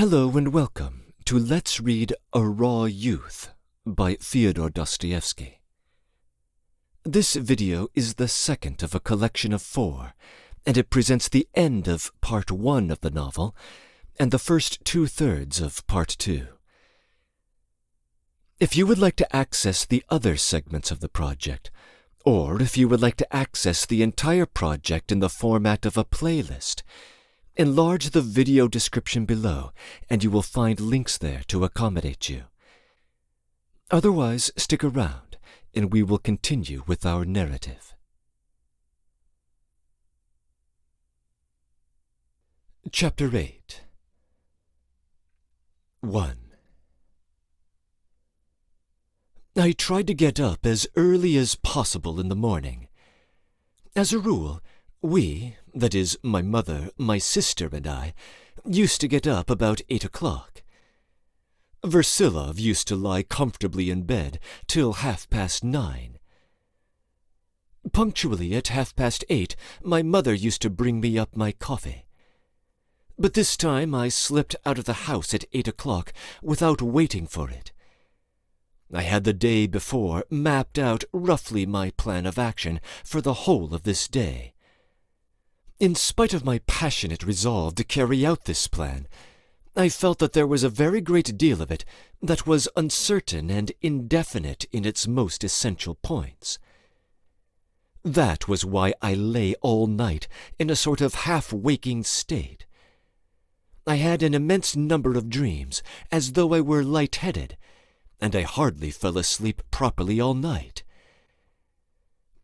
Hello and welcome to Let's Read A Raw Youth by Fyodor Dostoevsky. This video is the second of a collection of 4, and it presents the end of Part 1 of the novel and the first 2/3 of Part 2. If you would like to access the other segments of the project, or if you would like to access the entire project in the format of a playlist, enlarge the video description below, and you will find links there to accommodate you. Otherwise, stick around, and we will continue with our narrative. Chapter 8 1. I tried to get up as early as possible in the morning. As a rule, we, that is, my mother, my sister, and I, used to get up about 8 o'clock. Versilov used to lie comfortably in bed till 9:30. Punctually at 8:30, my mother used to bring me up my coffee. But this time I slipped out of the house at 8 o'clock without waiting for it. I had the day before mapped out roughly my plan of action for the whole of this day. In spite of my passionate resolve to carry out this plan, I felt that there was a very great deal of it that was uncertain and indefinite in its most essential points. That was why I lay all night in a sort of half-waking state. I had an immense number of dreams, as though I were light-headed, and I hardly fell asleep properly all night.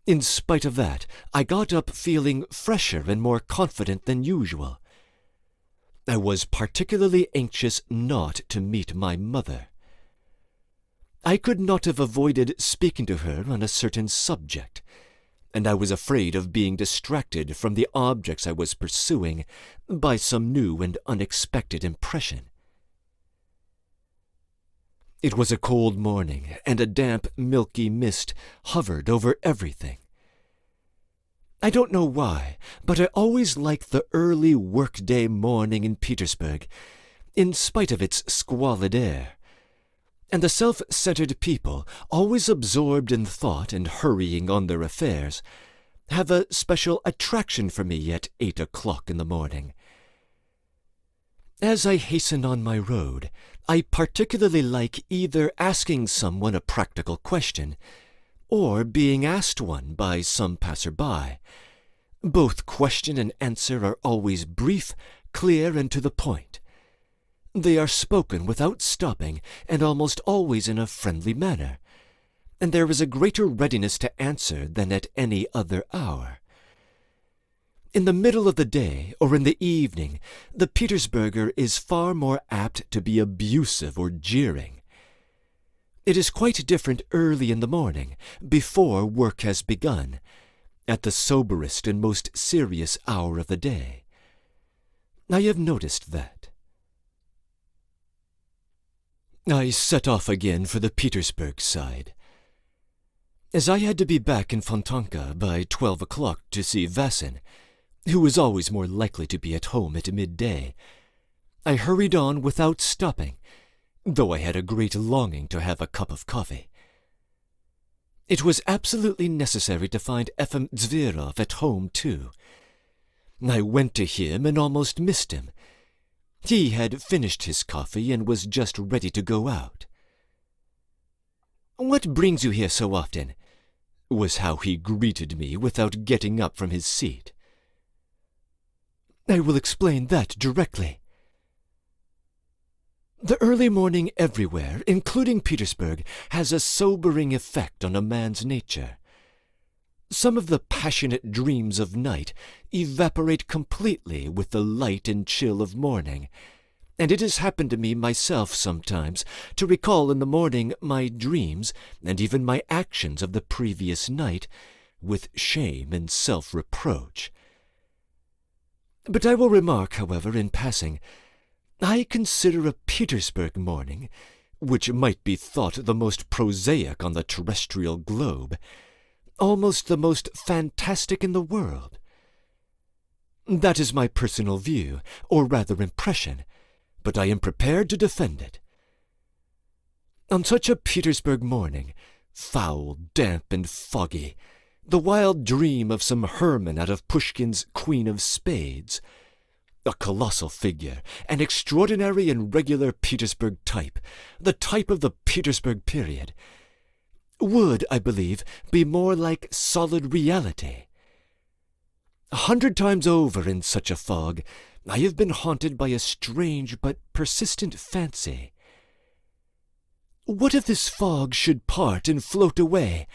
In spite of that, I got up feeling fresher and more confident than usual. I was particularly anxious not to meet my mother. I could not have avoided speaking to her on a certain subject, and I was afraid of being distracted from the objects I was pursuing by some new and unexpected impression. It was a cold morning, and a damp, milky mist hovered over everything. I don't know why, but I always liked the early workday morning in Petersburg, in spite of its squalid air. And the self-centered people, always absorbed in thought and hurrying on their affairs, have a special attraction for me at 8 o'clock in the morning. As I hasten on my road, I particularly like either asking someone a practical question, or being asked one by some passer-by. Both question and answer are always brief, clear, and to the point. They are spoken without stopping, and almost always in a friendly manner, and there is a greater readiness to answer than at any other hour. In the middle of the day or in the evening, the Petersburger is far more apt to be abusive or jeering. It is quite different early in the morning, before work has begun, at the soberest and most serious hour of the day. I have noticed that. I set off again for the Petersburg side. As I had to be back in Fontanka by 12 o'clock to see VIII, who was always more likely to be at home at midday, I hurried on without stopping, though I had a great longing to have a cup of coffee. It was absolutely necessary to find Efim Zverov at home, too. I went to him and almost missed him. He had finished his coffee and was just ready to go out. "What brings you here so often?" was how he greeted me without getting up from his seat. "I will explain that directly." The early morning everywhere, including Petersburg, has a sobering effect on a man's nature. Some of the passionate dreams of night evaporate completely with the light and chill of morning, and it has happened to me myself sometimes to recall in the morning my dreams and even my actions of the previous night with shame and self-reproach. But I will remark, however, in passing, I consider a Petersburg morning, which might be thought the most prosaic on the terrestrial globe, almost the most fantastic in the world. That is my personal view, or rather impression, but I am prepared to defend it. On such a Petersburg morning, foul, damp, and foggy, the wild dream of some Hermann out of Pushkin's Queen of Spades, a colossal figure, an extraordinary and regular Petersburg type, the type of the Petersburg period, would, I believe, be more like solid reality. 100 times over in such a fog, I have been haunted by a strange but persistent fancy. What if this fog should part and float away?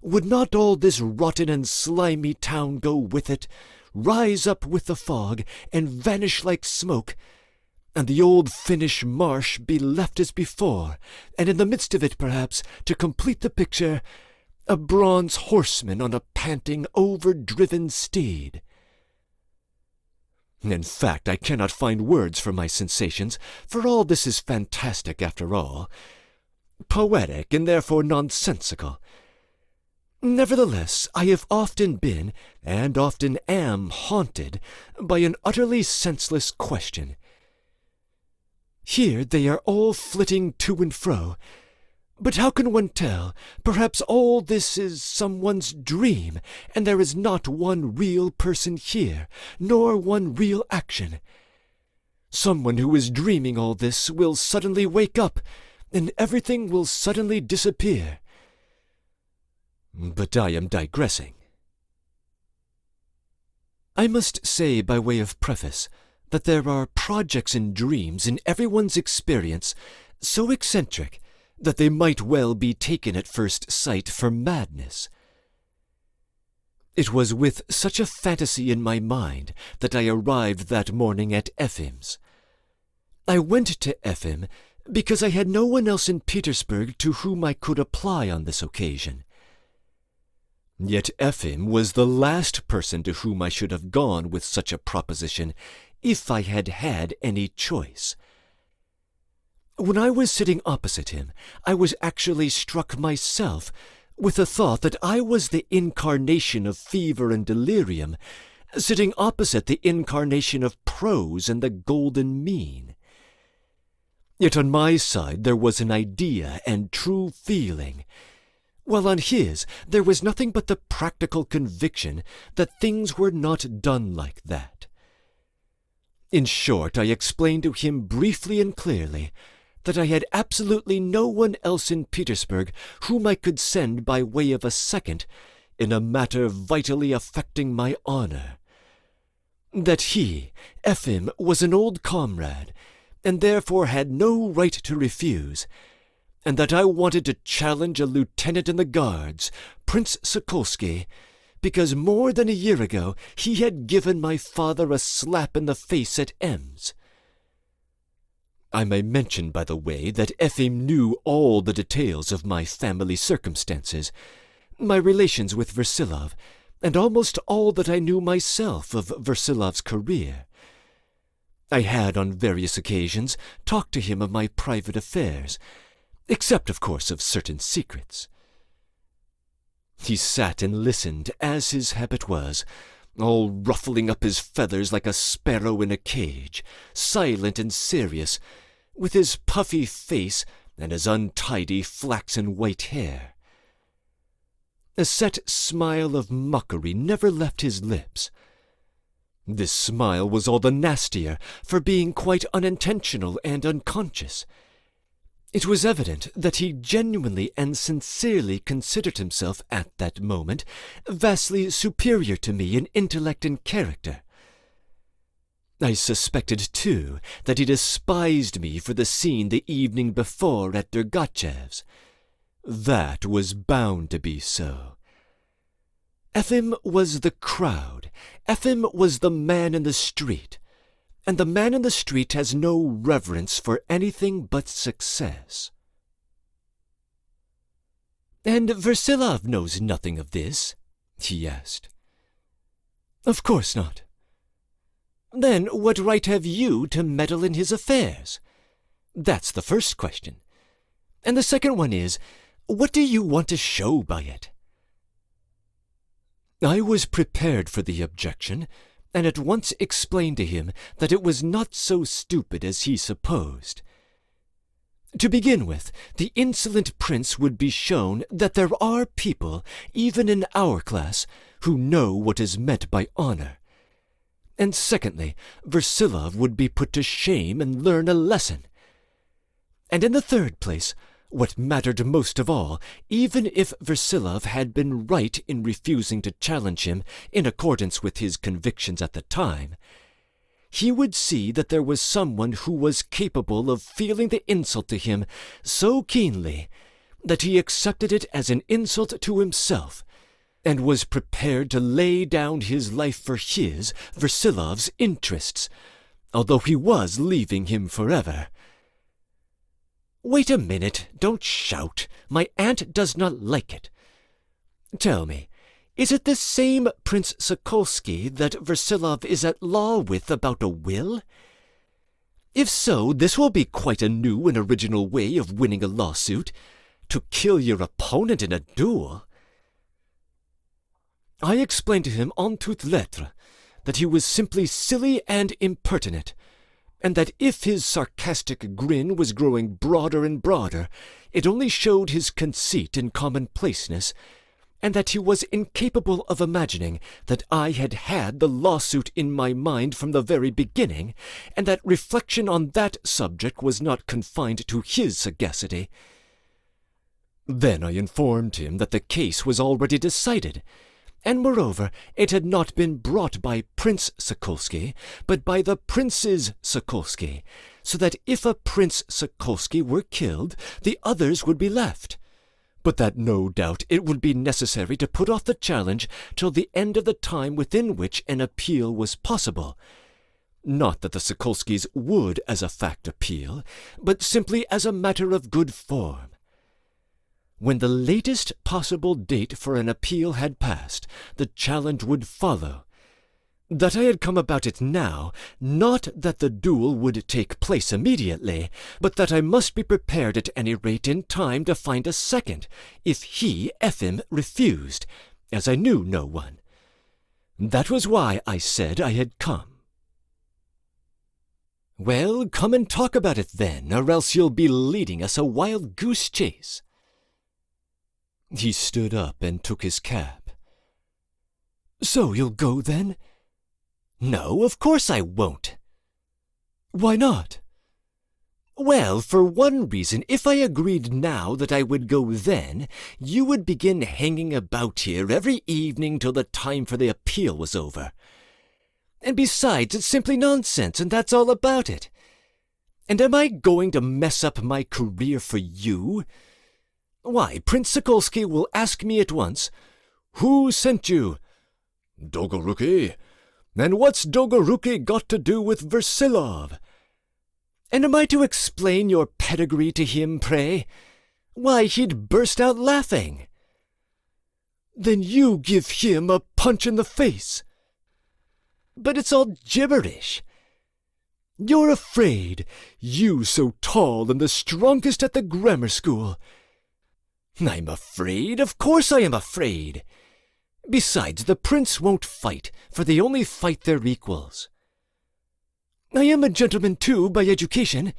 Would not all this rotten and slimy town go with it, rise up with the fog, and vanish like smoke, and the old Finnish marsh be left as before, and in the midst of it, perhaps, to complete the picture, a bronze horseman on a panting, over-driven steed? In fact, I cannot find words for my sensations, for all this is fantastic after all, poetic and therefore nonsensical. Nevertheless, I have often been, and often am, haunted by an utterly senseless question. Here they are all flitting to and fro, but how can one tell? Perhaps all this is someone's dream, and there is not one real person here, nor one real action. Someone who is dreaming all this will suddenly wake up, and everything will suddenly disappear. But I am digressing. I must say by way of preface that there are projects and dreams in everyone's experience so eccentric that they might well be taken at first sight for madness. It was with such a fantasy in my mind that I arrived that morning at Efim's. I went to Efim because I had no one else in Petersburg to whom I could apply on this occasion. Yet Efim was the last person to whom I should have gone with such a proposition if I had had any choice. When I was sitting opposite him, I was actually struck myself with the thought that I was the incarnation of fever and delirium, sitting opposite the incarnation of prose and the golden mean. Yet on my side there was an idea and true feeling, while on his there was nothing but the practical conviction that things were not done like that. In short, I explained to him briefly and clearly that I had absolutely no one else in Petersburg whom I could send by way of a second in a matter vitally affecting my honor. That he, Efim, was an old comrade, and therefore had no right to refuse, and that I wanted to challenge a lieutenant in the Guards, Prince Sokolsky, because more than a year ago he had given my father a slap in the face at Ems. I may mention, by the way, that Efim knew all the details of my family circumstances, my relations with Versilov, and almost all that I knew myself of Versilov's career. I had, on various occasions, talked to him of my private affairs, except, of course, of certain secrets. He sat and listened, as his habit was, all ruffling up his feathers like a sparrow in a cage, silent and serious, with his puffy face and his untidy flaxen white hair. A set smile of mockery never left his lips. This smile was all the nastier for being quite unintentional and unconscious. It was evident that he genuinely and sincerely considered himself at that moment vastly superior to me in intellect and character. I suspected, too, that he despised me for the scene the evening before at Dergachev's. That was bound to be so. Efim was the crowd. Efim was the man in the street. And the man in the street has no reverence for anything but success. "And Versilov knows nothing of this?" he asked. "Of course not." "Then what right have you to meddle in his affairs? That's the first question. And the second one is, what do you want to show by it?" I was prepared for the objection, and at once explained to him that it was not so stupid as he supposed. To begin with, the insolent prince would be shown that there are people, even in our class, who know what is meant by honor. And secondly, Versilov would be put to shame and learn a lesson. And in the third place, what mattered most of all, even if Versilov had been right in refusing to challenge him in accordance with his convictions at the time, he would see that there was someone who was capable of feeling the insult to him so keenly that he accepted it as an insult to himself, and was prepared to lay down his life for his, Versilov's, interests, although he was leaving him forever. Wait a minute, don't shout. My aunt does not like it. Tell me, is it the same Prince Sokolsky that Versilov is at law with about a will? If so, this will be quite a new and original way of winning a lawsuit, to kill your opponent in a duel. I explained to him en toutes lettres that he was simply silly and impertinent, and that if his sarcastic grin was growing broader and broader, it only showed his conceit and commonplaceness, and that he was incapable of imagining that I had had the lawsuit in my mind from the very beginning, and that reflection on that subject was not confined to his sagacity. Then I informed him that the case was already decided, and moreover it had not been brought by Prince Sokolsky, but by the Princes Sokolsky, so that if a Prince Sokolsky were killed, the others would be left, but that no doubt it would be necessary to put off the challenge till the end of the time within which an appeal was possible. Not that the Sokolskys would as a fact appeal, but simply as a matter of good form. When the latest possible date for an appeal had passed, the challenge would follow. That I had come about it now, not that the duel would take place immediately, but that I must be prepared at any rate in time to find a second, if he, Efim, refused, as I knew no one. That was why I said I had come. Well, come and talk about it then, or else you'll be leading us a wild goose chase. He stood up and took his cap. So you'll go then? No, of course I won't. Why not? Well, for one reason, if I agreed now that I would go then, you would begin hanging about here every evening till the time for the appeal was over. And besides, it's simply nonsense, and that's all about it. And am I going to mess up my career for you? Why, Prince Sokolsky will ask me at once, "Who sent you?" "Dolgoruki." "And what's Dolgoruki got to do with Versilov?" And am I to explain your pedigree to him, pray? Why, he'd burst out laughing. Then you give him a punch in the face. But it's all gibberish. You're afraid, you so tall and the strongest at the grammar school. I'm afraid, of course I am afraid. Besides, the prince won't fight, for they only fight their equals. I am a gentleman too, by education.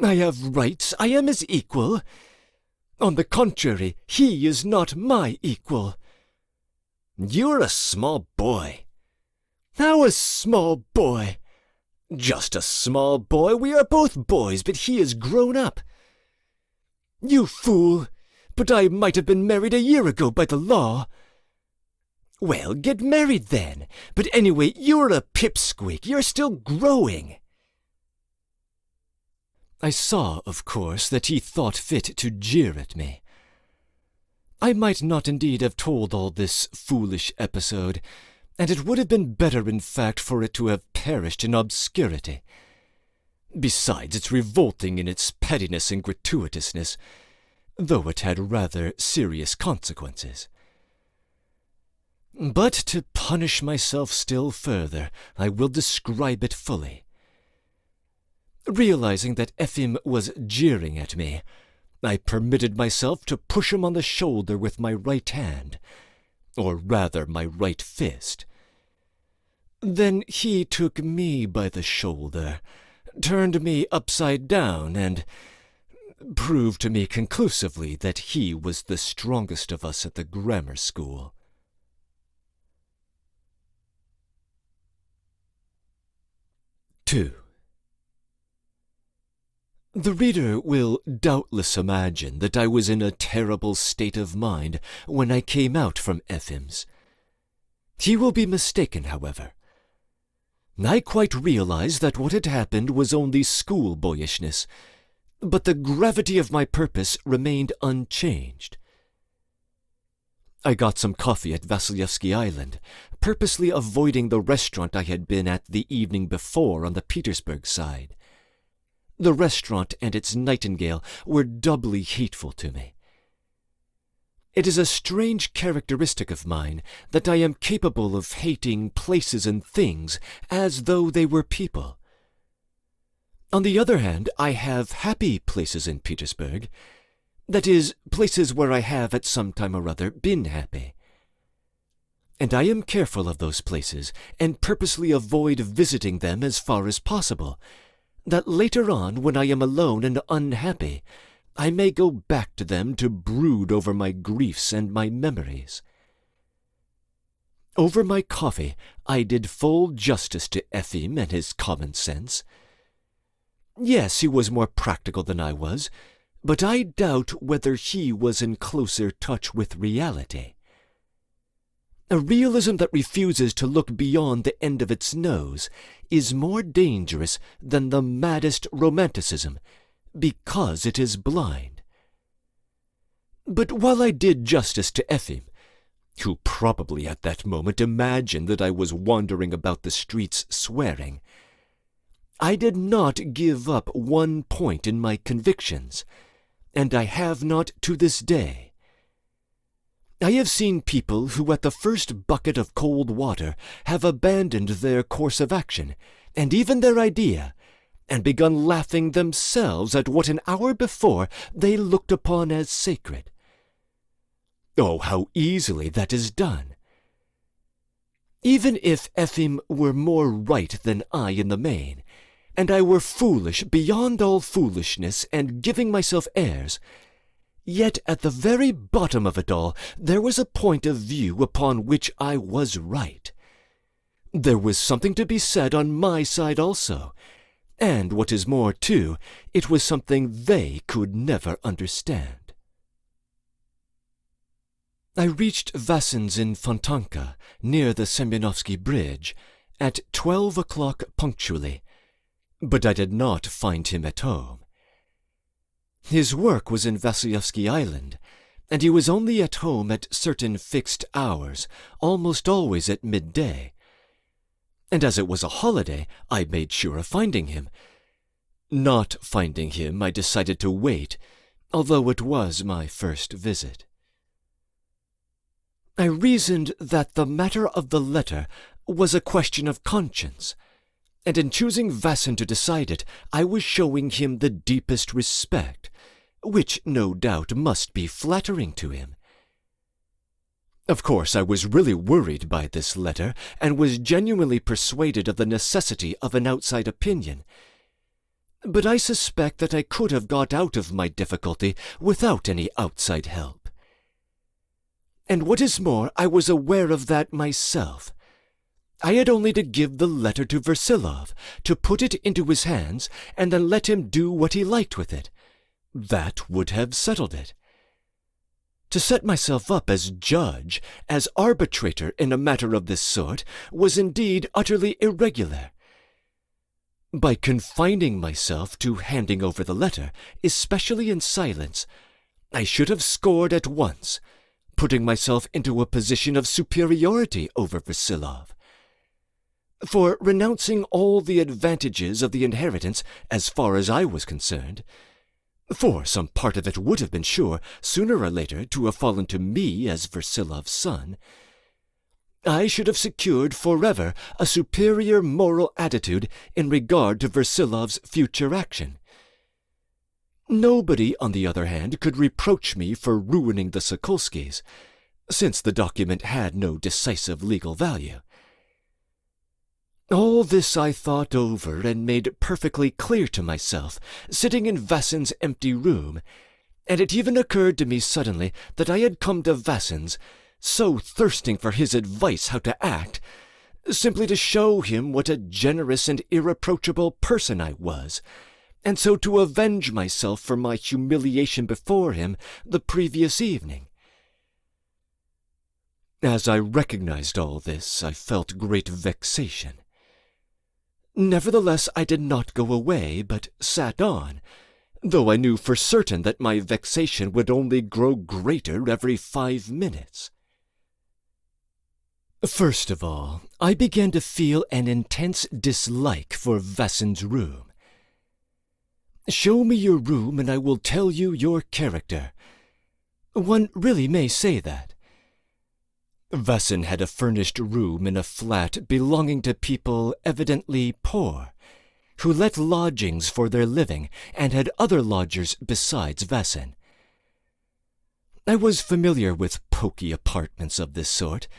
I have rights, I am his equal. On the contrary, he is not my equal. You're a small boy. How a small boy? Just a small boy. We are both boys, but he is grown up. You fool! But I might have been married a year ago by the law. Well, get married then. But anyway, you're a pipsqueak. You're still growing. I saw, of course, that he thought fit to jeer at me. I might not indeed have told all this foolish episode, and it would have been better, in fact, for it to have perished in obscurity. Besides, it's revolting in its pettiness and gratuitousness, though it had rather serious consequences. But to punish myself still further, I will describe it fully. Realizing that Efim was jeering at me, I permitted myself to push him on the shoulder with my right hand, or rather my right fist. Then he took me by the shoulder, turned me upside down, and proved to me conclusively that he was the strongest of us at the grammar school. II. The reader will doubtless imagine that I was in a terrible state of mind when I came out from Ephim's. He will be mistaken, however. I quite realized that what had happened was only schoolboyishness, but the gravity of my purpose remained unchanged. I got some coffee at Vassilyevsky Island, purposely avoiding the restaurant I had been at the evening before on the Petersburg side. The restaurant and its nightingale were doubly hateful to me. It is a strange characteristic of mine that I am capable of hating places and things as though they were people. On the other hand, I have happy places in Petersburg, that is, places where I have at some time or other been happy. And I am careful of those places, and purposely avoid visiting them as far as possible, that later on, when I am alone and unhappy, I may go back to them to brood over my griefs and my memories. Over my coffee, I did full justice to Efim and his common sense. Yes, he was more practical than I was, but I doubt whether he was in closer touch with reality. A realism that refuses to look beyond the end of its nose is more dangerous than the maddest romanticism, because it is blind. But while I did justice to Efim, who probably at that moment imagined that I was wandering about the streets swearing, I did not give up one point in my convictions, and I have not to this day. I have seen people who at the first bucket of cold water have abandoned their course of action, and even their idea, and begun laughing themselves at what an hour before they looked upon as sacred. Oh, how easily that is done! Even if Efim were more right than I in the main, and I were foolish beyond all foolishness and giving myself airs, yet at the very bottom of it all there was a point of view upon which I was right. There was something to be said on my side also, and what is more, too, it was something they could never understand. I reached Vassin's in Fontanka, near the Semyonovsky Bridge, at 12 o'clock punctually, but I did not find him at home. His work was in Vassilyevsky Island, and he was only at home at certain fixed hours, almost always at midday. And as it was a holiday, I made sure of finding him. Not finding him, I decided to wait, although it was my first visit. I reasoned that the matter of the letter was a question of conscience, and in choosing Vassin to decide it, I was showing him the deepest respect, which no doubt must be flattering to him. Of course, I was really worried by this letter, and was genuinely persuaded of the necessity of an outside opinion. But I suspect that I could have got out of my difficulty without any outside help. And what is more, I was aware of that myself. I had only to give the letter to Versilov, to put it into his hands, and then let him do what he liked with it. That would have settled it. To set myself up as judge, as arbitrator in a matter of this sort, was indeed utterly irregular. By confining myself to handing over the letter, especially in silence, I should have scored at once, putting myself into a position of superiority over Versilov. For, renouncing all the advantages of the inheritance as far as I was concerned, for some part of it would have been sure, sooner or later, to have fallen to me as Versilov's son, I should have secured forever a superior moral attitude in regard to Versilov's future action. Nobody, on the other hand, could reproach me for ruining the Sokolskys, since the document had no decisive legal value. All this I thought over and made perfectly clear to myself, sitting in Vassin's empty room, and it even occurred to me suddenly that I had come to Vassin's, so thirsting for his advice how to act, simply to show him what a generous and irreproachable person I was, and so to avenge myself for my humiliation before him the previous evening. As I recognized all this, I felt great vexation. Nevertheless, I did not go away, but sat on, though I knew for certain that my vexation would only grow greater every 5 minutes. First of all, I began to feel an intense dislike for Vassin's room. Show me your room, and I will tell you your character. One really may say that. Vassin had a furnished room in a flat belonging to people evidently poor, who let lodgings for their living and had other lodgers besides Vassin. I was familiar with poky apartments of this sort,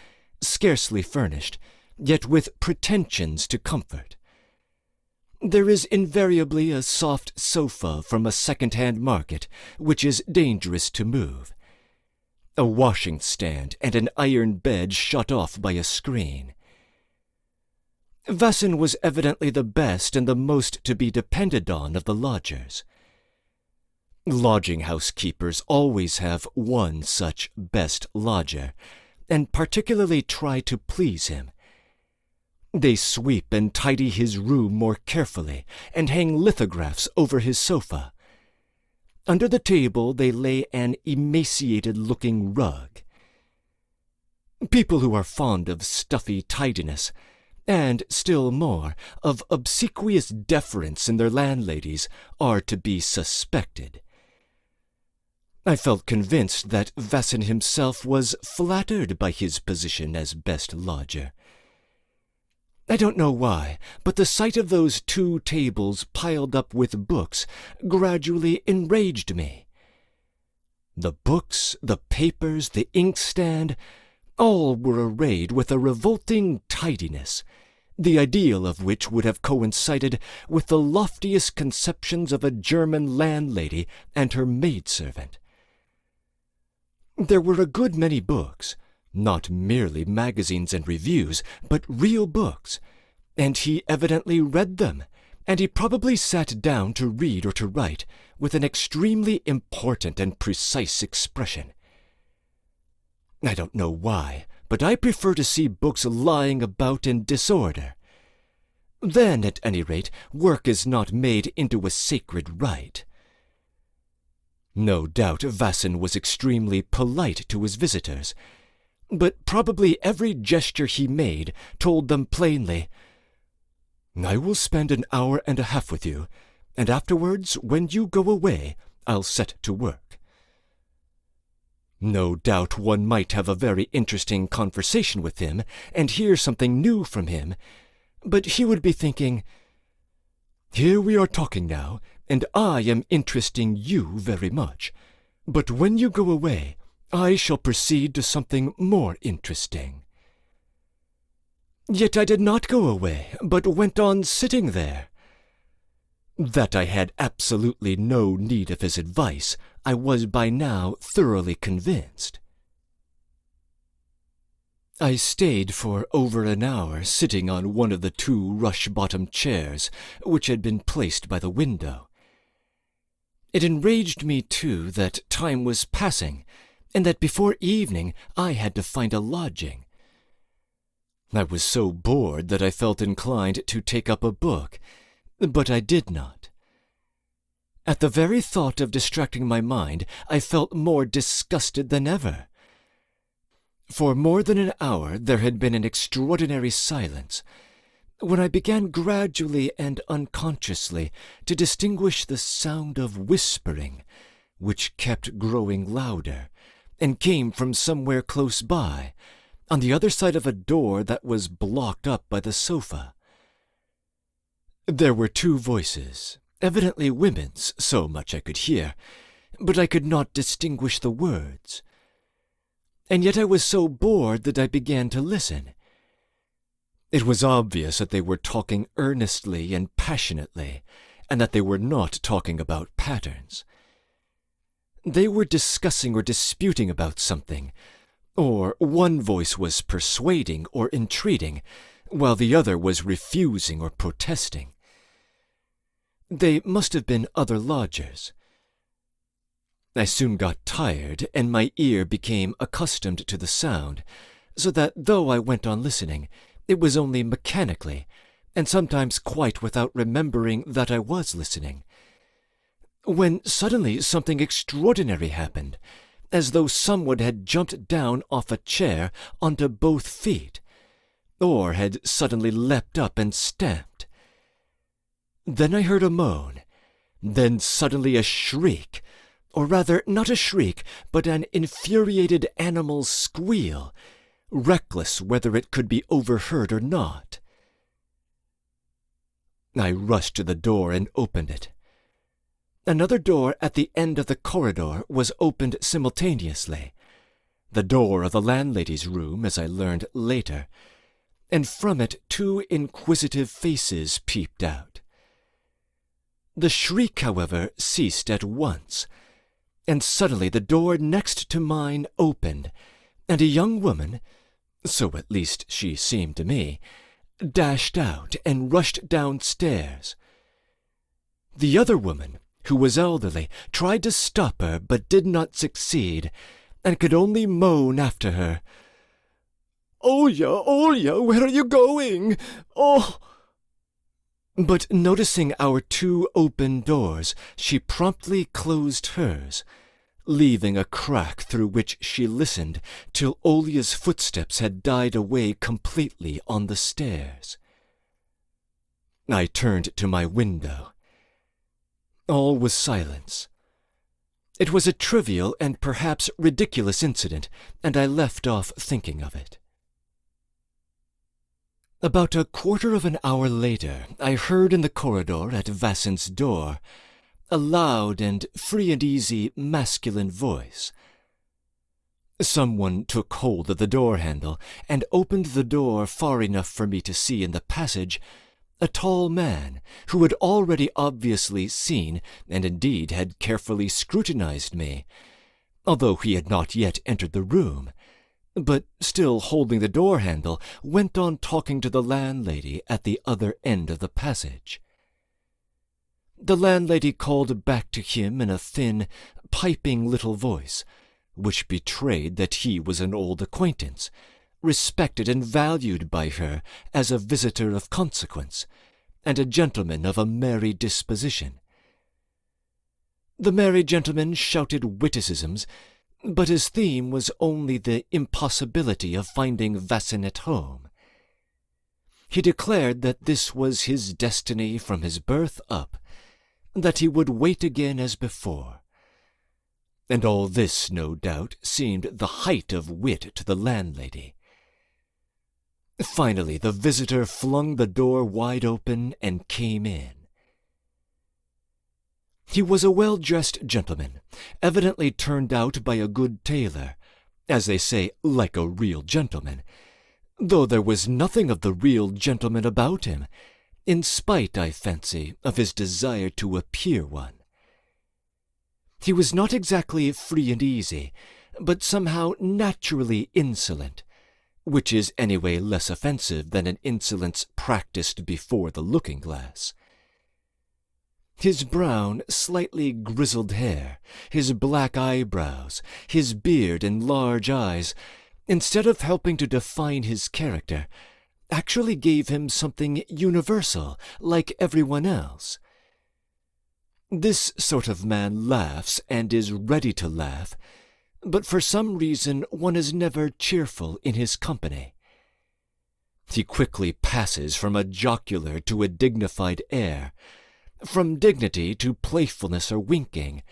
scarcely furnished, yet with pretensions to comfort. There is invariably a soft sofa from a second-hand market, which is dangerous to move, a washing-stand, and an iron bed shut off by a screen. Vassin was evidently the best and the most to be depended on of the lodgers. Lodging-house keepers always have one such best lodger, and particularly try to please him. They sweep and tidy his room more carefully, and hang lithographs over his sofa. Under the table they lay an emaciated-looking rug. People who are fond of stuffy tidiness, and, still more, of obsequious deference in their landladies, are to be suspected. I felt convinced that Vassin himself was flattered by his position as best lodger. I don't know why, but the sight of those 2 tables piled up with books gradually enraged me. The books, the papers, the inkstand, all were arrayed with a revolting tidiness, the ideal of which would have coincided with the loftiest conceptions of a German landlady and her maidservant. There were a good many books, not merely magazines and reviews, but real books, and he evidently read them, and he probably sat down to read or to write with an extremely important and precise expression. I don't know why, but I prefer to see books lying about in disorder. Then, at any rate, work is not made into a sacred rite. No doubt Vassin was extremely polite to his visitors, but probably every gesture he made told them plainly, "I will spend an hour and a half with you, and afterwards, when you go away, I'll set to work." No doubt one might have a very interesting conversation with him and hear something new from him, but he would be thinking, "Here we are talking now, and I am interesting you very much, but when you go away, I shall proceed to something more interesting." Yet I did not go away, but went on sitting there. That I had absolutely no need of his advice, I was by now thoroughly convinced. I stayed for over an hour sitting on one of the 2 rush-bottomed chairs which had been placed by the window. It enraged me, too, that time was passing, and that before evening I had to find a lodging. I was so bored that I felt inclined to take up a book, but I did not. At the very thought of distracting my mind, I felt more disgusted than ever. For more than an hour there had been an extraordinary silence, when I began gradually and unconsciously to distinguish the sound of whispering, which kept growing louder, and came from somewhere close by, on the other side of a door that was blocked up by the sofa. There were 2 voices, evidently women's, so much I could hear, but I could not distinguish the words. And yet I was so bored that I began to listen. It was obvious that they were talking earnestly and passionately, and that they were not talking about patterns. They were discussing or disputing about something, or one voice was persuading or entreating, while the other was refusing or protesting. They must have been other lodgers. I soon got tired, and my ear became accustomed to the sound, so that though I went on listening, it was only mechanically, and sometimes quite without remembering that I was listening, when suddenly something extraordinary happened, as though someone had jumped down off a chair onto both feet, or had suddenly leapt up and stamped. Then I heard a moan, then suddenly a shriek, or rather not a shriek, but an infuriated animal's squeal, reckless whether it could be overheard or not. I rushed to the door and opened it. Another door at the end of the corridor was opened simultaneously, the door of the landlady's room, as I learned later, and from it 2 inquisitive faces peeped out. The shriek, however, ceased at once, and suddenly the door next to mine opened, and a young woman, so at least she seemed to me, dashed out and rushed downstairs. The other woman, who was elderly, tried to stop her, but did not succeed, and could only moan after her, "Olya, Olya, where are you going? Oh!" But noticing our 2 open doors, she promptly closed hers, leaving a crack through which she listened till Olya's footsteps had died away completely on the stairs. I turned to my window. All was silence. It was a trivial and perhaps ridiculous incident, and I left off thinking of it. About a quarter of an hour later, I heard in the corridor at Vassin's door a loud and free and easy masculine voice. Someone took hold of the door handle and opened the door far enough for me to see in the passage a tall man who had already obviously seen and indeed had carefully scrutinized me, although he had not yet entered the room, but still holding the door handle, went on talking to the landlady at the other end of the passage. The landlady called back to him in a thin, piping little voice, which betrayed that he was an old acquaintance, respected and valued by her as a visitor of consequence, and a gentleman of a merry disposition. The merry gentleman shouted witticisms, but his theme was only the impossibility of finding Vassin at home. He declared that this was his destiny from his birth up, that he would wait again as before. And all this, no doubt, seemed the height of wit to the landlady. Finally, the visitor flung the door wide open and came in. He was a well-dressed gentleman, evidently turned out by a good tailor, as they say, like a real gentleman, though there was nothing of the real gentleman about him, in spite, I fancy, of his desire to appear one. He was not exactly free and easy, but somehow naturally insolent, which is anyway less offensive than an insolence practiced before the looking-glass. His brown, slightly grizzled hair, his black eyebrows, his beard and large eyes, instead of helping to define his character, actually gave him something universal, like everyone else. This sort of man laughs and is ready to laugh, but for some reason one is never cheerful in his company. He quickly passes from a jocular to a dignified air, from dignity to playfulness or winking,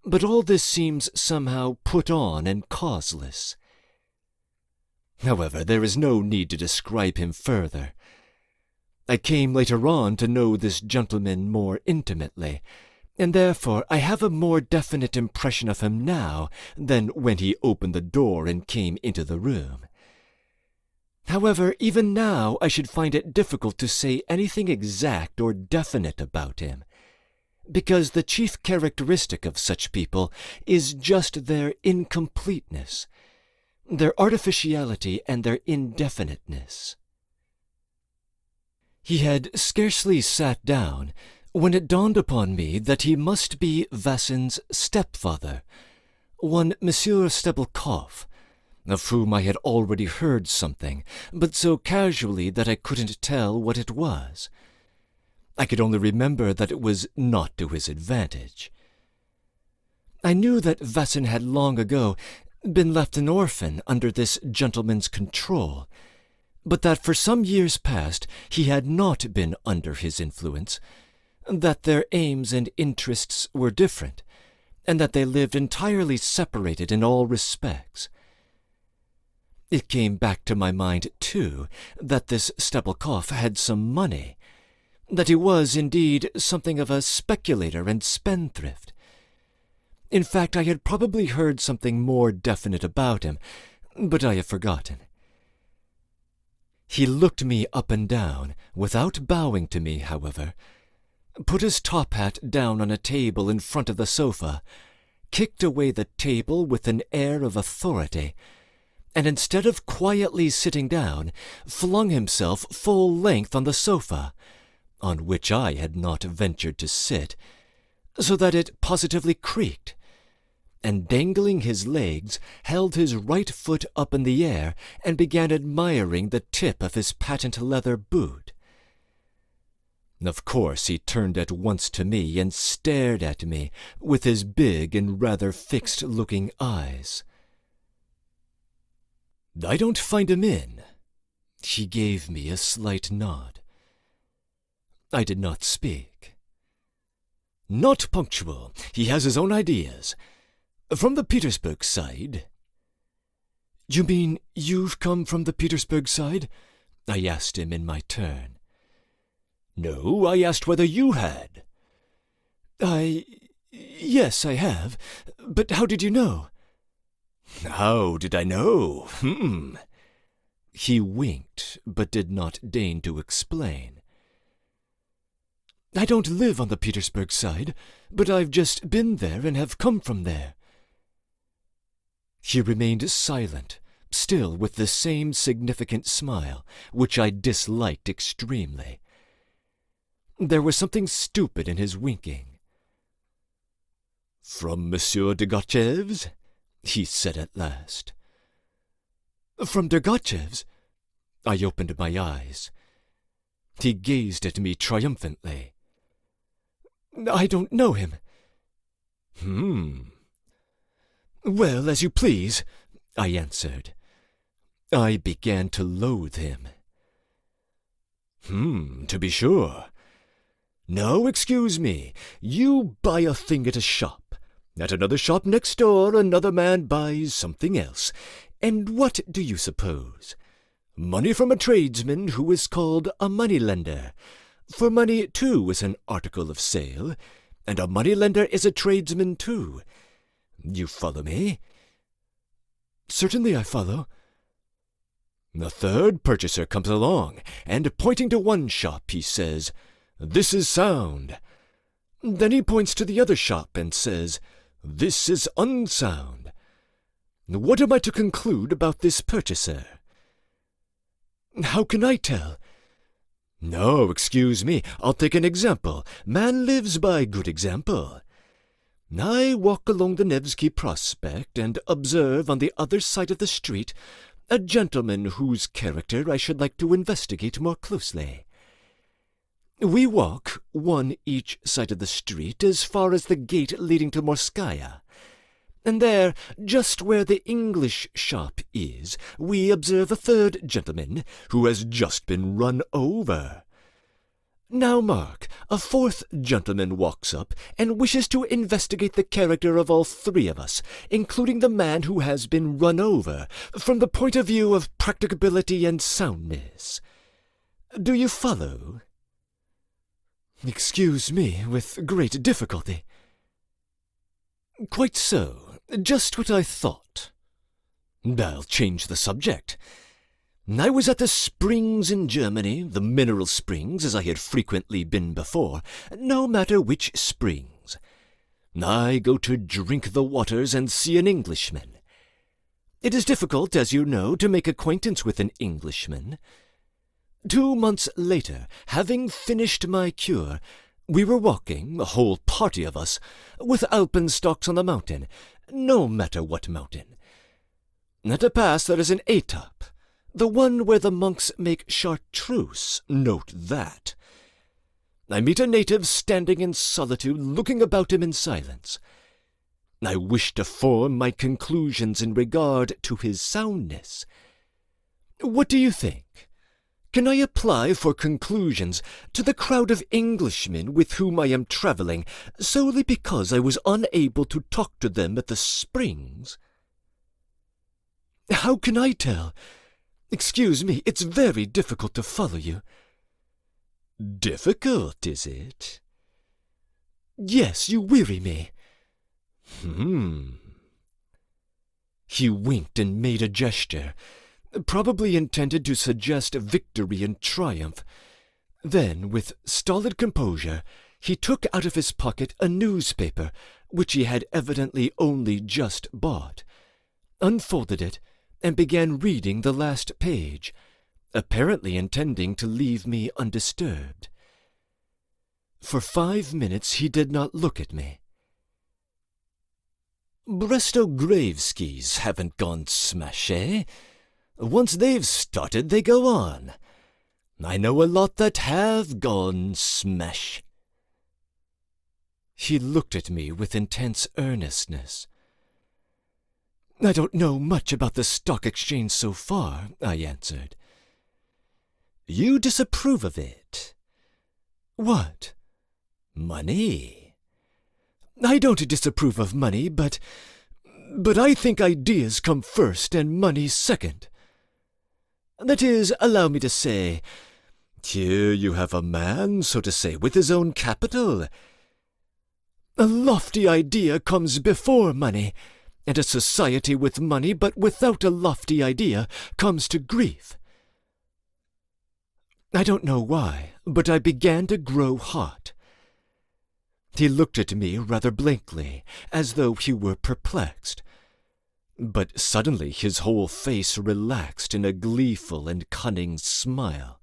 but all this seems somehow put on and causeless. However, there is no need to describe him further. I came later on to know this gentleman more intimately, and therefore I have a more definite impression of him now than when he opened the door and came into the room. However, even now I should find it difficult to say anything exact or definite about him, because the chief characteristic of such people is just their incompleteness, their artificiality, and their indefiniteness. He had scarcely sat down when it dawned upon me that he must be Vassin's stepfather, one Monsieur Stebelkoff, of whom I had already heard something, but so casually that I couldn't tell what it was. I could only remember that it was not to his advantage. I knew that Vassin had long ago been left an orphan under this gentleman's control, but that for some years past he had not been under his influence, that their aims and interests were different, and that they lived entirely separated in all respects. It came back to my mind, too, that this Stebelkoff had some money, that he was, indeed, something of a speculator and spendthrift. In fact, I had probably heard something more definite about him, but I have forgotten. He looked me up and down, without bowing to me, however, put his top hat down on a table in front of the sofa, kicked away the table with an air of authority, and instead of quietly sitting down, flung himself full length on the sofa, on which I had not ventured to sit, so that it positively creaked, and dangling his legs, held his right foot up in the air and began admiring the tip of his patent leather boot. Of course he turned at once to me and stared at me with his big and rather fixed-looking eyes. "I don't find him in." He gave me a slight nod. I did not speak. "Not punctual. He has his own ideas. From the Petersburg side?" "You mean you've come from the Petersburg side?" I asked him in my turn. "No, I asked whether you had." Yes, I have. But how did you know?" "How did I know? He winked, but did not deign to explain. "I don't live on the Petersburg side, but I've just been there and have come from there." He remained silent, still with the same significant smile, which I disliked extremely. There was something stupid in his winking. "From Monsieur Degotchev's?" he said at last. "From Degotchev's?" I opened my eyes. He gazed at me triumphantly. "I don't know him." "Well, as you please," I answered. I began to loathe him. To be sure. Now, excuse me, you buy a thing at a shop. At another shop next door, another man buys something else. And what do you suppose? Money from a tradesman who is called a moneylender. For money, too, is an article of sale, and a moneylender is a tradesman, too. You follow me?" "Certainly I follow." "The third purchaser comes along, and pointing to one shop, he says, 'This is sound.' Then he points to the other shop and says, 'This is unsound.' What am I to conclude about this purchaser?" "How can I tell?" "No, excuse me, I'll take an example. Man lives by good example. I walk along the Nevsky Prospect and observe on the other side of the street a gentleman whose character I should like to investigate more closely. We walk, one each side of the street, as far as the gate leading to Morskaya, and there, just where the English shop is, we observe a third gentleman who has just been run over. Now mark, a fourth gentleman walks up and wishes to investigate the character of all three of us, including the man who has been run over, from the point of view of practicability and soundness. Do you follow?" "Excuse me, with great difficulty." "Quite so. Just what I thought. I'll change the subject. I was at the springs in Germany, the mineral springs, as I had frequently been before, no matter which springs. I go to drink the waters and see an Englishman. It is difficult, as you know, to make acquaintance with an Englishman. 2 months later, having finished my cure, we were walking, a whole party of us, with alpenstocks on the mountain, no matter what mountain. At a pass there is an étape, the one where the monks make chartreuse, note that. I meet a native standing in solitude, looking about him in silence. I wish to form my conclusions in regard to his soundness. What do you think? Can I apply for conclusions to the crowd of Englishmen with whom I am travelling, solely because I was unable to talk to them at the springs? How can I tell? Excuse me, it's very difficult to follow you. Difficult, is it? Yes, you weary me. He winked and made a gesture, probably intended to suggest victory and triumph. Then, with stolid composure, he took out of his pocket a newspaper, which he had evidently only just bought, unfolded it, and began reading the last page, apparently intending to leave me undisturbed. For 5 minutes he did not look at me. Brestogravskys haven't gone smash, eh? Once they've started, they go on. I know a lot that have gone smash. He looked at me with intense earnestness. I don't know much about the stock exchange so far, I answered. You disapprove of it. What? Money. I don't disapprove of money, but I think ideas come first and money second. That is, allow me to say, here you have a man, so to say, with his own capital. A lofty idea comes before money, and a society with money but without a lofty idea comes to grief. I don't know why, but I began to grow hot. He looked at me rather blankly, as though he were perplexed. But suddenly his whole face relaxed in a gleeful and cunning smile.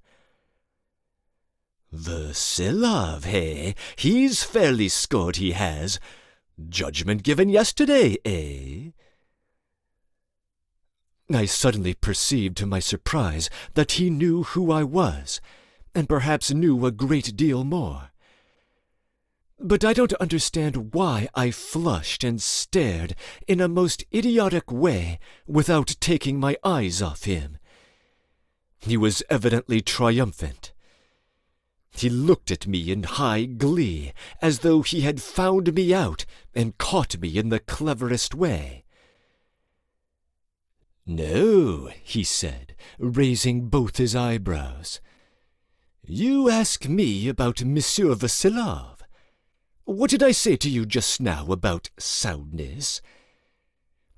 Vasilov, hey? He's fairly scored, he has. Judgment given yesterday, eh? I suddenly perceived to my surprise that he knew who I was, and perhaps knew a great deal more. But I don't understand why I flushed and stared in a most idiotic way without taking my eyes off him. He was evidently triumphant. He looked at me in high glee, as though he had found me out and caught me in the cleverest way. No, he said, raising both his eyebrows. You ask me about Monsieur Vasilov. What did I say to you just now about soundness?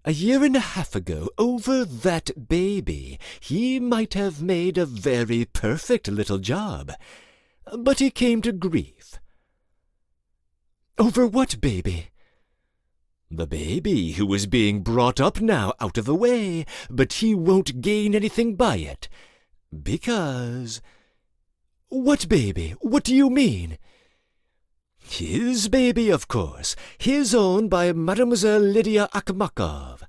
A year and a half ago, over that baby, he might have made a very perfect little job. But he came to grief. Over what baby? The baby who is being brought up now out of the way, but he won't gain anything by it. Because... What baby? What do you mean? His baby, of course. His own by Mademoiselle Lydia Akhmakov.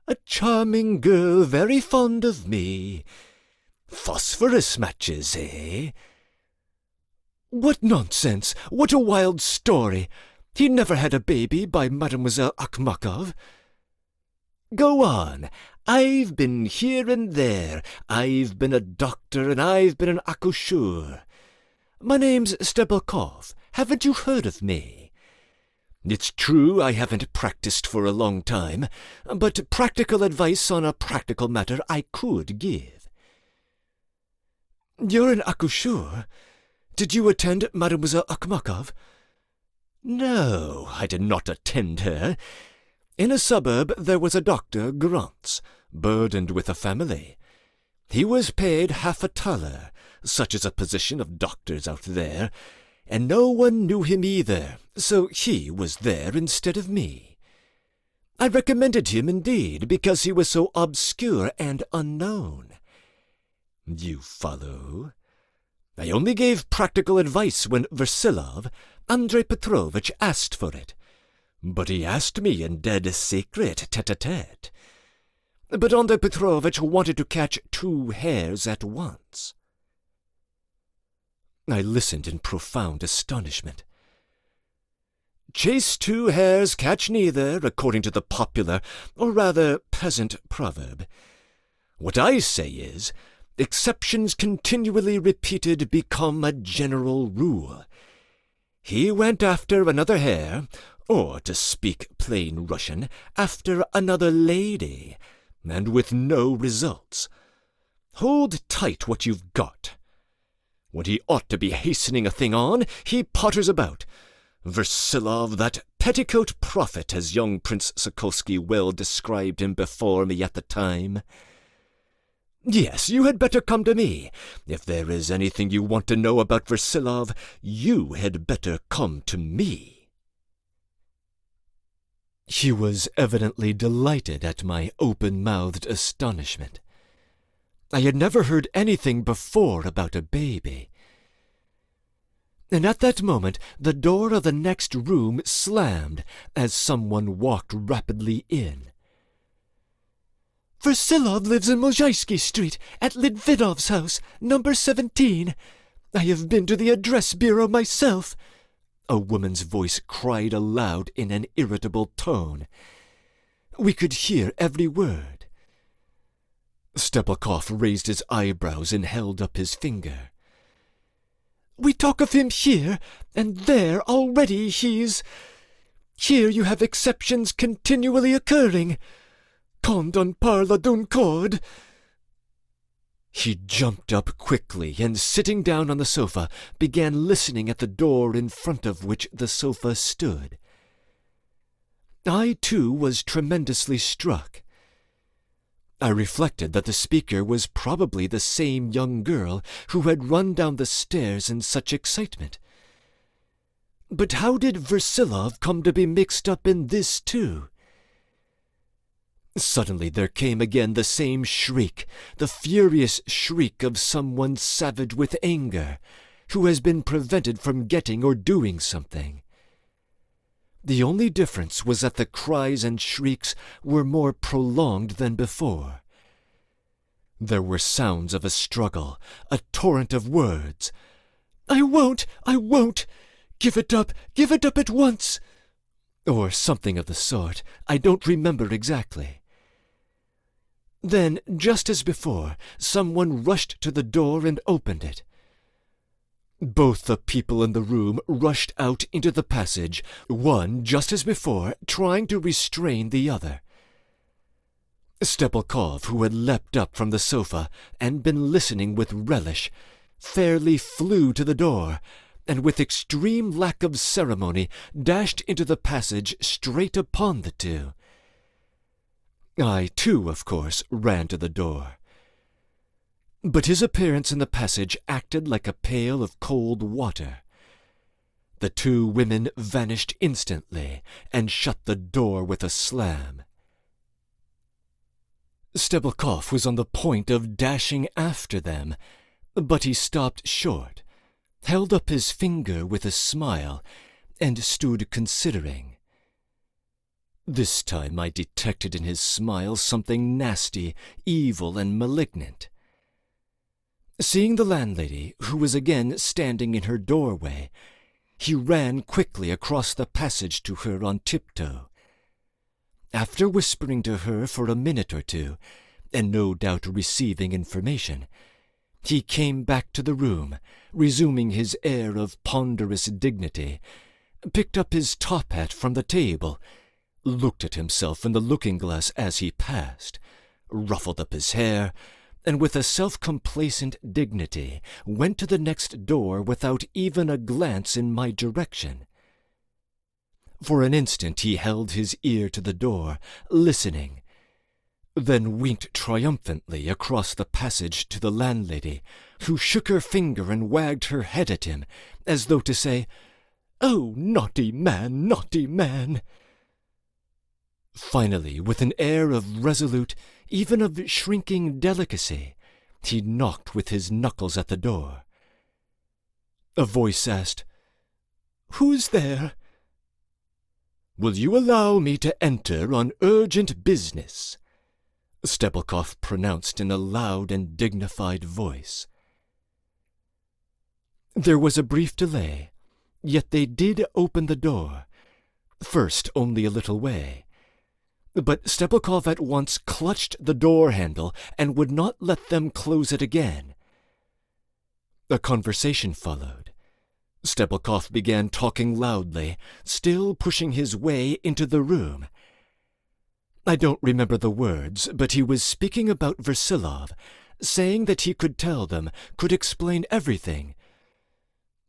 A charming girl, very fond of me. Phosphorus matches, eh? What nonsense! What a wild story! He never had a baby by Mademoiselle Akhmakov. Go on. I've been here and there. I've been a doctor and I've been an accoucheur. My name's Stebelkov. Haven't you heard of me? It's true I haven't practiced for a long time, but practical advice on a practical matter I could give. You're an accoucheur? Did you attend Mademoiselle Akhmakov? No, I did not attend her. In a suburb there was a doctor, Grantz, burdened with a family. He was paid half a thaler, such is a position of doctors out there, and no one knew him either, so he was there instead of me. I recommended him indeed, because he was so obscure and unknown. You follow? I only gave practical advice when Versilov, Andrei Petrovich, asked for it. But he asked me in dead secret, tete-a-tete. But Andrei Petrovich wanted to catch 2 hares at once. I listened in profound astonishment. Chase 2 hares, catch neither, according to the popular, or rather peasant proverb. What I say is, exceptions continually repeated become a general rule. He went after another hare, or, to speak plain Russian, after another lady, and with no results. Hold tight what you've got. When he ought to be hastening a thing on, he potters about. Versilov, that petticoat prophet, as young Prince Sokolsky well described him before me at the time. Yes, you had better come to me. If there is anything you want to know about Versilov, you had better come to me. He was evidently delighted at my open-mouthed astonishment. I had never heard anything before about a baby. And at that moment the door of the next room slammed as someone walked rapidly in. Versilov lives in Mozhaysky Street, at Litvinov's house, number 17. I have been to the address bureau myself. A woman's voice cried aloud in an irritable tone. We could hear every word. Stepelkov raised his eyebrows and held up his finger. We talk of him here, and there already he's... Here you have exceptions continually occurring. Quand on parle d'un code... He jumped up quickly, and sitting down on the sofa, began listening at the door in front of which the sofa stood. I, too, was tremendously struck. I reflected that the speaker was probably the same young girl who had run down the stairs in such excitement. But how did Versilov come to be mixed up in this too? Suddenly there came again the same shriek, the furious shriek of someone savage with anger, who has been prevented from getting or doing something. The only difference was that the cries and shrieks were more prolonged than before. There were sounds of a struggle, a torrent of words. I won't! Give it up at once! Or something of the sort. I don't remember exactly. Then, just as before, someone rushed to the door and opened it. Both the people in the room rushed out into the passage, one, just as before, trying to restrain the other. Stepelkov, who had leapt up from the sofa and been listening with relish, fairly flew to the door, and with extreme lack of ceremony dashed into the passage straight upon the two. I, too, of course, ran to the door. But his appearance in the passage acted like a pail of cold water. The 2 women vanished instantly and shut the door with a slam. Stepelkov was on the point of dashing after them, but he stopped short, held up his finger with a smile, and stood considering. This time I detected in his smile something nasty, evil, and malignant. Seeing the landlady, who was again standing in her doorway, he ran quickly across the passage to her on tiptoe. After whispering to her for a minute or two, and no doubt receiving information, he came back to the room, resuming his air of ponderous dignity, picked up his top hat from the table, looked at himself in the looking-glass as he passed, ruffled up his hair, and with a self-complacent dignity went to the next door without even a glance in my direction. For an instant he held his ear to the door, listening, then winked triumphantly across the passage to the landlady, who shook her finger and wagged her head at him, as though to say, "Oh, naughty man, naughty man!" Finally, with an air of resolute, even of shrinking delicacy, he knocked with his knuckles at the door. A voice asked, "Who's there?" "Will you allow me to enter on urgent business?" Stebelkov pronounced in a loud and dignified voice. There was a brief delay, yet they did open the door, first only a little way. But Stebelkov at once clutched the door handle and would not let them close it again. A conversation followed. Stebelkov began talking loudly, still pushing his way into the room. I don't remember the words, but he was speaking about Versilov, saying that he could tell them, could explain everything.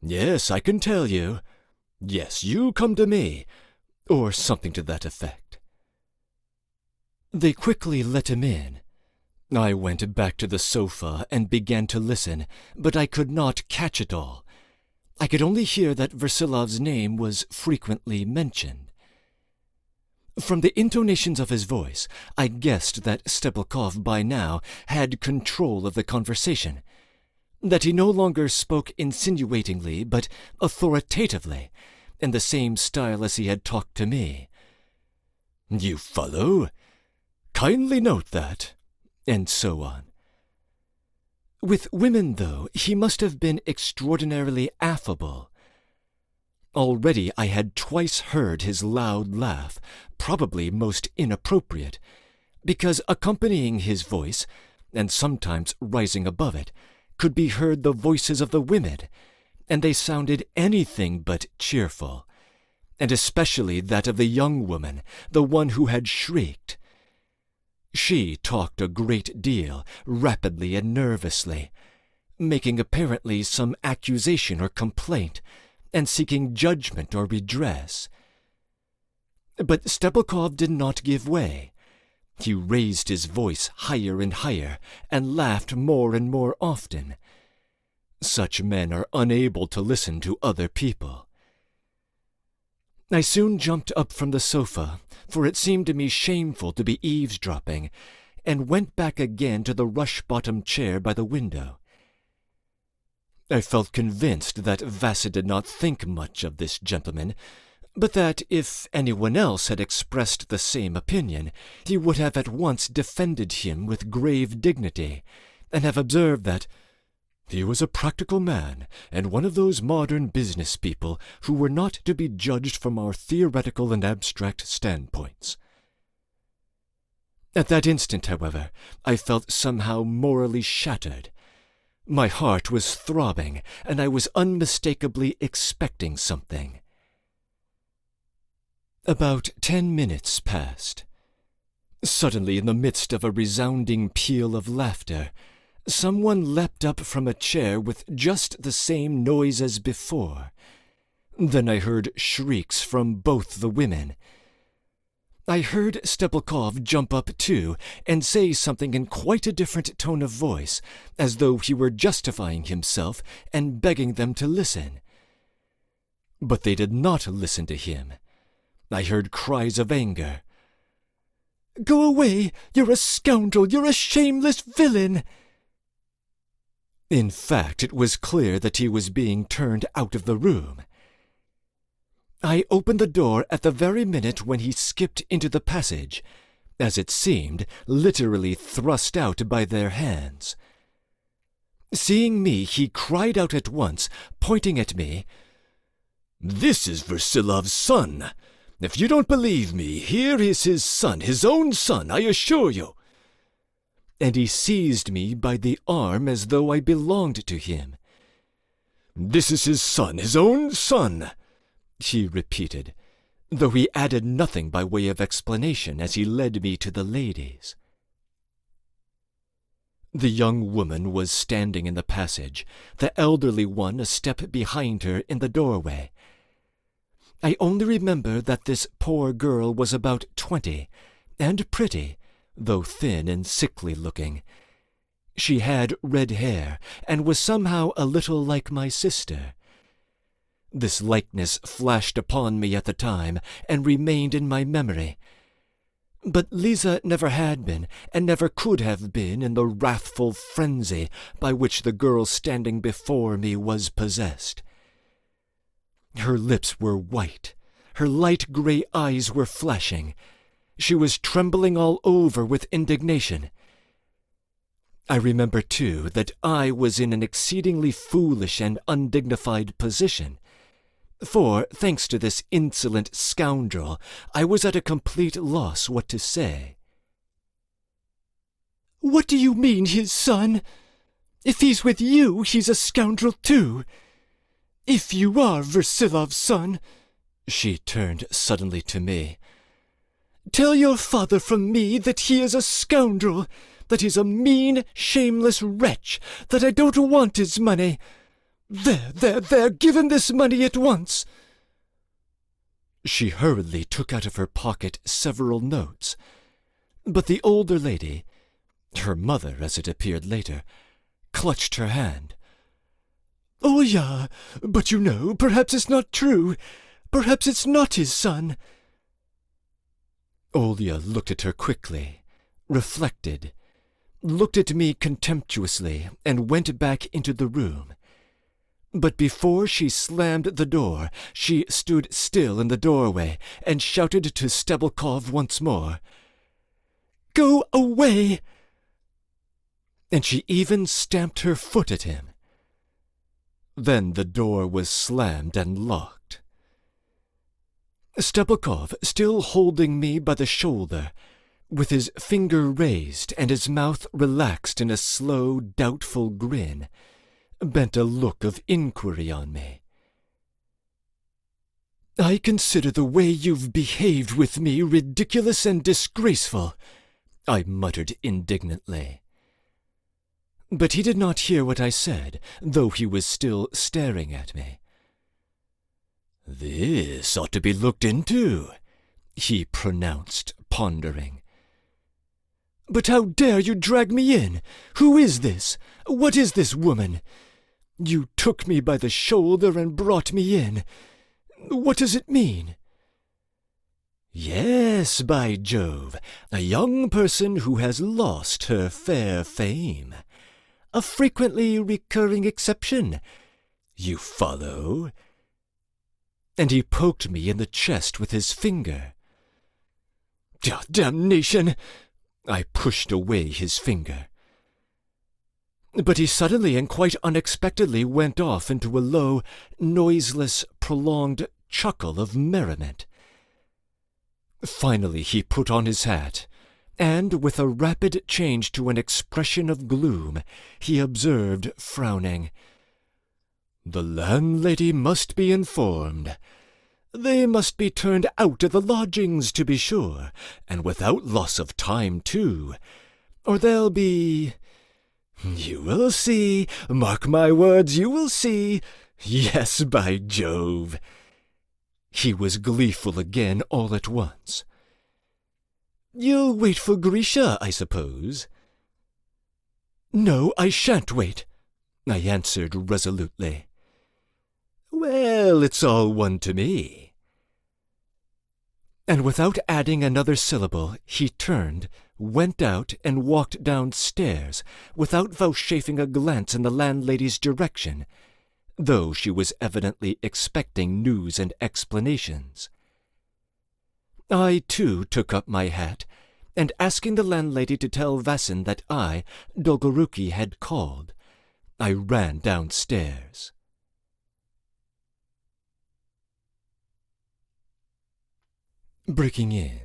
"Yes, I can tell you. Yes, you come to me," or something to that effect. They quickly let him in. I went back to the sofa and began to listen, but I could not catch it all. I could only hear that Versilov's name was frequently mentioned. From the intonations of his voice, I guessed that Stebelkov by now had control of the conversation, that he no longer spoke insinuatingly but authoritatively, in the same style as he had talked to me. "You follow? Kindly note that," and so on. With women, though, he must have been extraordinarily affable. Already I had twice heard his loud laugh, probably most inappropriate, because accompanying his voice, and sometimes rising above it, could be heard the voices of the women, and they sounded anything but cheerful, and especially that of the young woman, the one who had shrieked. She talked a great deal, rapidly and nervously, making apparently some accusation or complaint, and seeking judgment or redress. But Stebelkov did not give way. He raised his voice higher and higher, and laughed more and more often. Such men are unable to listen to other people. I soon jumped up from the sofa, for it seemed to me shameful to be eavesdropping, and went back again to the rush-bottomed chair by the window. I felt convinced that Vassy did not think much of this gentleman, but that if anyone else had expressed the same opinion, he would have at once defended him with grave dignity, and have observed that he was a practical man, and one of those modern business people who were not to be judged from our theoretical and abstract standpoints. At that instant, however, I felt somehow morally shattered. My heart was throbbing, and I was unmistakably expecting something. About 10 minutes passed. Suddenly, in the midst of a resounding peal of laughter, someone leapt up from a chair with just the same noise as before. Then I heard shrieks from both the women. I heard Stebelkov jump up too, and say something in quite a different tone of voice, as though he were justifying himself and begging them to listen. But they did not listen to him. I heard cries of anger. "Go away! You're a scoundrel! You're a shameless villain!" In fact, it was clear that he was being turned out of the room. I opened the door at the very minute when he skipped into the passage, as it seemed, literally thrust out by their hands. Seeing me, he cried out at once, pointing at me, "This is Versilov's son! If you don't believe me, here is his son, his own son, I assure you!" And he seized me by the arm as though I belonged to him. "This is his son, his own son!" he repeated, though he added nothing by way of explanation as he led me to the ladies. The young woman was standing in the passage, the elderly one a step behind her in the doorway. I only remember that this poor girl was about 20, and pretty, though thin and sickly-looking. She had red hair, and was somehow a little like my sister. This likeness flashed upon me at the time, and remained in my memory. But Lisa never had been, and never could have been, in the wrathful frenzy by which the girl standing before me was possessed. Her lips were white, her light grey eyes were flashing. She was trembling all over with indignation. I remember, too, that I was in an exceedingly foolish and undignified position, for, thanks to this insolent scoundrel, I was at a complete loss what to say. "What do you mean, his son? If he's with you, he's a scoundrel too. If you are Versilov's son," she turned suddenly to me, "tell your father from me that he is a scoundrel, that he's a mean, shameless wretch, that I don't want his money. There, give him this money at once." She hurriedly took out of her pocket several notes, but the older lady, her mother as it appeared later, clutched her hand. "Oh, yeah, but you know, perhaps it's not true. Perhaps it's not his son." Olya looked at her quickly, reflected, looked at me contemptuously, and went back into the room. But before she slammed the door, she stood still in the doorway and shouted to Stebelkov once more, "Go away!" And she even stamped her foot at him. Then the door was slammed and locked. Stebelkov, still holding me by the shoulder, with his finger raised and his mouth relaxed in a slow, doubtful grin, bent a look of inquiry on me. "I consider the way you've behaved with me ridiculous and disgraceful," I muttered indignantly. But he did not hear what I said, though he was still staring at me. "This ought to be looked into," he pronounced, pondering. "But how dare you drag me in? Who is this? What is this woman? You took me by the shoulder and brought me in. What does it mean?" "Yes, by Jove, a young person who has lost her fair fame. A frequently recurring exception. You follow?" And he poked me in the chest with his finger. "Damnation!" I pushed away his finger. But he suddenly and quite unexpectedly went off into a low, noiseless, prolonged chuckle of merriment. Finally he put on his hat, and, with a rapid change to an expression of gloom, he observed, frowning, "The landlady must be informed. They must be turned out of the lodgings, to be sure, and without loss of time, too, or they'll be... You will see, mark my words, you will see. Yes, by Jove." He was gleeful again all at once. "You'll wait for Grisha, I suppose?" "No, I shan't wait," I answered resolutely. "Well, it's all one to me." And without adding another syllable, he turned, went out, and walked downstairs, without vouchsafing a glance in the landlady's direction, though she was evidently expecting news and explanations. I, too, took up my hat, and asking the landlady to tell Vassin that I, Dolgoruki, had called, I ran downstairs. Breaking in.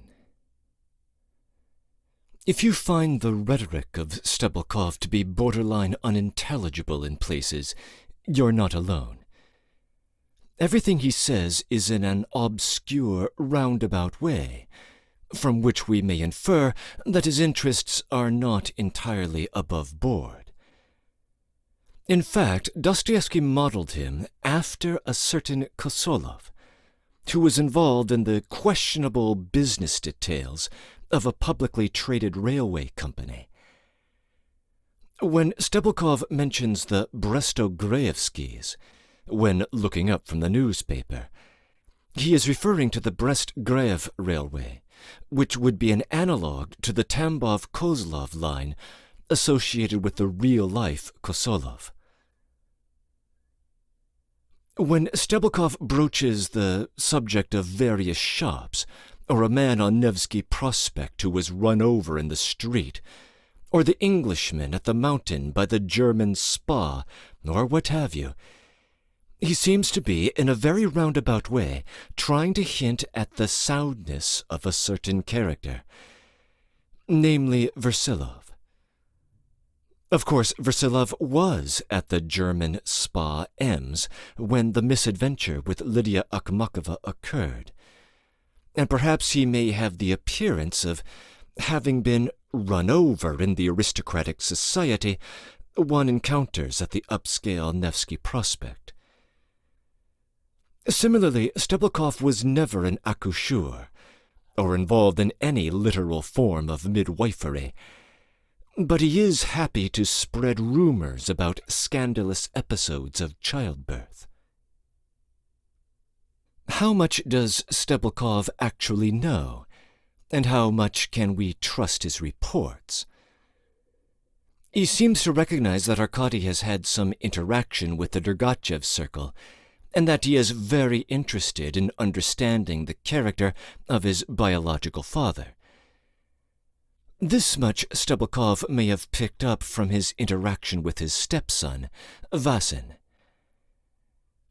If you find the rhetoric of Stebelkov to be borderline unintelligible in places, you're not alone. Everything he says is in an obscure, roundabout way, from which we may infer that his interests are not entirely above board. In fact, Dostoevsky modeled him after a certain Kosolov, who was involved in the questionable business details of a publicly traded railway company. When Stebelkov mentions the Brestograevskys, when looking up from the newspaper, he is referring to the Brest-Grève Railway, which would be an analogue to the Tambov-Kozlov line associated with the real-life Kosolov. When Stebelkov broaches the subject of various shops, or a man on Nevsky Prospect who was run over in the street, or the Englishman at the mountain by the German spa, or what have you, he seems to be, in a very roundabout way, trying to hint at the soundness of a certain character, namely Versilov. Of course, Versilov was at the German spa Ems when the misadventure with Lydia Akhmakova occurred, and perhaps he may have the appearance of having been run over in the aristocratic society one encounters at the upscale Nevsky Prospect. Similarly, Stebelkov was never an accoucheur, or involved in any literal form of midwifery, but he is happy to spread rumors about scandalous episodes of childbirth. How much does Stebelkov actually know, and how much can we trust his reports? He seems to recognize that Arkady has had some interaction with the Dergachev circle, and that he is very interested in understanding the character of his biological father. This much Stebelkov may have picked up from his interaction with his stepson, Vasin.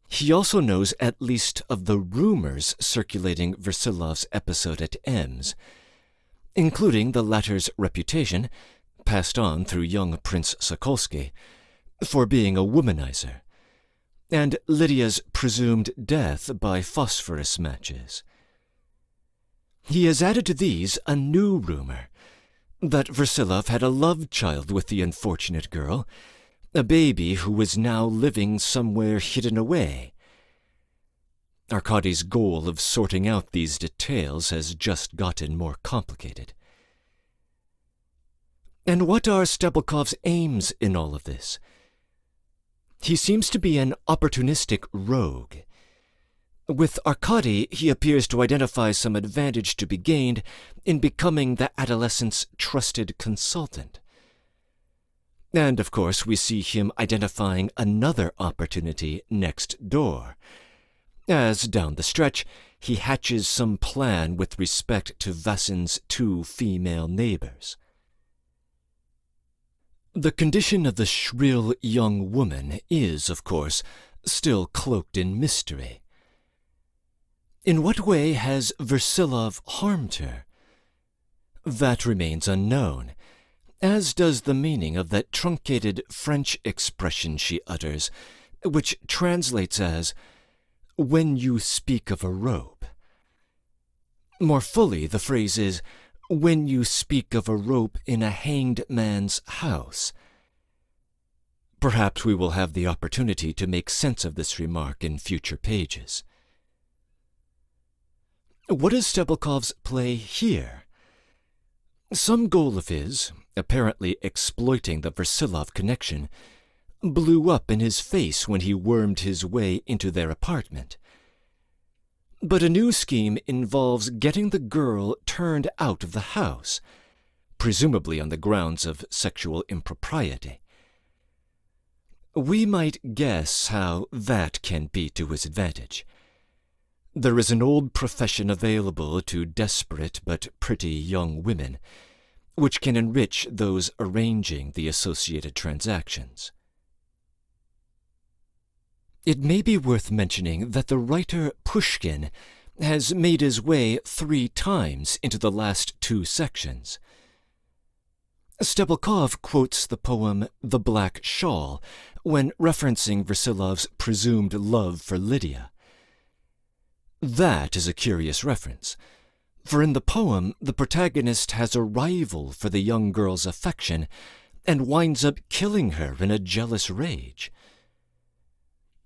He also knows at least of the rumors circulating Versilov's episode at Ems, including the latter's reputation, passed on through young Prince Sokolsky, for being a womanizer, and Lydia's presumed death by phosphorus matches. He has added to these a new rumor, that Versilov had a love child with the unfortunate girl, a baby who was now living somewhere hidden away. Arkady's goal of sorting out these details has just gotten more complicated. And what are Stebelkov's aims in all of this? He seems to be an opportunistic rogue. With Arkady, he appears to identify some advantage to be gained in becoming the adolescent's trusted consultant. And, of course, we see him identifying another opportunity next door, as, down the stretch, he hatches some plan with respect to Vasin's two female neighbors. The condition of the shrill young woman is, of course, still cloaked in mystery. In what way has Versilov harmed her? That remains unknown, as does the meaning of that truncated French expression she utters, which translates as, "when you speak of a rope." More fully, the phrase is, "when you speak of a rope in a hanged man's house." Perhaps we will have the opportunity to make sense of this remark in future pages. What is Stebelkov's play here? Some goal of his, apparently exploiting the Versilov connection, blew up in his face when he wormed his way into their apartment. But a new scheme involves getting the girl turned out of the house, presumably on the grounds of sexual impropriety. We might guess how that can be to his advantage. There is an old profession available to desperate but pretty young women, which can enrich those arranging the associated transactions. It may be worth mentioning that the writer Pushkin has made his way 3 times into the last 2 sections. Stebelkov quotes the poem The Black Shawl when referencing Versilov's presumed love for Lydia. That is a curious reference, for in the poem the protagonist has a rival for the young girl's affection and winds up killing her in a jealous rage.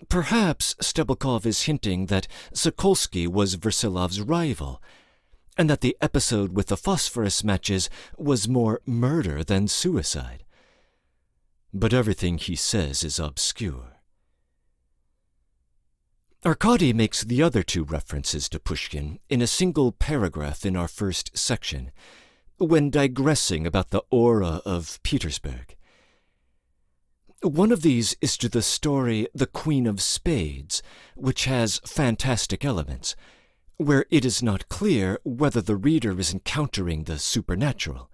Perhaps Stebelkov is hinting that Sokolsky was Versilov's rival, and that the episode with the phosphorus matches was more murder than suicide. But everything he says is obscure. Arkady makes the other two references to Pushkin in a single paragraph in our first section, when digressing about the aura of Petersburg. One of these is to the story The Queen of Spades, which has fantastic elements, where it is not clear whether the reader is encountering the supernatural.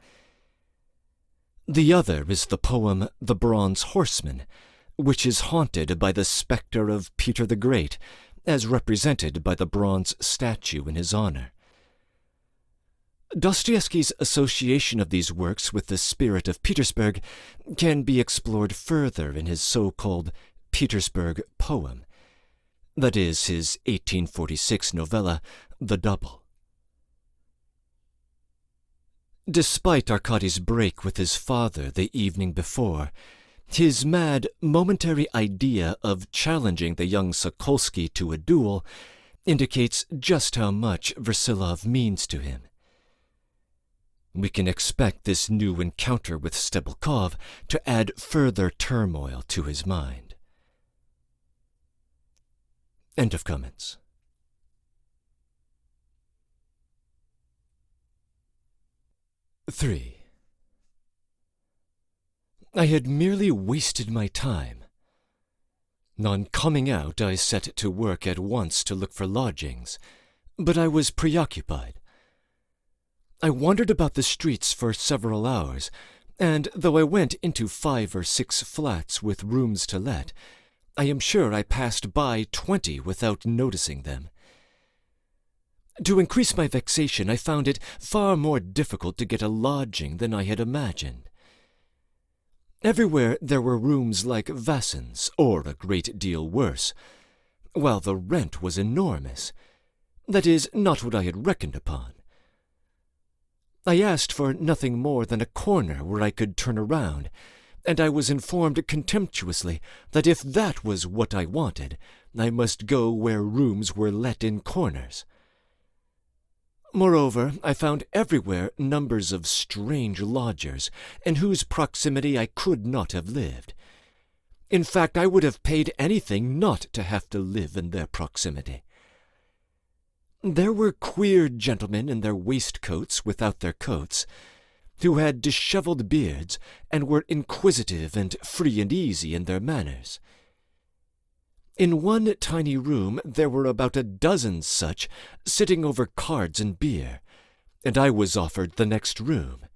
The other is the poem The Bronze Horseman, which is haunted by the spectre of Peter the Great, as represented by the bronze statue in his honor. Dostoevsky's association of these works with the spirit of Petersburg can be explored further in his so-called Petersburg poem, that is, his 1846 novella, The Double. Despite Arkady's break with his father the evening before, his mad, momentary idea of challenging the young Sokolsky to a duel indicates just how much Versilov means to him. We can expect this new encounter with Stebelkov to add further turmoil to his mind. End of comments. (3) I had merely wasted my time. On coming out, I set to work at once to look for lodgings, but I was preoccupied. I wandered about the streets for several hours, and though I went into 5 or 6 flats with rooms to let, I am sure I passed by 20 without noticing them. To increase my vexation, I found it far more difficult to get a lodging than I had imagined. Everywhere there were rooms like Vassin's, or a great deal worse, while the rent was enormous. That is, not what I had reckoned upon. I asked for nothing more than a corner where I could turn around, and I was informed contemptuously that if that was what I wanted, I must go where rooms were let in corners. Moreover, I found everywhere numbers of strange lodgers, in whose proximity I could not have lived. In fact, I would have paid anything not to have to live in their proximity. There were queer gentlemen in their waistcoats without their coats, who had disheveled beards and were inquisitive and free and easy in their manners. In one tiny room there were about a dozen such sitting over cards and beer, and I was offered the next room.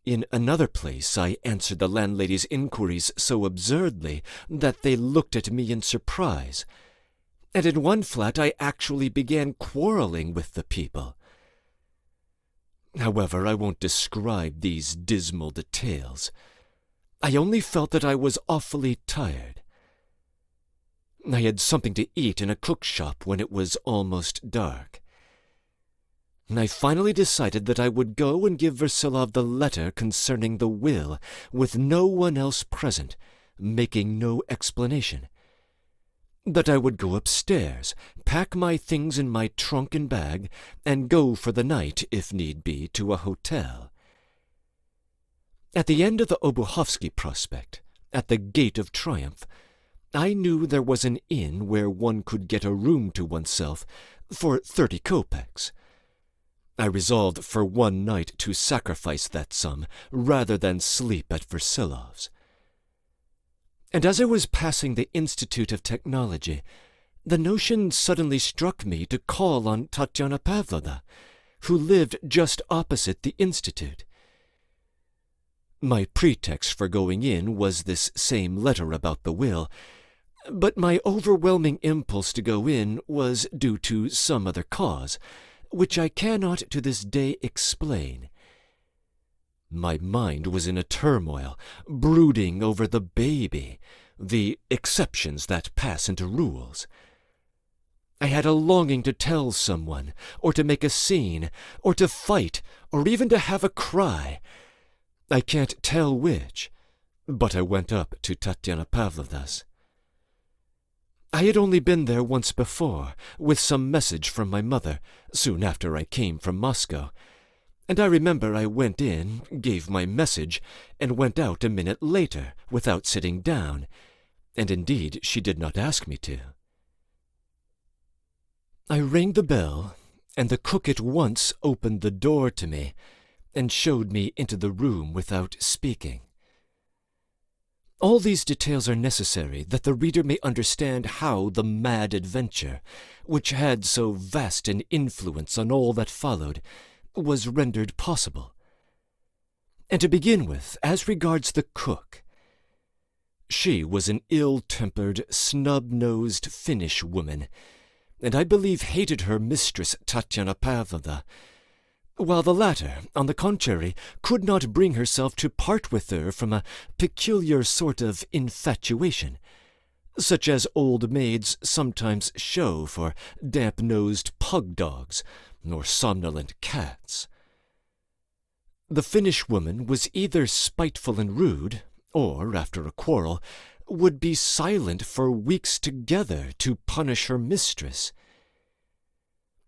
In another place I answered the landlady's inquiries so absurdly that they looked at me in surprise, and in one flat I actually began quarreling with the people. However, I won't describe these dismal details. I only felt that I was awfully tired. I had something to eat in a cook shop when it was almost dark. I finally decided that I would go and give Versilov the letter concerning the will, with no one else present, making no explanation. That I would go upstairs, pack my things in my trunk and bag, and go for the night, if need be, to a hotel. At the end of the Obuhovsky Prospect, at the Gate of Triumph, I knew there was an inn where one could get a room to oneself for 30 kopecks. I resolved for one night to sacrifice that sum rather than sleep at Versilov's. And as I was passing the Institute of Technology, the notion suddenly struck me to call on Tatyana Pavlovna, who lived just opposite the Institute. My pretext for going in was this same letter about the will, but my overwhelming impulse to go in was due to some other cause, which I cannot to this day explain. My mind was in a turmoil, brooding over the baby, the exceptions that pass into rules. I had a longing to tell someone, or to make a scene, or to fight, or even to have a cry. I can't tell which, but I went up to Tatyana Pavlovna's. I had only been there once before, with some message from my mother, soon after I came from Moscow, and I remember I went in, gave my message, and went out a minute later, without sitting down, and indeed she did not ask me to. I rang the bell, and the cook at once opened the door to me, and showed me into the room without speaking. All these details are necessary that the reader may understand how the mad adventure, which had so vast an influence on all that followed, was rendered possible. And to begin with, as regards the cook, she was an ill-tempered, snub-nosed Finnish woman, and I believe hated her mistress Tatyana Pavlovna, while the latter, on the contrary, could not bring herself to part with her from a peculiar sort of infatuation, such as old maids sometimes show for damp-nosed pug-dogs or somnolent cats. The Finnish woman was either spiteful and rude, or, after a quarrel, would be silent for weeks together to punish her mistress.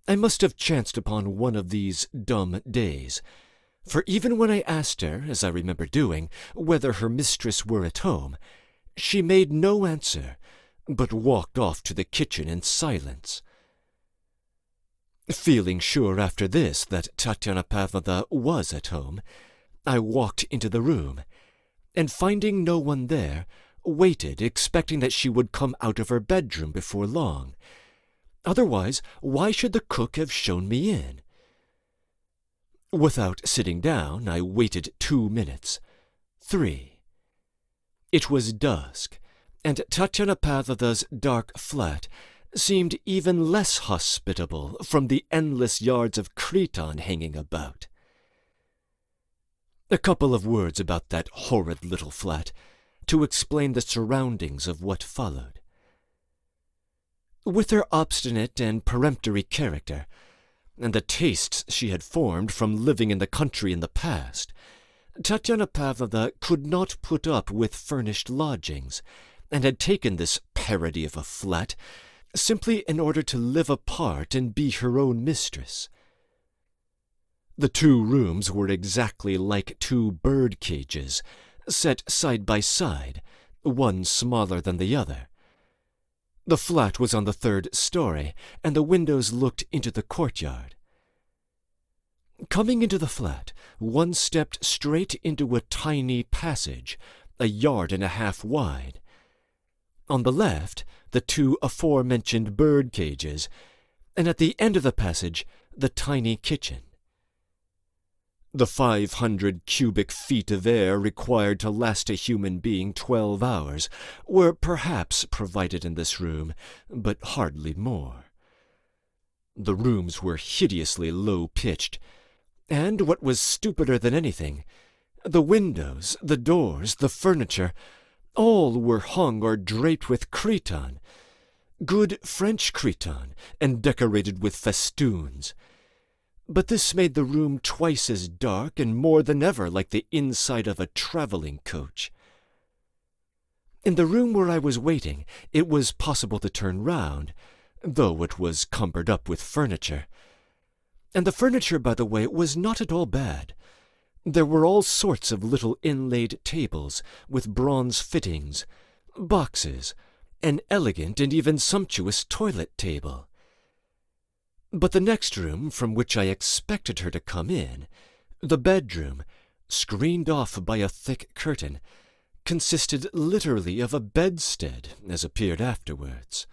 I must have chanced upon one of these dumb days, for even when I asked her, as I remember doing, whether her mistress were at home, she made no answer, but walked off to the kitchen in silence. Feeling sure after this that Tatyana Pavlovna was at home, I walked into the room, and finding no one there, waited, expecting that she would come out of her bedroom before long. Otherwise, why should the cook have shown me in? Without sitting down, I waited 2 minutes, 3. It was dusk, and Tatyana Pavlovna's dark flat seemed even less hospitable from the endless yards of cretonne hanging about. A couple of words about that horrid little flat, to explain the surroundings of what followed. With her obstinate and peremptory character, and the tastes she had formed from living in the country in the past, Tatyana Pavlovna could not put up with furnished lodgings, and had taken this parody of a flat simply in order to live apart and be her own mistress. The 2 rooms were exactly like 2 bird cages, set side by side, one smaller than the other. The flat was on the 3rd story, and the windows looked into the courtyard. Coming into the flat, one stepped straight into a tiny passage, 1.5 yards wide. On the left, the 2 aforementioned bird cages, and at the end of the passage, the tiny kitchen. The 500 cubic feet of air required to last a human being 12 hours were perhaps provided in this room, but hardly more. The rooms were hideously low-pitched, and, what was stupider than anything, the windows, the doors, the furniture, all were hung or draped with cretonne, good French cretonne, and decorated with festoons. But this made the room twice as dark and more than ever like the inside of a travelling coach. In the room where I was waiting, it was possible to turn round, though it was cumbered up with furniture. And the furniture, by the way, was not at all bad. There were all sorts of little inlaid tables, with bronze fittings, boxes, an elegant and even sumptuous toilet table. But the next room from which I expected her to come in, the bedroom, screened off by a thick curtain, consisted literally of a bedstead, as appeared afterwards.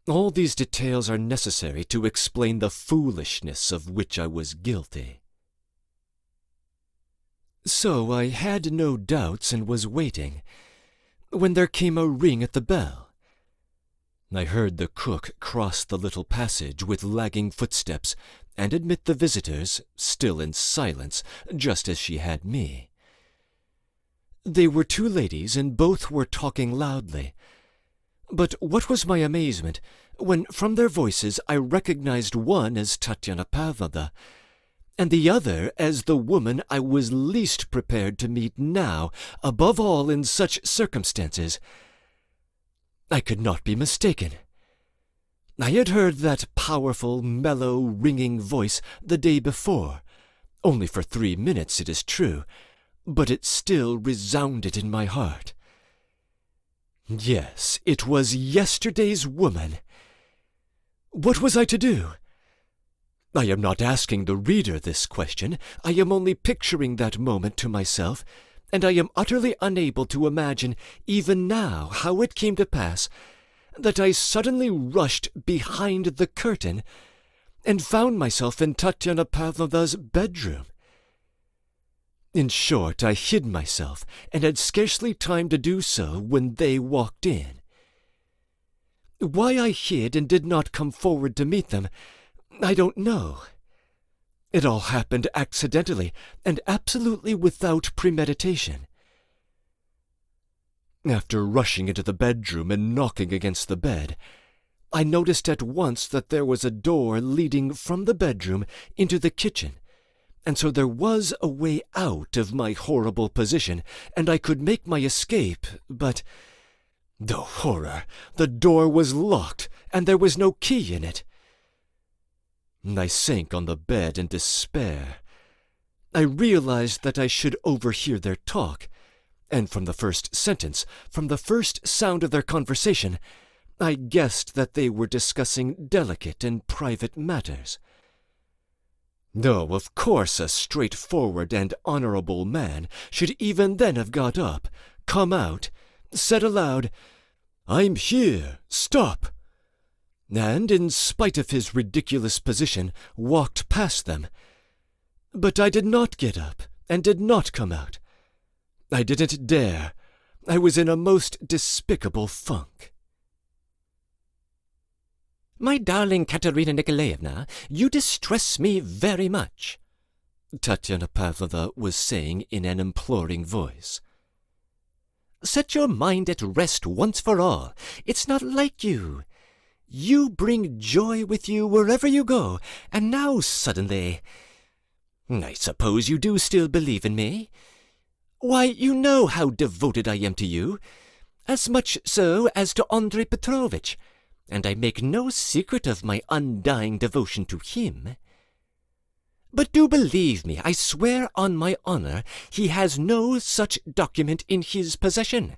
All these details are necessary to explain the foolishness of which I was guilty. So I had no doubts and was waiting, when there came a ring at the bell. I heard the cook cross the little passage with lagging footsteps and admit the visitors, still in silence, just as she had me. They were 2 ladies, and both were talking loudly. But what was my amazement, when from their voices I recognized one as Tatyana Pavlovna, and the other as the woman I was least prepared to meet now, above all in such circumstances. I could not be mistaken. I had heard that powerful, mellow, ringing voice the day before, only for 3 minutes, it is true, but it still resounded in my heart. Yes, it was yesterday's woman. What was I to do? I am not asking the reader this question. I am only picturing that moment to myself, and I am utterly unable to imagine even now how it came to pass that I suddenly rushed behind the curtain and found myself in Tatyana Pavlovna's bedroom. In short, I hid myself, and had scarcely time to do so when they walked in. Why I hid and did not come forward to meet them, I don't know. It all happened accidentally, and absolutely without premeditation. After rushing into the bedroom and knocking against the bed, I noticed at once that there was a door leading from the bedroom into the kitchen, and so there was a way out of my horrible position, and I could make my escape, but the horror! The door was locked, and there was no key in it. I sank on the bed in despair. I realized that I should overhear their talk, and from the first sentence, from the first sound of their conversation, I guessed that they were discussing delicate and private matters. No, of course a straightforward and honorable man should even then have got up, come out, said aloud, "I'm here, stop," and, in spite of his ridiculous position, walked past them. But I did not get up, and did not come out. I didn't dare. I was in a most despicable funk. "My darling Katerina Nikolaevna, you distress me very much," Tatyana Pavlovna was saying in an imploring voice. "Set your mind at rest once for all. It's not like you. You bring joy with you wherever you go, and now suddenly... I suppose you do still believe in me? Why, you know how devoted I am to you, as much so as to Andrei Petrovitch, and I make no secret of my undying devotion to him. But do believe me, I swear on my honor, he has no such document in his possession,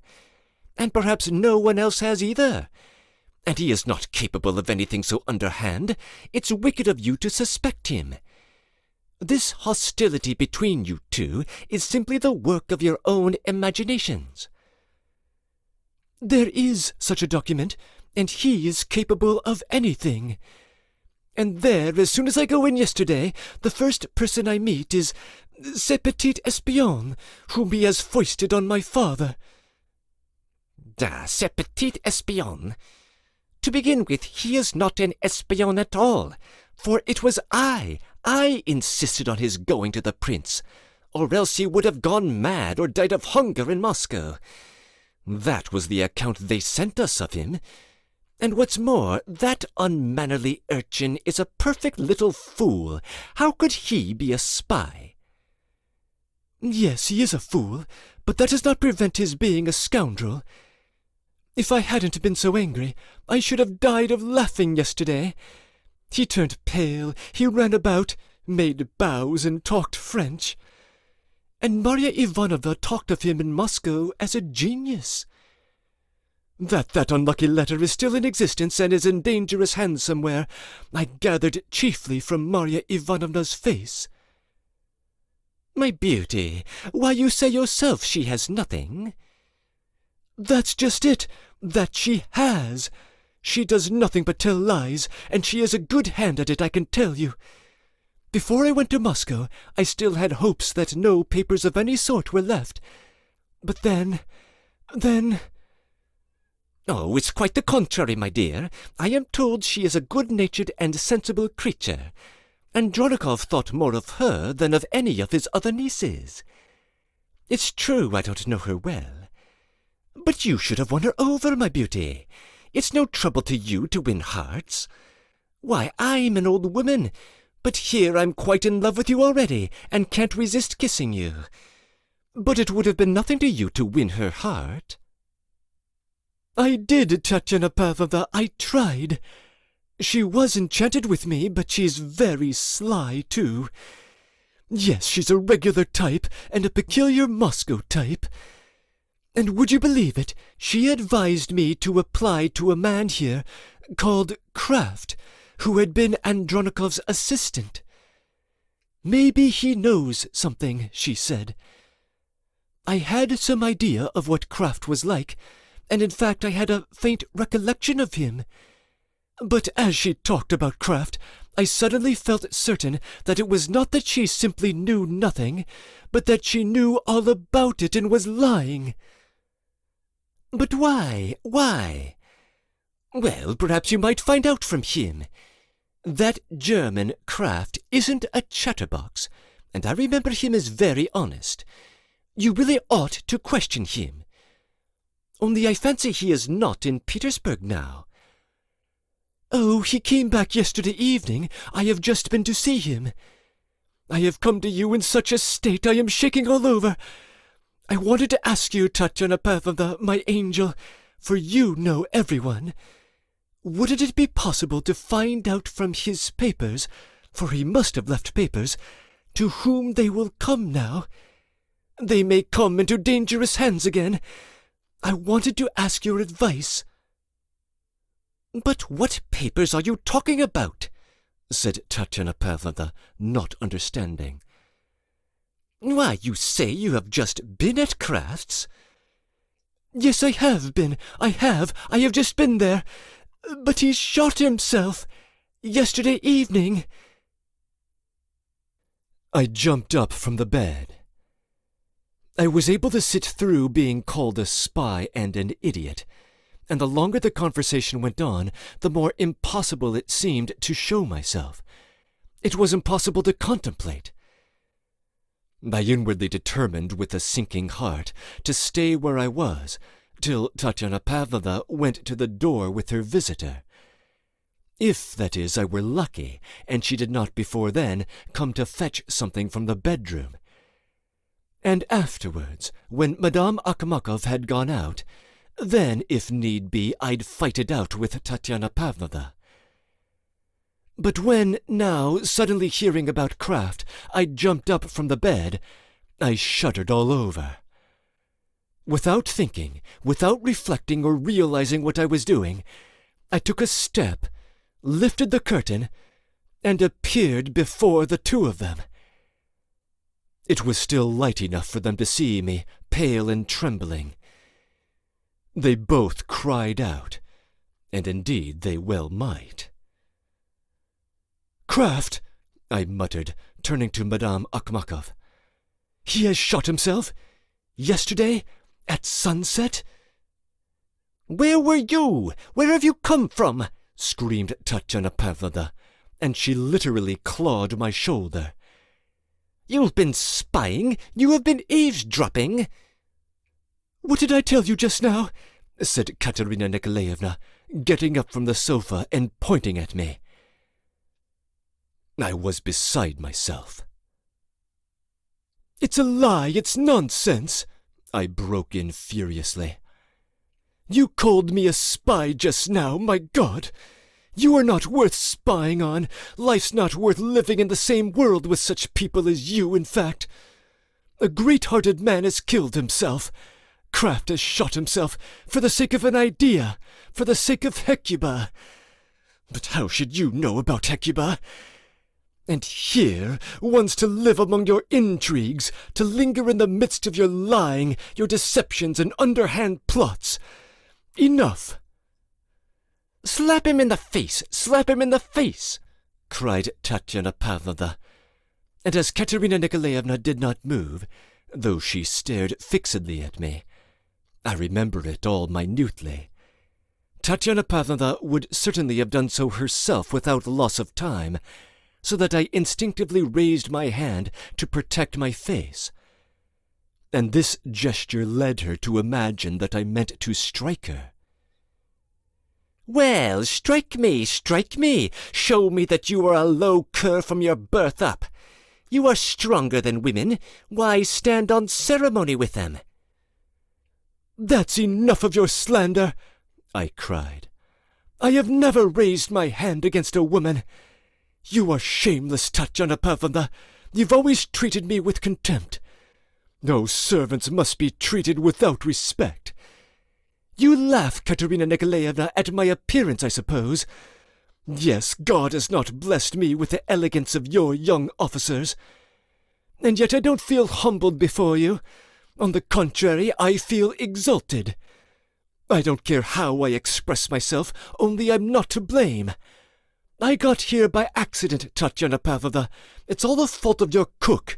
and perhaps no one else has either. And he is not capable of anything so underhand. It's wicked of you to suspect him. This hostility between you two is simply the work of your own imaginations. There is such a document, and he is capable of anything. And there, as soon as I go in yesterday, the first person I meet is ce petit espion, whom he has foisted on my father." "Ce petit espion! To begin with, he is not an espion at all, for it was I insisted on his going to the prince, or else he would have gone mad or died of hunger in Moscow. That was the account they sent us of him. And what's more, that unmannerly urchin is a perfect little fool. How could he be a spy?" "Yes, he is a fool, but that does not prevent his being a scoundrel. If I hadn't been so angry, I should have died of laughing yesterday. He turned pale, he ran about, made bows, and talked French. And Marya Ivanovna talked of him in Moscow as a genius. That unlucky letter is still in existence and is in dangerous hands somewhere, I gathered chiefly from Marya Ivanovna's face." "My beauty, why, you say yourself she has nothing." "That's just it, that she has. She does nothing but tell lies, and she is a good hand at it, I can tell you. Before I went to Moscow, I still had hopes that no papers of any sort were left. But then... "Oh, it's quite the contrary, my dear. I am told she is a good-natured and sensible creature. Andronikov thought more of her than of any of his other nieces. It's true I don't know her well. But you should have won her over, my beauty. It's no trouble to you to win hearts. Why, I'm an old woman, but here I'm quite in love with you already, and can't resist kissing you. But it would have been nothing to you to win her heart." I did, Tatiana Pavlovna, I tried. She was enchanted with me, but she's very sly, too. Yes, she's a regular type, and a peculiar Moscow type. And would you believe it, she advised me to apply to a man here called Kraft, who had been Andronikov's assistant. Maybe he knows something, she said. I had some idea of what Kraft was like, and in fact I had a faint recollection of him. But as she talked about Kraft, I suddenly felt certain that it was not that she simply knew nothing, but that she knew all about it and was lying. But why? Why? Well, perhaps you might find out from him. That German Kraft isn't a chatterbox, and I remember him as very honest. You really ought to question him. Only I fancy he is not in Petersburg now. Oh, he came back yesterday evening. I have just been to see him. I have come to you in such a state I am shaking all over. I wanted to ask you, Tatiana Pavlovna, my angel, for you know everyone. Wouldn't it be possible to find out from his papers, for he must have left papers, to whom they will come now? They may come into dangerous hands again. I wanted to ask your advice. But what papers are you talking about? Said Tatiana Pavlovna, not understanding. Why, you say you have just been at Kraft's? Yes, I have been. I have just been there. But he shot himself yesterday evening. I jumped up from the bed. I was able to sit through being called a spy and an idiot, and the longer the conversation went on, the more impossible it seemed to show myself. It was impossible to contemplate. I inwardly determined with a sinking heart to stay where I was, till Tatiana Pavlovna went to the door with her visitor. If, that is, I were lucky, and she did not before then come to fetch something from the bedroom. And afterwards, when Madame Akhmakov had gone out, then, if need be, I'd fight it out with Tatiana Pavlovna. But when, now, suddenly hearing about Kraft, I jumped up from the bed, I shuddered all over. Without thinking, without reflecting or realizing what I was doing, I took a step, lifted the curtain, and appeared before the two of them. It was still light enough for them to see me, pale and trembling. They both cried out, and indeed they well might. "Kraft," I muttered, turning to Madame Akhmakov. "He has shot himself? Yesterday? At sunset?" "Where were you? Where have you come from?" screamed Tatiana Pavlovna, and she literally clawed my shoulder. "You've been spying? You have been eavesdropping?" "What did I tell you just now?" said Katerina Nikolaevna, getting up from the sofa and pointing at me. I was beside myself. "It's a lie! It's nonsense!" I broke in furiously. "You called me a spy just now, my God! You are not worth spying on. Life's not worth living in the same world with such people as you, in fact. A great-hearted man has killed himself. Kraft has shot himself for the sake of an idea, for the sake of Hecuba. But how should you know about Hecuba? And here one's to live among your intrigues, to linger in the midst of your lying, your deceptions and underhand plots. Enough!" "Slap him in the face! Slap him in the face!" cried Tatiana Pavlovna. And as Katerina Nikolaevna did not move, though she stared fixedly at me, I remember it all minutely. Tatiana Pavlovna would certainly have done so herself without loss of time, so that I instinctively raised my hand to protect my face. And this gesture led her to imagine that I meant to strike her. "Well, strike me! Show me that you are a low cur from your birth up. You are stronger than women. Why stand on ceremony with them?" "That's enough of your slander!" I cried. "I have never raised my hand against a woman. You are shameless, Tatyana Pavlovna. You've always treated me with contempt. No, servants must be treated without respect. You laugh, Katerina Nikolaevna, at my appearance, I suppose. Yes, God has not blessed me with the elegance of your young officers. And yet I don't feel humbled before you. On the contrary, I feel exalted. I don't care how I express myself, only I'm not to blame. I got here by accident, Tatyana Pavlovna. It's all the fault of your cook,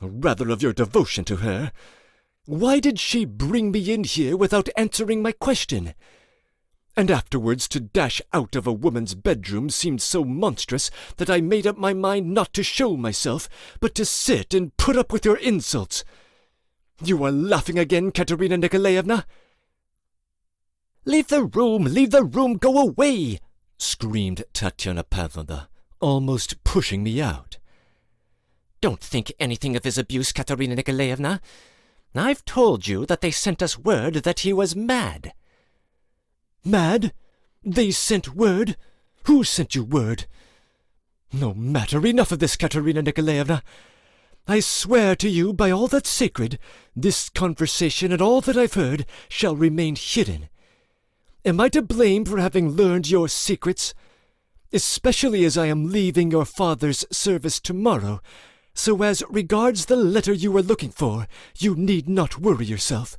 or rather of your devotion to her. Why did she bring me in here without answering my question? And afterwards to dash out of a woman's bedroom seemed so monstrous that I made up my mind not to show myself, but to sit and put up with your insults. You are laughing again, Katerina Nikolaevna." "Leave the room, go away!" screamed Tatyana Pavlovna, almost pushing me out. "Don't think anything of his abuse, Katerina Nikolaevna. I've told you that they sent us word that he was mad." "Mad? They sent word? Who sent you word? No matter, enough of this, Katerina Nikolaevna. I swear to you by all that's sacred, this conversation and all that I've heard shall remain hidden. Am I to blame for having learned your secrets? Especially as I am leaving your father's service tomorrow, so as regards the letter you were looking for, you need not worry yourself."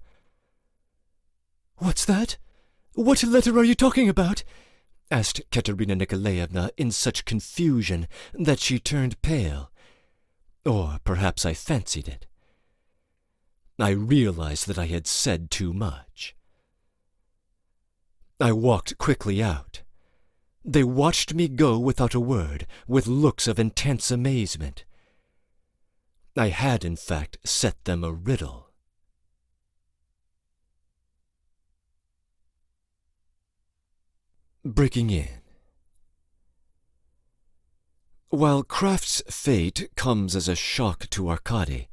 "What's that? What letter are you talking about?" asked Katerina Nikolaevna in such confusion that she turned pale. Or perhaps I fancied it. I realized that I had said too much. I walked quickly out. They watched me go without a word, with looks of intense amazement. I had, in fact, set them a riddle. Breaking in. While Kraft's fate comes as a shock to Arkady,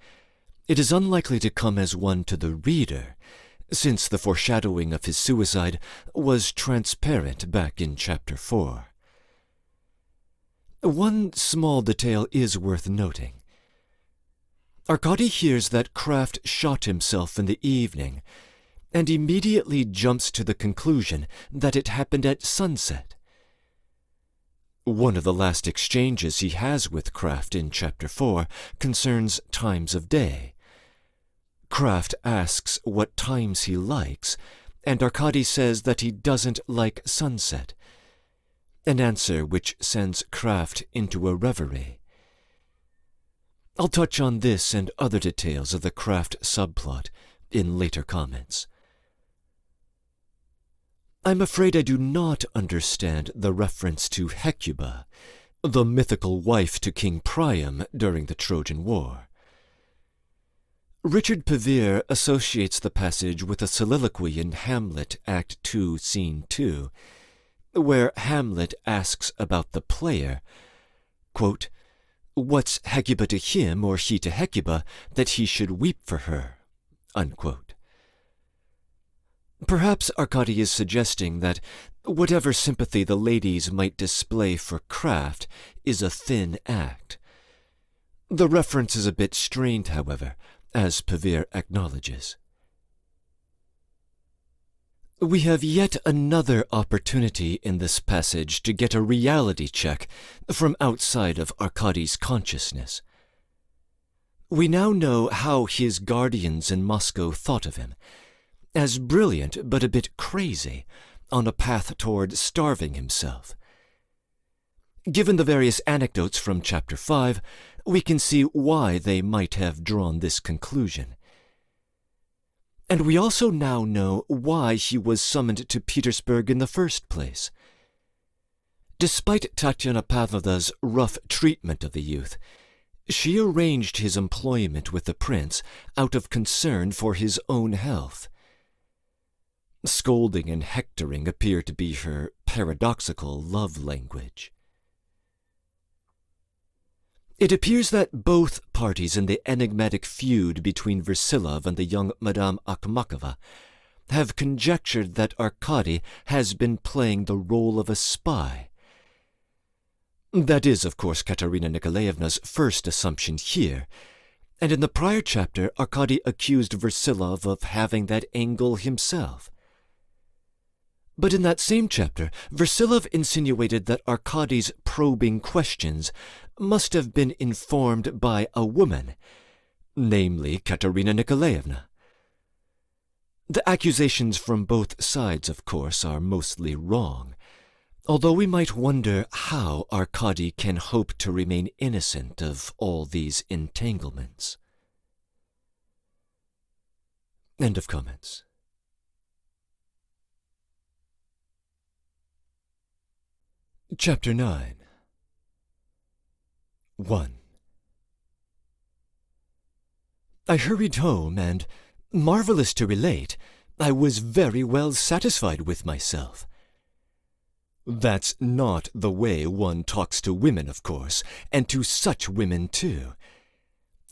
it is unlikely to come as one to the reader, since the foreshadowing of his suicide was transparent back in Chapter 4. One small detail is worth noting. Arkady hears that Kraft shot himself in the evening, and immediately jumps to the conclusion that it happened at sunset. One of the last exchanges he has with Kraft in Chapter 4 concerns times of day. Kraft asks what times he likes, and Arkady says that he doesn't like sunset, an answer which sends Kraft into a reverie. I'll touch on this and other details of the Kraft subplot in later comments. I'm afraid I do not understand the reference to Hecuba, the mythical wife to King Priam during the Trojan War. Richard Pevere associates the passage with a soliloquy in Hamlet, Act 2, Scene 2, where Hamlet asks about the player, quote, "What's Hecuba to him, or he to Hecuba, that he should weep for her?" Unquote. Perhaps Arkady is suggesting that whatever sympathy the ladies might display for Kraft is a thin act. The reference is a bit strained, however, as Pevere acknowledges. We have yet another opportunity in this passage to get a reality check from outside of Arkady's consciousness. We now know how his guardians in Moscow thought of him, as brilliant but a bit crazy, on a path toward starving himself. Given the various anecdotes from Chapter 5, we can see why they might have drawn this conclusion. And we also now know why he was summoned to Petersburg in the first place. Despite Tatyana Pavlovna's rough treatment of the youth, she arranged his employment with the prince out of concern for his own health. Scolding and hectoring appear to be her paradoxical love language. It appears that both parties in the enigmatic feud between Versilov and the young Madame Akhmakova have conjectured that Arkady has been playing the role of a spy. That is, of course, Katerina Nikolaevna's first assumption here, and in the prior chapter Arkady accused Versilov of having that angle himself. But in that same chapter, Versilov insinuated that Arkady's probing questions must have been informed by a woman, namely Katerina Nikolaevna. The accusations from both sides, of course, are mostly wrong, although we might wonder how Arkady can hope to remain innocent of all these entanglements. End of comments. Chapter 9. 1. I hurried home, and, marvelous to relate, I was very well satisfied with myself. That's not the way one talks to women, of course, and to such women, too.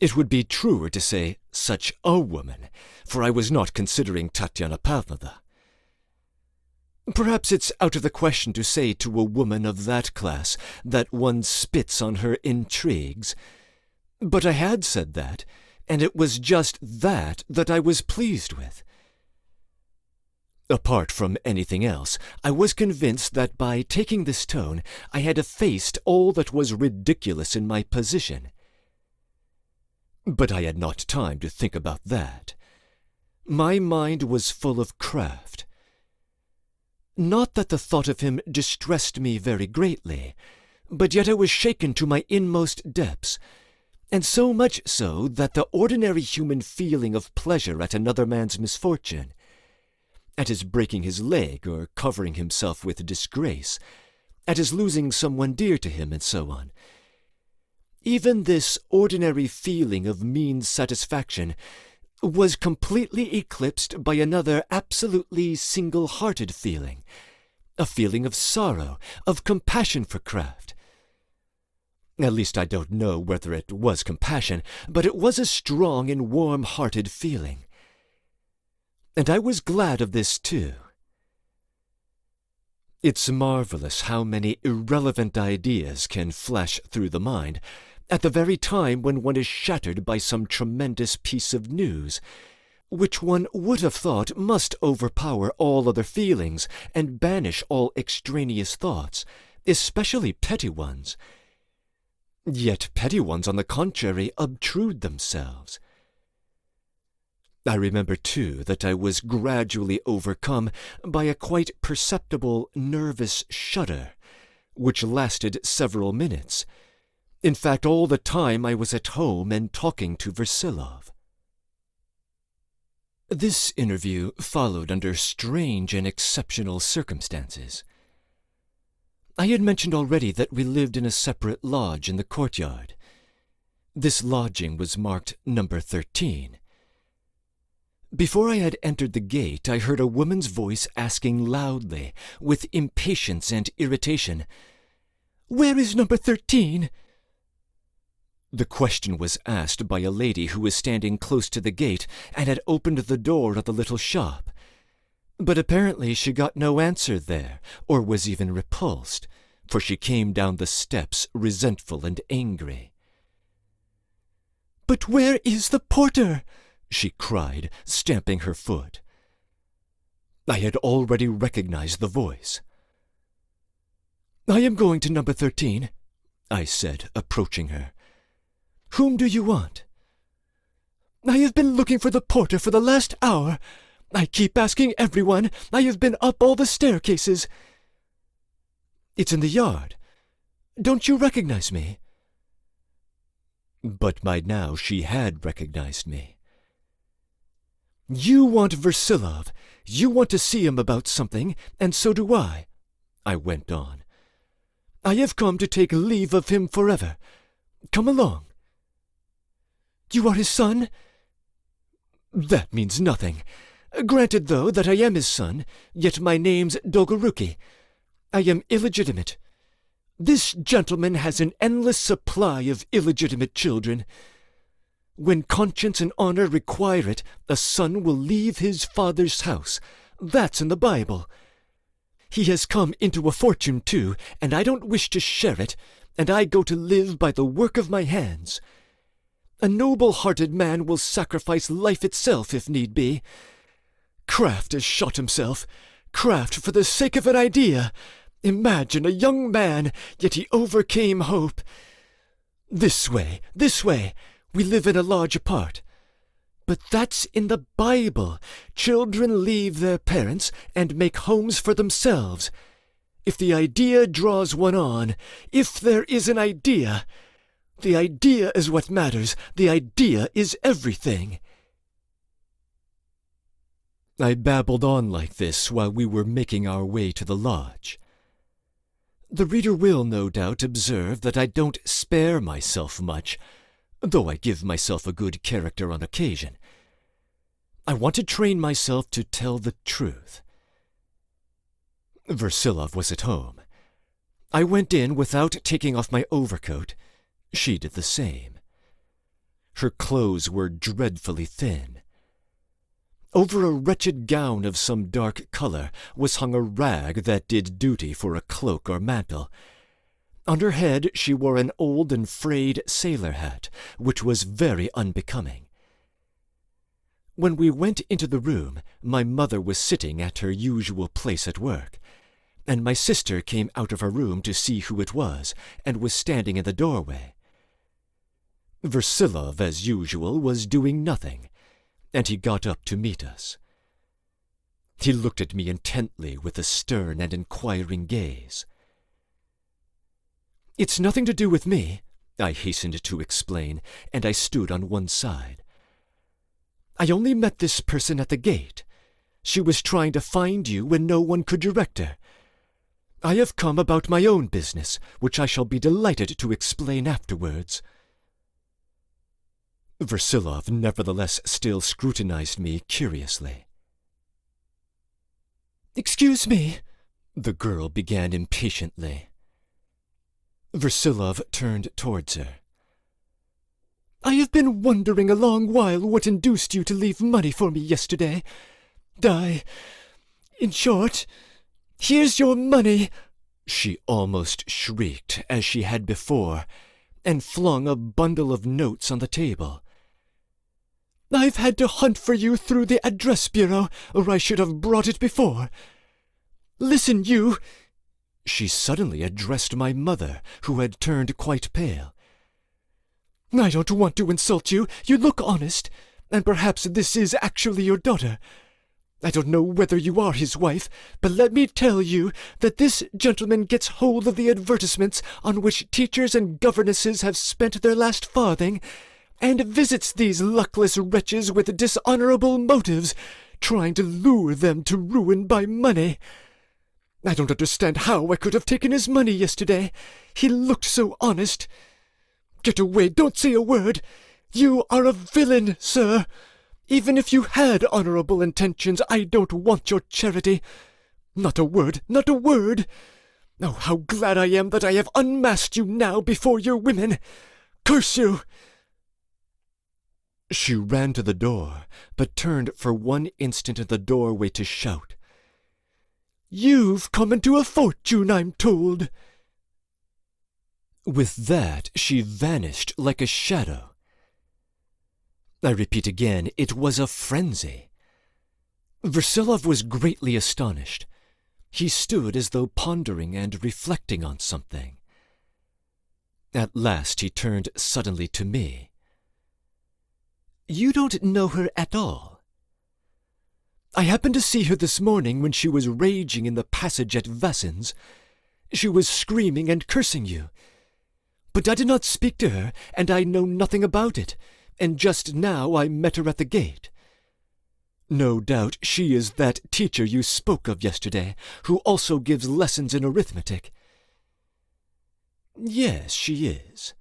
It would be truer to say such a woman, for I was not considering Tatyana Pavlovna. Perhaps it's out of the question to say to a woman of that class that one spits on her intrigues. But I had said that, and it was just that I was pleased with. Apart from anything else, I was convinced that by taking this tone, I had effaced all that was ridiculous in my position. But I had not time to think about that. My mind was full of craft. Not that the thought of him distressed me very greatly, but yet I was shaken to my inmost depths, and so much so that the ordinary human feeling of pleasure at another man's misfortune, at his breaking his leg or covering himself with disgrace, at his losing someone dear to him, and so on, even this ordinary feeling of mean satisfaction was completely eclipsed by another absolutely single-hearted feeling, a feeling of sorrow, of compassion for Kraft. At least I don't know whether it was compassion, but it was a strong and warm-hearted feeling. And I was glad of this, too. It's marvelous how many irrelevant ideas can flash through the mind at the very time when one is shattered by some tremendous piece of news, which one would have thought must overpower all other feelings and banish all extraneous thoughts, especially petty ones. Yet petty ones, on the contrary, obtrude themselves. I remember, too, that I was gradually overcome by a quite perceptible nervous shudder, which lasted several minutes. In fact, all the time I was at home and talking to Versilov. This interview followed under strange and exceptional circumstances. I had mentioned already that we lived in a separate lodge in the courtyard. This lodging was marked number 13. Before I had entered the gate, I heard a woman's voice asking loudly, with impatience and irritation, "Where is number 13? The question was asked by a lady who was standing close to the gate and had opened the door of the little shop. But apparently she got no answer there, or was even repulsed, for she came down the steps resentful and angry. "But where is the porter?" she cried, stamping her foot. I had already recognized the voice. "I am going to number 13, I said, approaching her. "Whom do you want?" "I have been looking for the porter for the last hour. I keep asking everyone. I have been up all the staircases." "It's in the yard. Don't you recognize me?" But by now she had recognized me. "You want Versilov. You want to see him about something, and so do I went on. "I have come to take leave of him forever. Come along." "You are his son?" "That means nothing. Granted, though, that I am his son, yet my name's Dolgoruki. I am illegitimate. This gentleman has an endless supply of illegitimate children. When conscience and honor require it, a son will leave his father's house. That's in the Bible. He has come into a fortune too, and I don't wish to share it, and I go to live by the work of my hands. A noble-hearted man will sacrifice life itself if need be. Kraft has shot himself. Kraft for the sake of an idea. Imagine a young man, yet he overcame hope. This way. We live in a large apart. But that's in the Bible. Children leave their parents and make homes for themselves. If the idea draws one on, if there is an idea, the idea is what matters. The idea is everything. I babbled on like this while we were making our way to the lodge. The reader will, no doubt, observe that I don't spare myself much, though I give myself a good character on occasion. I want to train myself to tell the truth. Versilov was at home. I went in without taking off my overcoat. She did the same. Her clothes were dreadfully thin. Over a wretched gown of some dark color was hung a rag that did duty for a cloak or mantle. On her head she wore an old and frayed sailor hat, which was very unbecoming. When we went into the room, my mother was sitting at her usual place at work, and my sister came out of her room to see who it was, and was standing in the doorway. Versilov, as usual, was doing nothing, and he got up to meet us. He looked at me intently with a stern and inquiring gaze. "It's nothing to do with me," I hastened to explain, and I stood on one side. "I only met this person at the gate. She was trying to find you when no one could direct her. I have come about my own business, which I shall be delighted to explain afterwards." Versilov nevertheless still scrutinized me curiously. "Excuse me," the girl began impatiently. Versilov turned towards her. "I have been wondering a long while what induced you to leave money for me yesterday. In short, here's your money," she almost shrieked, as she had before, and flung a bundle of notes on the table. "I've had to hunt for you through the address bureau, or I should have brought it before. Listen, you—" She suddenly addressed my mother, who had turned quite pale. "I don't want to insult you. You look honest, and perhaps this is actually your daughter. I don't know whether you are his wife, but let me tell you that this gentleman gets hold of the advertisements on which teachers and governesses have spent their last farthing, and visits these luckless wretches with dishonorable motives, trying to lure them to ruin by money. I don't understand how I could have taken his money yesterday. He looked so honest. Get away, don't say a word. You are a villain, sir. Even if you had honorable intentions, I don't want your charity. Not a word, not a word. Oh, how glad I am that I have unmasked you now before your women. Curse you!" She ran to the door, but turned for one instant in the doorway to shout, "You've come into a fortune, I'm told." With that she vanished like a shadow. I repeat again, it was a frenzy. Versilov was greatly astonished. He stood as though pondering and reflecting on something. At last he turned suddenly to me. "You don't know her at all?" "I happened to see her this morning when she was raging in the passage at Vassin's. She was screaming and cursing you. But I did not speak to her, and I know nothing about it, and just now I met her at the gate. No doubt she is that teacher you spoke of yesterday, who also gives lessons in arithmetic." "Yes, she is.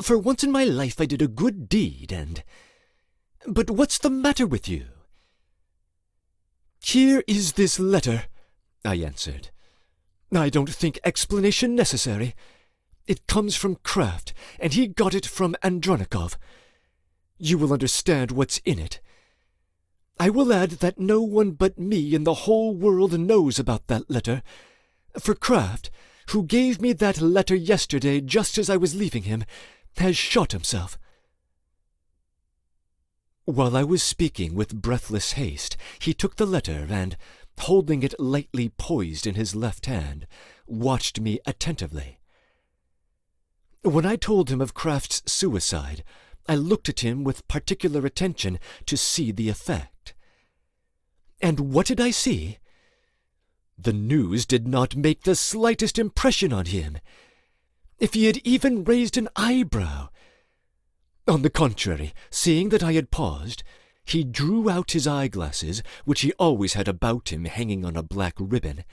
For once in my life I did a good deed, and— But what's the matter with you?" "Here is this letter," I answered. "I don't think explanation necessary. It comes from Kraft, and he got it from Andronikov. You will understand what's in it. I will add that no one but me in the whole world knows about that letter, for Kraft, who gave me that letter yesterday just as I was leaving him, has shot himself." While I was speaking with breathless haste, he took the letter and, holding it lightly poised in his left hand, watched me attentively. When I told him of Kraft's suicide, I looked at him with particular attention to see the effect. And what did I see? The news did not make the slightest impression on him, if he had even raised an eyebrow. On the contrary, seeing that I had paused, he drew out his eyeglasses, which he always had about him hanging on a black ribbon,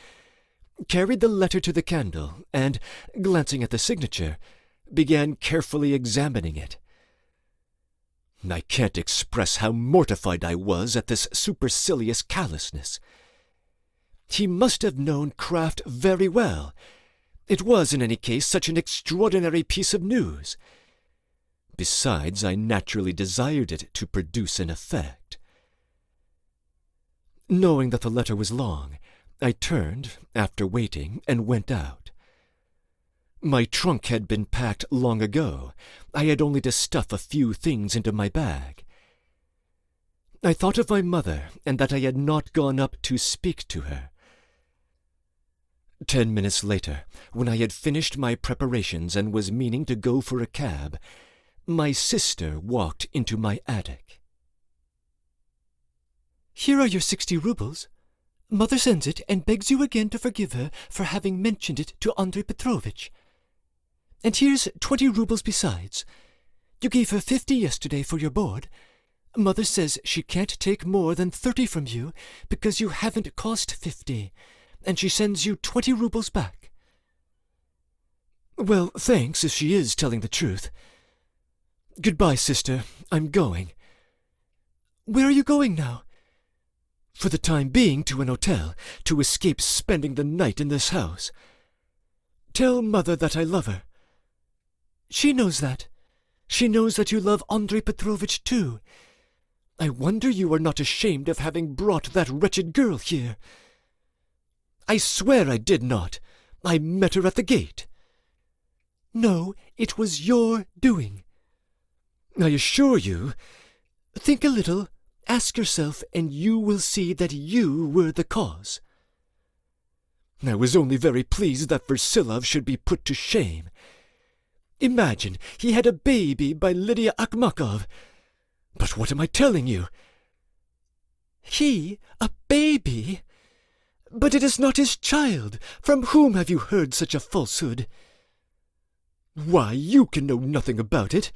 carried the letter to the candle, and, glancing at the signature, began carefully examining it. I can't express how mortified I was at this supercilious callousness. He must have known Kraft very well. It was, in any case, such an extraordinary piece of news. Besides, I naturally desired it to produce an effect. Knowing that the letter was long, I turned, after waiting, and went out. My trunk had been packed long ago. I had only to stuff a few things into my bag. I thought of my mother, and that I had not gone up to speak to her. 10 minutes later, when I had finished my preparations and was meaning to go for a cab, my sister walked into my attic. "Here are your 60 rubles. Mother sends it and begs you again to forgive her for having mentioned it to Andrei Petrovitch. And here's 20 rubles besides. You gave her 50 yesterday for your board. Mother says she can't take more than 30 from you because you haven't cost 50, and she sends you 20 rubles back." "Well, thanks, if she is telling the truth. Goodbye, sister. I'm going." "Where are you going now?" "For the time being to an hotel, to escape spending the night in this house. Tell Mother that I love her." "She knows that. She knows that you love Andrei Petrovitch too. I wonder you are not ashamed of having brought that wretched girl here." "I swear I did not. I met her at the gate." "No, it was your doing." "I assure you—" "Think a little, ask yourself, and you will see that you were the cause." "I was only very pleased that Versilov should be put to shame. Imagine, he had a baby by Lydia Akhmakov. But what am I telling you?" "He, a baby? But it is not his child. From whom have you heard such a falsehood?" "Why, you can know nothing about it."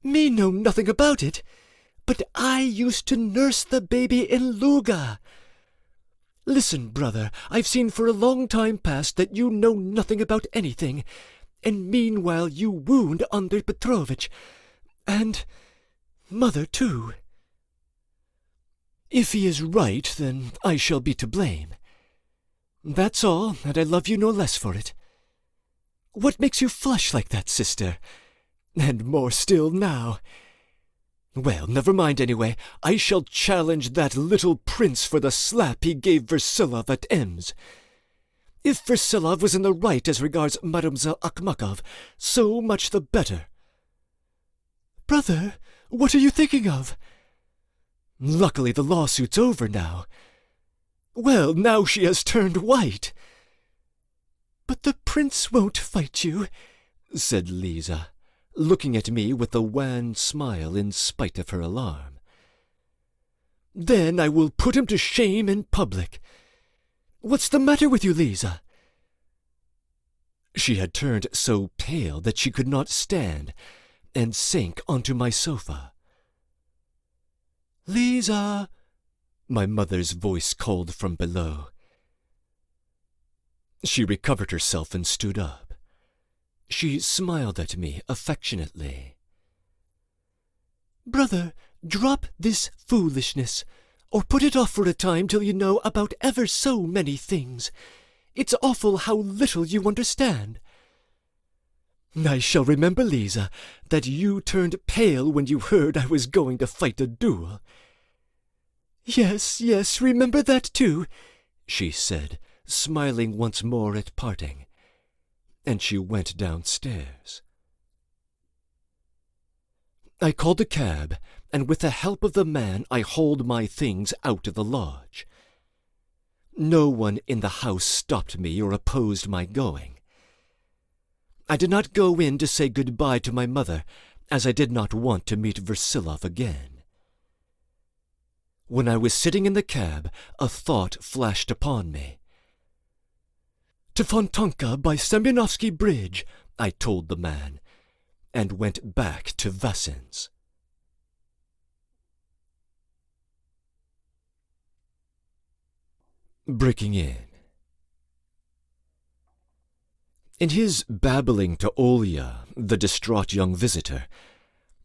"Me know nothing about it? But I used to nurse the baby in Luga. Listen, brother, I've seen for a long time past that you know nothing about anything, and meanwhile you wound Andrei Petrovitch, and Mother too." "If he is right, then I shall be to blame. That's all, and I love you no less for it. What makes you flush like that, sister? And more still now. Well, never mind anyway. I shall challenge that little prince for the slap he gave Versilov at Ems. If Versilov was in the right as regards Mademoiselle Akhmakov, so much the better." "Brother, what are you thinking of?" "Luckily the lawsuit's over now." "Well, now she has turned white." "But the prince won't fight you," said Lisa, looking at me with a wan smile in spite of her alarm. "Then I will put him to shame in public. What's the matter with you, Lisa?" She had turned so pale that she could not stand, and sank onto my sofa. "Lisa!" my mother's voice called from below. She recovered herself and stood up. She smiled at me affectionately. "Brother, drop this foolishness, or put it off for a time till you know about ever so many things. It's awful how little you understand." I shall remember, Lisa, that you turned pale when you heard I was going to fight a duel. Yes, yes, remember that too, she said, smiling once more at parting. And she went downstairs. I called a cab, and with the help of the man I hauled my things out of the lodge. No one in the house stopped me or opposed my going. I did not go in to say good-bye to my mother, as I did not want to meet Versilov again. When I was sitting in the cab, a thought flashed upon me. "To Fontanka by Semyonovsky Bridge," I told the man, and went back to Vassin's. Breaking in. In his babbling to Olya, the distraught young visitor,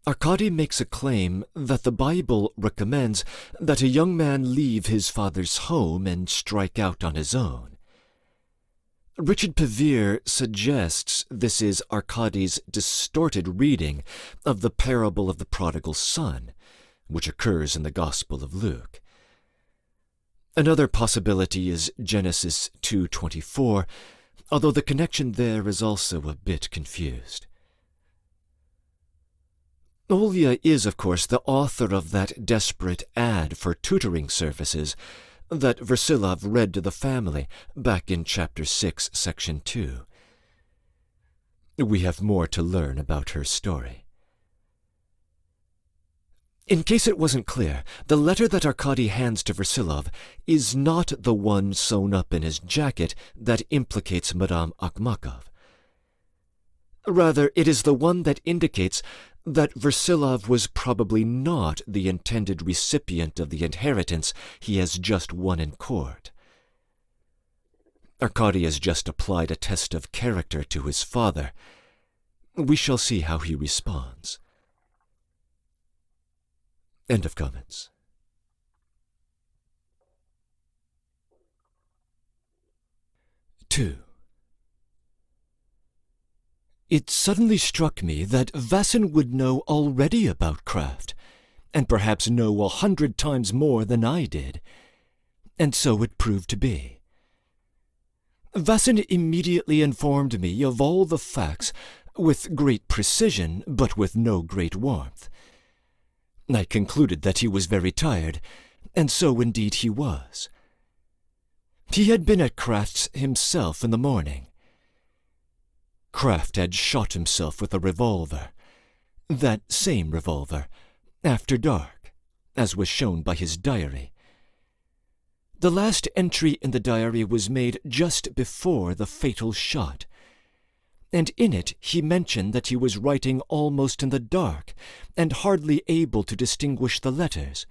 Arkady makes a claim that the Bible recommends that a young man leave his father's home and strike out on his own. Richard Pevere suggests this is Arkady's distorted reading of the parable of the prodigal son, which occurs in the Gospel of Luke. Another possibility is Genesis 2:24, although the connection there is also a bit confused. Olya is, of course, the author of that desperate ad for tutoring services that Versilov read to the family back in Chapter 6, Section 2. We have more to learn about her story. In case it wasn't clear, the letter that Arkady hands to Versilov is not the one sewn up in his jacket that implicates Madame Akhmakov. Rather, it is the one that indicates that Versilov was probably not the intended recipient of the inheritance he has just won in court. Arkady has just applied a test of character to his father. We shall see how he responds. End of comments. Two. It suddenly struck me that Vassin would know already about craft, and perhaps know 100 times more than I did, and so it proved to be. Vassin immediately informed me of all the facts with great precision, but with no great warmth. I concluded that he was very tired, and so indeed he was. He had been at Kraft's himself in the morning. Kraft had shot himself with a revolver, that same revolver, after dark, as was shown by his diary. The last entry in the diary was made just before the fatal shot, and in it he mentioned that he was writing almost in the dark and hardly able to distinguish the letters,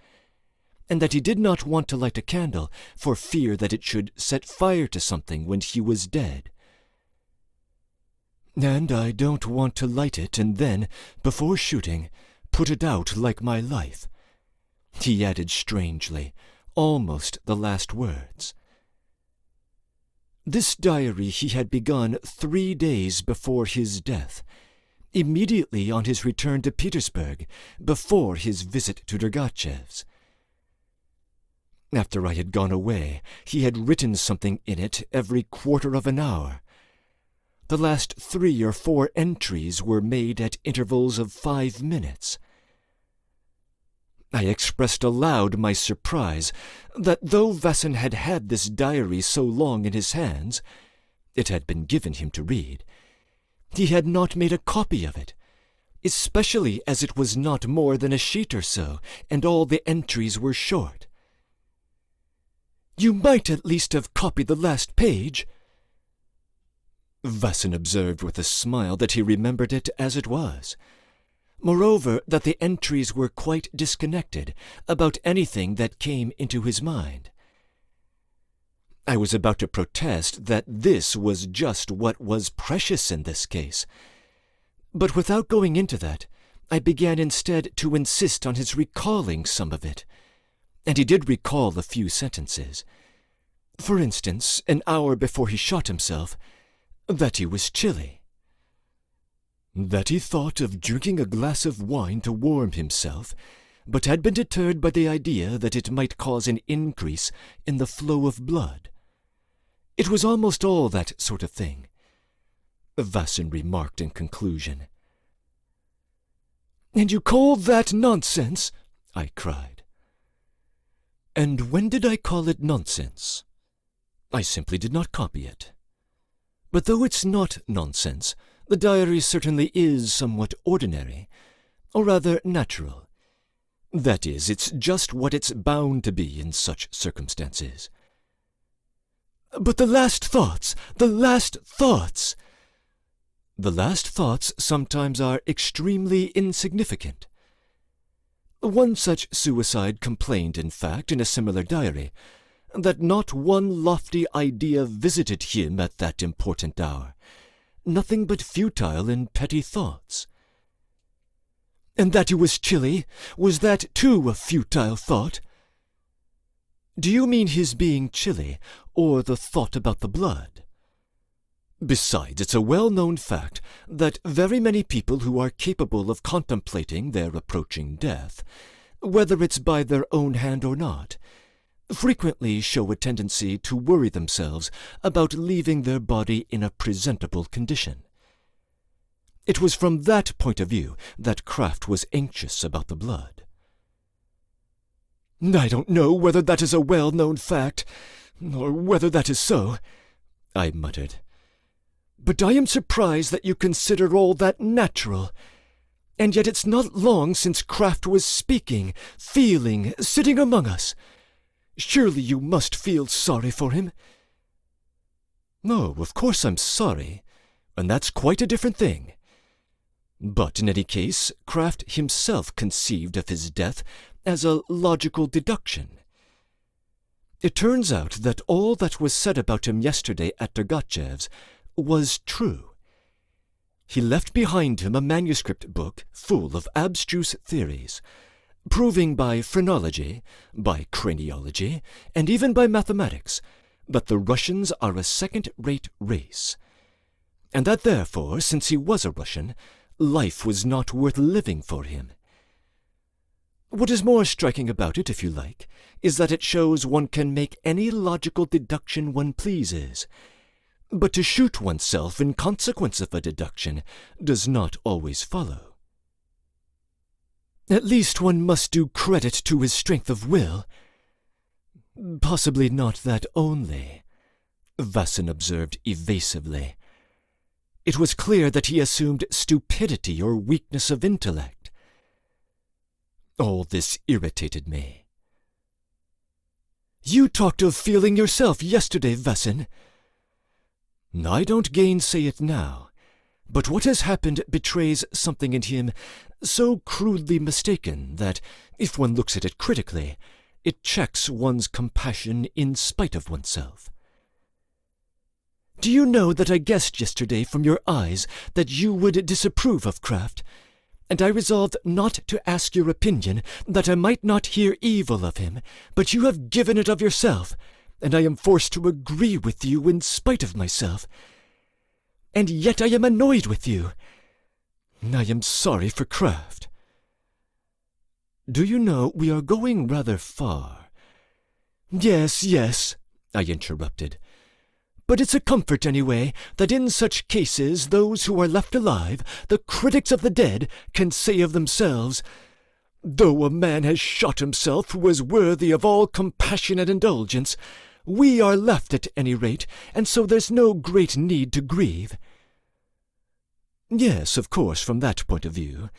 and that he did not want to light a candle for fear that it should set fire to something when he was dead. "And I don't want to light it and then, before shooting, put it out like my life," he added strangely, almost the last words. This diary he had begun 3 days before his death, immediately on his return to Petersburg, before his visit to Dergachev's. After I had gone away, he had written something in it every quarter of an hour. The last 3 or 4 entries were made at intervals of 5 minutes. I expressed aloud my surprise that though Vassin had had this diary so long in his hands, it had been given him to read, he had not made a copy of it, especially as it was not more than a sheet or so, and all the entries were short. "You might at least have copied the last page," Vassin observed with a smile that he remembered it as it was. Moreover, that the entries were quite disconnected about anything that came into his mind. I was about to protest that this was just what was precious in this case, but without going into that, I began instead to insist on his recalling some of it, and he did recall a few sentences. For instance, an hour before he shot himself, that he was chilly. that he thought of drinking a glass of wine to warm himself, but had been deterred by the idea that it might cause an increase in the flow of blood. It was almost all that sort of thing, Vassin remarked in conclusion. "And you call that nonsense?" I cried. "And when did I call it nonsense? I simply did not copy it. But though it's not nonsense, the diary certainly is somewhat ordinary, or rather natural. That is, it's just what it's bound to be in such circumstances." "But the last thoughts! The last thoughts!" "The last thoughts sometimes are extremely insignificant. One such suicide complained, in fact, in a similar diary, that not one lofty idea visited him at that important hour, nothing but futile and petty thoughts." "And that he was chilly, was that too a futile thought?" "Do you mean his being chilly, or the thought about the blood? Besides, it's a well-known fact that very many people who are capable of contemplating their approaching death, whether it's by their own hand or not, frequently show a tendency to worry themselves about leaving their body in a presentable condition. It was from that point of view that Kraft was anxious about the blood." "I don't know whether that is a well-known fact, or whether that is so," I muttered. "But I am surprised that you consider all that natural. And yet it's not long since Kraft was speaking, feeling, sitting among us. Surely you must feel sorry for him." "No, of course I'm sorry, and that's quite a different thing. But in any case, Kraft himself conceived of his death as a logical deduction. It turns out that all that was said about him yesterday at Dergatchev's was true. He left behind him a manuscript book full of abstruse theories, proving by phrenology, by craniology, and even by mathematics, that the Russians are a second-rate race, and that therefore, since he was a Russian, life was not worth living for him. What is more striking about it, if you like, is that it shows one can make any logical deduction one pleases, but to shoot oneself in consequence of a deduction does not always follow." "At least one must do credit to his strength of will." "Possibly not that only," Vassin observed evasively. "It was clear that he assumed stupidity or weakness of intellect." All this irritated me. "You talked of feeling yourself yesterday, Vassin." "I don't gainsay it now, but what has happened betrays something in him so crudely mistaken that, if one looks at it critically, it checks one's compassion in spite of oneself." "Do you know that I guessed yesterday from your eyes that you would disapprove of Kraft, and I resolved not to ask your opinion, that I might not hear evil of him, but you have given it of yourself, and I am forced to agree with you in spite of myself. And yet I am annoyed with you. I am sorry for Kraft." "Do you know, we are going rather far." Yes, I interrupted. "But it's a comfort, anyway, that in such cases those who are left alive, the critics of the dead, can say of themselves, 'Though a man has shot himself who was worthy of all compassion and indulgence, we are left at any rate, and so there's no great need to grieve.'" "Yes, of course, from that point of view."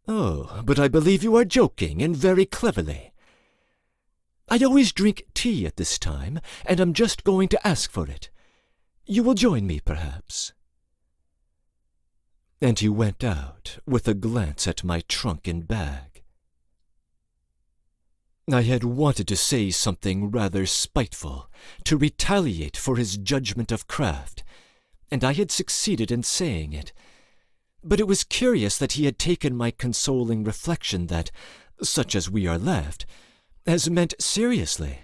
"Oh, but I believe you are joking, and very cleverly." "I always drink tea at this time, and am just going to ask for it. You will join me, perhaps." And he went out, with a glance at my trunk and bag. I had wanted to say something rather spiteful, to retaliate for his judgment of Kraft, and I had succeeded in saying it. But it was curious that he had taken my consoling reflection that, such as we are left, as meant seriously.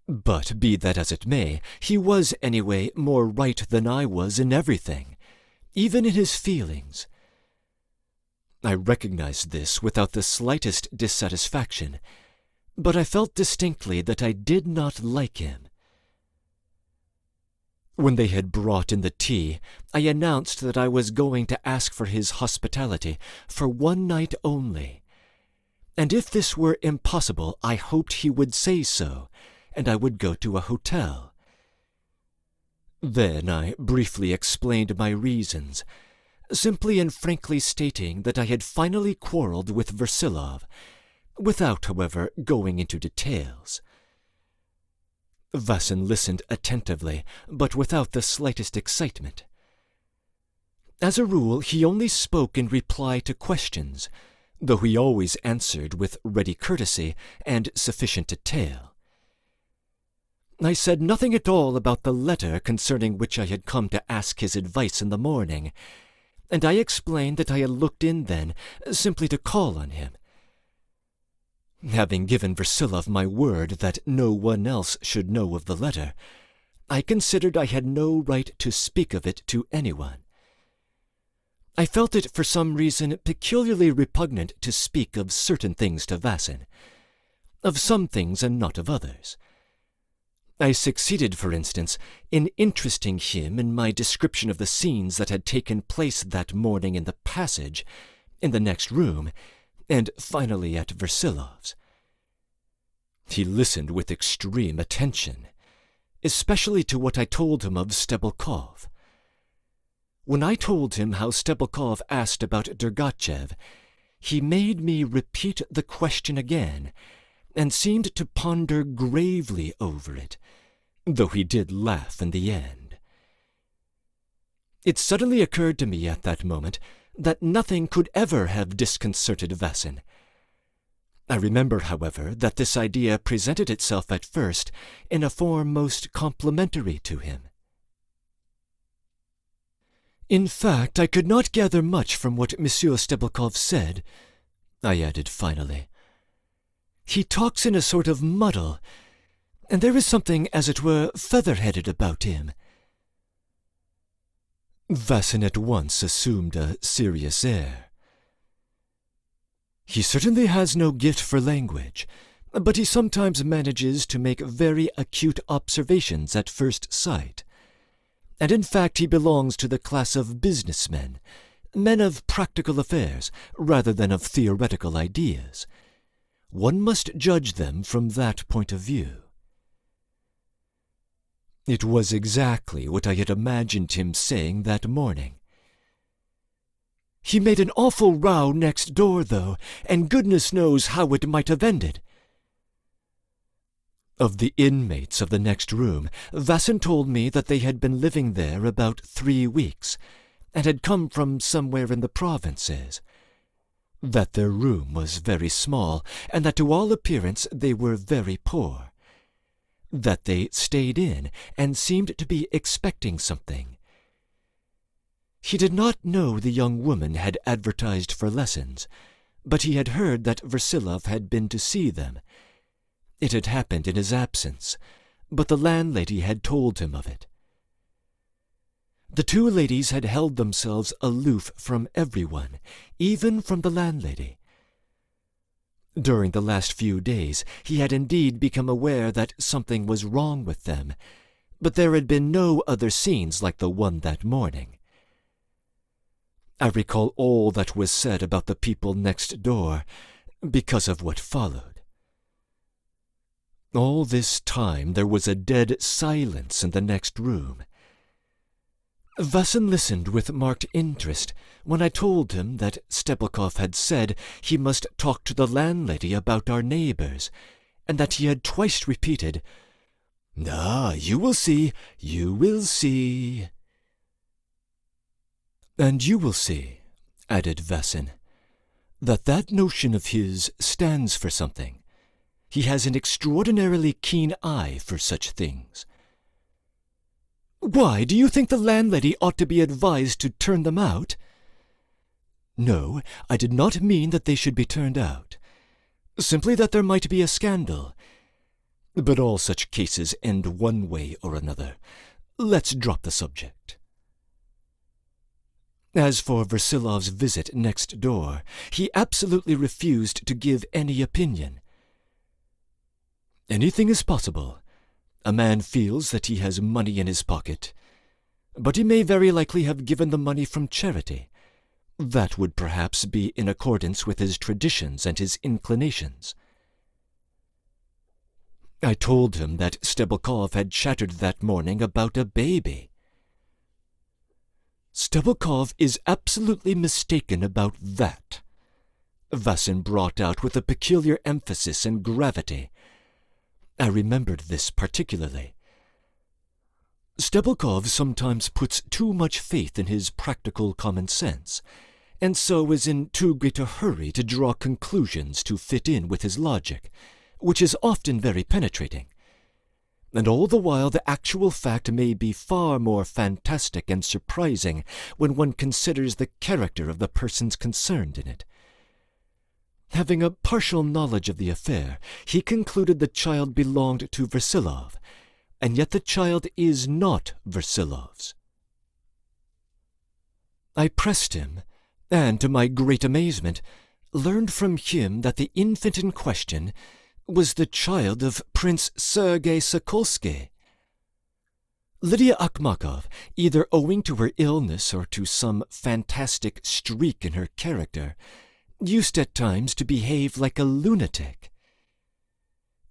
But be that as it may, he was anyway more right than I was in everything, even in his feelings. I recognized this without the slightest dissatisfaction, but I felt distinctly that I did not like him. When they had brought in the tea, I announced that I was going to ask for his hospitality for one night only, and if this were impossible, I hoped he would say so, and I would go to a hotel. Then I briefly explained my reasons, simply and frankly stating that I had finally quarreled with Versilov, without, however, going into details. Vassin listened attentively, but without the slightest excitement. As a rule, he only spoke in reply to questions, though he always answered with ready courtesy and sufficient detail. I said nothing at all about the letter concerning which I had come to ask his advice in the morning, and I explained that I had looked in then simply to call on him. Having given Versilov my word that no one else should know of the letter, I considered I had no right to speak of it to anyone. I felt it for some reason peculiarly repugnant to speak of certain things to Vassin, of some things and not of others. I succeeded, for instance, in interesting him in my description of the scenes that had taken place that morning in the passage, in the next room, and finally at Versilov's. He listened with extreme attention, especially to what I told him of Stebolkov. When I told him how Stebolkov asked about Dergachev, he made me repeat the question again, and seemed to ponder gravely over it, though he did laugh in the end. It suddenly occurred to me at that moment that nothing could ever have disconcerted Vassin. I remember, however, that this idea presented itself at first in a form most complimentary to him. In fact, I could not gather much from what Monsieur Stebolkov said, I added finally. He talks in a sort of muddle, and there is something, as it were, feather-headed about him. Vassin at once assumed a serious air. He certainly has no gift for language, but he sometimes manages to make very acute observations at first sight. And in fact he belongs to the class of businessmen, men of practical affairs rather than of theoretical ideas. One must judge them from that point of view. It was exactly what I had imagined him saying that morning. He made an awful row next door, though, and goodness knows how it might have ended. Of the inmates of the next room, Vassin told me that they had been living there about 3 weeks, and had come from somewhere in the provinces, that their room was very small, and that to all appearance they were very poor, that they stayed in and seemed to be expecting something. He did not know the young woman had advertised for lessons, but he had heard that Versilov had been to see them. It had happened in his absence, but the landlady had told him of it. The two ladies had held themselves aloof from everyone, even from the landlady. During the last few days he had indeed become aware that something was wrong with them, but there had been no other scenes like the one that morning. I recall all that was said about the people next door, because of what followed. All this time there was a dead silence in the next room. Vassin listened with marked interest when I told him that Stebolkov had said he must talk to the landlady about our neighbors, and that he had twice repeated, "Ah, you will see, you will see." "And you will see," added Vassin, "that notion of his stands for something. He has an extraordinarily keen eye for such things." "Why, do you think the landlady ought to be advised to turn them out?" "No, I did not mean that they should be turned out. Simply that there might be a scandal. But all such cases end one way or another. Let's drop the subject." As for Versilov's visit next door, he absolutely refused to give any opinion. Anything is possible. A man feels that he has money in his pocket, but he may very likely have given the money from charity. That would perhaps be in accordance with his traditions and his inclinations. I told him that Stebelkov had chattered that morning about a baby. Stebelkov is absolutely mistaken about that, Vasin brought out with a peculiar emphasis and gravity. I remembered this particularly. Stebelkov sometimes puts too much faith in his practical common sense, and so is in too great a hurry to draw conclusions to fit in with his logic, which is often very penetrating. And all the while the actual fact may be far more fantastic and surprising when one considers the character of the persons concerned in it. Having a partial knowledge of the affair, he concluded the child belonged to Versilov, and yet the child is not Versilov's. I pressed him, and to my great amazement, learned from him that the infant in question was the child of Prince Sergei Sokolsky. Lydia Akhmakov, either owing to her illness or to some fantastic streak in her character, used at times to behave like a lunatic.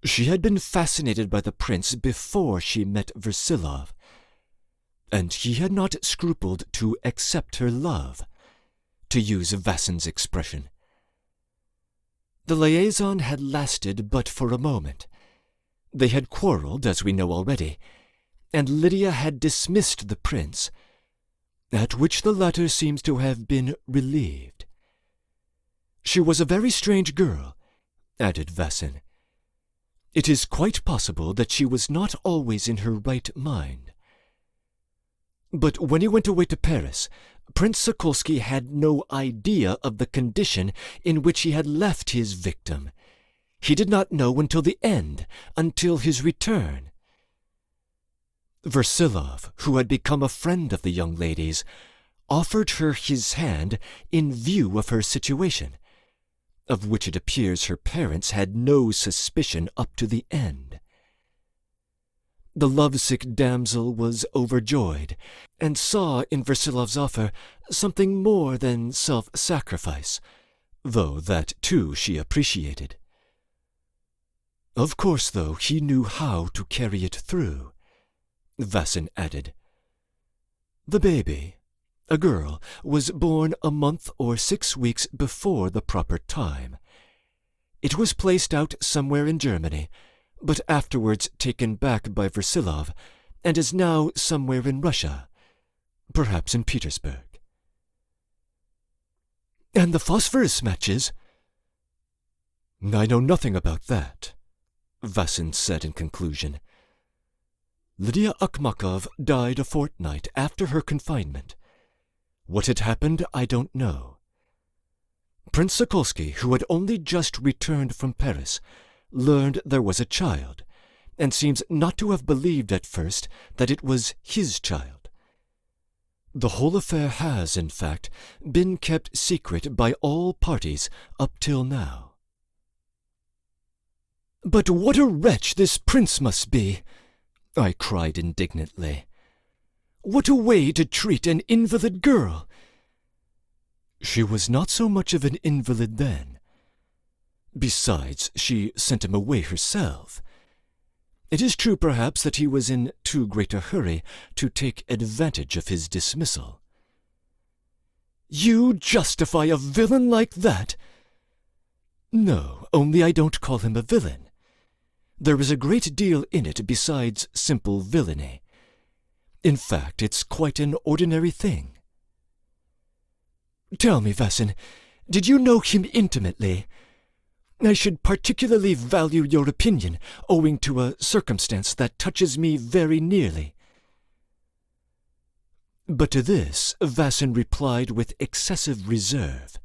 She had been fascinated by the prince before she met Versilov, and he had not scrupled to accept her love, to use Vasin's expression. The liaison had lasted but for a moment. They had quarrelled, as we know already, and Lydia had dismissed the prince, at which the latter seems to have been relieved. She was a very strange girl, added Vasin. It is quite possible that she was not always in her right mind. But when he went away to Paris, Prince Sokolsky had no idea of the condition in which he had left his victim. He did not know until the end, until his return. Versilov, who had become a friend of the young lady's, offered her his hand in view of her situation, of which it appears her parents had no suspicion up to the end. The lovesick damsel was overjoyed, and saw in Versilov's offer something more than self-sacrifice, though that too she appreciated. Of course, though, he knew how to carry it through, Vasin added. The baby, a girl, was born a month or 6 weeks before the proper time. It was placed out somewhere in Germany, but afterwards taken back by Versilov, and is now somewhere in Russia, perhaps in Petersburg. And the phosphorus matches? I know nothing about that, Vasin said in conclusion. Lydia Akhmakov died a fortnight after her confinement. What had happened, I don't know. Prince Sokolsky, who had only just returned from Paris, learned there was a child, and seems not to have believed at first that it was his child. The whole affair has, in fact, been kept secret by all parties up till now. But what a wretch this prince must be! I cried indignantly. What a way to treat an invalid girl! She was not so much of an invalid then. Besides, she sent him away herself. It is true, perhaps, that he was in too great a hurry to take advantage of his dismissal. You justify a villain like that? No, only I don't call him a villain. There is a great deal in it besides simple villainy. In fact, it's quite an ordinary thing. Tell me, Vasin, did you know him intimately? I should particularly value your opinion, owing to a circumstance that touches me very nearly. But to this Vasin replied with excessive reserve.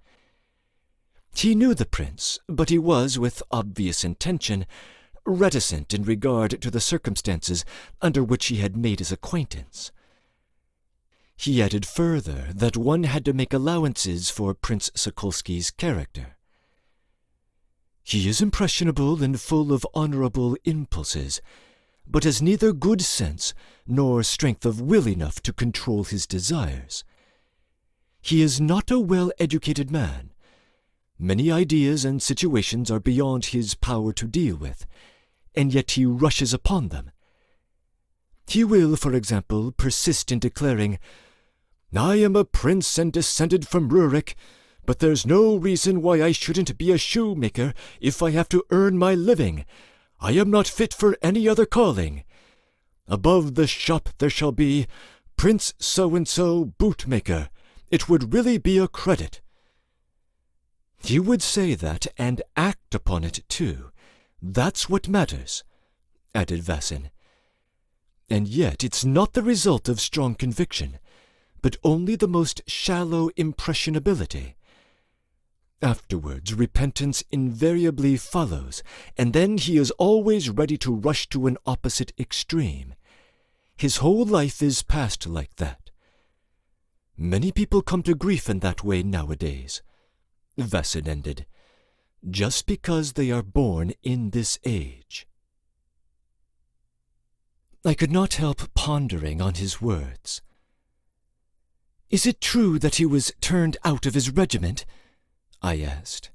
He knew the prince, but he was, with obvious intention, reticent in regard to the circumstances under which he had made his acquaintance. He added further that one had to make allowances for Prince Sokolsky's character. He is impressionable and full of honorable impulses, but has neither good sense nor strength of will enough to control his desires. He is not a well-educated man. Many ideas and situations are beyond his power to deal with, and yet he rushes upon them. He will, for example, persist in declaring, "I am a prince and descended from Rurik, but there's no reason why I shouldn't be a shoemaker if I have to earn my living. I am not fit for any other calling. Above the shop there shall be Prince So-and-so Bootmaker. It would really be a credit." He would say that and act upon it too. That's what matters, added Vassin. And yet it's not the result of strong conviction, but only the most shallow impressionability. Afterwards, repentance invariably follows, and then he is always ready to rush to an opposite extreme. His whole life is passed like that. Many people come to grief in that way nowadays, Vassin ended, just because they are born in this age. I could not help pondering on his words. "Is it true that he was turned out of his regiment?" I asked.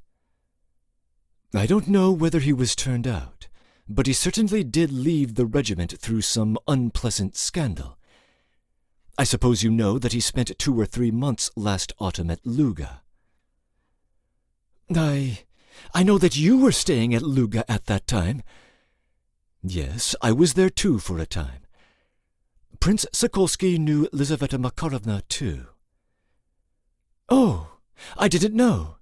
"I don't know whether he was turned out, but he certainly did leave the regiment through some unpleasant scandal. I suppose you know that he spent 2 or 3 months last autumn at Luga." I know that you were staying at Luga at that time." "Yes, I was there too for a time. Prince Sokolsky knew Lizaveta Makarovna too." "Oh, I didn't know.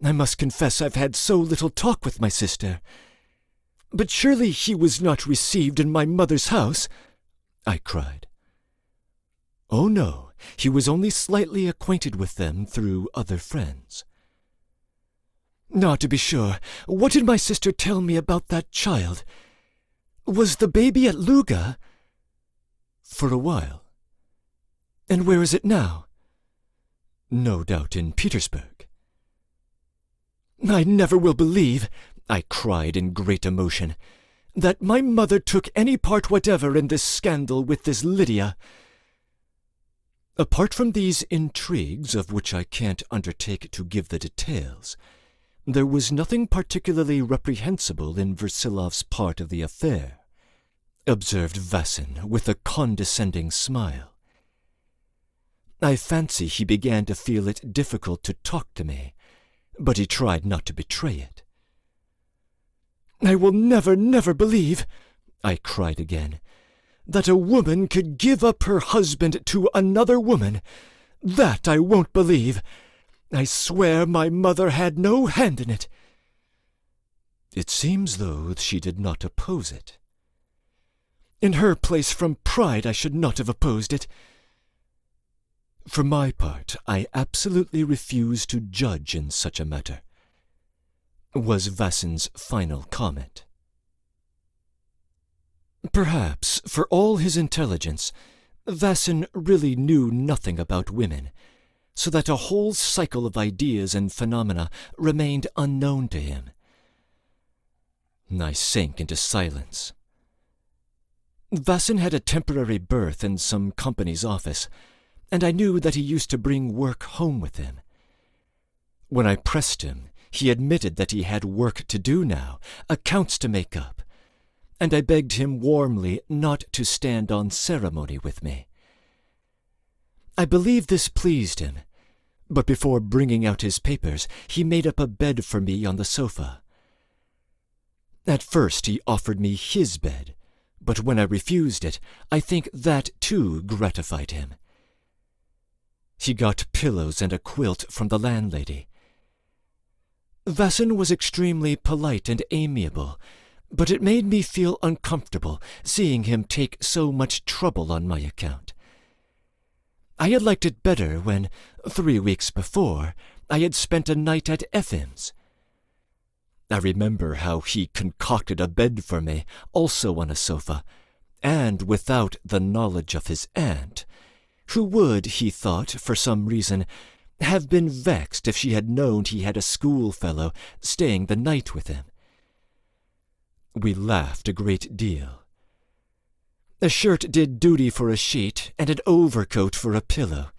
I must confess I've had so little talk with my sister. But surely he was not received in my mother's house?" I cried. "Oh no, he was only slightly acquainted with them through other friends." "Now, to be sure, what did my sister tell me about that child? Was the baby at Luga?" "For a while." "And where is it now?" "No doubt in Petersburg." "I never will believe," I cried in great emotion, "that my mother took any part whatever in this scandal with this Lydia." Apart from these intrigues, of which I can't undertake to give the details, there was nothing particularly reprehensible in Versilov's part of the affair, observed Vassin with a condescending smile. I fancy he began to feel it difficult to talk to me, but he tried not to betray it. "I will never, never believe," I cried again, "that a woman could give up her husband to another woman. That I won't believe. I swear my mother had no hand in it." "It seems, though, she did not oppose it." "In her place, from pride, I should not have opposed it." "For my part, I absolutely refuse to judge in such a matter," was Vassin's final comment. Perhaps, for all his intelligence, Vassin really knew nothing about women, so that a whole cycle of ideas and phenomena remained unknown to him. I sank into silence. Vassin had a temporary berth in some company's office, and I knew that he used to bring work home with him. When I pressed him, he admitted that he had work to do now, accounts to make up, and I begged him warmly not to stand on ceremony with me. I believe this pleased him, but before bringing out his papers, he made up a bed for me on the sofa. At first he offered me his bed, but when I refused it, I think that too gratified him. He got pillows and a quilt from the landlady. Vassin was extremely polite and amiable, but it made me feel uncomfortable seeing him take so much trouble on my account. I had liked it better when, 3 weeks before, I had spent a night at Efim's. I remember how he concocted a bed for me, also on a sofa, and without the knowledge of his aunt, who would, he thought, for some reason, have been vexed if she had known he had a schoolfellow staying the night with him. We laughed a great deal. A shirt did duty for a sheet, and an overcoat for a pillow.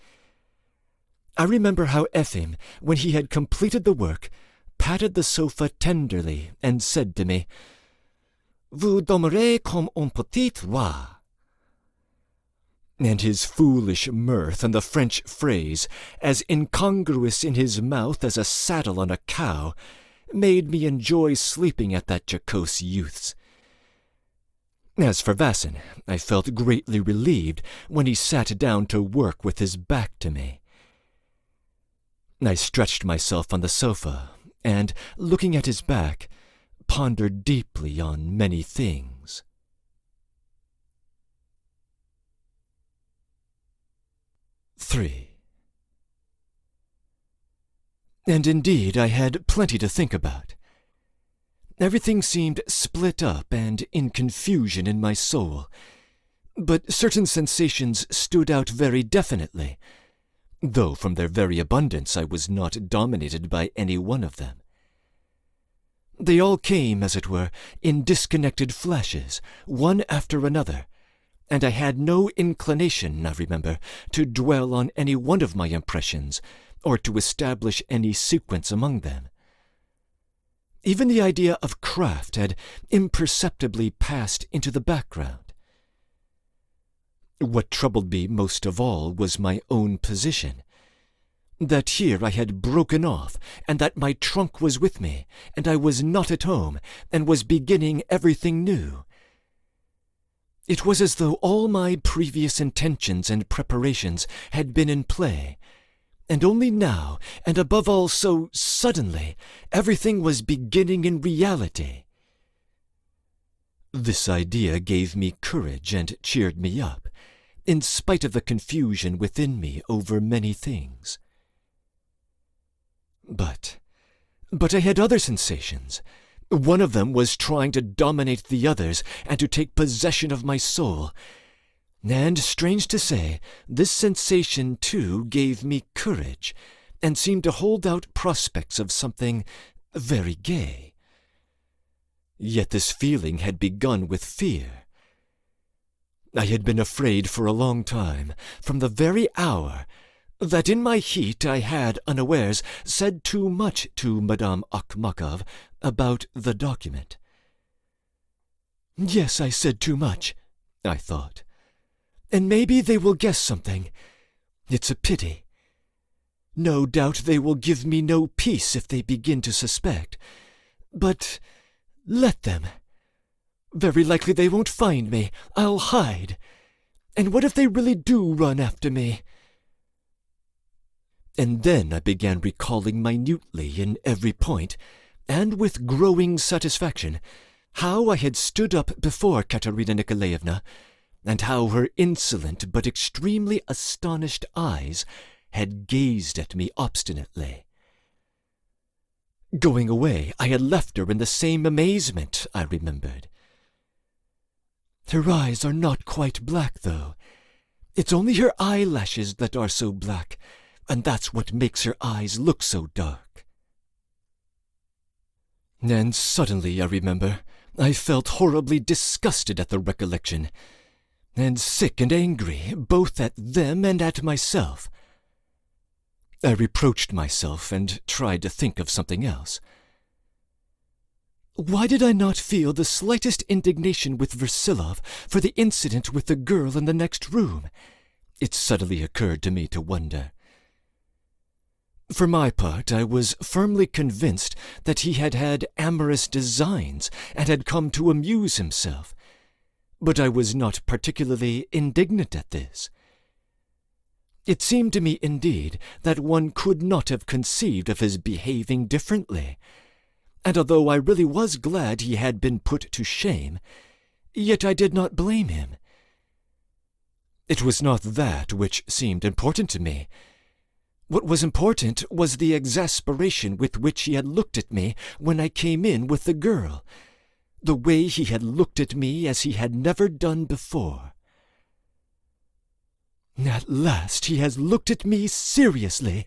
I remember how Ephraim, when he had completed the work, patted the sofa tenderly and said to me, "Vous dormirez comme un petit roi." And his foolish mirth and the French phrase, as incongruous in his mouth as a saddle on a cow, made me enjoy sleeping at that jocose youth's. As for Vassin, I felt greatly relieved when he sat down to work with his back to me. I stretched myself on the sofa, and, looking at his back, pondered deeply on many things. III. And indeed I had plenty to think about. Everything seemed split up and in confusion in my soul, but certain sensations stood out very definitely, though from their very abundance I was not dominated by any one of them. They all came, as it were, in disconnected flashes, one after another, and I had no inclination, I remember, to dwell on any one of my impressions, or to establish any sequence among them. Even the idea of craft had imperceptibly passed into the background. What troubled me most of all was my own position, that here I had broken off, and that my trunk was with me, and I was not at home, and was beginning everything new. It was as though all my previous intentions and preparations had been in play, and only now, and above all so suddenly, everything was beginning in reality. This idea gave me courage and cheered me up, in spite of the confusion within me over many things. But I had other sensations. One of them was trying to dominate the others and to take possession of my soul. And, strange to say, this sensation, too, gave me courage, and seemed to hold out prospects of something very gay. Yet this feeling had begun with fear. I had been afraid for a long time, from the very hour that in my heat I had, unawares, said too much to Madame Akhmakov about the document. Yes, I said too much, I thought. And maybe they will guess something. It's a pity. No doubt they will give me no peace if they begin to suspect. But let them. Very likely they won't find me. I'll hide. And what if they really do run after me? And then I began recalling minutely in every point, and with growing satisfaction, how I had stood up before Katerina Nikolaevna, and how her insolent but extremely astonished eyes had gazed at me obstinately. Going away, I had left her in the same amazement, I remembered. Her eyes are not quite black, though. It's only her eyelashes that are so black, and that's what makes her eyes look so dark. And suddenly, I remember, I felt horribly disgusted at the recollection, and sick and angry, both at them and at myself. I reproached myself and tried to think of something else. Why did I not feel the slightest indignation with Versilov for the incident with the girl in the next room? It suddenly occurred to me to wonder. For my part, I was firmly convinced that he had had amorous designs and had come to amuse himself, but I was not particularly indignant at this. It seemed to me, indeed, that one could not have conceived of his behaving differently, and although I really was glad he had been put to shame, yet I did not blame him. It was not that which seemed important to me. What was important was the exasperation with which he had looked at me when I came in with the girl, the way he had looked at me as he had never done before. At last he has looked at me seriously,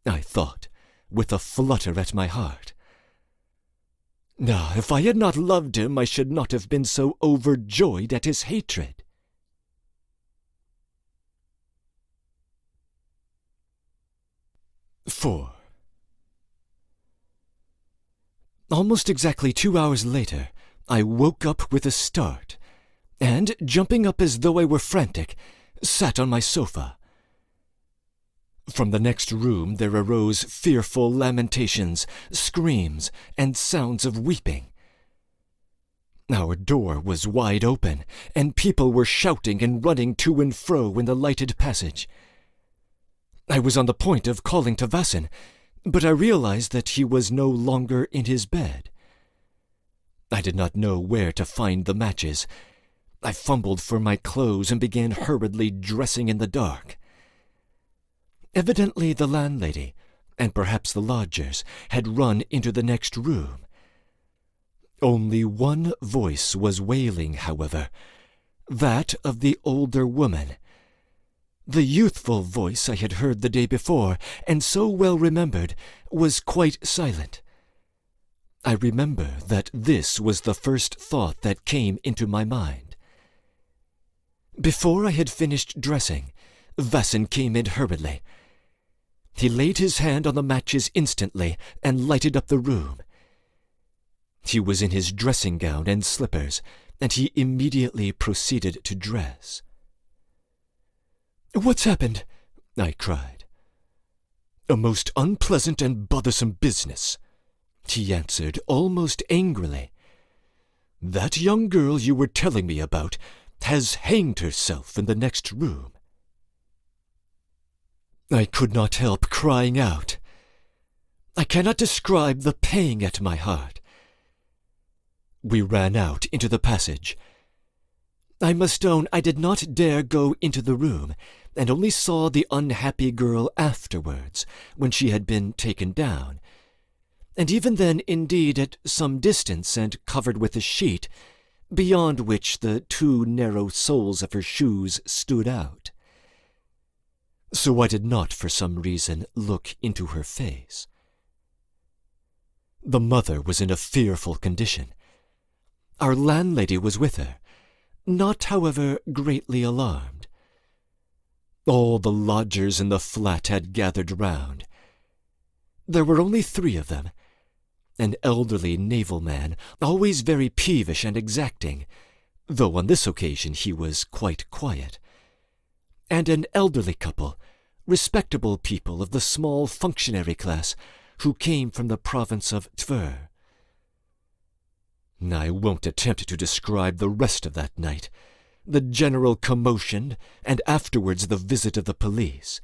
I thought, with a flutter at my heart. If I had not loved him, I should not have been so overjoyed at his hatred. IV. Almost exactly 2 hours later, I woke up with a start, and, jumping up as though I were frantic, sat on my sofa. From the next room there arose fearful lamentations, screams, and sounds of weeping. Our door was wide open, and people were shouting and running to and fro in the lighted passage. I was on the point of calling to VIII, but I realized that he was no longer in his bed. I did not know where to find the matches. I fumbled for my clothes and began hurriedly dressing in the dark. Evidently the landlady, and perhaps the lodgers, had run into the next room. Only one voice was wailing, however, that of the older woman. The youthful voice I had heard the day before, and so well remembered, was quite silent. I remember that this was the first thought that came into my mind. Before I had finished dressing, VIII came in hurriedly. He laid his hand on the matches instantly and lighted up the room. He was in his dressing gown and slippers, and he immediately proceeded to dress. "What's happened?" I cried. "A most unpleasant and bothersome business," he answered almost angrily. "That young girl you were telling me about has hanged herself in the next room." I could not help crying out. I cannot describe the pang at my heart. We ran out into the passage. I must own I did not dare go into the room, and only saw the unhappy girl afterwards, when she had been taken down, and even then indeed at some distance and covered with a sheet, beyond which the 2 narrow soles of her shoes stood out. So I did not for some reason look into her face. The mother was in a fearful condition. Our landlady was with her, not, however, greatly alarmed. All the lodgers in the flat had gathered round. There were only 3 of them: an elderly naval man, always very peevish and exacting, though on this occasion he was quite quiet, and an elderly couple, respectable people of the small functionary class, who came from the province of Tver. I won't attempt to describe the rest of that night, the general commotion, and afterwards the visit of the police.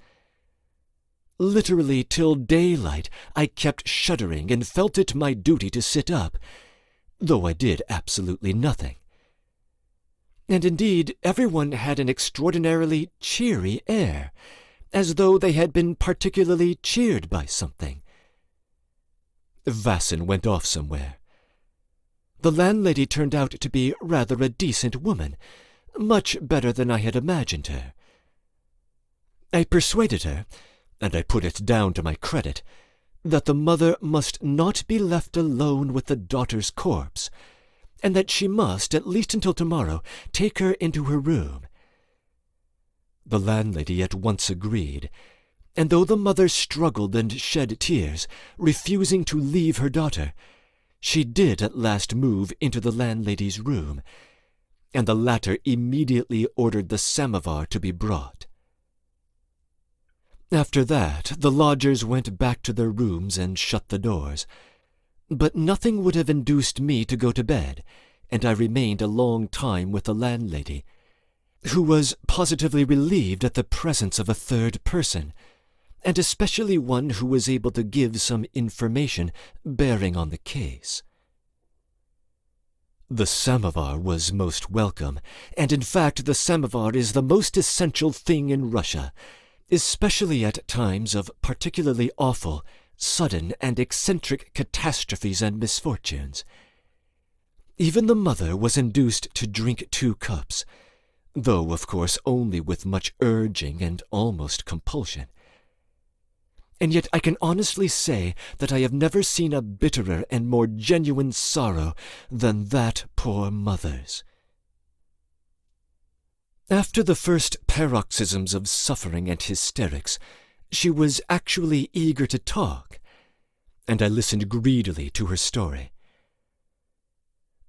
Literally till daylight I kept shuddering and felt it my duty to sit up, though I did absolutely nothing. And indeed everyone had an extraordinarily cheery air, as though they had been particularly cheered by something. VIII went off somewhere. The landlady turned out to be rather a decent woman, much better than I had imagined her. I persuaded her, and I put it down to my credit, that the mother must not be left alone with the daughter's corpse, and that she must, at least until tomorrow, take her into her room. The landlady at once agreed, and though the mother struggled and shed tears, refusing to leave her daughter, she did at last move into the landlady's room, and the latter immediately ordered the samovar to be brought. After that, the lodgers went back to their rooms and shut the doors, but nothing would have induced me to go to bed, and I remained a long time with the landlady, who was positively relieved at the presence of a 3rd person, and especially one who was able to give some information bearing on the case. The samovar was most welcome, and in fact the samovar is the most essential thing in Russia, especially at times of particularly awful, sudden, and eccentric catastrophes and misfortunes. Even the mother was induced to drink 2 cups, though, of course, only with much urging and almost compulsion. And yet I can honestly say that I have never seen a bitterer and more genuine sorrow than that poor mother's. After the first paroxysms of suffering and hysterics, she was actually eager to talk, and I listened greedily to her story.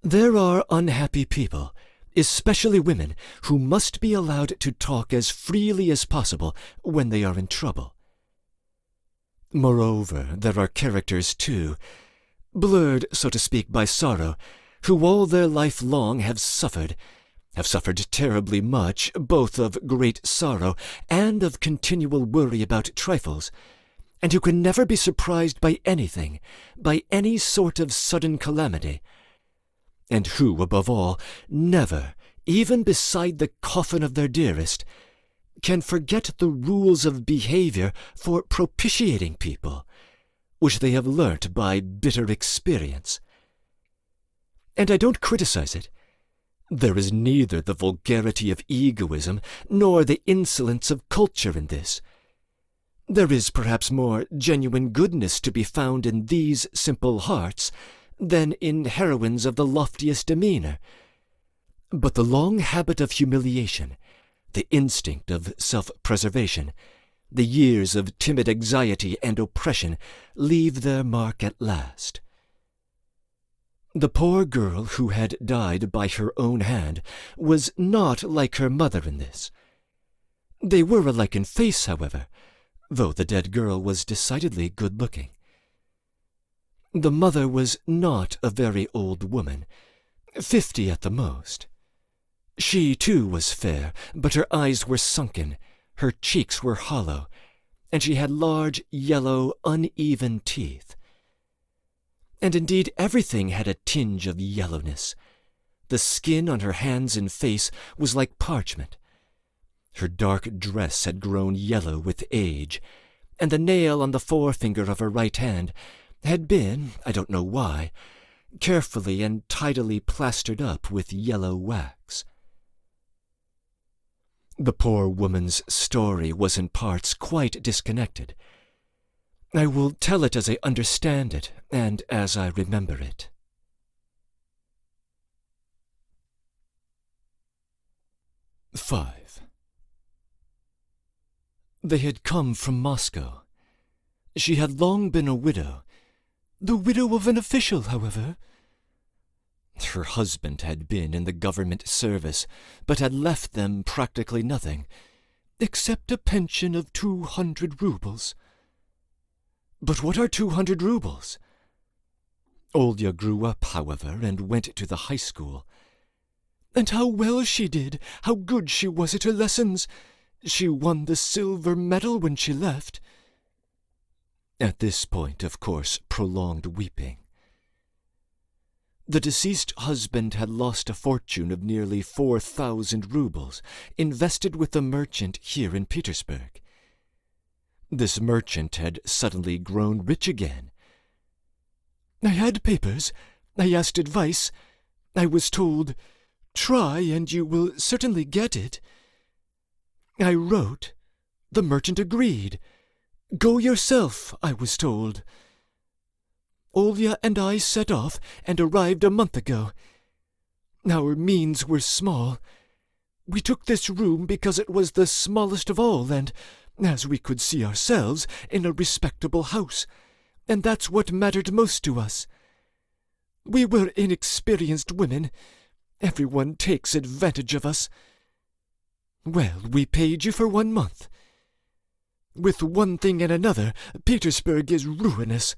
There are unhappy people, especially women, who must be allowed to talk as freely as possible when they are in trouble. Moreover, there are characters, too, blurred, so to speak, by sorrow, who all their life long have suffered terribly much, both of great sorrow and of continual worry about trifles, and who can never be surprised by anything, by any sort of sudden calamity, and who, above all, never, even beside the coffin of their dearest, can forget the rules of behavior for propitiating people, which they have learnt by bitter experience. And I don't criticize it. There is neither the vulgarity of egoism nor the insolence of culture in this. There is perhaps more genuine goodness to be found in these simple hearts than in heroines of the loftiest demeanour. But the long habit of humiliation, the instinct of self-preservation, the years of timid anxiety and oppression leave their mark at last. The poor girl who had died by her own hand was not like her mother in this. They were alike in face, however, though the dead girl was decidedly good-looking. The mother was not a very old woman, 50 at the most. She, too, was fair, but her eyes were sunken, her cheeks were hollow, and she had large, yellow, uneven teeth. And indeed everything had a tinge of yellowness. The skin on her hands and face was like parchment. Her dark dress had grown yellow with age, and the nail on the forefinger of her right hand had been, I don't know why, carefully and tidily plastered up with yellow wax. The poor woman's story was in parts quite disconnected. I will tell it as I understand it, and as I remember it. V. They had come from Moscow. She had long been a widow, the widow of an official, however. Her husband had been in the government service, but had left them practically nothing, except a pension of 200 roubles. But what are 200 roubles? Olya grew up, however, and went to the high school. And how well she did! How good she was at her lessons! She won the silver medal when she left. At this point, of course, prolonged weeping. The deceased husband had lost a fortune of nearly 4,000 roubles, invested with a merchant here in Petersburg. This merchant had suddenly grown rich again. I had papers. I asked advice. I was told, "Try, and you will certainly get it." I wrote. The merchant agreed. "Go yourself," I was told. Olya and I set off and arrived a month ago. Our means were small. We took this room because it was the smallest of all and, as we could see ourselves, in a respectable house, and that's what mattered most to us. We were inexperienced women. Everyone takes advantage of us. Well, we paid you for 1 month. With one thing and another, Petersburg is ruinous.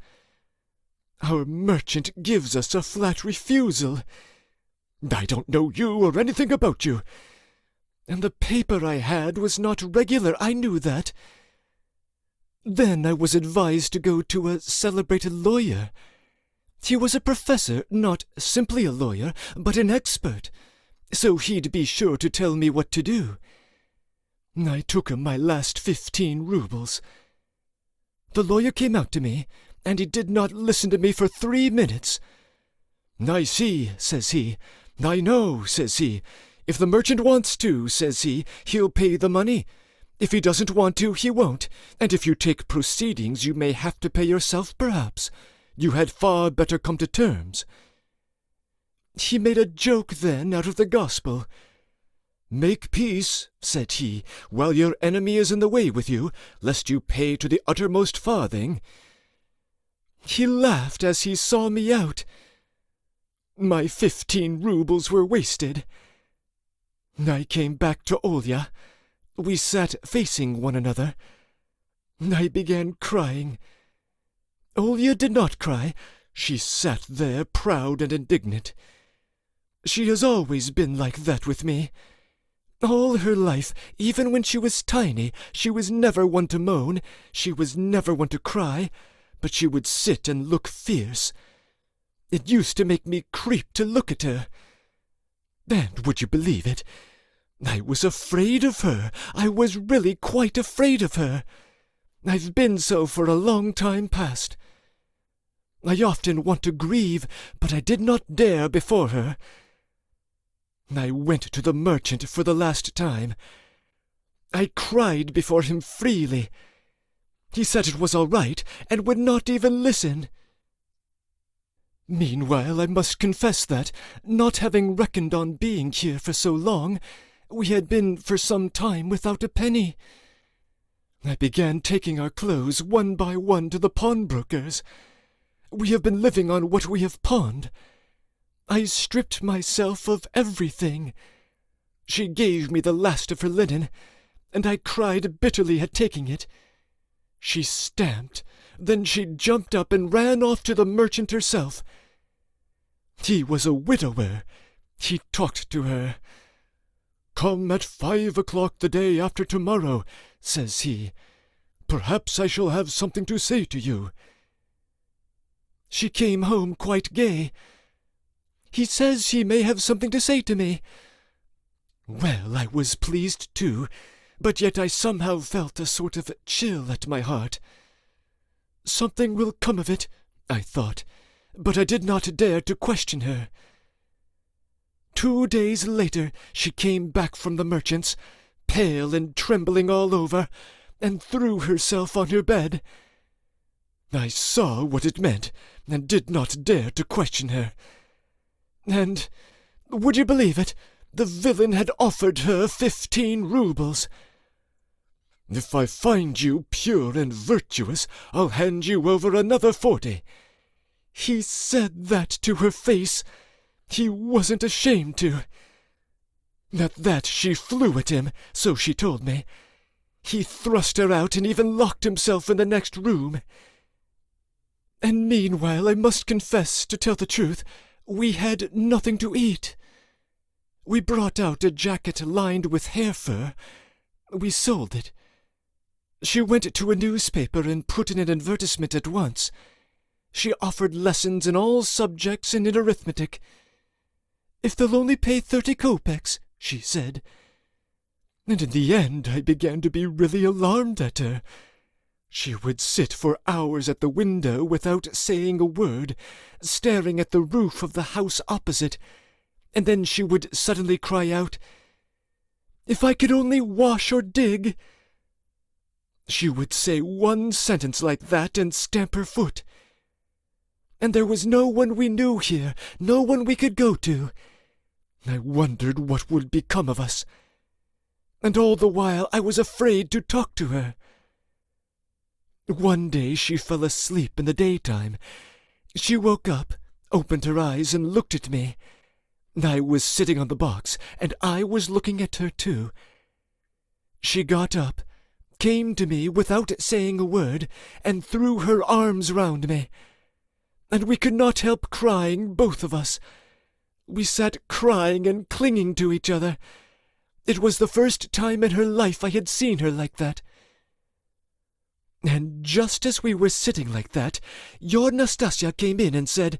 Our merchant gives us a flat refusal. I don't know you or anything about you. And the paper I had was not regular, I knew that. Then I was advised to go to a celebrated lawyer. He was a professor, not simply a lawyer, but an expert, so he'd be sure to tell me what to do. I took him my last 15 roubles. The lawyer came out to me, and he did not listen to me for 3 minutes. "I see," says he. "I know," says he. If the merchant wants to, says he, he'll pay the money. If he doesn't want to, he won't, and if you take proceedings, you may have to pay yourself, perhaps. You had far better come to terms. He made a joke then out of the gospel. Make peace, said he, while your enemy is in the way with you, lest you pay to the uttermost farthing. He laughed as he saw me out. My 15 roubles were wasted. I came back to Olya. We sat facing one another. I began crying. Olya did not cry. She sat there proud and indignant. She has always been like that with me. All her life, even when she was tiny, she was never one to moan, she was never one to cry, but she would sit and look fierce. It used to make me creep to look at her. And would you believe it? I was afraid of her. I was really quite afraid of her. I've been so for a long time past. I often want to grieve, but I did not dare before her. I went to the merchant for the last time. I cried before him freely. He said it was all right, and would not even listen. Meanwhile, I must confess that, not having reckoned on being here for so long, we had been for some time without a penny. I began taking our clothes one by one to the pawnbrokers. We have been living on what we have pawned. I stripped myself of everything. She gave me the last of her linen, and I cried bitterly at taking it. She stamped, then she jumped up and ran off to the merchant herself. He was a widower. He talked to her. "Come at 5 o'clock the day after tomorrow," says he. "Perhaps I shall have something to say to you." She came home quite gay. He says he may have something to say to me. Well, I was pleased too, but yet I somehow felt a sort of chill at my heart. Something will come of it, I thought, but I did not dare to question her. 2 days later she came back from the merchant's, pale and trembling all over, and threw herself on her bed. I saw what it meant, and did not dare to question her. And, would you believe it, the villain had offered her 15 roubles. "If I find you pure and virtuous, I'll hand you over another 40. He said that to her face. He wasn't ashamed to. At that she flew at him, so she told me. He thrust her out and even locked himself in the next room. And meanwhile, I must confess, to tell the truth, we had nothing to eat. We brought out a jacket lined with hair fur. We sold it. She went to a newspaper and put in an advertisement at once. She offered lessons in all subjects and in arithmetic. "If they'll only pay 30 kopecks," she said. And in the end I began to be really alarmed at her. She would sit for hours at the window without saying a word, staring at the roof of the house opposite, and then she would suddenly cry out, "If I could only wash or dig!" She would say one sentence like that and stamp her foot. And there was no one we knew here, no one we could go to. I wondered what would become of us. And all the while I was afraid to talk to her. One day she fell asleep in the daytime. She woke up, opened her eyes, and looked at me. I was sitting on the box, and I was looking at her too. She got up, came to me without saying a word, and threw her arms round me. And we could not help crying, both of us. We sat crying and clinging to each other. It was the first time in her life I had seen her like that. And just as we were sitting like that, your Nastasia came in and said,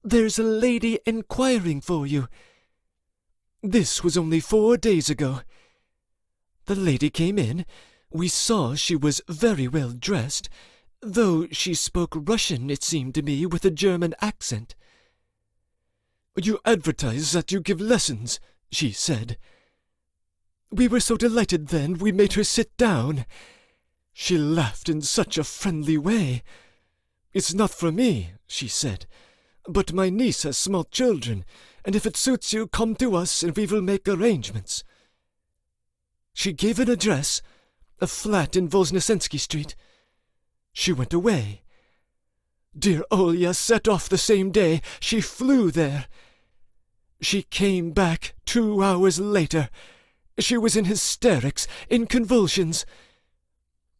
"There's a lady inquiring for you." This was only 4 days ago. The lady came in. We saw she was very well dressed, though she spoke Russian, it seemed to me, with a German accent. "You advertise that you give lessons," she said. We were so delighted then we made her sit down. She laughed in such a friendly way. It's not for me, she said, but my niece has small children, and if it suits you, come to us and we will make arrangements. She gave an address, a flat in Voznesensky Street. She went away. Dear Olya set off the same day. She flew there. She came back 2 hours later. She was in hysterics, in convulsions.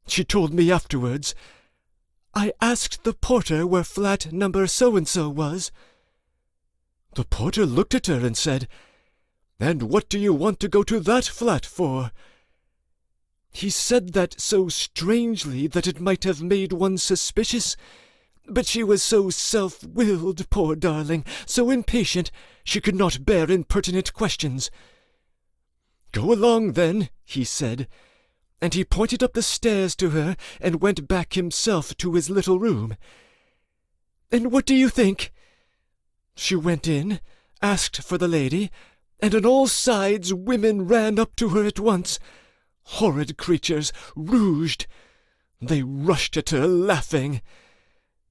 She told me afterwards, I asked the porter where flat number so-and-so was. The porter looked at her and said, And what do you want to go to that flat for? He said that so strangely that it might have made one suspicious, but she was so self-willed, poor darling, so impatient, she could not bear impertinent questions. Go along, then, he said, and he pointed up the stairs to her and went back himself to his little room. And what do you think? She went in, asked for the lady, and on all sides women ran up to her at once. Horrid creatures, rouged. They rushed at her, laughing.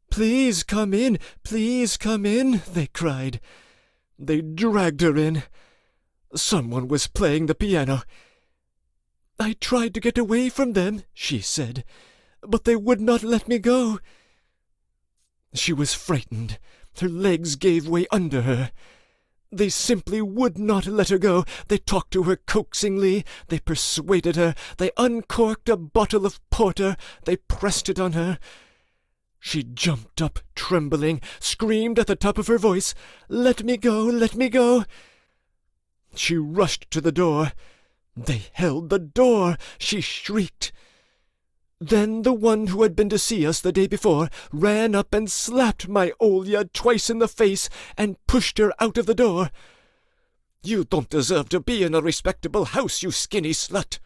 Please come in, they cried. They dragged her in. Someone was playing the piano. I tried to get away from them, she said, but they would not let me go. She was frightened. Her legs gave way under her. They simply would not let her go. They talked to her coaxingly. They persuaded her. They uncorked a bottle of porter. They pressed it on her. She jumped up, trembling, screamed at the top of her voice, Let me go, let me go. She rushed to the door. They held the door. She shrieked. Then the one who had been to see us the day before ran up and slapped my Olya twice in the face and pushed her out of the door. You don't deserve to be in a respectable house, you skinny slut.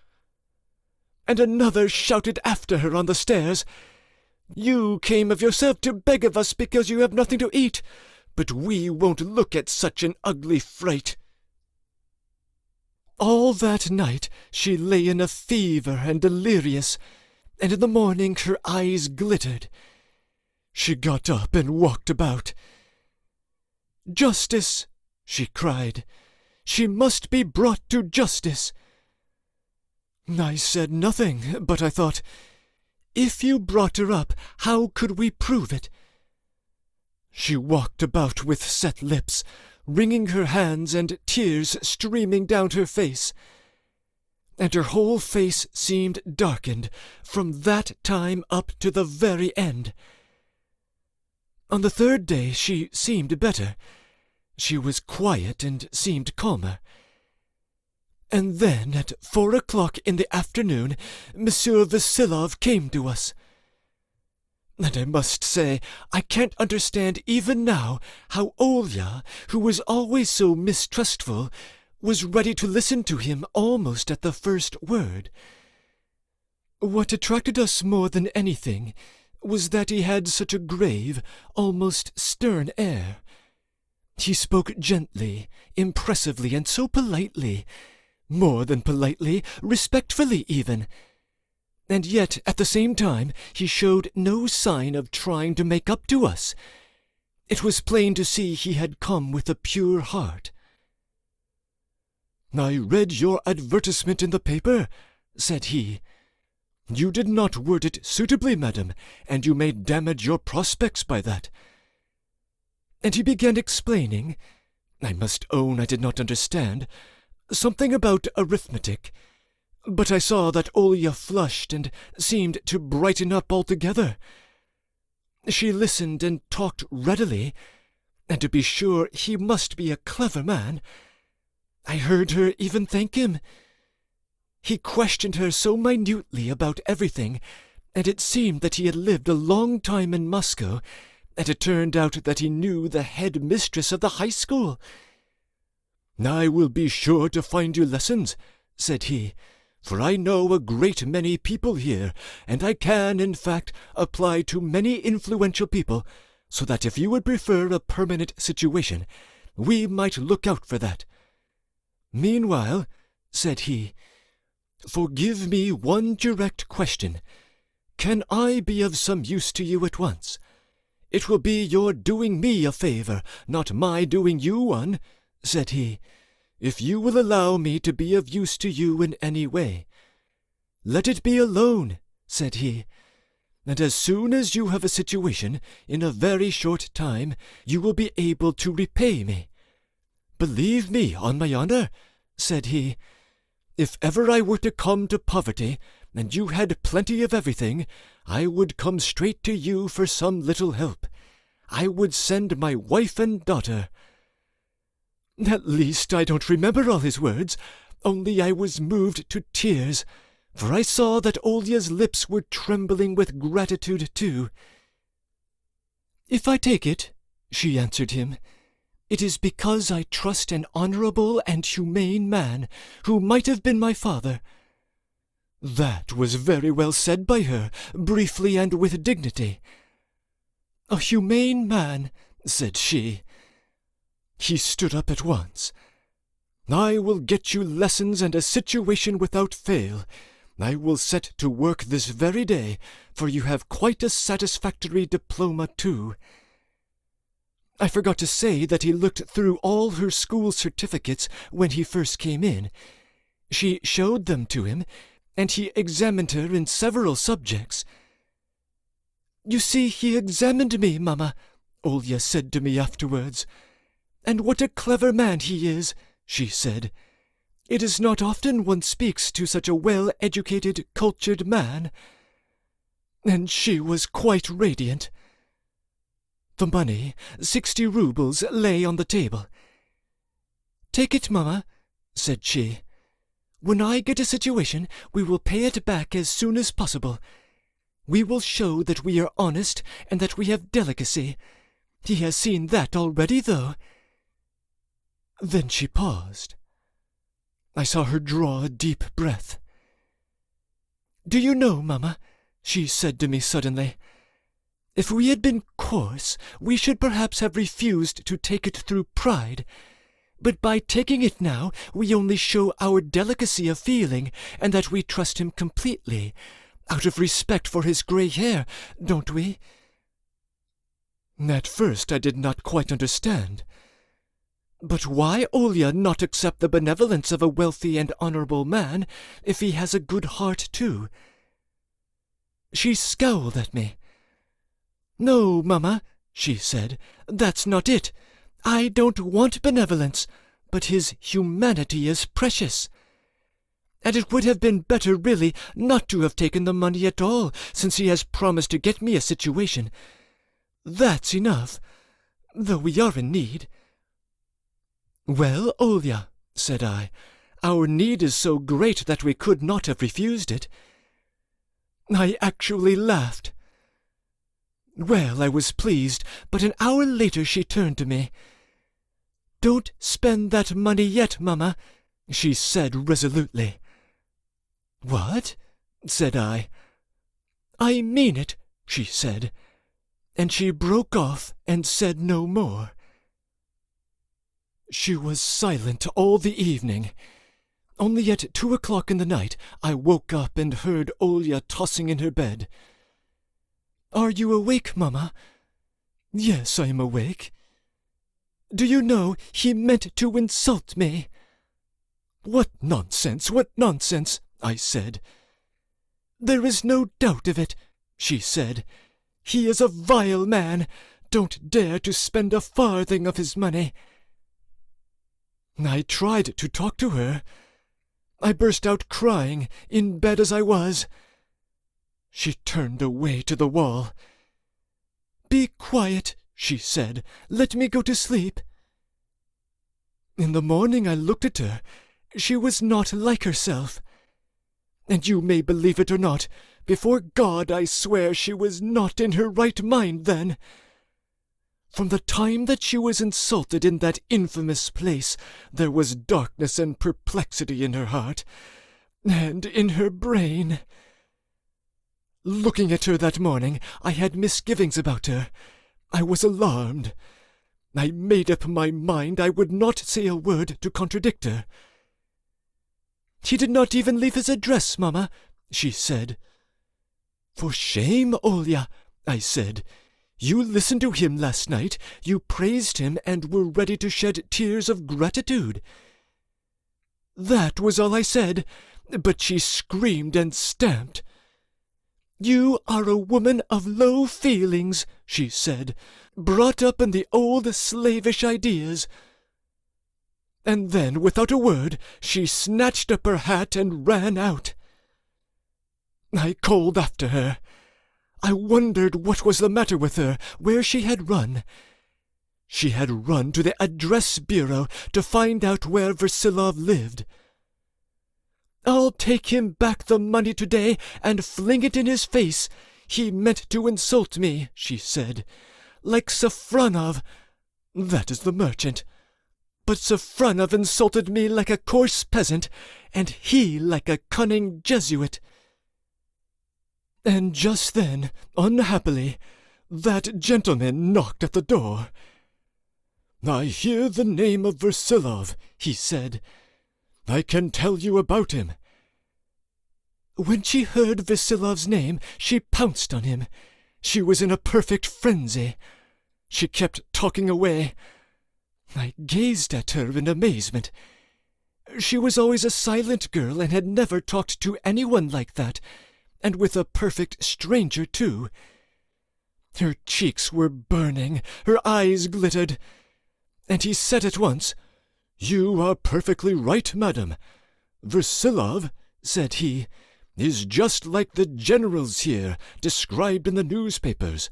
And another shouted after her on the stairs, You came of yourself to beg of us because you have nothing to eat, but we won't look at such an ugly fright. All that night she lay in a fever and delirious, and in the morning her eyes glittered. She got up and walked about. Justice, she cried. She must be brought to justice. I said nothing, but I thought, if you brought her up, how could we prove it? She walked about with set lips, wringing her hands and tears streaming down her face. And her whole face seemed darkened from that time up to the very end. On the third day she seemed better. She was quiet and seemed calmer. And then at 4 o'clock in the afternoon, Monsieur Vasilov came to us. And I must say, I can't understand even now how Olya, who was always so mistrustful, was ready to listen to him almost at the first word. What attracted us more than anything was that he had such a grave, almost stern air. He spoke gently, impressively, and so politely, more than politely, respectfully even. And yet, at the same time, he showed no sign of trying to make up to us. It was plain to see he had come with a pure heart. I read your advertisement in the paper, said he. You did not word it suitably, madam, and you may damage your prospects by that. And he began explaining, I must own I did not understand, something about arithmetic, but I saw that Olya flushed and seemed to brighten up altogether. She listened and talked readily, and to be sure he must be a clever man. I heard her even thank him. He questioned her so minutely about everything, and it seemed that he had lived a long time in Moscow, and it turned out that he knew the head mistress of the high school. I will be sure to find you lessons, said he, for I know a great many people here, and I can, in fact, apply to many influential people, so that if you would prefer a permanent situation, we might look out for that. Meanwhile, said he, forgive me one direct question. Can I be of some use to you at once? It will be your doing me a favour, not my doing you one, said he, if you will allow me to be of use to you in any way. Let it be alone, said he, and as soon as you have a situation, in a very short time, you will be able to repay me. Believe me, on my honour, said he, if ever I were to come to poverty, and you had plenty of everything, I would come straight to you for some little help. I would send my wife and daughter. At least I don't remember all his words, only I was moved to tears, for I saw that Olya's lips were trembling with gratitude too. If I take it, she answered him, it is because I trust an honourable and humane man, who might have been my father. That was very well said by her, briefly and with dignity. A humane man, said she. He stood up at once. I will get you lessons and a situation without fail. I will set to work this very day, for you have quite a satisfactory diploma too. I forgot to say that he looked through all her school certificates when he first came in. She showed them to him, and he examined her in several subjects. You see, he examined me, Mamma, Olya said to me afterwards. And what a clever man he is, she said. It is not often one speaks to such a well-educated, cultured man. And she was quite radiant. The money, 60 roubles, lay on the table. Take it, Mamma, said she. When I get a situation, we will pay it back as soon as possible. We will show that we are honest and that we have delicacy. He has seen that already, though. Then she paused. I saw her draw a deep breath. Do you know, Mamma, she said to me suddenly, if we had been coarse, we should perhaps have refused to take it through pride. But by taking it now, we only show our delicacy of feeling, and that we trust him completely, out of respect for his grey hair, don't we? At first I did not quite understand. But why Olya not accept the benevolence of a wealthy and honourable man, if he has a good heart too? She scowled at me. No, Mamma, she said, that's not it. I don't want benevolence, but his humanity is precious. And it would have been better, really, not to have taken the money at all, since he has promised to get me a situation. That's enough, though we are in need. Well, Olya, said I, our need is so great that we could not have refused it. I actually laughed. Well, I was pleased, but an hour later she turned to me. Don't spend that money yet, Mamma, she said resolutely. What? Said I. I mean it, she said, and she broke off and said no more. She was silent all the evening. Only at 2 o'clock in the night I woke up and heard Olya tossing in her bed. Are you awake, Mamma? Yes, I am awake. Do you know, he meant to insult me. What nonsense, I said. There is no doubt of it, she said. He is a vile man. Don't dare to spend a farthing of his money. I tried to talk to her. I burst out crying, in bed as I was. She turned away to the wall. Be quiet, she said. Let me go to sleep. In the morning I looked at her. She was not like herself. And you may believe it or not, before God I swear she was not in her right mind then. From the time that she was insulted in that infamous place, there was darkness and perplexity in her heart, and in her brain. Looking at her that morning, I had misgivings about her. I was alarmed. I made up my mind I would not say a word to contradict her. He did not even leave his address, Mamma, she said. For shame, Olya, I said. You listened to him last night, you praised him, and were ready to shed tears of gratitude. That was all I said, but she screamed and stamped. You are a woman of low feelings, she said, brought up in the old slavish ideas. And then, without a word, she snatched up her hat and ran out. I called after her. I wondered what was the matter with her, where she had run. She had run to the address bureau to find out where Versilov lived. I'll take him back the money today and fling it in his face. He meant to insult me, she said, like Safronov. That is the merchant. But Safronov insulted me like a coarse peasant, and he like a cunning Jesuit. And just then, unhappily, that gentleman knocked at the door. I hear the name of Versilov, he said. I can tell you about him. When she heard Versilov's name, she pounced on him. She was in a perfect frenzy. She kept talking away. I gazed at her in amazement. She was always a silent girl and had never talked to anyone like that, and with a perfect stranger, too. Her cheeks were burning, her eyes glittered, and he said at once, "You are perfectly right, madam. Versilov," said he, "is just like the generals here, described in the newspapers.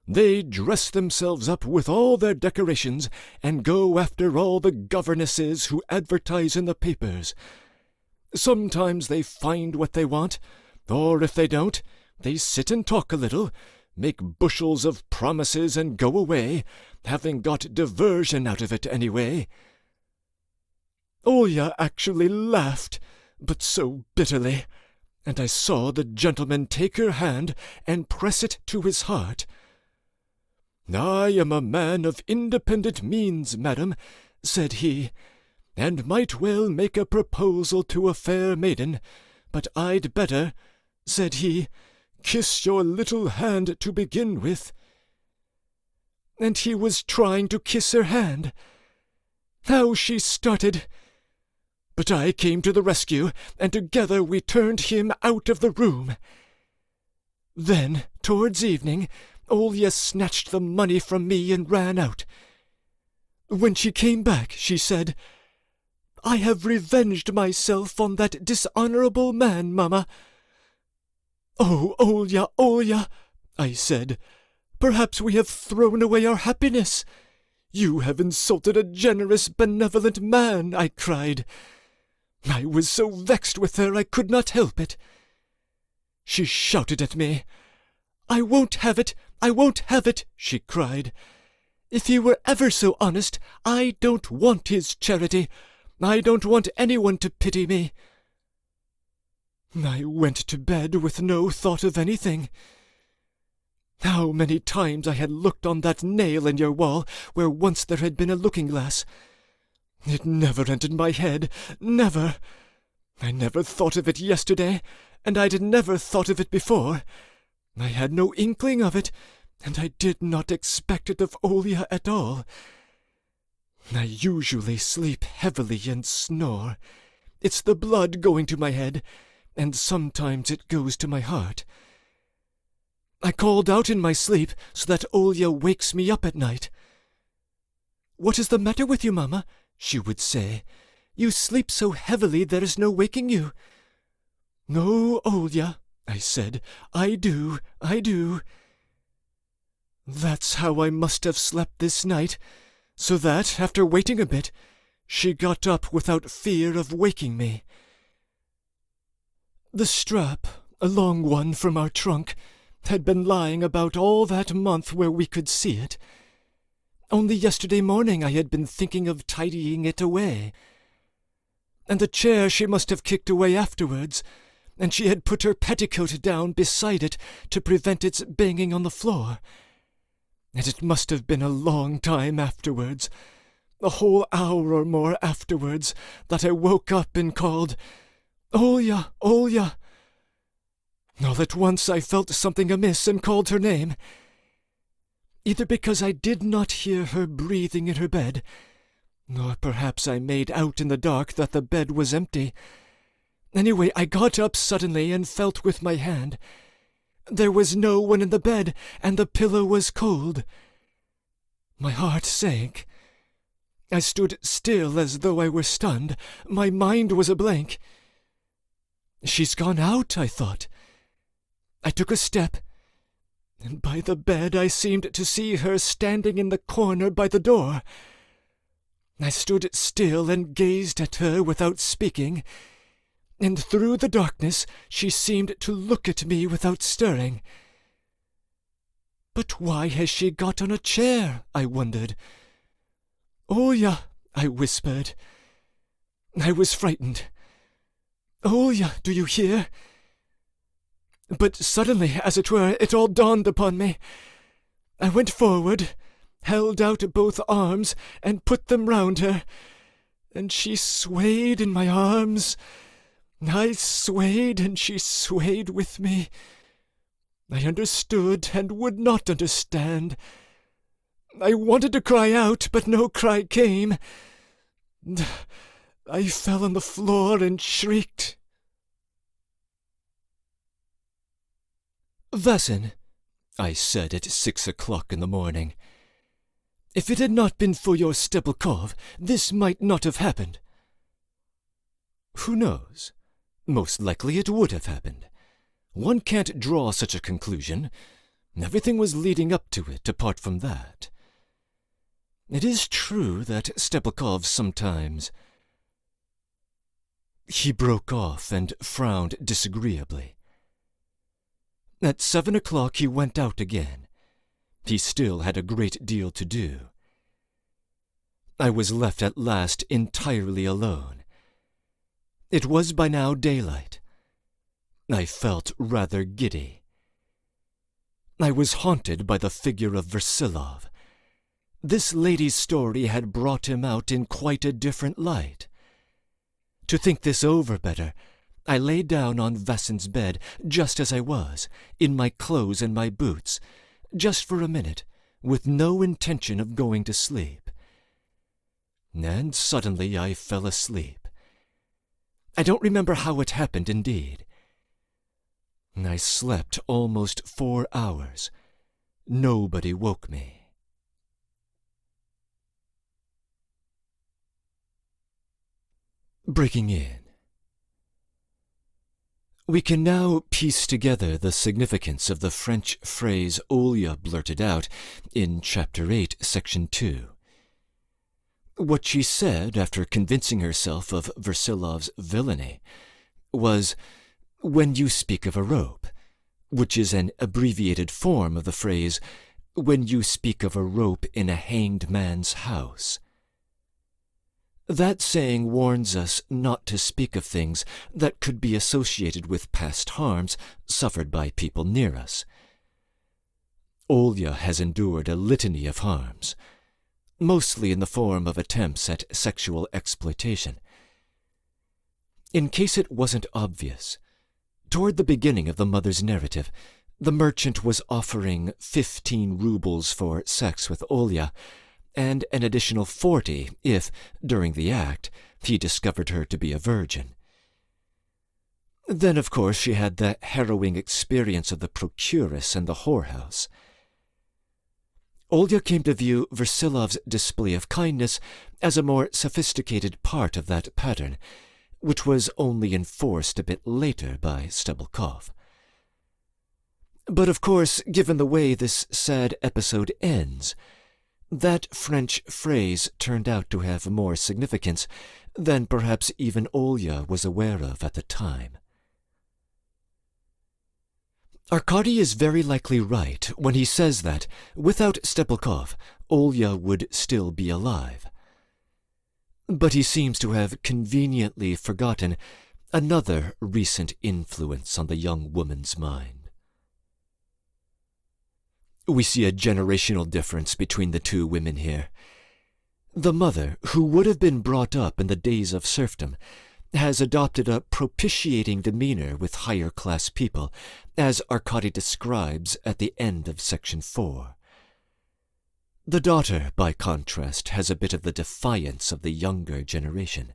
They dress themselves up with all their decorations and go after all the governesses who advertise in the papers. Sometimes they find what they want, or if they don't, they sit and talk a little, make bushels of promises and go away, having got diversion out of it anyway." Olya actually laughed, but so bitterly, and I saw the gentleman take her hand and press it to his heart. "I am a man of independent means, madam," said he, "and might well make a proposal to a fair maiden, but I'd better," said he, "kiss your little hand to begin with." And he was trying to kiss her hand. How she started! But I came to the rescue, and together we turned him out of the room. Then, towards evening, Olya snatched the money from me and ran out. When she came back, she said, "I have revenged myself on that dishonorable man, Mamma." "Oh, Olya, Olya," I said, "perhaps we have thrown away our happiness." "You have insulted a generous, benevolent man," I cried. I was so vexed with her I could not help it. She shouted at me. "I won't have it, I won't have it," she cried. "If he were ever so honest, I don't want his charity. I don't want anyone to pity me." I went to bed with no thought of anything. How many times I had looked on that nail in your wall where once there had been a looking-glass. It never entered my head, never. I never thought of it yesterday, and I'd never thought of it before. I had no inkling of it, and I did not expect it of Olya at all. I usually sleep heavily and snore. It's the blood going to my head, and sometimes it goes to my heart. I called out in my sleep so that Olya wakes me up at night. "What is the matter with you, Mamma?" she would say. "You sleep so heavily there is no waking you." "No, Olya," I said, I do. That's how I must have slept this night, so that, after waiting a bit, she got up without fear of waking me. The strap, a long one from our trunk, had been lying about all that month where we could see it. Only yesterday morning I had been thinking of tidying it away. And the chair she must have kicked away afterwards, and she had put her petticoat down beside it to prevent its banging on the floor. And it must have been a long time afterwards, a whole hour or more afterwards, that I woke up and called, Olya, Olya! All at once I felt something amiss and called her name. Either because I did not hear her breathing in her bed, or perhaps I made out in the dark that the bed was empty. Anyway, I got up suddenly and felt with my hand. There was no one in the bed, and the pillow was cold. My heart sank. I stood still as though I were stunned. My mind was a blank. She's gone out, I thought. I took a step, and by the bed I seemed to see her standing in the corner by the door. I stood still and gazed at her without speaking, and through the darkness she seemed to look at me without stirring. But why has she got on a chair? I wondered. Olya, I whispered. I was frightened. Olya, do you hear? But suddenly, as it were, it all dawned upon me. I went forward, held out both arms, and put them round her, and she swayed in my arms. I swayed, and she swayed with me. I understood and would not understand. I wanted to cry out, but no cry came. I fell on the floor and shrieked. "Vasen," I said at 6 o'clock in the morning, "if it had not been for your Stebelkov, this might not have happened." Who knows? Most likely it would have happened. One can't draw such a conclusion. Everything was leading up to it, apart from that. It is true that Stebelkov sometimes... He broke off and frowned disagreeably. At 7 o'clock he went out again. He still had a great deal to do. I was left at last entirely alone. It was by now daylight. I felt rather giddy. I was haunted by the figure of Versilov. This lady's story had brought him out in quite a different light. To think this over better, I lay down on Vasen's bed just as I was, in my clothes and my boots, just for a minute, with no intention of going to sleep. And suddenly I fell asleep. I don't remember how it happened, indeed. I slept almost 4 hours. Nobody woke me. Breaking in. We can now piece together the significance of the French phrase Olya blurted out in Chapter 8, Section 2. What she said after convincing herself of Versilov's villainy was, "when you speak of a rope," which is an abbreviated form of the phrase, "when you speak of a rope in a hanged man's house." That saying warns us not to speak of things that could be associated with past harms suffered by people near us. Olya has endured a litany of harms, mostly in the form of attempts at sexual exploitation. In case it wasn't obvious, toward the beginning of the mother's narrative, the merchant was offering 15 rubles for sex with Olya, and an additional 40 if, during the act, he discovered her to be a virgin. Then, of course, she had the harrowing experience of the procuress and the whorehouse. Olya came to view Versilov's display of kindness as a more sophisticated part of that pattern, which was only enforced a bit later by Stebelkov. But, of course, given the way this sad episode ends, that French phrase turned out to have more significance than perhaps even Olya was aware of at the time. Arkady is very likely right when he says that, without Stebelkov, Olya would still be alive. But he seems to have conveniently forgotten another recent influence on the young woman's mind. We see a generational difference between the two women here. The mother, who would have been brought up in the days of serfdom, has adopted a propitiating demeanor with higher-class people, as Arkady describes at the end of Section 4. The daughter, by contrast, has a bit of the defiance of the younger generation.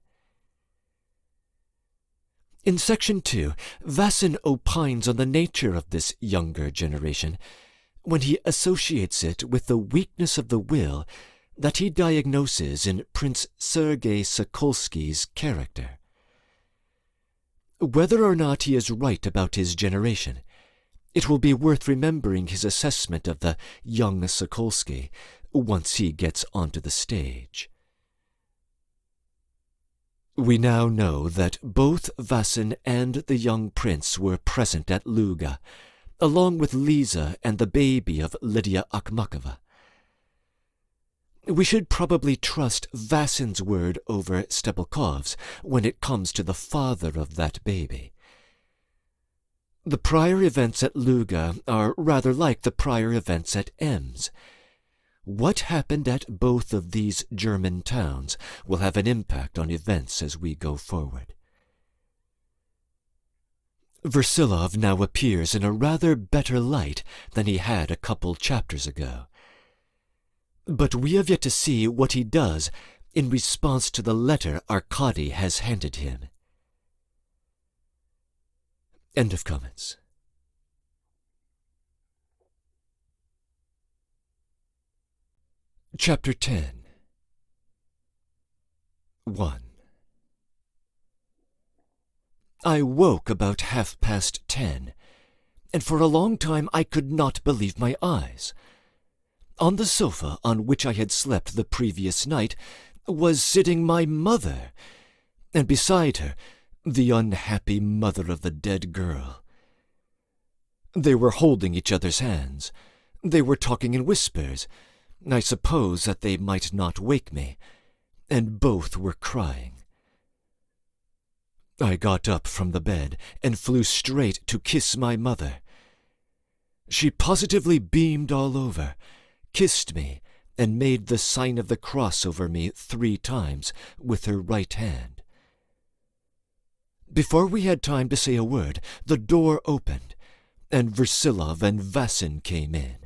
In Section 2, Vassin opines on the nature of this younger generation when he associates it with the weakness of the will that he diagnoses in Prince Sergei Sokolsky's character. Whether or not he is right about his generation, it will be worth remembering his assessment of the young Sokolsky once he gets onto the stage. We now know that both Vassin and the young prince were present at Luga, along with Lisa and the baby of Lydia Akhmakova. We should probably trust Vassin's word over Stebelkov's when it comes to the father of that baby. The prior events at Luga are rather like the prior events at Ems. What happened at both of these German towns will have an impact on events as we go forward. Versilov now appears in a rather better light than he had a couple chapters ago. But we have yet to see what he does in response to the letter Arkady has handed him. End of comments. Chapter 10. 1. I woke about 10:30, and for a long time I could not believe my eyes. On the sofa on which I had slept the previous night was sitting my mother, and beside her the unhappy mother of the dead girl. They were holding each other's hands. They were talking in whispers, I suppose that they might not wake me, and both were crying. I got up from the bed and flew straight to kiss my mother. She positively beamed all over, kissed me, and made the sign of the cross over me 3 times with her right hand. Before we had time to say a word, the door opened, and Versilov and Vassin came in.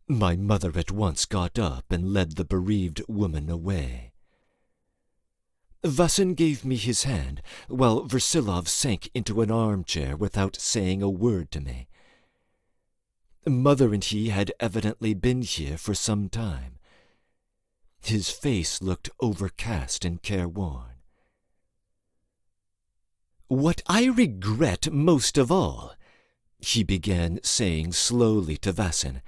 My mother at once got up and led the bereaved woman away. Vassin gave me his hand, while Versilov sank into an armchair without saying a word to me. Mother and he had evidently been here for some time. His face looked overcast and careworn. "What I regret most of all," he began saying slowly to Vassin,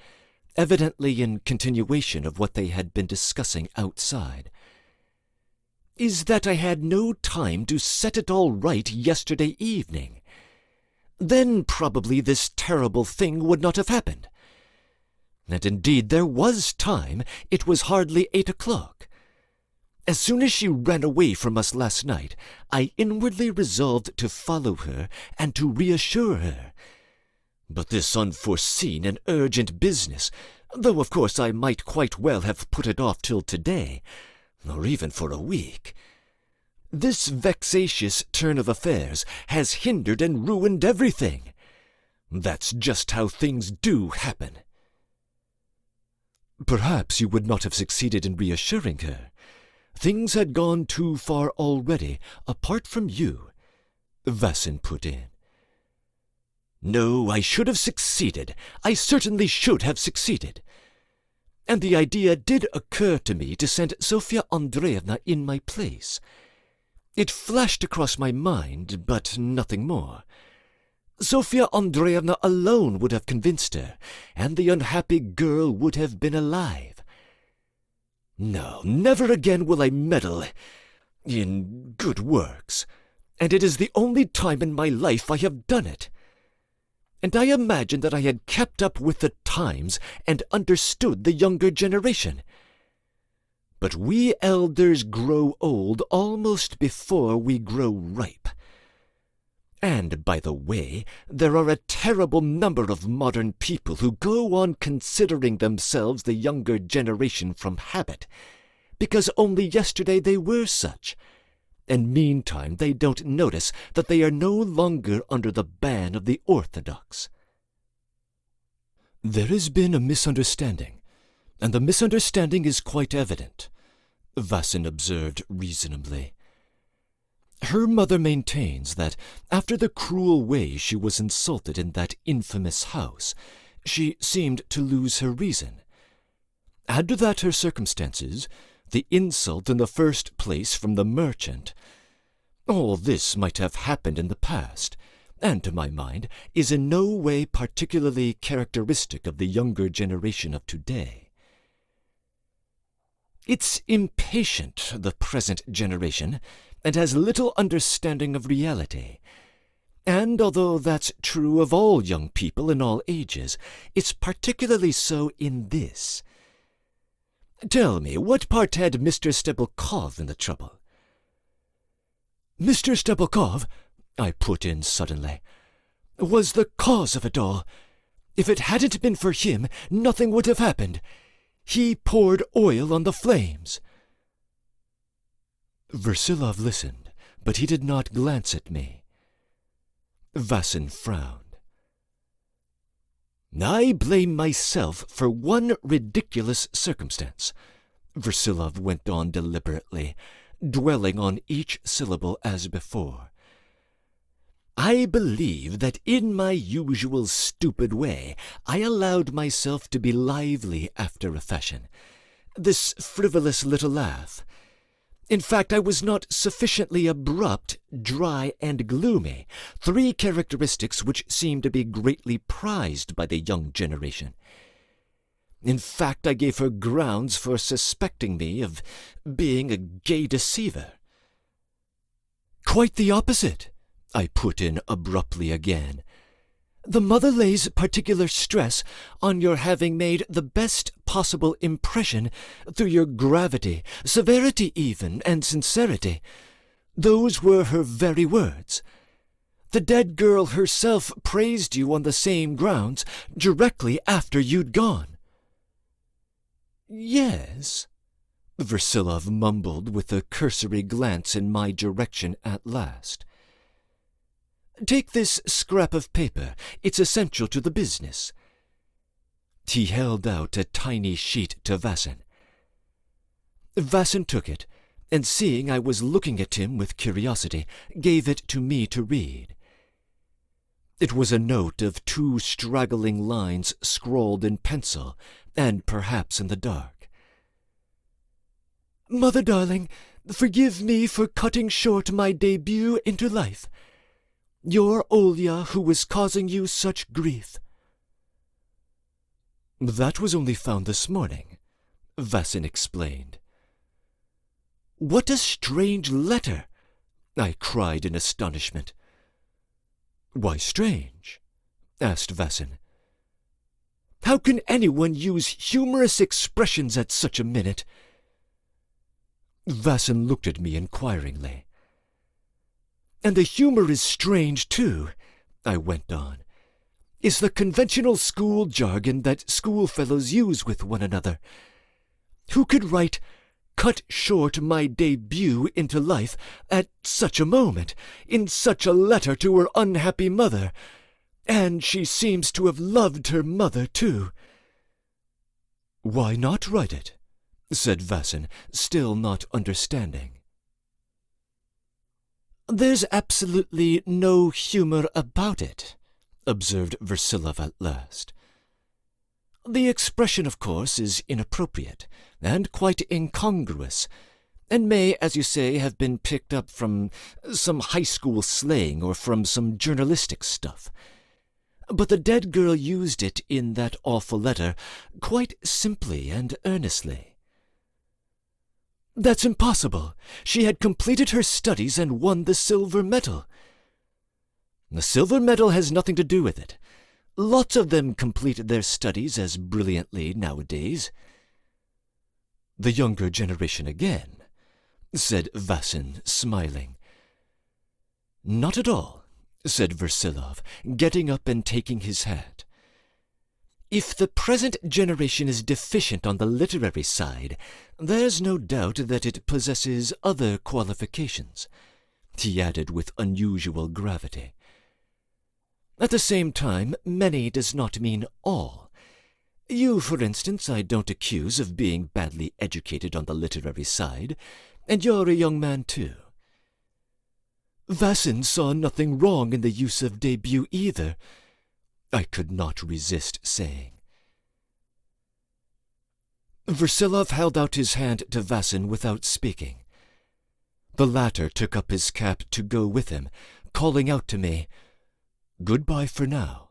evidently in continuation of what they had been discussing outside, "is that I had no time to set it all right yesterday evening. Then probably this terrible thing would not have happened. And indeed there was time. It was hardly 8 o'clock. As soon as she ran away from us last night, I inwardly resolved to follow her and to reassure her. But this unforeseen and urgent business, though of course I might quite well have put it off till today, or even for a week, this vexatious turn of affairs has hindered and ruined everything. That's just how things do happen." "Perhaps you would not have succeeded in reassuring her. Things had gone too far already, apart from you," Vassin put in. "No, I should have succeeded. I certainly should have succeeded. And the idea did occur to me to send Sofya Andreevna in my place. It flashed across my mind, but nothing more. Sofya Andreevna alone would have convinced her, and the unhappy girl would have been alive. No, never again will I meddle in good works, and it is the only time in my life I have done it. And I imagined that I had kept up with the times and understood the younger generation. But we elders grow old almost before we grow ripe. And, by the way, there are a terrible number of modern people who go on considering themselves the younger generation from habit, because only yesterday they were such, and meantime they don't notice that they are no longer under the ban of the orthodox." "There has been a misunderstanding, and the misunderstanding is quite evident," Vassin observed reasonably. "Her mother maintains that after the cruel way she was insulted in that infamous house, she seemed to lose her reason. Add to that her circumstances, the insult in the first place from the merchant. All this might have happened in the past, and to my mind is in no way particularly characteristic of the younger generation of today. It's impatient, the present generation, and has little understanding of reality. And although that's true of all young people in all ages, it's particularly so in this. Tell me, what part had Mr. Stebolkov in the trouble?" "Mr. Stebolkov," I put in suddenly, "was the cause of it all. If it hadn't been for him, nothing would have happened. He poured oil on the flames." Versilov listened, but he did not glance at me. Vassin frowned. "I blame myself for one ridiculous circumstance," Versilov went on deliberately, dwelling on each syllable as before. "I believe that in my usual stupid way I allowed myself to be lively after a fashion, this frivolous little laugh. In fact, I was not sufficiently abrupt, dry, and gloomy, 3 characteristics which seem to be greatly prized by the young generation. In fact, I gave her grounds for suspecting me of being a gay deceiver." "Quite the opposite," I put in abruptly again. "The mother lays particular stress on your having made the best possible impression through your gravity, severity even, and sincerity. Those were her very words. The dead girl herself praised you on the same grounds directly after you'd gone." "Yes," Versilov mumbled with a cursory glance in my direction at last. "Take this scrap of paper. It's essential to the business." He held out a tiny sheet to Vassin. Vassin took it, and seeing I was looking at him with curiosity, gave it to me to read. It was a note of 2 straggling lines scrawled in pencil, and perhaps in the dark. "Mother darling, forgive me for cutting short my debut into life. Your Olya who was causing you such grief." "That was only found this morning," Vassin explained. "What a strange letter!" I cried in astonishment. "Why strange?" asked Vassin. "How can anyone use humorous expressions at such a minute?" Vassin looked at me inquiringly. "And the humor is strange, too," I went on. "It's the conventional school jargon that schoolfellows use with one another. Who could write, 'Cut short my debut into life' at such a moment, in such a letter to her unhappy mother? And she seems to have loved her mother, too." "Why not write it?" said Vassin, still not understanding. "There's absolutely no humor about it," observed Versilov at last. "The expression, of course, is inappropriate, and quite incongruous, and may, as you say, have been picked up from some high school slang or from some journalistic stuff. But the dead girl used it in that awful letter quite simply and earnestly." "That's impossible. She had completed her studies and won the silver medal." "The silver medal has nothing to do with it. Lots of them complete their studies as brilliantly nowadays." "The younger generation again," said Vassin, smiling. "Not at all," said Versilov, getting up and taking his hat. If the present generation is deficient on the literary side, there's no doubt that it possesses other qualifications," he added with unusual gravity. "At the same time, many does not mean all. You, for instance, I don't accuse of being badly educated on the literary side, and you're a young man too." "VIII saw nothing wrong in the use of debut either," I could not resist saying. Versilov held out his hand to VIII without speaking. The latter took up his cap to go with him, calling out to me, "Goodbye for now."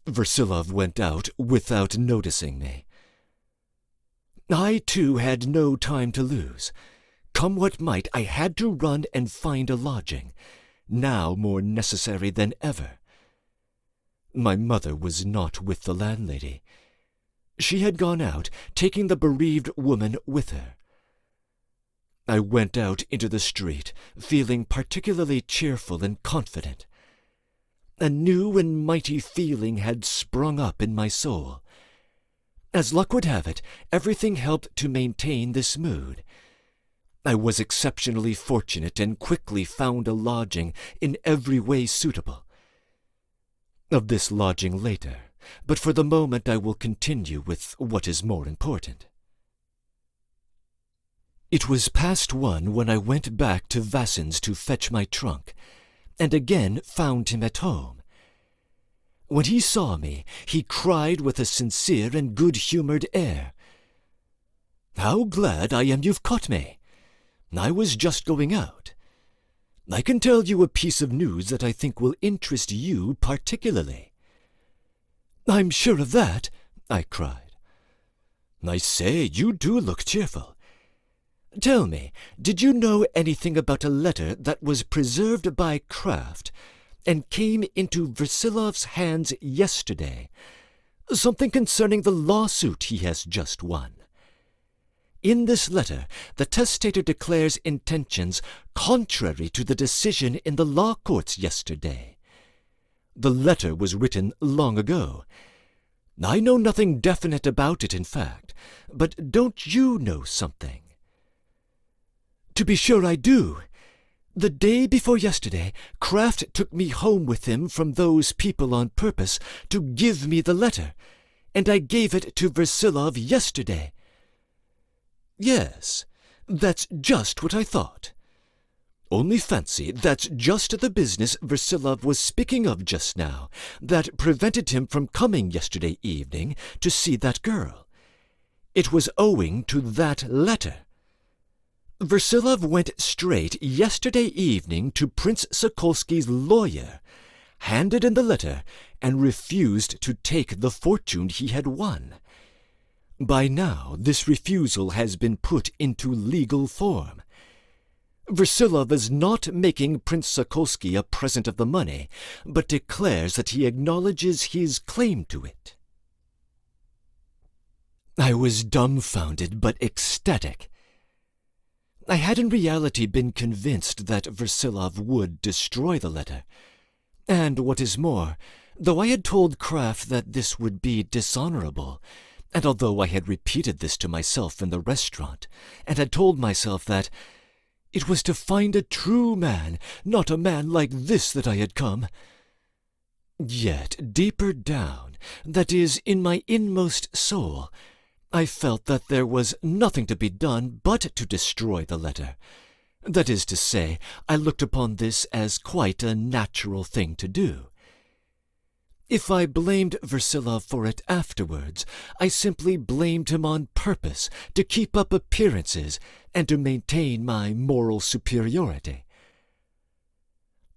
Versilov went out without noticing me. I, too, had no time to lose. Come what might, I had to run and find a lodging, now more necessary than ever. My mother was not with the landlady. She had gone out, taking the bereaved woman with her. I went out into the street, feeling particularly cheerful and confident. A new and mighty feeling had sprung up in my soul. As luck would have it, everything helped to maintain this mood. I was exceptionally fortunate and quickly found a lodging in every way suitable. Of this lodging later, but for the moment I will continue with what is more important. It was past 1 when I went back to Vassin's to fetch my trunk, and again found him at home. When he saw me, he cried with a sincere and good-humoured air, "How glad I am you've caught me! I was just going out. I can tell you a piece of news that I think will interest you particularly." "I'm sure of that," I cried. "I say, you do look cheerful. Tell me, did you know anything about a letter that was preserved by Kraft and came into Versilov's hands yesterday? Something concerning the lawsuit he has just won. In this letter, the testator declares intentions contrary to the decision in the law courts yesterday. The letter was written long ago. I know nothing definite about it, in fact, but don't you know something?" "To be sure I do. The day before yesterday, Kraft took me home with him from those people on purpose to give me the letter, and I gave it to Versilov yesterday." "Yes, that's just what I thought. Only fancy, that's just the business Versilov was speaking of just now, that prevented him from coming yesterday evening to see that girl. It was owing to that letter. Versilov went straight yesterday evening to Prince Sokolsky's lawyer, handed in the letter, and refused to take the fortune he had won. By now this refusal has been put into legal form. Versilov is not making Prince Sokolsky a present of the money, but declares that he acknowledges his claim to it." I was dumbfounded but ecstatic. I had in reality been convinced that Versilov would destroy the letter, and what is more, though I had told Kraft that this would be dishonorable, and although I had repeated this to myself in the restaurant, and had told myself that it was to find a true man, not a man like this, that I had come, yet deeper down, that is, in my inmost soul, I felt that there was nothing to be done but to destroy the letter. That is to say, I looked upon this as quite a natural thing to do. If I blamed Versilov for it afterwards, I simply blamed him on purpose to keep up appearances and to maintain my moral superiority.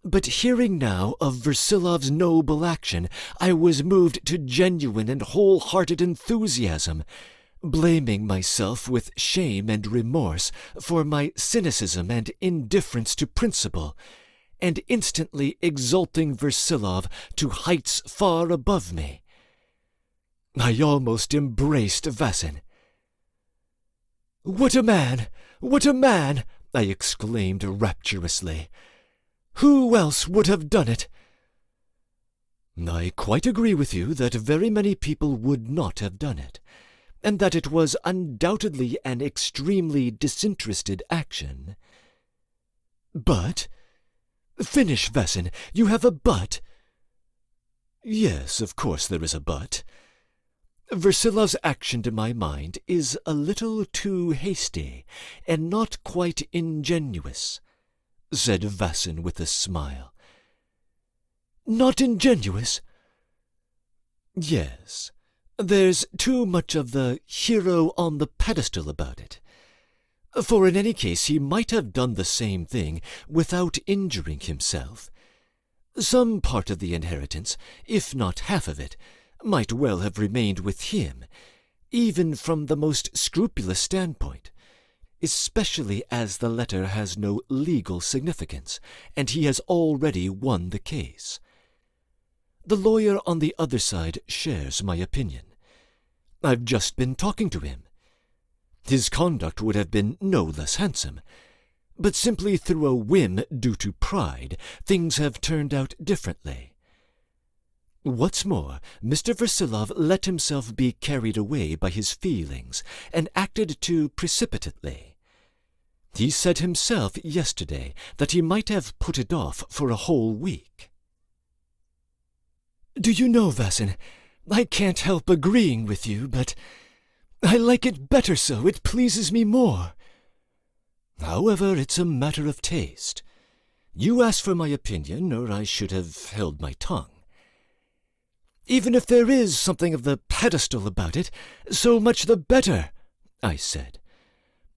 But hearing now of Versilov's noble action, I was moved to genuine and whole-hearted enthusiasm, blaming myself with shame and remorse for my cynicism and indifference to principle, and instantly exalting Versilov to heights far above me. I almost embraced Vassin. "What a man! What a man!" I exclaimed rapturously. "Who else would have done it?" I quite agree with you that very many people would not have done it, and that it was undoubtedly an extremely disinterested action. But? Finish, Vassin. You have a but. Yes, of course there is a but. Versilov's action, to my mind, is a little too hasty, and not quite ingenuous, said Vassin with a smile. Not ingenuous? Yes. There's too much of the hero on the pedestal about it. For in any case he might have done the same thing without injuring himself. Some part of the inheritance, if not half of it, might well have remained with him, even from the most scrupulous standpoint, especially as the letter has no legal significance, and he has already won the case. The lawyer on the other side shares my opinion. I've just been talking to him. His conduct would have been no less handsome, but simply through a whim due to pride, things have turned out differently. What's more, Mr. Versilov let himself be carried away by his feelings and acted too precipitately. He said himself yesterday that he might have put it off for a whole week. Do you know, Vassin, I can't help agreeing with you, but I like it better so. It pleases me more. However, it's a matter of taste. You asked for my opinion, or I should have held my tongue. Even if there is something of the pedestal about it, so much the better, I said.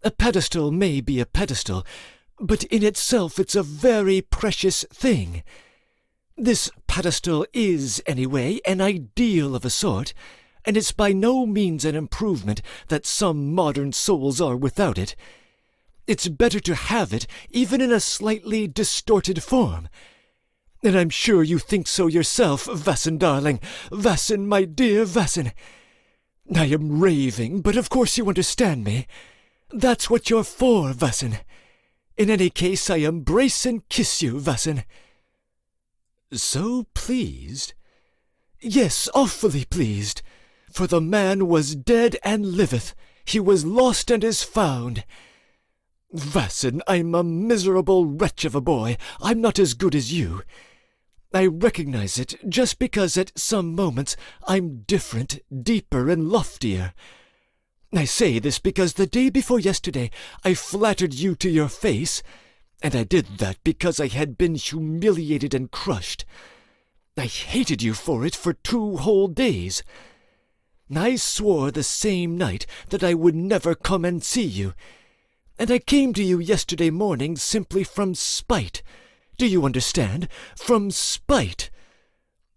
A pedestal may be a pedestal, but in itself it's a very precious thing. This pedestal is, anyway, an ideal of a sort, and it's by no means an improvement that some modern souls are without it. It's better to have it, even in a slightly distorted form. And I'm sure you think so yourself, Vassin, darling. Vassin, my dear Vassin. I am raving, but of course you understand me. That's what you're for, Vassin. In any case, I embrace and kiss you, Vassin. So pleased? Yes, awfully pleased. For the man was dead and liveth. He was lost and is found. Vassin, I'm a miserable wretch of a boy. I'm not as good as you. I recognize it just because at some moments I'm different, deeper, and loftier. I say this because the day before yesterday I flattered you to your face, and I did that because I had been humiliated and crushed. I hated you for it for 2 whole days. I swore the same night that I would never come and see you, and I came to you yesterday morning simply from spite. Do you understand? From spite.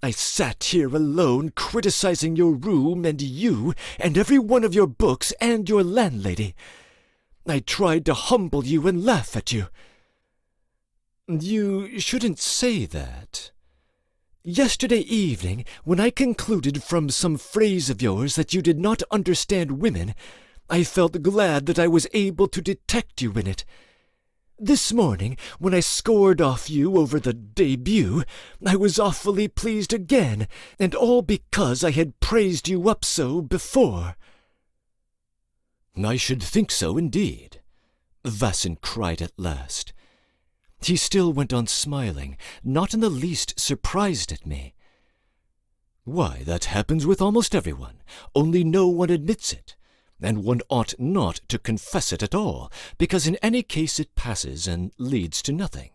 I sat here alone criticizing your room and you and every one of your books and your landlady. I tried to humble you and laugh at you. You shouldn't say that. Yesterday evening, when I concluded from some phrase of yours that you did not understand women, I felt glad that I was able to detect you in it. This morning, when I scored off you over the debut, I was awfully pleased again, and all because I had praised you up so before. I should think so, indeed, Vassin cried at last. He still went on smiling, not in the least surprised at me. Why, that happens with almost everyone, only no one admits it. And one ought not to confess it at all, because in any case it passes and leads to nothing.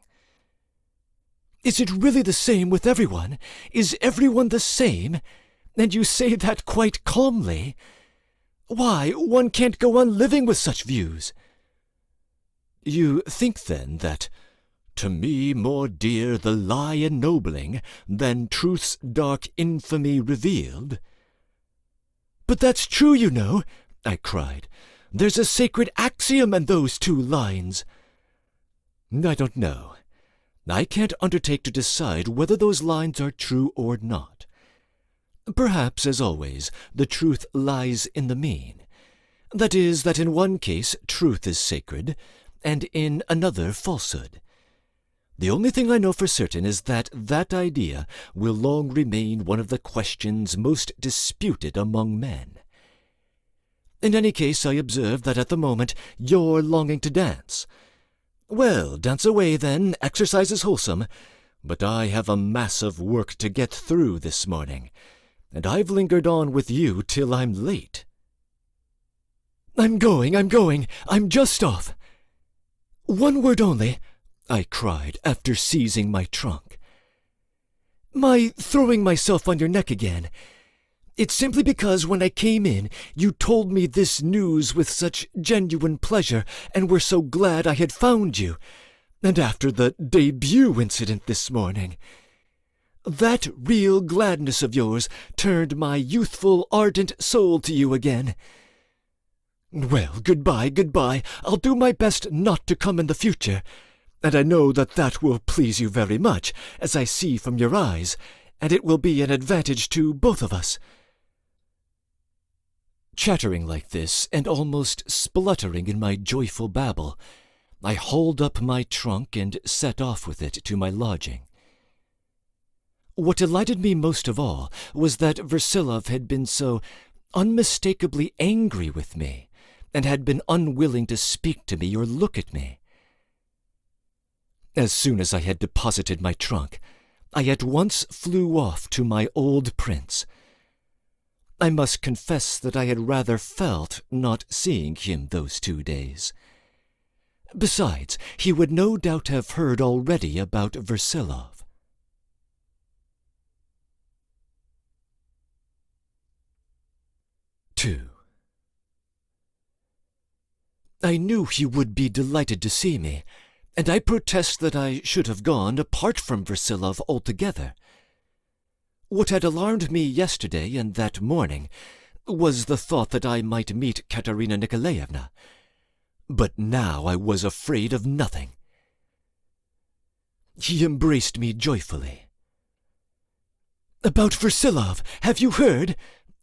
Is it really the same with everyone? Is everyone the same? And you say that quite calmly? Why, one can't go on living with such views. You think, then, that to me more dear the lie ennobling than truth's dark infamy revealed? But that's true, you know, I cried. There's a sacred axiom in those 2 lines. I don't know. I can't undertake to decide whether those lines are true or not. Perhaps, as always, the truth lies in the mean. That is, that in one case truth is sacred, and in another falsehood. The only thing I know for certain is that that idea will long remain one of the questions most disputed among men. In any case, I observe that at the moment you're longing to dance. Well, dance away then, exercise is wholesome, but I have a mass of work to get through this morning, and I've lingered on with you till I'm late. I'm going, I'm just off. One word only, I cried after seizing my trunk. My throwing myself on your neck again. It's simply because when I came in, you told me this news with such genuine pleasure and were so glad I had found you. And after the debut incident this morning, that real gladness of yours turned my youthful, ardent soul to you again. Well, goodbye. I'll do my best not to come in the future, and I know that that will please you very much, as I see from your eyes, and it will be an advantage to both of us. Chattering like this, and almost spluttering in my joyful babble, I hauled up my trunk and set off with it to my lodging. What delighted me most of all was that Versilov had been so unmistakably angry with me, and had been unwilling to speak to me or look at me. As soon as I had deposited my trunk, I at once flew off to my old prince. I must confess that I had rather felt not seeing him those 2 days. Besides, he would no doubt have heard already about Versilov. II. I knew he would be delighted to see me, and I protest that I should have gone apart from Versilov altogether. What had alarmed me yesterday and that morning was the thought that I might meet Katerina Nikolaevna, but now I was afraid of nothing. He embraced me joyfully. "About Versilov, have you heard?"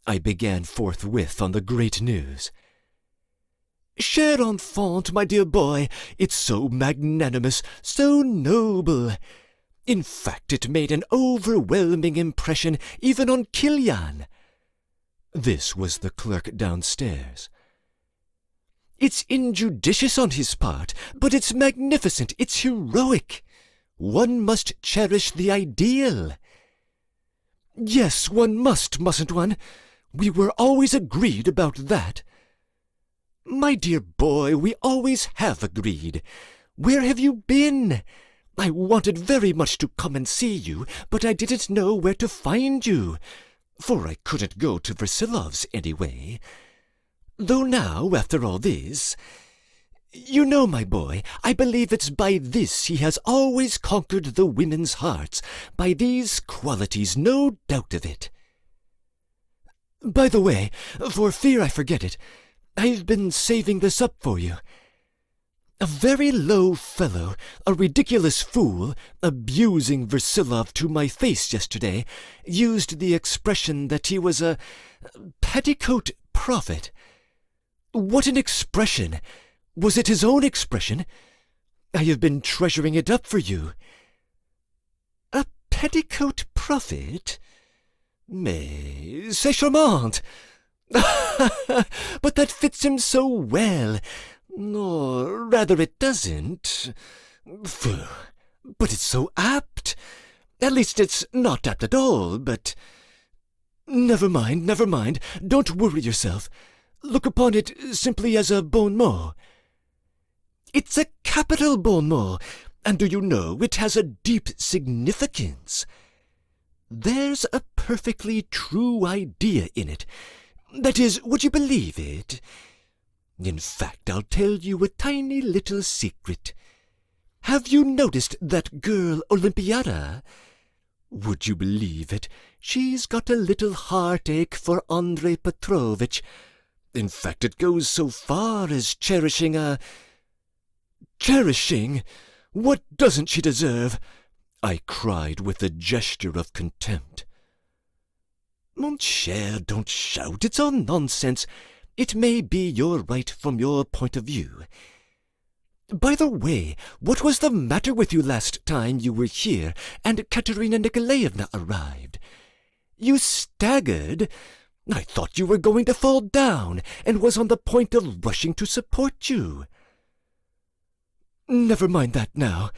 I began forthwith on the great news. "Cher enfant, my dear boy, it's so magnanimous, so noble. In fact, it made an overwhelming impression even on Kilian." This was the clerk downstairs. "It's injudicious on his part, but it's magnificent, it's heroic. One must cherish the ideal." "Yes, one mustn't one? We were always agreed about that." "My dear boy, we always have agreed. Where have you been? I wanted very much to come and see you, but I didn't know where to find you, for I couldn't go to Versilov's anyway. Though now, after all this, you know, my boy, I believe it's by this he has always conquered the women's hearts, by these qualities, no doubt of it. By the way, for fear I forget it, I've been saving this up for you. A very low fellow, a ridiculous fool, abusing Versilov to my face yesterday, used the expression that he was a petticoat prophet. What an expression! Was it his own expression? I have been treasuring it up for you. A petticoat prophet? Mais, c'est charmant! But that fits him so well. Or rather it doesn't. Phew, but it's so apt. At least it's not apt at all, but... Never mind. Don't worry yourself. Look upon it simply as a bon mot. It's a capital bon mot, and do you know, it has a deep significance. There's a perfectly true idea in it. That is, would you believe it? In fact, I'll tell you a tiny little secret. Have you noticed that girl Olympiada? Would you believe it? She's got a little heartache for Andrei Petrovitch. In fact, it goes so far as cherishing a... Cherishing? What doesn't she deserve? I cried with a gesture of contempt. Mon cher, don't shout. It's all nonsense. It may be you're right from your point of view. By the way, what was the matter with you last time you were here and Katerina Nikolaevna arrived? You staggered. I thought you were going to fall down and was on the point of rushing to support you." "Never mind that now.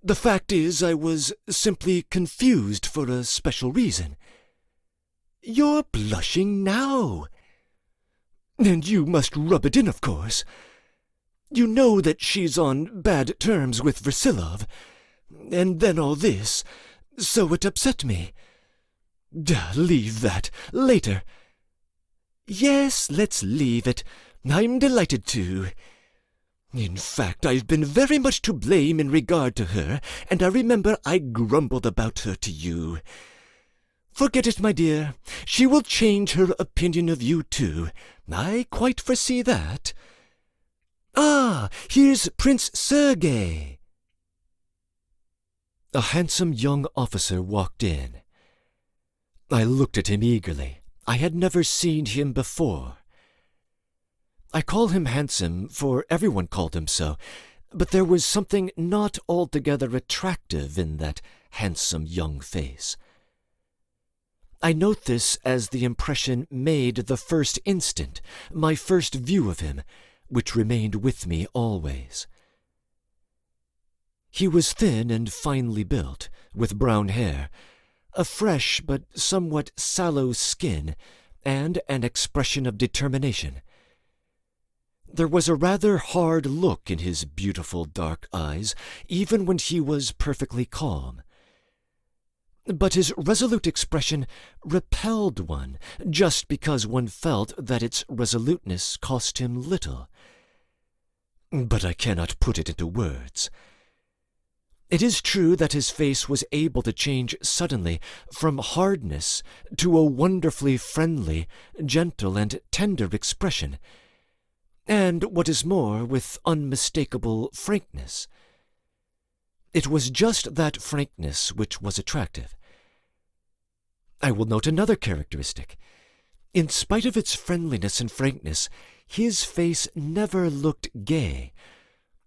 The fact is, I was simply confused for a special reason." "You're blushing now." "And you must rub it in, of course. You know that she's on bad terms with Versilov, and then all this, so it upset me. Leave that. Later." "Yes, let's leave it. I'm delighted to. In fact, I've been very much to blame in regard to her, and I remember I grumbled about her to you. Forget it, my dear. She will change her opinion of you, too. I quite foresee that. Ah, here's Prince Sergei." A handsome young officer walked in. I looked at him eagerly. I had never seen him before. I call him handsome, for everyone called him so, but there was something not altogether attractive in that handsome young face. I note this as the impression made the first instant, my first view of him, which remained with me always. He was thin and finely built, with brown hair, a fresh but somewhat sallow skin, and an expression of determination. There was a rather hard look in his beautiful dark eyes, even when he was perfectly calm. But his resolute expression repelled one, just because one felt that its resoluteness cost him little. But I cannot put it into words. It is true that his face was able to change suddenly from hardness to a wonderfully friendly, gentle, and tender expression, and, what is more, with unmistakable frankness. It was just that frankness which was attractive. I will note another characteristic. In spite of its friendliness and frankness, his face never looked gay.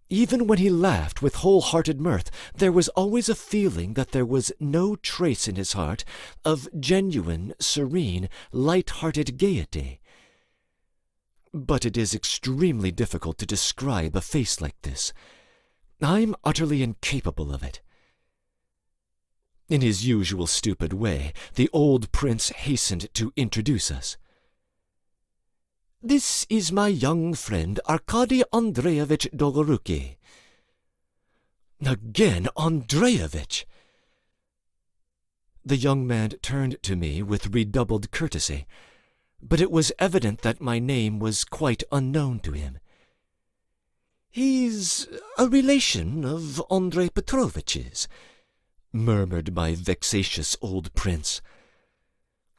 Even when he laughed with whole-hearted mirth, there was always a feeling that there was no trace in his heart of genuine, serene, light-hearted gaiety. But it is extremely difficult to describe a face like this. I'm utterly incapable of it. In his usual stupid way, the old prince hastened to introduce us. "This is my young friend Arkady Andreevich Dolgoruki." Again Andreevich! The young man turned to me with redoubled courtesy, but it was evident that my name was quite unknown to him. "He's a relation of Andrei Petrovich's," murmured my vexatious old prince.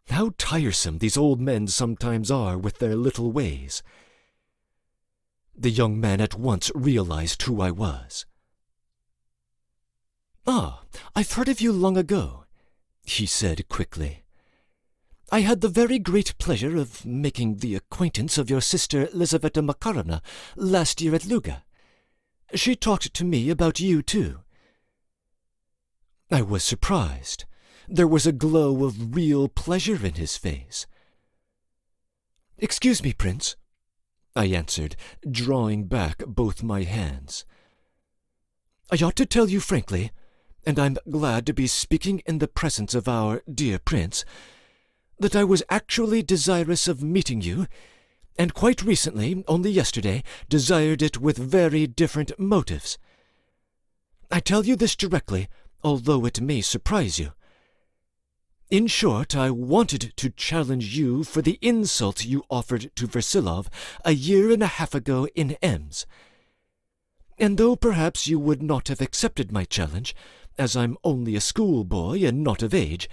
How tiresome these old men sometimes are with their little ways. The young man at once realized who I was. "Ah, I've heard of you long ago," he said quickly. "I had the very great pleasure of making the acquaintance of your sister Lizaveta Makarovna last year at Luga. She talked to me about you, too." I was surprised. There was a glow of real pleasure in his face. "Excuse me, Prince," I answered, drawing back both my hands. "I ought to tell you frankly, and I'm glad to be speaking in the presence of our dear Prince, that I was actually desirous of meeting you, and quite recently, only yesterday, desired it with very different motives. I tell you this directly, although it may surprise you. In short, I wanted to challenge you for the insult you offered to Versilov a year and a half ago in Ems. And though perhaps you would not have accepted my challenge, as I'm only a schoolboy and not of age,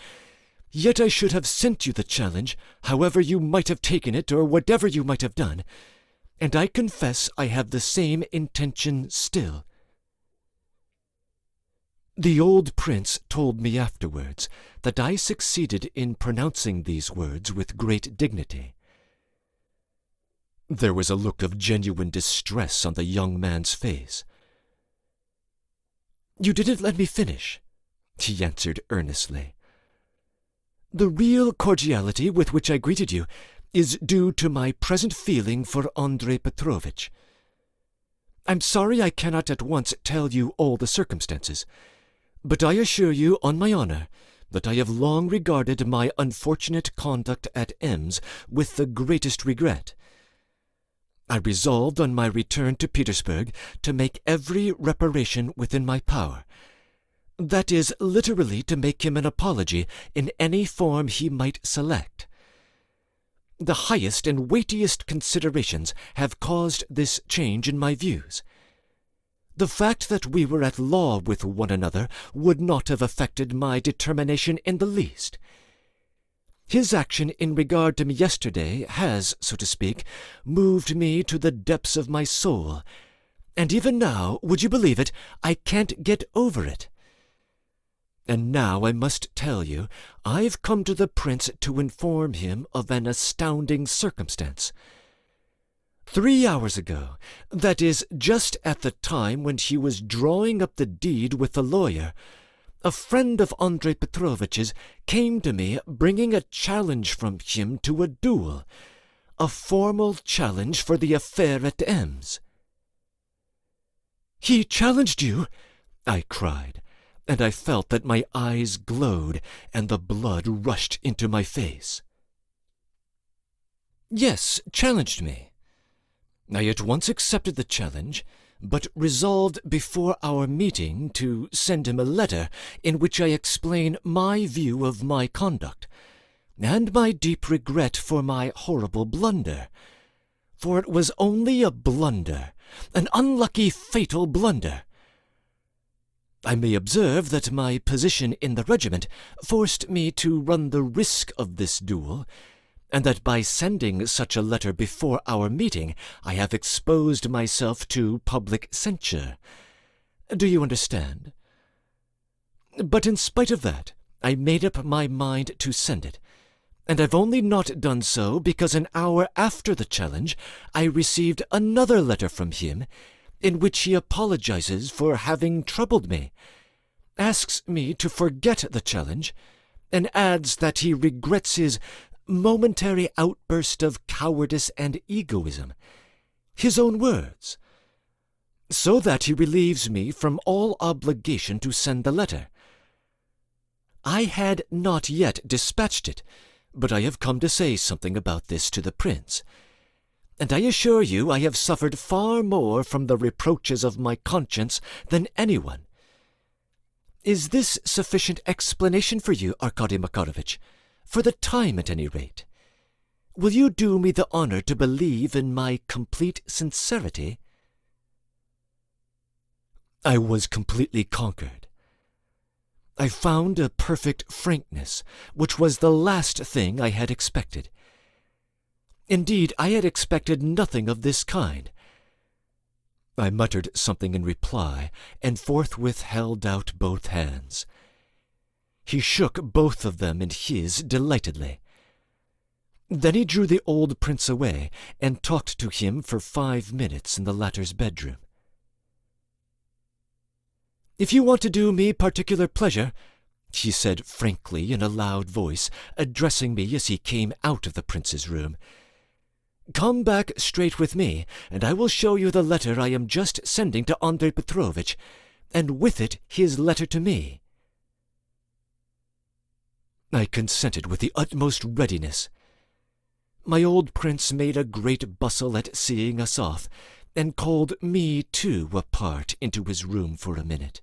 yet I should have sent you the challenge, however you might have taken it or whatever you might have done, and I confess I have the same intention still." The old prince told me afterwards that I succeeded in pronouncing these words with great dignity. There was a look of genuine distress on the young man's face. You didn't let me finish, he answered earnestly. The real cordiality with which I greeted you is due to my present feeling for Andrei Petrovitch. I'm sorry I cannot at once tell you all the circumstances, but I assure you on my honor that I have long regarded my unfortunate conduct at Ems with the greatest regret. I resolved on my return to Petersburg to make every reparation within my power. That is, literally to make him an apology in any form he might select. The highest and weightiest considerations have caused this change in my views. The fact that we were at law with one another would not have affected my determination in the least. His action in regard to me yesterday has, so to speak, moved me to the depths of my soul, and even now, would you believe it, I can't get over it. And now I must tell you, I've come to the prince to inform him of an astounding circumstance. 3 hours ago, that is, just at the time when he was drawing up the deed with the lawyer, a friend of Andrei Petrovitch's came to me bringing a challenge from him to a duel, a formal challenge for the affair at Ems. "He challenged you?" I cried, and I felt that my eyes glowed and the blood rushed into my face. "Yes, challenged me. I at once accepted the challenge, but resolved before our meeting to send him a letter in which I explain my view of my conduct, and my deep regret for my horrible blunder. For it was only a blunder, an unlucky fatal blunder. I may observe that my position in the regiment forced me to run the risk of this duel, and that by sending such a letter before our meeting I have exposed myself to public censure. Do you understand? But in spite of that, I made up my mind to send it, and I've only not done so because an hour after the challenge I received another letter from him, in which he apologizes for having troubled me, asks me to forget the challenge, and adds that he regrets his momentary outburst of cowardice and egoism, his own words, so that he relieves me from all obligation to send the letter. I had not yet dispatched it, but I have come to say something about this to the prince, and I assure you I have suffered far more from the reproaches of my conscience than anyone. Is this sufficient explanation for you, Arkady Makarovitch? For the time, at any rate? Will you do me the honor to believe in my complete sincerity?" I was completely conquered. I found a perfect frankness, which was the last thing I had expected. Indeed, I had expected nothing of this kind. I muttered something in reply, and forthwith held out both hands. He shook both of them in his delightedly. Then he drew the old prince away and talked to him for 5 minutes in the latter's bedroom. "If you want to do me particular pleasure," he said frankly in a loud voice, addressing me as he came out of the prince's room, "come back straight with me, and I will show you the letter I am just sending to Andrei Petrovitch, and with it his letter to me." I consented with the utmost readiness. My old prince made a great bustle at seeing us off, and called me too apart into his room for a minute.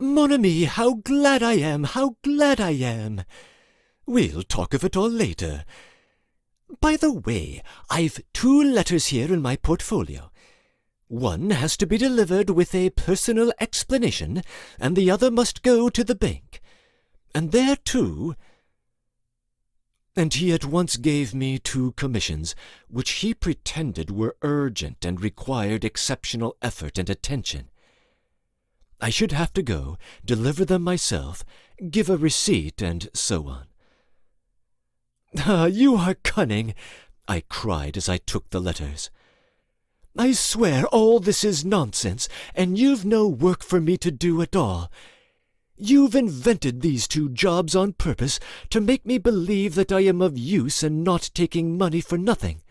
"Mon ami, how glad I am, how glad I am! We'll talk of it all later. By the way, I've 2 letters here in my portfolio. One has to be delivered with a personal explanation, and the other must go to the bank. And there, too—" And he at once gave me 2 commissions, which he pretended were urgent and required exceptional effort and attention. I should have to go, deliver them myself, give a receipt, and so on. "Ah, you are cunning," I cried as I took the letters. I swear all this is nonsense, and you've no work for me to do at all. You've invented these 2 jobs on purpose to make me believe that I am of use and not taking money for nothing.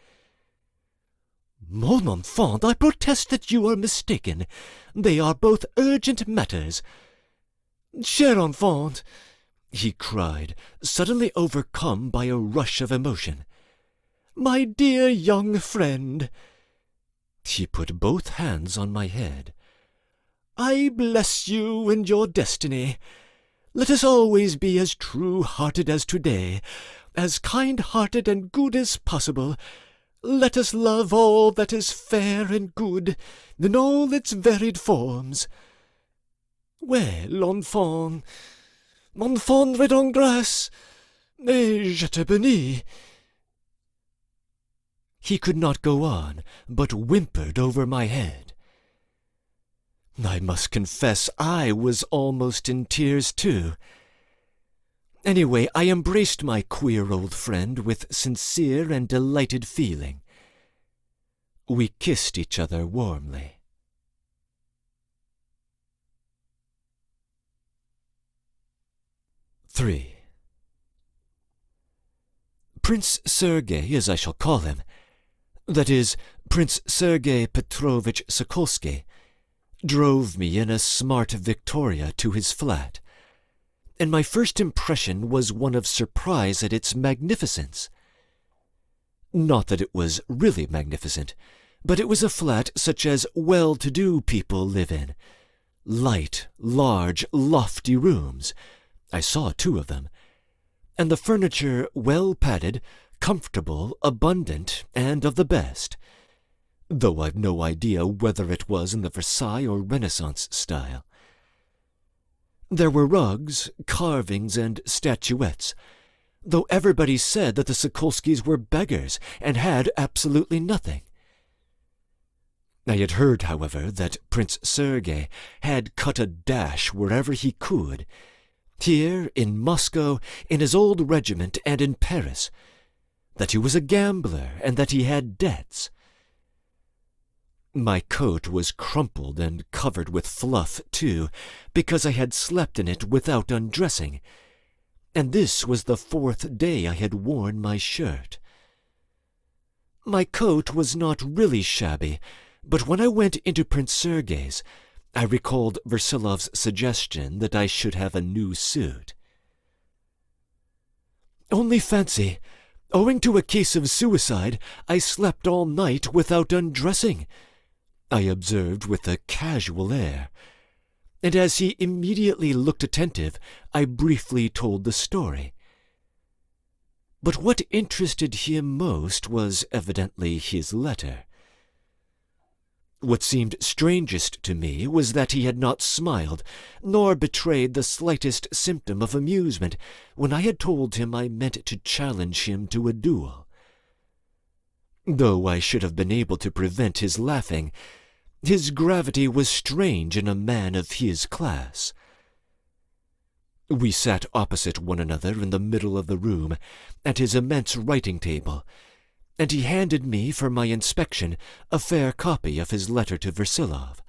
Mon enfant, I protest that you are mistaken. They are both urgent matters. Cher enfant, he cried, suddenly overcome by a rush of emotion. My dear young friend. He put both hands on my head. I bless you and your destiny. Let us always be as true-hearted as today, as kind-hearted and good as possible. Let us love all that is fair and good, in all its varied forms. Well, enfant redon grâce, et je te bénis. He could not go on, but whimpered over my head. I must confess I was almost in tears too. Anyway, I embraced my queer old friend with sincere and delighted feeling. We kissed each other warmly. III. Prince Sergei, as I shall call him, that is, Prince Sergei Petrovich Sokolsky, drove me in a smart Victoria to his flat, and my first impression was one of surprise at its magnificence. Not that it was really magnificent, but it was a flat such as well-to-do people live in. Light, large, lofty rooms. I saw 2 of them. And the furniture well-padded, comfortable, abundant, and of the best, though I've no idea whether it was in the Versailles or Renaissance style. There were rugs, carvings, and statuettes, though everybody said that the Sokolskys were beggars and had absolutely nothing. I had heard, however, that Prince Sergei had cut a dash wherever he could, here, in Moscow, in his old regiment, and in Paris, that he was a gambler and that he had debts. My coat was crumpled and covered with fluff, too, because I had slept in it without undressing, and this was the 4th day I had worn my shirt. My coat was not really shabby, but when I went into Prince Sergei's, I recalled Versilov's suggestion that I should have a new suit. Only fancy, owing to a case of suicide, I slept all night without undressing, I observed with a casual air, and as he immediately looked attentive, I briefly told the story. But what interested him most was evidently his letter. What seemed strangest to me was that he had not smiled, nor betrayed the slightest symptom of amusement when I had told him I meant to challenge him to a duel. Though I should have been able to prevent his laughing, his gravity was strange in a man of his class. We sat opposite one another in the middle of the room, at his immense writing table, and he handed me for my inspection a fair copy of his letter to Versilov.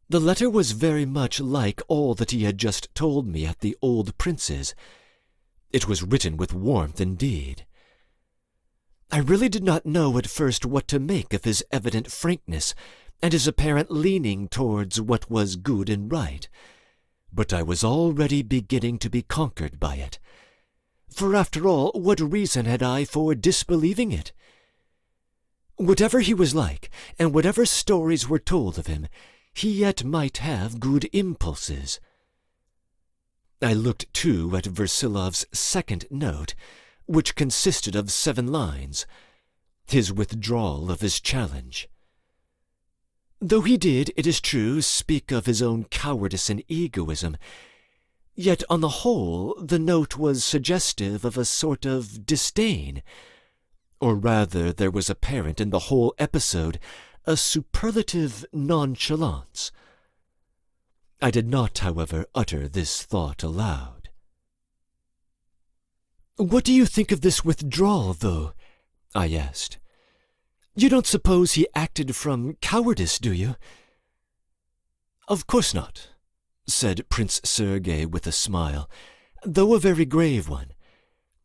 The letter was very much like all that he had just told me at the old prince's. It was written with warmth indeed. I really did not know at first what to make of his evident frankness and his apparent leaning towards what was good and right, but I was already beginning to be conquered by it. For after all, what reason had I for disbelieving it? Whatever he was like, and whatever stories were told of him, he yet might have good impulses. I looked too at Versilov's second note, which consisted of 7 lines, his withdrawal of his challenge. Though he did, it is true, speak of his own cowardice and egoism, yet on the whole the note was suggestive of a sort of disdain, or rather there was apparent in the whole episode a superlative nonchalance. I did not, however, utter this thought aloud. "What do you think of this withdrawal, though?" I asked. You don't suppose he acted from cowardice, do you?" "Of course not," said Prince Sergei with a smile, though a very grave one,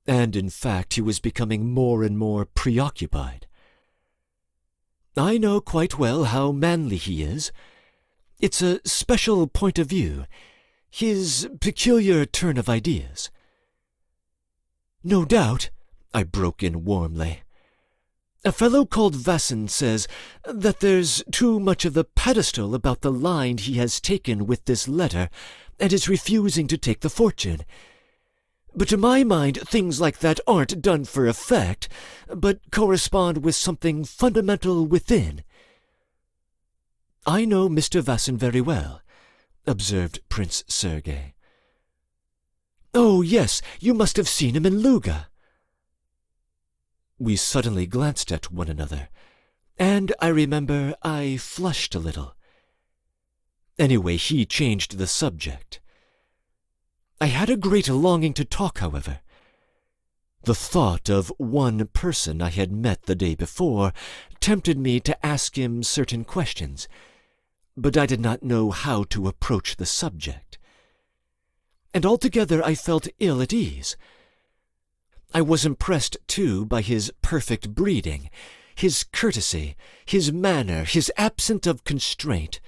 and in fact he was becoming more and more preoccupied. "I know quite well how manly he is. It's a special point of view, his peculiar turn of ideas." "No doubt," I broke in warmly. "A fellow called VIII says that there's too much of the pedestal about the line he has taken with this letter and is refusing to take the fortune. But to my mind, things like that aren't done for effect, but correspond with something fundamental within." "I know Mr. VIII very well," observed Prince Sergei. "Oh, yes, you must have seen him in Luga." We suddenly glanced at one another, and I remember I flushed a little. Anyway, he changed the subject. I had a great longing to talk, however. The thought of one person I had met the day before tempted me to ask him certain questions, but I did not know how to approach the subject. And altogether I felt ill at ease. I was impressed, too, by his perfect breeding, his courtesy, his manner, his absence of constraint.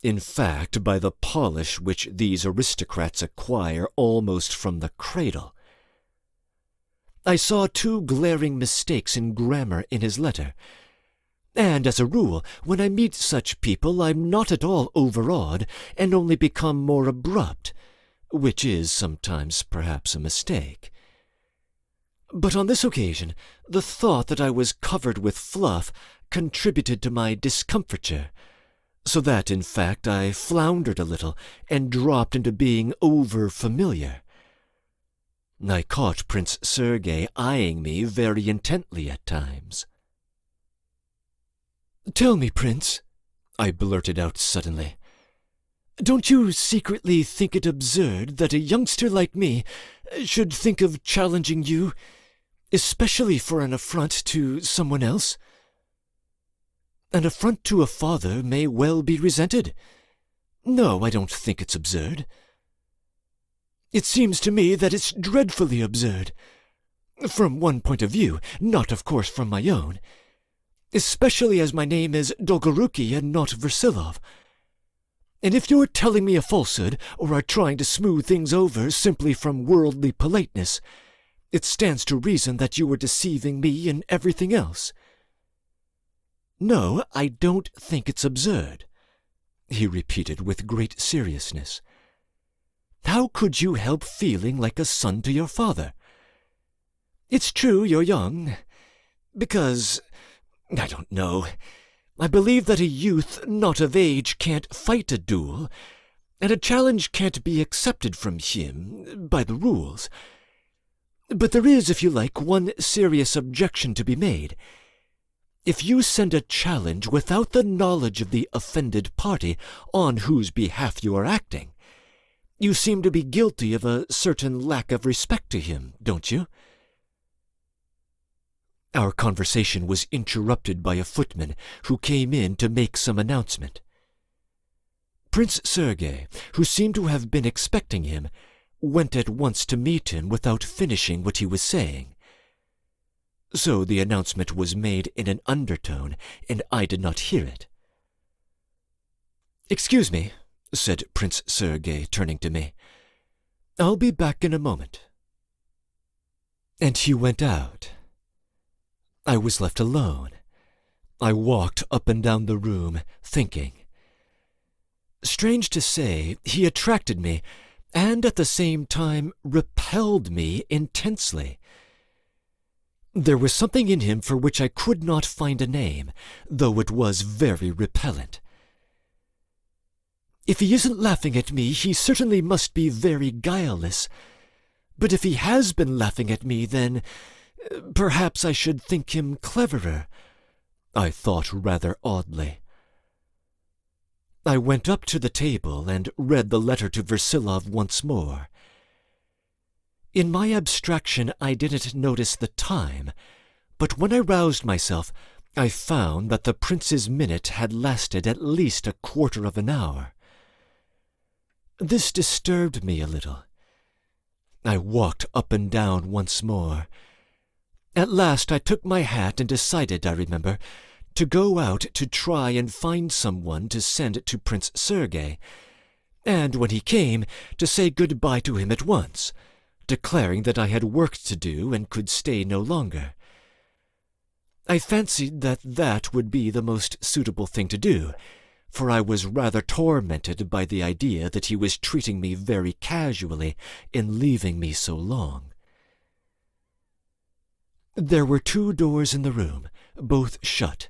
In fact, by the polish which these aristocrats acquire almost from the cradle. I saw 2 glaring mistakes in grammar in his letter, and as a rule, when I meet such people, I'm not at all overawed and only become more abrupt, which is sometimes perhaps a mistake. But on this occasion, the thought that I was covered with fluff contributed to my discomfiture, so that, in fact, I floundered a little and dropped into being over-familiar. I caught Prince Sergei eyeing me very intently at times. "Tell me, Prince," I blurted out suddenly, "don't you secretly think it absurd that a youngster like me should think of challenging you, especially for an affront to someone else? An affront to a father may well be resented. No, I don't think it's absurd. It seems to me that it's dreadfully absurd, from one point of view, not of course from my own, especially as my name is Dolgoruki and not Versilov. And if you're telling me a falsehood or are trying to smooth things over simply from worldly politeness, it stands to reason that you were deceiving me in everything else." "No, I don't think it's absurd," he repeated with great seriousness. "How could you help feeling like a son to your father? It's true you're young, because, I don't know, I believe that a youth not of age can't fight a duel, and a challenge can't be accepted from him by the rules. But there is, if you like, one serious objection to be made. If you send a challenge without the knowledge of the offended party on whose behalf you are acting, you seem to be guilty of a certain lack of respect to him, don't you?" Our conversation was interrupted by a footman who came in to make some announcement. Prince Sergei, who seemed to have been expecting him, went at once to meet him without finishing what he was saying. So the announcement was made in an undertone, and I did not hear it. "Excuse me," said Prince Sergei, turning to me. "I'll be back in a moment." And he went out. I was left alone. I walked up and down the room, thinking. Strange to say, he attracted me, and at the same time repelled me intensely. There was something in him for which I could not find a name, though it was very repellent. If he isn't laughing at me, he certainly must be very guileless. But if he has been laughing at me, then perhaps I should think him cleverer, I thought rather oddly. I went up to the table and read the letter to Versilov once more. In my abstraction I didn't notice the time, but when I roused myself, I found that the prince's minute had lasted at least a quarter of an hour. This disturbed me a little. I walked up and down once more. At last I took my hat and decided, I remember, to go out to try and find someone to send to Prince Sergei, and when he came, to say good-bye to him at once, declaring that I had work to do and could stay no longer. I fancied that that would be the most suitable thing to do, for I was rather tormented by the idea that he was treating me very casually in leaving me so long. There were 2 doors in the room, both shut,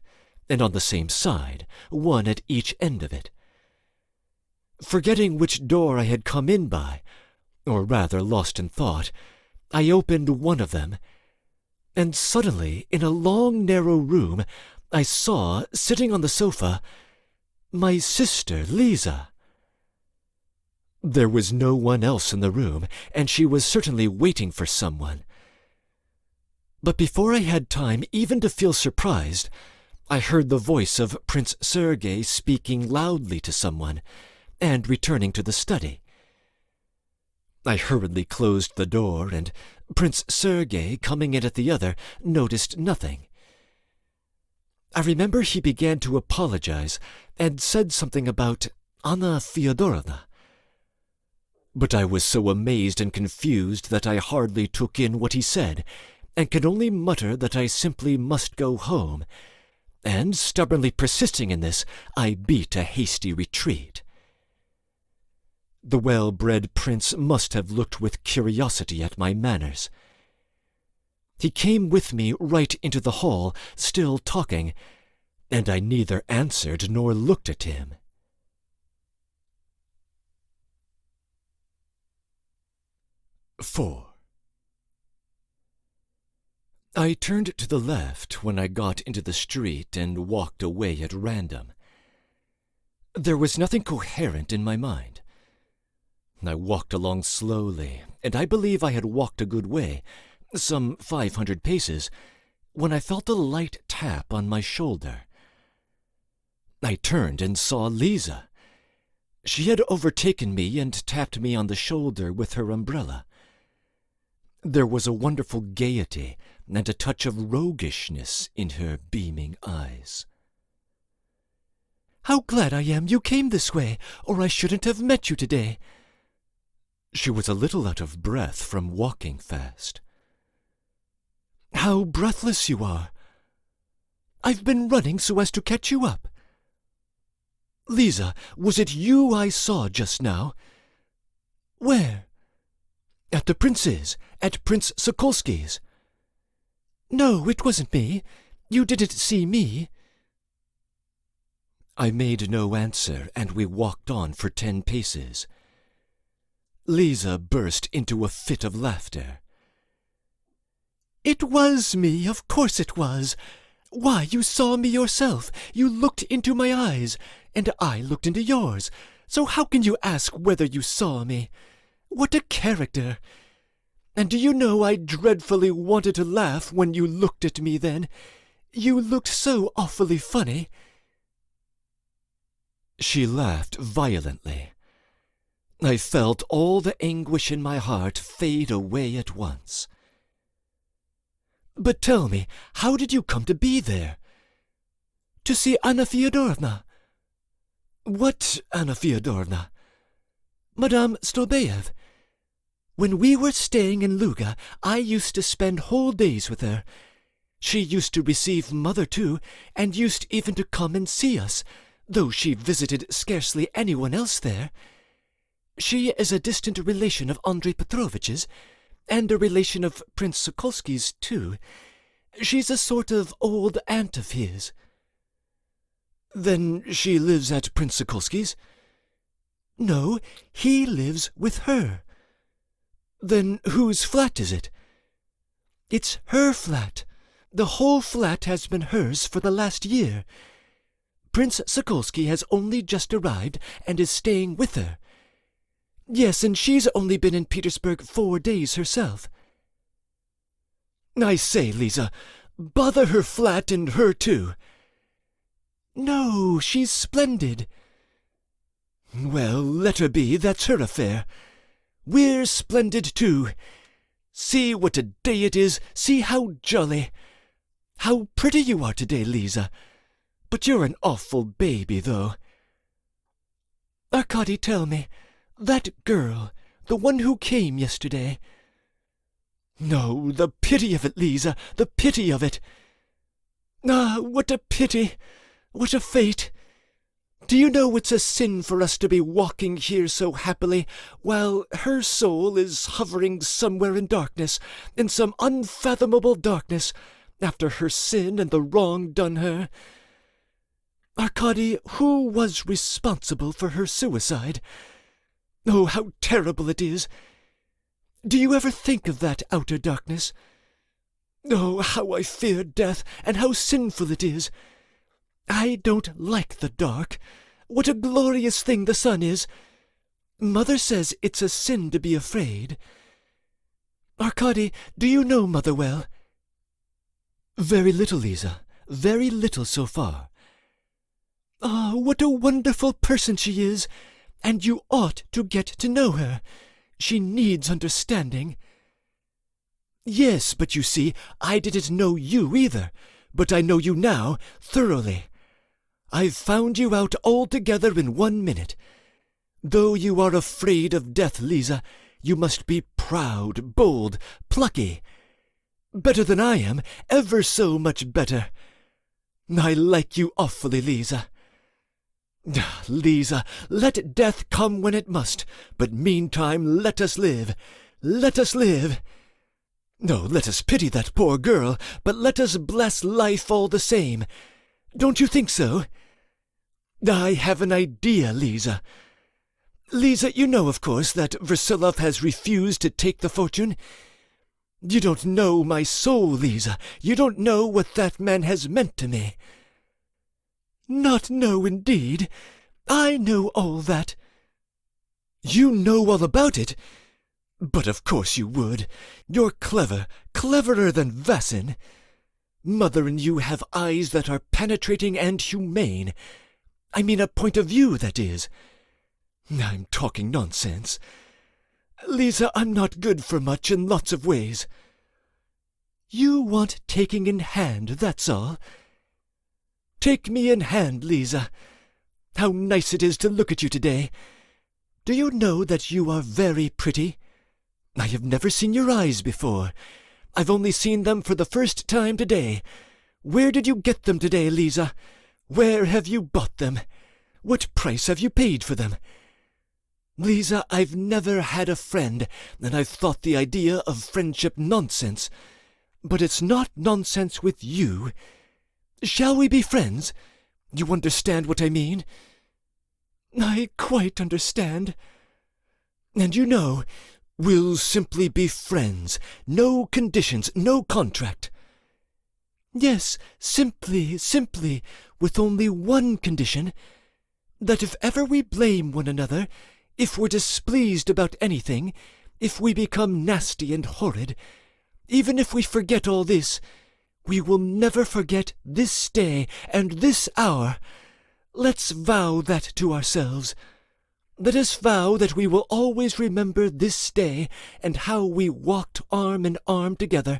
and on the same side, one at each end of it. Forgetting which door I had come in by, or rather lost in thought, I opened one of them, and suddenly, in a long, narrow room, I saw, sitting on the sofa, my sister Lisa. There was no one else in the room, and she was certainly waiting for someone. But before I had time even to feel surprised, I heard the voice of Prince Sergei speaking loudly to someone, and returning to the study. I hurriedly closed the door, and Prince Sergei, coming in at the other, noticed nothing. I remember he began to apologize, and said something about Anna Fyodorovna. But I was so amazed and confused that I hardly took in what he said, and could only mutter that I simply must go home, and, stubbornly persisting in this, I beat a hasty retreat. The well-bred prince must have looked with curiosity at my manners. He came with me right into the hall, still talking, and I neither answered nor looked at him. IV. I turned to the left when I got into the street and walked away at random. There was nothing coherent in my mind. I walked along slowly, and I believe I had walked a good way, some 500 paces, when I felt a light tap on my shoulder. I turned and saw Lisa. She had overtaken me and tapped me on the shoulder with her umbrella. There was a wonderful gaiety and a touch of roguishness in her beaming eyes. "How glad I am you came this way, or I shouldn't have met you today." She was a little out of breath from walking fast. "How breathless you are! I've been running so as to catch you up." "Lisa, was it you I saw just now?" "Where?" "At the prince's, at Prince Sokolsky's." "No, it wasn't me. You didn't see me." I made no answer, and we walked on for 10 paces. Lisa burst into a fit of laughter. "It was me, of course it was. Why, you saw me yourself. You looked into my eyes, and I looked into yours. So how can you ask whether you saw me? What a character! And do you know I dreadfully wanted to laugh when you looked at me then? You looked so awfully funny." She laughed violently. I felt all the anguish in my heart fade away at once. "But tell me, how did you come to be there?" "To see Anna Fyodorovna." "What Anna Fyodorovna?" "Madame Stolbeyev. When we were staying in Luga, I used to spend whole days with her. She used to receive Mother too, and used even to come and see us, though she visited scarcely anyone else there. She is a distant relation of Andrei Petrovitch's, and a relation of Prince Sokolsky's too. She's a sort of old aunt of his." "Then she lives at Prince Sokolsky's?" "No, he lives with her." "Then whose flat is it?" "It's her flat. The whole flat has been hers for the last year. Prince Sokolsky has only just arrived and is staying with her. Yes, and she's only been in Petersburg 4 days herself." "I say, Lisa, Bother her flat and her too. No, she's splendid. Well, let her be, that's her affair. We're splendid too. See what a day it is, see how jolly. How pretty you are today, Lisa. But you're an awful baby, though. Arkady, tell me, that girl, the one who came yesterday— No, the pity of it, Lisa, the pity of it. Ah, what a pity, what a fate. Do you know it's a sin for us to be walking here so happily, while her soul is hovering somewhere in darkness, in some unfathomable darkness, after her sin and the wrong done her? Arkady, who was responsible for her suicide? Oh, how terrible it is! Do you ever think of that outer darkness? Oh, how I fear death, and how sinful it is! I don't like the dark. What a glorious thing the sun is! Mother says it's a sin to be afraid. Arkady, do you know Mother well? Very little, Lisa. Very little so far. Ah, what a wonderful person she is! And you ought to get to know her. She needs understanding. Yes, but you see, I didn't know you either. But I know you now, thoroughly. I've found you out altogether in 1 minute. Though you are afraid of death, Lisa, you must be proud, bold, plucky. Better than I am, ever so much better. I like you awfully, Lisa. Lisa, let death come when it must, but meantime let us live. Let us live. No, let us pity that poor girl, but let us bless life all the same. Don't you think so? I have an idea, Lisa. Lisa, you know, of course, that Versilov has refused to take the fortune. You don't know my soul, Lisa. You don't know what that man has meant to me. Not know, indeed. I know all that. You know all about it? But of course you would. You're clever, cleverer than Vassin. Mother and you have eyes that are penetrating and humane. I mean a point of view, that is. I'm talking nonsense. Lisa, I'm not good for much in lots of ways. You want taking in hand, that's all. Take me in hand, Lisa. How nice it is to look at you today. Do you know that you are very pretty? I have never seen your eyes before. I've only seen them for the first time today. Where did you get them today, Lisa? Where have you bought them? What price have you paid for them? Lisa, I've never had a friend, and I've thought the idea of friendship nonsense. But it's not nonsense with you. Shall we be friends? You understand what I mean? I quite understand. And you know, we'll simply be friends. No conditions, no contract. Yes, simply, with only one condition, that if ever we blame one another, if we're displeased about anything, if we become nasty and horrid, even if we forget all this, we will never forget this day and this hour. Let's vow that to ourselves. Let us vow that we will always remember this day, and how we walked arm in arm together,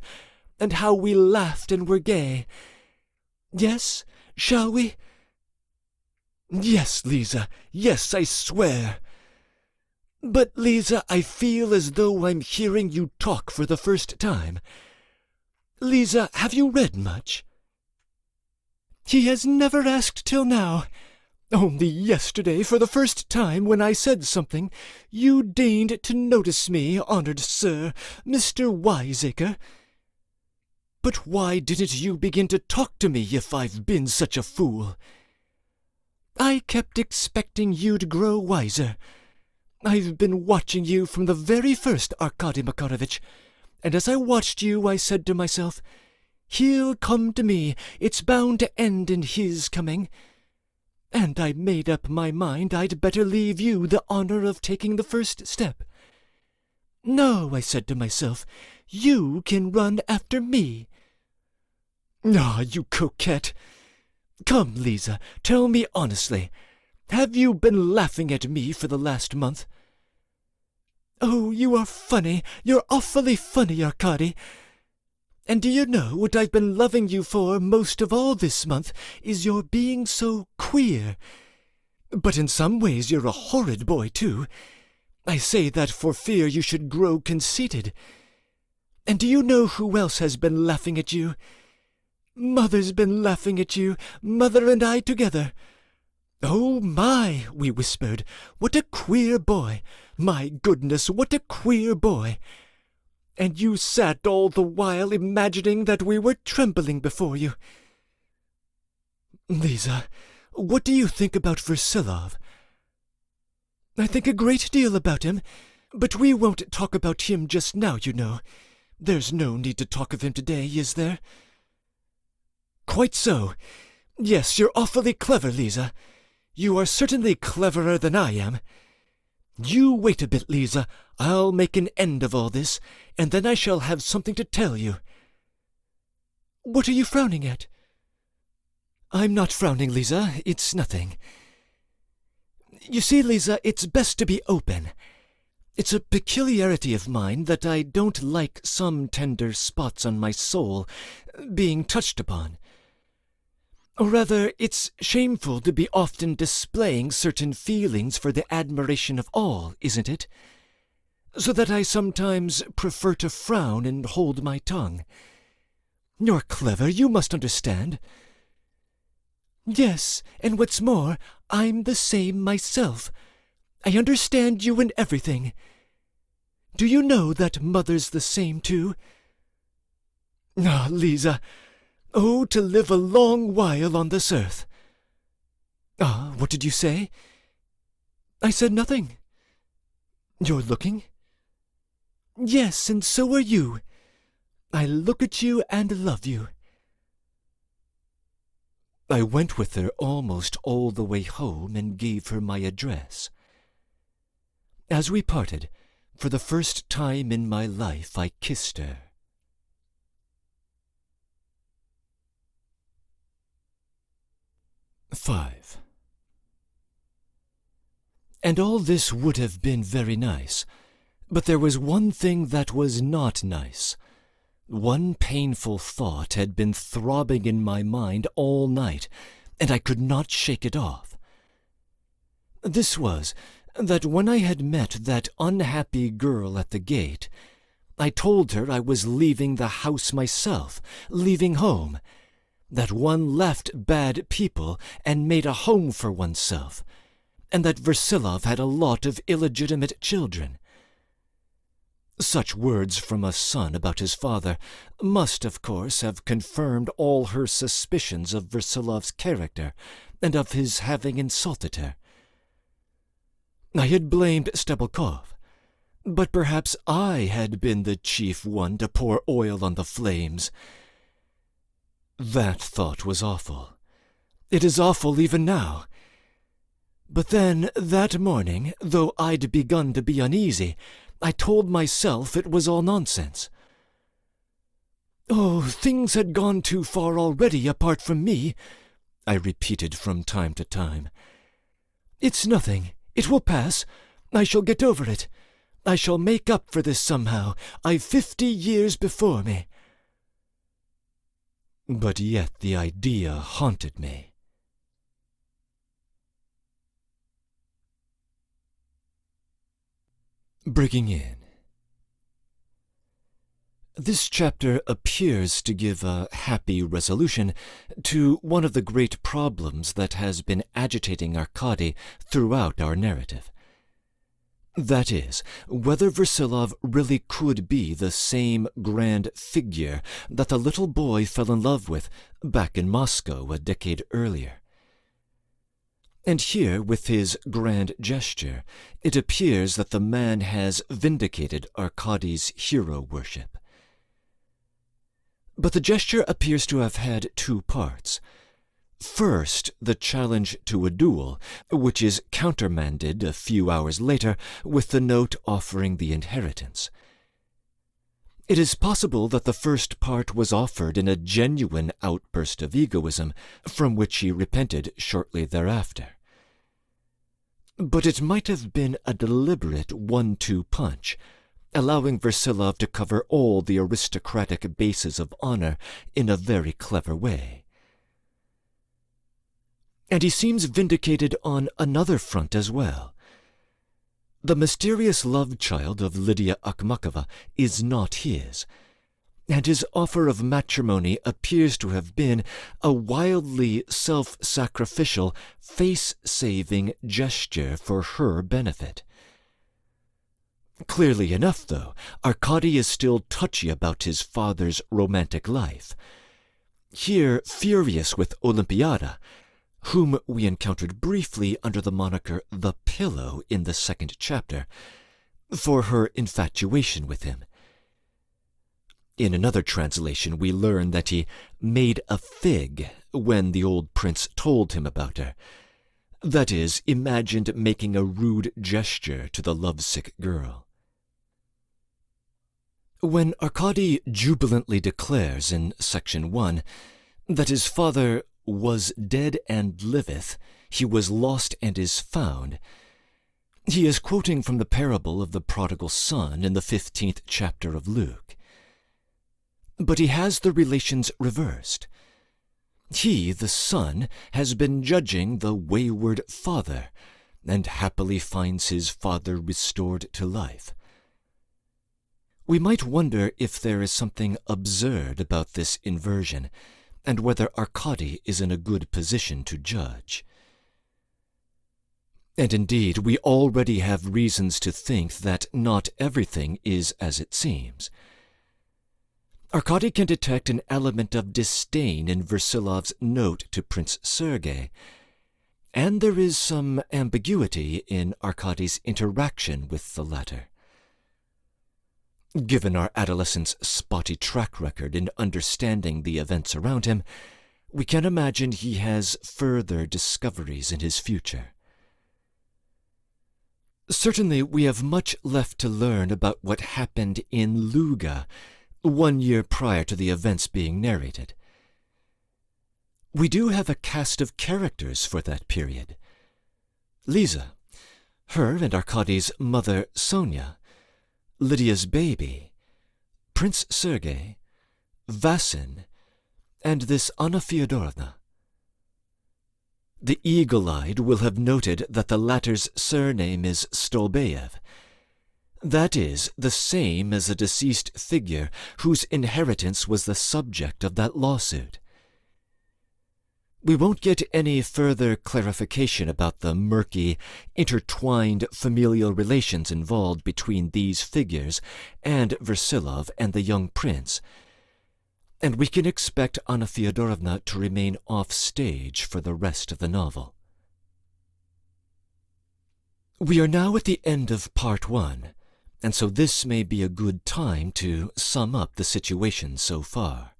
and how we laughed and were gay. Yes, shall we? Yes, Lisa, yes, I swear. But, Lisa, I feel as though I'm hearing you talk for the first time. Lisa, have you read much? He has never asked till now. Only yesterday, for the first time, when I said something, you deigned to notice me, honoured sir, Mr. Wiseacre. But why didn't you begin to talk to me if I've been such a fool? I kept expecting you'd grow wiser. I've been watching you from the very first, Arkady Makarovitch, and as I watched you I said to myself, he'll come to me, it's bound to end in his coming. And I made up my mind I'd better leave you the honour of taking the first step. No, I said to myself, you can run after me. Ah, you coquette! Come, Lisa, tell me honestly, have you been laughing at me for the last month? Oh, you are funny. You're awfully funny, Arkady. And do you know what I've been loving you for most of all this month is your being so queer. But in some ways you're a horrid boy, too. I say that for fear you should grow conceited. And do you know who else has been laughing at you? Mother's been laughing at you, Mother and I together. Oh, my, we whispered, what a queer boy! My goodness, what a queer boy! And you sat all the while imagining that we were trembling before you. Lisa, what do you think about Versilov? I think a great deal about him, but we won't talk about him just now, you know. There's no need to talk of him today, is there? Quite so. Yes, you're awfully clever, Lisa. You are certainly cleverer than I am. You wait a bit, Lisa. I'll make an end of all this, and then I shall have something to tell you. What are you frowning at? I'm not frowning, Lisa. It's nothing. You see, Lisa, it's best to be open. It's a peculiarity of mine that I don't like some tender spots on my soul being touched upon. Or rather, it's shameful to be often displaying certain feelings for the admiration of all, isn't it? So that I sometimes prefer to frown and hold my tongue. You're clever, you must understand. Yes, and what's more, I'm the same myself. I understand you in everything. Do you know that Mother's the same, too? Ah, Lisa, oh, to live a long while on this earth. Ah, what did you say? I said nothing. You're looking? Yes, and so are you. I look at you and love you. I went with her almost all the way home and gave her my address. As we parted, for the first time in my life I kissed her. V. And all this would have been very nice, but there was one thing that was not nice. One painful thought had been throbbing in my mind all night, and I could not shake it off. This was, that when I had met that unhappy girl at the gate, I told her I was leaving the house myself, leaving home, that one left bad people and made a home for oneself, and that Versilov had a lot of illegitimate children. Such words from a son about his father must, of course, have confirmed all her suspicions of Versilov's character and of his having insulted her. I had blamed Stebelkov, but perhaps I had been the chief one to pour oil on the flames. That thought was awful. It is awful even now. But then, that morning, though I'd begun to be uneasy, I told myself it was all nonsense. Oh, things had gone too far already apart from me, I repeated from time to time. It's nothing. It will pass. I shall get over it. I shall make up for this somehow. I've 50 years before me. But yet the idea haunted me. Breaking in. This chapter appears to give a happy resolution to one of the great problems that has been agitating Arkady throughout our narrative. That is, whether Versilov really could be the same grand figure that the little boy fell in love with back in Moscow a decade earlier. And here, with his grand gesture, it appears that the man has vindicated Arkady's hero worship. But the gesture appears to have had two parts. First, the challenge to a duel, which is countermanded a few hours later with the note offering the inheritance. It is possible that the first part was offered in a genuine outburst of egoism, from which he repented shortly thereafter. But it might have been a deliberate 1-2 punch, allowing Versilov to cover all the aristocratic bases of honor in a very clever way. And he seems vindicated on another front as well. The mysterious love child of Lydia Akhmakova is not his, and his offer of matrimony appears to have been a wildly self-sacrificial, face-saving gesture for her benefit. Clearly enough, though, Arkady is still touchy about his father's romantic life. Here, furious with Olympiada, whom we encountered briefly under the moniker The Pillow in the 2nd chapter, for her infatuation with him. In another translation, we learn that he made a fig when the old prince told him about her. That is, imagined making a rude gesture to the lovesick girl. When Arkady jubilantly declares in section 1 that his father was dead and liveth, he was lost and is found, he is quoting from the parable of the prodigal son in the 15th chapter of Luke. But he has the relations reversed. He, the son, has been judging the wayward father, and happily finds his father restored to life. We might wonder if there is something absurd about this inversion, and whether Arkady is in a good position to judge. And indeed, we already have reasons to think that not everything is as it seems. Arkady can detect an element of disdain in Versilov's note to Prince Sergei, and there is some ambiguity in Arkady's interaction with the latter. Given our adolescent's spotty track record in understanding the events around him, we can imagine he has further discoveries in his future. Certainly, we have much left to learn about what happened in Luga 1 year prior to the events being narrated. We do have a cast of characters for that period. Lisa, her and Arkady's mother Sonia, Lydia's baby, Prince Sergei, Vasin, and this Anna Fyodorovna. The eagle-eyed will have noted that the latter's surname is Stolbeyev. That is, the same as a deceased figure whose inheritance was the subject of that lawsuit. We won't get any further clarification about the murky, intertwined familial relations involved between these figures and Versilov and the young prince, and we can expect Anna Fyodorovna to remain off-stage for the rest of the novel. We are now at the end of Part 1, and so this may be a good time to sum up the situation so far.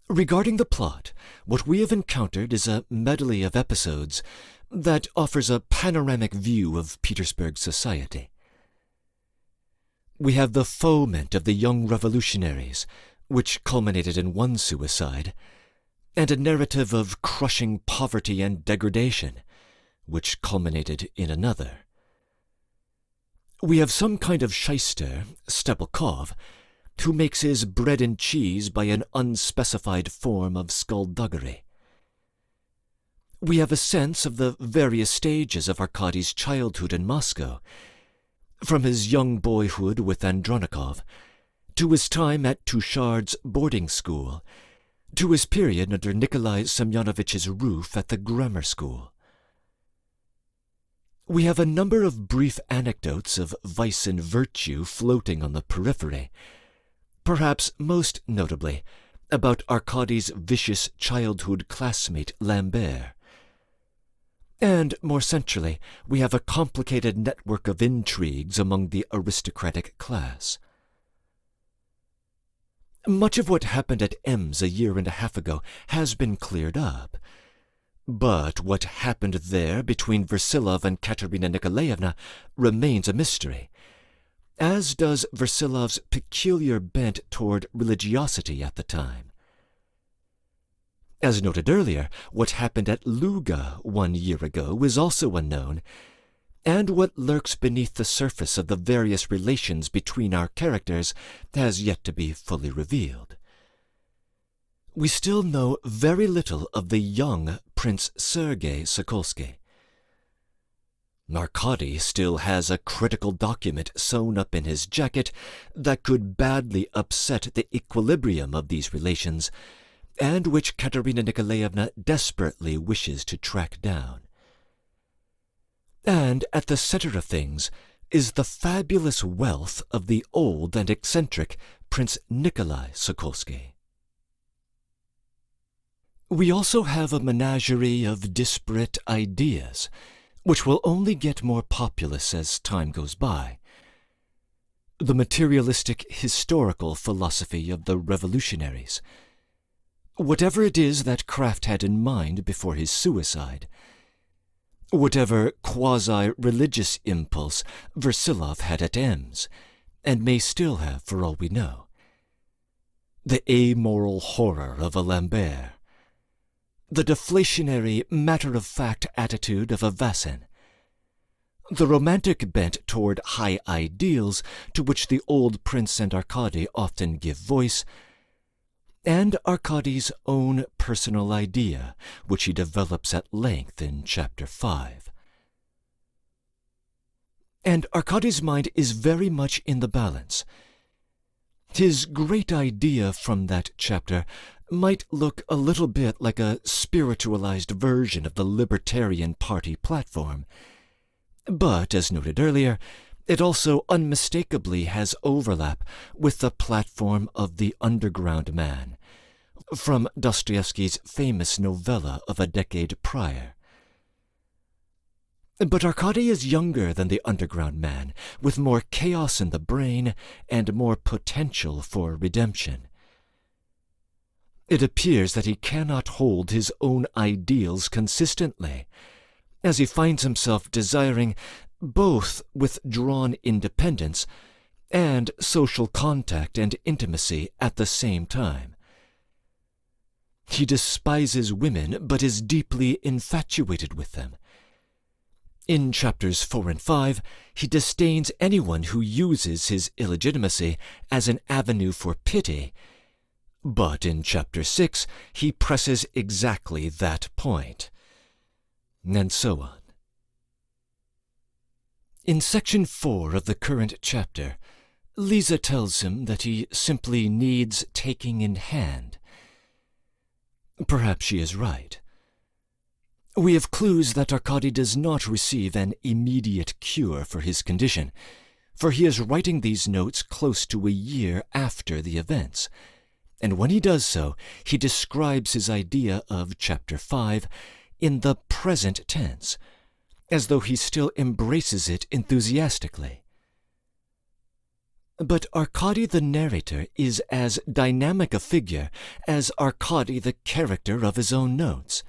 Regarding the plot, what we have encountered is a medley of episodes that offers a panoramic view of Petersburg society. We have the foment of the young revolutionaries, which culminated in one suicide, and a narrative of crushing poverty and degradation, which culminated in another. We have some kind of shyster, Stebelkov, who makes his bread and cheese by an unspecified form of skullduggery. We have a sense of the various stages of Arkady's childhood in Moscow, from his young boyhood with Andronikov, to his time at Tushard's boarding school, to his period under Nikolai Semyonovich's roof at the grammar school. We have a number of brief anecdotes of vice and virtue floating on the periphery, perhaps most notably about Arkady's vicious childhood classmate Lambert. And, more centrally, we have a complicated network of intrigues among the aristocratic class. Much of what happened at Ems a year and a half ago has been cleared up, but what happened there between Versilov and Katerina Nikolaevna remains a mystery, as does Versilov's peculiar bent toward religiosity at the time. As noted earlier, what happened at Luga 1 year ago is also unknown, and what lurks beneath the surface of the various relations between our characters has yet to be fully revealed. We still know very little of the young Prince Sergei Sokolsky. Arkady still has a critical document sewn up in his jacket that could badly upset the equilibrium of these relations, and which Katerina Nikolaevna desperately wishes to track down. And at the center of things is the fabulous wealth of the old and eccentric Prince Nikolai Sokolsky. We also have a menagerie of disparate ideas, which will only get more populous as time goes by. The materialistic historical philosophy of the revolutionaries. Whatever it is that Kraft had in mind before his suicide. Whatever quasi-religious impulse Versilov had at Ems, and may still have for all we know. The amoral horror of a Lambert. The deflationary, matter-of-fact attitude of a Vassin. The romantic bent toward high ideals to which the old prince and Arkady often give voice, and Arkady's own personal idea, which he develops at length in Chapter 5. And Arkady's mind is very much in the balance. His great idea from that chapter might look a little bit like a spiritualized version of the Libertarian Party platform, but, as noted earlier, it also unmistakably has overlap with the platform of the underground man, from Dostoevsky's famous novella of a decade prior. But Arkady is younger than the underground man, with more chaos in the brain and more potential for redemption. It appears that he cannot hold his own ideals consistently, as he finds himself desiring both withdrawn independence and social contact and intimacy at the same time. He despises women, but is deeply infatuated with them. In chapters 4 and 5, he disdains anyone who uses his illegitimacy as an avenue for pity, but in chapter 6, he presses exactly that point, and so on. In section 4 of the current chapter, Lisa tells him that he simply needs taking in hand. Perhaps she is right. We have clues that Arkady does not receive an immediate cure for his condition, for he is writing these notes close to a year after the events, and when he does so, he describes his idea of Chapter 5 in the present tense, as though he still embraces it enthusiastically. But Arkady the narrator is as dynamic a figure as Arkady the character of his own notes,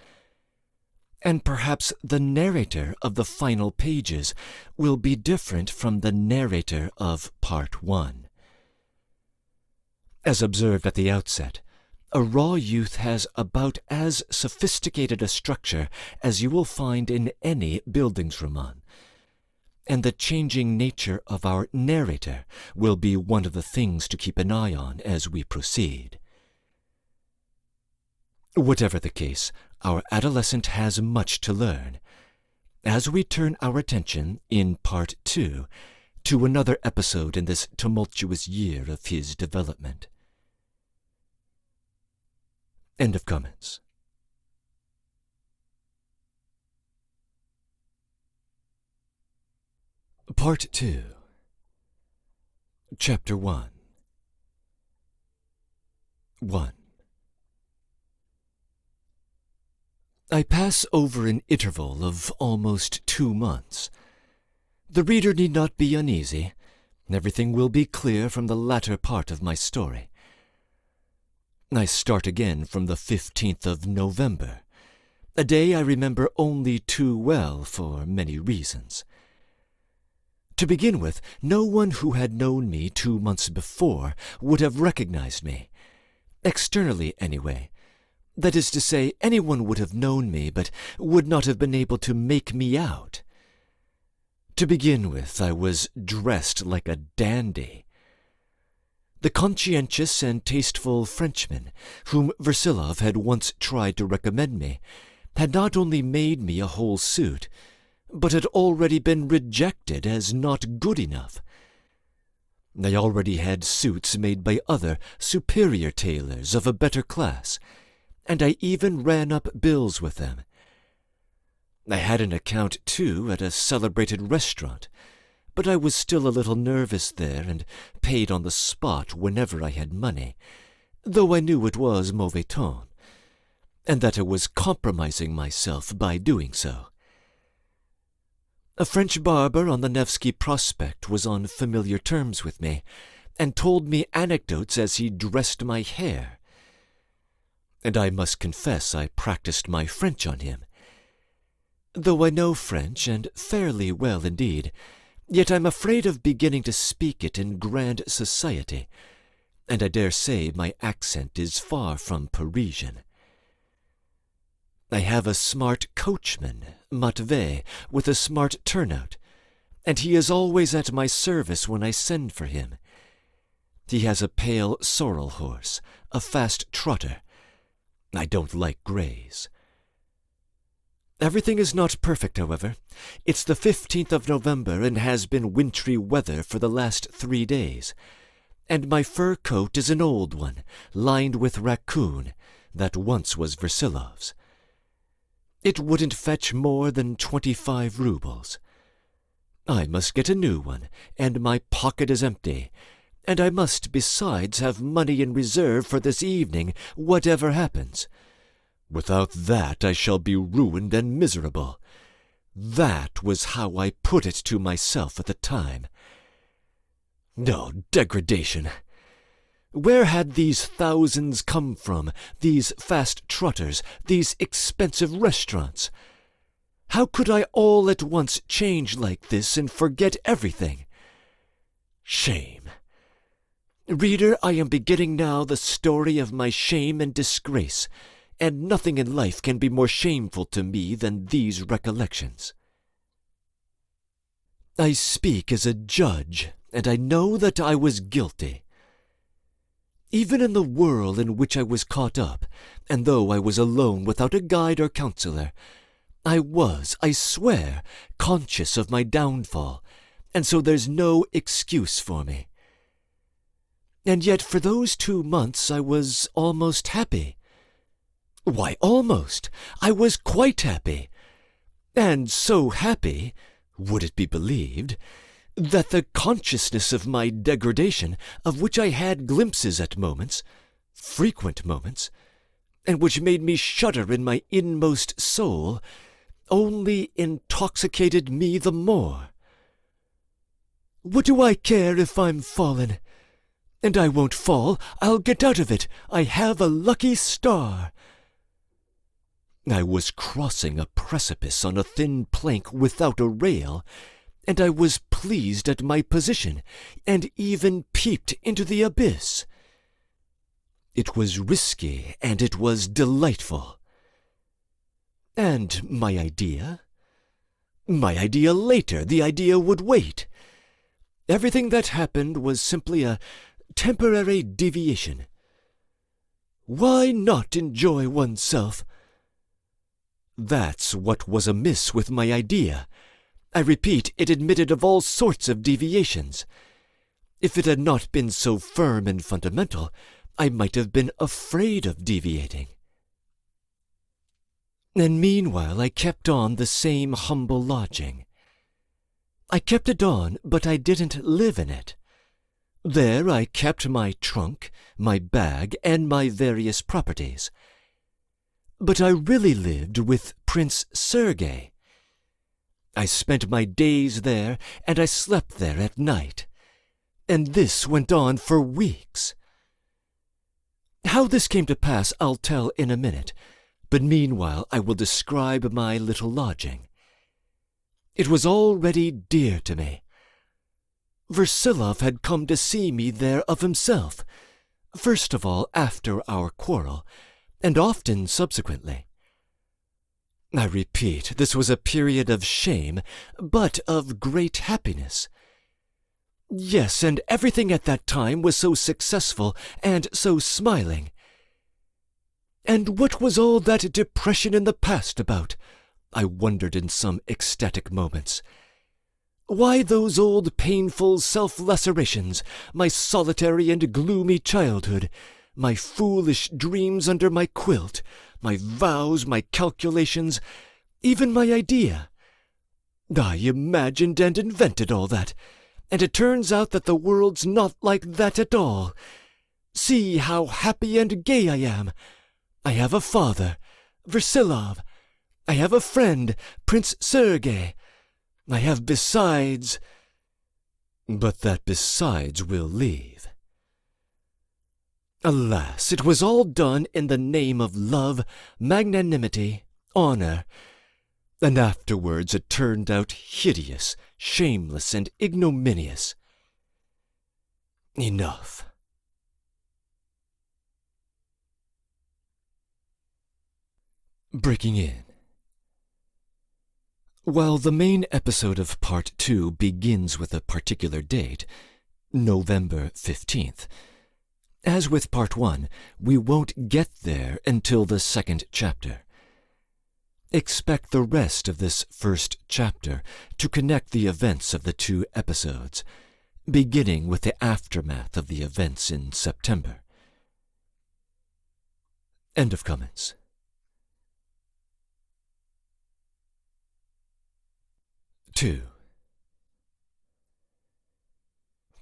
and perhaps the narrator of the final pages will be different from the narrator of Part 1. As observed at the outset, a raw youth has about as sophisticated a structure as you will find in any Bildungsroman, and the changing nature of our narrator will be one of the things to keep an eye on as we proceed. Whatever the case, our adolescent has much to learn, as we turn our attention, in Part 2, to another episode in this tumultuous year of his development. End of comments. Part 2. Chapter 1. 1. I pass over an interval of almost 2 months. The reader need not be uneasy. Everything will be clear from the latter part of my story. I start again from the 15th of November, a day I remember only too well for many reasons. To begin with, no one who had known me 2 months before would have recognized me. Externally, anyway. That is to say, anyone would have known me, but would not have been able to make me out. To begin with, I was dressed like a dandy. The conscientious and tasteful Frenchman, whom Versilov had once tried to recommend me, had not only made me a whole suit, but had already been rejected as not good enough. I already had suits made by other, superior tailors of a better class, and I even ran up bills with them. I had an account, too, at a celebrated restaurant, but I was still a little nervous there and paid on the spot whenever I had money, though I knew it was mauvais ton, and that I was compromising myself by doing so. A French barber on the Nevsky Prospect was on familiar terms with me, and told me anecdotes as he dressed my hair. And I must confess I practiced my French on him. Though I know French, and fairly well indeed, yet I'm afraid of beginning to speak it in grand society, and I dare say my accent is far from Parisian. I have a smart coachman, Matvey, with a smart turnout, and he is always at my service when I send for him. He has a pale sorrel horse, a fast trotter. I don't like greys. Everything is not perfect, however. It's the 15th of November and has been wintry weather for the last 3 days, and my fur coat is an old one, lined with raccoon, that once was Versilov's. It wouldn't fetch more than 25 roubles. I must get a new one, and my pocket is empty, and I must besides have money in reserve for this evening, whatever happens. Without that I shall be ruined and miserable. That was how I put it to myself at the time. No, degradation! Where had these thousands come from, these fast trotters, these expensive restaurants? How could I all at once change like this and forget everything? Shame! Reader, I am beginning now the story of my shame and disgrace, and nothing in life can be more shameful to me than these recollections. I speak as a judge, and I know that I was guilty. Even in the whirl in which I was caught up, and though I was alone without a guide or counselor, I was, I swear, conscious of my downfall, and so there's no excuse for me. And yet for those 2 months I was almost happy. Why, almost. I was quite happy. And so happy, would it be believed, that the consciousness of my degradation, of which I had glimpses at moments, frequent moments, and which made me shudder in my inmost soul, only intoxicated me the more. What do I care if I'm fallen? And I won't fall. I'll get out of it. I have a lucky star. I was crossing a precipice on a thin plank without a rail, and I was pleased at my position, and even peeped into the abyss. It was risky, and it was delightful. And my idea? My idea later. The idea would wait. Everything that happened was simply a temporary deviation. Why not enjoy oneself? That's what was amiss with my idea. I repeat, it admitted of all sorts of deviations. If it had not been so firm and fundamental, I might have been afraid of deviating. And meanwhile I kept on the same humble lodging. I kept it on, but I didn't live in it. There I kept my trunk, my bag, and my various properties. But I really lived with Prince Sergei. I spent my days there, and I slept there at night. And this went on for weeks. How this came to pass I'll tell in a minute, but meanwhile I will describe my little lodging. It was already dear to me. Versilov had come to see me there of himself, first of all after our quarrel, and often subsequently. I repeat, this was a period of shame, but of great happiness. Yes, and everything at that time was so successful and so smiling. And what was all that depression in the past about? I wondered in some ecstatic moments. Why those old painful self-lacerations, my solitary and gloomy childhood, my foolish dreams under my quilt, my vows, my calculations, even my idea? I imagined and invented all that, and it turns out that the world's not like that at all. See how happy and gay I am. I have a father, Versilov. I have a friend, Prince Sergei. I have besides... But that besides will leave. Alas, it was all done in the name of love, magnanimity, honor, and afterwards it turned out hideous, shameless, and ignominious. Enough. Breaking in. While the main episode of Part 2 begins with a particular date, November 15th, as with Part 1, we won't get there until the second chapter. Expect the rest of this first chapter to connect the events of the two episodes, beginning with the aftermath of the events in September. End of comments. 2.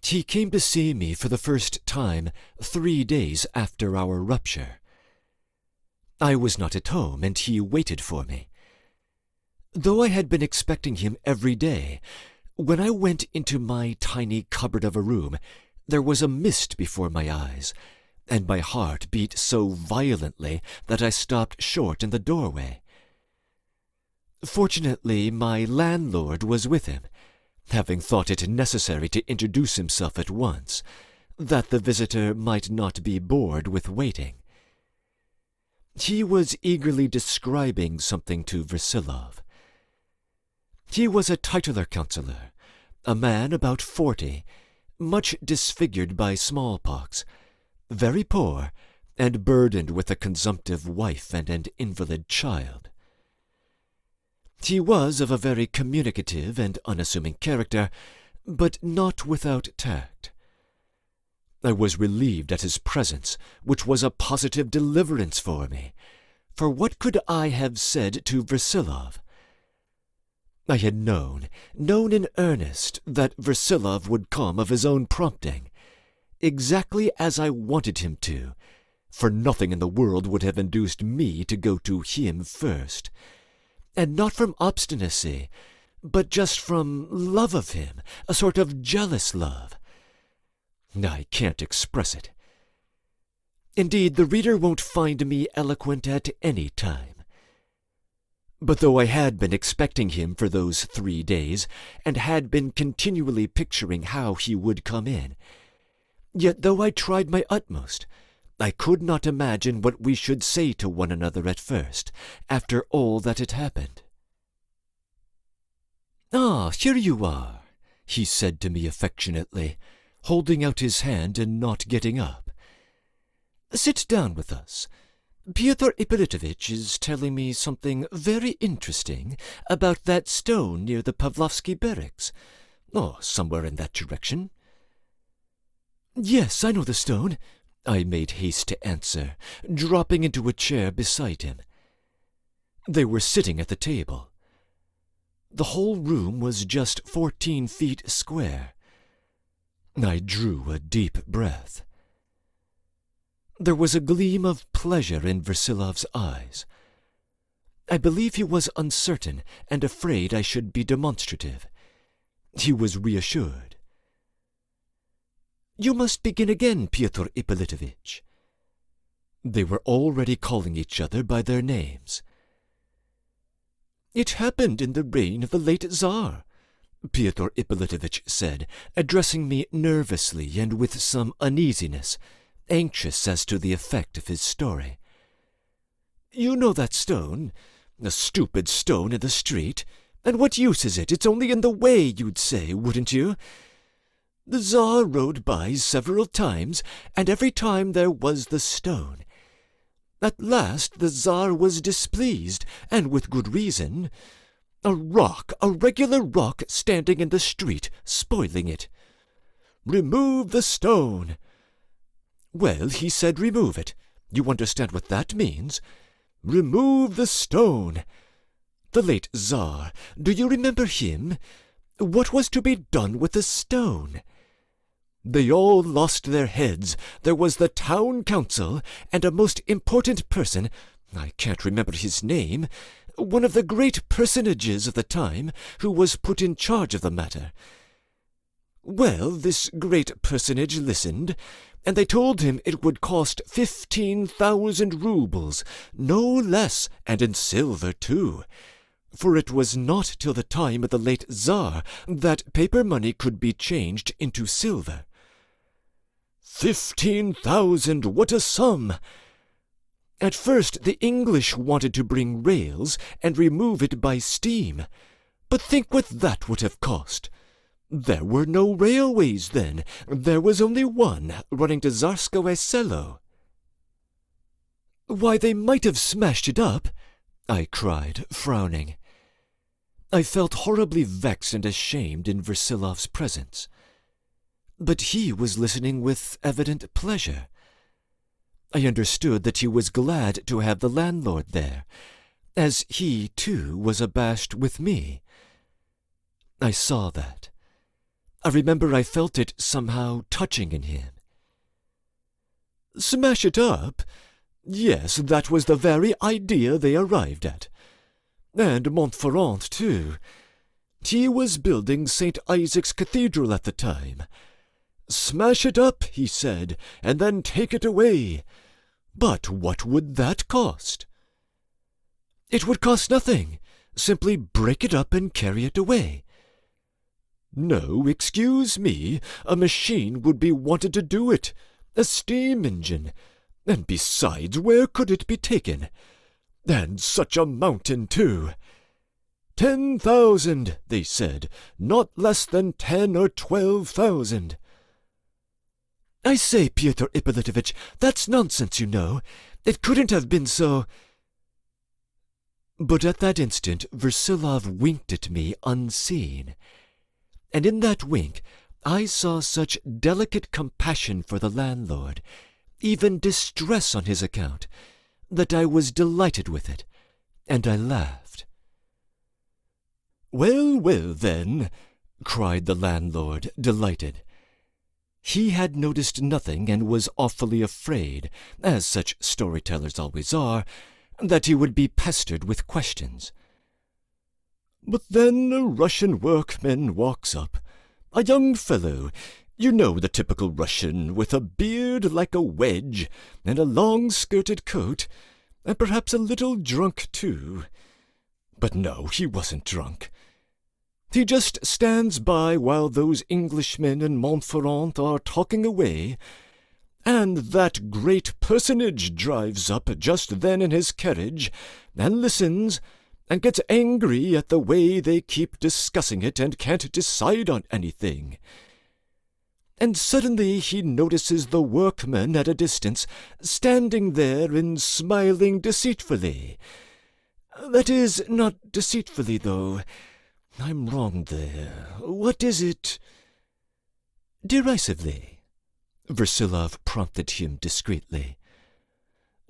He came to see me for the first time 3 days after our rupture. I was not at home, and he waited for me. Though I had been expecting him every day, when I went into my tiny cupboard of a room, there was a mist before my eyes, and my heart beat so violently that I stopped short in the doorway. Fortunately, my landlord was with him, having thought it necessary to introduce himself at once, that the visitor might not be bored with waiting. He was eagerly describing something to Versilov. He was a titular councillor, a man about 40, much disfigured by smallpox, very poor, and burdened with a consumptive wife and an invalid child. He was of a very communicative and unassuming character, but not without tact. I was relieved at his presence, which was a positive deliverance for me, for what could I have said to Versilov? I had known in earnest, that Versilov would come of his own prompting, exactly as I wanted him to, for nothing in the world would have induced me to go to him first, and not from obstinacy, but just from love of him, a sort of jealous love. I can't express it. Indeed, the reader won't find me eloquent at any time. But though I had been expecting him for those 3 days, and had been continually picturing how he would come in, yet though I tried my utmost, I could not imagine what we should say to one another at first, after all that had happened. "Ah, here you are," he said to me affectionately, holding out his hand and not getting up. "Sit down with us. Pyotr Ippolitovitch is telling me something very interesting about that stone near the Pavlovsky barracks. Oh, somewhere in that direction." "Yes, I know the stone," I made haste to answer, dropping into a chair beside him. They were sitting at the table. The whole room was just 14 feet square. I drew a deep breath. There was a gleam of pleasure in Versilov's eyes. I believe he was uncertain and afraid I should be demonstrative. He was reassured. "You must begin again, Pyotr Ippolitovitch." They were already calling each other by their names. "It happened in the reign of the late Tsar. Fyodor Ippolitovitch said, addressing me nervously and with some uneasiness, anxious as to the effect of his story. "You know that stone? A stupid stone in the street? And what use is it? It's only in the way, you'd say, wouldn't you? The Tsar rode by several times, and every time there was the stone. At last the Tsar was displeased, and with good reason. A regular rock standing in the street, spoiling it. 'Remove the stone.' Well, he said remove it. You understand what that means? Remove the stone. The late Tsar, do you remember him? What was to be done with the stone? They all lost their heads. There was the town council, and a most important person, I can't remember his name, one of the great personages of the time, who was put in charge of the matter. Well, this great personage listened, and they told him it would cost 15,000 roubles, no less, and in silver too. For it was not till the time of the late Tsar that paper money could be changed into silver. 15,000, what a sum! At first the English wanted to bring rails and remove it by steam, but think what that would have cost. There were no railways then. There was only one, running to Tsarskoye Selo. Why, they might have smashed it up, I cried, frowning. I felt horribly vexed and ashamed in Versilov's presence. But he was listening with evident pleasure. I understood that he was glad to have the landlord there, as he, too, was abashed with me. I saw that. I remember I felt it somehow touching in him. Smash it up? Yes, that was the very idea they arrived at. And Montferrand, too. He was building St. Isaac's Cathedral at the time. Smash it up, he said, and then take it away. But what would that cost? It would cost nothing. Simply break it up and carry it away. No, excuse me, a machine would be wanted to do it, a steam engine. And besides, where could it be taken? And such a mountain, too. 10,000, they said, not less than 10 or 12,000. I say, Pyotr Ippolitovitch, that's nonsense, you know. It couldn't have been so. But at that instant Versilov winked at me unseen, and in that wink I saw such delicate compassion for the landlord, even distress on his account, that I was delighted with it, and I laughed. Well, well, then, cried the landlord, delighted. He had noticed nothing and was awfully afraid, as such storytellers always are, that he would be pestered with questions. But then a Russian workman walks up, a young fellow, you know the typical Russian, with a beard like a wedge, and a long-skirted coat, and perhaps a little drunk too. But no, he wasn't drunk. He just stands by while those Englishmen in Montferrand are talking away, and that great personage drives up just then in his carriage, and listens, and gets angry at the way they keep discussing it and can't decide on anything. And suddenly he notices the workman at a distance, standing there and smiling deceitfully. That is, not deceitfully, though. I'm wrong there. What is it? Derisively, Versilov prompted him discreetly.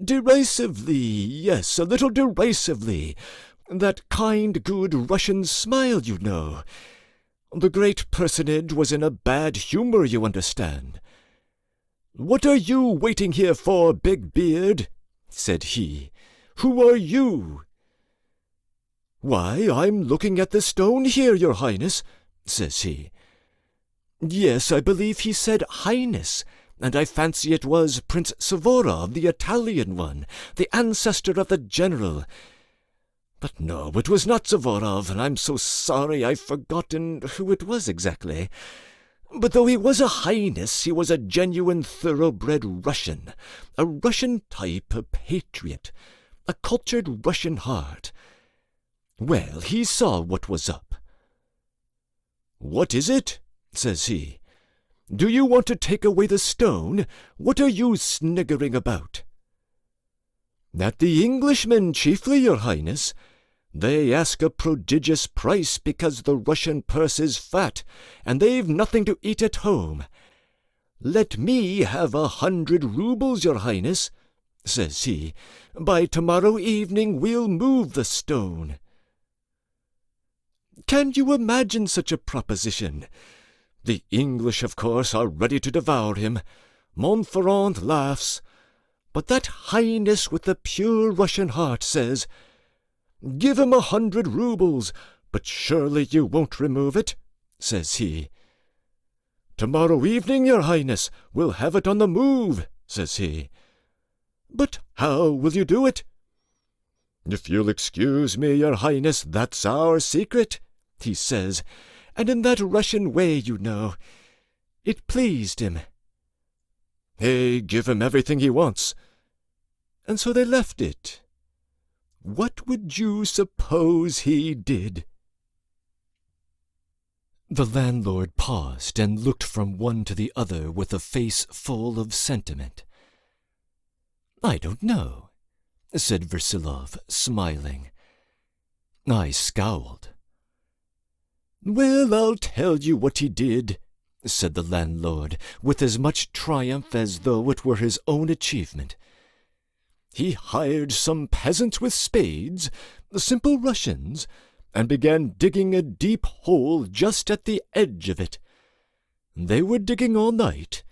Derisively, yes, a little derisively. That kind, good Russian smile, you know. The great personage was in a bad humor, you understand. What are you waiting here for, Big Beard? Said he. Who are you? Why, I'm looking at the stone here, your Highness, says he. Yes, I believe he said Highness, and I fancy it was Prince Suvorov, the Italian one, the ancestor of the general. But no, it was not Suvorov, and I'm so sorry I've forgotten who it was exactly. But though he was a highness, he was a genuine thoroughbred Russian, a Russian type, a patriot, a cultured Russian heart. Well, he saw what was up. "What is it?" says he. "Do you want to take away the stone? What are you sniggering about?" "At the Englishmen chiefly, your highness. They ask a prodigious price because the Russian purse is fat, and they've nothing to eat at home. Let me have 100 roubles, your highness," says he. "By tomorrow evening we'll move the stone." Can you imagine such a proposition? The English, of course, are ready to devour him. Montferrand laughs. But that highness with the pure Russian heart says, "Give him 100 roubles, but surely you won't remove it," says he. "Tomorrow evening, your highness, we'll have it on the move," says he. "But how will you do it?" "If you'll excuse me, your highness, that's our secret," he says, and in that Russian way, you know. It pleased him. Hey, give him everything he wants. And so they left it. What would you suppose he did? The landlord paused and looked from one to the other with a face full of sentiment. "I don't know," said Versilov, smiling. I scowled. "Well, I'll tell you what he did," said the landlord, with as much triumph as though it were his own achievement. "He hired some peasants with spades, the simple Russians, and began digging a deep hole just at the edge of it. They were digging all night.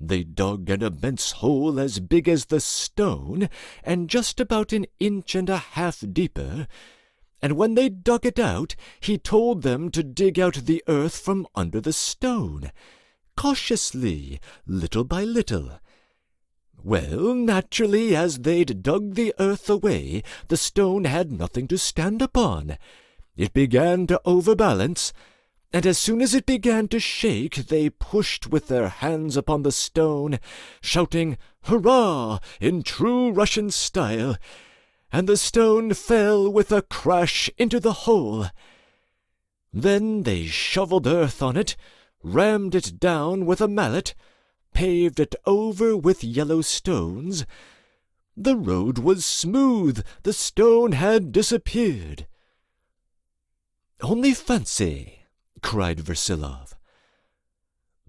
They dug an immense hole as big as the stone, and just about 1.5 inches deeper, and when they dug it out, he told them to dig out the earth from under the stone, cautiously, little by little. Well, naturally, as they'd dug the earth away, the stone had nothing to stand upon. It began to overbalance, and as soon as it began to shake, they pushed with their hands upon the stone, shouting 'Hurrah!' in true Russian style, and the stone fell with a crash into the hole. Then they shoveled earth on it, rammed it down with a mallet, paved it over with yellow stones. The road was smooth, the stone had disappeared." "Only fancy!" cried Versilov.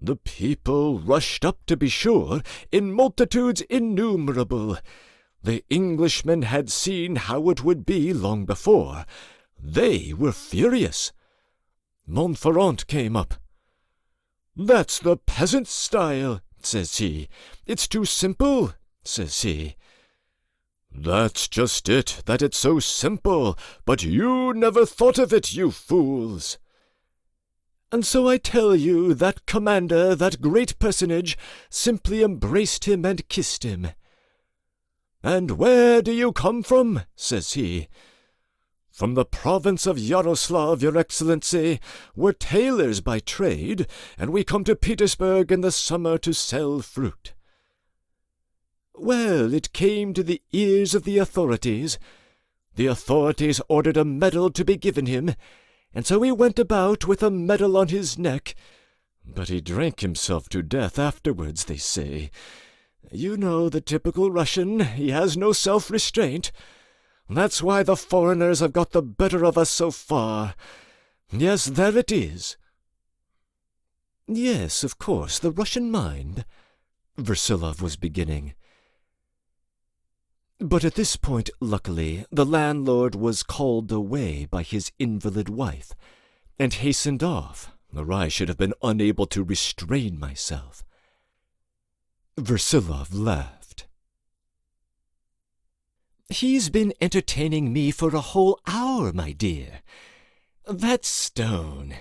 "The people rushed up, to be sure, in multitudes innumerable. The Englishmen had seen how it would be long before. They were furious. Montferrand came up. 'That's the peasant style,' says he. 'It's too simple,' says he. 'That's just it, that it's so simple, but you never thought of it, you fools.' And so I tell you, that commander, that great personage, simply embraced him and kissed him. 'And where do you come from?' says he. 'From the province of Yaroslav, your excellency. We're tailors by trade, and we come to Petersburg in the summer to sell fruit.' Well, it came to the ears of the authorities. The authorities ordered a medal to be given him, and so he went about with a medal on his neck. But he drank himself to death afterwards, they say. You know the typical Russian, he has no self-restraint. That's why the foreigners have got the better of us so far. Yes, there it is." "Yes, of course, the Russian mind," Versilov was beginning. But at this point, luckily, the landlord was called away by his invalid wife, and hastened off, or I should have been unable to restrain myself. Versilov laughed. "He's been entertaining me for a whole hour, my dear. That stone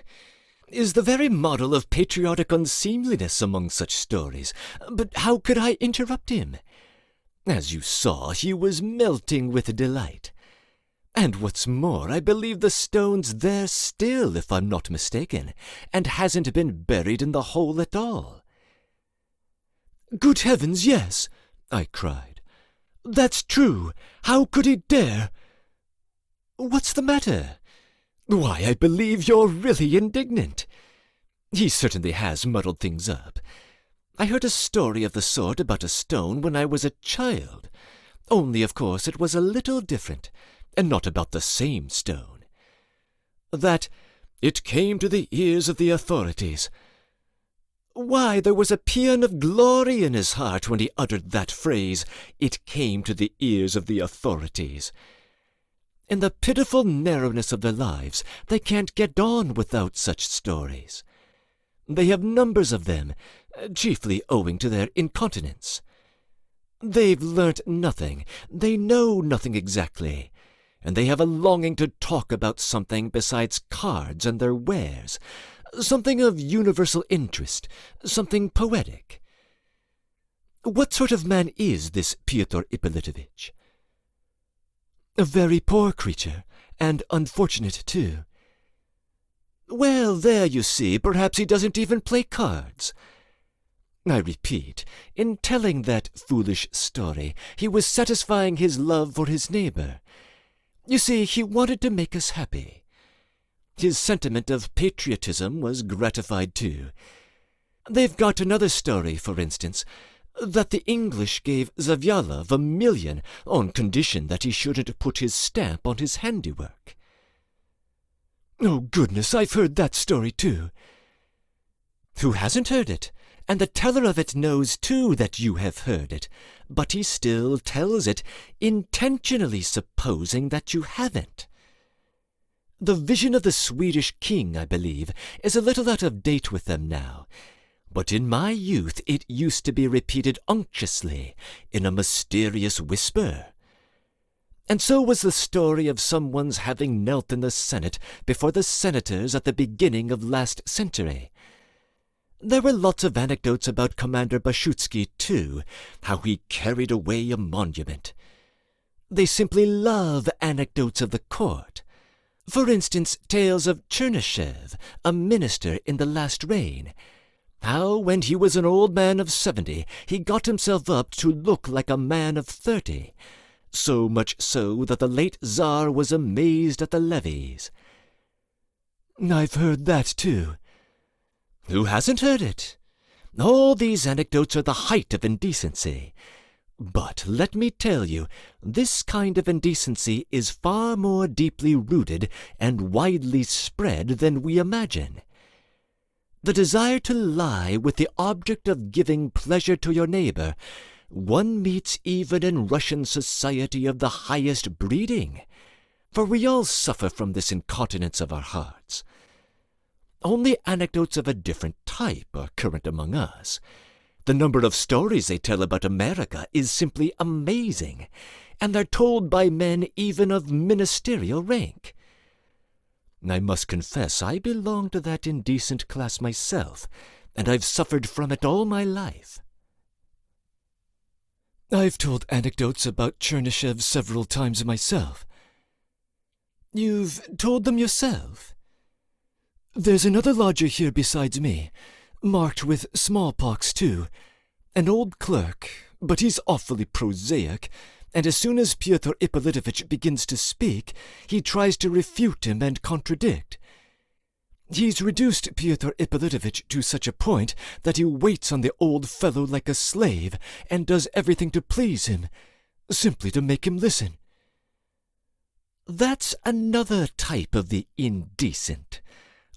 is the very model of patriotic unseemliness among such stories. But how could I interrupt him? As you saw, he was melting with delight. And what's more, I believe the stone's there still, if I'm not mistaken, and hasn't been buried in the hole at all." "Good heavens, yes!" I cried. "That's true. How could he dare?" "What's the matter? Why, I believe you're really indignant. He certainly has muddled things up. I heard a story of the sort about a stone when I was a child, only of course it was a little different, and not about the same stone. That it came to the ears of the authorities. Why, there was a paean of glory in his heart when he uttered that phrase, 'It came to the ears of the authorities.' In the pitiful narrowness of their lives, they can't get on without such stories. They have numbers of them, chiefly owing to their incontinence. They've learnt nothing, they know nothing exactly, and they have a longing to talk about something besides cards and their wares, something of universal interest, something poetic. What sort of man is this Pyotr Ippolitovitch?" "A very poor creature, and unfortunate too." "Well, there you see, perhaps he doesn't even play cards. I repeat, in telling that foolish story, he was satisfying his love for his neighbor. You see, he wanted to make us happy. His sentiment of patriotism was gratified too. They've got another story, for instance, that the English gave Zavyalov $1 million on condition that he shouldn't put his stamp on his handiwork." "Oh, goodness, I've heard that story too." "Who hasn't heard it? And the teller of it knows too that you have heard it, but he still tells it, intentionally supposing that you haven't. The vision of the Swedish king, I believe, is a little out of date with them now, but in my youth it used to be repeated unctuously, in a mysterious whisper. And so was the story of someone's having knelt in the Senate before the senators at the beginning of last century. There were lots of anecdotes about Commander Bashutsky, too, how he carried away a monument. They simply love anecdotes of the court. For instance, tales of Chernyshev, a minister in the last reign, how when he was an old man of 70, he got himself up to look like a man of 30, so much so that the late Tsar was amazed at the levees. "I've heard that too." "Who hasn't heard it? All these anecdotes are the height of indecency. But let me tell you, this kind of indecency is far more deeply rooted and widely spread than we imagine. The desire to lie with the object of giving pleasure to your neighbor, one meets even in Russian society of the highest breeding, for we all suffer from this incontinence of our hearts. Only anecdotes of a different type are current among us. The number of stories they tell about America is simply amazing, and they're told by men even of ministerial rank. I must confess I belong to that indecent class myself, and I've suffered from it all my life." "I've told anecdotes about Chernyshev several times myself." "You've told them yourself?" "There's another lodger here besides me, marked with smallpox too, an old clerk, but he's awfully prosaic, and as soon as Pyotr Ippolitovitch begins to speak, he tries to refute him and contradict. He's reduced Pyotr Ippolitovitch to such a point that he waits on the old fellow like a slave, and does everything to please him, simply to make him listen." "That's another type of the indecent,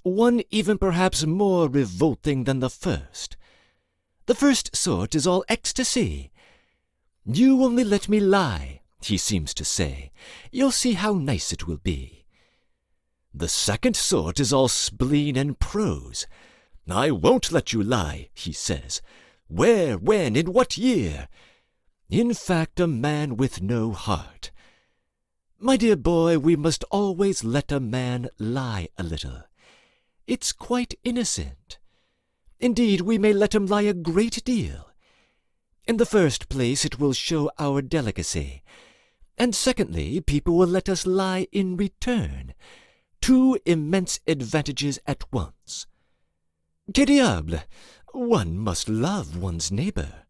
one even perhaps more revolting than the first. The first sort is all ecstasy. 'You only let me lie,' he seems to say. 'You'll see how nice it will be.' The second sort is all spleen and prose. 'I won't let you lie,' he says. 'Where, when, in what year?' In fact, a man with no heart. My dear boy, we must always let a man lie a little. It's quite innocent. Indeed, we may let him lie a great deal. In the first place, it will show our delicacy. And secondly, people will let us lie in return. 2 immense advantages at once. Que diable! One must love one's neighbor.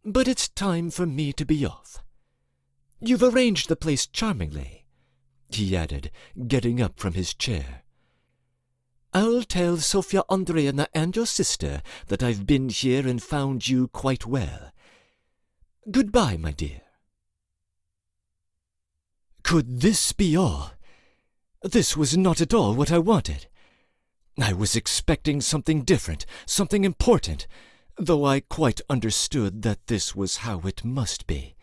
But it's time for me to be off. You've arranged the place charmingly," he added, getting up from his chair. "I'll tell Sofya Andreevna and your sister that I've been here and found you quite well. Goodbye, my dear." Could this be all? This was not at all what I wanted. I was expecting something different, something important, though I quite understood that this was how it must be.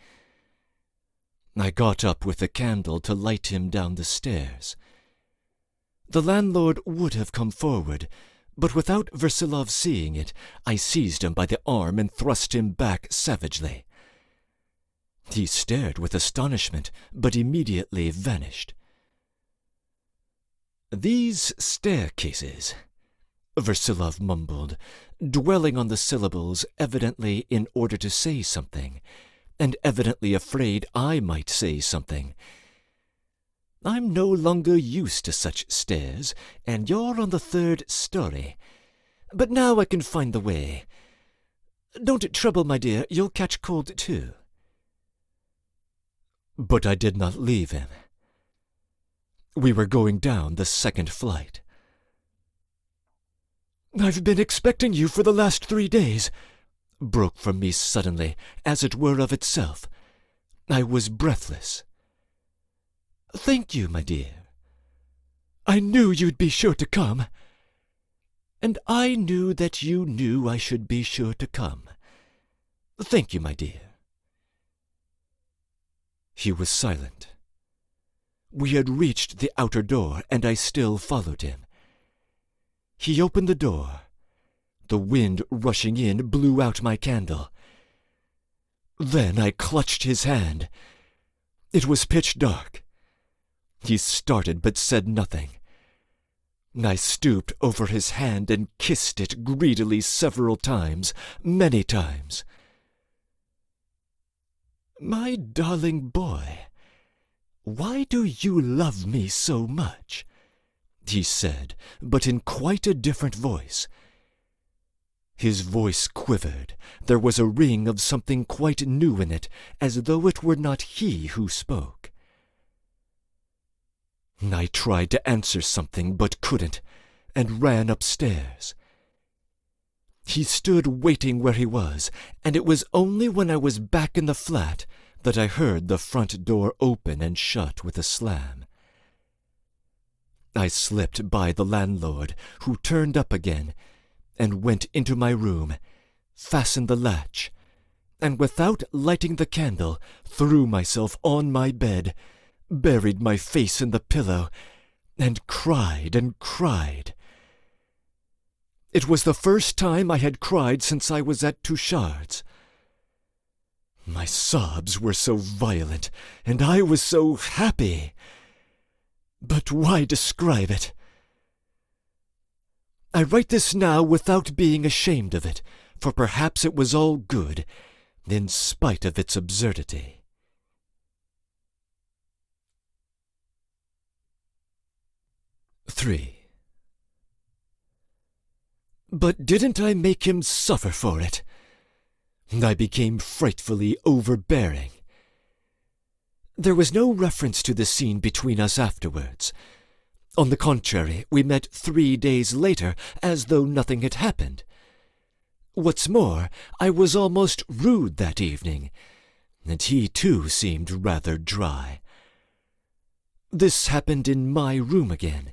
I got up with a candle to light him down the stairs. The landlord would have come forward, but without Versilov seeing it, I seized him by the arm and thrust him back savagely. He stared with astonishment, but immediately vanished. "These staircases," Versilov mumbled, dwelling on the syllables evidently in order to say something, and evidently afraid I might say something. "I'm no longer used to such stairs, and you're on the 3rd story. But now I can find the way. Don't trouble, my dear, you'll catch cold too." But I did not leave him. We were going down the 2nd flight. "I've been expecting you for the last 3 days," broke from me suddenly, as it were of itself. I was breathless. "Thank you, my dear." "I knew you'd be sure to come." "And I knew that you knew I should be sure to come. Thank you, my dear." He was silent. We had reached the outer door, and I still followed him. He opened the door. The wind rushing in blew out my candle. Then I clutched his hand. It was pitch dark. He started but said nothing. I stooped over his hand and kissed it greedily several times, many times. "My darling boy, why do you love me so much?" he said, but in quite a different voice. His voice quivered. There was a ring of something quite new in it, as though it were not he who spoke. I tried to answer something, but couldn't, and ran upstairs. He stood waiting where he was, and it was only when I was back in the flat that I heard the front door open and shut with a slam. I slipped by the landlord, who turned up again, and went into my room, fastened the latch, and without lighting the candle, threw myself on my bed, buried my face in the pillow, and cried and cried. It was the first time I had cried since I was at Touchard's. My sobs were so violent, and I was so happy. But why describe it? I write this now without being ashamed of it, for perhaps it was all good, in spite of its absurdity. III. But didn't I make him suffer for it? I became frightfully overbearing. There was no reference to the scene between us afterwards. On the contrary, we met 3 days later as though nothing had happened. What's more, I was almost rude that evening, and he too seemed rather dry. This happened in my room again.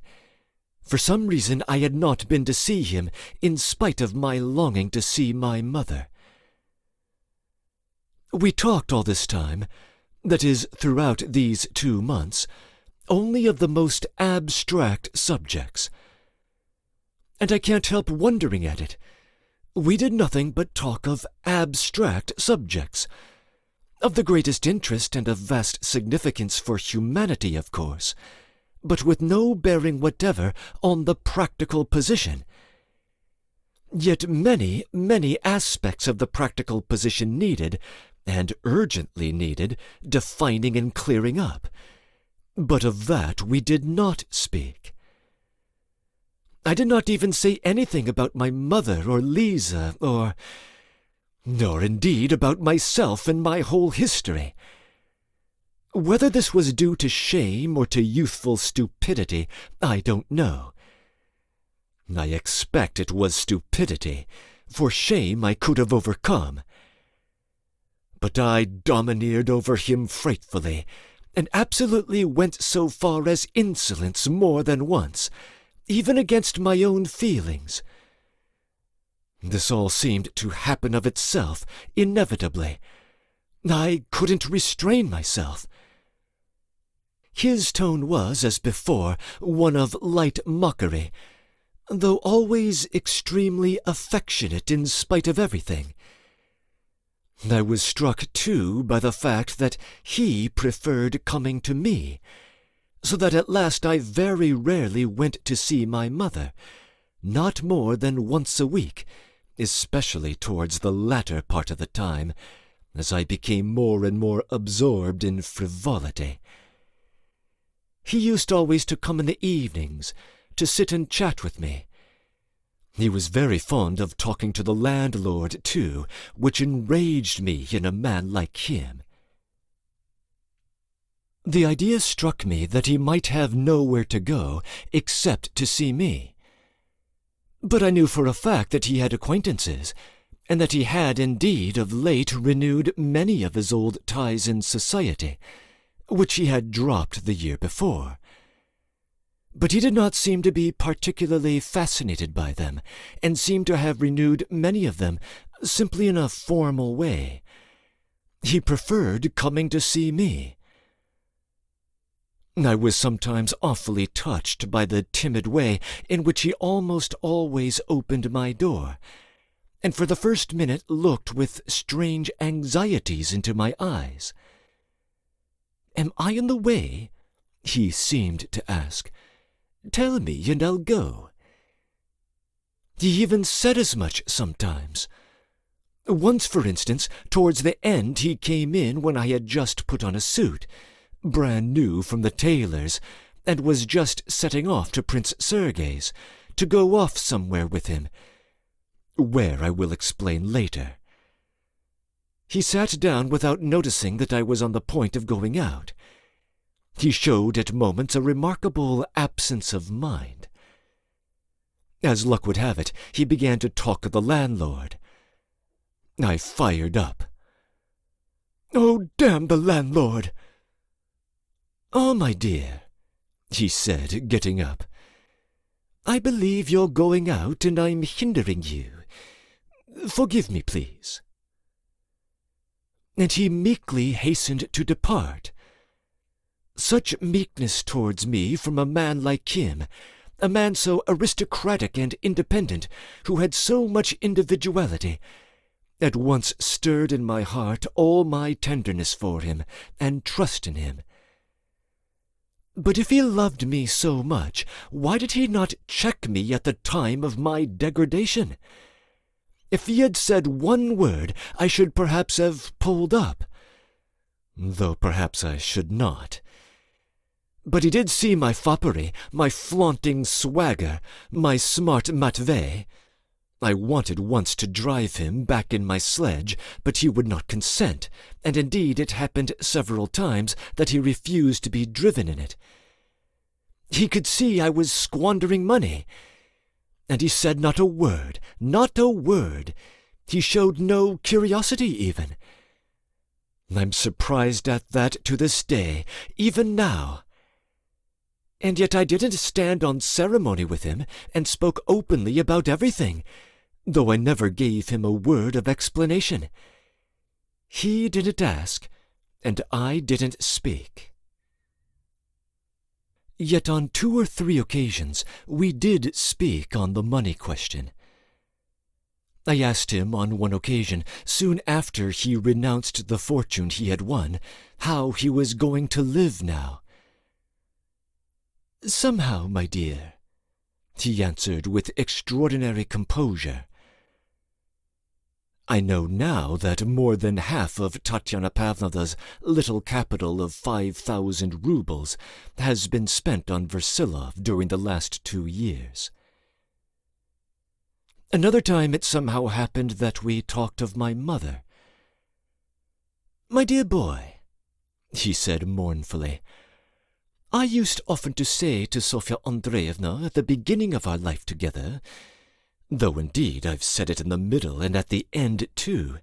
For some reason I had not been to see him, in spite of my longing to see my mother. We talked all this time, that is, throughout these 2 months, only of the most abstract subjects. And I can't help wondering at it. We did nothing but talk of abstract subjects, of the greatest interest and of vast significance for humanity, of course, but with no bearing whatever on the practical position. Yet many, many aspects of the practical position needed, and urgently needed defining and clearing up. But of that we did not speak. I did not even say anything about my mother or Lisa, nor indeed about myself and my whole history. Whether this was due to shame or to youthful stupidity, I don't know. I expect it was stupidity, for shame I could have overcome. But I domineered over him frightfully, and absolutely went so far as insolence more than once, even against my own feelings. This all seemed to happen of itself, inevitably. I couldn't restrain myself. His tone was, as before, one of light mockery, though always extremely affectionate in spite of everything. I was struck, too, by the fact that he preferred coming to me, so that at last I very rarely went to see my mother, not more than once a week, especially towards the latter part of the time, as I became more and more absorbed in frivolity. He used always to come in the evenings, to sit and chat with me. He was very fond of talking to the landlord, too, which enraged me in a man like him. The idea struck me that he might have nowhere to go except to see me. But I knew for a fact that he had acquaintances, and that he had indeed of late renewed many of his old ties in society, which he had dropped the year before. But he did not seem to be particularly fascinated by them, and seemed to have renewed many of them simply in a formal way. He preferred coming to see me. I was sometimes awfully touched by the timid way in which he almost always opened my door, and for the first minute looked with strange anxieties into my eyes. "Am I in the way?" he seemed to ask. "Tell me, and I'll go." He even said as much sometimes. Once, for instance, towards the end he came in when I had just put on a suit, brand new from the tailor's, and was just setting off to Prince Sergei's, to go off somewhere with him, where I will explain later. He sat down without noticing that I was on the point of going out. He showed at moments a remarkable absence of mind. As luck would have it, he began to talk of the landlord. I fired up. "Oh, damn the landlord!" "Oh, my dear," he said, getting up, "I believe you're going out and I'm hindering you. Forgive me, please." And he meekly hastened to depart. Such meekness towards me from a man like him, a man so aristocratic and independent, who had so much individuality, at once stirred in my heart all my tenderness for him and trust in him. But if he loved me so much, why did he not check me at the time of my degradation? If he had said one word, I should perhaps have pulled up, though perhaps I should not. But he did see my foppery, my flaunting swagger, my smart matvey. I wanted once to drive him back in my sledge, but he would not consent, and indeed it happened several times that he refused to be driven in it. He could see I was squandering money, and he said not a word, not a word. He showed no curiosity even. I'm surprised at that to this day, even now. And yet I didn't stand on ceremony with him, and spoke openly about everything, though I never gave him a word of explanation. He didn't ask, and I didn't speak. Yet on 2 or 3 occasions we did speak on the money question. I asked him on one occasion, soon after he renounced the fortune he had won, how he was going to live now. "Somehow, my dear," he answered with extraordinary composure. I know now that more than half of Tatyana Pavlovna's little capital of 5,000 rubles has been spent on Versilov during the last 2 years. Another time it somehow happened that we talked of my mother. "My dear boy," he said mournfully, "I used often to say to Sofya Andreevna at the beginning of our life together, though indeed I've said it in the middle and at the end too,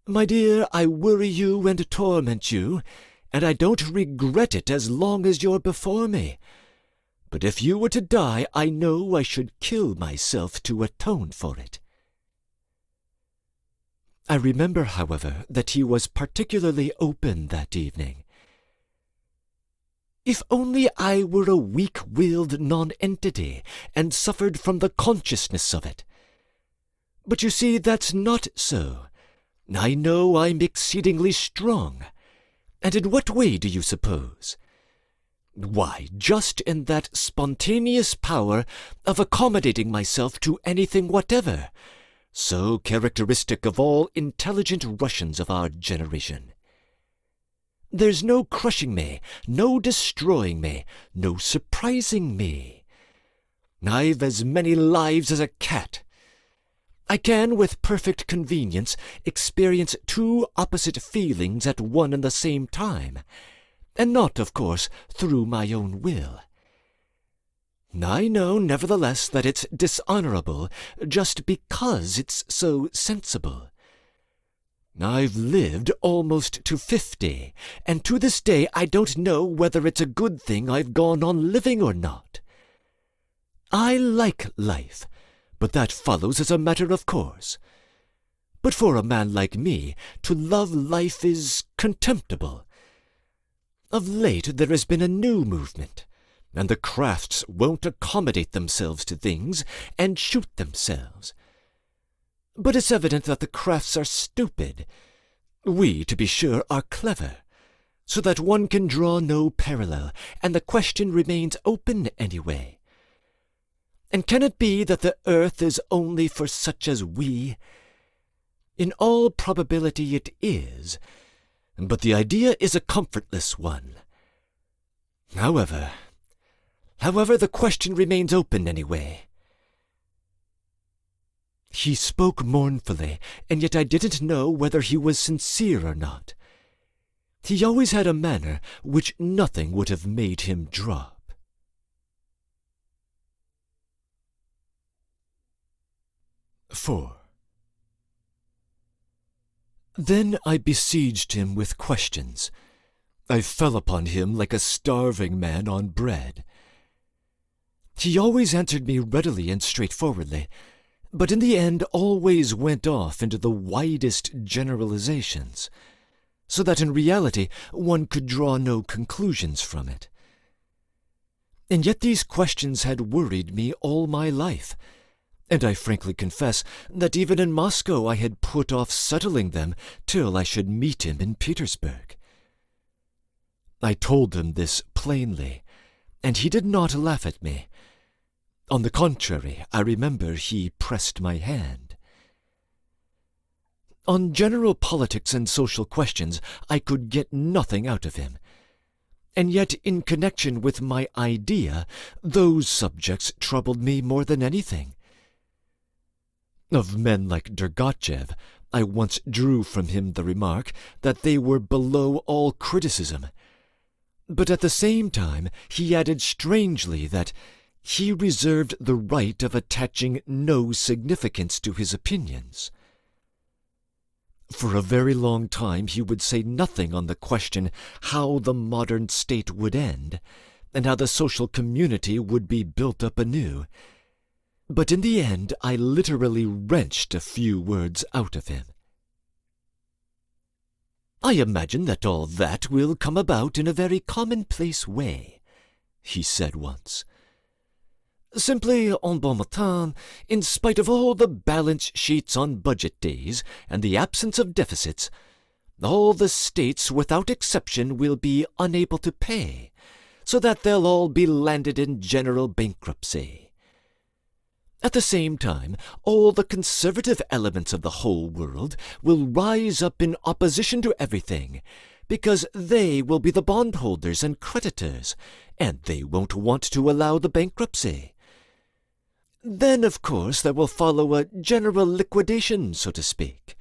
'My dear, I worry you and torment you, and I don't regret it as long as you're before me. But if you were to die, I know I should kill myself to atone for it.'" I remember, however, that he was particularly open that evening. "If only I were a weak-willed nonentity and suffered from the consciousness of it. But you see, that's not so. I know I'm exceedingly strong. And in what way do you suppose? Why, just in that spontaneous power of accommodating myself to anything whatever, so characteristic of all intelligent Russians of our generation. There's no crushing me, no destroying me, no surprising me. I've as many lives as a cat. I can, with perfect convenience, experience 2 opposite feelings at one and the same time, and not, of course, through my own will. I know, nevertheless, that it's dishonorable just because it's so sensible. I've lived almost to 50, and to this day I don't know whether it's a good thing I've gone on living or not. I like life, but that follows as a matter of course. But for a man like me, to love life is contemptible. Of late there has been a new movement, and the crafts won't accommodate themselves to things and shoot themselves. But it's evident that the crafts are stupid. We, to be sure, are clever, so that one can draw no parallel, and the question remains open anyway. And can it be that the earth is only for such as we? In all probability it is, but the idea is a comfortless one. However, the question remains open anyway. He spoke mournfully, and yet I didn't know whether he was sincere or not. He always had a manner which nothing would have made him drop. IV. Then I besieged him with questions. I fell upon him like a starving man on bread. He always answered me readily and straightforwardly, but in the end always went off into the widest generalizations, so that in reality one could draw no conclusions from it. And yet these questions had worried me all my life, and I frankly confess that even in Moscow I had put off settling them till I should meet him in Petersburg. I told him this plainly, and he did not laugh at me. On the contrary, I remember he pressed my hand. On general politics and social questions I could get nothing out of him, and yet in connection with my idea those subjects troubled me more than anything. Of men like Dergachev, I once drew from him the remark that they were below all criticism, but at the same time he added strangely that he reserved the right of attaching no significance to his opinions. For a very long time he would say nothing on the question how the modern state would end, and how the social community would be built up anew. But in the end I literally wrenched a few words out of him. "I imagine that all that will come about in a very commonplace way," he said once. "Simply en bon matin, in spite of all the balance sheets on budget days and the absence of deficits, all the states without exception will be unable to pay, so that they'll all be landed in general bankruptcy. At the same time, all the conservative elements of the whole world will rise up in opposition to everything, because they will be the bondholders and creditors, and they won't want to allow the bankruptcy. Then, of course, there will follow a general liquidation, so to speak.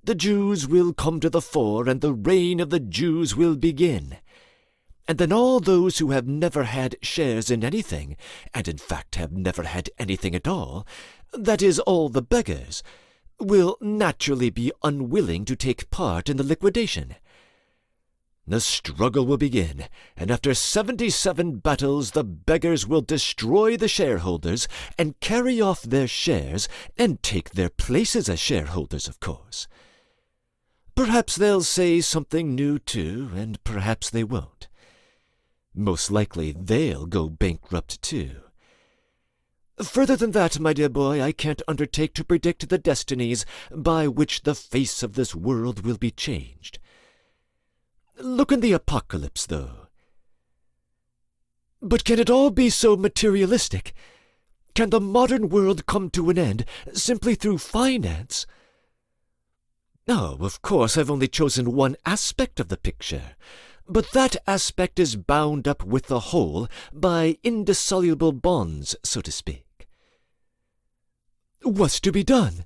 The Jews will come to the fore, and the reign of the Jews will begin. And then all those who have never had shares in anything, and in fact have never had anything at all, that is, all the beggars, will naturally be unwilling to take part in the liquidation. The struggle will begin, and after 77 battles the beggars will destroy the shareholders and carry off their shares and take their places as shareholders, of course. Perhaps they'll say something new too, and perhaps they won't. Most likely they'll go bankrupt too. Further than that, my dear boy, I can't undertake to predict the destinies by which the face of this world will be changed. Look in the Apocalypse, though. But can it all be so materialistic? Can the modern world come to an end simply through finance? Oh, of course, I've only chosen one aspect of the picture, but that aspect is bound up with the whole by indissoluble bonds, so to speak. What's to be done?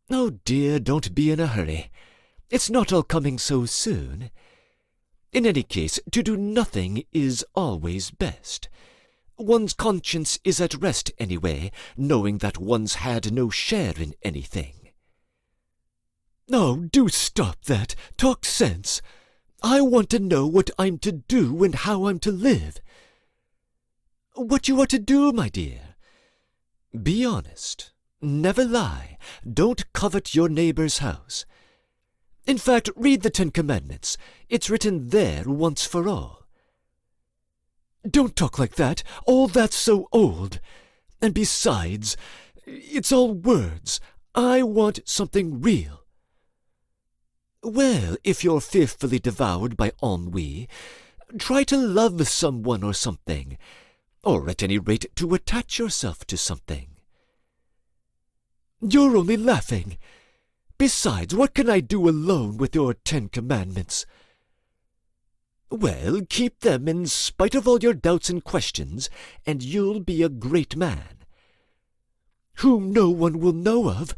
Oh dear, don't be in a hurry. It's not all coming so soon. In any case, to do nothing is always best. One's conscience is at rest anyway, knowing that one's had no share in anything. Oh, do stop that. Talk sense. I want to know what I'm to do and how I'm to live. What you are to do, my dear. Be honest. Never lie. Don't covet your neighbor's house. In fact, read the 10 Commandments. It's written there once for all. Don't talk like that. All that's so old. And besides, it's all words. I want something real. Well, if you're fearfully devoured by ennui, try to love someone or something, or at any rate to attach yourself to something. You're only laughing. Besides, what can I do alone with your 10 Commandments? Well, keep them in spite of all your doubts and questions, and you'll be a great man, whom no one will know of.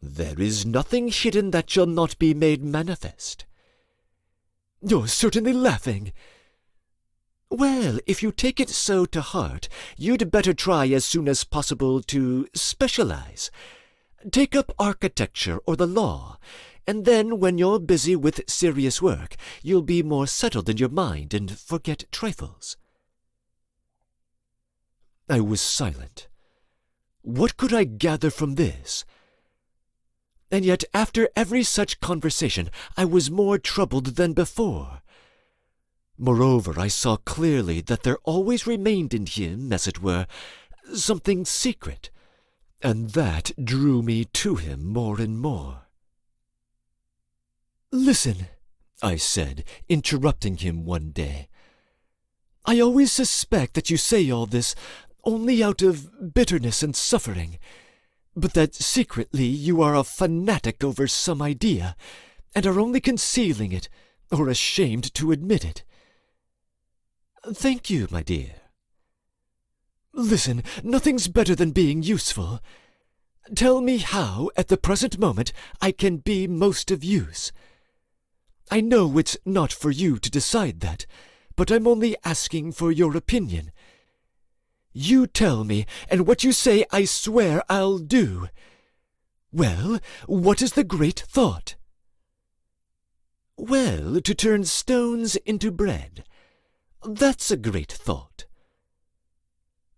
There is nothing hidden that shall not be made manifest. You're certainly laughing. Well, if you take it so to heart, you'd better try as soon as possible to specialize. Take up architecture or the law, and then when you're busy with serious work, you'll be more settled in your mind and forget trifles. I was silent. What could I gather from this? And yet after every such conversation I was more troubled than before. Moreover, I saw clearly that there always remained in him, as it were, something secret, and that drew me to him more and more. "Listen," I said, interrupting him one day. "I always suspect that you say all this only out of bitterness and suffering, but that secretly you are a fanatic over some idea, and are only concealing it, or ashamed to admit it. Thank you, my dear. Listen, nothing's better than being useful. Tell me how, at the present moment, I can be most of use. I know it's not for you to decide that, but I'm only asking for your opinion. You tell me, and what you say I swear I'll do. Well, what is the great thought? Well, to turn stones into bread. That's a great thought.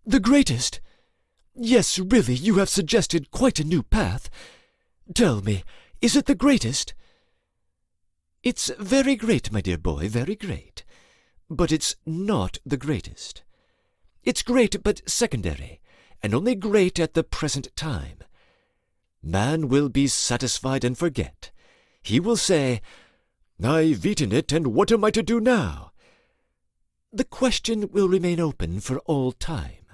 The greatest? Yes, really, you have suggested quite a new path. Tell me, is it the greatest? It's very great, my dear boy, very great. But it's not the greatest. It's great, but secondary, and only great at the present time. Man will be satisfied and forget. He will say, 'I've eaten it, and what am I to do now?' The question will remain open for all time.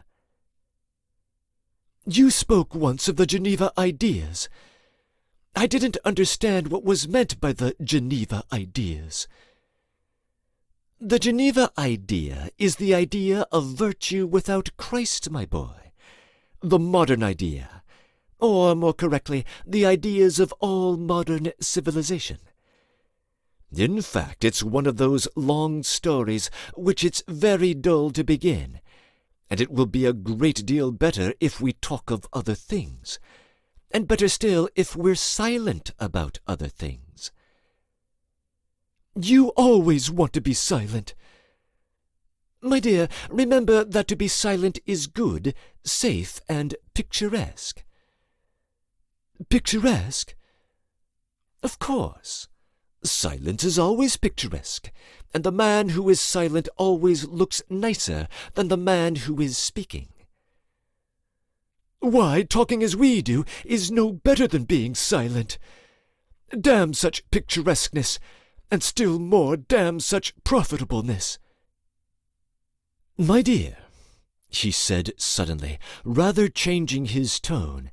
You spoke once of the Geneva ideas. I didn't understand what was meant by the Geneva ideas. The Geneva idea is the idea of virtue without Christ, my boy. The modern idea, or more correctly, the ideas of all modern civilization. In fact, it's one of those long stories which it's very dull to begin, and it will be a great deal better if we talk of other things, and better still if we're silent about other things. You always want to be silent. My dear, remember that to be silent is good, safe, and picturesque. Picturesque? Of course. Silence is always picturesque, and the man who is silent always looks nicer than the man who is speaking. Why, talking as we do is no better than being silent. Damn such picturesqueness, and still more damn such profitableness. My dear, he said suddenly, rather changing his tone,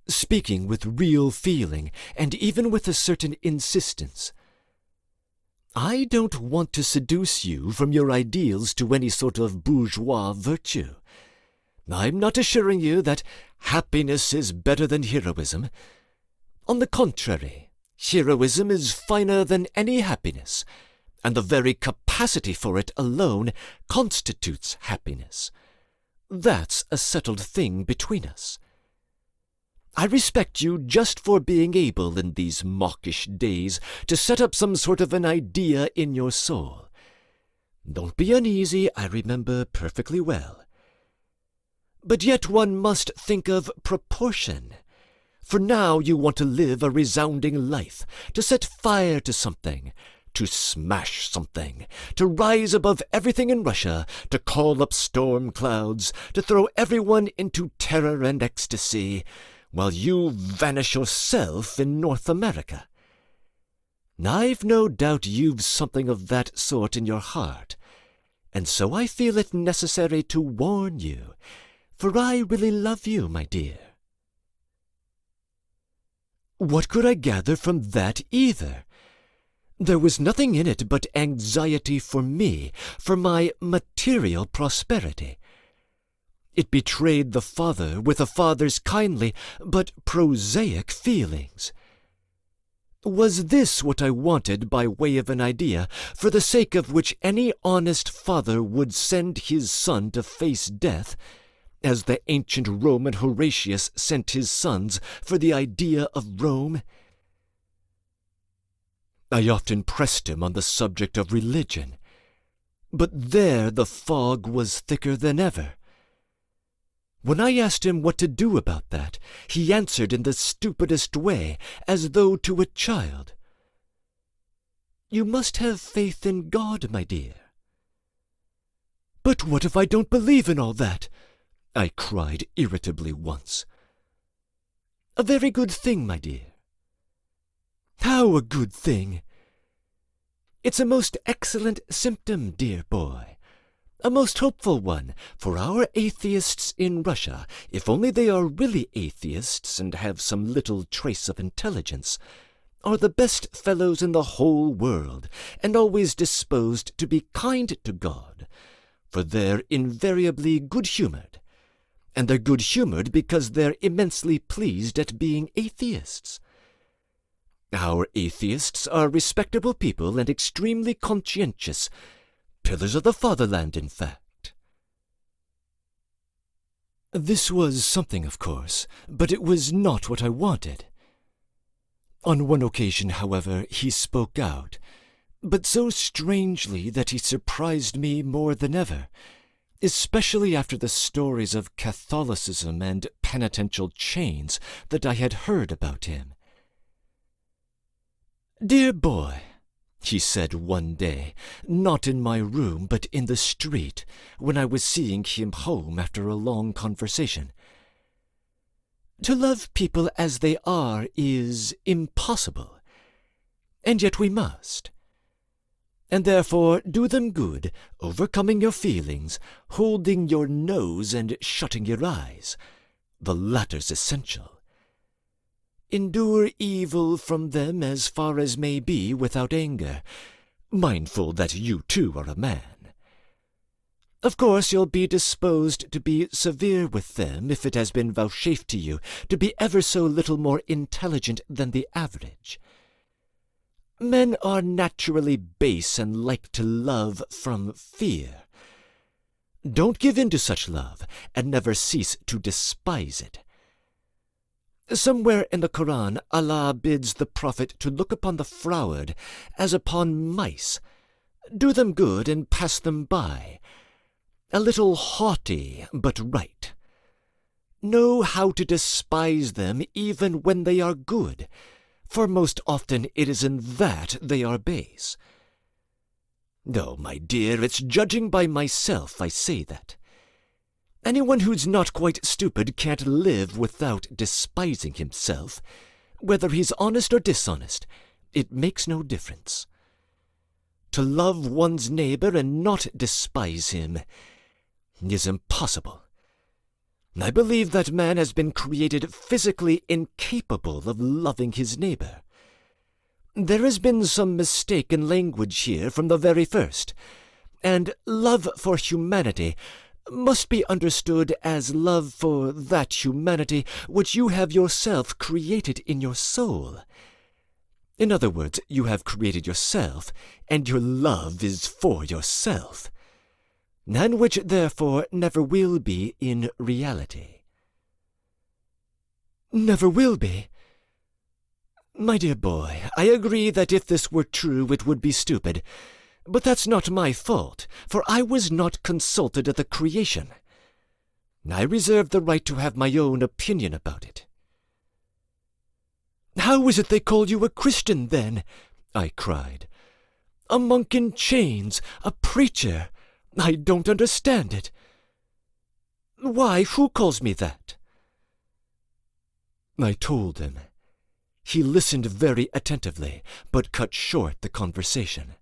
speaking with real feeling and even with a certain insistence, I don't want to seduce you from your ideals to any sort of bourgeois virtue. I'm not assuring you that happiness is better than heroism. On the contrary, heroism is finer than any happiness, and the very capacity for it alone constitutes happiness. That's a settled thing between us. I respect you just for being able in these mawkish days to set up some sort of an idea in your soul. Don't be uneasy, I remember perfectly well. But yet one must think of proportion. For now you want to live a resounding life, to set fire to something, to smash something, to rise above everything in Russia, to call up storm clouds, to throw everyone into terror and ecstasy, while you vanish yourself in North America. I've no doubt you've something of that sort in your heart, and so I feel it necessary to warn you, for I really love you, my dear. What could I gather from that either? There was nothing in it but anxiety for me, for my material prosperity. It betrayed the father with a father's kindly but prosaic feelings. Was this what I wanted by way of an idea, for the sake of which any honest father would send his son to face death, as the ancient Roman Horatius sent his sons for the idea of Rome? I often pressed him on the subject of religion, but there the fog was thicker than ever. When I asked him what to do about that, he answered in the stupidest way, as though to a child. You must have faith in God, my dear. But what if I don't believe in all that? I cried irritably once. A very good thing, my dear. How a good thing? It's a most excellent symptom, dear boy. A most hopeful one for our atheists in Russia, if only they are really atheists and have some little trace of intelligence, are the best fellows in the whole world, and always disposed to be kind to God, for they're invariably good-humoured, and they're good-humoured because they're immensely pleased at being atheists. Our atheists are respectable people and extremely conscientious, pillars of the fatherland, in fact. This was something, of course, but it was not what I wanted. On one occasion, however, he spoke out, but so strangely that he surprised me more than ever, especially after the stories of Catholicism and penitential chains that I had heard about him. Dear boy, he said one day, not in my room, but in the street, when I was seeing him home after a long conversation, to love people as they are is impossible, and yet we must. And therefore do them good, overcoming your feelings, holding your nose and shutting your eyes, The latter's essential. Endure evil from them as far as may be without anger, mindful that you too are a man. Of course you'll be disposed to be severe with them if it has been vouchsafed to you to be ever so little more intelligent than the average. Men are naturally base and like to love from fear. Don't give in to such love, and never cease to despise it. Somewhere in the Koran, Allah bids the Prophet to look upon the froward as upon mice. Do them good and pass them by. A little haughty, but right. Know how to despise them even when they are good, for most often it is in that they are base. No, my dear, it's judging by myself I say that. Anyone who's not quite stupid can't live without despising himself. Whether he's honest or dishonest, it makes no difference. To love one's neighbor and not despise him is impossible. I believe that man has been created physically incapable of loving his neighbor. There has been some mistake in language here from the very first, and love for humanity must be understood as love for that humanity which you have yourself created in your soul. In other words, you have created yourself, and your love is for yourself, and which therefore never will be in reality. Never will be? My dear boy, I agree that if this were true it would be stupid, but that's not my fault, for I was not consulted at the creation. I reserve the right to have my own opinion about it. How is it they call you a Christian, then? I cried. A monk in chains, a preacher. I don't understand it. Why, who calls me that? I told him. He listened very attentively, but cut short the conversation.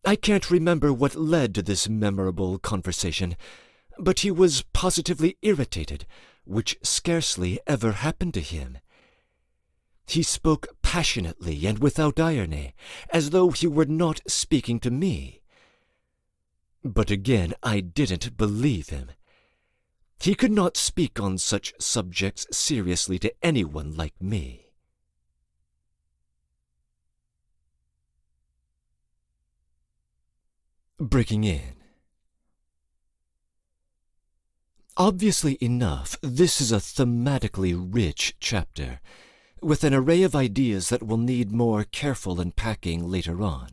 I can't remember what led to this memorable conversation, but he was positively irritated, which scarcely ever happened to him. He spoke passionately and without irony, as though he were not speaking to me. But again I didn't believe him. He could not speak on such subjects seriously to anyone like me. Breaking in. Obviously enough, this is a thematically rich chapter, with an array of ideas that will need more careful unpacking later on.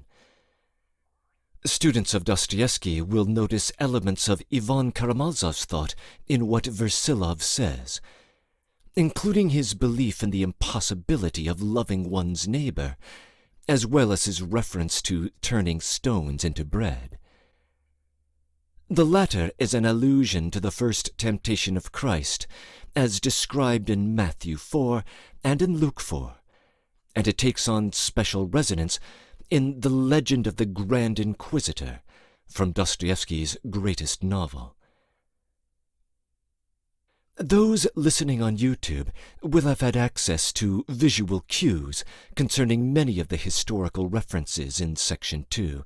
Students of Dostoevsky will notice elements of Ivan Karamazov's thought in what Versilov says, including his belief in the impossibility of loving one's neighbor, as well as his reference to turning stones into bread. The latter is an allusion to the first temptation of Christ, as described in Matthew 4 and in Luke 4, and it takes on special resonance in The Legend of the Grand Inquisitor, from Dostoevsky's greatest novel. Those listening on YouTube will have had access to visual cues concerning many of the historical references in Section 2,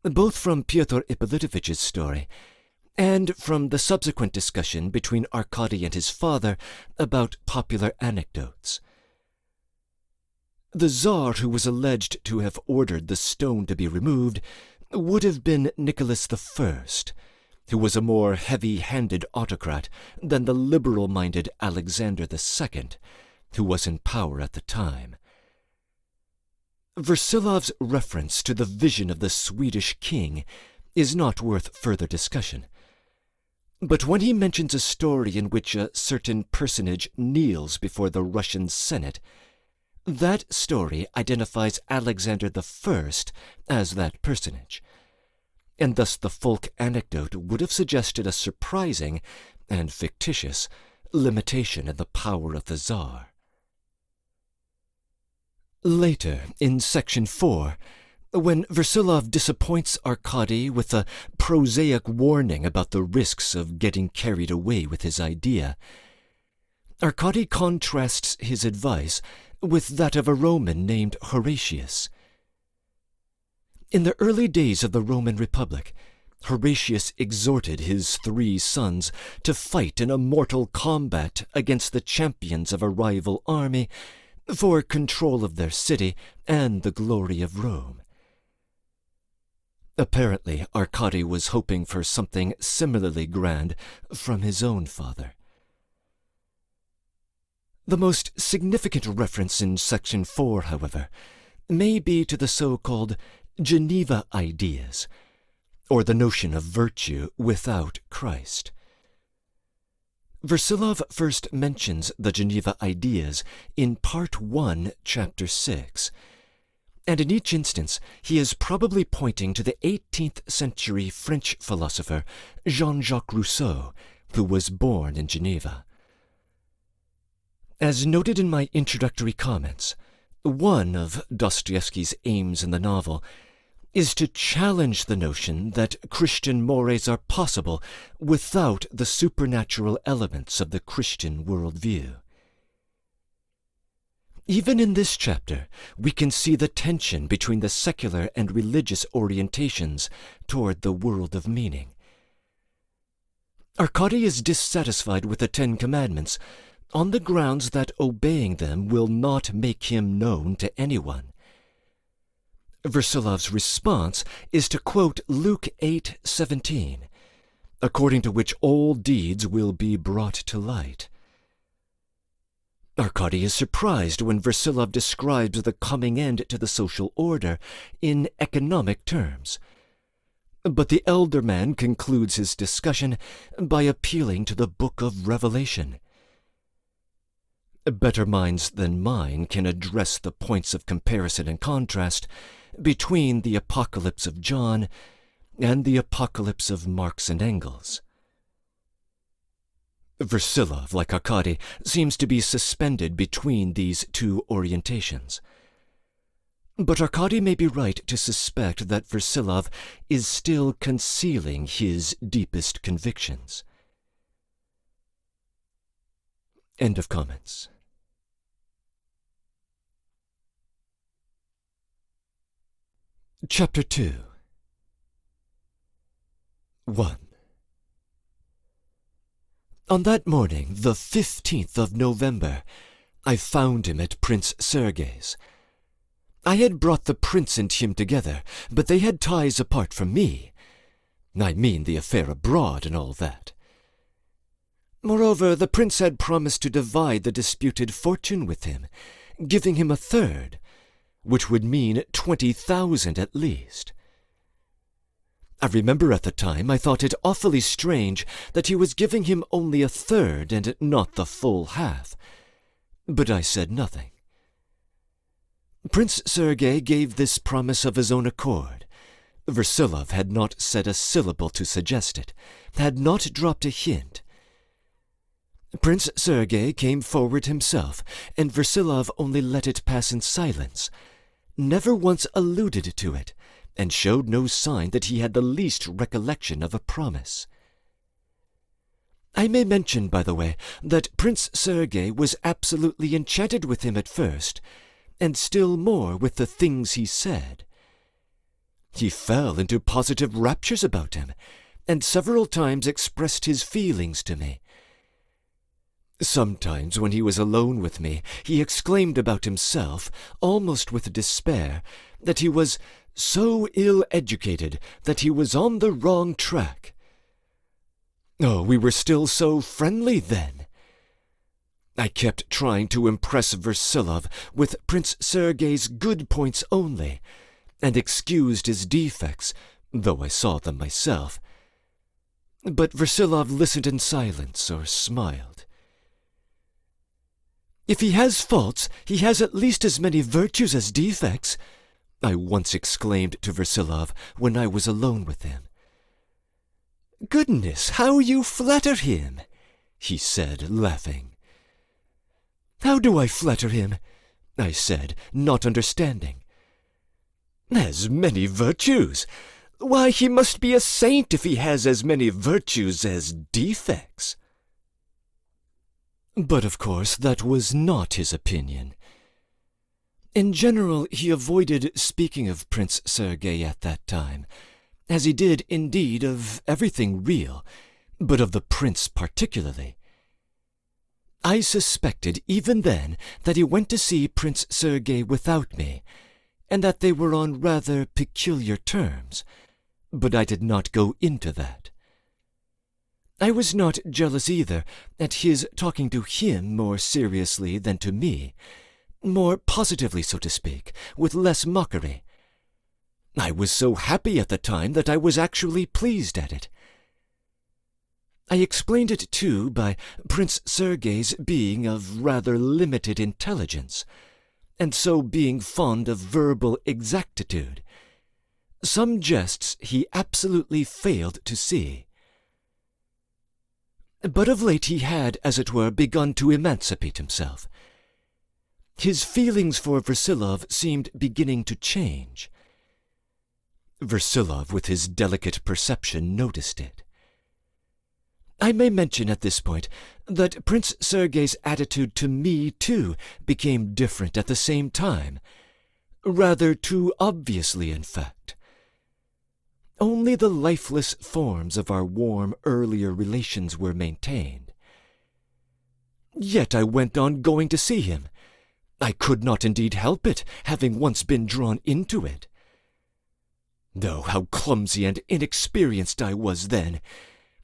both from Pyotr Ippolitovich's story and from the subsequent discussion between Arkady and his father about popular anecdotes. The Tsar who was alleged to have ordered the stone to be removed would have been Nicholas I, who was a more heavy-handed autocrat than the liberal-minded Alexander II, who was in power at the time. Versilov's reference to the vision of the Swedish king is not worth further discussion. But when he mentions a story in which a certain personage kneels before the Russian Senate, that story identifies Alexander I as that personage, and thus the folk anecdote would have suggested a surprising and fictitious limitation in the power of the Tsar. Later, in Section 4, When Versilov disappoints Arkady with a prosaic warning about the risks of getting carried away with his idea, Arkady contrasts his advice with that of a Roman named Horatius. In the early days of the Roman Republic, Horatius exhorted his 3 sons to fight in a mortal combat against the champions of a rival army for control of their city and the glory of Rome. Apparently, Arkady was hoping for something similarly grand from his own father. The most significant reference in Section 4, however, may be to the so-called Geneva ideas, or the notion of virtue without Christ. Versilov first mentions the Geneva ideas in Part 1, Chapter 6, and in each instance he is probably pointing to the 18th century French philosopher Jean-Jacques Rousseau, who was born in Geneva. As noted in my introductory comments, one of Dostoevsky's aims in the novel is to challenge the notion that Christian mores are possible without the supernatural elements of the Christian worldview. Even in this chapter, we can see the tension between the secular and religious orientations toward the world of meaning. Arkady is dissatisfied with the 10 Commandments on the grounds that obeying them will not make him known to anyone. Versilov's response is to quote Luke 8:17, according to which all deeds will be brought to light. Arkady is surprised when Versilov describes the coming end to the social order in economic terms. But the elder man concludes his discussion by appealing to the Book of Revelation. Better minds than mine can address the points of comparison and contrast between the Apocalypse of John and the Apocalypse of Marx and Engels. Versilov, like Arkady, seems to be suspended between these 2 orientations. But Arkady may be right to suspect that Versilov is still concealing his deepest convictions. End of comments. Chapter 2. 1. On that morning, the 15th of November, I found him at Prince Sergei's. I had brought the prince and him together, but they had ties apart from me. I mean the affair abroad and all that. Moreover, the prince had promised to divide the disputed fortune with him, giving him a third, which would mean 20,000 at least. I remember at the time I thought it awfully strange that he was giving him only a third and not the full half, but I said nothing. Prince Sergei gave this promise of his own accord. Versilov had not said a syllable to suggest it, had not dropped a hint. Prince Sergei came forward himself, and Versilov only let it pass in silence, never once alluded to it, and showed no sign that he had the least recollection of a promise. I may mention, by the way, that Prince Sergei was absolutely enchanted with him at first, and still more with the things he said. He fell into positive raptures about him, and several times expressed his feelings to me. Sometimes, when he was alone with me, he exclaimed about himself, almost with despair, that he was so ill-educated that he was on the wrong track. Oh, we were still so friendly then. I kept trying to impress Versilov with Prince Sergei's good points only, and excused his defects, though I saw them myself. But Versilov listened in silence or smiled. "If he has faults, he has at least as many virtues as defects," I once exclaimed to Versilov when I was alone with him. "Goodness, how you flatter him!" he said, laughing. "How do I flatter him?" I said, not understanding. As many virtues? Why, he must be a saint if he has as many virtues as defects. But of course that was not his opinion. In general, he avoided speaking of Prince Sergei at that time, as he did indeed of everything real, but of the prince particularly. I suspected even then that he went to see Prince Sergei without me, and that they were on rather peculiar terms, but I did not go into that. I was not jealous either at his talking to him more seriously than to me, more positively, so to speak, with less mockery. I was so happy at the time that I was actually pleased at it. I explained it, too, by Prince Sergei's being of rather limited intelligence, and so being fond of verbal exactitude. Some jests he absolutely failed to see. But of late he had, as it were, begun to emancipate himself. His feelings for Versilov seemed beginning to change. Versilov, with his delicate perception, noticed it. I may mention at this point that Prince Sergei's attitude to me, too, became different at the same time, rather too obviously, in fact. Only the lifeless forms of our warm earlier relations were maintained. Yet I went on going to see him. I could not indeed help it, having once been drawn into it. Though how clumsy and inexperienced I was then,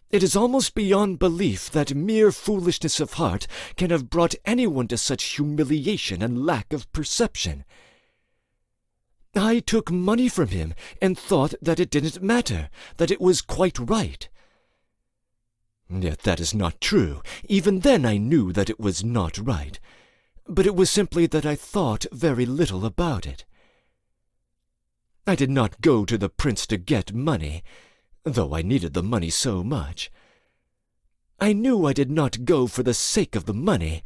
it is almost beyond belief that mere foolishness of heart can have brought anyone to such humiliation and lack of perception. I took money from him and thought that it didn't matter, that it was quite right. Yet that is not true. Even then I knew that it was not right, but it was simply that I thought very little about it. I did not go to the prince to get money, though I needed the money so much. I knew I did not go for the sake of the money,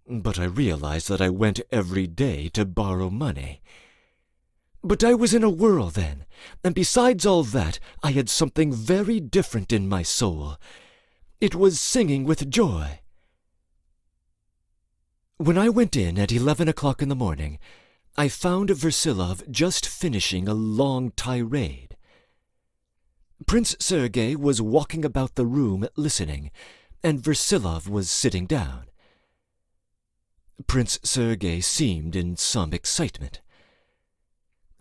but I realized that I went every day to borrow money. But I was in a whirl then, and besides all that, I had something very different in my soul. It was singing with joy. When I went in at 11 o'clock in the morning, I found Versilov just finishing a long tirade. Prince Sergei was walking about the room listening, and Versilov was sitting down. Prince Sergei seemed in some excitement.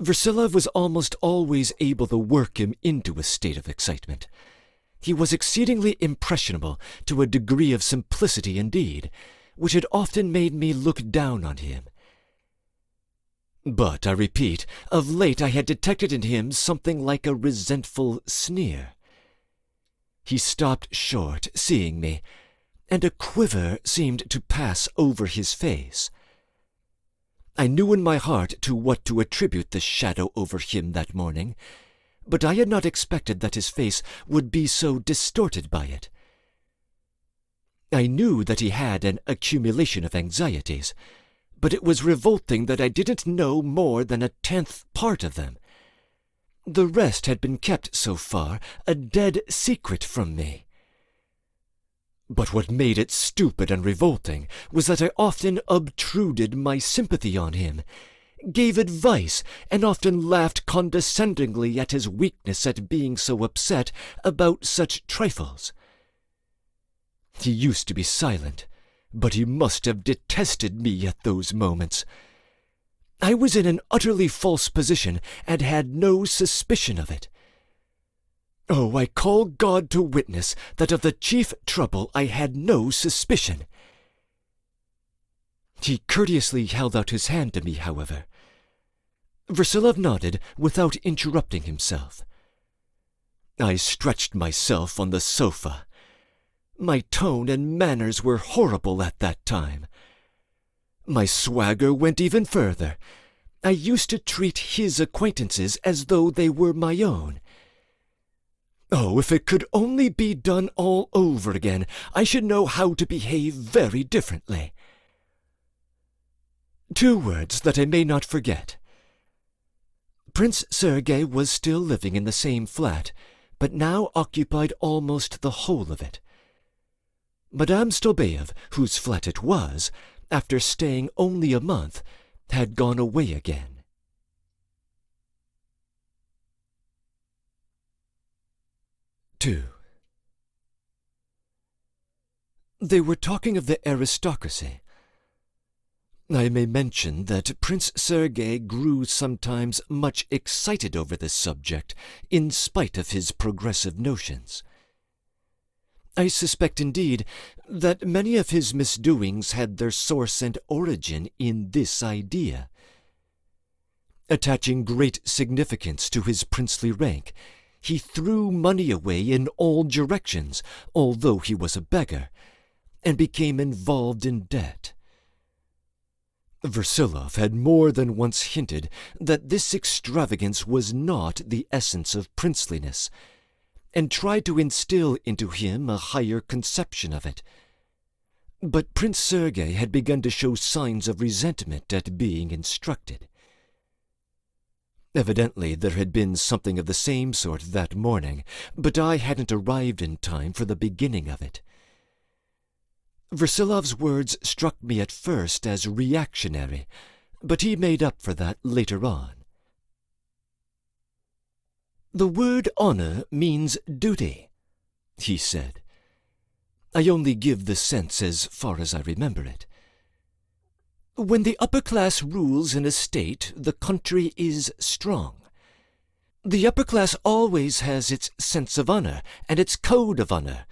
Versilov was almost always able to work him into a state of excitement. He was exceedingly impressionable, to a degree of simplicity indeed, which had often made me look down on him. But, I repeat, of late I had detected in him something like a resentful sneer. He stopped short, seeing me, and a quiver seemed to pass over his face. I knew in my heart to what to attribute the shadow over him that morning, but I had not expected that his face would be so distorted by it. I knew that he had an accumulation of anxieties, but it was revolting that I didn't know more than a 10th part of them. The rest had been kept so far a dead secret from me. But what made it stupid and revolting was that I often obtruded my sympathy on him, gave advice, and often laughed condescendingly at his weakness at being so upset about such trifles. He used to be silent, but he must have detested me at those moments. I was in an utterly false position and had no suspicion of it. Oh, I call God to witness that of the chief trouble I had no suspicion. He courteously held out his hand to me, however. Versilov nodded without interrupting himself. I stretched myself on the sofa. My tone and manners were horrible at that time. My swagger went even further. I used to treat his acquaintances as though they were my own. Oh, if it could only be done all over again, I should know how to behave very differently. 2 words that I may not forget. Prince Sergei was still living in the same flat, but now occupied almost the whole of it. Madame Stobaev, whose flat it was, after staying only a month, had gone away again. II. They were talking of the aristocracy. I may mention that Prince Sergei grew sometimes much excited over this subject, in spite of his progressive notions. I suspect, indeed, that many of his misdoings had their source and origin in this idea. Attaching great significance to his princely rank, he threw money away in all directions, although he was a beggar, and became involved in debt. Versilov had more than once hinted that this extravagance was not the essence of princeliness, and tried to instill into him a higher conception of it. But Prince Sergei had begun to show signs of resentment at being instructed. Evidently there had been something of the same sort that morning, but I hadn't arrived in time for the beginning of it. Versilov's words struck me at first as reactionary, but he made up for that later on. "The word honor means duty," he said. "I only give the sense as far as I remember it. When the upper class rules in a state, the country is strong. The upper class always has its sense of honor and its code of honor,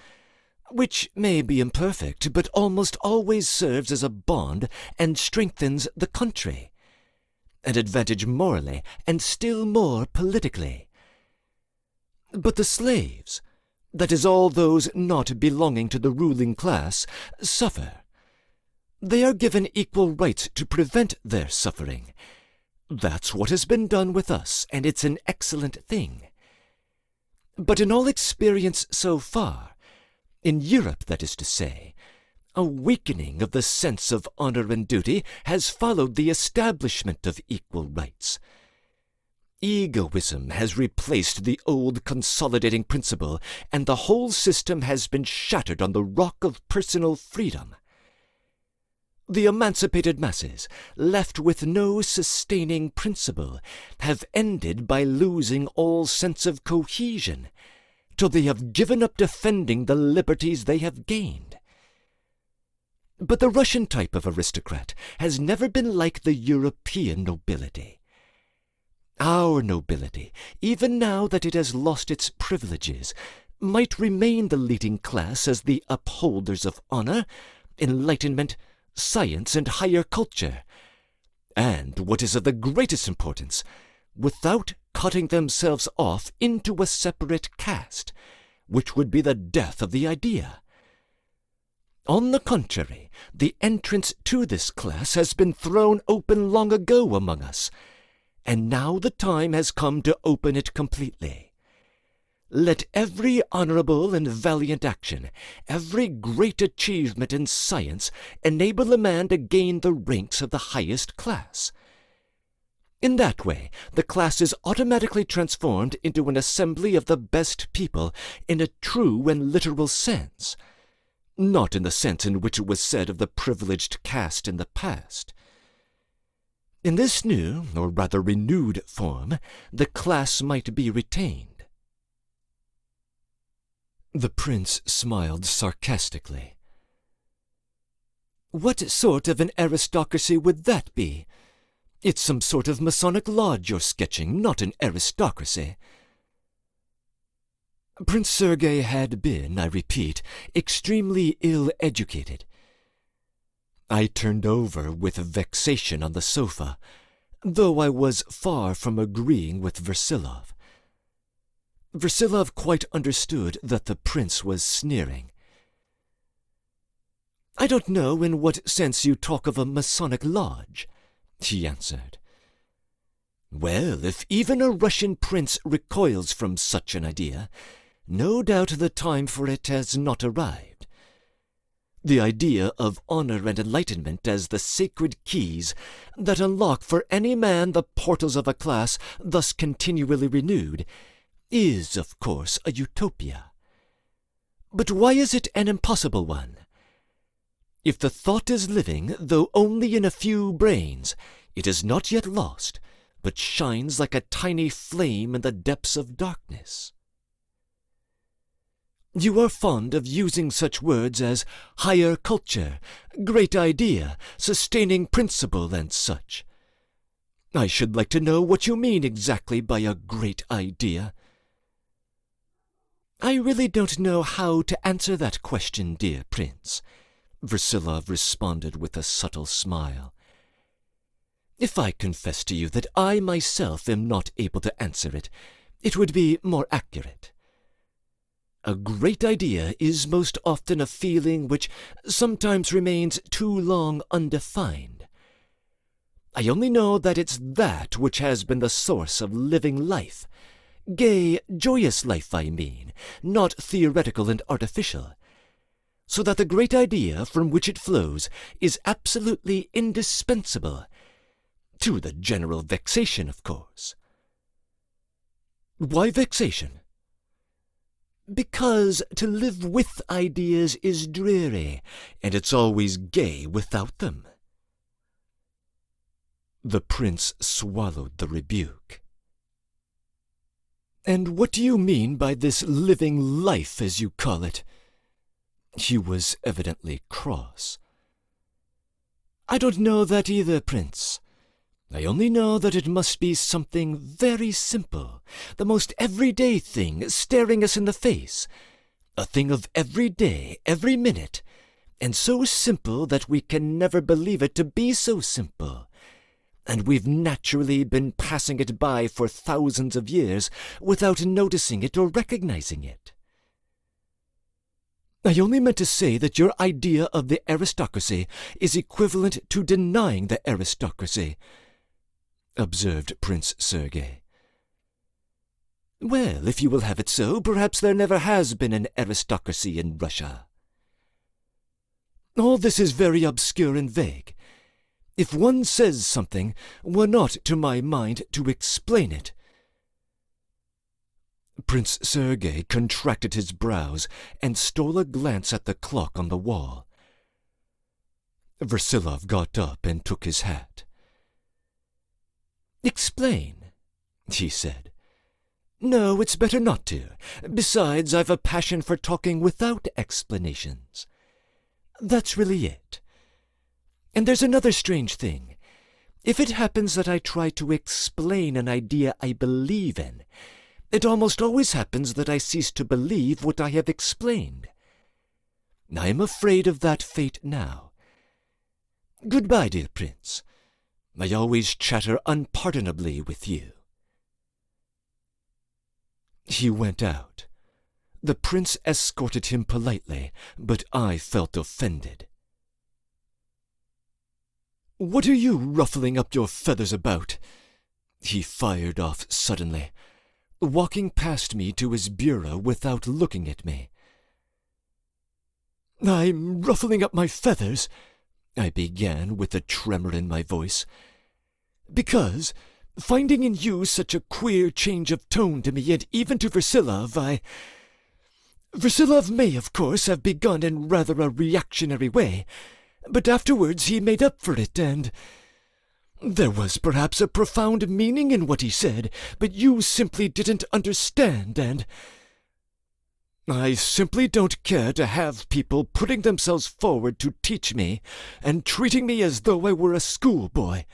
which may be imperfect, but almost always serves as a bond and strengthens the country, an advantage morally and still more politically. But the slaves, that is all those not belonging to the ruling class, suffer. They are given equal rights to prevent their suffering. That's what has been done with us, and it's an excellent thing. But in all experience so far, in Europe, that is to say, a weakening of the sense of honor and duty has followed the establishment of equal rights. Egoism has replaced the old consolidating principle, and the whole system has been shattered on the rock of personal freedom. The emancipated masses, left with no sustaining principle, have ended by losing all sense of cohesion, till they have given up defending the liberties they have gained. But the Russian type of aristocrat has never been like the European nobility. Our nobility, even now that it has lost its privileges, might remain the leading class as the upholders of honor, enlightenment, science, and higher culture, and, what is of the greatest importance, without cutting themselves off into a separate caste, which would be the death of the idea. On the contrary, the entrance to this class has been thrown open long ago among us, and now the time has come to open it completely. Let every honorable and valiant action, every great achievement in science, enable a man to gain the ranks of the highest class. In that way, the class is automatically transformed into an assembly of the best people in a true and literal sense, not in the sense in which it was said of the privileged caste in the past. In this new, or rather renewed form, the class might be retained." The prince smiled sarcastically. "What sort of an aristocracy would that be? It's some sort of Masonic lodge you're sketching, not an aristocracy." Prince Sergei had been, I repeat, extremely ill-educated. I turned over with vexation on the sofa, though I was far from agreeing with Versilov. Versilov quite understood that the prince was sneering. "I don't know in what sense you talk of a Masonic lodge," he answered. "Well, if even a Russian prince recoils from such an idea, no doubt the time for it has not arrived. The idea of honor and enlightenment as the sacred keys that unlock for any man the portals of a class thus continually renewed is, of course, a utopia. But why is it an impossible one? If the thought is living, though only in a few brains, it is not yet lost, but shines like a tiny flame in the depths of darkness. You are fond of using such words as higher culture, great idea, sustaining principle, and such. I should like to know what you mean exactly by a great idea. I really don't know how to answer that question, dear Prince, Versilov responded with a subtle smile. If I confess to you that I myself am not able to answer it, it would be more accurate. A great idea is most often a feeling which sometimes remains too long undefined. I only know that it's that which has been the source of living life. Gay, joyous life, I mean, not theoretical and artificial. So that the great idea from which it flows is absolutely indispensable, to the general vexation, of course. Why vexation? Because to live with ideas is dreary, and it's always gay without them. The prince swallowed the rebuke. And what do you mean by this living life, as you call it? He was evidently cross. I don't know that either, Prince. I only know that it must be something very simple, the most everyday thing staring us in the face, a thing of every day, every minute, and so simple that we can never believe it to be so simple. And we've naturally been passing it by for thousands of years without noticing it or recognizing it. I only meant to say that your idea of the aristocracy is equivalent to denying the aristocracy, observed Prince Sergei. Well, if you will have it so, perhaps there never has been an aristocracy in Russia. All this is very obscure and vague. If one says something, one ought, to my mind, to explain it. Prince Sergei contracted his brows and stole a glance at the clock on the wall. Versilov got up and took his hat. Explain, he said. No, it's better not to. Besides, I've a passion for talking without explanations. That's really it. And there's another strange thing. If it happens that I try to explain an idea I believe in, it almost always happens that I cease to believe what I have explained. I am afraid of that fate now. Goodbye, dear Prince. I always chatter unpardonably with you. He went out. The prince escorted him politely, but I felt offended. What are you ruffling up your feathers about? He fired off suddenly, walking past me to his bureau without looking at me. I'm ruffling up my feathers, I began with a tremor in my voice, because, finding in you such a queer change of tone to me and even to Versilov, Versilov may, of course, have begun in rather a reactionary way, but afterwards he made up for it, and there was perhaps a profound meaning in what he said, but you simply didn't understand, and I simply don't care to have people putting themselves forward to teach me and treating me as though I were a schoolboy,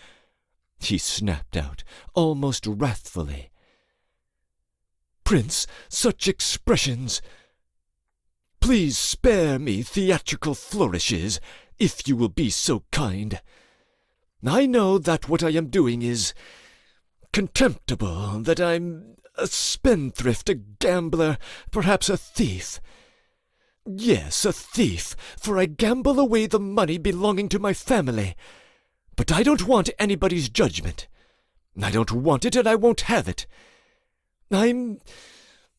he snapped out, almost wrathfully. Prince, such expressions. Please spare me theatrical flourishes, if you will be so kind. I know that what I am doing is contemptible, that I'm a spendthrift, a gambler, perhaps a thief. Yes, a thief, for I gamble away the money belonging to my family. But I don't want anybody's judgment. I don't want it, and I won't have it. I'm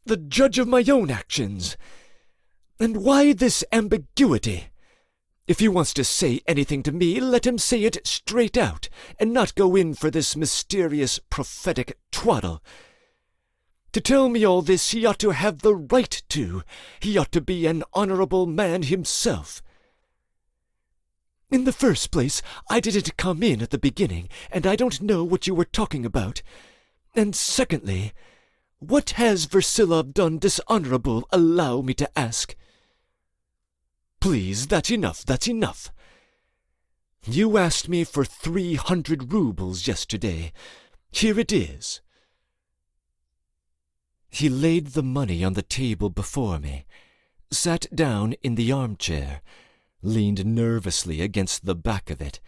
the judge of my own actions. And why this ambiguity? If he wants to say anything to me, let him say it straight out, and not go in for this mysterious prophetic twaddle. To tell me all this he ought to have the right to. He ought to be an honorable man himself. In the first place, I didn't come in at the beginning, and I don't know what you were talking about. And secondly, what has Versilov done dishonorable, allow me to ask? Please, that's enough, that's enough. You asked me for 300 rubles yesterday. Here it is. He laid the money on the table before me, sat down in the armchair, leaned nervously against the back of it,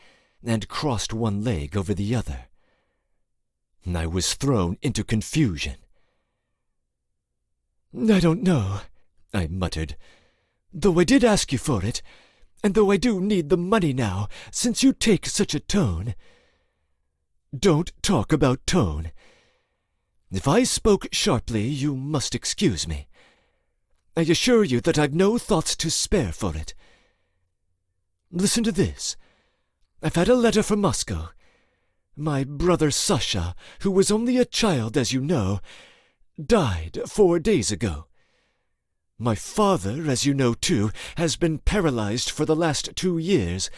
and crossed one leg over the other. I was thrown into confusion. I don't know, I muttered, though I did ask you for it, and though I do need the money now, since you take such a tone. Don't talk about tone. If I spoke sharply, you must excuse me. I assure you that I've no thoughts to spare for it. Listen to this. I've had a letter from Moscow. My brother Sasha, who was only a child, as you know, died 4 days ago. My father, as you know too, has been paralyzed for the last 2 years,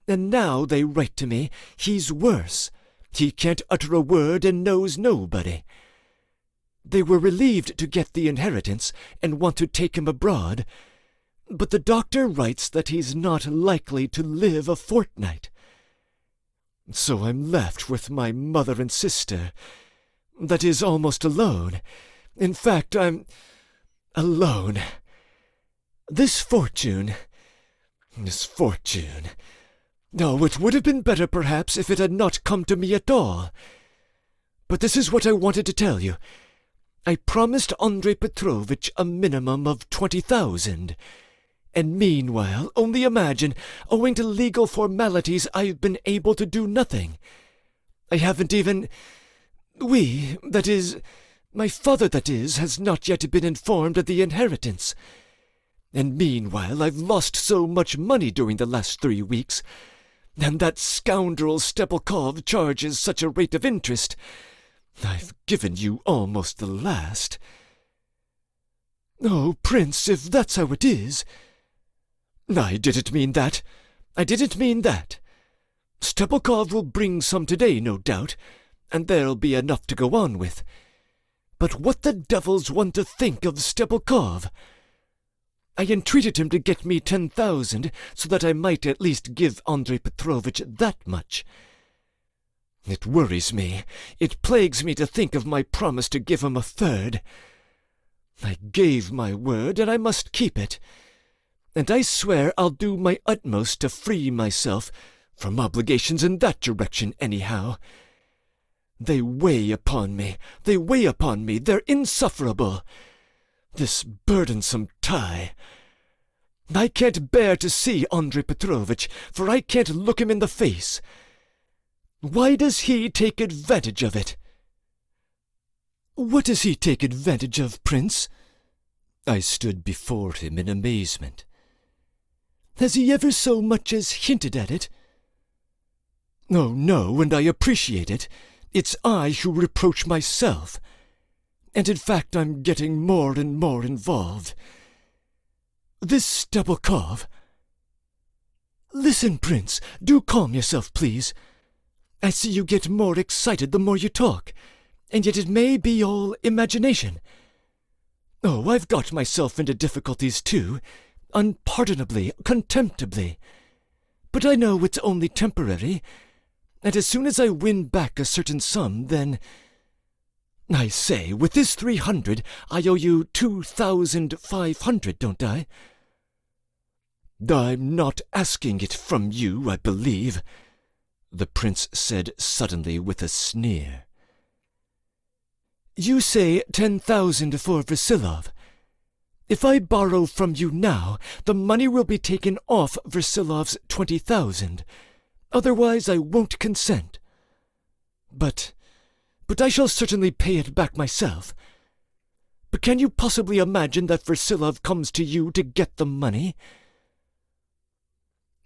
and now they write to me he's worse. He can't utter a word and knows nobody. They were relieved to get the inheritance and want to take him abroad, but the doctor writes that he's not likely to live a fortnight. So I'm left with my mother and sister. That is, almost alone. In fact, I'm alone. This fortune... Oh, it would have been better, perhaps, if it had not come to me at all. But this is what I wanted to tell you. I promised Andrei Petrovitch a minimum of 20,000. And meanwhile, only imagine, owing to legal formalities, I've been able to do nothing. I haven't even... that is, my father, that is, has not yet been informed of the inheritance. And meanwhile, I've lost so much money during the last 3 weeks, and that scoundrel Stepelkov charges such a rate of interest. I've given you almost the last. Oh, Prince, if that's how it is... I didn't mean that. Stepelkov will bring some today, no doubt, and there'll be enough to go on with. But what the devil's one to think of Stepelkov? I entreated him to get me 10,000, so that I might at least give Andrei Petrovitch that much. It worries me. It plagues me to think of my promise to give him a third. I gave my word, and I must keep it. And I swear I'll do my utmost to free myself from obligations in that direction anyhow. They weigh upon me. They're insufferable. This burdensome tie. I can't bear to see Andrei Petrovitch, for I can't look him in the face. Why does he take advantage of it? What does he take advantage of, Prince? I stood before him in amazement. Has he ever so much as hinted at it? Oh, no, and I appreciate it. It's I who reproach myself. And in fact, I'm getting more and more involved. This Stepelkov... Listen, Prince, do calm yourself, please. I see you get more excited the more you talk, and yet it may be all imagination. Oh, I've got myself into difficulties too, unpardonably, contemptibly. But I know it's only temporary, and as soon as I win back a certain sum, then... I say, with this 300, I owe you 2,500, don't I? I'm not asking it from you, I believe, the prince said suddenly with a sneer. You say 10,000 for Versilov. If I borrow from you now, the money will be taken off Versilov's 20,000. Otherwise I won't consent. But I shall certainly pay it back myself. But can you possibly imagine that Versilov comes to you to get the money?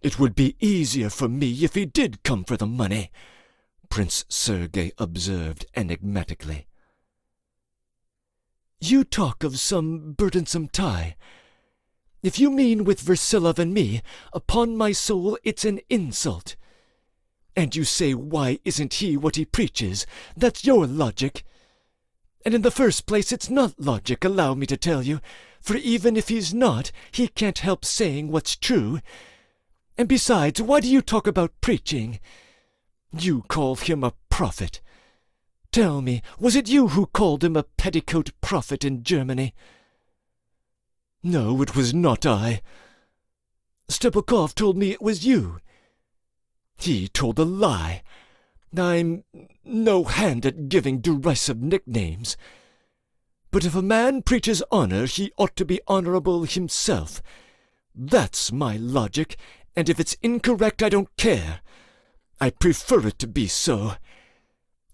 It would be easier for me if he did come for the money, Prince Sergei observed enigmatically. You talk of some burdensome tie. If you mean with Versilov and me, upon my soul it's an insult. And you say, why isn't he what he preaches? That's your logic. And in the first place, it's not logic, allow me to tell you, for even if he's not, he can't help saying what's true. And besides, why do you talk about preaching? You call him a prophet. Tell me, was it you who called him a petticoat prophet in Germany? No, it was not I. Stebukov told me it was you. He told a lie. I'm no hand at giving derisive nicknames. But if a man preaches honor, he ought to be honorable himself. That's my logic, and if it's incorrect, I don't care. I prefer it to be so.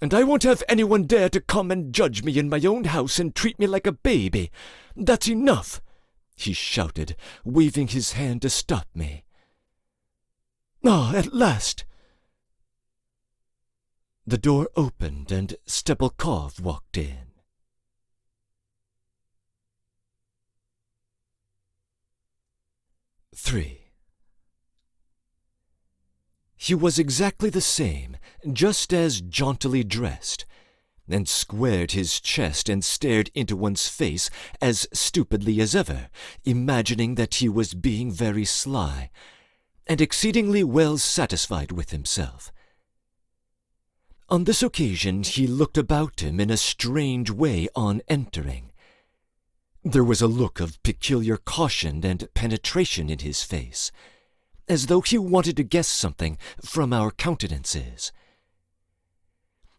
And I won't have anyone dare to come and judge me in my own house and treat me like a baby. That's enough, he shouted, waving his hand to stop me. Ah, at last! The door opened and Stebukov walked in. III. He was exactly the same, just as jauntily dressed, and squared his chest and stared into one's face as stupidly as ever, imagining that he was being very sly, and exceedingly well satisfied with himself. On this occasion he looked about him in a strange way on entering. There was a look of peculiar caution and penetration in his face, as though he wanted to guess something from our countenances.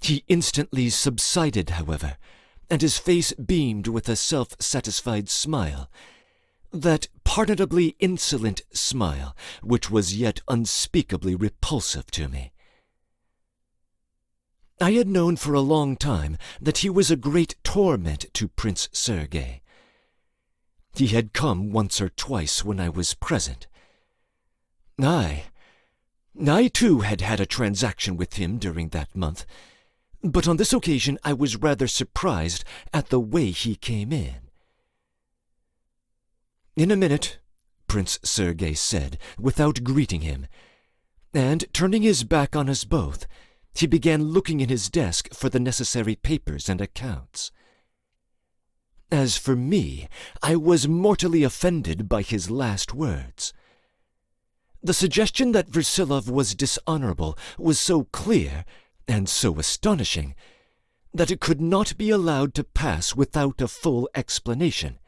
He instantly subsided, however, and his face beamed with a self-satisfied smile, that pardonably insolent smile which was yet unspeakably repulsive to me. I had known for a long time that he was a great torment to Prince Sergei. He had come once or twice when I was present. I too had had a transaction with him during that month, but on this occasion I was rather surprised at the way he came in. In a minute, Prince Sergei said, without greeting him, and turning his back on us both, he began looking in his desk for the necessary papers and accounts. As for me, I was mortally offended by his last words. The suggestion that Versilov was dishonorable was so clear and so astonishing that it could not be allowed to pass without a full explanation.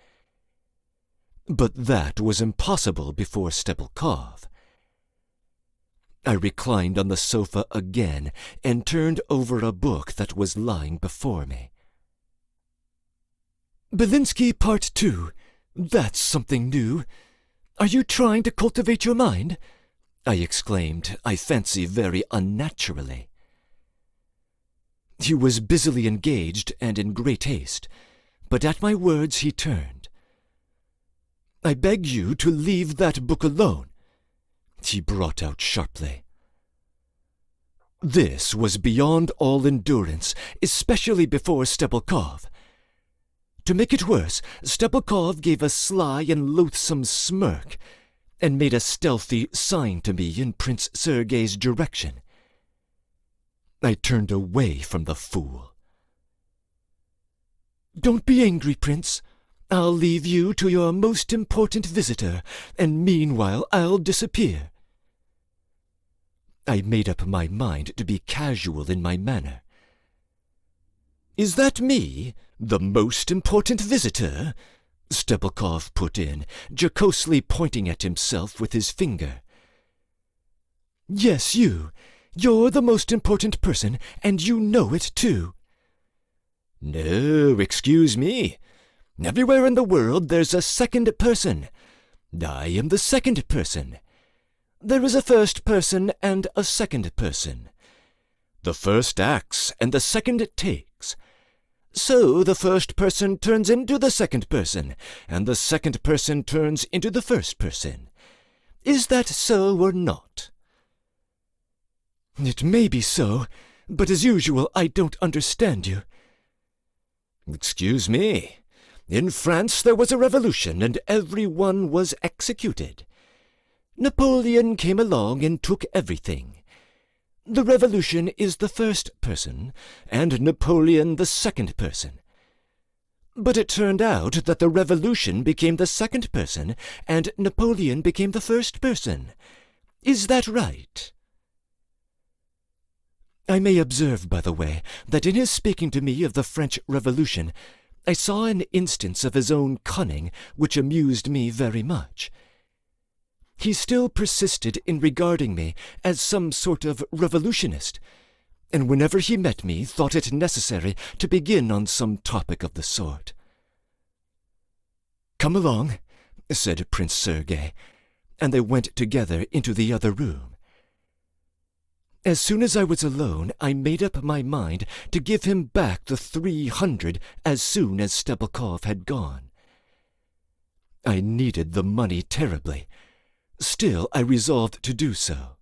But that was impossible before Stebukov. I reclined on the sofa again and turned over a book that was lying before me. Belinsky Part 2. That's something new. Are you trying to cultivate your mind? I exclaimed, I fancy very unnaturally. He was busily engaged and in great haste, but at my words he turned. I beg you to leave that book alone, he brought out sharply. This was beyond all endurance, especially before Stebukov. To make it worse, Stebukov gave a sly and loathsome smirk, and made a stealthy sign to me in Prince Sergei's direction. I turned away from the fool. Don't be angry, Prince. I'll leave you to your most important visitor, and meanwhile I'll disappear. I made up my mind to be casual in my manner. Is that me, the most important visitor? Stebukov put in, jocosely pointing at himself with his finger. Yes, you. You're the most important person, and you know it too. No, excuse me. Everywhere in the world there's a second person. I am the second person. There is a first person and a second person. The first acts and the second takes. So the first person turns into the second person, and the second person turns into the first person. Is that so or not?" "It may be so, but as usual I don't understand you." "Excuse me. In France there was a revolution, and everyone was executed. Napoleon came along and took everything. The revolution is the first person, and Napoleon the second person. But it turned out that the revolution became the second person, and Napoleon became the first person. Is that right?" I may observe, by the way, that in his speaking to me of the French Revolution, I saw an instance of his own cunning which amused me very much. He still persisted in regarding me as some sort of revolutionist, and whenever he met me thought it necessary to begin on some topic of the sort. "Come along," said Prince Sergei, and they went together into the other room. As soon as I was alone, I made up my mind to give him back the 300 as soon as Stebelkov had gone. I needed the money terribly. Still, I resolved to do so.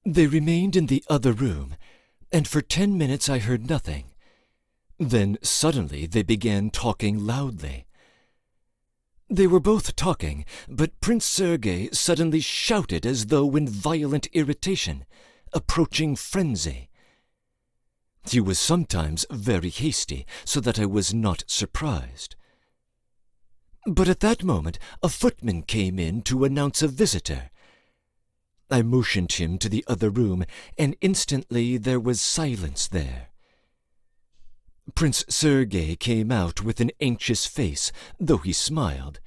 They remained in the other room, and for 10 minutes I heard nothing. Then suddenly they began talking loudly. They were both talking, but Prince Sergei suddenly shouted as though in violent irritation, approaching frenzy. He was sometimes very hasty, so that I was not surprised. But at that moment a footman came in to announce a visitor. I motioned him to the other room, and instantly there was silence there. Prince Sergei came out with an anxious face, though he smiled.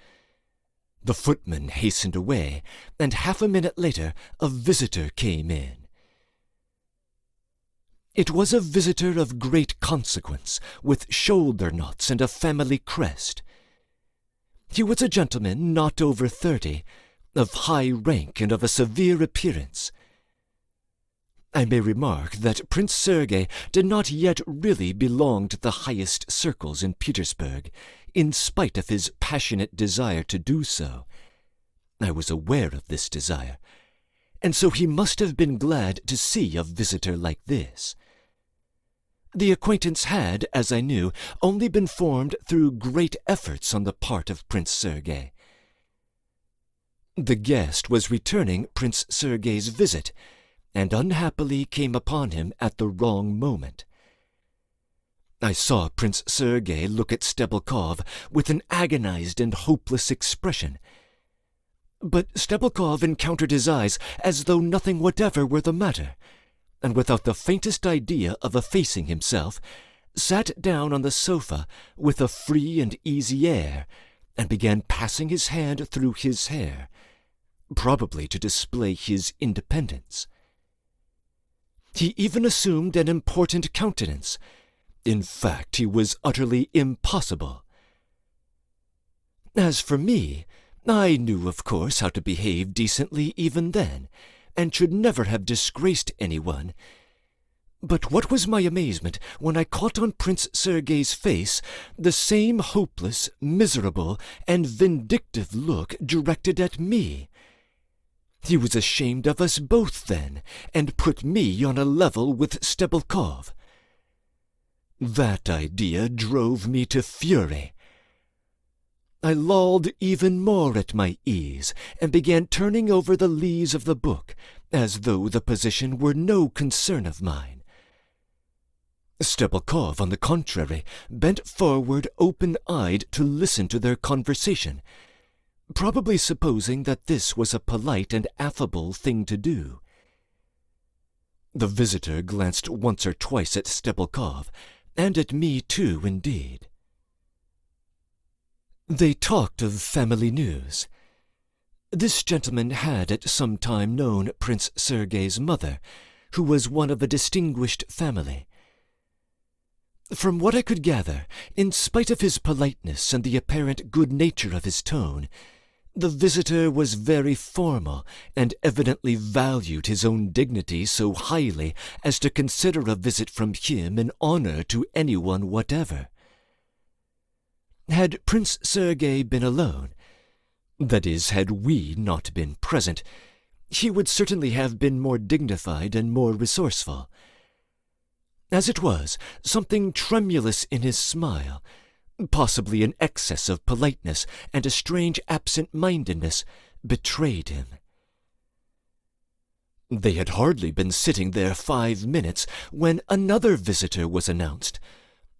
The footman hastened away, and half a minute later a visitor came in. It was a visitor of great consequence, with shoulder knots and a family crest. He was a gentleman not over 30, of high rank and of a severe appearance. I may remark that Prince Sergei did not yet really belong to the highest circles in Petersburg, in spite of his passionate desire to do so. I was aware of this desire, and so he must have been glad to see a visitor like this. The acquaintance had, as I knew, only been formed through great efforts on the part of Prince Sergei. The guest was returning Prince Sergei's visit, and unhappily came upon him at the wrong moment. I saw Prince Sergei look at Stebelkov with an agonized and hopeless expression. But Stebelkov encountered his eyes as though nothing whatever were the matter, and without the faintest idea of effacing himself, sat down on the sofa with a free and easy air, and began passing his hand through his hair, probably to display his independence. He even assumed an important countenance. In fact, he was utterly impossible. As for me, I knew, of course, how to behave decently even then, and should never have disgraced anyone. But what was my amazement when I caught on Prince Sergei's face the same hopeless, miserable, and vindictive look directed at me. He was ashamed of us both then, and put me on a level with Stebelkov. That idea drove me to fury. I lolled even more at my ease, and began turning over the leaves of the book, as though the position were no concern of mine. Stebelkov, on the contrary, bent forward open-eyed to listen to their conversation, probably supposing that this was a polite and affable thing to do. The visitor glanced once or twice at Stebelkov, and at me too, indeed. They talked of family news. This gentleman had at some time known Prince Sergei's mother, who was one of a distinguished family. From what I could gather, in spite of his politeness and the apparent good nature of his tone, the visitor was very formal, and evidently valued his own dignity so highly as to consider a visit from him an honor to anyone whatever. Had Prince Sergei been alone, That is, had we not been present, he would certainly have been more dignified and more resourceful. As it was, something tremulous in his smile, possibly an excess of politeness and a strange absent-mindedness, betrayed him. They had hardly been sitting there 5 minutes when another visitor was announced,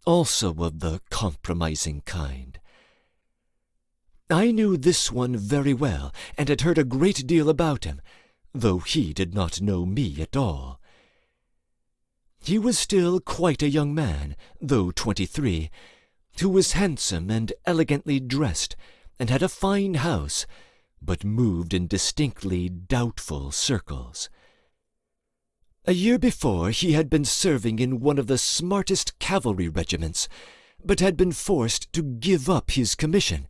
also of the compromising kind. I knew this one very well, and had heard a great deal about him, though he did not know me at all. He was still quite a young man, though 23, who was handsome and elegantly dressed, and had a fine house, but moved in distinctly doubtful circles. A year before he had been serving in one of the smartest cavalry regiments, but had been forced to give up his commission,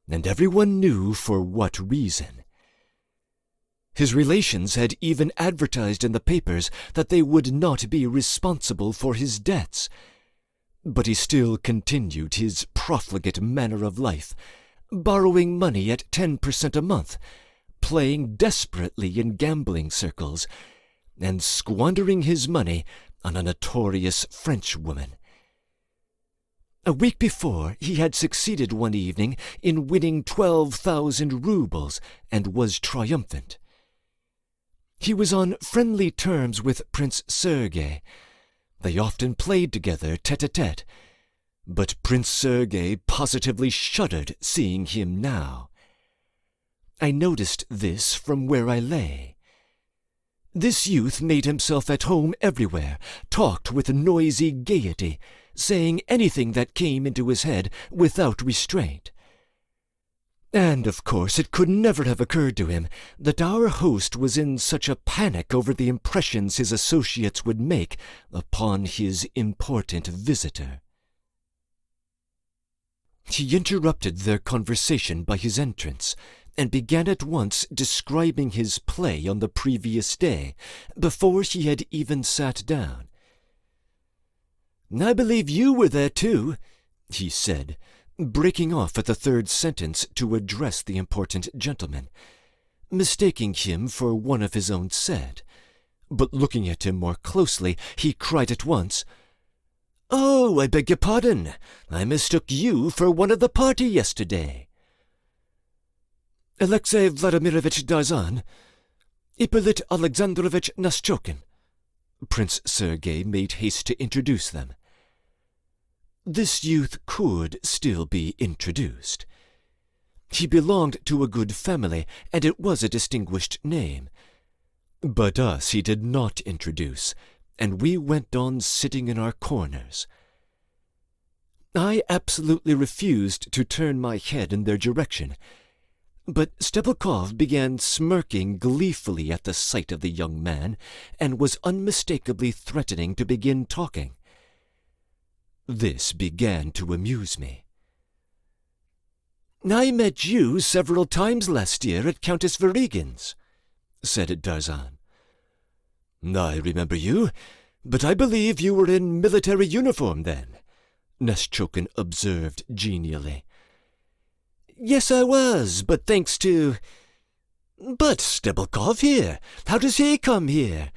and everyone knew for what reason. His relations had even advertised in the papers that they would not be responsible for his debts, but he still continued his profligate manner of life, borrowing money at 10% a month, playing desperately in gambling circles, and squandering his money on a notorious Frenchwoman. A week before, he had succeeded one evening in winning 12,000 roubles and was triumphant. He was on friendly terms with Prince Sergei. They often played together tête-à-tête, but Prince Sergei positively shuddered seeing him now. I noticed this from where I lay. This youth made himself at home everywhere, talked with noisy gaiety, saying anything that came into his head without restraint. And, of course, it could never have occurred to him that our host was in such a panic over the impressions his associates would make upon his important visitor. He interrupted their conversation by his entrance, and began at once describing his play on the previous day, before he had even sat down. "I believe you were there too," he said, breaking off at the third sentence to address the important gentleman, mistaking him for one of his own set. But looking at him more closely, he cried at once, "Oh, I beg your pardon. I mistook you for one of the party yesterday." "Alexey Vladimirovich Darzan, Ippolit Alexandrovich Naschokin." Prince Sergei made haste to introduce them. This youth could still be introduced. He belonged to a good family, and it was a distinguished name. But us he did not introduce, and we went on sitting in our corners. I absolutely refused to turn my head in their direction, but Stebelkov began smirking gleefully at the sight of the young man, and was unmistakably threatening to begin talking. This began to amuse me. "I met you several times last year at Countess Varigin's," said Darzan. "I remember you, but I believe you were in military uniform then," Naschokin observed genially. "Yes, I was, but thanks to—" "But Stebelkov here, how does he come here?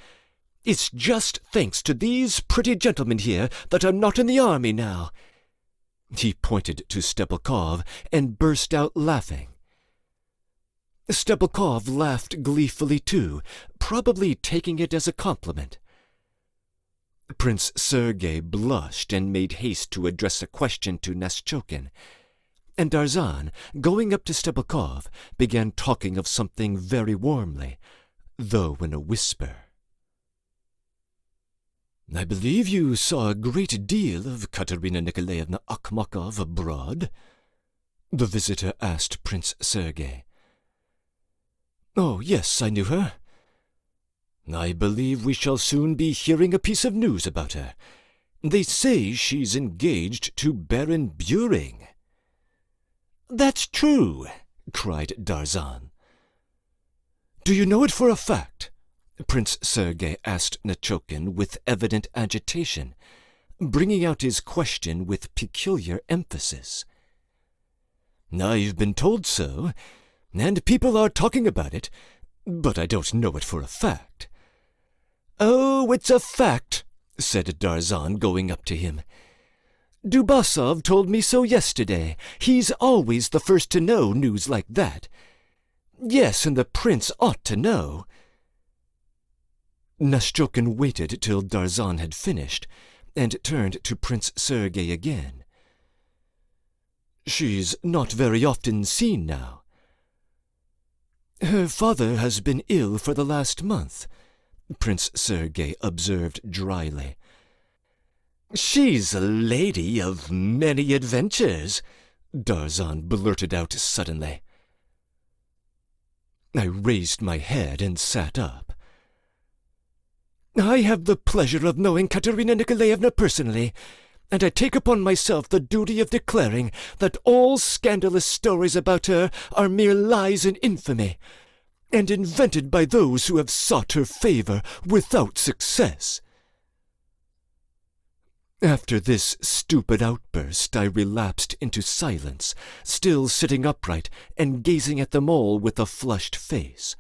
It's just thanks to these pretty gentlemen here that I'm not in the army now." He pointed to Stebelkov and burst out laughing. Stebelkov laughed gleefully too, probably taking it as a compliment. Prince Sergei blushed and made haste to address a question to Naschokin, and Darzan, going up to Stebelkov, began talking of something very warmly, though in a whisper. "I believe you saw a great deal of Katerina Nikolaevna Akhmakov abroad?" the visitor asked Prince Sergei. "Oh, yes, I knew her." "I believe we shall soon be hearing a piece of news about her. They say she's engaged to Baron Buring." "That's true," cried Darzan. "Do you know it for a fact?" Prince Sergei asked Naschokin with evident agitation, bringing out his question with peculiar emphasis. "I've been told so. and people are talking about it, but I don't know it for a fact." "Oh, it's a fact," said Darzan, going up to him. "Dubasov told me so yesterday. He's always the first to know news like that. Yes, and the prince ought to know." Naschokin waited till Darzan had finished, and turned to Prince Sergei again. "She's not very often seen now." "Her father has been ill for the last month," Prince Sergei observed dryly. "She's a lady of many adventures," Darzan blurted out suddenly. I raised my head and sat up. "I have the pleasure of knowing Katerina Nikolaevna personally, and I take upon myself the duty of declaring that all scandalous stories about her are mere lies and infamy, and invented by those who have sought her favor without success." After this stupid outburst, I relapsed into silence, still sitting upright and gazing at them all with a flushed face.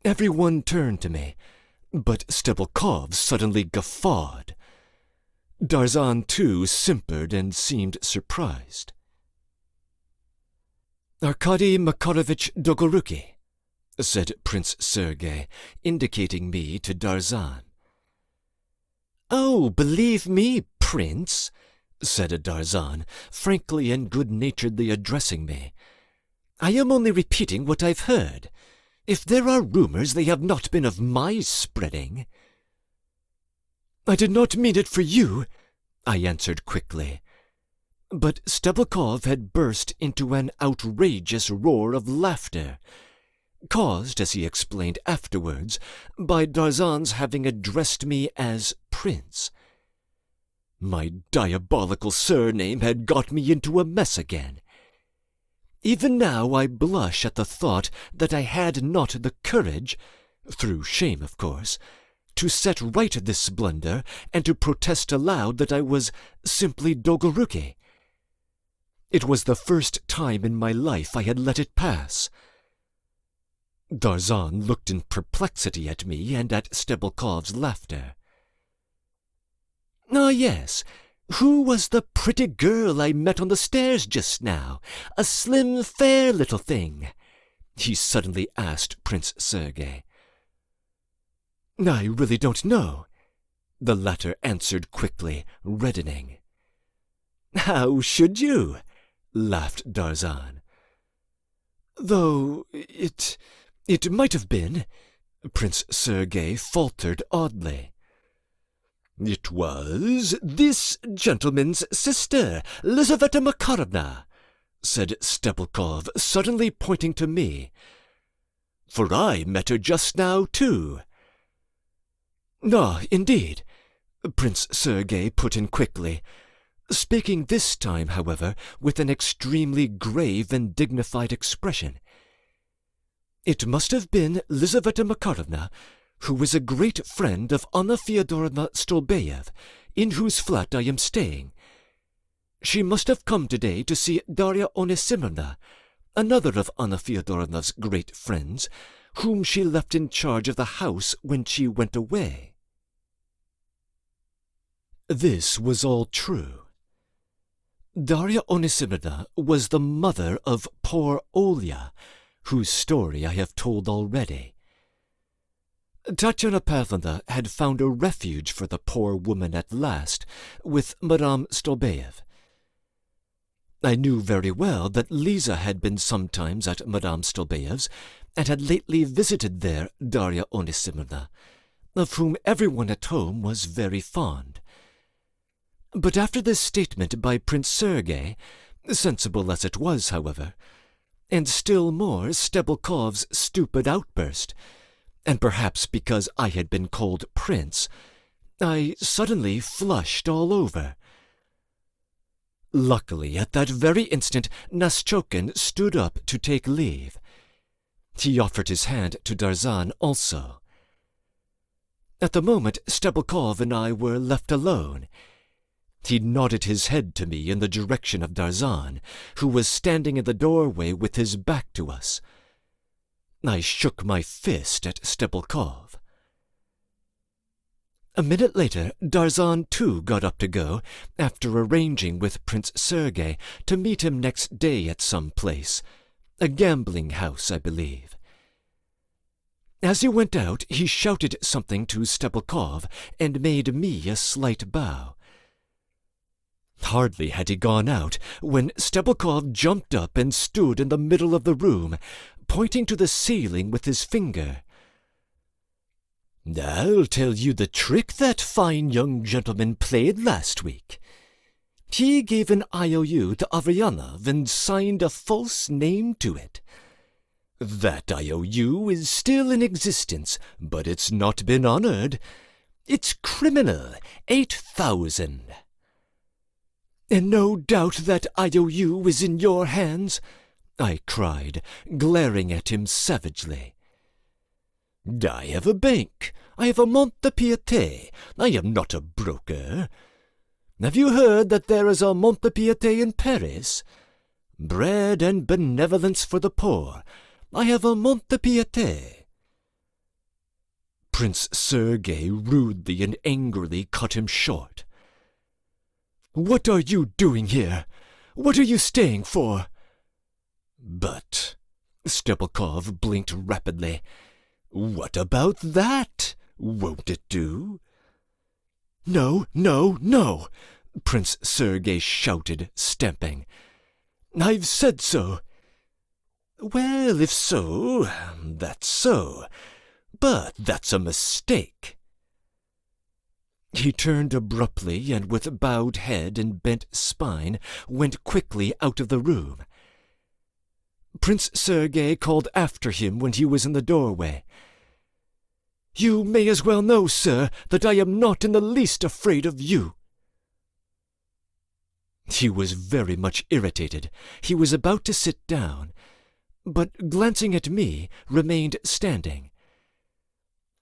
Everyone turned to me, but Stebolkov suddenly guffawed. Darzan, too, simpered and seemed surprised. "Arkady Makarovich Dolgoruki," said Prince Sergei, indicating me to Darzan. "Oh, believe me, Prince," said Darzan, frankly and good-naturedly addressing me, "I am only repeating what I've heard. If there are rumors, they have not been of my spreading." "I did not mean it for you," I answered quickly. But Stebolkov had burst into an outrageous roar of laughter, caused, as he explained afterwards, by Darzan's having addressed me as Prince. My diabolical surname had got me into a mess again. Even now I blush at the thought that I had not the courage, through shame of course, to set right this blunder and to protest aloud that I was simply Dolgoruki. It was the first time in my life I had let it pass. Darzan looked in perplexity at me and at Stebolkov's laughter. "Ah, yes. Who was the pretty girl I met on the stairs just now? A slim, fair little thing?" he suddenly asked Prince Sergei. "I really don't know," the latter answered quickly, reddening. "How should you?" laughed Darzan. "Though it might have been," Prince Sergei faltered oddly. "It was this gentleman's sister, Lizaveta Makarovna," said Stebolkov, suddenly pointing to me. "For I met her just now, too." "Ah, indeed," Prince Sergei put in quickly, speaking this time, however, with an extremely grave and dignified expression. "It must have been Lizaveta Makarovna, who is a great friend of Anna Fyodorovna Stolbeyev, in whose flat I am staying. She must have come today to see Darya Onesimovna, another of Anna Fyodorovna's great friends, whom she left in charge of the house when she went away." This was all true. Darya Onesimovna was the mother of poor Olya, whose story I have told already. Tatyana Pavlovna had found a refuge for the poor woman at last with Madame Stolbeyev. I knew very well that Lisa had been sometimes at Madame Stolbeyev's, and had lately visited there Darya Onesimovna, of whom everyone at home was very fond. But after this statement by Prince Sergei, sensible as it was, however, and still more Stebolkov's stupid outburst, and perhaps because I had been called Prince, I suddenly flushed all over. Luckily, at that very instant, Naschokin stood up to take leave. He offered his hand to Darzan also. At the moment, Stebolkov and I were left alone. He nodded his head to me in the direction of Darzan, who was standing in the doorway with his back to us. I shook my fist at Stepelkov. A minute later, Darzan too got up to go, after arranging with Prince Sergei to meet him next day at some place, a gambling house, I believe. As he went out, he shouted something to Stepelkov and made me a slight bow. Hardly had he gone out when Stepelkov jumped up and stood in the middle of the room, pointing to the ceiling with his finger. "I'll tell you the trick that fine young gentleman played last week. He gave an IOU to Avryanov and signed a false name to it. That IOU is still in existence, but it's not been honored. It's criminal. 8,000. "And no doubt that IOU is in your hands?" I cried, glaring at him savagely. "I have a bank. I have a Mont-de-Piété. I am not a broker. Have you heard that there is a Mont-de-Piété in Paris? Bread and benevolence for the poor. I have a Mont-de-Piété." Prince Sergei rudely and angrily cut him short. "What are you doing here? What are you staying for?" "But," Stepelkov blinked rapidly, "what about that? Won't it do?" "No, no, no!" Prince Sergei shouted, stamping. "I've said so." "Well, if so, that's so. But that's a mistake." He turned abruptly and with bowed head and bent spine went quickly out of the room. Prince Sergei called after him when he was in the doorway. "You may as well know, sir, that I am not in the least afraid of you." He was very much irritated. He was about to sit down, but glancing at me, remained standing.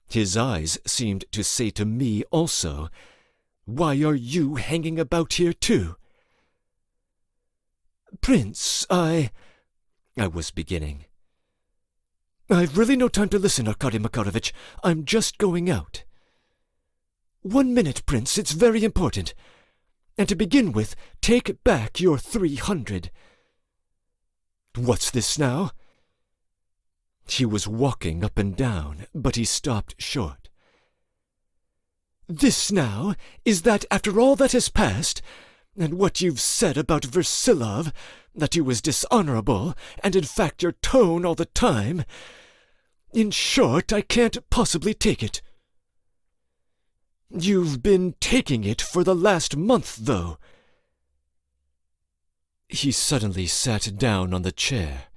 His eyes seemed to say to me also, "Why are you hanging about here too?" "Prince, I was beginning. "I've really no time to listen, Arkady Makarovich. I'm just going out." "1 minute, Prince, it's very important. And to begin with, take back your 300. "What's this now?" He was walking up and down, but he stopped short. "This now is that after all that has passed, and what you've said about Versilov, that he was dishonorable, and in fact your tone all the time, in short, I can't possibly take it." "You've been taking it for the last month, though." He suddenly sat down on the chair.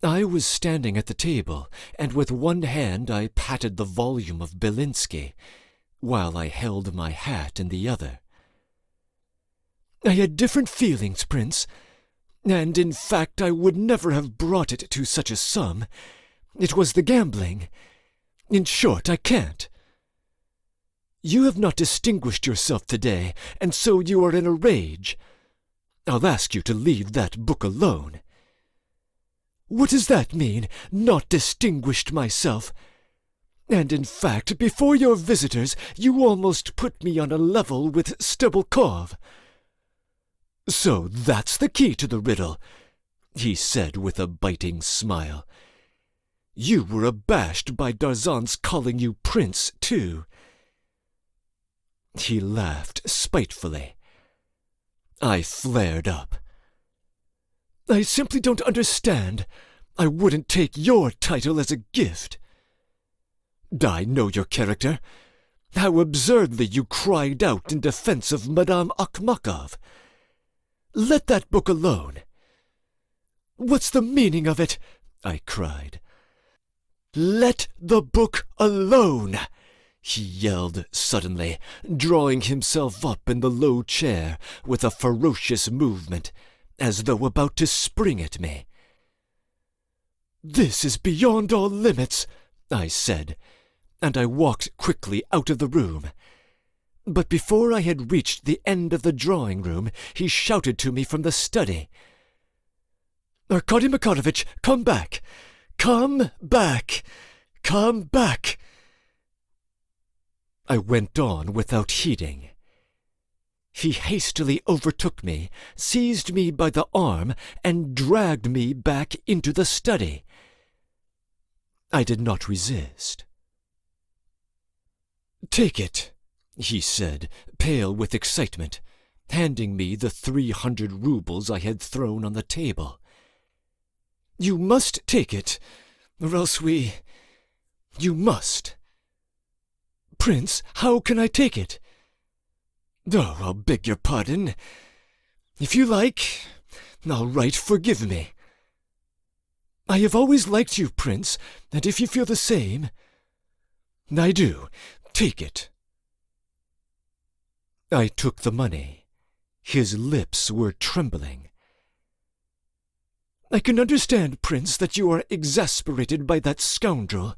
I was standing at the table, and with one hand I patted the volume of Belinsky, while I held my hat in the other. "I had different feelings, Prince, and in fact I would never have brought it to such a sum. It was the gambling. In short, I can't. You have not distinguished yourself today, and so you are in a rage. I'll ask you to leave that book alone." "What does that mean, not distinguished myself? And in fact, before your visitors, you almost put me on a level with Stepelkov." "So that's the key to the riddle," he said with a biting smile. "You were abashed by Darzan's calling you prince, too." He laughed spitefully. I flared up. "I simply don't understand. I wouldn't take your title as a gift." "I know your character. How absurdly you cried out in defense of Madame Akhmakov. Let that book alone." "What's the meaning of it?" I cried. "Let the book alone!" he yelled suddenly, drawing himself up in the low chair with a ferocious movement, as though about to spring at me. "This is beyond all limits," I said, and I walked quickly out of the room. But before I had reached the end of the drawing-room, he shouted to me from the study, "Arkady Makarovich, come back! Come back! Come back!" I went on without heeding. He hastily overtook me, seized me by the arm, and dragged me back into the study. I did not resist. "Take it," he said, pale with excitement, handing me the 300 rubles I had thrown on the table. "You must take it, or else You must." "Prince, how can I take it?" "Oh, I'll beg your pardon. If you like, I'll write 'forgive me.'" "I have always liked you, Prince, and if you feel the same—" "I do. Take it." I took the money. His lips were trembling. "I can understand, Prince, that you are exasperated by that scoundrel.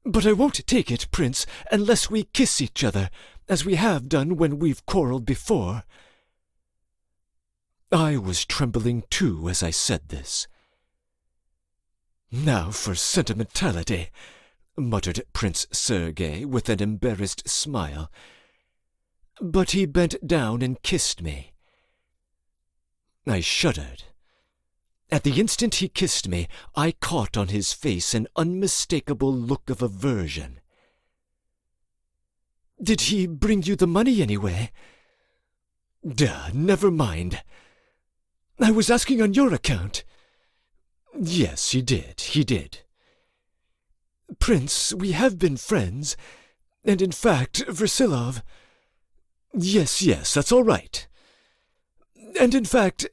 But I won't take it, Prince, unless we kiss each other, as we have done when we've quarrelled before." I was trembling too as I said this. "Now for sentimentality," muttered Prince Sergei with an embarrassed smile. But he bent down and kissed me. I shuddered. At the instant he kissed me, I caught on his face an unmistakable look of aversion. "Did he bring you the money anyway?" Never mind. I was asking on your account." "Yes, he did. "Prince, we have been friends, and in fact, Versilov—" Yes, that's all right. "And in fact,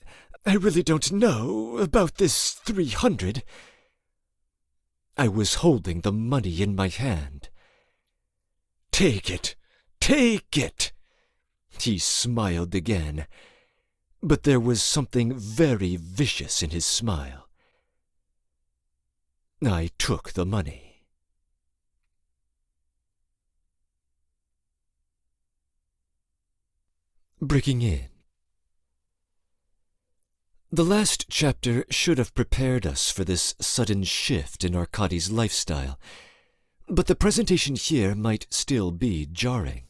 I really don't know about this 300. I was holding the money in my hand. "Take it! Take it!" He smiled again, but there was something very vicious in his smile. I took the money. Breaking in. The last chapter should have prepared us for this sudden shift in Arkady's lifestyle, but the presentation here might still be jarring.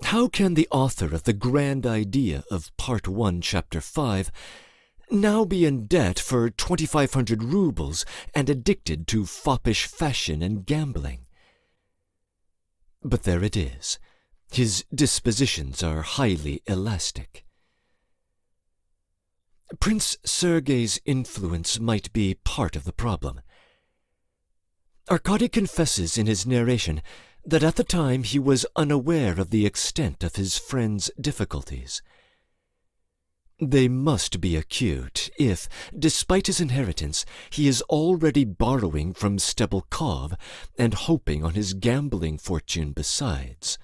How can the author of the grand idea of Part 1, Chapter 5, now be in debt for 2,500 rubles and addicted to foppish fashion and gambling? But there it is. His dispositions are highly elastic. Prince Sergei's influence might be part of the problem. Arkady confesses in his narration that at the time he was unaware of the extent of his friend's difficulties. They must be acute if, despite his inheritance, he is already borrowing from Stebelkov and hoping on his gambling fortune besides.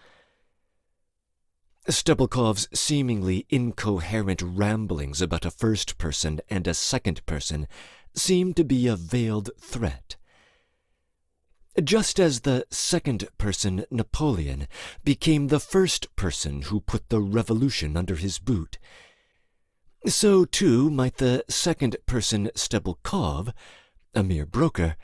Stebelkov's seemingly incoherent ramblings about a first person and a second person seem to be a veiled threat. Just as the second person Napoleon became the first person who put the revolution under his boot, so too might the second person Stebelkov, a mere broker,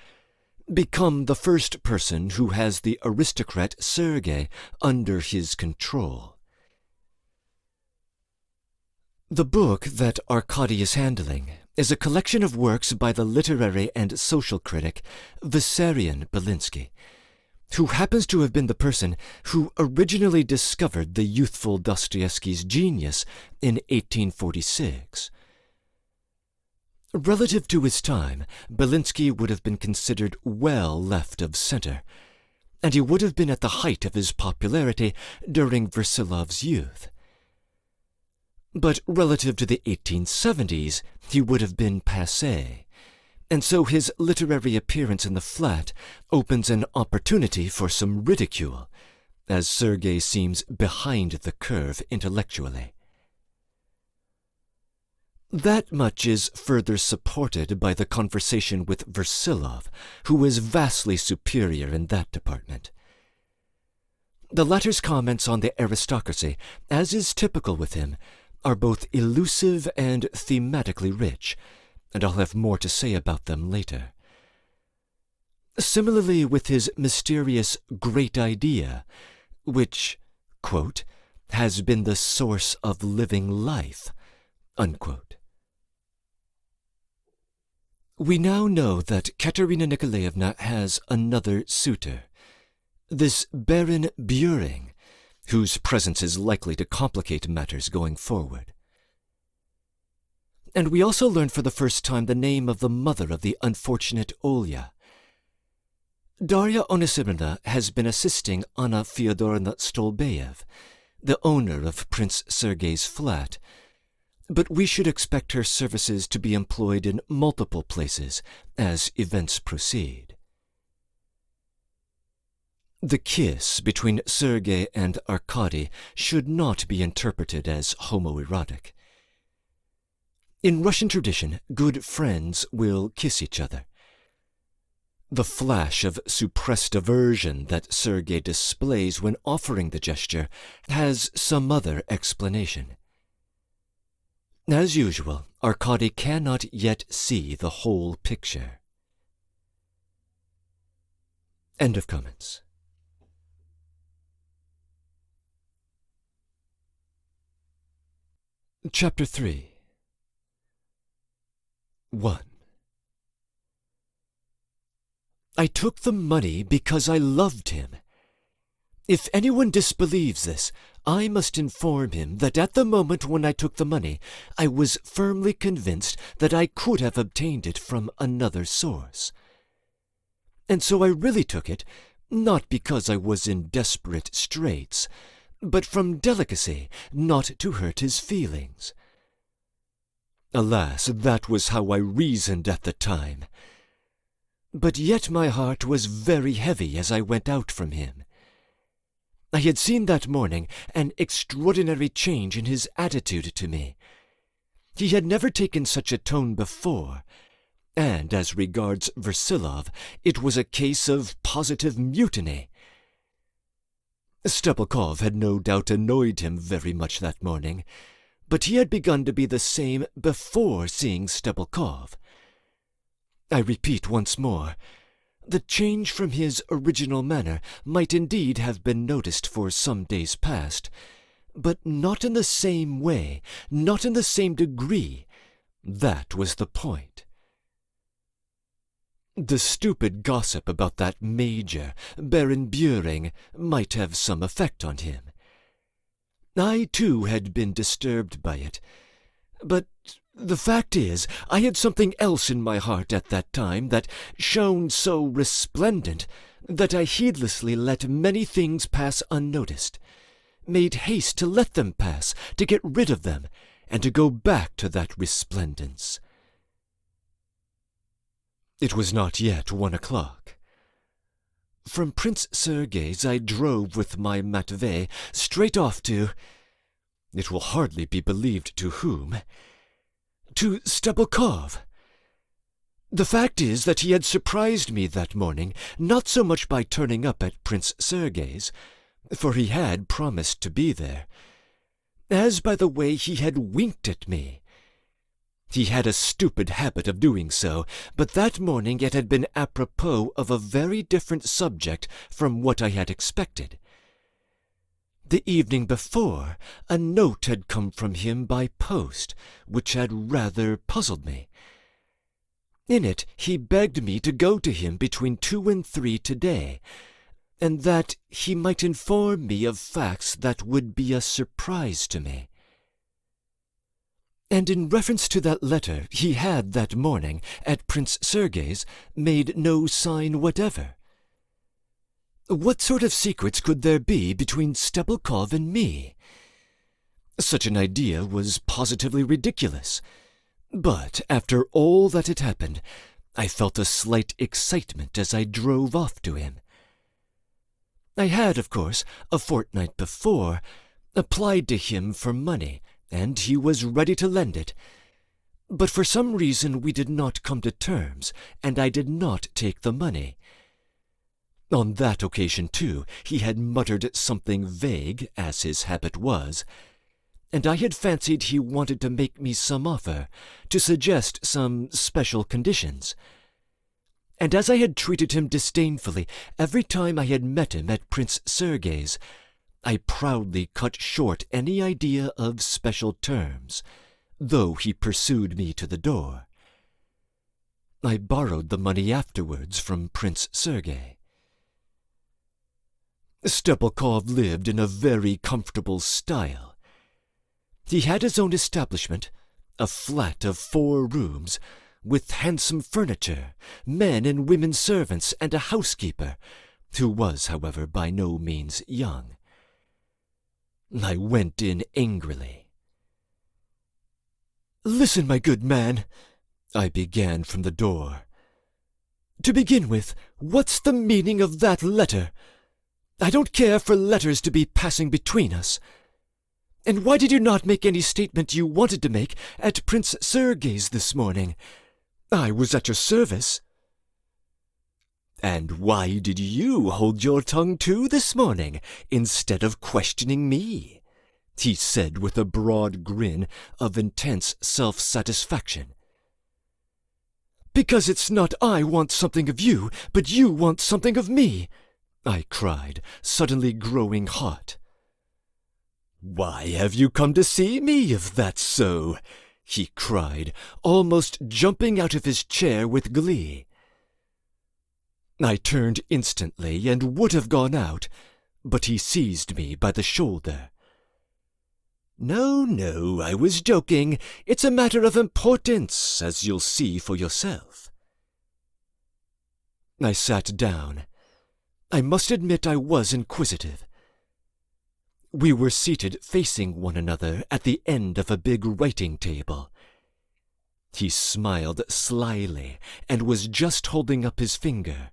become the first person who has the aristocrat Sergei under his control. The book that Arkady is handling is a collection of works by the literary and social critic Vissarion Belinsky, who happens to have been the person who originally discovered the youthful Dostoevsky's genius in 1846. Relative to his time, Belinsky would have been considered well left of center, and he would have been at the height of his popularity during Versilov's youth. But relative to the 1870s, he would have been passé, and so his literary appearance in the flat opens an opportunity for some ridicule, as Sergei seems behind the curve intellectually. That much is further supported by the conversation with Versilov, who is vastly superior in that department. The latter's comments on the aristocracy, as is typical with him, are both elusive and thematically rich, and I'll have more to say about them later. Similarly with his mysterious great idea, which, quote, has been the source of living life, unquote. We now know that Katerina Nikolaevna has another suitor, this Baron Buring, whose presence is likely to complicate matters going forward. And we also learn for the first time the name of the mother of the unfortunate Olya. Darya Onisimovna has been assisting Anna Fyodorovna Stolbeyev, the owner of Prince Sergei's flat, but we should expect her services to be employed in multiple places as events proceed. The kiss between Sergei and Arkady should not be interpreted as homoerotic. In Russian tradition, good friends will kiss each other. The flash of suppressed aversion that Sergei displays when offering the gesture has some other explanation. As usual, Arkady cannot yet see the whole picture. End of comments. Chapter 3. 1. I took the money because I loved him. If anyone disbelieves this, I must inform him that at the moment when I took the money, I was firmly convinced that I could have obtained it from another source. And so I really took it, not because I was in desperate straits, but from delicacy, not to hurt his feelings. Alas, that was how I reasoned at the time. But yet my heart was very heavy as I went out from him. I had seen that morning an extraordinary change in his attitude to me. He had never taken such a tone before, and as regards Versilov, it was a case of positive mutiny. Stebelkov had no doubt annoyed him very much that morning, but he had begun to be the same before seeing Stebelkov. I repeat once more, the change from his original manner might indeed have been noticed for some days past, but not in the same way, not in the same degree. That was the point. The stupid gossip about that major, Baron Buring, might have some effect on him. I, too, had been disturbed by it, but the fact is, I had something else in my heart at that time that shone so resplendent that I heedlessly let many things pass unnoticed, made haste to let them pass, to get rid of them, and to go back to that resplendence. It was not yet 1 o'clock. From Prince Sergei's I drove with my Matvey straight off to— it will hardly be believed to whom— to Stebelkov. The fact is that he had surprised me that morning, not so much by turning up at Prince Sergei's, for he had promised to be there, as by the way he had winked at me. He had a stupid habit of doing so, but that morning it had been apropos of a very different subject from what I had expected. The evening before, a note had come from him by post, which had rather puzzled me. In it he begged me to go to him between 2 and 3 today, and that he might inform me of facts that would be a surprise to me. And in reference to that letter he had that morning at Prince Sergei's made no sign whatever. What sort of secrets could there be between Stebelkov and me? Such an idea was positively ridiculous. But after all that had happened, I felt a slight excitement as I drove off to him. I had, of course, a fortnight before, applied to him for money, and he was ready to lend it. But for some reason we did not come to terms, and I did not take the money. On that occasion, too, he had muttered something vague, as his habit was, and I had fancied he wanted to make me some offer, to suggest some special conditions. And as I had treated him disdainfully every time I had met him at Prince Sergei's, I proudly cut short any idea of special terms, though he pursued me to the door. I borrowed the money afterwards from Prince Sergei. Stepelkov lived in a very comfortable style. He had his own establishment, a flat of 4 rooms, with handsome furniture, men and women servants, and a housekeeper, who was, however, by no means young. I went in angrily. "Listen, my good man," I began from the door. "To begin with, what's the meaning of that letter? I don't care for letters to be passing between us. And why did you not make any statement you wanted to make at Prince Sergei's this morning? I was at your service." "And why did you hold your tongue too this morning, instead of questioning me?" he said with a broad grin of intense self-satisfaction. "Because it's not I want something of you, but you want something of me," I cried, suddenly growing hot. "Why have you come to see me, if that's so?" he cried, almost jumping out of his chair with glee. I turned instantly and would have gone out, but he seized me by the shoulder. No, I was joking. It's a matter of importance, as you'll see for yourself." I sat down. I must admit I was inquisitive. We were seated facing one another at the end of a big writing table. He smiled slyly and was just holding up his finger.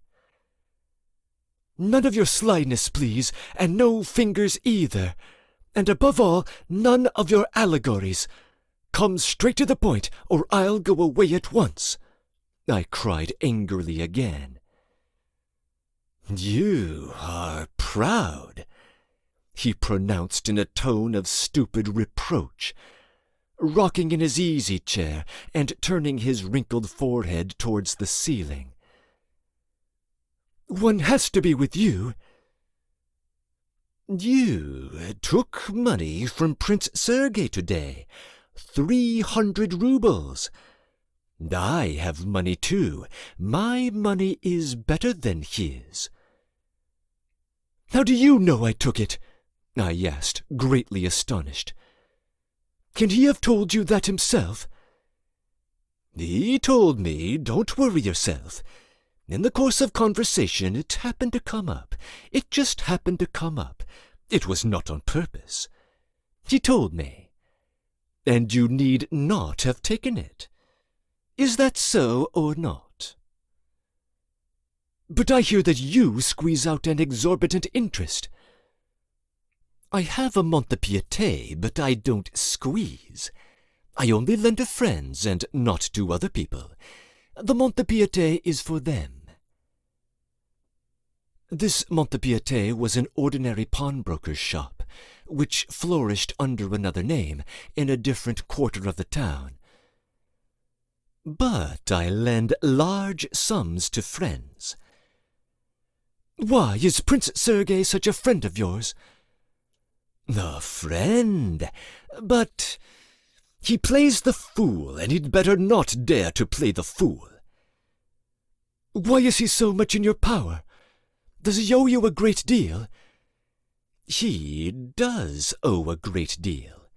"None of your slyness, please, and no fingers either. And above all, none of your allegories. Come straight to the point, or I'll go away at once," I cried angrily again. "You are proud," he pronounced in a tone of stupid reproach, rocking in his easy-chair and turning his wrinkled forehead towards the ceiling. "One has to be with you." "You took money from Prince Sergei today, 300 rubles. I have money too. My money is better than his." "How do you know I took it?" I asked, greatly astonished. "Can he have told you that himself?" "He told me, don't worry yourself. In the course of conversation it happened to come up. It just happened to come up. It was not on purpose. He told me. And you need not have taken it. Is that so or not?" "But I hear that you squeeze out an exorbitant interest." "I have a mont-de-piété, but I don't squeeze. I only lend to friends and not to other people. The mont-de-piété is for them." This mont-de-piété was an ordinary pawnbroker's shop, which flourished under another name in a different quarter of the town. "But I lend large sums to friends." "Why is Prince Sergei such a friend of yours?" "A friend? But he plays the fool, and he'd better not dare to play the fool." "Why is he so much in your power? Does he owe you a great deal?" "He does owe a great deal."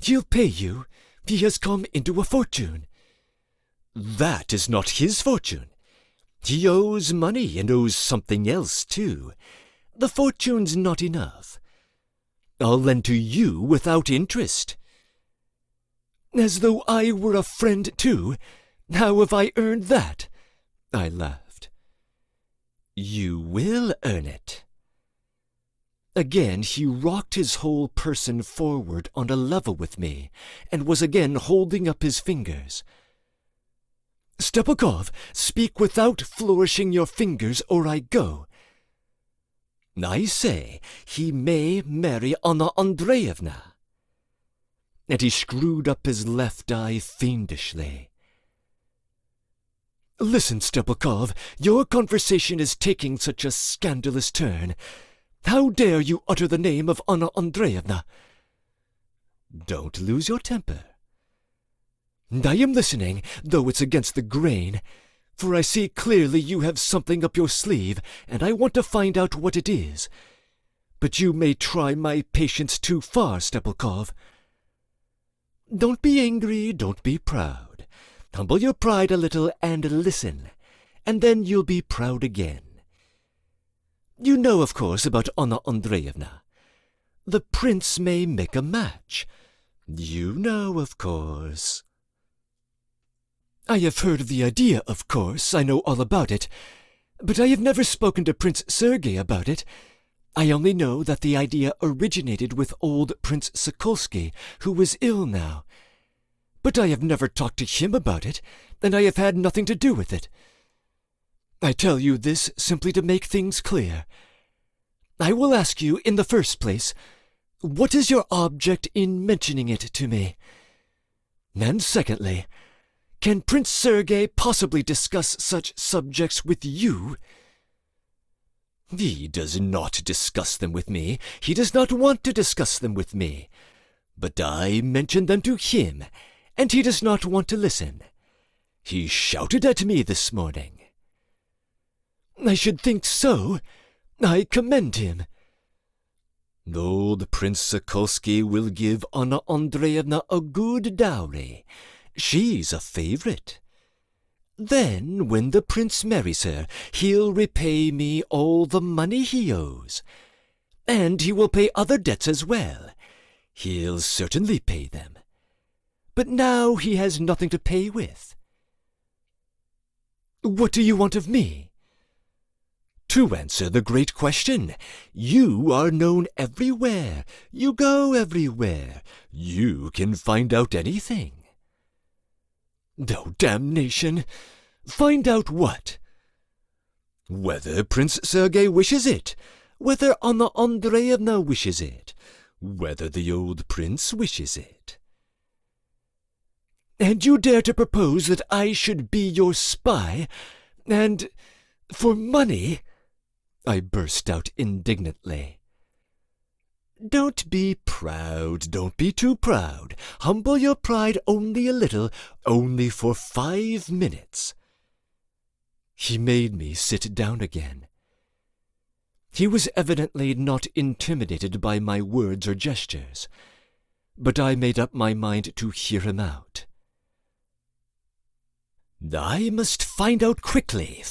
"He'll pay you. He has come into a fortune." "That is not his fortune. He owes money and owes something else too. The fortune's not enough. I'll lend to you without interest." "As though I were a friend too. How have I earned that?" I laughed. "You will earn it." Again he rocked his whole person forward on a level with me, and was again holding up his fingers. Stepukov, speak without flourishing your fingers, or I go. I say, he may marry Anna Andreevna. And he screwed up his left eye fiendishly. Listen, Stepukov, your conversation is taking such a scandalous turn. How dare you utter the name of Anna Andreevna? Don't lose your temper. I am listening, though it's against the grain, for I see clearly you have something up your sleeve, and I want to find out what it is. But you may try my patience too far, Stepukov. Don't be angry, don't be proud. Humble your pride a little and listen, and then you'll be proud again. You know, of course, about Anna Andreevna. The prince may make a match. You know, of course. I have heard of the idea, of course. I know all about it. But I have never spoken to Prince Sergei about it. I only know that the idea originated with old Prince Sokolsky, who is ill now. But I have never talked to him about it, and I have had nothing to do with it. I tell you this simply to make things clear. I will ask you, in the first place, what is your object in mentioning it to me? And secondly, can Prince Sergei possibly discuss such subjects with you? He does not discuss them with me. He does not want to discuss them with me. But I mention them to him, and he does not want to listen. He shouted at me this morning. I should think so. I commend him. Old Prince Sokolsky will give Anna Andreevna a good dowry. She's a favorite. Then, when the prince marries her, he'll repay me all the money he owes. And he will pay other debts as well. He'll certainly pay them. But now he has nothing to pay with. What do you want of me? To answer the great question. You are known everywhere. You go everywhere. You can find out anything. Oh, damnation! Find out what? Whether Prince Sergei wishes it, whether Anna Andreevna wishes it, whether the old prince wishes it. And you dare to propose that I should be your spy, and for money? I burst out indignantly. Don't be proud, don't be too proud. Humble your pride only a little, only for 5 minutes. He made me sit down again. He was evidently not intimidated by my words or gestures, but I made up my mind to hear him out. I must find out quickly,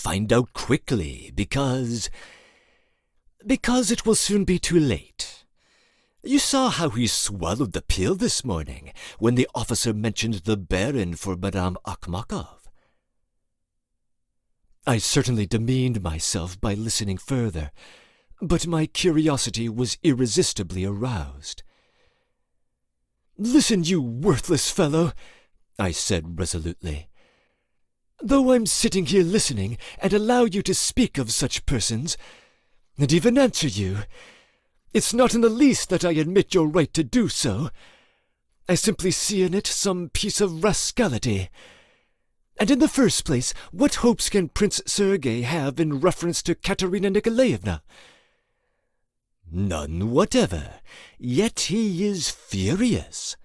because it will soon be too late. You saw how he swallowed the pill this morning, when the officer mentioned the Baron for Madame Akhmakov. I certainly demeaned myself by listening further, but my curiosity was irresistibly aroused. Listen, you worthless fellow, I said resolutely. Though I'm sitting here listening and allow you to speak of such persons, and even answer you, it's not in the least that I admit your right to do so. I simply see in it some piece of rascality. And in the first place, what hopes can Prince Sergei have in reference to Katerina Nikolaevna? None whatever. Yet he is furious.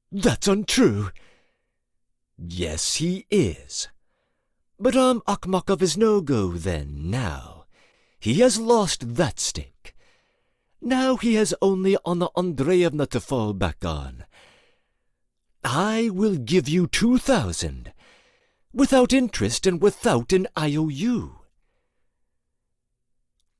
That's untrue. Yes, he is. Madame Akhmakov is no go then, now. He has lost that stake. Now he has only Anna Andreevna to fall back on. I will give you 2,000, without interest and without an IOU.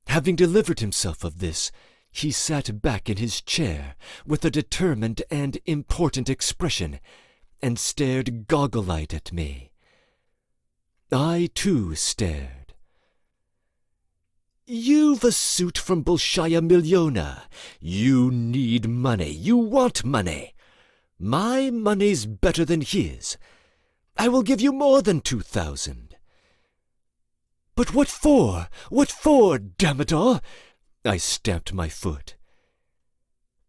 Having delivered himself of this, he sat back in his chair with a determined and important expression, and stared goggle-eyed at me. I, too, stared. You've a suit from Bolshaya Milyona. You need money. You want money. My money's better than his. I will give you more than 2,000. But what for? What for, damn it all? I stamped my foot.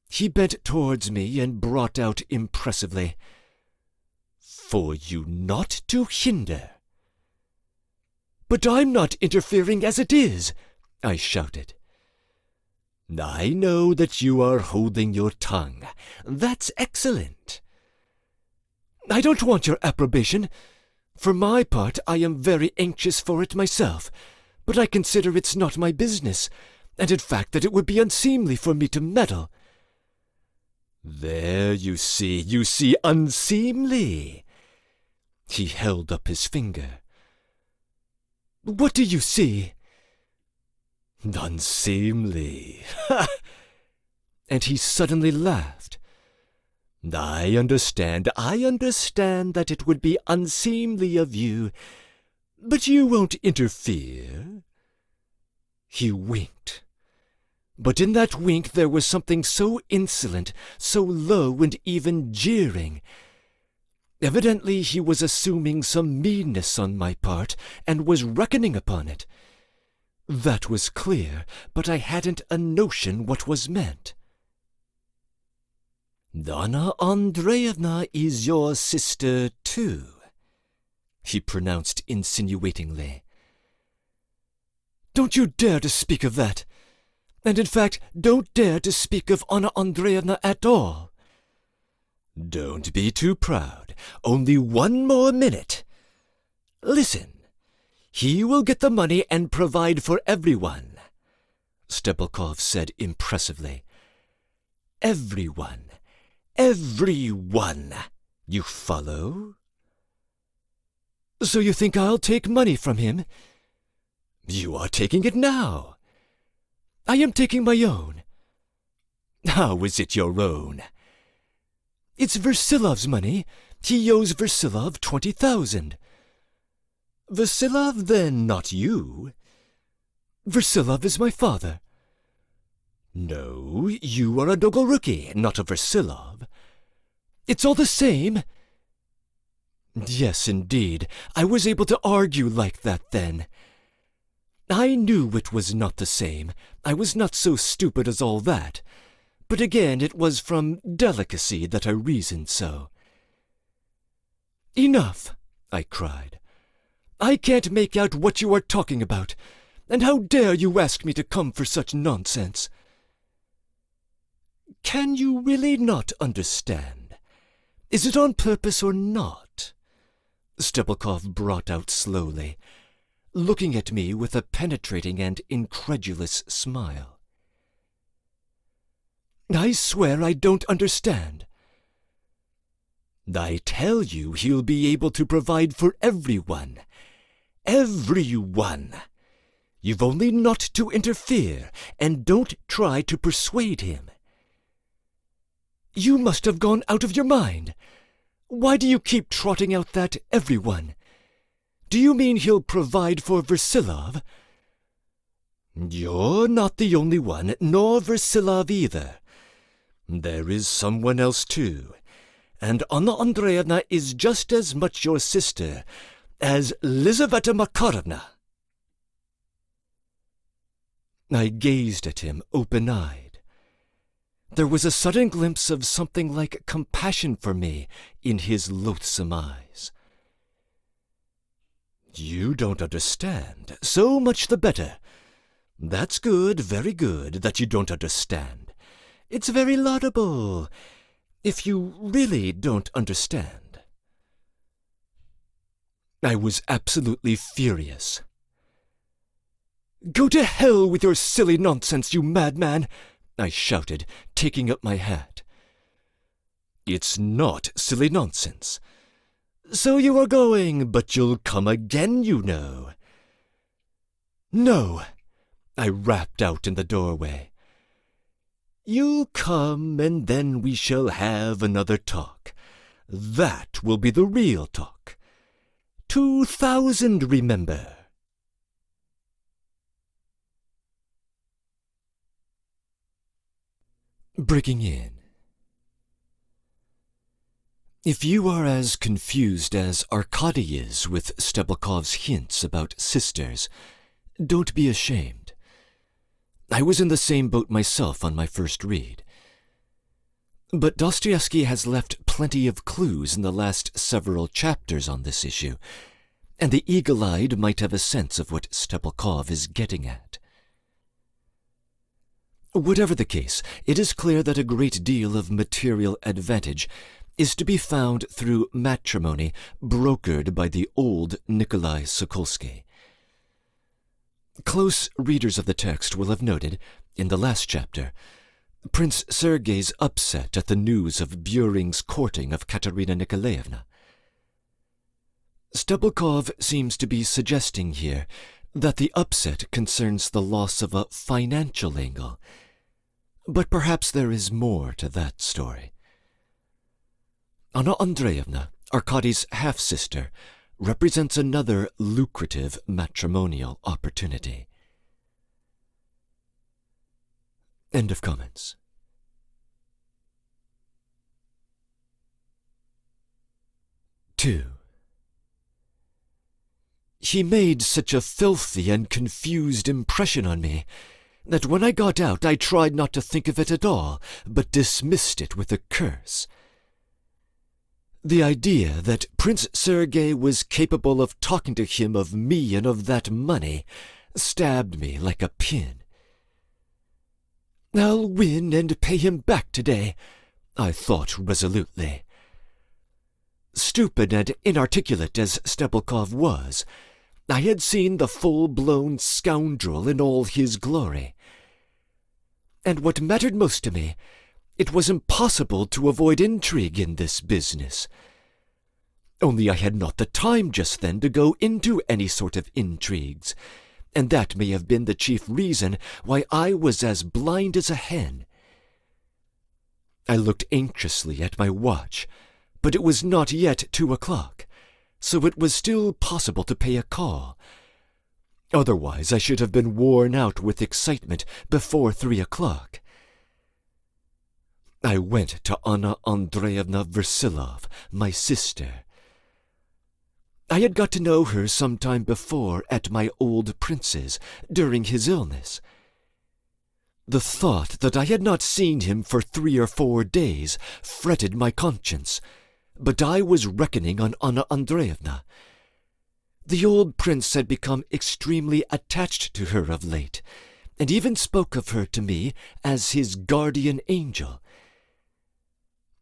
He bent towards me and brought out impressively, For you not to hinder. But I'm not interfering as it is, I shouted. I know that you are holding your tongue. That's excellent. I don't want your approbation. For my part, I am very anxious for it myself, but I consider it's not my business, and in fact that it would be unseemly for me to meddle. There, you see, unseemly. He held up his finger. What do you see? Unseemly. Ha! And he suddenly laughed. I understand that it would be unseemly of you, but you won't interfere. He winked. But in that wink there was something so insolent, so low and even jeering. Evidently he was assuming some meanness on my part, and was reckoning upon it. That was clear, but I hadn't a notion what was meant. Anna Andreevna is your sister, too, he pronounced insinuatingly. Don't you dare to speak of that. And in fact, don't dare to speak of Anna Andreevna at all. Don't be too proud. Only one more minute. Listen. He will get the money and provide for everyone, Stepelkov said impressively. Everyone. Everyone. You follow? So you think I'll take money from him? You are taking it now. I am taking my own. How is it your own? It's Versilov's money. He owes Versilov 20,000. Versilov, then, not you. Versilov is my father. No, you are a Dolgoruki, not a Versilov. It's all the same. Yes, indeed. I was able to argue like that then. I knew it was not the same. I was not so stupid as all that. But again, it was from delicacy that I reasoned so. Enough, I cried. I can't make out what you are talking about, and how dare you ask me to come for such nonsense? Can you really not understand? Is it on purpose or not? Stepelkov brought out slowly, looking at me with a penetrating and incredulous smile. I swear I don't understand. I tell you he'll be able to provide for everyone. Everyone. You've only not to interfere, and don't try to persuade him. You must have gone out of your mind. Why do you keep trotting out that everyone? Do you mean he'll provide for Versilov? You're not the only one, nor Versilov either. There is someone else too, and Anna Andreevna is just as much your sister as Lizaveta Makarovna. I gazed at him open-eyed. There was a sudden glimpse of something like compassion for me in his loathsome eyes. You don't understand. So much the better. That's good, very good, that you don't understand. It's very laudable, if you really don't understand. I was absolutely furious. Go to hell with your silly nonsense, you madman! I shouted, taking up my hat. It's not silly nonsense. So you are going, but you'll come again, you know. No, I rapped out in the doorway. You'll come, and then we shall have another talk. That will be the real talk. 2,000, remember. Breaking in. If you are as confused as Arkady is with Stepakov's hints about sisters, don't be ashamed. I was in the same boat myself on my first read. But Dostoevsky has left plenty of clues in the last several chapters on this issue, and the eagle-eyed might have a sense of what Stepakov is getting at. Whatever the case, it is clear that a great deal of material advantage is to be found through matrimony brokered by the old Nikolai Sokolsky. Close readers of the text will have noted, in the last chapter, Prince Sergei's upset at the news of Buring's courting of Katerina Nikolaevna. Stepakov seems to be suggesting here that the upset concerns the loss of a financial angle, but perhaps there is more to that story. Anna Andreevna, Arkady's half-sister, represents another lucrative matrimonial opportunity. End of comments. Two. He made such a filthy and confused impression on me that when I got out I tried not to think of it at all, but dismissed it with a curse. The idea that Prince Sergei was capable of talking to him of me and of that money stabbed me like a pin. "I'll win and pay him back today," I thought resolutely. Stupid and inarticulate as Stepakov was, I had seen the full-blown scoundrel in all his glory. And what mattered most to me, it was impossible to avoid intrigue in this business. Only I had not the time just then to go into any sort of intrigues, and that may have been the chief reason why I was as blind as a hen. I looked anxiously at my watch, but it was not yet 2:00, so it was still possible to pay a call. Otherwise I should have been worn out with excitement before 3:00. I went to Anna Andreevna Versilov, my sister. I had got to know her some time before at my old prince's, during his illness. The thought that I had not seen him for 3 or 4 days fretted my conscience, but I was reckoning on Anna Andreevna. The old prince had become extremely attached to her of late, and even spoke of her to me as his guardian angel.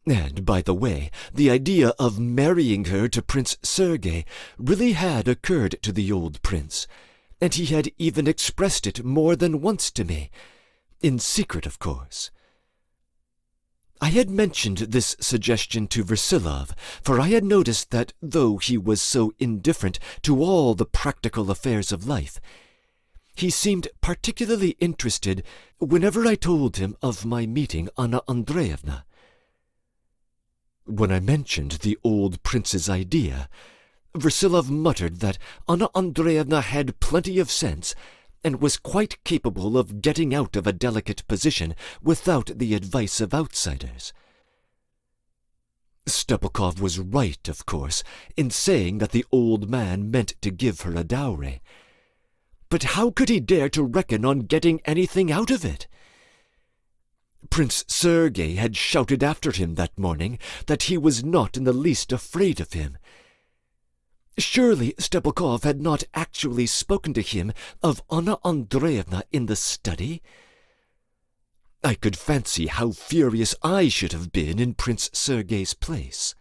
And, by the way, the idea of marrying her to Prince Sergei really had occurred to the old prince, and he had even expressed it more than once to me, in secret, of course. I had mentioned this suggestion to Versilov, for I had noticed that, though he was so indifferent to all the practical affairs of life, he seemed particularly interested whenever I told him of my meeting Anna Andreevna. When I mentioned the old prince's idea, Versilov muttered that Anna Andreevna had plenty of sense and was quite capable of getting out of a delicate position without the advice of outsiders. Stepakov was right, of course, in saying that the old man meant to give her a dowry. But how could he dare to reckon on getting anything out of it? Prince Sergei had shouted after him that morning that he was not in the least afraid of him. Surely Stepakov had not actually spoken to him of Anna Andreevna in the study? I could fancy how furious I should have been in Prince Sergei's place.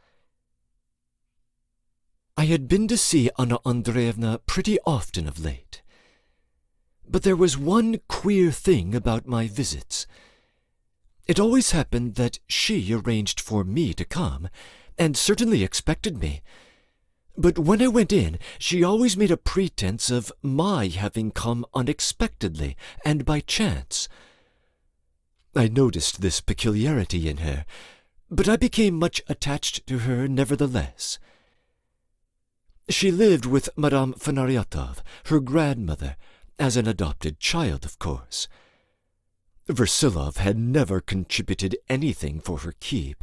I had been to see Anna Andreevna pretty often of late. But there was one queer thing about my visits. It always happened that she arranged for me to come, and certainly expected me. But when I went in, she always made a pretense of my having come unexpectedly and by chance. I noticed this peculiarity in her, but I became much attached to her nevertheless. She lived with Madame Fanaryatov, her grandmother, as an adopted child, of course. Versilov had never contributed anything for her keep.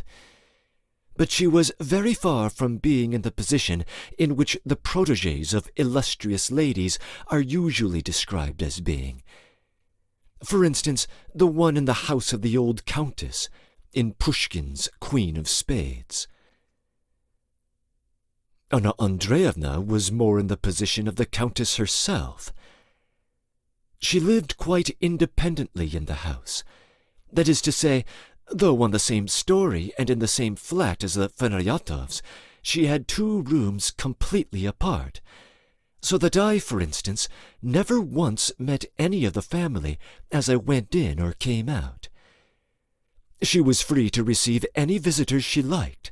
But she was very far from being in the position in which the protégés of illustrious ladies are usually described as being. For instance, the one in the house of the old countess, in Pushkin's Queen of Spades. Anna Andreevna was more in the position of the countess herself. She lived quite independently in the house. That is to say, though on the same story and in the same flat as the Fenaryatovs, she had 2 rooms completely apart, so that I, for instance, never once met any of the family as I went in or came out. She was free to receive any visitors she liked,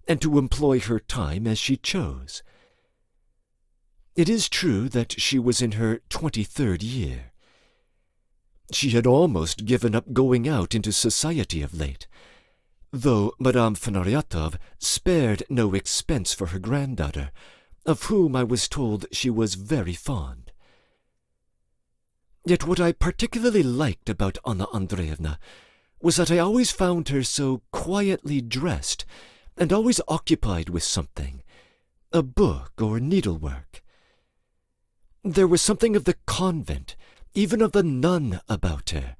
and to employ her time as she chose. It is true that she was in her 23rd year. She had almost given up going out into society of late, though Madame Fenaryatov spared no expense for her granddaughter, of whom I was told she was very fond. Yet what I particularly liked about Anna Andreevna was that I always found her so quietly dressed and always occupied with something, a book or needlework. There was something of the convent, even of the nun, about her,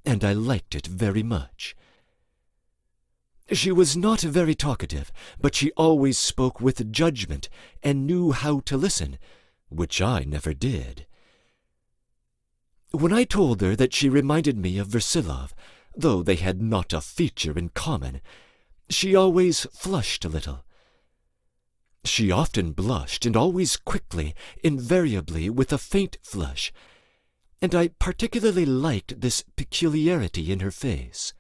and I liked it very much. She was not very talkative, but she always spoke with judgment and knew how to listen, which I never did. When I told her that she reminded me of Versilov, though they had not a feature in common, she always flushed a little. She often blushed, and always quickly, invariably with a faint flush, and I particularly liked this peculiarity in her face.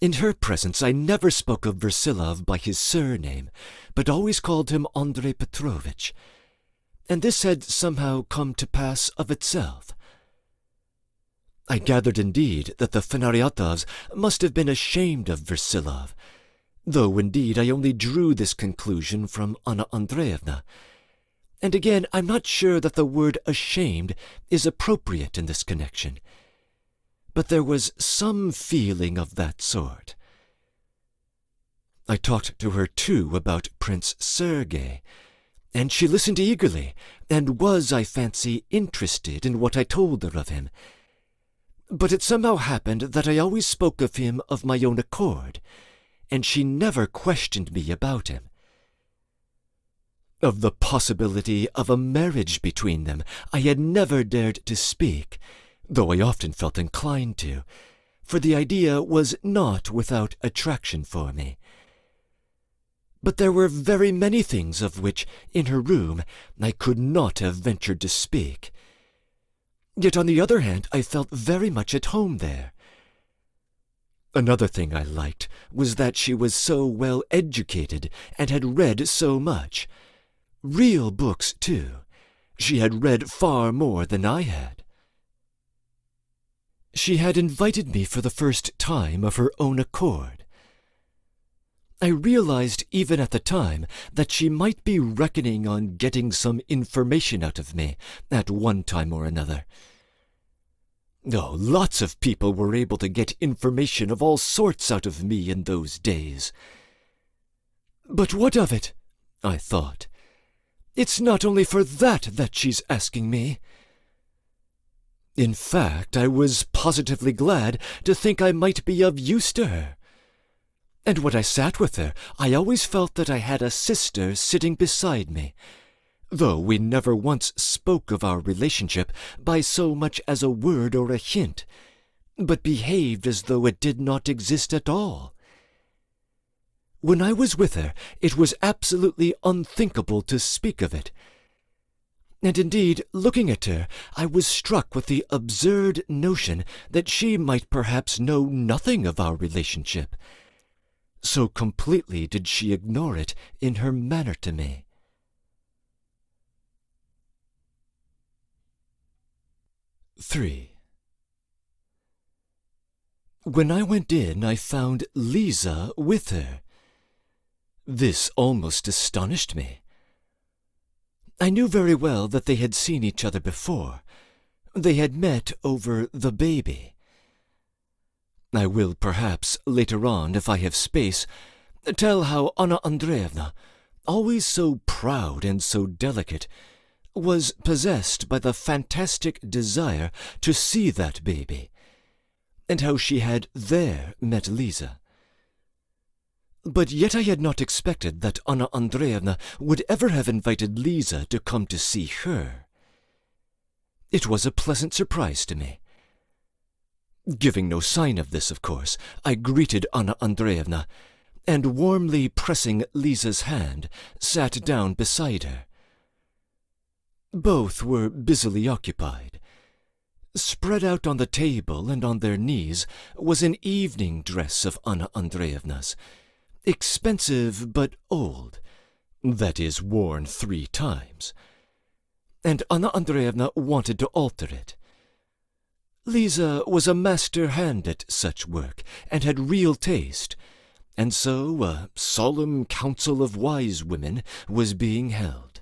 In her presence I never spoke of Versilov by his surname, but always called him Andrei Petrovitch, and this had somehow come to pass of itself. I gathered indeed that the Fenaryatovs must have been ashamed of Versilov, though indeed I only drew this conclusion from Anna Andreevna. And again, I'm not sure that the word ashamed is appropriate in this connection. But there was some feeling of that sort. I talked to her, too, about Prince Sergei, and she listened eagerly, and was, I fancy, interested in what I told her of him. But it somehow happened that I always spoke of him of my own accord, and she never questioned me about him. Of the possibility of a marriage between them I had never dared to speak, though I often felt inclined to, for the idea was not without attraction for me. But there were very many things of which, in her room, I could not have ventured to speak. Yet on the other hand, I felt very much at home there. Another thing I liked was that she was so well educated and had read so much. Real books, too. She had read far more than I had. She had invited me for the first time of her own accord. I realized even at the time that she might be reckoning on getting some information out of me at one time or another. Oh, lots of people were able to get information of all sorts out of me in those days. But what of it? I thought. It's not only for that she's asking me. In fact, I was positively glad to think I might be of use to her. And when I sat with her, I always felt that I had a sister sitting beside me, though we never once spoke of our relationship by so much as a word or a hint, but behaved as though it did not exist at all. When I was with her, it was absolutely unthinkable to speak of it. And indeed, looking at her, I was struck with the absurd notion that she might perhaps know nothing of our relationship. So completely did she ignore it in her manner to me. III. When I went in, I found Lisa with her. This almost astonished me. I knew very well that they had seen each other before. They had met over the baby. I will perhaps, later on, if I have space, tell how Anna Andreevna, always so proud and so delicate, was possessed by the fantastic desire to see that baby, and how she had there met Lisa. But yet I had not expected that Anna Andreevna would ever have invited Lisa to come to see her. It was a pleasant surprise to me. Giving no sign of this, of course, I greeted Anna Andreevna, and warmly pressing Lisa's hand, sat down beside her. Both were busily occupied. Spread out on the table and on their knees was an evening dress of Anna Andreevna's, expensive but old, that is, worn 3 times, and Anna Andreevna wanted to alter it. Lisa was a master hand at such work, and had real taste, and so a solemn council of wise women was being held.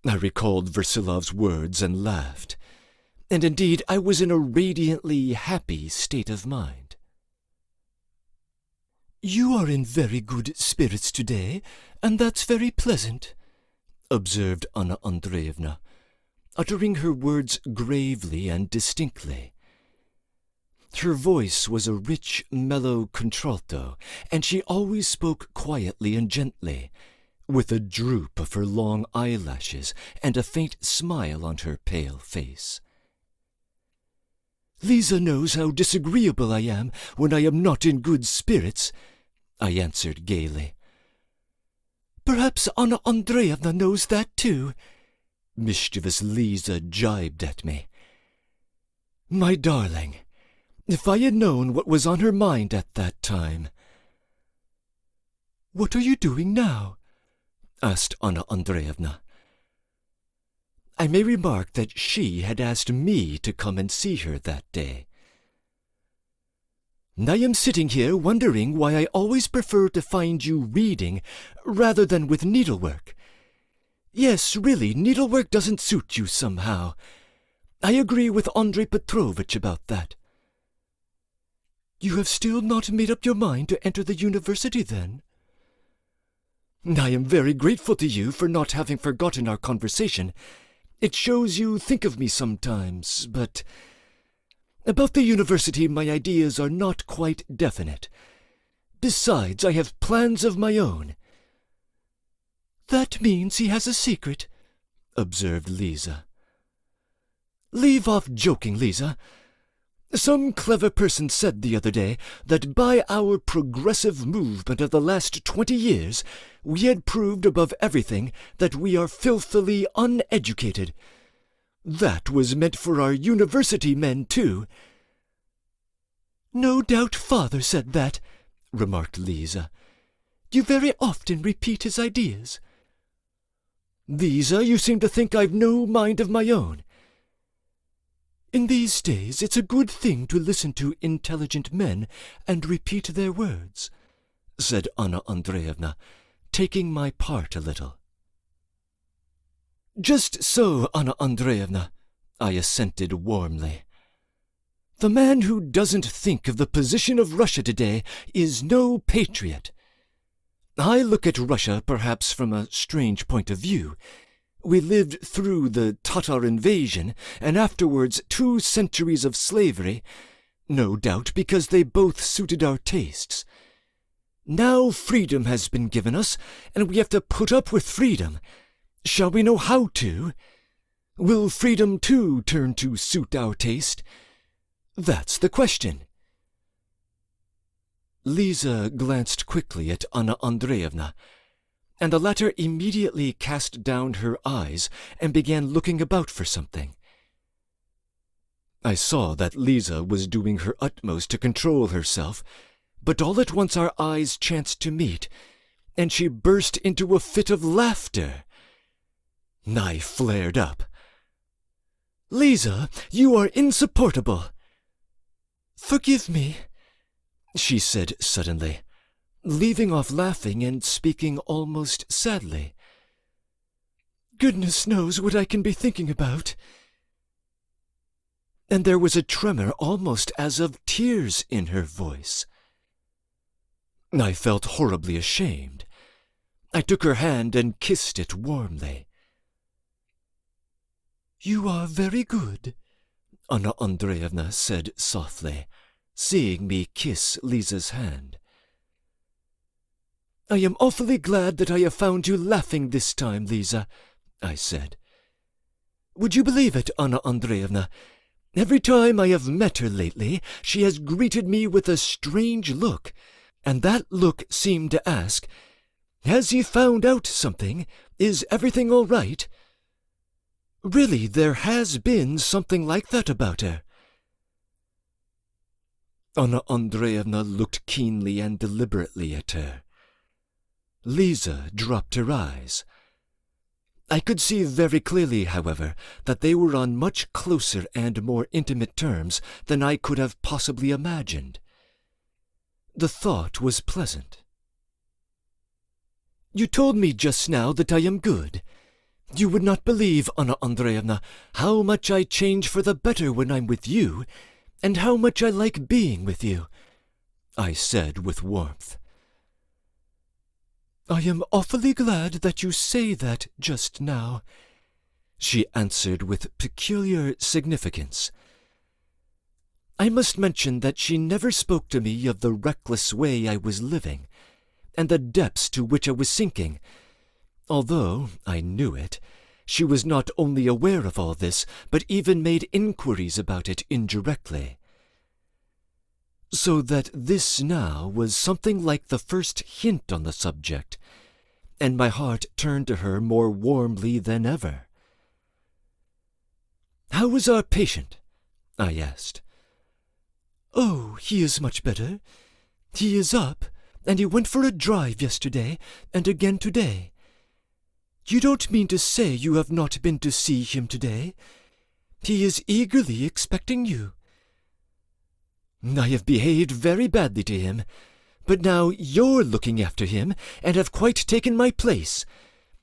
I recalled Versilov's words and laughed, and indeed I was in a radiantly happy state of mind. "You are in very good spirits today, and that's very pleasant," observed Anna Andreevna, uttering her words gravely and distinctly. Her voice was a rich, mellow contralto, and she always spoke quietly and gently, with a droop of her long eyelashes and a faint smile on her pale face. "Lisa knows how disagreeable I am when I am not in good spirits," I answered gaily. "Perhaps Anna Andreevna knows that too." Mischievous Lisa jibed at me. My darling, if I had known what was on her mind at that time. "What are you doing now?" asked Anna Andreevna. I may remark that she had asked me to come and see her that day. "I am sitting here wondering why I always prefer to find you reading rather than with needlework. Yes, really, needlework doesn't suit you somehow. I agree with Andrei Petrovitch about that." "You have still not made up your mind to enter the university, then?" "I am very grateful to you for not having forgotten our conversation. It shows you think of me sometimes, but about the university my ideas are not quite definite. Besides, I have plans of my own." "That means he has a secret," observed Lisa. "Leave off joking, Lisa. Some clever person said the other day that by our progressive movement of the last 20 years we had proved above everything that we are filthily uneducated. That was meant for our university men, too." "No doubt father said that," remarked Lisa. "You very often repeat his ideas." "Lisa, you seem to think I've no mind of my own." "In these days it's a good thing to listen to intelligent men and repeat their words," said Anna Andreevna, taking my part a little. "Just so, Anna Andreevna," I assented warmly. "The man who doesn't think of the position of Russia today is no patriot. I look at Russia perhaps from a strange point of view. We lived through the Tatar invasion, and afterwards 2 centuries of slavery, no doubt because they both suited our tastes. Now freedom has been given us, and we have to put up with freedom. Shall we know how to? Will freedom too turn to suit our taste? That's the question." Lisa glanced quickly at Anna Andreevna, and the latter immediately cast down her eyes and began looking about for something. I saw that Lisa was doing her utmost to control herself, but all at once our eyes chanced to meet, and she burst into a fit of laughter. I flared up. "Lisa, you are insupportable." "Forgive me," she said suddenly, leaving off laughing and speaking almost sadly. "Goodness knows what I can be thinking about." And there was a tremor almost as of tears in her voice. I felt horribly ashamed. I took her hand and kissed it warmly. "You are very good," Anna Andreevna said softly, seeing me kiss Lisa's hand. "I am awfully glad that I have found you laughing this time, Lisa," I said. "Would you believe it, Anna Andreevna? Every time I have met her lately, she has greeted me with a strange look, and that look seemed to ask, 'Has he found out something? Is everything all right?' Really, there has been something like that about her." Anna Andreevna looked keenly and deliberately at her. Lisa dropped her eyes. I could see very clearly, however, that they were on much closer and more intimate terms than I could have possibly imagined. The thought was pleasant. "You told me just now that I am good. You would not believe, Anna Andreevna, how much I change for the better when I'm with you, and how much I like being with you," I said with warmth. "I am awfully glad that you say that just now," she answered with peculiar significance. I must mention that she never spoke to me of the reckless way I was living, and the depths to which I was sinking. Although I knew it, she was not only aware of all this, but even made inquiries about it indirectly. So that this now was something like the first hint on the subject, and my heart turned to her more warmly than ever. "How is our patient?" I asked. "Oh, he is much better. He is up, and he went for a drive yesterday, and again today. You don't mean to say you have not been to see him today? He is eagerly expecting you." "I have behaved very badly to him, but now you're looking after him and have quite taken my place.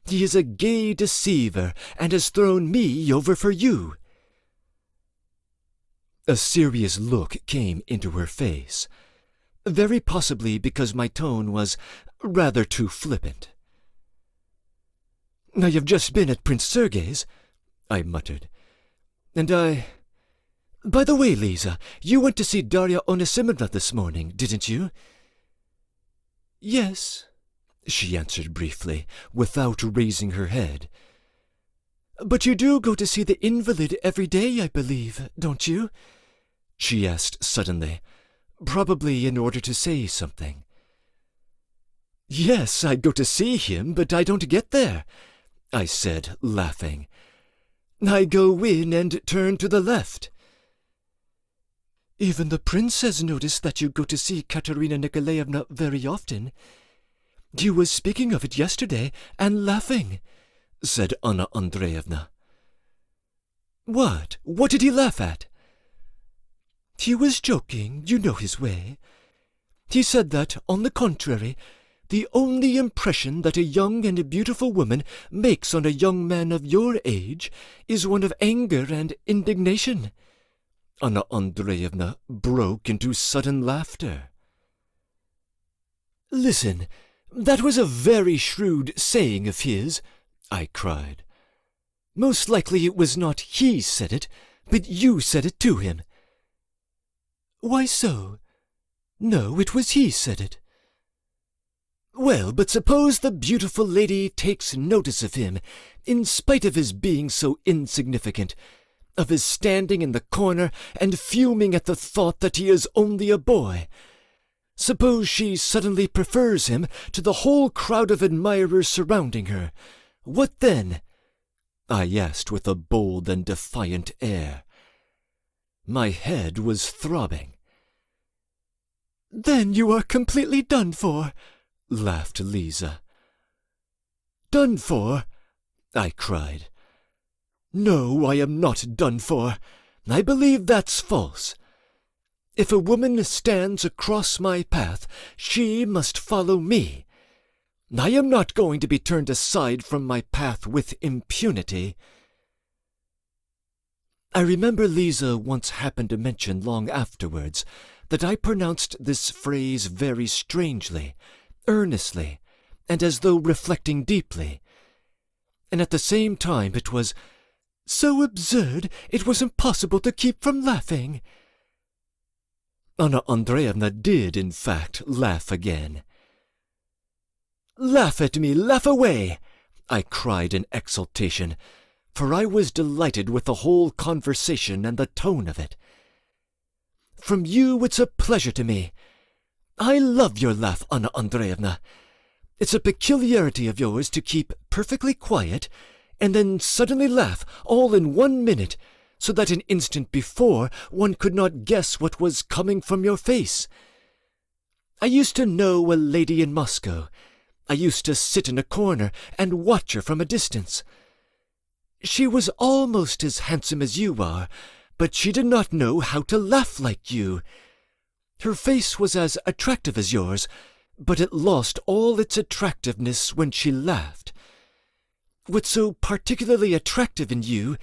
He is a gay deceiver and has thrown me over for you." A serious look came into her face, very possibly because my tone was rather too flippant. "I have just been at Prince Sergei's," I muttered, "and By the way, Lisa, you went to see Darya Onisimovna this morning, didn't you?" "Yes," she answered briefly, without raising her head. "But you do go to see the invalid every day, I believe, don't you?" she asked suddenly, probably in order to say something. "Yes, I go to see him, but I don't get there," I said, laughing. "I go in and turn to the left." "Even the prince has noticed that you go to see Katerina Nikolaevna very often. He was speaking of it yesterday and laughing," said Anna Andreevna. "What? What did he laugh at?" "He was joking, you know his way. He said that, on the contrary, the only impression that a young and a beautiful woman makes on a young man of your age is one of anger and indignation." Anna Andreevna broke into sudden laughter. "Listen, that was a very shrewd saying of his," I cried. "Most likely it was not he said it, but you said it to him." "Why so? No, it was he said it." "Well, but suppose the beautiful lady takes notice of him, in spite of his being so insignificant, of his standing in the corner and fuming at the thought that he is only a boy. Suppose she suddenly prefers him to the whole crowd of admirers surrounding her. What then?" I asked with a bold and defiant air. My head was throbbing. "Then you are completely done for," laughed Lisa. "Done for?" I cried. "No, I am not done for. I believe that's false. If a woman stands across my path, she must follow me. I am not going to be turned aside from my path with impunity." I remember Lisa once happened to mention long afterwards that I pronounced this phrase very strangely, earnestly, and as though reflecting deeply. And at the same time it was so absurd it was impossible to keep from laughing. Anna Andreevna did, in fact, laugh again. "Laugh at me, laugh away!" I cried in exultation, for I was delighted with the whole conversation and the tone of it. "From you it's a pleasure to me. I love your laugh, Anna Andreevna. It's a peculiarity of yours to keep perfectly quiet, and then suddenly laugh all in 1 minute, so that an instant before one could not guess what was coming from your face. I used to know a lady in Moscow. I used to sit in a corner and watch her from a distance. She was almost as handsome as you are, but she did not know how to laugh like you. Her face was as attractive as yours, but it lost all its attractiveness when she laughed. What's so particularly attractive in you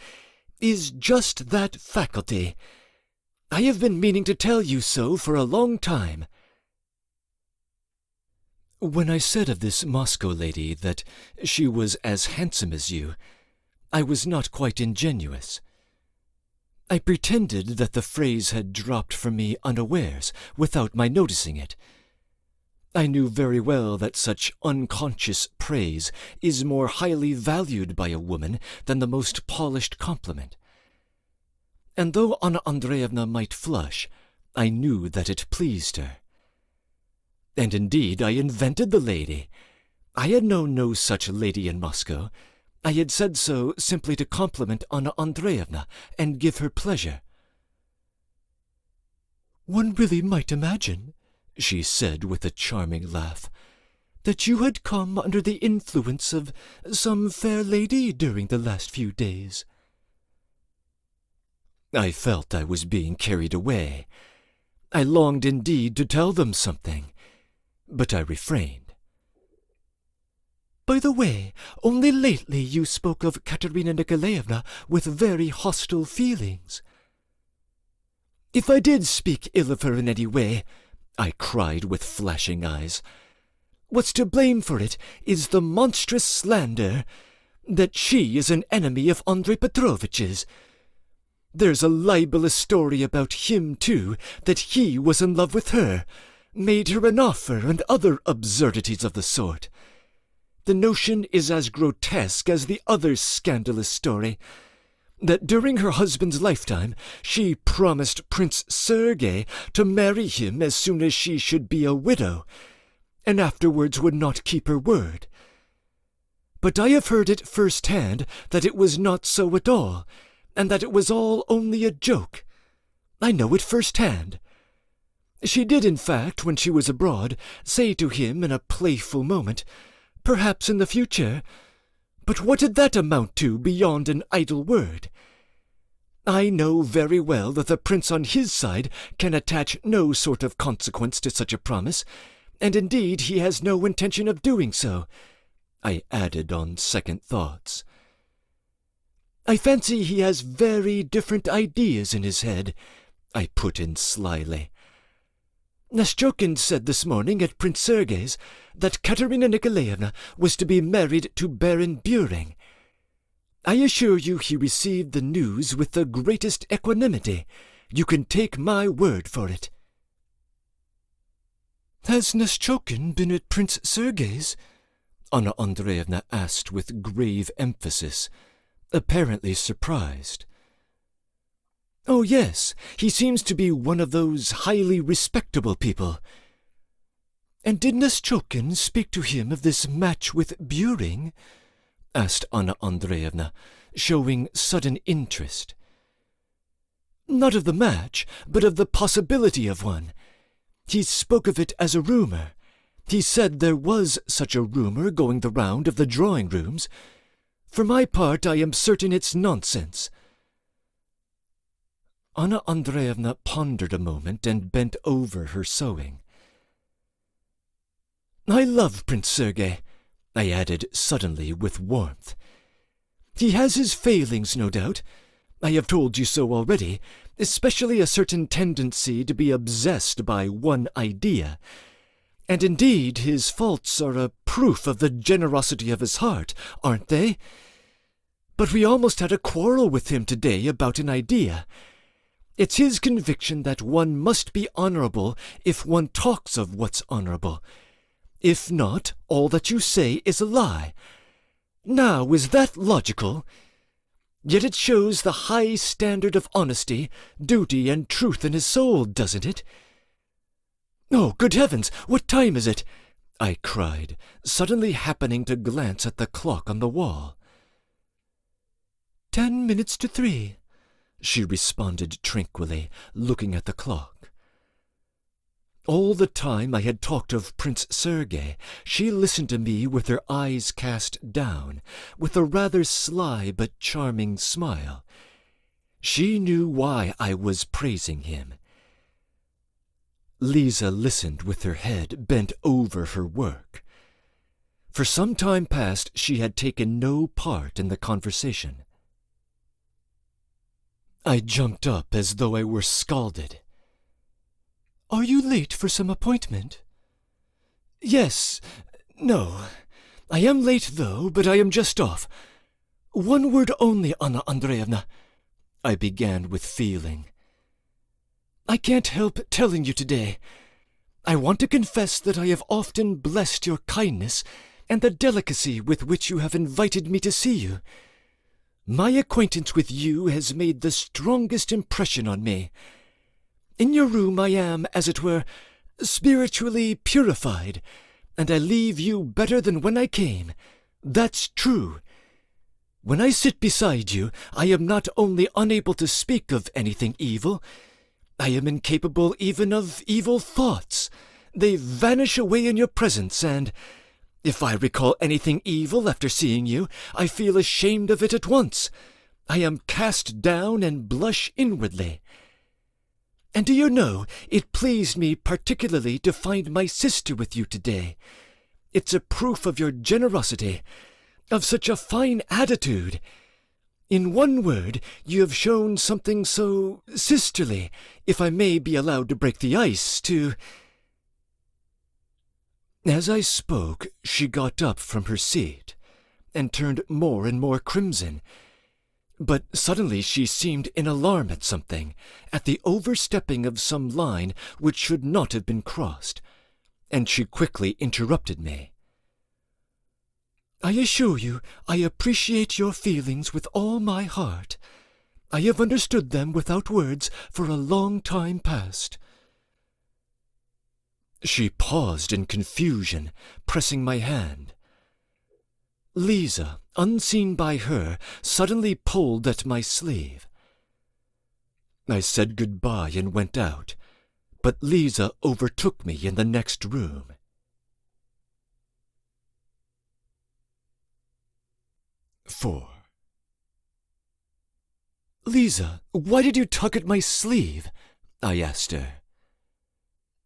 is just that faculty. I have been meaning to tell you so for a long time." When I said of this Moscow lady that she was as handsome as you, I was not quite ingenuous. I pretended that the phrase had dropped from me unawares, without my noticing it. I knew very well that such unconscious praise is more highly valued by a woman than the most polished compliment. And though Anna Andreevna might flush, I knew that it pleased her. And indeed I invented the lady. I had known no such lady in Moscow. I had said so simply to compliment Anna Andreevna and give her pleasure. "One really might imagine," she said with a charming laugh, "that you had come under the influence of some fair lady during the last few days." I felt I was being carried away. I longed indeed to tell them something, but I refrained. "By the way, only lately you spoke of Katerina Nikolaevna with very hostile feelings." "If I did speak ill of her in any way," I cried with flashing eyes, "what's to blame for it is the monstrous slander that she is an enemy of Andrei Petrovitch's. There's a libelous story about him, too, that he was in love with her, made her an offer, and other absurdities of the sort. The notion is as grotesque as the other scandalous story, that during her husband's lifetime she promised Prince Sergei to marry him as soon as she should be a widow, and afterwards would not keep her word. But I have heard it first-hand that it was not so at all, and that it was all only a joke. I know it first-hand. She did, in fact, when she was abroad, say to him in a playful moment, 'Perhaps in the future,' but what did that amount to beyond an idle word? I know very well that the prince on his side can attach no sort of consequence to such a promise, and indeed he has no intention of doing so," I added on second thoughts. "I fancy he has very different ideas in his head," I put in slyly. "Nastyokin said this morning at Prince Sergei's that Katerina Nikolaevna was to be married to Baron Buring. I assure you he received the news with the greatest equanimity. You can take my word for it." "Has Nastyokin been at Prince Sergei's?" Anna Andreevna asked with grave emphasis, apparently surprised. "Oh, yes, he seems to be one of those highly respectable people." "And did Nastyokin speak to him of this match with Buring?" asked Anna Andreevna, showing sudden interest. "Not of the match, but of the possibility of one. He spoke of it as a rumour. He said there was such a rumour going the round of the drawing-rooms. For my part, I am certain it's nonsense." Anna Andreevna pondered a moment and bent over her sewing. "I love Prince Sergei," I added suddenly with warmth. "He has his failings, no doubt, I have told you so already, especially a certain tendency to be obsessed by one idea. And indeed, his faults are a proof of the generosity of his heart, aren't they? But we almost had a quarrel with him today about an idea. It's his conviction that one must be honorable if one talks of what's honorable. If not, all that you say is a lie. Now, is that logical? Yet it shows the high standard of honesty, duty, and truth in his soul, doesn't it? Oh, good heavens, what time is it? I cried, suddenly happening to glance at the clock on the wall. 10 minutes to 3, she responded tranquilly, looking at the clock. All the time I had talked of Prince Sergei, she listened to me with her eyes cast down, with a rather sly but charming smile. She knew why I was praising him. Lisa listened with her head bent over her work. For some time past she had taken no part in the conversation. I jumped up as though I were scalded. Are you late for some appointment? Yes. No. I am late, though, but I am just off. One word only, Anna Andreevna. I began with feeling. I can't help telling you today. I want to confess that I have often blessed your kindness and the delicacy with which you have invited me to see you. My acquaintance with you has made the strongest impression on me. In your room I am, as it were, spiritually purified, and I leave you better than when I came. That's true. When I sit beside you, I am not only unable to speak of anything evil, I am incapable even of evil thoughts. They vanish away in your presence, and if I recall anything evil after seeing you, I feel ashamed of it at once. I am cast down and blush inwardly. And do you know, it pleased me particularly to find my sister with you today. It's a proof of your generosity, of such a fine attitude. In one word, you have shown something so sisterly, if I may be allowed to break the ice, to... As I spoke, she got up from her seat, and turned more and more crimson. But suddenly she seemed in alarm at something, at the overstepping of some line which should not have been crossed, and she quickly interrupted me. I assure you I appreciate your feelings with all my heart. I have understood them without words for a long time past. She paused in confusion, pressing my hand. Lisa, unseen by her, suddenly pulled at my sleeve. I said good-bye and went out, but Lisa overtook me in the next room. "4. Lisa, why did you tug at my sleeve?" I asked her.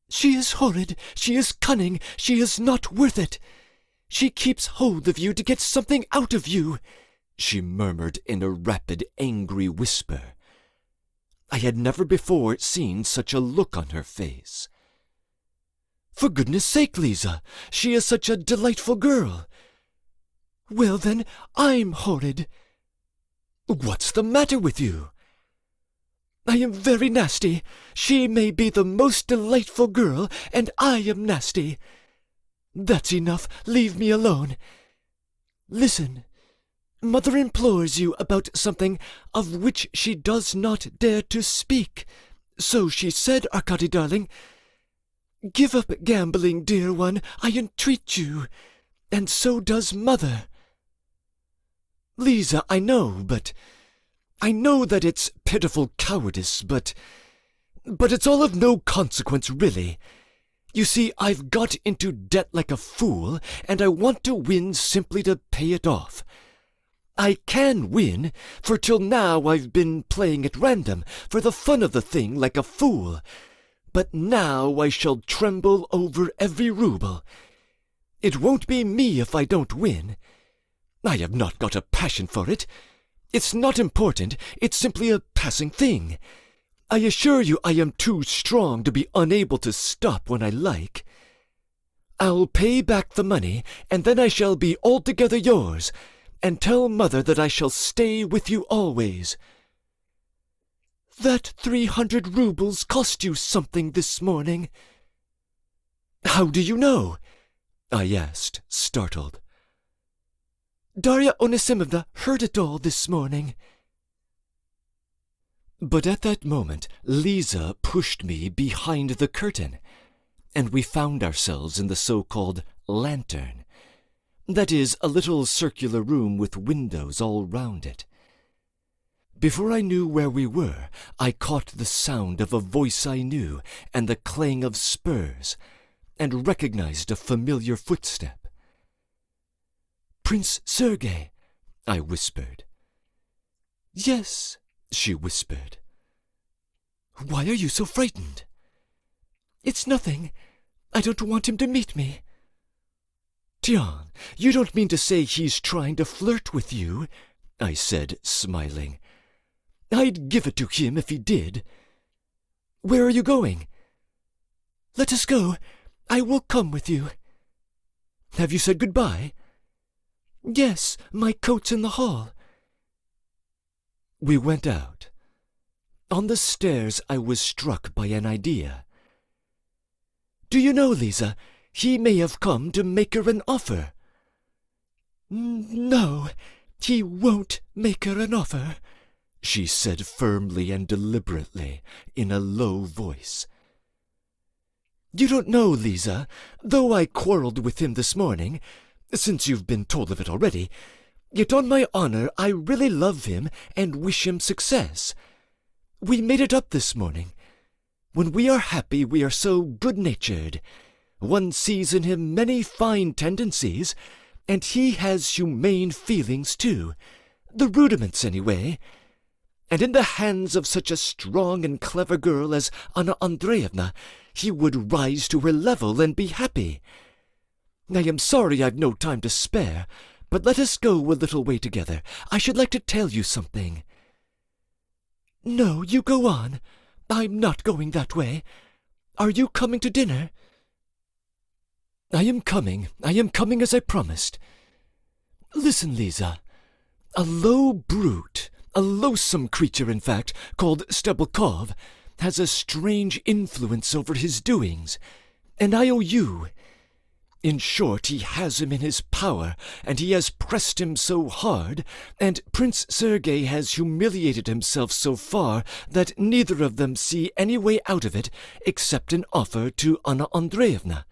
She is horrid, she is cunning, she is not worth it. She keeps hold of you to get something out of you, she murmured in a rapid, angry whisper. I had never before seen such a look on her face. For goodness sake, Lisa, she is such a delightful girl. Well, then, I'm horrid. What's the matter with you? I am very nasty. She may be the most delightful girl, and I am nasty. That's enough. Leave me alone. Listen. Mother implores you about something of which she does not dare to speak. So she said, Arkady darling. Give up gambling, dear one, I entreat you. And so does Mother. Lisa, I know that it's pitiful cowardice, but it's all of no consequence, really. You see, I've got into debt like a fool, and I want to win simply to pay it off. I can win, for till now I've been playing at random, for the fun of the thing, like a fool. But now I shall tremble over every rouble. It won't be me if I don't win. I have not got a passion for it. It's not important. It's simply a passing thing. I assure you I am too strong to be unable to stop when I like. I'll pay back the money, and then I shall be altogether yours, and tell Mother that I shall stay with you always. That 300 rubles cost you something this morning. How do you know? I asked, startled. Darya Onisimovna heard it all this morning. But at that moment, Lisa pushed me behind the curtain, and we found ourselves in the so-called lantern. That is, a little circular room with windows all round it. Before I knew where we were, I caught the sound of a voice I knew and the clang of spurs, and recognized a familiar footstep. Prince Sergei, I whispered. Yes, she whispered. Why are you so frightened? It's nothing. I don't want him to meet me. Tian, you don't mean to say he's trying to flirt with you? I said, smiling. I'd give it to him if he did. Where are you going? Let us go. I will come with you. Have you said goodbye? Yes, my coat's in the hall. We went out. On the stairs I was struck by an idea. Do you know, Lisa, he may have come to make her an offer. No, he won't make her an offer, she said firmly and deliberately, in a low voice. You don't know, Lisa, though I quarrelled with him this morning, since you've been told of it already, yet on my honour I really love him and wish him success. We made it up this morning. When we are happy we are so good-natured. One sees in him many fine tendencies, and he has humane feelings too, the rudiments anyway. And in the hands of such a strong and clever girl as Anna Andreevna, he would rise to her level and be happy. I am sorry I've no time to spare, but let us go a little way together. I should like to tell you something. No, you go on. I'm not going that way. Are you coming to dinner? I am coming as I promised. Listen, Lisa. A low brute, a loathsome creature, in fact, called Stebelkov, has a strange influence over his doings, and I owe you. In short, he has him in his power, and he has pressed him so hard, and Prince Sergei has humiliated himself so far that neither of them see any way out of it except an offer to Anna Andreevna.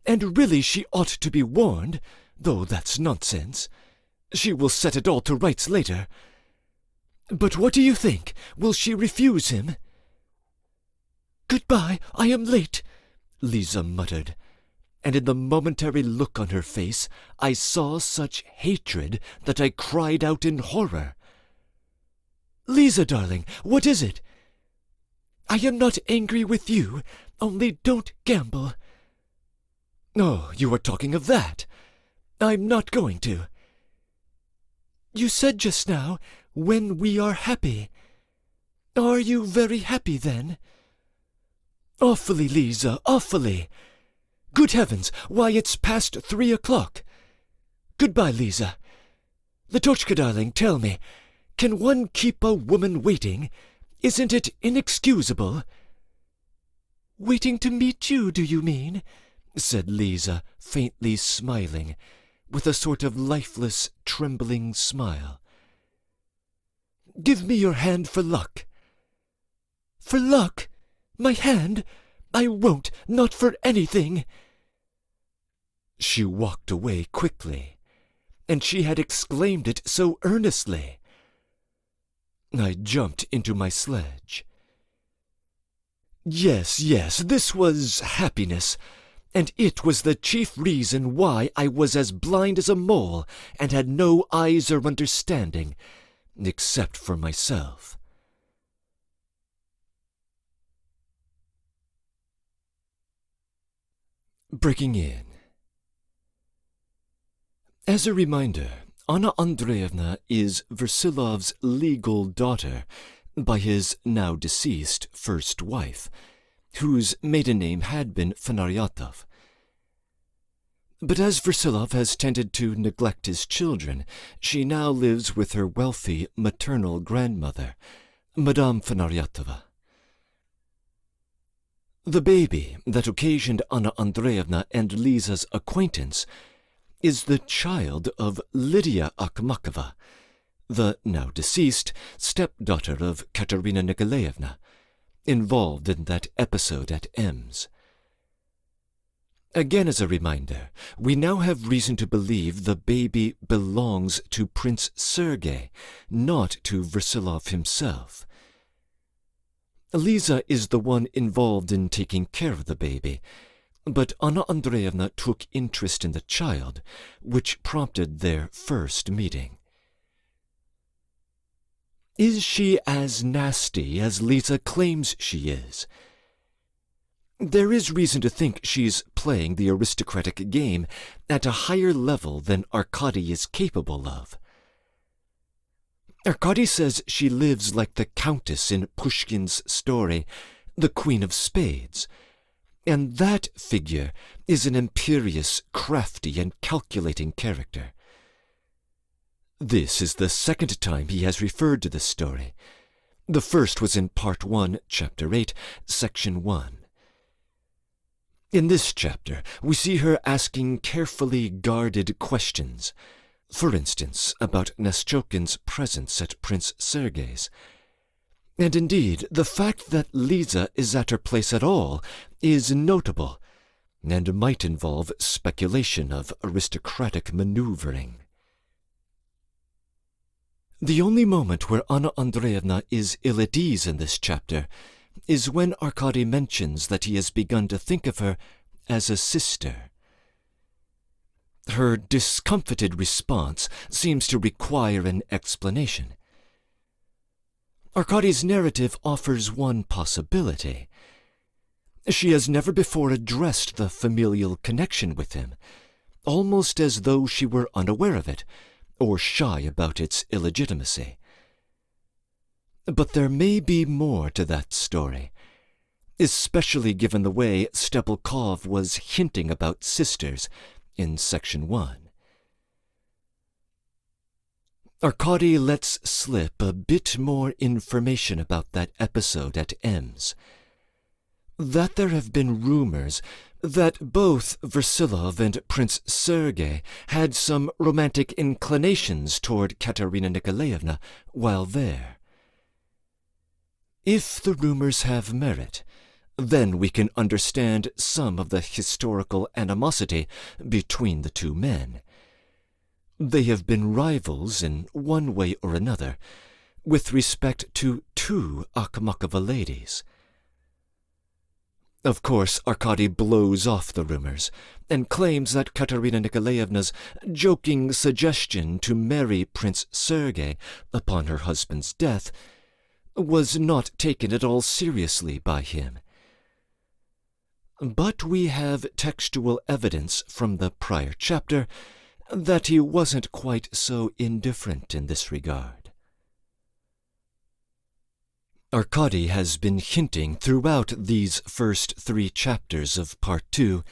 And really she ought to be warned, though that's nonsense. She will set it all to rights later. But what do you think? Will she refuse him? Goodbye, I am late, Lisa muttered. And in the momentary look on her face, I saw such hatred that I cried out in horror. Lisa, darling, what is it? I am not angry with you, only don't gamble. Oh, you are talking of that. I'm not going to. You said just now, when we are happy. Are you very happy then? Awfully, Lisa, awfully. Good heavens, why, it's past 3 o'clock. Goodbye, Lisa. Litochka, darling, tell me, can one keep a woman waiting? Isn't it inexcusable? Waiting to meet you, do you mean? Said Lisa, faintly smiling, with a sort of lifeless, trembling smile. Give me your hand for luck. For luck? My hand? I won't, not for anything. She walked away quickly, and she had exclaimed it so earnestly. I jumped into my sledge. Yes, this was happiness, and it was the chief reason why I was as blind as a mole and had no eyes or understanding, except for myself. Breaking in. As a reminder, Anna Andreevna is Versilov's legal daughter by his now deceased first wife, whose maiden name had been Fanaryatov. But as Versilov has tended to neglect his children, she now lives with her wealthy maternal grandmother, Madame Fanaryatova. The baby that occasioned Anna Andreevna and Liza's acquaintance is the child of Lydia Akhmakova, the now deceased stepdaughter of Katerina Nikolaevna, involved in that episode at Ems. Again, as a reminder, we now have reason to believe the baby belongs to Prince Sergei, not to Versilov himself. Liza is the one involved in taking care of the baby, but Anna Andreevna took interest in the child, which prompted their first meeting. Is she as nasty as Liza claims she is? There is reason to think she's playing the aristocratic game at a higher level than Arkady is capable of. Arkady says she lives like the Countess in Pushkin's story, The Queen of Spades, and that figure is an imperious, crafty, and calculating character. This is the second time he has referred to this story. The first was in Part 1, Chapter 8, Section 1. In this chapter, we see her asking carefully guarded questions, for instance, about Nastyokin's presence at Prince Sergei's. And indeed, the fact that Liza is at her place at all is notable, and might involve speculation of aristocratic maneuvering. The only moment where Anna Andreevna is ill at ease in this chapter is when Arkady mentions that he has begun to think of her as a sister. Her discomfited response seems to require an explanation. Arkady's narrative offers one possibility. She has never before addressed the familial connection with him, almost as though she were unaware of it, or shy about its illegitimacy. But there may be more to that story, especially given the way Stepelkov was hinting about sisters in Section 1. Arkady lets slip a bit more information about that episode at Ems. That there have been rumors that both Versilov and Prince Sergei had some romantic inclinations toward Katerina Nikolaevna while there. If the rumors have merit, then we can understand some of the historical animosity between the two men. They have been rivals in one way or another with respect to two Akhmakova ladies. Of course, Arkady blows off the rumors and claims that Katerina Nikolaevna's joking suggestion to marry Prince Sergei upon her husband's death was not taken at all seriously by him. But we have textual evidence from the prior chapter that he wasn't quite so indifferent in this regard. Arkady has been hinting throughout these first 3 chapters of Part 2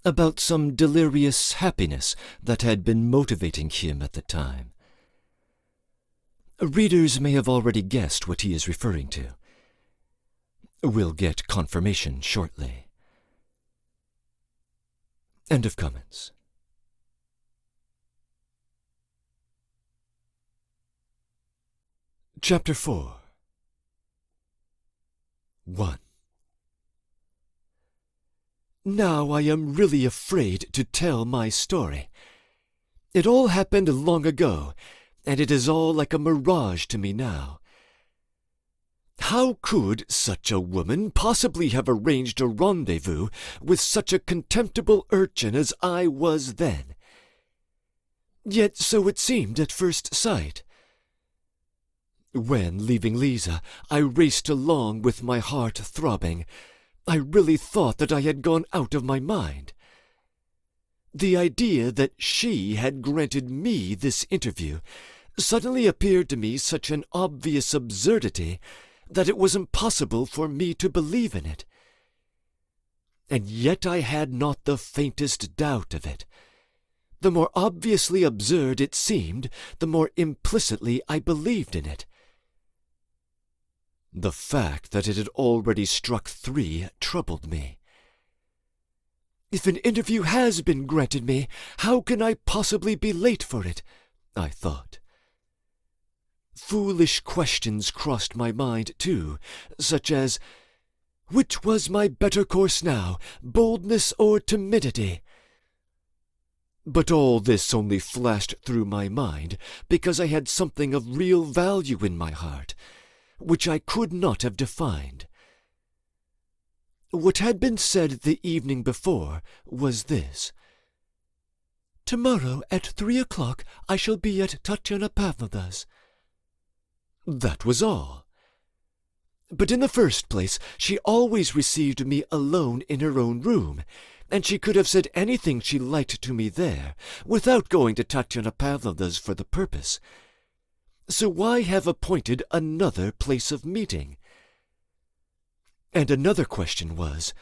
about some delirious happiness that had been motivating him at the time. Readers may have already guessed what he is referring to. We'll get confirmation shortly. End of comments. Chapter 4. 1. Now I am really afraid to tell my story. It all happened long ago, and it is all like a mirage to me now. How could such a woman possibly have arranged a rendezvous with such a contemptible urchin as I was then? Yet so it seemed at first sight. When, leaving Liza, I raced along with my heart throbbing, I really thought that I had gone out of my mind. The idea that she had granted me this interview suddenly appeared to me such an obvious absurdity that it was impossible for me to believe in it. And yet I had not the faintest doubt of it. The more obviously absurd it seemed, the more implicitly I believed in it. The fact that it had already struck 3 troubled me. If an interview has been granted me, how can I possibly be late for it? I thought. Foolish questions crossed my mind, too, such as, which was my better course now, boldness or timidity? But all this only flashed through my mind because I had something of real value in my heart, which I could not have defined. What had been said the evening before was this: "Tomorrow at 3 o'clock I shall be at Tatyana Pavlovna's." That was all. But in the first place, she always received me alone in her own room, and she could have said anything she liked to me there, without going to Tatyana Pavlovna's for the purpose. So why have appointed another place of meeting? And another question was,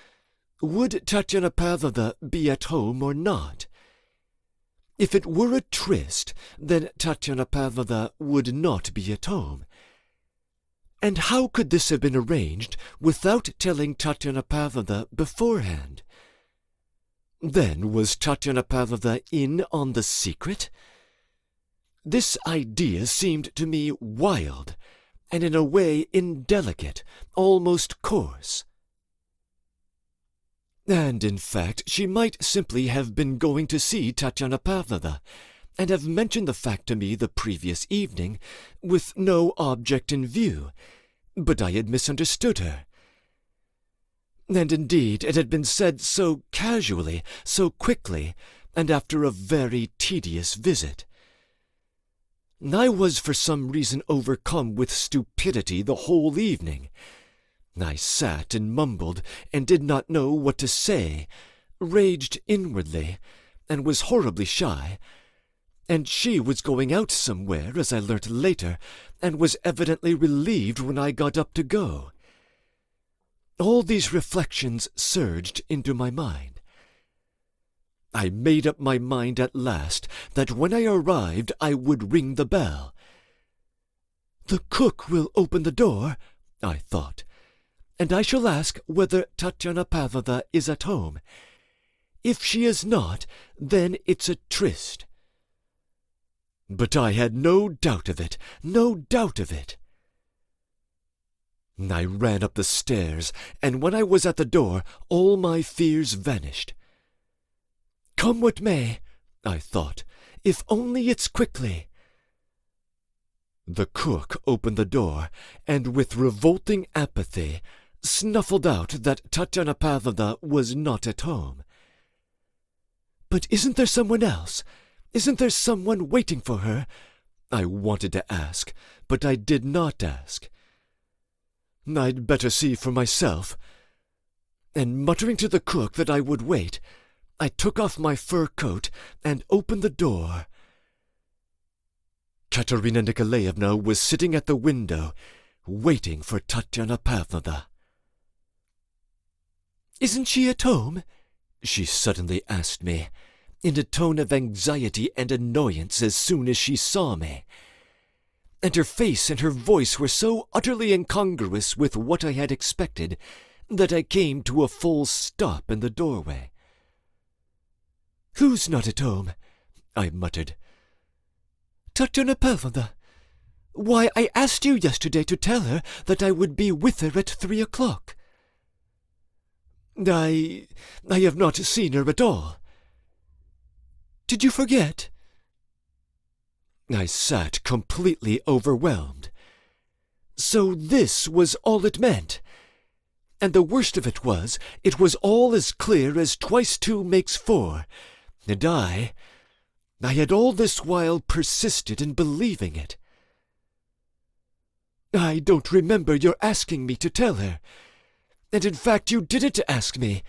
would Tatyana Pavlovna be at home or not? If it were a tryst, then Tatyana Pavlovna would not be at home. And how could this have been arranged without telling Tatyana Pavlovna beforehand? Then was Tatyana Pavlovna in on the secret? This idea seemed to me wild, and in a way indelicate, almost coarse. And in fact, she might simply have been going to see Tatyana Pavlovna, and have mentioned the fact to me the previous evening, with no object in view, but I had misunderstood her. And indeed it had been said so casually, so quickly, and after a very tedious visit. I was for some reason overcome with stupidity the whole evening. I sat and mumbled, and did not know what to say, raged inwardly, and was horribly shy. And she was going out somewhere, as I learnt later, and was evidently relieved when I got up to go. All these reflections surged into my mind. I made up my mind at last that when I arrived I would ring the bell. "The cook will open the door," I thought, "and I shall ask whether Tatyana Pavlovna is at home. If she is not, then it's a tryst." But I had no doubt of it, no doubt of it. I ran up the stairs, and when I was at the door, all my fears vanished. "Come what may," I thought, "if only it's quickly." The cook opened the door, and with revolting apathy snuffled out that Tatyana Pavlovna was not at home. "But isn't there someone else? Isn't there someone waiting for her?" I wanted to ask, but I did not ask. I'd better see for myself. And muttering to the cook that I would wait, I took off my fur coat and opened the door. Katerina Nikolaevna was sitting at the window, waiting for Tatyana Pavlovna. "Isn't she at home?" she suddenly asked me, in a tone of anxiety and annoyance as soon as she saw me. And her face and her voice were so utterly incongruous with what I had expected that I came to a full stop in the doorway. "Who's not at home?" I muttered. "Tatyana Pavlovna. Why, I asked you yesterday to tell her that I would be with her at 3 o'clock. I have not seen her at all." "Did you forget?" I sat completely overwhelmed. So this was all it meant. And the worst of it was all as clear as 2 × 2 makes 4, and I had all this while persisted in believing it. "I don't remember your asking me to tell her. And in fact you didn't ask me.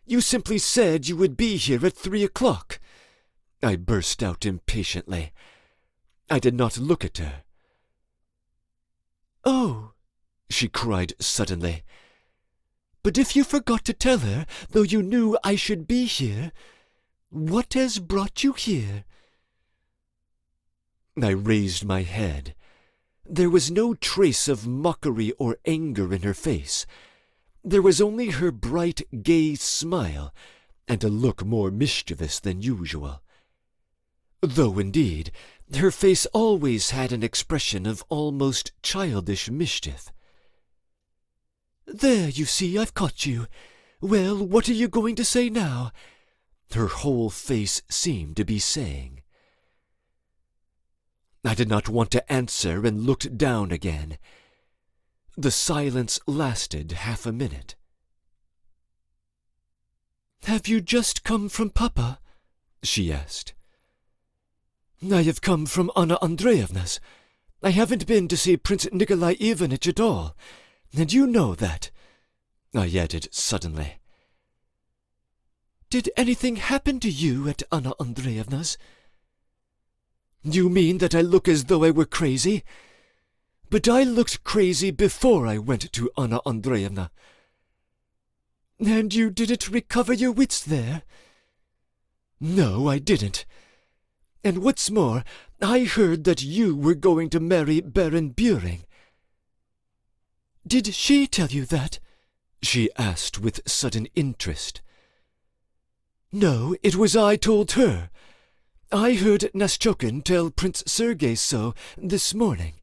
You simply said you would be here at 3 o'clock. I burst out impatiently. I did not look at her. "Oh," she cried suddenly. "But if you forgot to tell her, though you knew I should be here, what has brought you here?" I raised my head. There was no trace of mockery or anger in her face. There was only her bright, gay smile, and a look more mischievous than usual. Though, indeed, her face always had an expression of almost childish mischief. "There, you see, I've caught you. Well, what are you going to say now?" her whole face seemed to be saying. I did not want to answer and looked down again. The silence lasted half a minute. "Have you just come from Papa?" she asked. "I have come from Anna Andreevna's. I haven't been to see Prince Nikolai Ivanitch at all, and you know that," I added suddenly. "Did anything happen to you at Anna Andreevna's?" "You mean that I look as though I were crazy? But I looked crazy before I went to Anna Andreevna." "And you didn't recover your wits there?" "No, I didn't. And what's more, I heard that you were going to marry Baron Buring." "Did she tell you that?" she asked with sudden interest. "No, it was I told her. I heard Nastchokin tell Prince Sergei so this morning."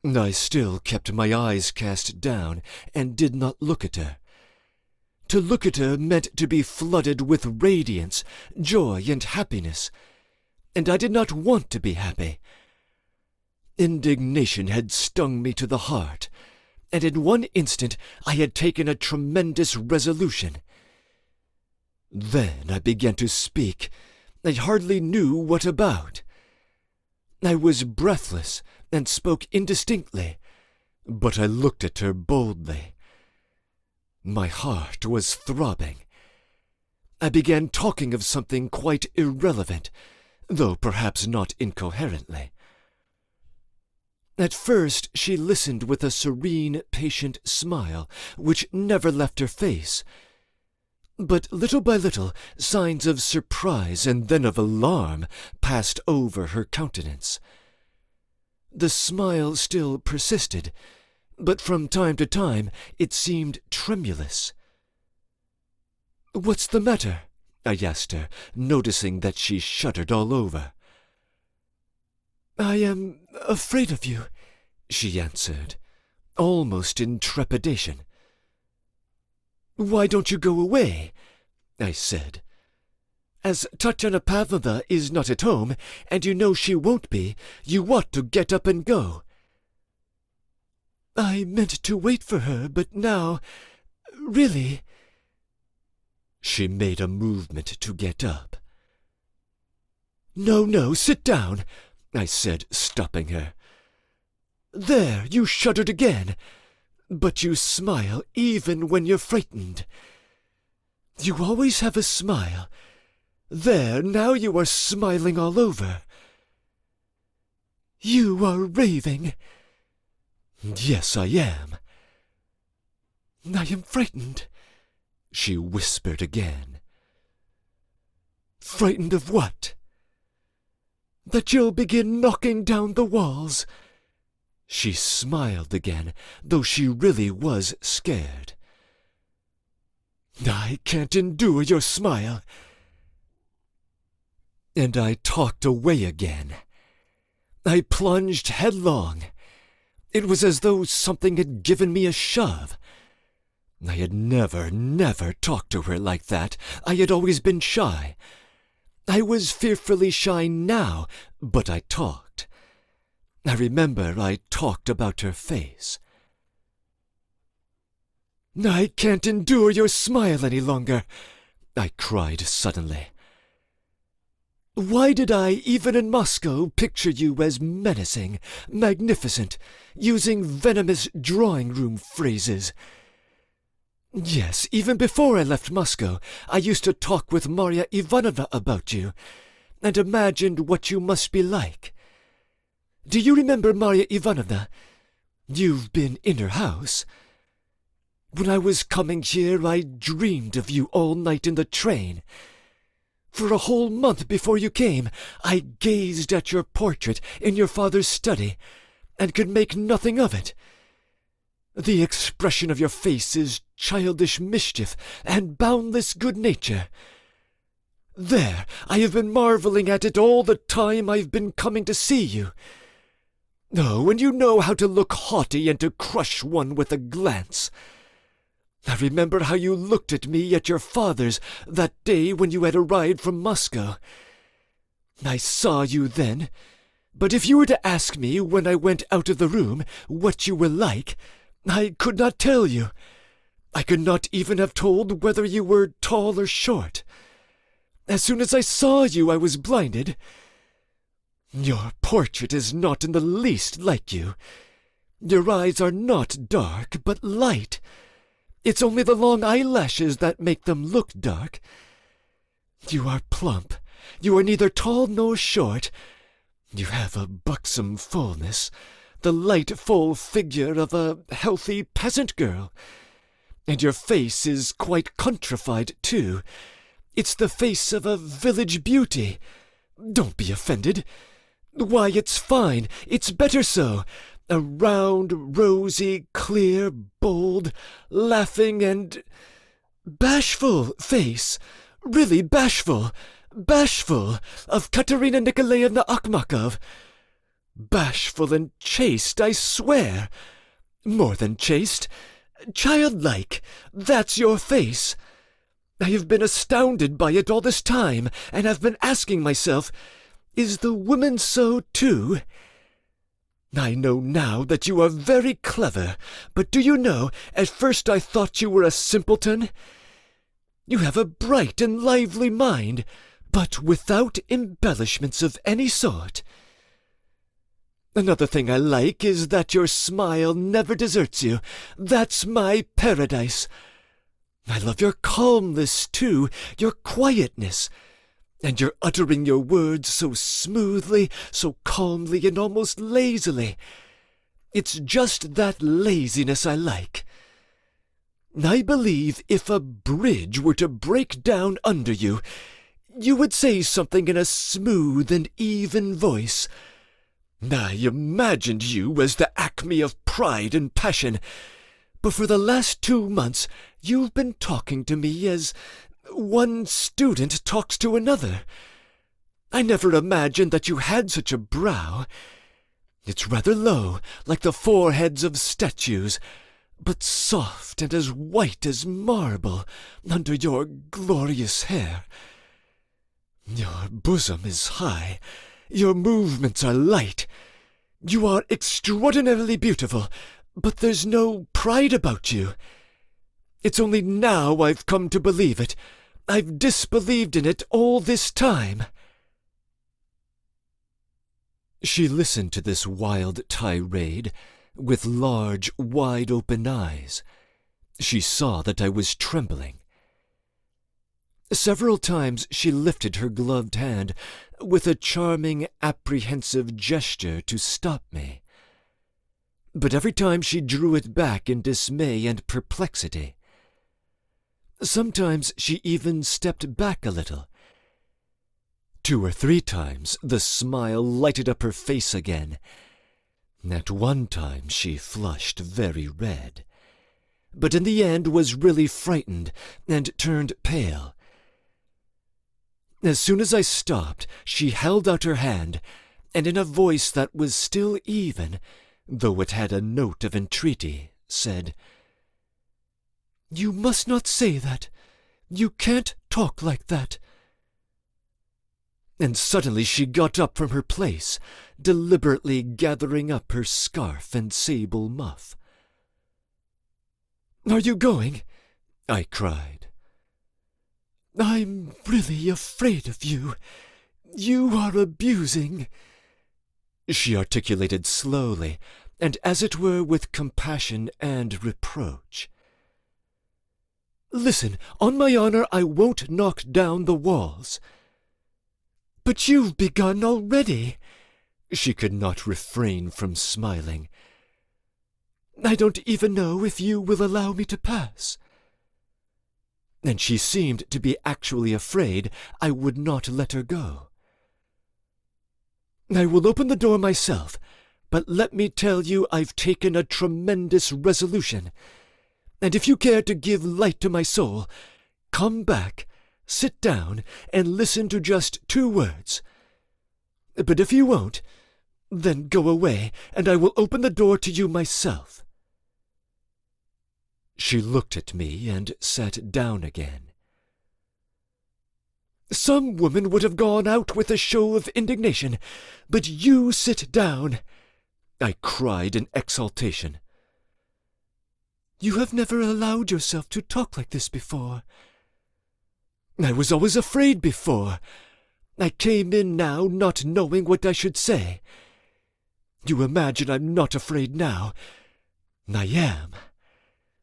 I still kept my eyes cast down and did not look at her. To look at her meant to be flooded with radiance, joy, and happiness, and I did not want to be happy. Indignation had stung me to the heart, and in one instant I had taken a tremendous resolution. Then I began to speak. I hardly knew what about. I was breathless and spoke indistinctly, but I looked at her boldly. My heart was throbbing. I began talking of something quite irrelevant, though perhaps not incoherently. At first she listened with a serene, patient smile, which never left her face. But little by little signs of surprise and then of alarm passed over her countenance. The smile still persisted, but from time to time it seemed tremulous. "What's the matter?" I asked her, noticing that she shuddered all over. "I am afraid of you," she answered, almost in trepidation. "Why don't you go away?" I said. "As Tatyana Pavlovna is not at home, and you know she won't be, you ought to get up and go." "I meant to wait for her, but now, really—" She made a movement to get up. "No, no, sit down," I said, stopping her. "There, you shuddered again. But you smile even when you're frightened. You always have a smile. There, now you are smiling all over. You are raving." "Yes, I am." "I am frightened," she whispered again. "Frightened of what?" "That you'll begin knocking down the walls." She smiled again, though she really was scared. "I can't endure your smile." And I talked away again. I plunged headlong. It was as though something had given me a shove. I had never talked to her like that. I had always been shy. I was fearfully shy now, but I talked. I remember I talked about her face. "I can't endure your smile any longer," I cried suddenly. "Why did I, even in Moscow, picture you as menacing, magnificent, using venomous drawing-room phrases? Yes, even before I left Moscow, I used to talk with Marya Ivanovna about you, and imagined what you must be like. Do you remember Marya Ivanovna? You've been in her house. When I was coming here, I dreamed of you all night in the train. For a whole month before you came, I gazed at your portrait in your father's study, and could make nothing of it. The expression of your face is childish mischief and boundless good nature. There, I have been marvelling at it all the time I've been coming to see you. Oh, and you know how to look haughty and to crush one with a glance. I remember how you looked at me at your father's that day when you had arrived from Moscow. I saw you then, but if you were to ask me when I went out of the room what you were like, I could not tell you. I could not even have told whether you were tall or short. As soon as I saw you, I was blinded. Your portrait is not in the least like you. Your eyes are not dark, but light. It's only the long eyelashes that make them look dark. You are plump. You are neither tall nor short. You have a buxom fullness, the light, full figure of a healthy peasant girl. And your face is quite countrified, too. It's the face of a village beauty. Don't be offended. Why, it's fine. It's better so. A round, rosy, clear, bold, laughing and bashful face. Really bashful. Bashful, of Katerina Nikolaevna Akhmakov. Bashful and chaste, I swear. More than chaste. Childlike. That's your face. I have been astounded by it all this time, and have been asking myself, is the woman so too? I know now that you are very clever, but do you know, at first I thought you were a simpleton. You have a bright and lively mind, but without embellishments of any sort. Another thing I like is that your smile never deserts you. That's my paradise. I love your calmness, too, your quietness, and your uttering your words so smoothly, so calmly, and almost lazily. It's just that laziness I like. I believe if a bridge were to break down under you, you would say something in a smooth and even voice. I imagined you as the acme of pride and passion, but for the last 2 months you've been talking to me as one student talks to another. I never imagined that you had such a brow. It's rather low, like the foreheads of statues, but soft and as white as marble under your glorious hair. Your bosom is high, your movements are light. You are extraordinarily beautiful, but there's no pride about you. It's only now I've come to believe it. I've disbelieved in it all this time. She listened to this wild tirade with large, wide-open eyes. She saw that I was trembling. Several times she lifted her gloved hand with a charming, apprehensive gesture to stop me. But every time she drew it back in dismay and perplexity. Sometimes she even stepped back a little. 2 or 3 times the smile lighted up her face again. At one time she flushed very red, but in the end was really frightened and turned pale. As soon as I stopped, she held out her hand, and in a voice that was still even, though it had a note of entreaty, said, "You must not say that. You can't talk like that." And suddenly she got up from her place, deliberately gathering up her scarf and sable muff. "Are you going?" I cried. "I'm really afraid of you. You are abusing," she articulated slowly, and as it were with compassion and reproach. Listen, on my honor, I won't knock down the walls." "But you've begun already." She could not refrain from smiling. "I don't even know if you will allow me to pass." And she seemed to be actually afraid I would not let her go. "I will open the door myself, but let me tell you I've taken a tremendous resolution. And if you care to give light to my soul, come back, sit down, and listen to just 2 words. But if you won't, then go away, and I will open the door to you myself." She looked at me and sat down again. "Some women would have gone out with a show of indignation, but you sit down," I cried in exultation. "You have never allowed yourself to talk like this before." "I was always afraid before. I came in now not knowing what I should say. You imagine I'm not afraid now. I am.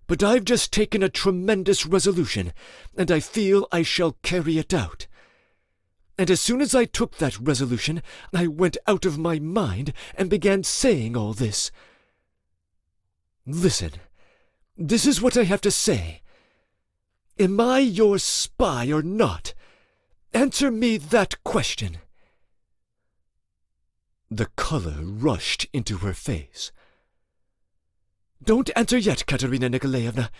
But I've just taken a tremendous resolution, and I feel I shall carry it out. And as soon as I took that resolution, I went out of my mind and began saying all this. Listen, this is what I have to say. Am I your spy or not? Answer me that question." The color rushed into her face. "Don't answer yet, Katerina Nikolaevna,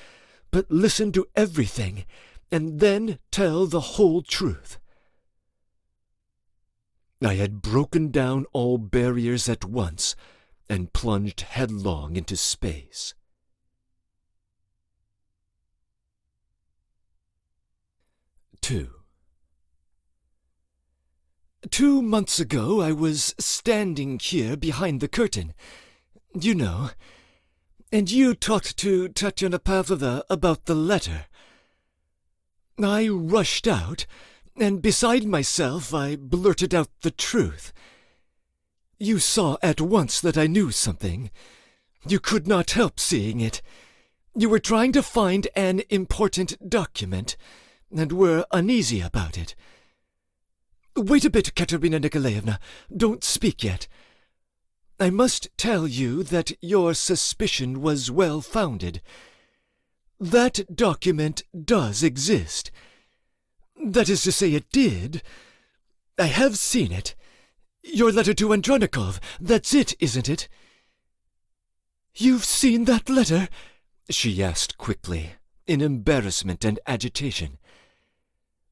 but listen to everything, and then tell the whole truth." I had broken down all barriers at once and plunged headlong into space. II. 2 months ago I was standing here behind the curtain, you know, and you talked to Tatyana Pavlovna about the letter. I rushed out, and beside myself I blurted out the truth. You saw at once that I knew something. You could not help seeing it. You were trying to find an important document, and were uneasy about it. Wait a bit, Katerina Nikolaevna. Don't speak yet. I must tell you that your suspicion was well-founded. That document does exist. That is to say, it did. I have seen it. Your letter to Andronikov. That's it, isn't it? You've seen that letter? She asked quickly, in embarrassment and agitation.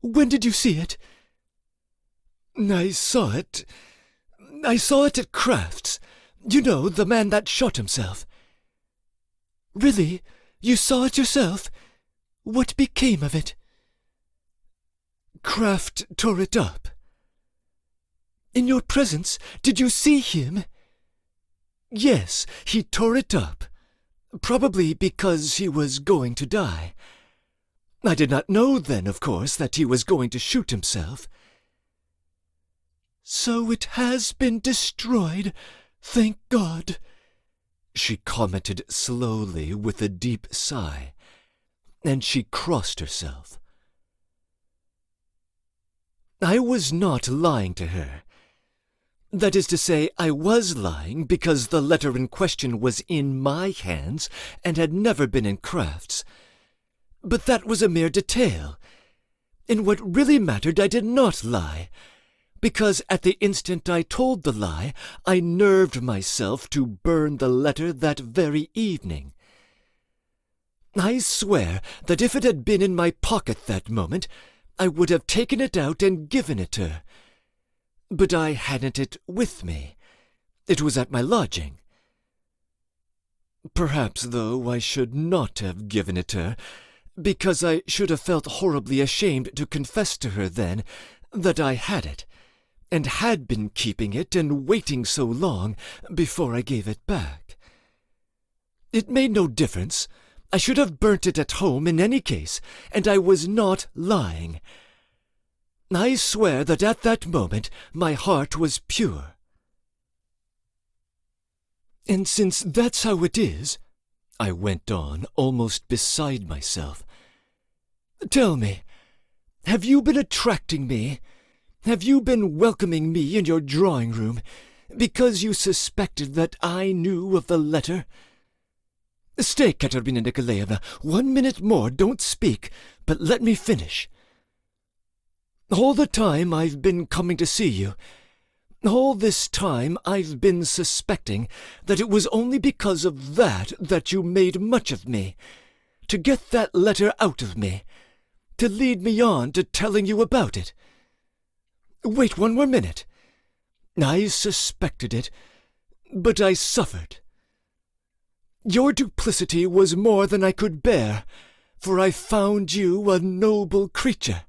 When did you see it? I saw it at Kraft's. You know, the man that shot himself. Really? You saw it yourself? What became of it? Kraft tore it up. In your presence, did you see him? Yes, he tore it up. Probably because he was going to die. I did not know then, of course, that he was going to shoot himself. So it has been destroyed, thank God, she commented slowly with a deep sigh, and she crossed herself. I was not lying to her. That is to say, I was lying because the letter in question was in my hands and had never been in Kraft's. But that was a mere detail. In what really mattered, I did not lie, because at the instant I told the lie, I nerved myself to burn the letter that very evening. I swear that if it had been in my pocket that moment, I would have taken it out and given it her. But I hadn't it with me. It was at my lodging. Perhaps, though, I should not have given it her, because I should have felt horribly ashamed to confess to her then that I had it, and had been keeping it and waiting so long before I gave it back. It made no difference. I should have burnt it at home in any case, and I was not lying. I swear that at that moment my heart was pure. And since that's how it is, I went on, almost beside myself, Tell me, have you been attracting me? Have you been welcoming me in your drawing-room because you suspected that I knew of the letter? Stay, Katerina Nikolaevna, 1 minute more, don't speak, but let me finish. All the time I've been coming to see you, all this time I've been suspecting that it was only because of that you made much of me, to get that letter out of me, to lead me on to telling you about it. Wait 1 more minute. I suspected it, but I suffered. Your duplicity was more than I could bear, for I found you a noble creature.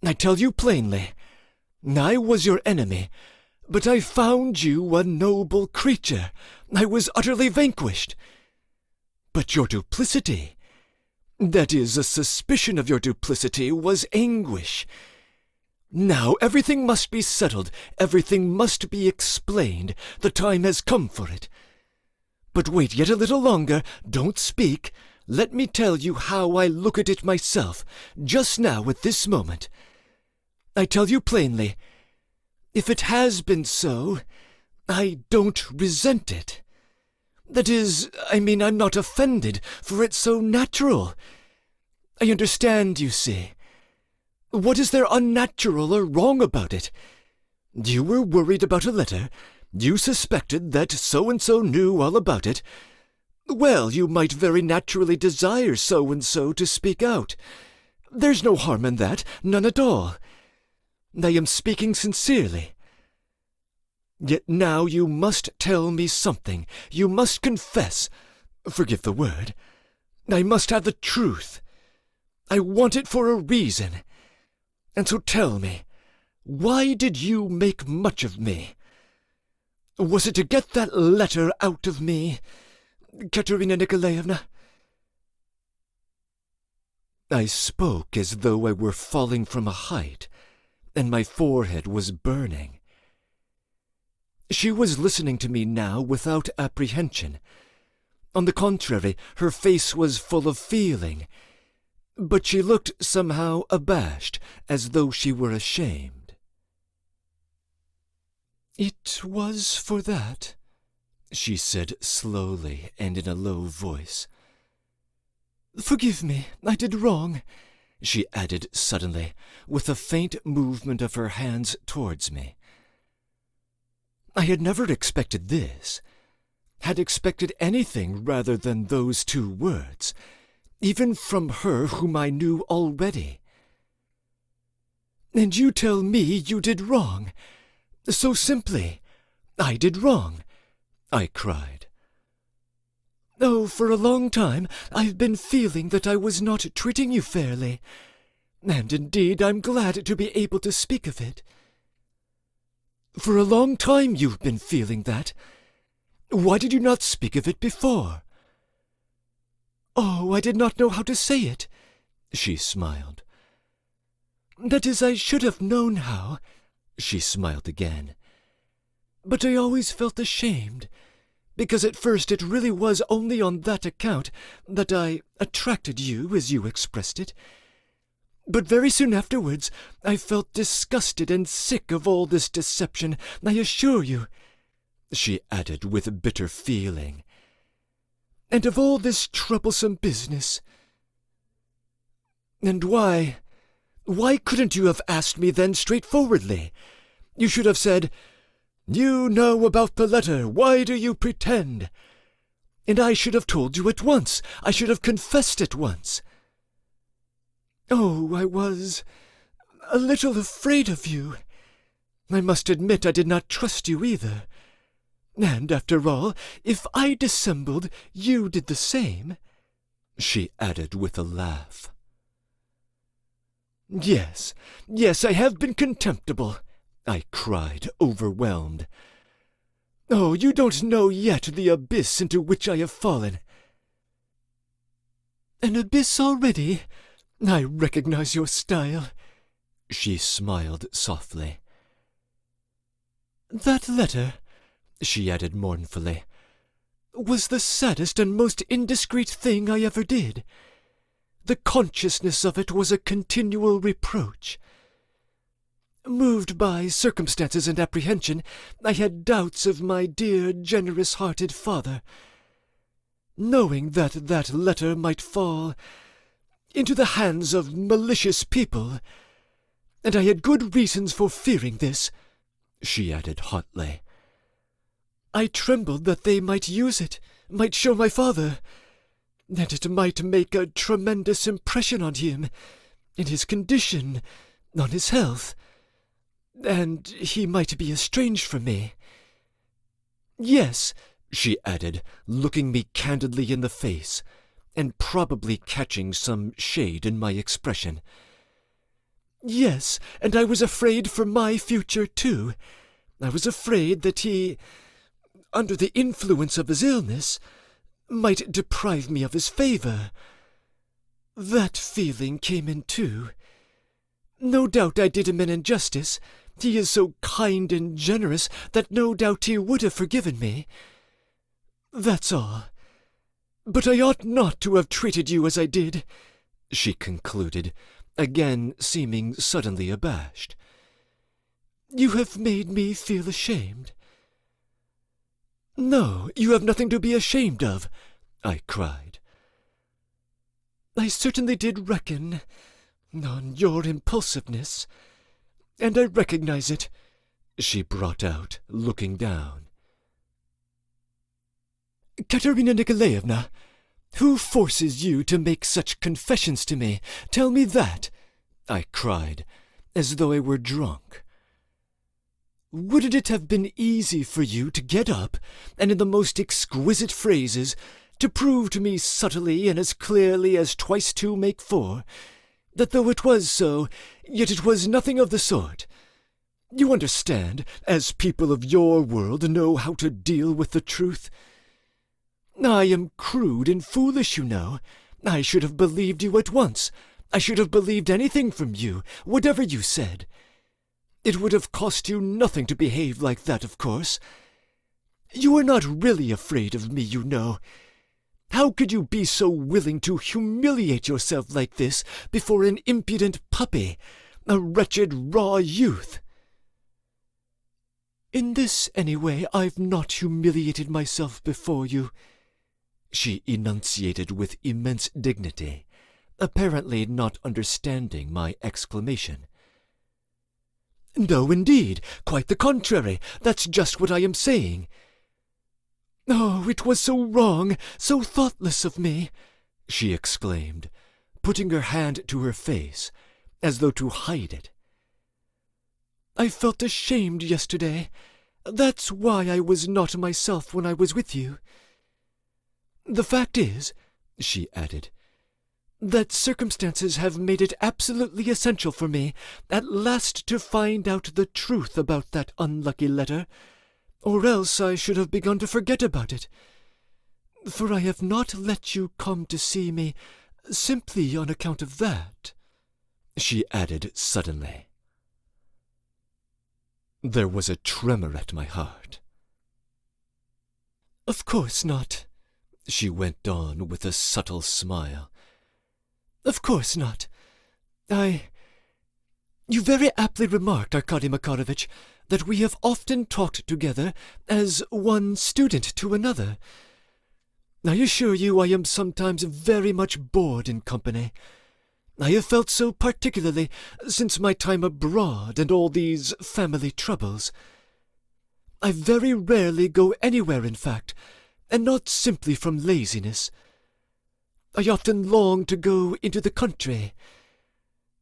I tell you plainly, I was your enemy, but I found you a noble creature. I was utterly vanquished. But your duplicity, that is, a suspicion of your duplicity, was anguish. Now everything must be settled, everything must be explained. The time has come for it. But wait yet a little longer, don't speak. Let me tell you how I look at it myself, just now at this moment. I tell you plainly, if it has been so, I don't resent it. That is, I'm not offended, for it's so natural. I understand, you see. What is there unnatural or wrong about it? You were worried about a letter. You suspected that so-and-so knew all about it. Well, you might very naturally desire so-and-so to speak out. There's no harm in that, none at all. I am speaking sincerely. Yet now you must tell me something. You must confess. Forgive the word. I must have the truth. I want it for a reason. And so tell me, why did you make much of me? Was it to get that letter out of me, Katerina Nikolaevna? I spoke as though I were falling from a height, and my forehead was burning. She was listening to me now without apprehension. On the contrary, her face was full of feeling, but she looked somehow abashed, as though she were ashamed. "It was for that," she said slowly and in a low voice. "Forgive me, I did wrong," she added suddenly, with a faint movement of her hands towards me. I had never expected this, had expected anything rather than those 2 words, even from her whom I knew already. "And you tell me you did wrong? So simply, I did wrong," I cried. "Oh, for a long time I've been feeling that I was not treating you fairly, and indeed I'm glad to be able to speak of it." "For a long time you've been feeling that. Why did you not speak of it before?" "Oh, I did not know how to say it," she smiled. "That is, I should have known how." She smiled again. "But I always felt ashamed, because at first it really was only on that account that I attracted you, as you expressed it. But very soon afterwards I felt disgusted and sick of all this deception, I assure you," she added with bitter feeling, "and of all this troublesome business. And why couldn't you have asked me then straightforwardly? You should have said, 'You know about the letter, why do you pretend?' And I should have told you at once. I should have confessed at once. Oh, I was a little afraid of you. I must admit I did not trust you either. And after all, if I dissembled, you did the same," she added with a laugh. Yes, I have been contemptible," I cried, overwhelmed. "Oh, you don't know yet the abyss into which I have fallen." "An abyss already? I recognize your style." She smiled softly. "That letter," she added mournfully, "was the saddest and most indiscreet thing I ever did. The consciousness of it was a continual reproach. Moved by circumstances and apprehension, I had doubts of my dear, generous-hearted father. Knowing that that letter might fall into the hands of malicious people, and I had good reasons for fearing this, she added hotly, I trembled that they might use it, might show my father, and it might make a tremendous impression on him, in his condition, on his health, and he might be estranged from me. Yes, she added, looking me candidly in the face, and probably catching some shade in my expression. Yes, and I was afraid for my future, too. I was afraid that he, under the influence of his illness, might deprive me of his favour. That feeling came in, too. No doubt I did him an injustice. He is so kind and generous that no doubt he would have forgiven me. That's all. But I ought not to have treated you as I did, she concluded, again seeming suddenly abashed. You have made me feel ashamed. No, you have nothing to be ashamed of, I cried. I certainly did reckon on your impulsiveness, and I recognize it, she brought out, looking down. Katerina Nikolaevna, who forces you to make such confessions to me? Tell me that, I cried, as though I were drunk. Wouldn't it have been easy for you to get up, and in the most exquisite phrases, to prove to me subtly and as clearly as twice two make four, that though it was so, yet it was nothing of the sort? You understand, as people of your world know how to deal with the truth. I am crude and foolish, you know. I should have believed you at once. I should have believed anything from you, whatever you said. It would have cost you nothing to behave like that, of course. You are not really afraid of me, you know. How could you be so willing to humiliate yourself like this before an impudent puppy, a wretched raw youth? In this, anyway, I've not humiliated myself before you, she enunciated with immense dignity, apparently not understanding my exclamation. No, indeed, quite the contrary. That's just what I am saying. Oh, it was so wrong, so thoughtless of me, she exclaimed, putting her hand to her face, as though to hide it. I felt ashamed yesterday. That's why I was not myself when I was with you. The fact is, she added, that circumstances have made it absolutely essential for me at last to find out the truth about that unlucky letter, or else I should have begun to forget about it. For I have not let you come to see me simply on account of that, she added suddenly. There was a tremor at my heart. Of course not, she went on with a subtle smile. Of course not. You very aptly remarked, Arkady Makarovich, that we have often talked together as one student to another. I assure you I am sometimes very much bored in company. I have felt so particularly since my time abroad and all these family troubles. I very rarely go anywhere, in fact, and not simply from laziness. I often long to go into the country.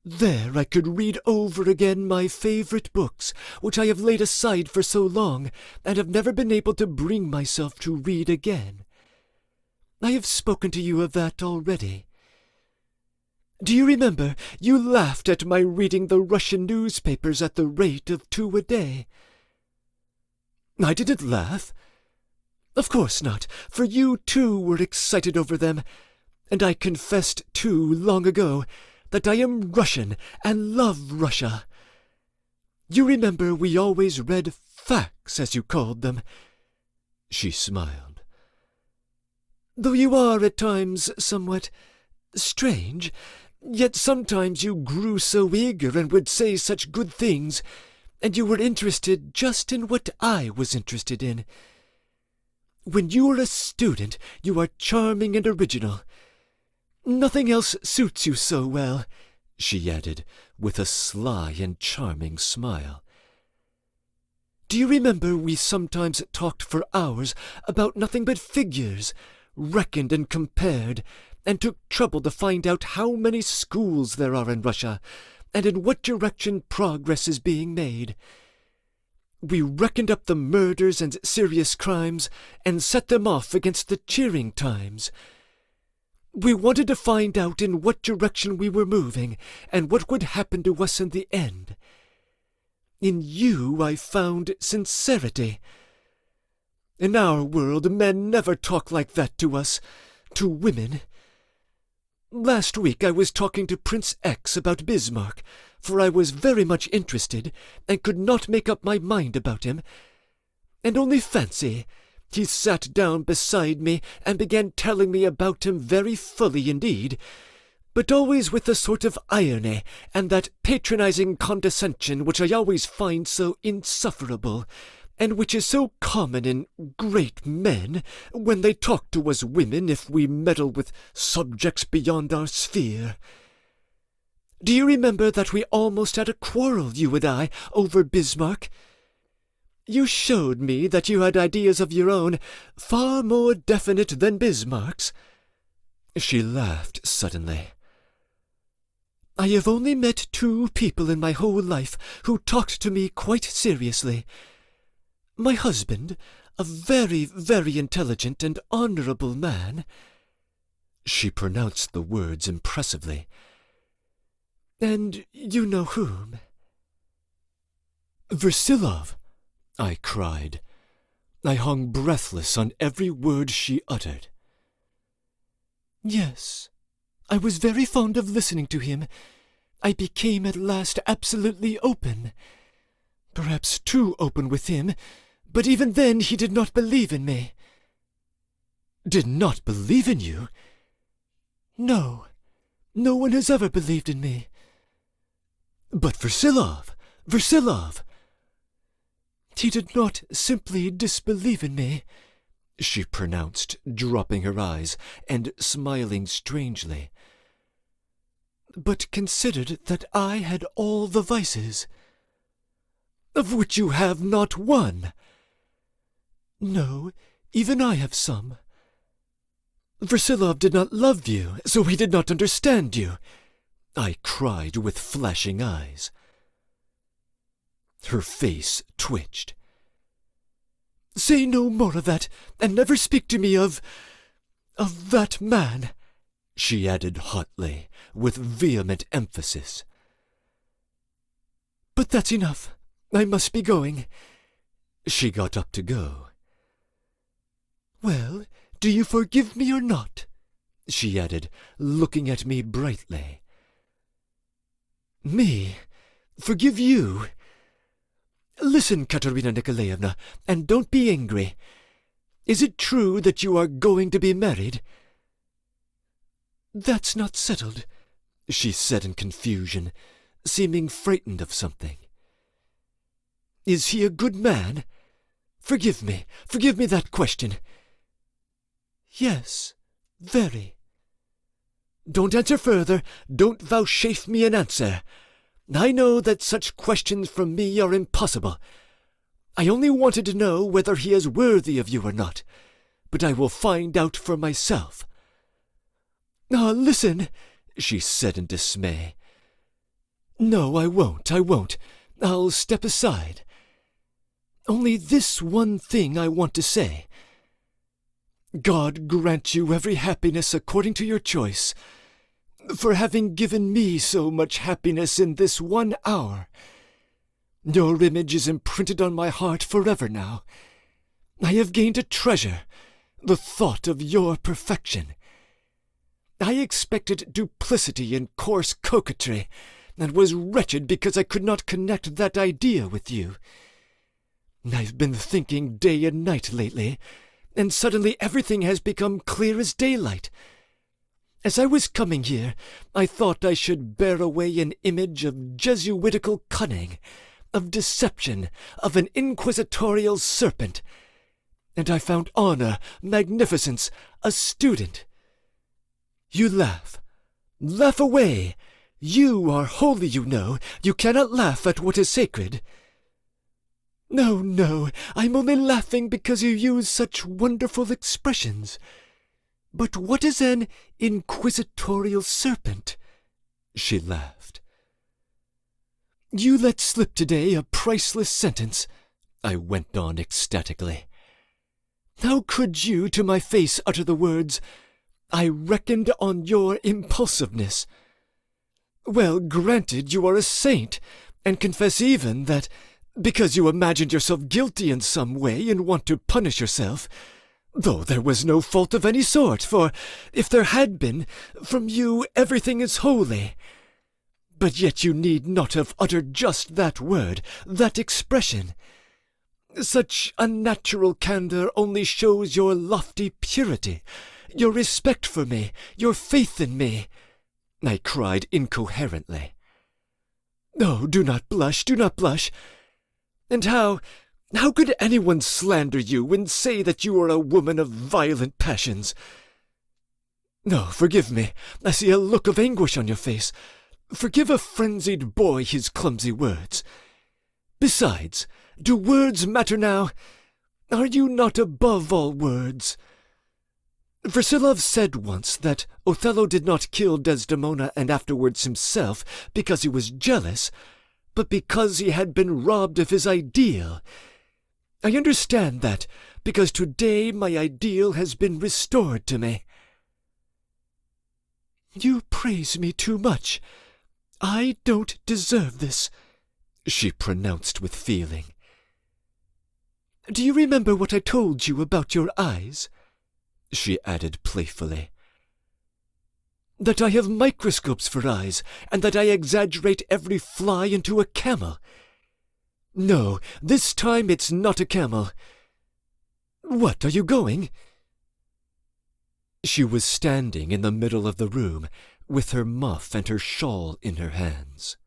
There I could read over again my favourite books, which I have laid aside for so long, and have never been able to bring myself to read again. I have spoken to you of that already. Do you remember, you laughed at my reading the Russian newspapers at the rate of 2 a day? I didn't laugh. Of course not, for you too were excited over them, and I confessed too long ago that I am Russian and love Russia. You remember we always read facts, as you called them. She smiled. Though you are at times somewhat Strange, yet sometimes you grew so eager and would say such good things, and you were interested just in what I was interested in. When you are a student, you are charming and original. Nothing else suits you so well," she added, with a sly and charming smile. "Do you remember we sometimes talked for hours about nothing but figures, reckoned and compared, and took trouble to find out how many schools there are in Russia, and in what direction progress is being made? We reckoned up the murders and serious crimes, and set them off against the cheering times. We wanted to find out in what direction we were moving, and what would happen to us in the end. In you I found sincerity. In our world men never talk like that to us, to women. Last week I was talking to Prince X about Bismarck, for I was very much interested, and could not make up my mind about him. And only fancy, he sat down beside me and began telling me about him very fully indeed, but always with a sort of irony and that patronizing condescension which I always find so insufferable, and which is so common in great men when they talk to us women if we meddle with subjects beyond our sphere. Do you remember that we almost had a quarrel, you and I, over Bismarck? You showed me that you had ideas of your own, far more definite than Bismarck's." She laughed suddenly. "I have only met 2 people in my whole life who talked to me quite seriously. My husband, a very, very intelligent and honourable man." She pronounced the words impressively. "And you know whom?" "Versilov," I cried. I hung breathless on every word she uttered. "Yes, I was very fond of listening to him. I became at last absolutely open. Perhaps too open with him, but even then he did not believe in me." "Did not believe in you?" "No, no one has ever believed in me." "But Versilov! "He did not simply disbelieve in me," she pronounced, dropping her eyes and smiling strangely, "but considered that I had all the vices." "Of which you have not one." "No, even I have some." "Versilov did not love you, so he did not understand you," I cried with flashing eyes. Her face twitched. "Say no more of that, and never speak to me of that man," she added hotly, with vehement emphasis. "But that's enough. I must be going." She got up to go. "Well, do you forgive me or not?" she added, looking at me brightly. "Me? Forgive you? Listen, Katerina Nikolaevna, and don't be angry. Is it true that you are going to be married?" "That's not settled," she said in confusion, seeming frightened of something. "Is he a good man? Forgive me that question." "Yes, very." "Don't answer further. Don't vouchsafe me an answer. I know that such questions from me are impossible. I only wanted to know whether he is worthy of you or not, but I will find out for myself." "Ah, listen," she said in dismay. "No, I won't. I'll step aside. Only this one thing I want to say. God grant you every happiness according to your choice, for having given me so much happiness in this 1 hour. Your image is imprinted on my heart forever now. I have gained a treasure, the thought of your perfection. I expected duplicity and coarse coquetry, and was wretched because I could not connect that idea with you. I've been thinking day and night lately, and suddenly everything has become clear as daylight. As I was coming here, I thought I should bear away an image of Jesuitical cunning, of deception, of an inquisitorial serpent, and I found honor, magnificence, a student. You laugh. Laugh away. You are holy, you know. You cannot laugh at what is sacred. No, no, I'm only laughing because you use such wonderful expressions. But what is an inquisitorial serpent? She laughed. You let slip today a priceless sentence, I went on ecstatically. How could you to my face utter the words, I reckoned on your impulsiveness? Well, granted you are a saint, and confess even that, because you imagined yourself guilty in some way and want to punish yourself, though there was no fault of any sort, for if there had been, from you everything is holy. But yet you need not have uttered just that word, that expression. Such unnatural candour only shows your lofty purity, your respect for me, your faith in me, I cried incoherently. Oh, do not blush, do not blush. And how could anyone slander you and say that you are a woman of violent passions? No, forgive me, I see a look of anguish on your face. Forgive a frenzied boy his clumsy words. Besides, do words matter now? Are you not above all words? Versilov said once that Othello did not kill Desdemona and afterwards himself because he was jealous, but because he had been robbed of his ideal. I understand that, because today my ideal has been restored to me. You praise me too much. I don't deserve this, she pronounced with feeling. Do you remember what I told you about your eyes? She added playfully. That I have microscopes for eyes, and that I exaggerate every fly into a camel. No, this time it's not a camel. What, are you going? She was standing in the middle of the room, with her muff and her shawl in her hands.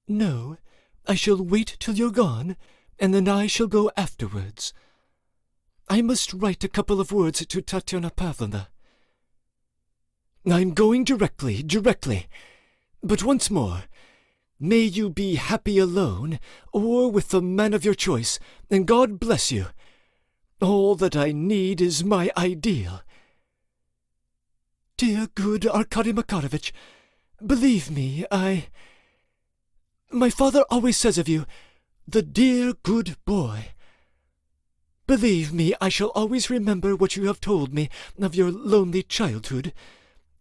No, I shall wait till you're gone, and then I shall go afterwards. I must write a couple of words to Tatiana Pavlovna. I'm going directly. But once more, may you be happy alone, or with the man of your choice, and God bless you. All that I need is my ideal. Dear good Arkady Makarovich, believe me, my father always says of you, the dear good boy. Believe me, I shall always remember what you have told me of your lonely childhood,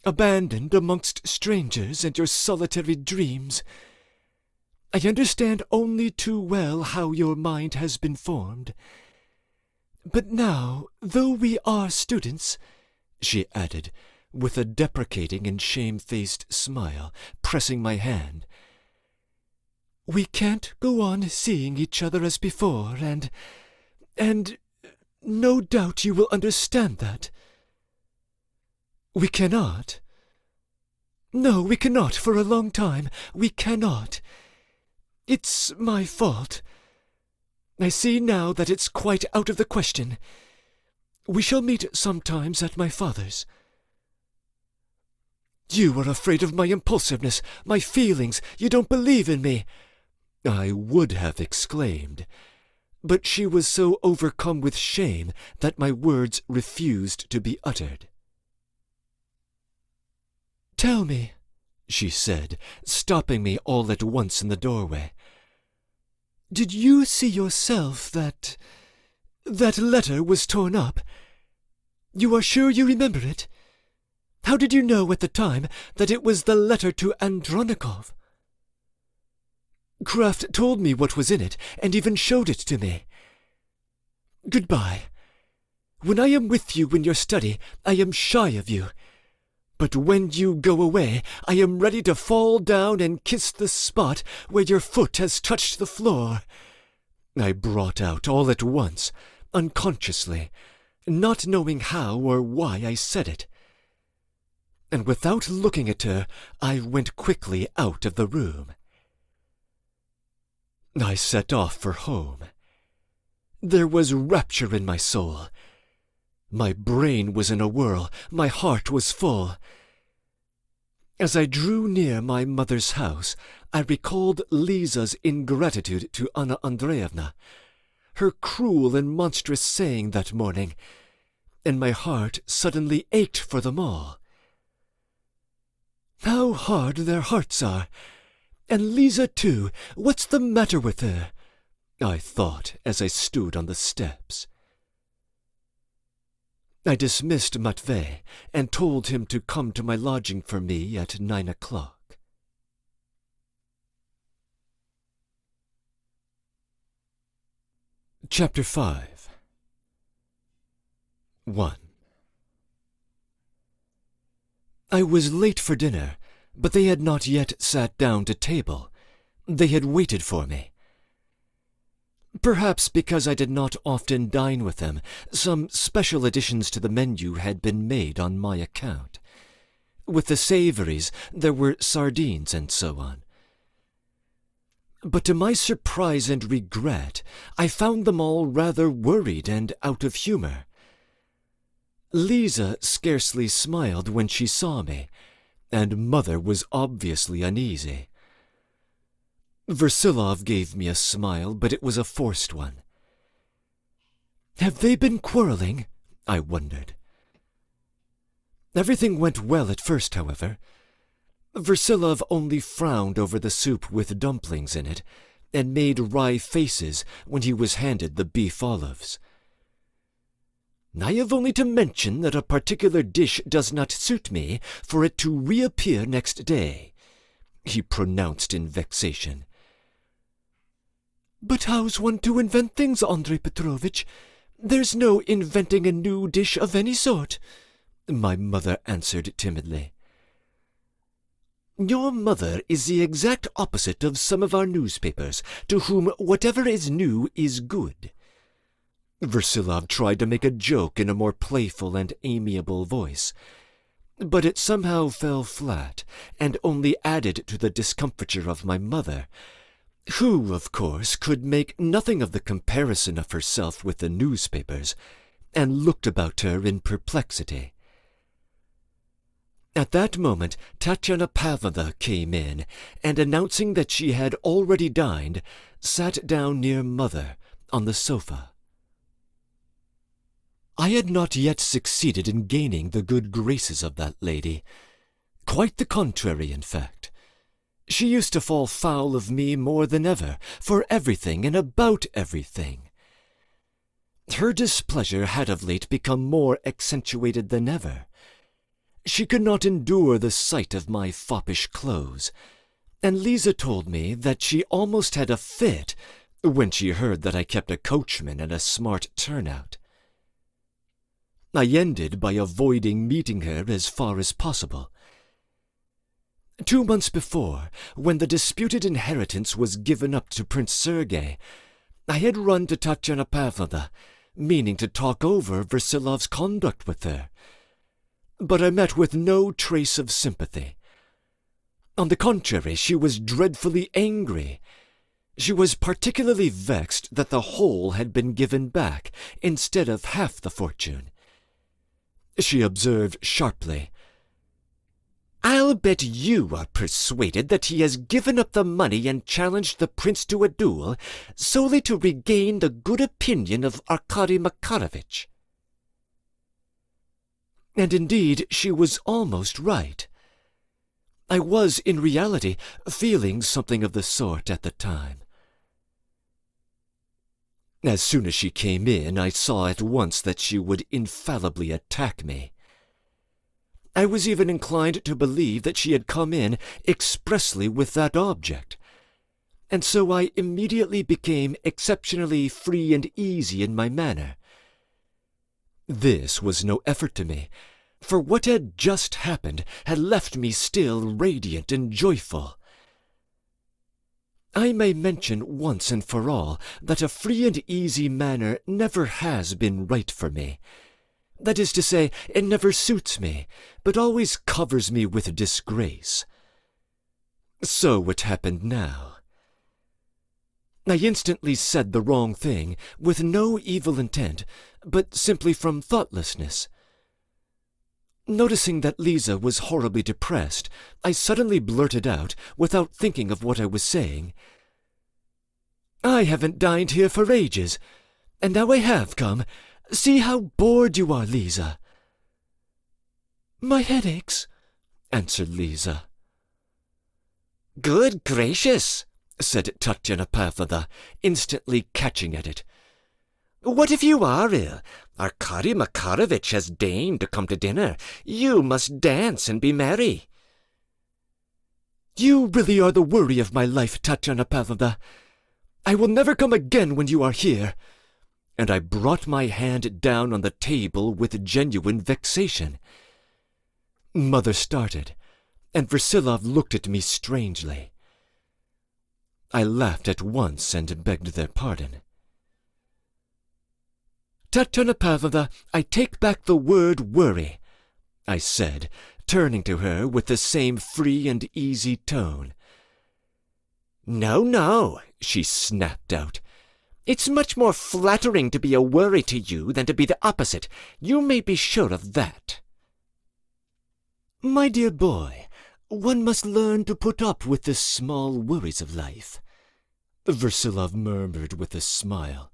abandoned amongst strangers and your solitary dreams. I understand only too well how your mind has been formed. But now, though we are students, she added, with a deprecating and shamefaced smile, pressing my hand, we can't go on seeing each other as before, and no doubt you will understand that. We cannot. No, we cannot for a long time. We cannot. It's my fault. I see now that it's quite out of the question. We shall meet sometimes at my father's. You are afraid of my impulsiveness, my feelings. You don't believe in me. I would have exclaimed, but she was so overcome with shame that my words refused to be uttered. Tell me, she said, stopping me all at once in the doorway. Did you see yourself that letter was torn up? You are sure you remember it? How did you know at the time that it was the letter to Andronikov? Kraft told me what was in it, and even showed it to me. Goodbye. When I am with you in your study, I am shy of you. But when you go away, I am ready to fall down and kiss the spot where your foot has touched the floor. I brought out all at once, unconsciously, not knowing how or why I said it. and without looking at her, I went quickly out of the room. I set off for home. There was rapture in my soul. My brain was in a whirl, my heart was full. As I drew near my mother's house, I recalled Lisa's ingratitude to Anna Andreevna, her cruel and monstrous saying that morning, and my heart suddenly ached for them all. How hard their hearts are! And Lisa, too, what's the matter with her? I thought as I stood on the steps. I dismissed Matvei and told him to come to my lodging for me at 9 o'clock. Chapter 5. 1. I was late for dinner, but they had not yet sat down to table. They had waited for me. Perhaps because I did not often dine with them, some special additions to the menu had been made on my account. With the savouries, there were sardines and so on. But to my surprise and regret, I found them all rather worried and out of humour. Lisa scarcely smiled when she saw me, and Mother was obviously uneasy. Versilov gave me a smile, but it was a forced one. "Have they been quarrelling?" I wondered. Everything went well at first, however. Versilov only frowned over the soup with dumplings in it, and made wry faces when he was handed the beef olives. "I have only to mention that a particular dish does not suit me for it to reappear next day," he pronounced in vexation. "But how's one to invent things, Andrei Petrovitch? There's no inventing a new dish of any sort," my mother answered timidly. "Your mother is the exact opposite of some of our newspapers, to whom whatever is new is good." Versilov tried to make a joke in a more playful and amiable voice, but it somehow fell flat, and only added to the discomfiture of my mother, who, of course, could make nothing of the comparison of herself with the newspapers, and looked about her in perplexity. At that moment Tatyana Pavlovna came in, and announcing that she had already dined, sat down near Mother on the sofa. I had not yet succeeded in gaining the good graces of that lady. Quite the contrary, in fact. She used to fall foul of me more than ever, for everything and about everything. Her displeasure had of late become more accentuated than ever. She could not endure the sight of my foppish clothes, and Lisa told me that she almost had a fit when she heard that I kept a coachman and a smart turnout. I ended by avoiding meeting her as far as possible. 2 months before, when the disputed inheritance was given up to Prince Sergei, I had run to Tatyana Pavlovna, meaning to talk over Versilov's conduct with her. But I met with no trace of sympathy. On the contrary, she was dreadfully angry. She was particularly vexed that the whole had been given back, instead of half the fortune. She observed sharply, "I'll bet you are persuaded that he has given up the money and challenged the prince to a duel solely to regain the good opinion of Arkady Makarovitch." And indeed she was almost right. I was, in reality, feeling something of the sort at the time. As soon as she came in, I saw at once that she would infallibly attack me. I was even inclined to believe that she had come in expressly with that object, and so I immediately became exceptionally free and easy in my manner. This was no effort to me, for what had just happened had left me still radiant and joyful. I may mention once and for all that a free and easy manner never has been right for me. That is to say, it never suits me, but always covers me with disgrace. So it happened now. I instantly said the wrong thing, with no evil intent, but simply from thoughtlessness. Noticing that Lisa was horribly depressed, I suddenly blurted out, without thinking of what I was saying, "I haven't dined here for ages, and now I have come. See how bored you are, Lisa." "My head aches," answered Lisa. "Good gracious," said Tatyana Pavlovna, instantly catching at it. "What if you are ill? Arkady Makarovitch has deigned to come to dinner. You must dance and be merry." "You really are the worry of my life, Tatyana Pavlovna. I will never come again when you are here." And I brought my hand down on the table with genuine vexation. Mother started, and Versilov looked at me strangely. I laughed at once and begged their pardon. "Tatyana Pavlovna, I take back the word worry," I said, turning to her with the same free and easy tone. "No, no," she snapped out. "It's much more flattering to be a worry to you than to be the opposite. You may be sure of that." "My dear boy, one must learn to put up with the small worries of life," Versilov murmured with a smile.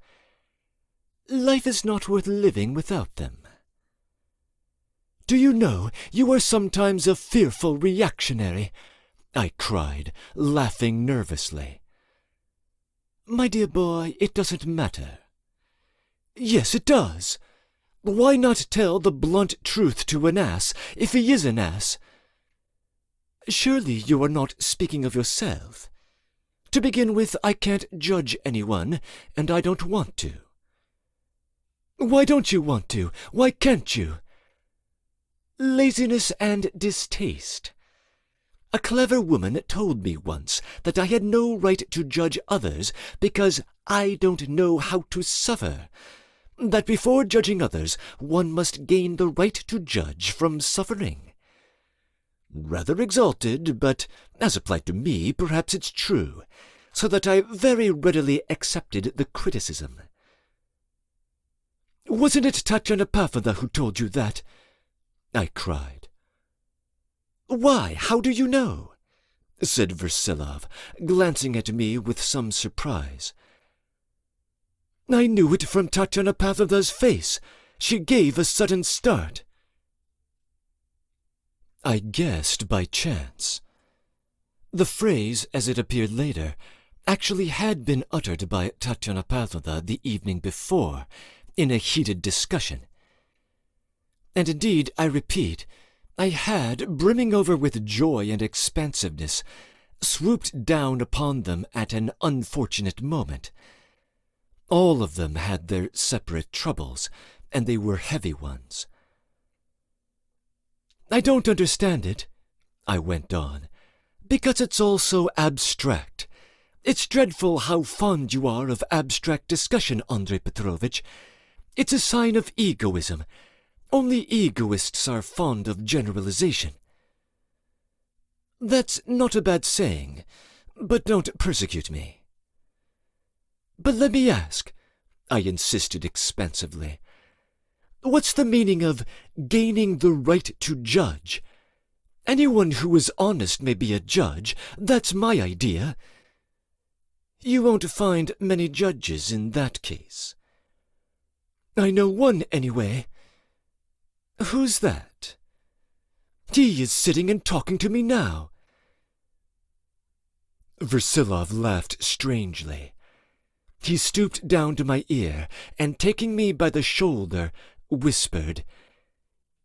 "Life is not worth living without them." "Do you know, you are sometimes a fearful reactionary," I cried, laughing nervously. "My dear boy, it doesn't matter." "Yes, it does. Why not tell the blunt truth to an ass, if he is an ass?" "Surely you are not speaking of yourself. To begin with, I can't judge anyone, and I don't want to." "Why don't you want to? Why can't you?" "Laziness and distaste. A clever woman told me once that I had no right to judge others because I don't know how to suffer, that before judging others one must gain the right to judge from suffering. Rather exalted, but as applied to me, perhaps it's true, so that I very readily accepted the criticism." "Wasn't it Tatyana Pavlovna who told you that?" I cried. "Why, how do you know?" said Versilov, glancing at me with some surprise. "I knew it from Tatyana Pavlovna's face. She gave a sudden start." I guessed by chance. The phrase, as it appeared later, actually had been uttered by Tatyana Pavlovna the evening before, in a heated discussion. And indeed, I repeat, I had, brimming over with joy and expansiveness, swooped down upon them at an unfortunate moment. All of them had their separate troubles, and they were heavy ones. "I don't understand it," I went on, "because it's all so abstract. It's dreadful how fond you are of abstract discussion, Andrei Petrovitch. It's a sign of egoism. Only egoists are fond of generalization." "That's not a bad saying, but don't persecute me." "But let me ask," I insisted expansively, "what's the meaning of gaining the right to judge? Anyone who is honest may be a judge. That's my idea." "You won't find many judges in that case." "I know one, anyway." "Who's that?" "He is sitting and talking to me now." Versilov laughed strangely. He stooped down to my ear, and taking me by the shoulder, whispered,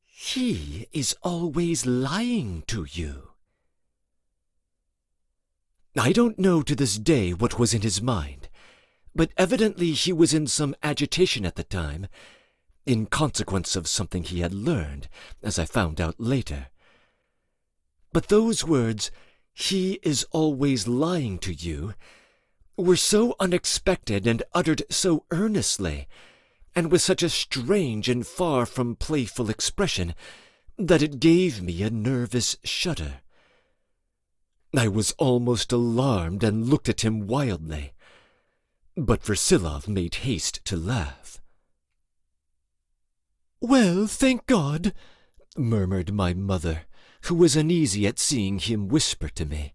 "He is always lying to you." I don't know to this day what was in his mind, but evidently he was in some agitation at the time, in consequence of something he had learned, as I found out later. But those words, "He is always lying to you," were so unexpected and uttered so earnestly, and with such a strange and far from playful expression that it gave me a nervous shudder. I was almost alarmed and looked at him wildly, but Versilov made haste to laugh. "Well, thank God," murmured my mother, who was uneasy at seeing him whisper to me.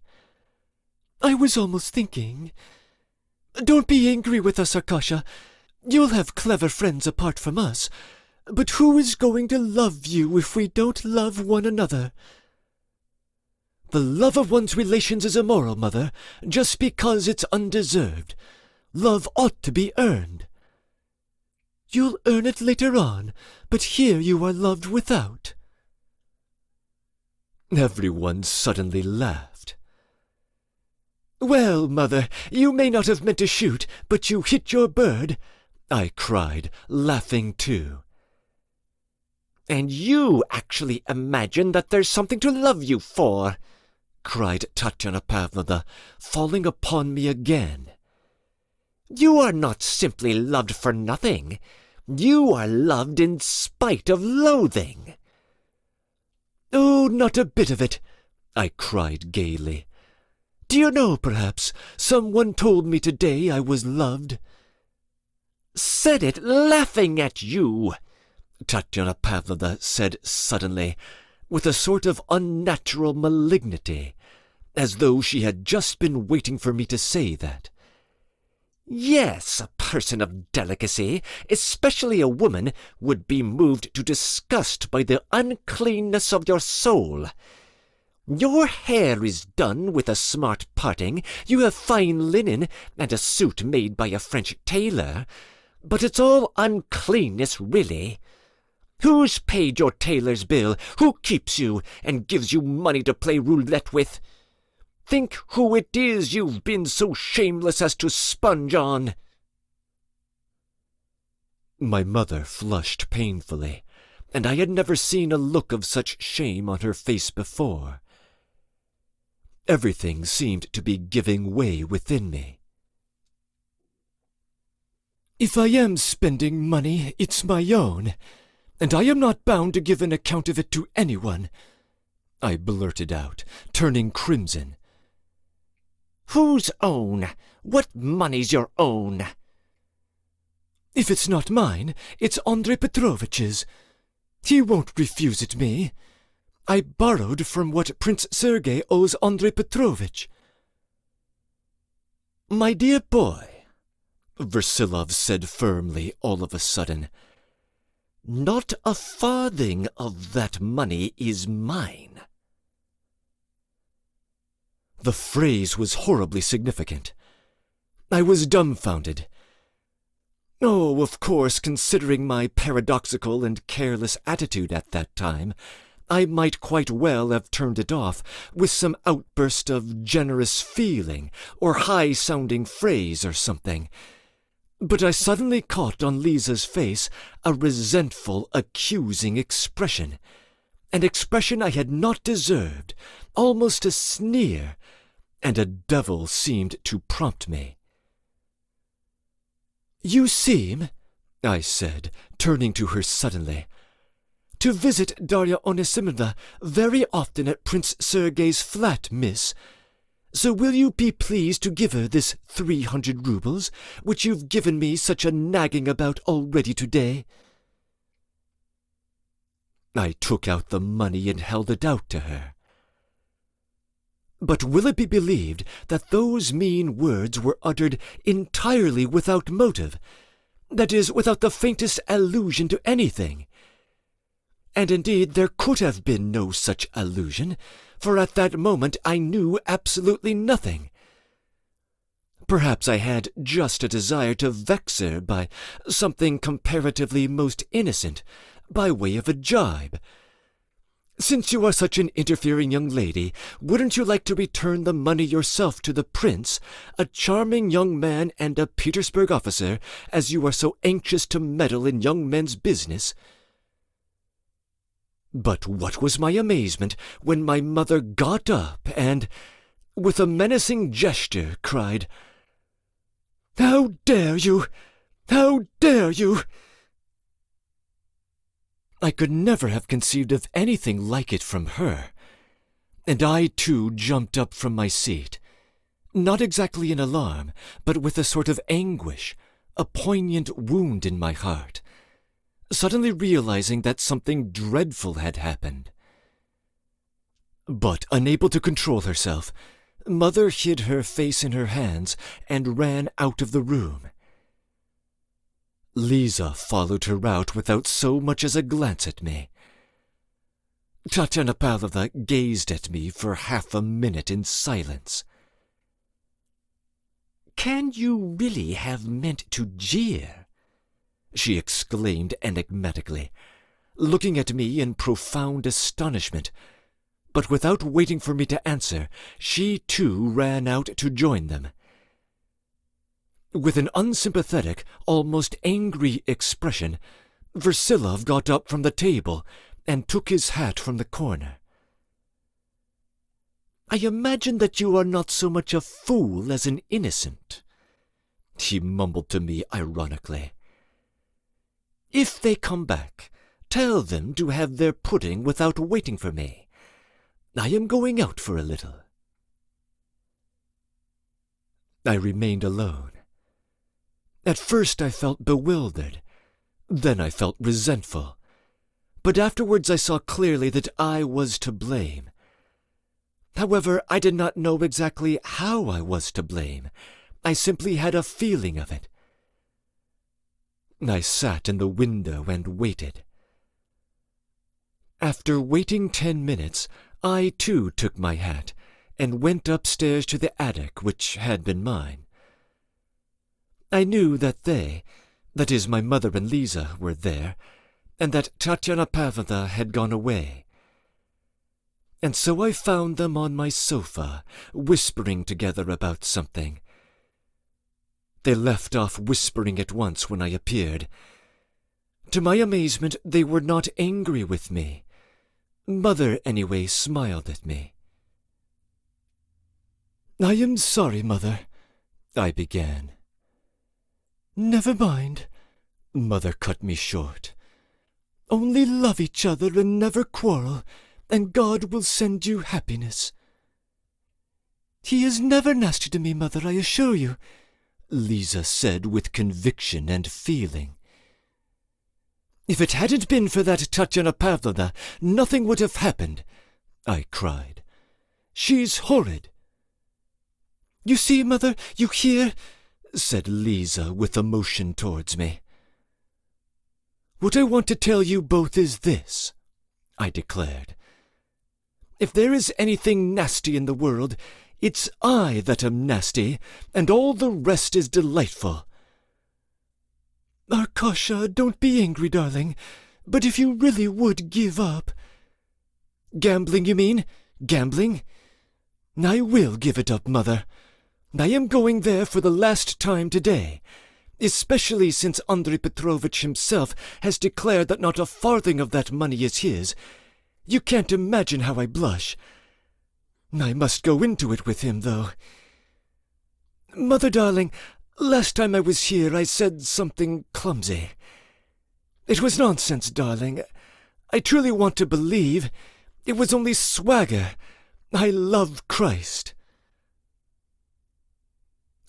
"I was almost thinking. Don't be angry with us, Arkasha. You'll have clever friends apart from us, but who is going to love you if we don't love one another?" "The love of one's relations is immoral, Mother, just because it's undeserved. Love ought to be earned." "You'll earn it later on, but here you are loved without." Everyone suddenly laughed. "Well, Mother, you may not have meant to shoot, but you hit your bird," I cried, laughing too. "And you actually imagine that there's something to love you for," cried Tatyana Pavlovna, falling upon me again. "You are not simply loved for nothing. You are loved in spite of loathing." "Oh, not a bit of it," I cried gaily. "Do you know, perhaps, someone told me today I was loved." "Said it laughing at you," Tatyana Pavlovna said suddenly, with a sort of unnatural malignity, as though she had just been waiting for me to say that. "Yes, a person of delicacy, especially a woman, would be moved to disgust by the uncleanness of your soul. Your hair is done with a smart parting, you have fine linen, and a suit made by a French tailor, but it's all uncleanness, really. Who's paid your tailor's bill? Who keeps you and gives you money to play roulette with? Think who it is you've been so shameless as to sponge on." My mother flushed painfully, and I had never seen a look of such shame on her face before. Everything seemed to be giving way within me. "If I am spending money, it's my own, and I am not bound to give an account of it to anyone," I blurted out, turning crimson. "Whose own? What money's your own?" "If it's not mine, it's Andrei Petrovich's. He won't refuse it me. I borrowed from what Prince Sergei owes Andrei Petrovich." "My dear boy," Versilov said firmly all of a sudden, "not a farthing of that money is mine." The phrase was horribly significant. I was dumbfounded. Oh, of course, considering my paradoxical and careless attitude at that time, I might quite well have turned it off with some outburst of generous feeling or high-sounding phrase or something. But I suddenly caught on Lisa's face a resentful, accusing expression, an expression I had not deserved, almost a sneer, and a devil seemed to prompt me. "You seem," I said, turning to her suddenly, "to visit Darya Onesimovna very often at Prince Sergei's flat, miss. So will you be pleased to give her this 300 roubles, which you've given me such a nagging about already today?" I took out the money and held it out to her. But will it be believed that those mean words were uttered entirely without motive, that is, without the faintest allusion to anything? And indeed there could have been no such allusion, for at that moment I knew absolutely nothing. Perhaps I had just a desire to vex her by something comparatively most innocent, by way of a jibe. "Since you are such an interfering young lady, wouldn't you like to return the money yourself to the prince, a charming young man and a Petersburg officer, as you are so anxious to meddle in young men's business?" But what was my amazement when my mother got up and, with a menacing gesture, cried, "How dare you! How dare you! I could never have conceived of anything like it from her, and I too jumped up from my seat, not exactly in alarm, but with a sort of anguish, a poignant wound in my heart, suddenly realizing that something dreadful had happened. But unable to control herself, Mother hid her face in her hands and ran out of the room. Lisa followed her out without so much as a glance at me. Tatiana Pavlovna gazed at me for half a minute in silence. "Can you really have meant to jeer?" she exclaimed enigmatically, looking at me in profound astonishment. But without waiting for me to answer, she too ran out to join them. With an unsympathetic, almost angry expression, Versilov got up from the table and took his hat from the corner. "I imagine that you are not so much a fool as an innocent," he mumbled to me ironically. "If they come back, tell them to have their pudding without waiting for me. I am going out for a little." I remained alone. At first I felt bewildered, then I felt resentful, but afterwards I saw clearly that I was to blame. However, I did not know exactly how I was to blame. I simply had a feeling of it. I sat in the window and waited. After waiting 10 minutes, I too took my hat and went upstairs to the attic which had been mine. I knew that they, that is my mother and Lisa, were there, and that Tatiana Pavlovna had gone away. And so I found them on my sofa, whispering together about something. They left off whispering at once when I appeared. To my amazement, they were not angry with me. Mother, anyway, smiled at me. "I am sorry, Mother," I began. "Never mind," Mother cut me short. "Only love each other and never quarrel, and God will send you happiness." "He is never nasty to me, Mother, I assure you," Lisa said with conviction and feeling. "If it hadn't been for that Tatiana Pavlovna, nothing would have happened," I cried. "She's horrid." "You see, Mother, you hear," said Lisa with emotion towards me. "What I want to tell you both is this," I declared. "If there is anything nasty in the world, it's I that am nasty, and all the rest is delightful." "Arkasha, don't be angry, darling, but if you really would give up—" "Gambling, you mean? Gambling? I will give it up, Mother. I am going there for the last time today, especially since Andrei Petrovitch himself has declared that not a farthing of that money is his. You can't imagine how I blush. I must go into it with him, though. Mother, darling, last time I was here I said something clumsy. It was nonsense, darling. I truly want to believe. It was only swagger. I love Christ."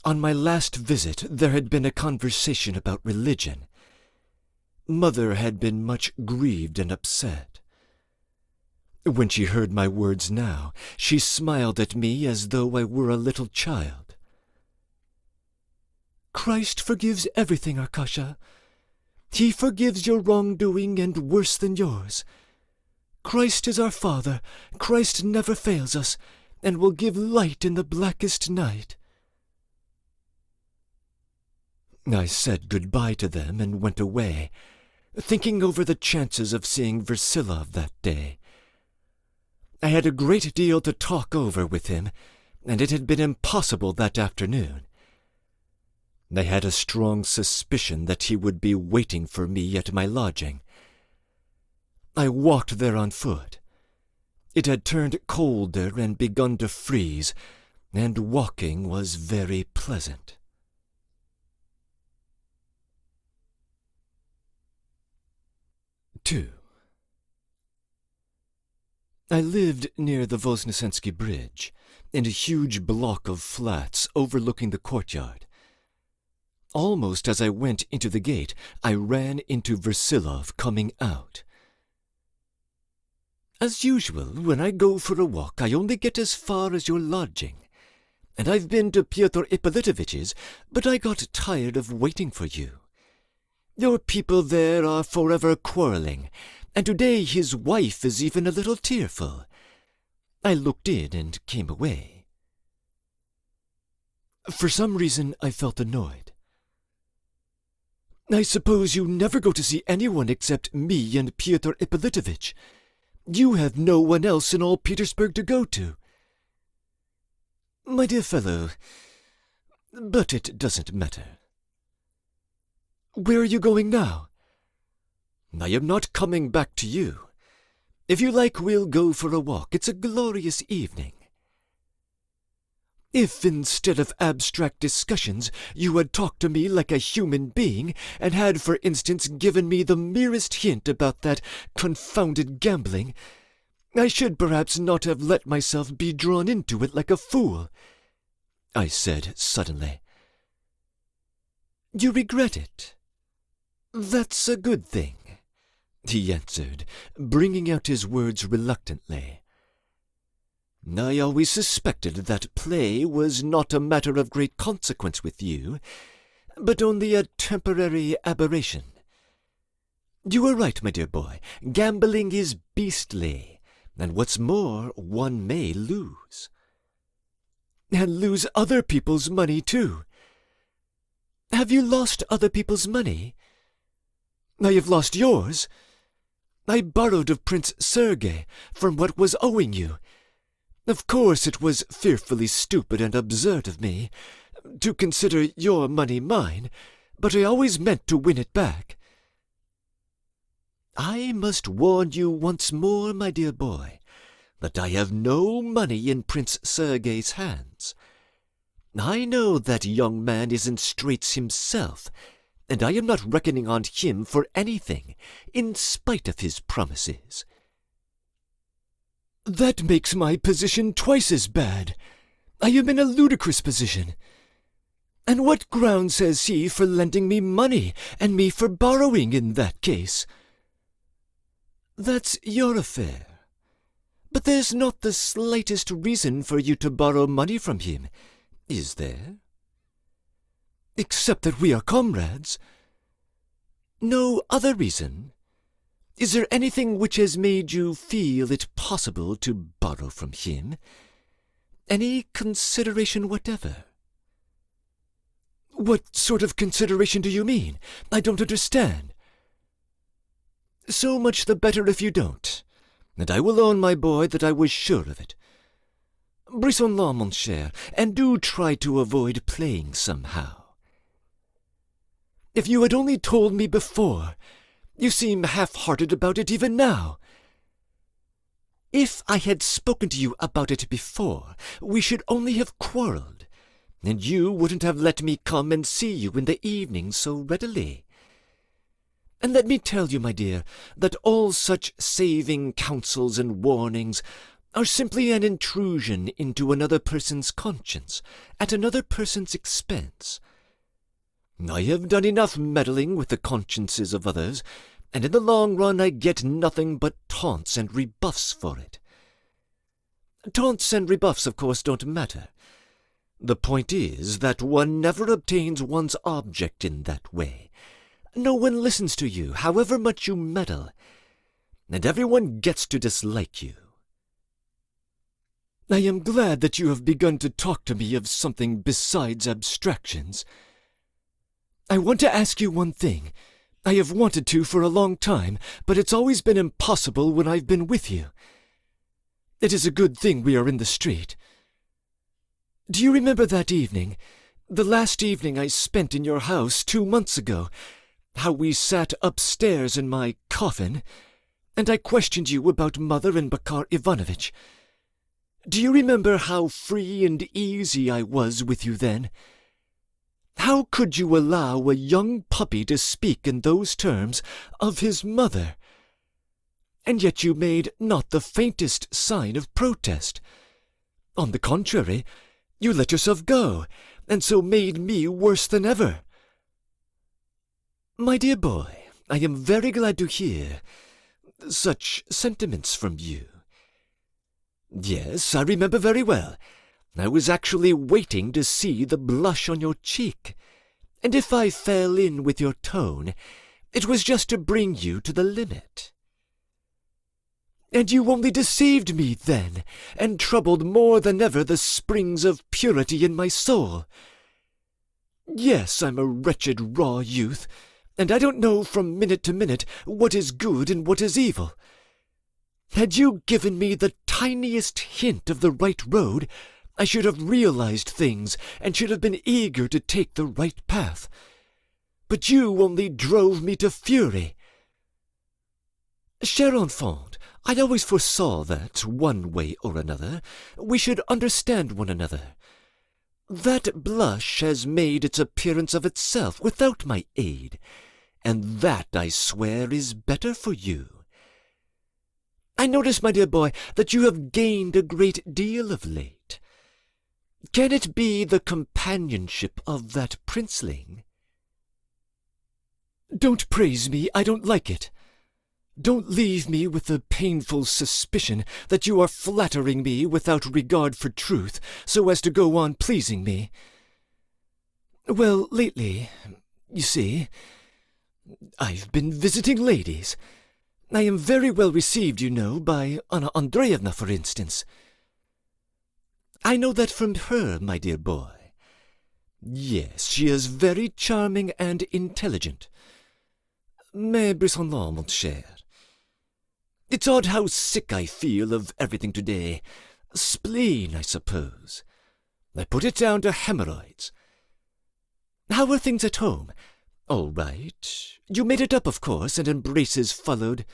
On my last visit there had been a conversation about religion. Mother had been much grieved and upset. When she heard my words now, she smiled at me as though I were a little child. "Christ forgives everything, Arkasha. He forgives your wrongdoing and worse than yours. Christ is our Father. Christ never fails us, and will give light in the blackest night." I said goodbye to them and went away, thinking over the chances of seeing Versilov that day. I had a great deal to talk over with him, and it had been impossible that afternoon. I had a strong suspicion that he would be waiting for me at my lodging. I walked there on foot. It had turned colder and begun to freeze, and walking was very pleasant. 2. I lived near the Voznesensky Bridge, in a huge block of flats overlooking the courtyard. Almost as I went into the gate, I ran into Versilov coming out. As usual, when I go for a walk, I only get as far as your lodging. And I've been to Pyotr Ippolitovitch's, but I got tired of waiting for you. Your people there are forever quarreling, and today his wife is even a little tearful. I looked in and came away. For some reason, I felt annoyed. I suppose you never go to see anyone except me and Pyotr Ippolitovitch. You have no one else in all Petersburg to go to. My dear fellow, but it doesn't matter. Where are you going now? I am not coming back to you. If you like, we'll go for a walk. It's a glorious evening. If, instead of abstract discussions, you had talked to me like a human being, and had, for instance, given me the merest hint about that confounded gambling, I should perhaps not have let myself be drawn into it like a fool, I said suddenly. You regret it? That's a good thing, he answered, bringing out his words reluctantly. I always suspected that play was not a matter of great consequence with you, but only a temporary aberration. You are right, my dear boy. Gambling is beastly, and what's more, one may lose. And lose other people's money, too. Have you lost other people's money? I have lost yours. I borrowed of Prince Sergei from what was owing you. Of course it was fearfully stupid and absurd of me to consider your money mine, but I always meant to win it back. I must warn you once more, my dear boy, that I have no money in Prince Sergei's hands. I know that young man is in straits himself, and I am not reckoning on him for anything, in spite of his promises. That makes my position twice as bad. I am in a ludicrous position. And what grounds has he for lending me money, and me for borrowing in that case? That's your affair. But there's not the slightest reason for you to borrow money from him, is there? Except that we are comrades. No other reason? Is there anything which has made you feel it possible to borrow from him? Any consideration whatever? What sort of consideration do you mean? I don't understand. So much the better if you don't, and I will own, my boy, that I was sure of it. Brisons-là, mon cher, and do try to avoid playing somehow. If you had only told me before. You seem half-hearted about it even now. If I had spoken to you about it before, we should only have quarrelled, and you wouldn't have let me come and see you in the evening so readily. And let me tell you, my dear, that all such saving counsels and warnings are simply an intrusion into another person's conscience, at another person's expense. I have done enough meddling with the consciences of others, and in the long run I get nothing but taunts and rebuffs for it. Taunts and rebuffs, of course, don't matter. The point is that one never obtains one's object in that way. No one listens to you, however much you meddle, and everyone gets to dislike you. I am glad that you have begun to talk to me of something besides abstractions. I want to ask you one thing. I have wanted to for a long time, but it's always been impossible when I've been with you. It is a good thing we are in the street. Do you remember that evening, the last evening I spent in your house 2 months ago, how we sat upstairs in my coffin, and I questioned you about Mother and Bakar Ivanovitch? Do you remember how free and easy I was with you then? How could you allow a young puppy to speak in those terms of his mother? and yet you made not the faintest sign of protest. On the contrary, you let yourself go, and so made me worse than ever. My dear boy, I am very glad to hear such sentiments from you. Yes, I remember very well. I was actually waiting to see the blush on your cheek, and if I fell in with your tone, it was just to bring you to the limit. And you only deceived me then, and troubled more than ever the springs of purity in my soul. Yes, I'm a wretched raw youth, and I don't know from minute to minute what is good and what is evil. Had you given me the tiniest hint of the right road, I should have realized things and should have been eager to take the right path. But you only drove me to fury. Cher enfant, I always foresaw that, one way or another, we should understand one another. That blush has made its appearance of itself without my aid, and that, I swear, is better for you. I notice, my dear boy, that you have gained a great deal of late. Can it be the companionship of that princeling? Don't praise me, I don't like it. Don't leave me with the painful suspicion that you are flattering me without regard for truth, so as to go on pleasing me. Well, lately, you see, I've been visiting ladies. I am very well received, you know, by Anna Andreevna, for instance. I know that from her, my dear boy. Yes, she is very charming and intelligent. Mais brissonnant, mon cher. It's odd how sick I feel of everything today. Spleen, I suppose. I put it down to hemorrhoids. How are things at home? All right. You made it up, of course, and embraces followed.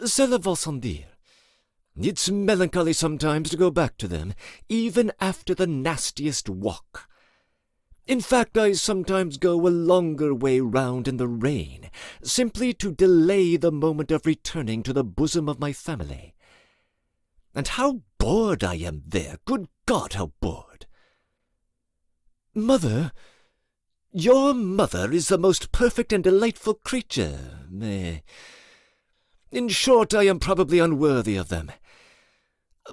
Cela va sans dire. It's melancholy sometimes to go back to them, even after the nastiest walk. In fact, I sometimes go a longer way round in the rain, simply to delay the moment of returning to the bosom of my family. And how bored I am there! Good God, how bored! Mother, your mother is the most perfect and delightful creature. In short, I am probably unworthy of them.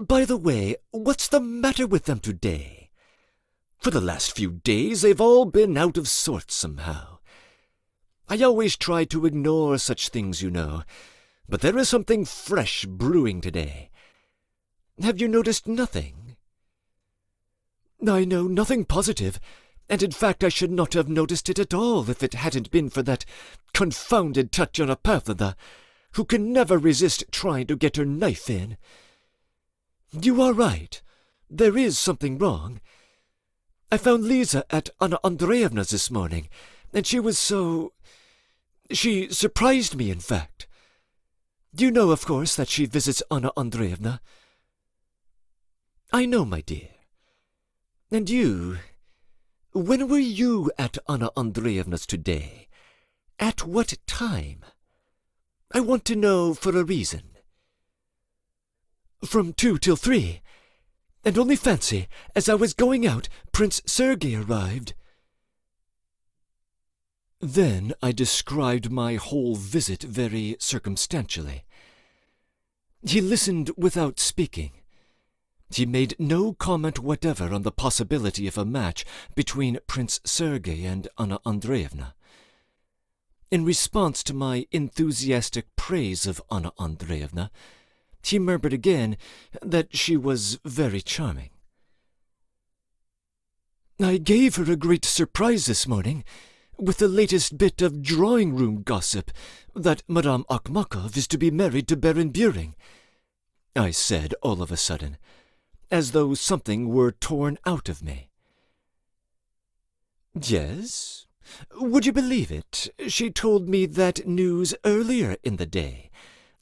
By the way, what's the matter with them today? For the last few days they've all been out of sorts somehow. I always try to ignore such things, you know, but there is something fresh brewing today. Have you noticed nothing? I know nothing positive, and in fact I should not have noticed it at all if it hadn't been for that confounded Tatyana Pavlovna, who can never resist trying to get her knife in. You are right. There is something wrong. I found Lisa at Anna Andreevna's this morning, and she was so... She surprised me, in fact. You know, of course, that she visits Anna Andreevna. I know, my dear. And you... When were you at Anna Andreevna's today? At what time? I want to know for a reason. From 2 till 3. And only fancy, as I was going out, Prince Sergei arrived. Then I described my whole visit very circumstantially. He listened without speaking. He made no comment whatever on the possibility of a match between Prince Sergei and Anna Andreevna. In response to my enthusiastic praise of Anna Andreevna, he murmured again that she was very charming. I gave her a great surprise this morning with the latest bit of drawing-room gossip that Madame Akhmakov is to be married to Baron Buring, I said all of a sudden, as though something were torn out of me. Yes? Would you believe it? She told me that news earlier in the day,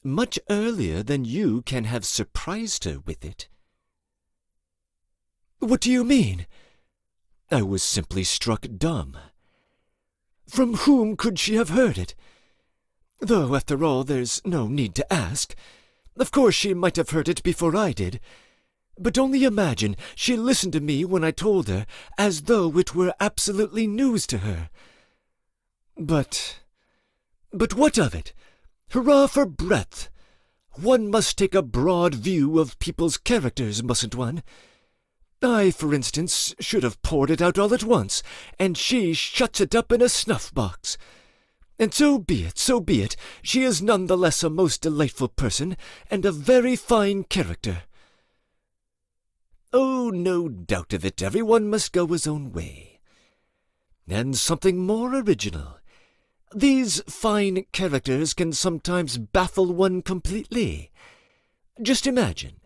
much earlier than you can have surprised her with it. What do you mean? I was simply struck dumb. From whom could she have heard it? Though, after all, there's no need to ask. Of course she might have heard it before I did. But only imagine she listened to me when I told her, as though it were absolutely news to her. But what of it? Hurrah for breadth! One must take a broad view of people's characters, mustn't one? I, for instance, should have poured it out all at once, and she shuts it up in a snuff-box. And so be it, so be it. She is none the less a most delightful person, and a very fine character. Oh, no doubt of it, everyone must go his own way. And something more original. These fine characters can sometimes baffle one completely. Just imagine.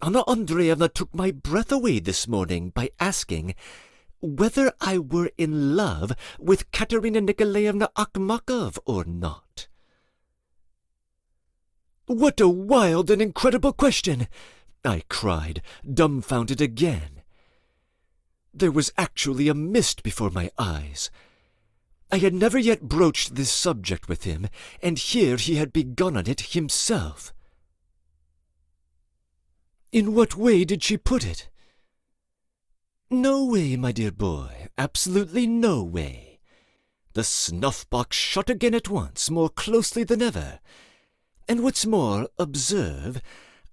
Anna Andreevna took my breath away this morning by asking whether I were in love with Katerina Nikolaevna Akhmakov or not. What a wild and incredible question! I cried, dumbfounded again. There was actually a mist before my eyes. I had never yet broached this subject with him, and here he had begun on it himself. In what way did she put it? No way, my dear boy, absolutely no way. The snuff-box shut again at once, more closely than ever. And what's more, observe,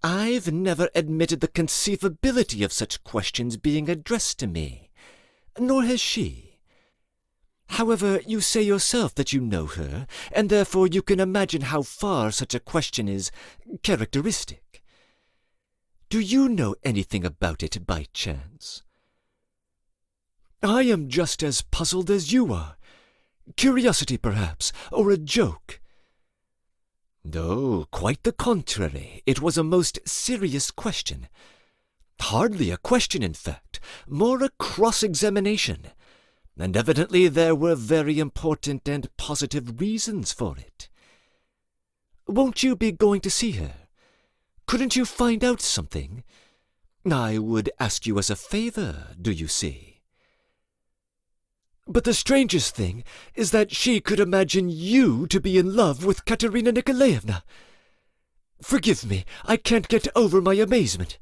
I've never admitted the conceivability of such questions being addressed to me, nor has she. However, you say yourself that you know her, and therefore you can imagine how far such a question is characteristic. Do you know anything about it by chance? I am just as puzzled as you are. Curiosity, perhaps, or a joke. No, quite the contrary. It was a most serious question. Hardly a question, in fact, more a cross-examination. And evidently there were very important and positive reasons for it. Won't you be going to see her? Couldn't you find out something? I would ask you as a favor, do you see? But the strangest thing is that she could imagine you to be in love with Katerina Nikolaevna. Forgive me, I can't get over my amazement.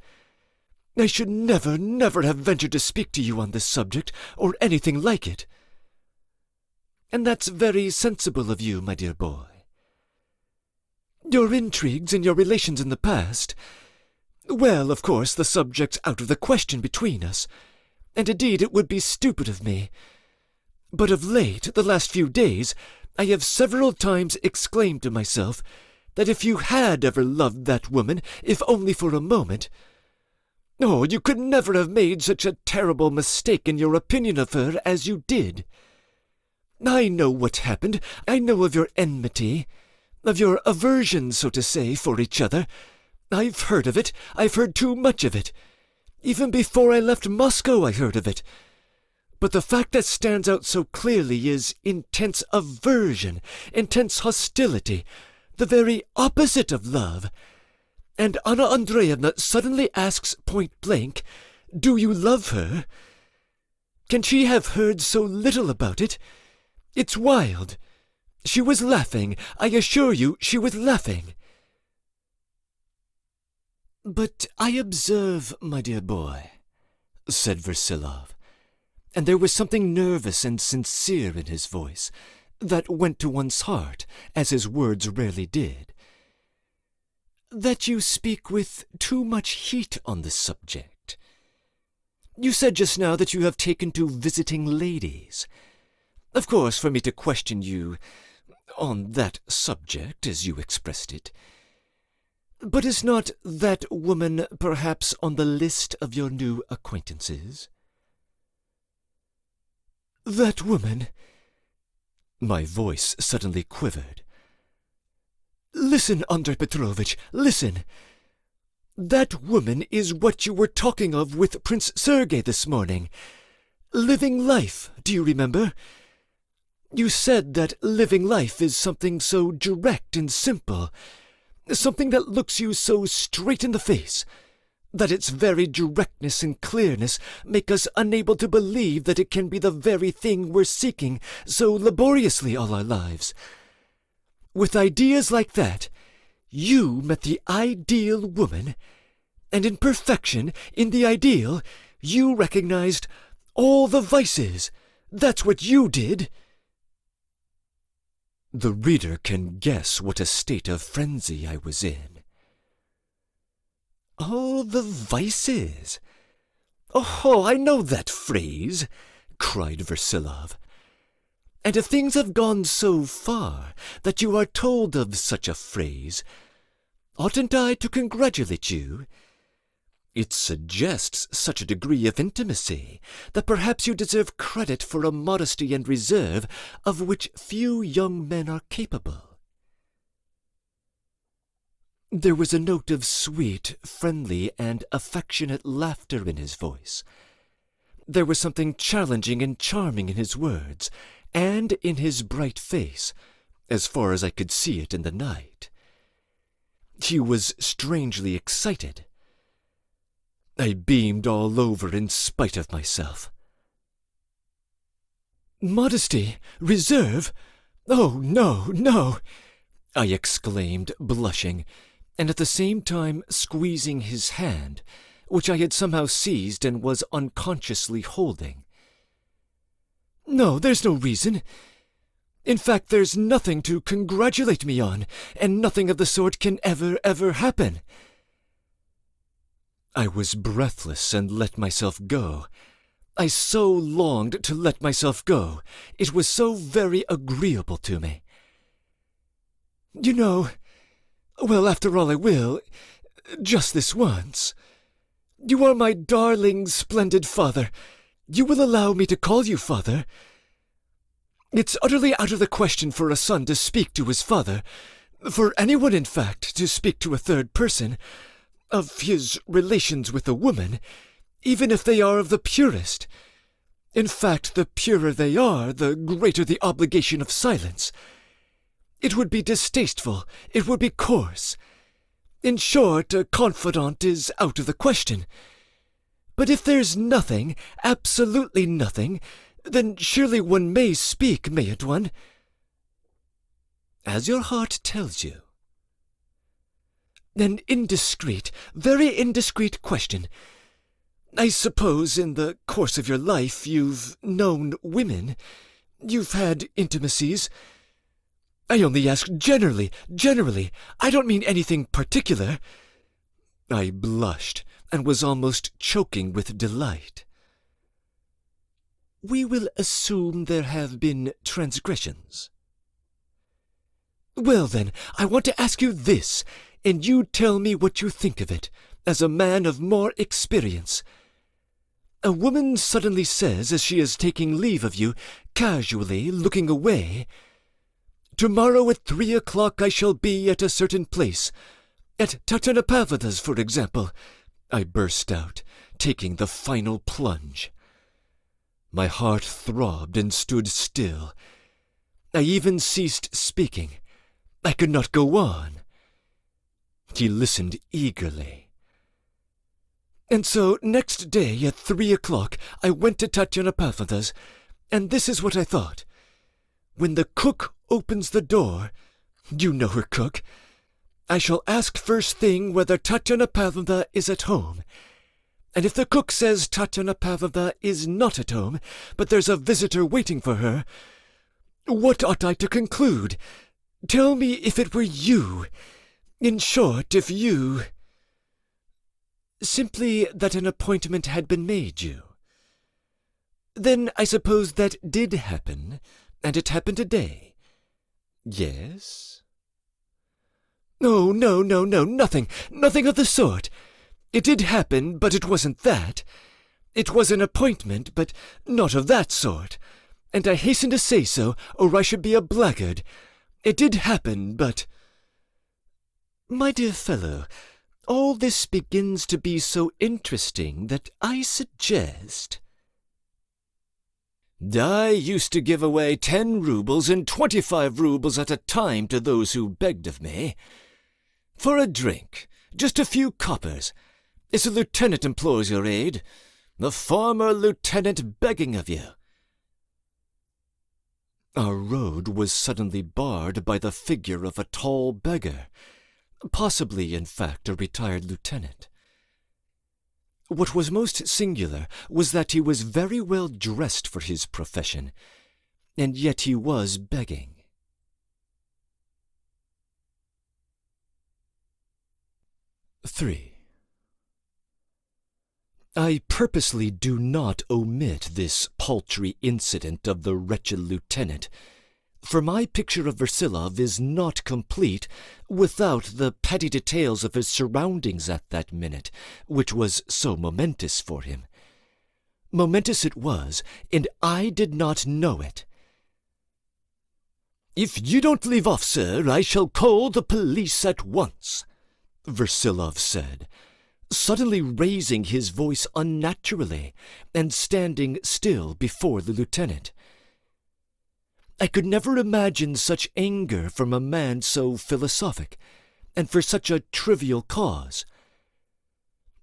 I should never, never have ventured to speak to you on this subject, or anything like it. And that's very sensible of you, my dear boy. Your intrigues and your relations in the past, well, of course, the subject's out of the question between us, and indeed it would be stupid of me. But of late, the last few days, I have several times exclaimed to myself that if you had ever loved that woman, if only for a moment, oh, you could never have made such a terrible mistake in your opinion of her as you did. I know what happened. I know of your enmity, of your aversion, so to say, for each other. I've heard of it. I've heard too much of it. Even before I left Moscow I heard of it. But the fact that stands out so clearly is intense aversion, intense hostility, the very opposite of love. And Anna Andreevna suddenly asks point-blank, do you love her? Can she have heard so little about it? It's wild. She was laughing. I assure you she was laughing. But I observe, my dear boy, said Versilov, and there was something nervous and sincere in his voice that went to one's heart, as his words rarely did, that you speak with too much heat on the subject. You said just now that you have taken to visiting ladies. Of course, for me to question you on that subject, as you expressed it. But is not that woman perhaps on the list of your new acquaintances? That woman? My voice suddenly quivered. Listen, Andrei Petrovitch, listen. That woman is what you were talking of with Prince Sergei this morning. Living life, do you remember? You said that living life is something so direct and simple, something that looks you so straight in the face, that its very directness and clearness make us unable to believe that it can be the very thing we're seeking so laboriously all our lives. With ideas like that, you met the ideal woman, and in perfection, in the ideal, you recognized all the vices. That's what you did." The reader can guess what a state of frenzy I was in. "All the vices? Oh, I know that phrase," cried Versilov. "And if things have gone so far that you are told of such a phrase, oughtn't I to congratulate you? It suggests such a degree of intimacy that perhaps you deserve credit for a modesty and reserve of which few young men are capable." There was a note of sweet, friendly, and affectionate laughter in his voice. There was something challenging and charming in his words, and in his bright face, as far as I could see it in the night. He was strangely excited. I beamed all over in spite of myself. "Modesty? Reserve? Oh, no, no!" I exclaimed, blushing, and at the same time squeezing his hand, which I had somehow seized and was unconsciously holding. "No, there's no reason. In fact, there's nothing to congratulate me on, and nothing of the sort can ever happen." I was breathless and let myself go. I so longed to let myself go. It was so very agreeable to me. "You know, well, after all I will, just this once. You are my darling, splendid father. You will allow me to call you father? It's utterly out of the question for a son to speak to his father, for anyone, in fact, to speak to a third person, of his relations with a woman, even if they are of the purest. In fact, the purer they are, the greater the obligation of silence. It would be distasteful, it would be coarse. In short, a confidant is out of the question. But if there's nothing, absolutely nothing, then surely one may speak, mayn't one?" "As your heart tells you." "An indiscreet, very indiscreet question. I suppose in the course of your life you've known women. You've had intimacies. I only ask generally. I don't mean anything particular." I blushed and was almost choking with delight. "We will assume there have been transgressions." "Well, then, I want to ask you this, and you tell me what you think of it, as a man of more experience. A woman suddenly says, as she is taking leave of you, casually looking away, 'Tomorrow at 3 o'clock I shall be at a certain place, at Tatiana Pavlovna's, for example,' I burst out, taking the final plunge. My heart throbbed and stood still. I even ceased speaking. I could not go on. He listened eagerly. "And so next day at 3 o'clock I went to Tatiana Pavlovna's, and this is what I thought. When the cook opens the door, you know her cook, I shall ask first thing whether Tatiana Pavlovna is at home. And if the cook says Tatiana Pavlovna is not at home, but there's a visitor waiting for her, what ought I to conclude? Tell me if it were you. In short, if you... Simply that an appointment had been made you. Then I suppose that did happen, and it happened today. Yes? Oh, no, nothing of the sort. It did happen, but it wasn't that. It was an appointment, but not of that sort. And I hasten to say so, or I should be a blackguard. It did happen, but... My dear fellow, all this begins to be so interesting that I suggest... I used to give away 10 roubles and 25 roubles at a time to those who begged of me. For a drink, just a few coppers. If a lieutenant implores your aid, a former lieutenant begging of you. Our road was suddenly barred by the figure of a tall beggar, possibly, in fact, a retired lieutenant. What was most singular was that he was very well dressed for his profession, and yet he was begging. III. I purposely do not omit this paltry incident of the wretched lieutenant, for my picture of Versilov is not complete without the petty details of his surroundings at that minute, which was so momentous for him. Momentous it was, and I did not know it. "If you don't leave off, sir, I shall call the police at once," Versilov said, suddenly raising his voice unnaturally and standing still before the lieutenant. I could never imagine such anger from a man so philosophic, and for such a trivial cause.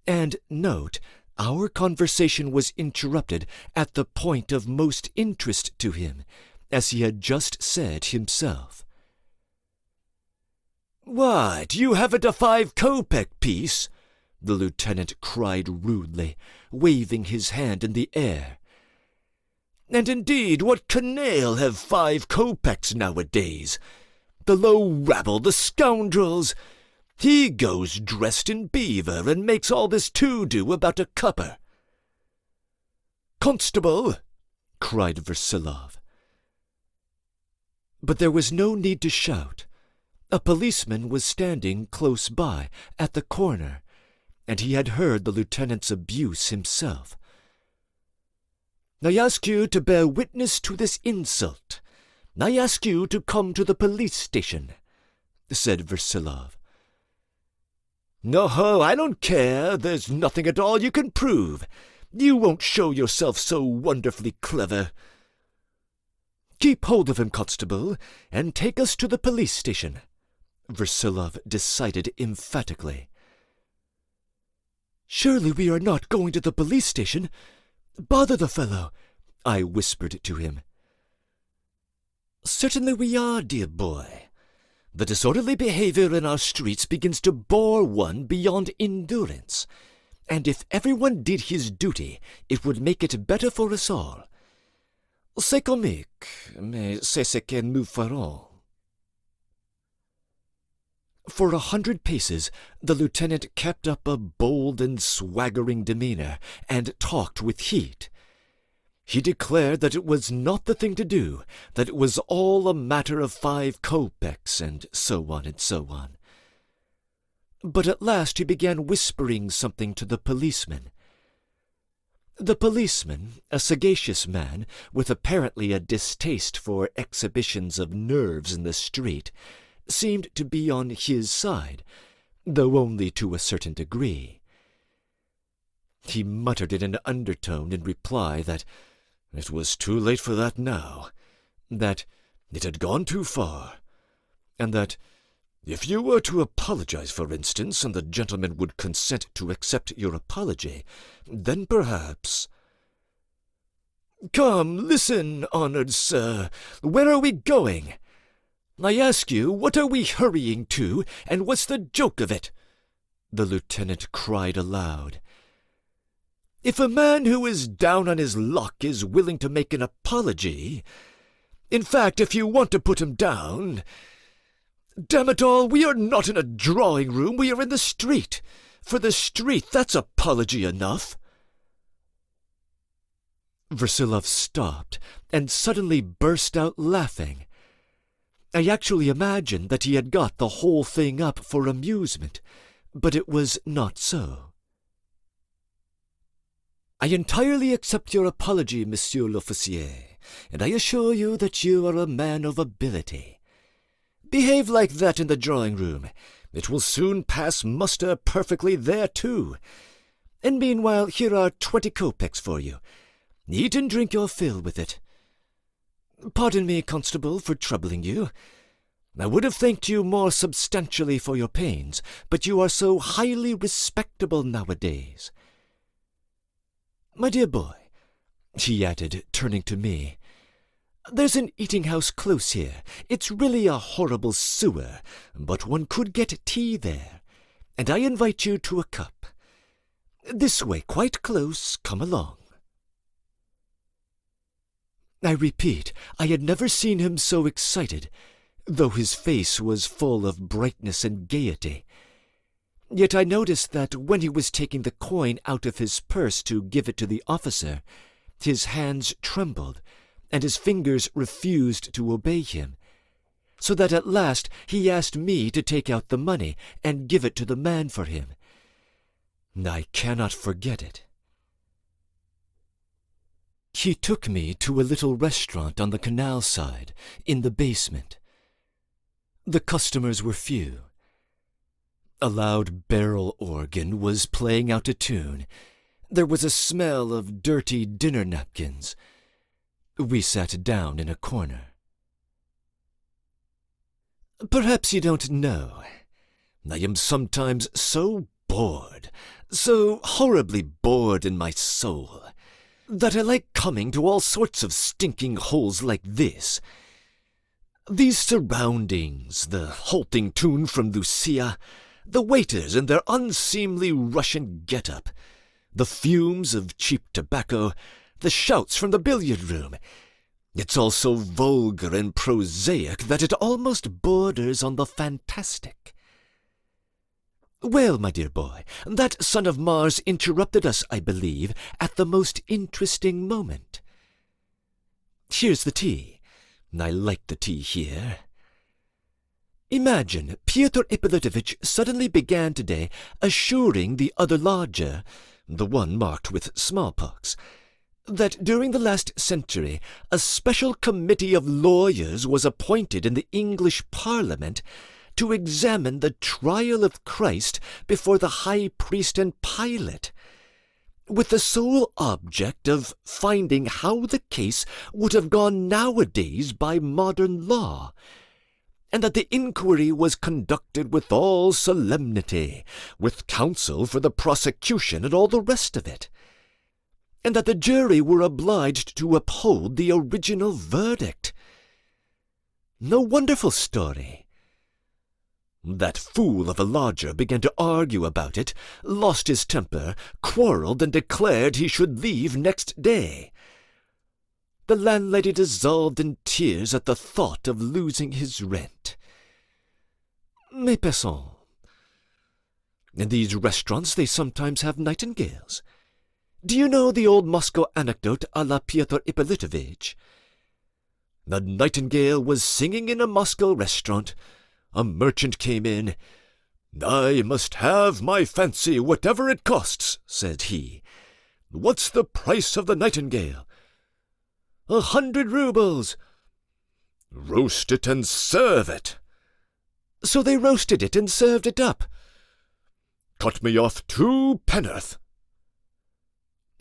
And note, our conversation was interrupted at the point of most interest to him, as he had just said himself. "What, you haven't a 5-kopeck piece?" the lieutenant cried rudely, waving his hand in the air. "And indeed, what canaille have 5 kopecks nowadays? The low rabble, the scoundrels! He goes dressed in beaver and makes all this to-do about a copper." "Constable!" cried Versilov. But there was no need to shout. A policeman was standing close by, at the corner, and he had heard the lieutenant's abuse himself. "I ask you to bear witness to this insult. I ask you to come to the police station," said Versilov. "No, I don't care. There's nothing at all you can prove. You won't show yourself so wonderfully clever." "Keep hold of him, constable, and take us to the police station," Versilov decided emphatically. "Surely we are not going to the police station? Bother the fellow," I whispered to him. "Certainly we are, dear boy. The disorderly behavior in our streets begins to bore one beyond endurance, and if everyone did his duty, it would make it better for us all. C'est comique, mais c'est ce que nous ferons." For 100 paces, the lieutenant kept up a bold and swaggering demeanor, and talked with heat. He declared that it was not the thing to do, that it was all a matter of 5 kopecks, and so on and so on. But at last he began whispering something to the policeman. The policeman, a sagacious man, with apparently a distaste for exhibitions of nerves in the street, seemed to be on his side, though only to a certain degree. He muttered in an undertone in reply that it was too late for that now, that it had gone too far, and that if you were to apologize, for instance, and the gentleman would consent to accept your apology, then perhaps— "Come, listen, honored sir. Where are we going? I ask you, what are we hurrying to, and what's the joke of it?" the lieutenant cried aloud. "If a man who is down on his luck is willing to make an apology— in fact, if you want to put him down— damn it all, we are not in a drawing-room, we are in the street. For the street, that's apology enough." Versilov stopped, and suddenly burst out laughing. I actually imagined that he had got the whole thing up for amusement, but it was not so. "I entirely accept your apology, Monsieur l'Officier, and I assure you that you are a man of ability. Behave like that in the drawing-room. It will soon pass muster perfectly there, too. And meanwhile, here are 20 kopecks for you. Eat and drink your fill with it. Pardon me, constable, for troubling you. I would have thanked you more substantially for your pains, but you are so highly respectable nowadays. My dear boy," he added, turning to me, There's an eating-house close here. It's really a horrible sewer, but one could get tea there, and I invite you to a cup. This way, quite close. Come along." I repeat, I had never seen him so excited, though his face was full of brightness and gaiety. Yet I noticed that when he was taking the coin out of his purse to give it to the officer, his hands trembled, and his fingers refused to obey him, so that at last he asked me to take out the money and give it to the man for him. I cannot forget it. He took me to a little restaurant on the canal side, in the basement. The customers were few. A loud barrel organ was playing out a tune. There was a smell of dirty dinner napkins. We sat down in a corner. "Perhaps you don't know. I am sometimes so bored, so horribly bored in my soul, that I like coming to all sorts of stinking holes like this. These surroundings, the halting tune from Lucia, the waiters in their unseemly Russian get-up, the fumes of cheap tobacco, the shouts from the billiard-room. It's all so vulgar and prosaic that it almost borders on the fantastic. Well, my dear boy, that son of Mars interrupted us, I believe, at the most interesting moment. Here's the tea. I like the tea here. Imagine Pyotr Ippolitovitch suddenly began today assuring the other lodger, the one marked with smallpox, that during the last century a special committee of lawyers was appointed in the English Parliament to examine the trial of Christ before the high priest and Pilate, with the sole object of finding how the case would have gone nowadays by modern law, and that the inquiry was conducted with all solemnity, with counsel for the prosecution and all the rest of it, and that the jury were obliged to uphold the original verdict. No wonderful story. That fool of a lodger began to argue about it, lost his temper, quarrelled, and declared he should leave next day. The landlady dissolved in tears at the thought of losing his rent. Mais passons. In these restaurants they sometimes have nightingales. Do you know the old Moscow anecdote à la Pyotr Ippolitovitch? The nightingale was singing in a Moscow restaurant. A merchant came in. "I must have my fancy, whatever it costs," said he. "What's the price of the nightingale?" 100 rubles. "Roast it and serve it." So they roasted it and served it up. "Cut me off 2 pennorth.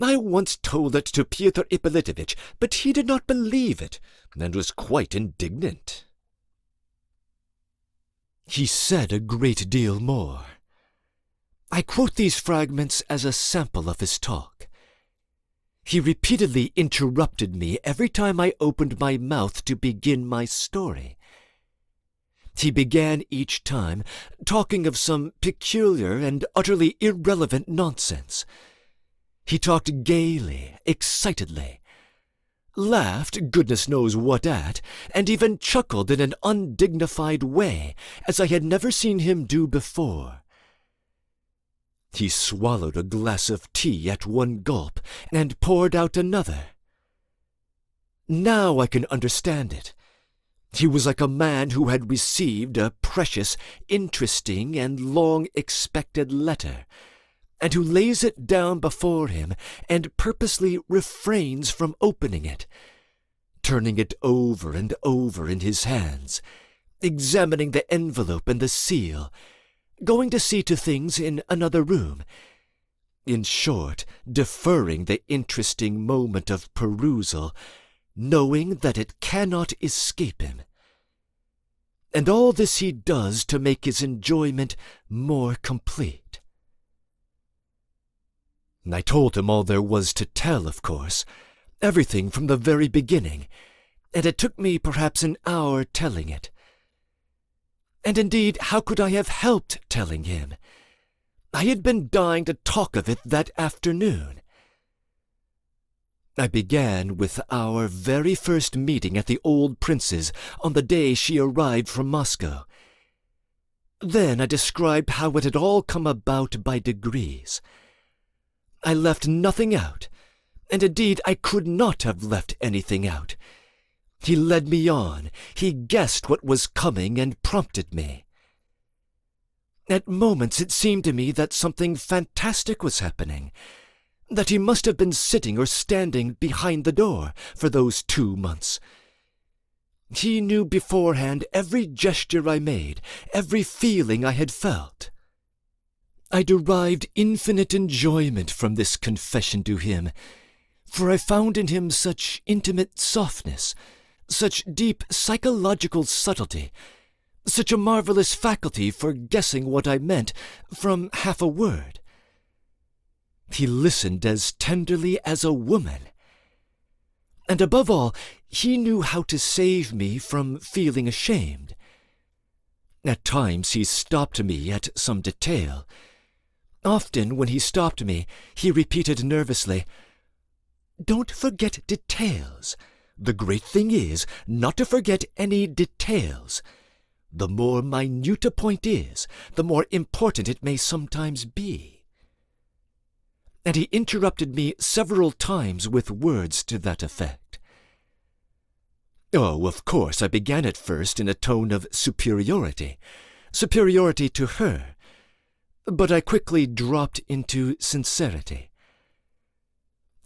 I once told it to Pyotr Ippolitovitch, but he did not believe it, and was quite indignant. He said a great deal more. I quote these fragments as a sample of his talk. He repeatedly interrupted me every time I opened my mouth to begin my story. He began each time talking of some peculiar and utterly irrelevant nonsense. He talked gaily, excitedly, laughed goodness knows what at, and even chuckled in an undignified way, as I had never seen him do before. He swallowed a glass of tea at one gulp, and poured out another. Now I can understand it. He was like a man who had received a precious, interesting, and long-expected letter, and who lays it down before him and purposely refrains from opening it, turning it over and over in his hands, examining the envelope and the seal, going to see to things in another room, in short, deferring the interesting moment of perusal, knowing that it cannot escape him. And all this he does to make his enjoyment more complete. I told him all there was to tell, of course, everything from the very beginning, and it took me perhaps an hour telling it. And indeed, how could I have helped telling him? I had been dying to talk of it that afternoon. I began with our very first meeting at the old prince's on the day she arrived from Moscow. Then I described how it had all come about by degrees. I left nothing out, and indeed I could not have left anything out. He led me on, he guessed what was coming and prompted me. At moments it seemed to me that something fantastic was happening, that he must have been sitting or standing behind the door for those 2 months. He knew beforehand every gesture I made, every feeling I had felt. I derived infinite enjoyment from this confession to him, for I found in him such intimate softness, such deep psychological subtlety, such a marvelous faculty for guessing what I meant from half a word. He listened as tenderly as a woman. And above all, he knew how to save me from feeling ashamed. At times he stopped me at some detail. Often when he stopped me, he repeated nervously, "Don't forget details. The great thing is not to forget any details. The more minute a point is, the more important it may sometimes be." And he interrupted me several times with words to that effect. Oh, of course, I began at first in a tone of superiority to her, but I quickly dropped into sincerity.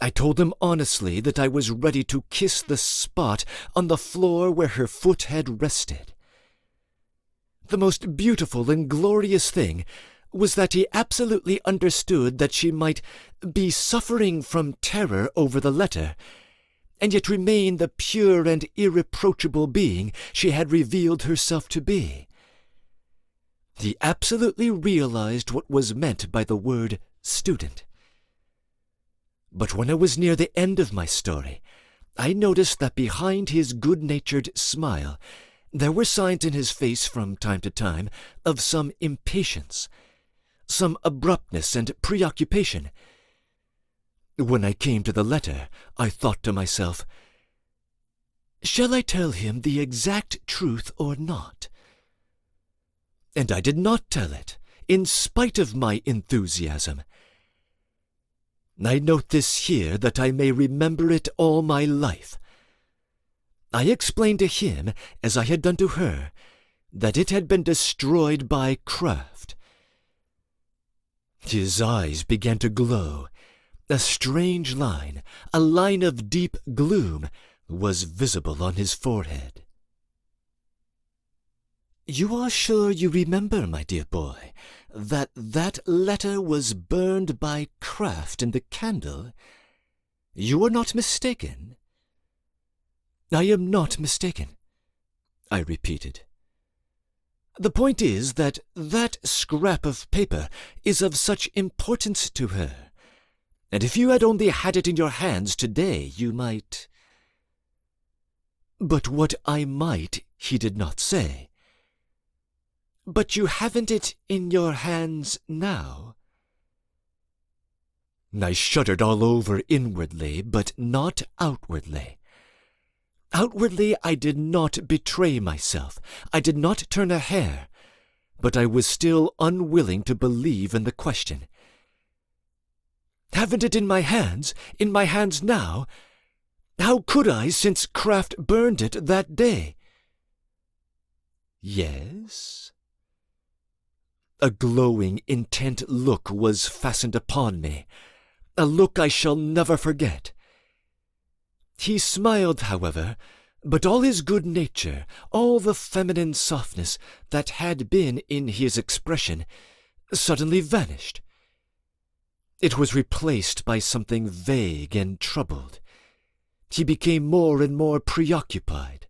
I told him honestly that I was ready to kiss the spot on the floor where her foot had rested. The most beautiful and glorious thing was that he absolutely understood that she might be suffering from terror over the letter, and yet remain the pure and irreproachable being she had revealed herself to be. He absolutely realized what was meant by the word student. But when I was near the end of my story, I noticed that behind his good-natured smile, there were signs in his face from time to time of some impatience, some abruptness and preoccupation. When I came to the letter, I thought to myself, "Shall I tell him the exact truth or not?" And I did not tell it, in spite of my enthusiasm. I note this here that I may remember it all my life. I explained to him, as I had done to her, that it had been destroyed by craft. His eyes began to glow. A strange line, a line of deep gloom, was visible on his forehead. "You are sure you remember, my dear boy, that that letter was burned by craft in the candle? You are not mistaken?" "I am not mistaken," I repeated. "The point is that that scrap of paper is of such importance to her, and if you had only had it in your hands today, you might—" But what I might he did not say. "But you haven't it in your hands now?" I shuddered all over inwardly, but not outwardly. Outwardly I did not betray myself, I did not turn a hair, but I was still unwilling to believe in the question. "Haven't it in my hands now? How could I, since craft burned it that day?" "Yes?" A glowing, intent look was fastened upon me, a look I shall never forget. He smiled, however, but all his good nature, all the feminine softness that had been in his expression, suddenly vanished. It was replaced by something vague and troubled. He became more and more preoccupied.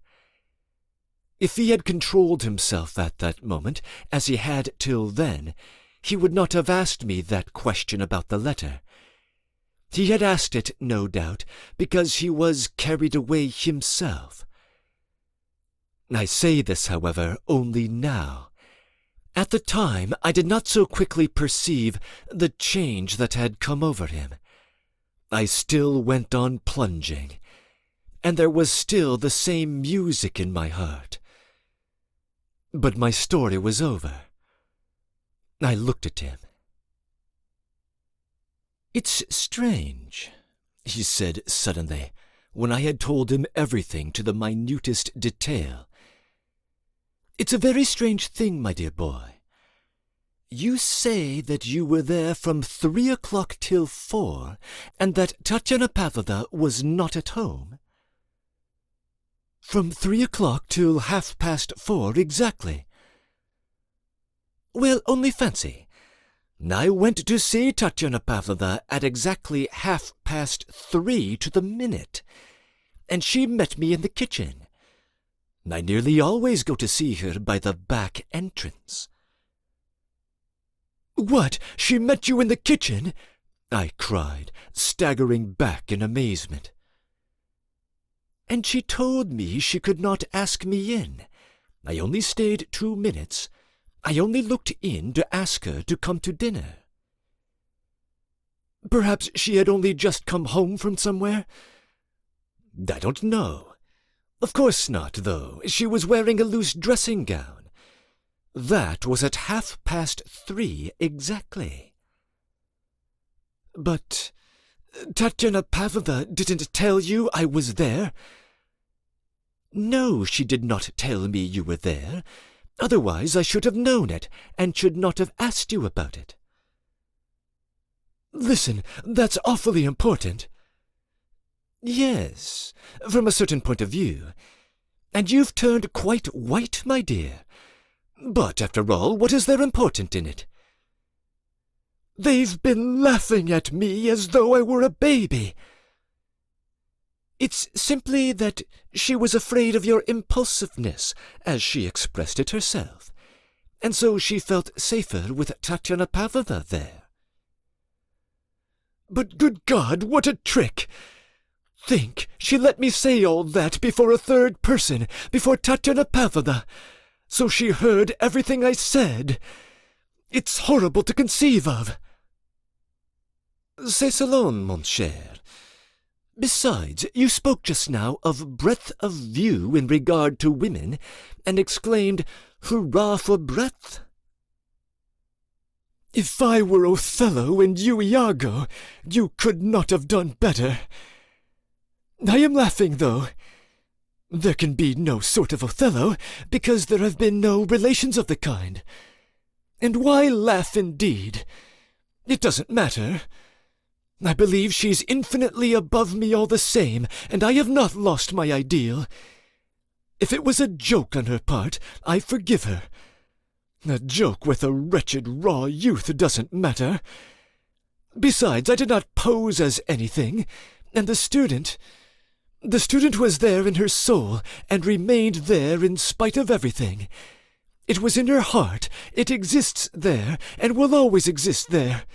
If he had controlled himself at that moment, as he had till then, he would not have asked me that question about the letter. He had asked it, no doubt, because he was carried away himself. I say this, however, only now. At the time, I did not so quickly perceive the change that had come over him. I still went on plunging, and there was still the same music in my heart. But my story was over. I looked at him. "It's strange," he said suddenly, when I had told him everything to the minutest detail. "It's a very strange thing, my dear boy. You say that you were there from 3 o'clock till 4, and that Tatyana Pavlovna was not at home?" "From 3 o'clock till 4:30, exactly." "Well, only fancy. I went to see Tatyana Pavlovna at exactly 3:30 to the minute, and she met me in the kitchen. I nearly always go to see her by the back entrance." "What, she met you in the kitchen?" I cried, staggering back in amazement. "And she told me she could not ask me in. I only stayed 2 minutes. I only looked in to ask her to come to dinner." "Perhaps she had only just come home from somewhere?" "I don't know. Of course not, though. She was wearing a loose dressing gown. That was at 3:30 exactly." "But Tatyana Pavlovna didn't tell you I was there?" "No, she did not tell me you were there. Otherwise I should have known it, and should not have asked you about it." "Listen, that's awfully important." "Yes, from a certain point of view. And you've turned quite white, my dear. But, after all, what is there important in it?" "They've been laughing at me as though I were a baby." "It's simply that she was afraid of your impulsiveness, as she expressed it herself, and so she felt safer with Tatyana Pavlovna there." "But, good God, what a trick! Think, she let me say all that before a third person, before Tatyana Pavlovna. So she heard everything I said. It's horrible to conceive of." "C'est selon, mon cher. Besides, you spoke just now of breadth of view in regard to women, and exclaimed, 'Hurrah for breadth!'" "If I were Othello and you Iago, you could not have done better. I am laughing, though. There can be no sort of Othello, because there have been no relations of the kind. And why laugh, indeed? It doesn't matter. I believe she's infinitely above me all the same, and I have not lost my ideal. If it was a joke on her part, I forgive her. A joke with a wretched raw youth doesn't matter. Besides, I did not pose as anything, and the student was there in her soul, and remained there in spite of everything. It was in her heart, it exists there, and will always exist there.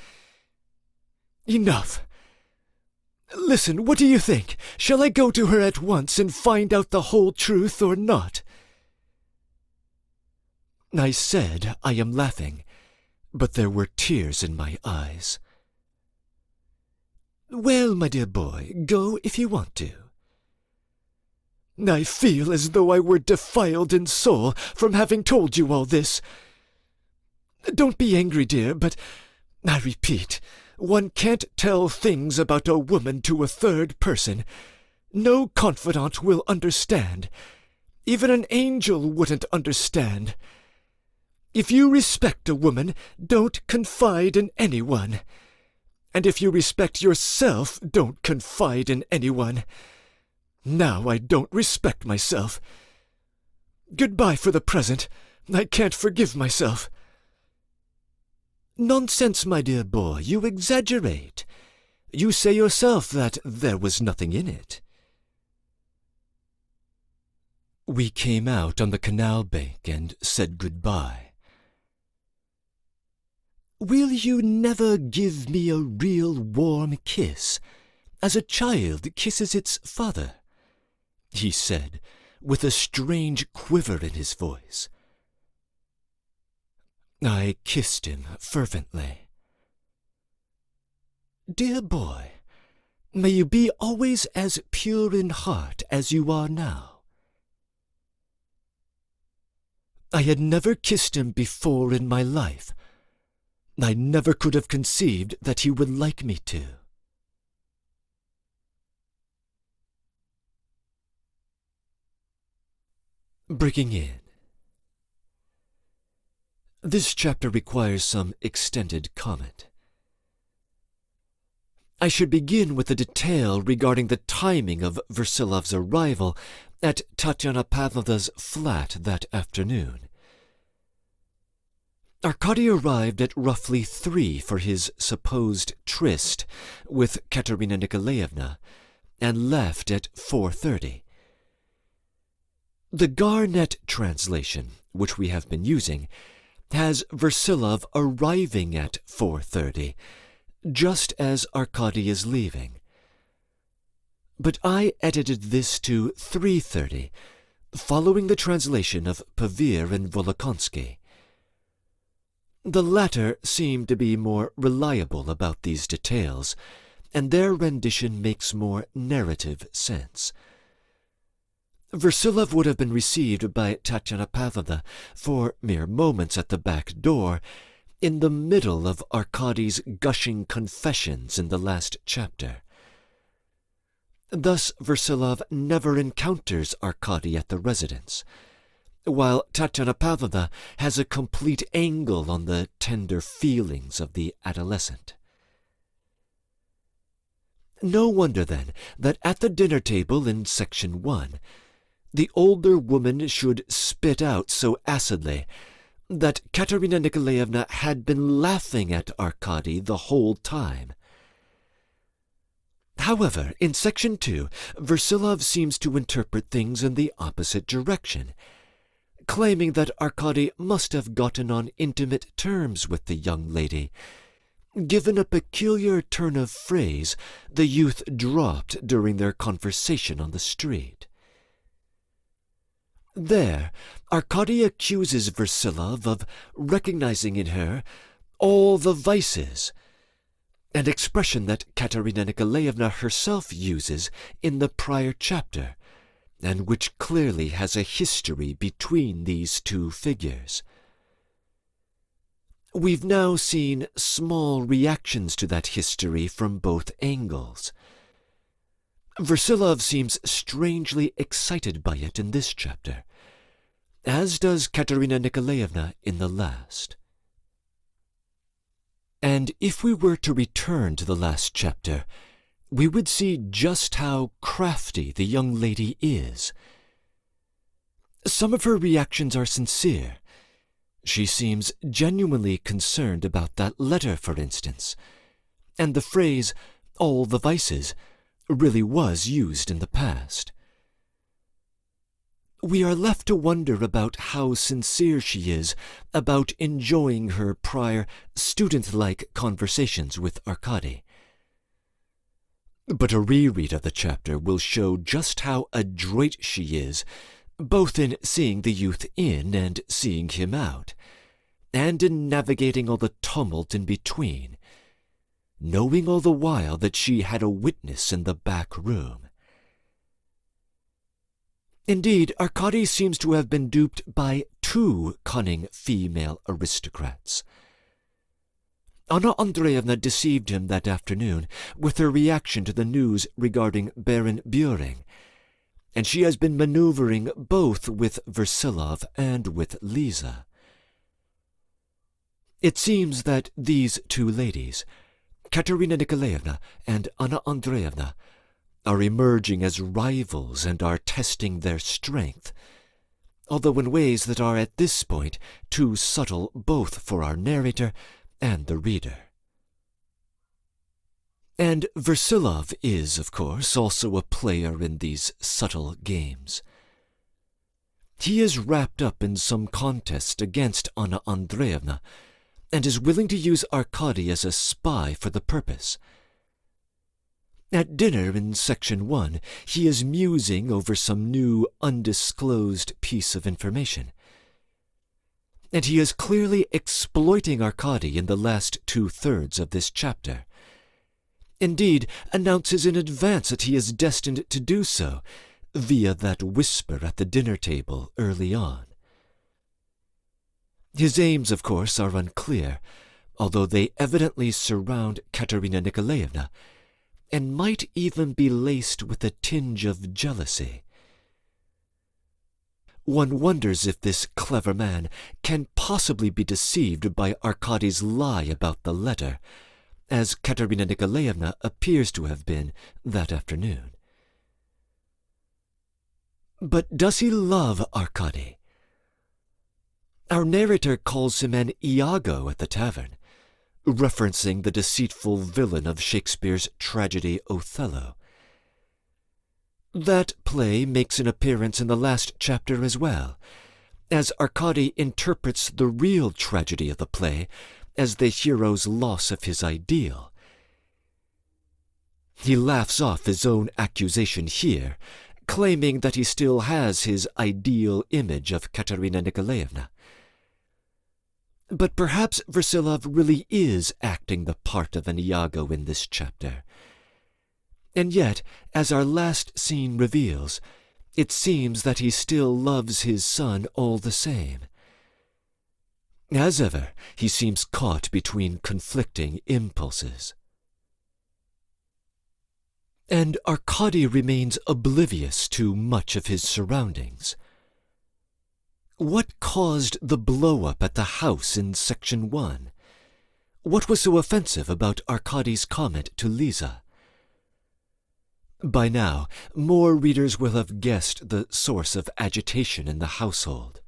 Enough. Listen, what do you think? Shall I go to her at once and find out the whole truth or not?" I said I am laughing, but there were tears in my eyes. "Well, my dear boy, go if you want to." "I feel as though I were defiled in soul from having told you all this. Don't be angry, dear, but I repeat, one can't tell things about a woman to a third person. No confidant will understand. Even an angel wouldn't understand. If you respect a woman, don't confide in anyone. And if you respect yourself, don't confide in anyone. Now I don't respect myself. Goodbye for the present. I can't forgive myself." "Nonsense, my dear boy, you exaggerate. You say yourself that there was nothing in it." We came out on the canal bank and said goodbye. "Will you never give me a real warm kiss, as a child kisses its father?" he said, with a strange quiver in his voice. I kissed him fervently. "Dear boy, may you be always as pure in heart as you are now." I had never kissed him before in my life. I never could have conceived that he would like me to. Breaking in. This chapter requires some extended comment. I should begin with a detail regarding the timing of Versilov's arrival at Tatyana Pavlovna's flat that afternoon. Arkady arrived at roughly 3 for his supposed tryst with Katerina Nikolaevna, and left at 4:30. The Garnett translation, which we have been using, has Versilov arriving at 4:30, just as Arkady is leaving. But I edited this to 3:30, following the translation of Pavir and Volokonsky. The latter seem to be more reliable about these details, and their rendition makes more narrative sense. Versilov would have been received by Tatyana Pavlovna for mere moments at the back door, in the middle of Arkady's gushing confessions in the last chapter. Thus Versilov never encounters Arkady at the residence, while Tatyana Pavlovna has a complete angle on the tender feelings of the adolescent. No wonder, then, that at the dinner table in Section 1, the older woman should spit out so acidly that Katerina Nikolaevna had been laughing at Arkady the whole time. However, in Section 2, Versilov seems to interpret things in the opposite direction, claiming that Arkady must have gotten on intimate terms with the young lady. Given a peculiar turn of phrase the youth dropped during their conversation on the street. There, Arkady accuses Versilov of recognizing in her all the vices, an expression that Katerina Nikolaevna herself uses in the prior chapter, and which clearly has a history between these two figures. We've now seen small reactions to that history from both angles. Versilov seems strangely excited by it in this chapter, as does Katerina Nikolaevna in the last. And if we were to return to the last chapter, we would see just how crafty the young lady is. Some of her reactions are sincere. She seems genuinely concerned about that letter, for instance, and the phrase, "all the vices," really was used in the past. We are left to wonder about how sincere she is about enjoying her prior student-like conversations with Arkady. But a reread of the chapter will show just how adroit she is, both in seeing the youth in and seeing him out, and in navigating all the tumult in between, knowing all the while that she had a witness in the back room. Indeed, Arkady seems to have been duped by 2 cunning female aristocrats. Anna Andreevna deceived him that afternoon with her reaction to the news regarding Baron Buring, and she has been maneuvering both with Versilov and with Lisa. It seems that these 2 ladies, Katerina Nikolaevna and Anna Andreevna, are emerging as rivals and are testing their strength, although in ways that are at this point too subtle both for our narrator and the reader. And Versilov is, of course, also a player in these subtle games. He is wrapped up in some contest against Anna Andreevna, and is willing to use Arkady as a spy for the purpose. At dinner in Section 1, he is musing over some new, undisclosed piece of information. And he is clearly exploiting Arkady in the last 2/3 of this chapter. Indeed, announces in advance that he is destined to do so, via that whisper at the dinner table early on. His aims, of course, are unclear, although they evidently surround Katerina Nikolaevna, and might even be laced with a tinge of jealousy. One wonders if this clever man can possibly be deceived by Arkady's lie about the letter, as Katerina Nikolaevna appears to have been that afternoon. But does he love Arkady? Our narrator calls him an Iago at the tavern, referencing the deceitful villain of Shakespeare's tragedy Othello. That play makes an appearance in the last chapter as well, as Arkady interprets the real tragedy of the play as the hero's loss of his ideal. He laughs off his own accusation here, claiming that he still has his ideal image of Katerina Nikolaevna. But perhaps Versilov really is acting the part of an Iago in this chapter. And yet, as our last scene reveals, it seems that he still loves his son all the same. As ever, he seems caught between conflicting impulses. And Arkady remains oblivious to much of his surroundings. What caused the blow-up at the house in Section 1? What was so offensive about Arkady's comment to Lisa? By now, more readers will have guessed the source of agitation in the household.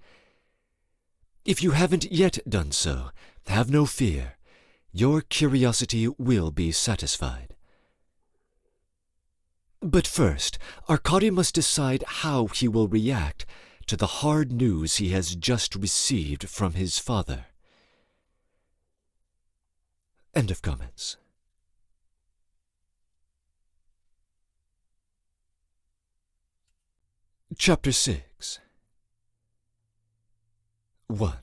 If you haven't yet done so, have no fear. Your curiosity will be satisfied. But first, Arkady must decide how he will react to the hard news he has just received from his father. End of comments. Chapter 6. 1.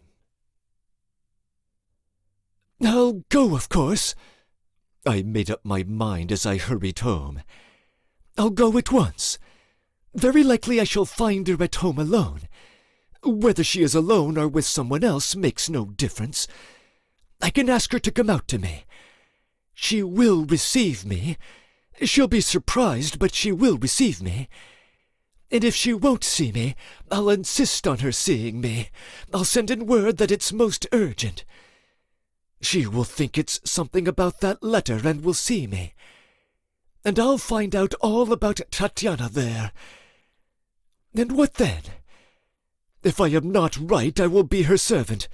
I'll go, of course. I made up my mind as I hurried home. I'll go at once. Very likely I shall find her at home alone. Whether she is alone or with someone else makes no difference. I can ask her to come out to me. She will receive me. She'll be surprised, but she will receive me. And if she won't see me, I'll insist on her seeing me. I'll send in word that it's most urgent. She will think it's something about that letter and will see me. And I'll find out all about Tatiana there. And what then? If I am not right, I will be her servant.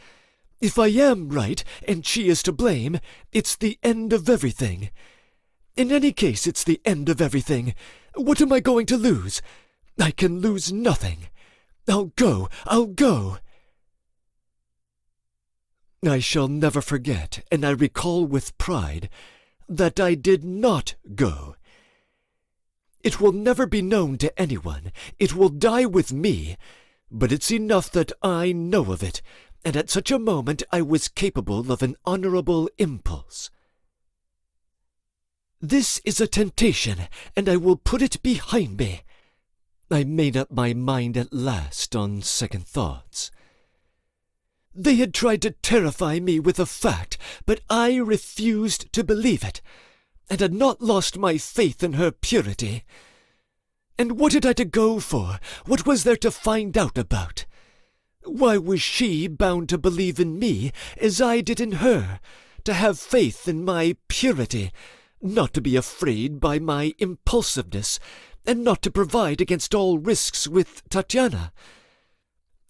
If I am right, and she is to blame, it's the end of everything. In any case, it's the end of everything. What am I going to lose? I can lose nothing. I'll go. I shall never forget, and I recall with pride, that I did not go. It will never be known to anyone. It will die with me, but it's enough that I know of it, and at such a moment I was capable of an honorable impulse. This is a temptation, and I will put it behind me. I made up my mind at last on second thoughts. They had tried to terrify me with a fact, but I refused to believe it, and had not lost my faith in her purity. And what had I to go for? What was there to find out about? Why was she bound to believe in me as I did in her, to have faith in my purity, not to be afraid by my impulsiveness, and not to provide against all risks with Tatiana?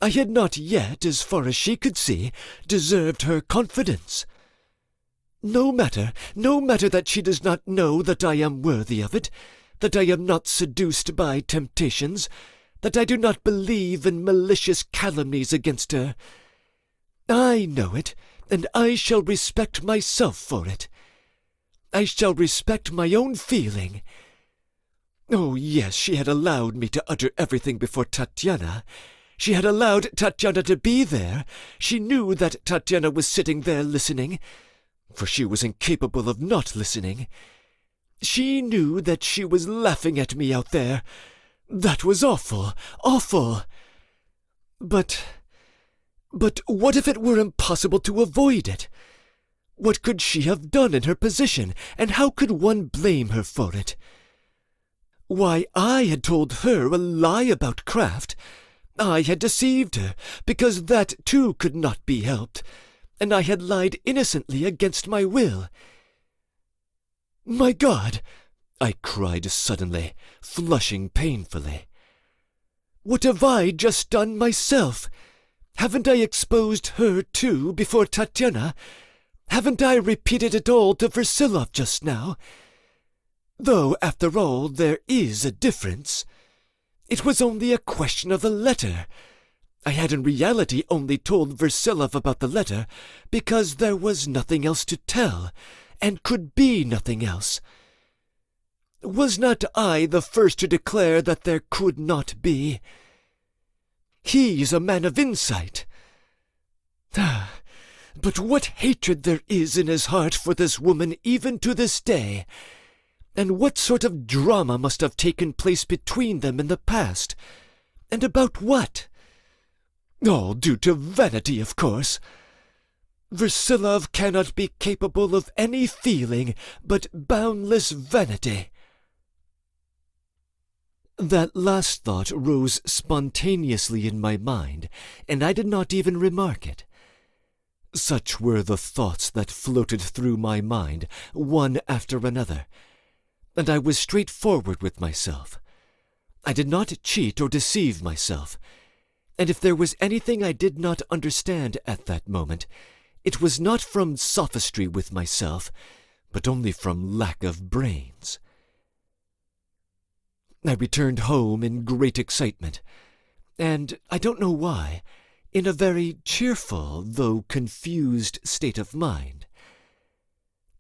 I had not yet, as far as she could see, deserved her confidence. No matter that she does not know that I am worthy of it, that I am not seduced by temptations, that I do not believe in malicious calumnies against her. I know it, and I shall respect myself for it. I shall respect my own feeling, Oh, yes, she had allowed me to utter everything before Tatiana. She had allowed Tatiana to be there. She knew that Tatiana was sitting there listening, for she was incapable of not listening. She knew that she was laughing at me out there. That was awful, awful. But what if it were impossible to avoid it? What could she have done in her position, and how could one blame her for it? Why, I had told her a lie about craft. I had deceived her, because that too could not be helped, and I had lied innocently against my will. My God! I cried suddenly, flushing painfully. What have I just done myself? Haven't I exposed her too before Tatiana? Haven't I repeated it all to Versilov just now? Though, after all, there is a difference. It was only a question of the letter. I had in reality only told Versilov about the letter because there was nothing else to tell, and could be nothing else. Was not I the first to declare that there could not be? He is a man of insight. But what hatred there is in his heart for this woman even to this day! And what sort of drama must have taken place between them in the past? And about what? All due to vanity, of course. Versilov cannot be capable of any feeling but boundless vanity. That last thought rose spontaneously in my mind, and I did not even remark it. Such were the thoughts that floated through my mind, one after another, and I was straightforward with myself. I did not cheat or deceive myself, and if there was anything I did not understand at that moment, it was not from sophistry with myself, but only from lack of brains. I returned home in great excitement, and, I don't know why, in a very cheerful though confused state of mind.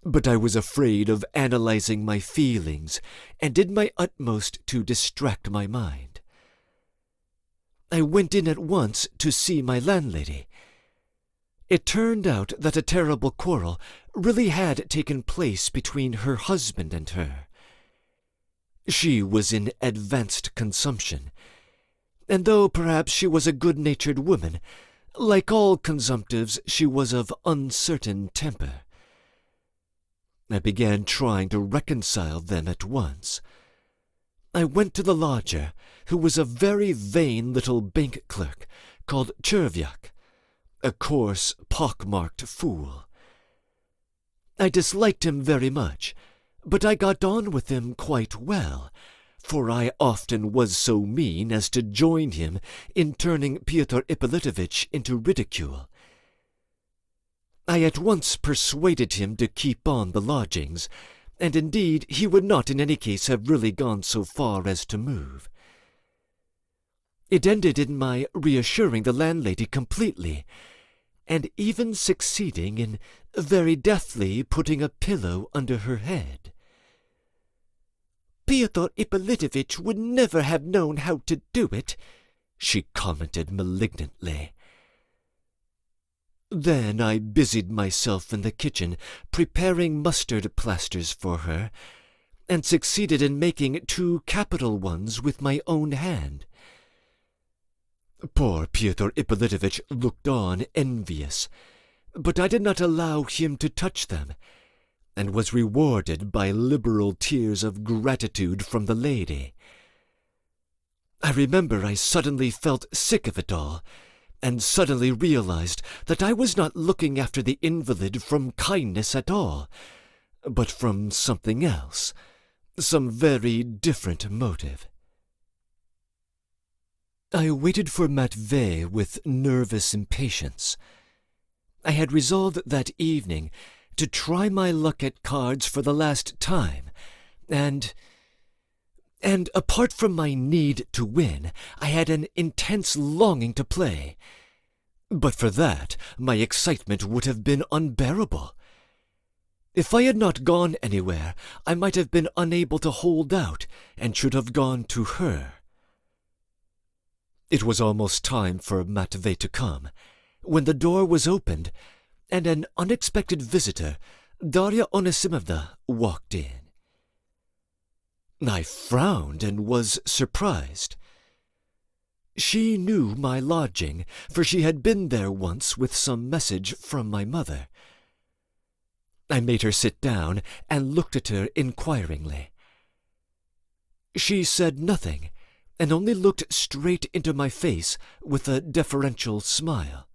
But I was afraid of analyzing my feelings, and did my utmost to distract my mind. I went in at once to see my landlady. It turned out that a terrible quarrel really had taken place between her husband and her. She was in advanced consumption, and though perhaps she was a good-natured woman, like all consumptives she was of uncertain temper. I began trying to reconcile them at once. I went to the lodger, who was a very vain little bank clerk, called Chervyak, a coarse, pock-marked fool. I disliked him very much, but I got on with him quite well, for I often was so mean as to join him in turning Pyotr Ippolitovitch into ridicule. I at once persuaded him to keep on the lodgings, and indeed he would not in any case have really gone so far as to move. It ended in my reassuring the landlady completely, and even succeeding in very deftly putting a pillow under her head. "Pyotr Ippolitovitch would never have known how to do it," she commented malignantly. Then I busied myself in the kitchen, preparing mustard plasters for her, and succeeded in making 2 capital ones with my own hand. Poor Pyotr Ippolitovitch looked on envious, but I did not allow him to touch them, and was rewarded by liberal tears of gratitude from the lady. I remember I suddenly felt sick of it all, and suddenly realized that I was not looking after the invalid from kindness at all, but from something else, some very different motive. I waited for Matvey with nervous impatience. I had resolved that evening to try my luck at cards for the last time, and apart from my need to win, I had an intense longing to play. But for that, my excitement would have been unbearable. If I had not gone anywhere, I might have been unable to hold out and should have gone to her. It was almost time for Matvey to come, when the door was opened, and an unexpected visitor, Darya Onisimovna, walked in. I frowned and was surprised. She knew my lodging, for she had been there once with some message from my mother. I made her sit down and looked at her inquiringly. She said nothing, and only looked straight into my face with a deferential smile.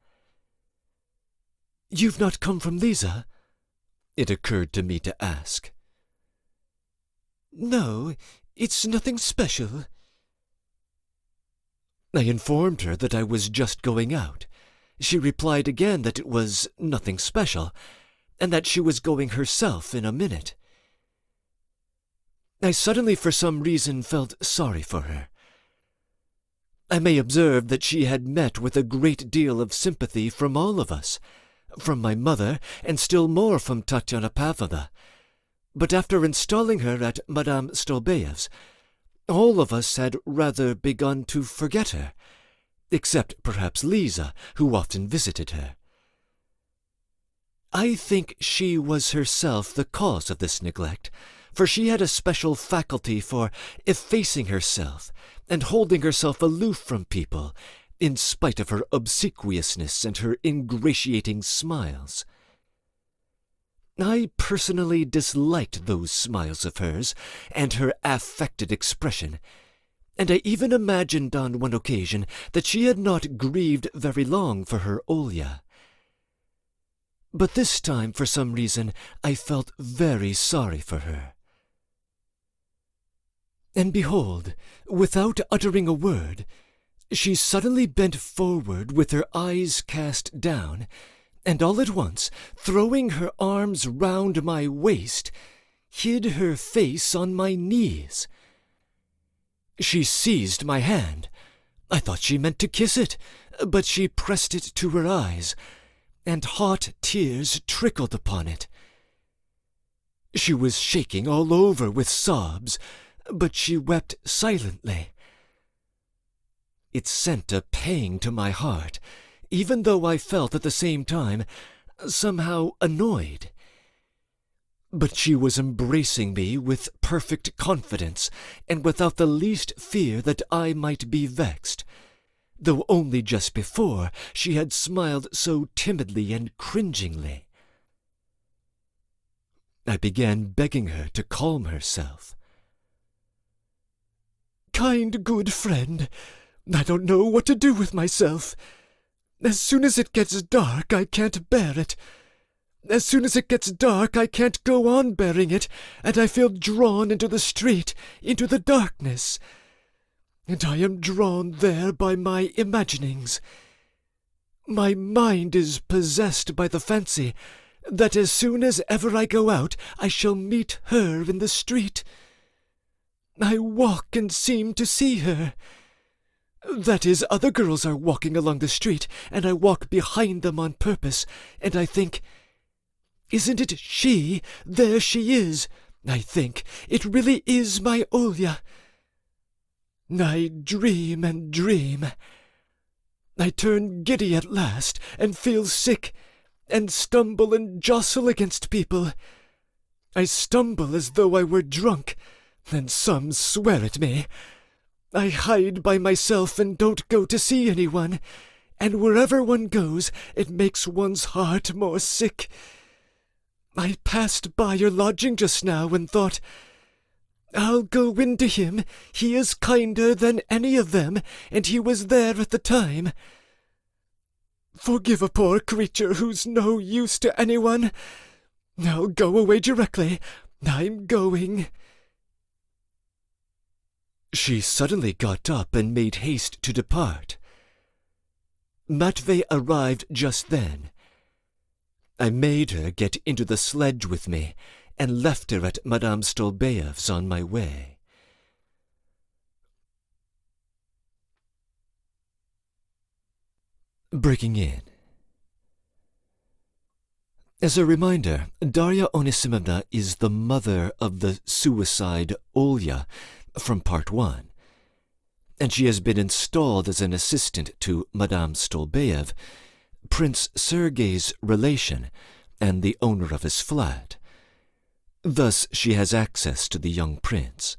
"You've not come from Lisa?" it occurred to me to ask. "No, it's nothing special." I informed her that I was just going out. She replied again that it was nothing special, and that she was going herself in a minute. I suddenly, for some reason, felt sorry for her. I may observe that she had met with a great deal of sympathy from all of us, from my mother, and still more from Tatyana Pavlovna. But after installing her at Madame Stolbeyev's, all of us had rather begun to forget her, except perhaps Lisa, who often visited her. I think she was herself the cause of this neglect, for she had a special faculty for effacing herself and holding herself aloof from people, in spite of her obsequiousness and her ingratiating smiles. I personally disliked those smiles of hers and her affected expression, and I even imagined on one occasion that she had not grieved very long for her Olya. But this time, for some reason, I felt very sorry for her. And behold, without uttering a word, she suddenly bent forward with her eyes cast down, and all at once, throwing her arms round my waist, hid her face on my knees. She seized my hand. I thought she meant to kiss it, but she pressed it to her eyes, and hot tears trickled upon it. She was shaking all over with sobs, but she wept silently. It sent a pang to my heart, even though I felt at the same time somehow annoyed. But she was embracing me with perfect confidence, and without the least fear that I might be vexed, though only just before she had smiled so timidly and cringingly. I began begging her to calm herself. "Kind, good friend, I don't know what to do with myself. As soon as it gets dark, I can't bear it. As soon as it gets dark, I can't go on bearing it, and I feel drawn into the street, into the darkness. And I am drawn there by my imaginings. My mind is possessed by the fancy that as soon as ever I go out, I shall meet her in the street. I walk and seem to see her. That is, other girls are walking along the street, and I walk behind them on purpose, and I think, 'Isn't it she? There she is!' I think, 'It really is my Olya.' I dream and dream. I turn giddy at last, and feel sick, and stumble and jostle against people. I stumble as though I were drunk, and some swear at me. I hide by myself and don't go to see anyone, and wherever one goes, it makes one's heart more sick. I passed by your lodging just now and thought, 'I'll go into him. He is kinder than any of them, and he was there at the time.' Forgive a poor creature who's no use to anyone. I'll go away directly. I'm going." She suddenly got up and made haste to depart. Matvey arrived just then. I made her get into the sledge with me, and left her at Madame Stolbeyev's on my way. Breaking in. As a reminder, Darya Onisimovna is the mother of the suicide Olya from Part 1, and she has been installed as an assistant to Madame Stolbeyev, Prince Sergei's relation and the owner of his flat. Thus she has access to the young prince.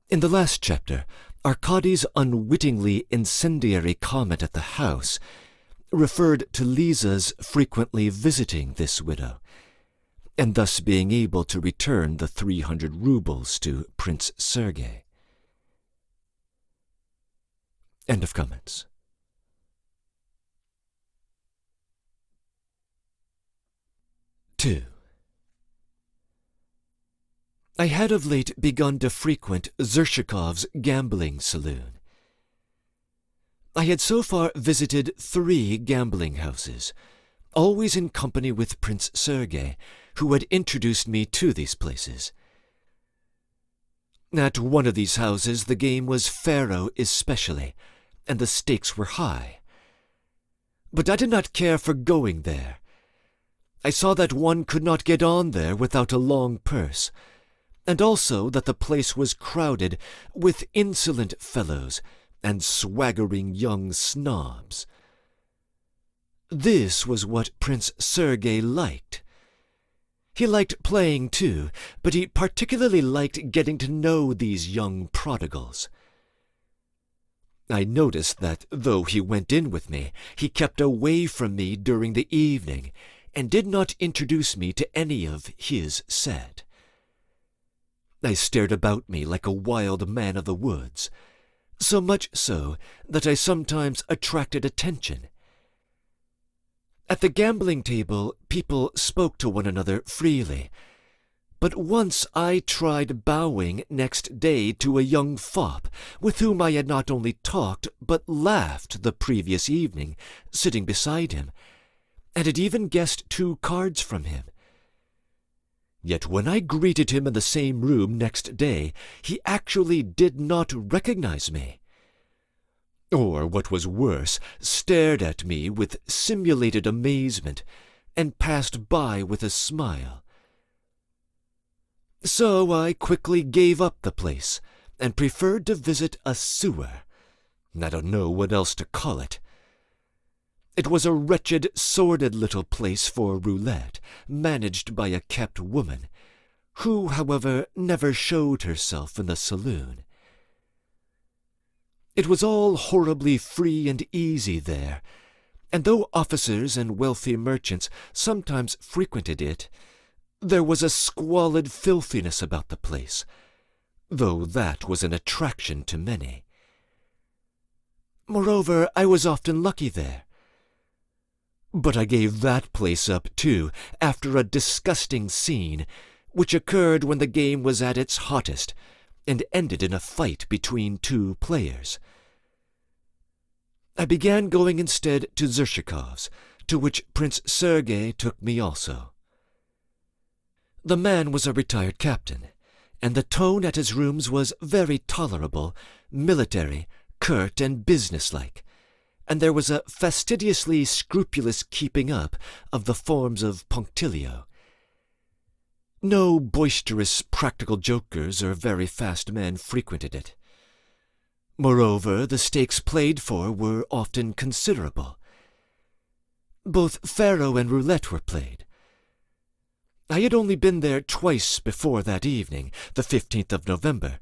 In the last chapter, Arkady's unwittingly incendiary comment at the house referred to Lisa's frequently visiting this widow, and thus being able to return the 300 rubles to Prince Sergei. End of comments. Two. I had of late begun to frequent Zershikov's gambling saloon. I had so far visited 3 gambling houses, always in company with Prince Sergei, who had introduced me to these places. At one of these houses the game was faro especially, and the stakes were high. But I did not care for going there. I saw that one could not get on there without a long purse, and also that the place was crowded with insolent fellows and swaggering young snobs. This was what Prince Sergei liked. He liked playing too, but he particularly liked getting to know these young prodigals. I noticed that, though he went in with me, he kept away from me during the evening, and did not introduce me to any of his set. I stared about me like a wild man of the woods, so much so that I sometimes attracted attention. At the gambling table, people spoke to one another freely, but once I tried bowing next day to a young fop with whom I had not only talked but laughed the previous evening, sitting beside him, and had even guessed 2 cards from him. Yet when I greeted him in the same room next day, he actually did not recognize me. Or, what was worse, stared at me with simulated amazement, and passed by with a smile. So I quickly gave up the place, and preferred to visit a sewer. I don't know what else to call it. It was a wretched, sordid little place for roulette, managed by a kept woman, who, however, never showed herself in the saloon. It was all horribly free and easy there, and though officers and wealthy merchants sometimes frequented it, there was a squalid filthiness about the place, though that was an attraction to many. Moreover, I was often lucky there. But I gave that place up, too, after a disgusting scene, which occurred when the game was at its hottest, and ended in a fight between 2 players. I began going instead to Zershikov's, to which Prince Sergei took me also. The man was a retired captain, and the tone at his rooms was very tolerable, military, curt, and businesslike, and there was a fastidiously scrupulous keeping up of the forms of punctilio. No boisterous practical jokers or very fast men frequented it. Moreover, the stakes played for were often considerable. Both faro and roulette were played. I had only been there twice before that evening, the 15th of November,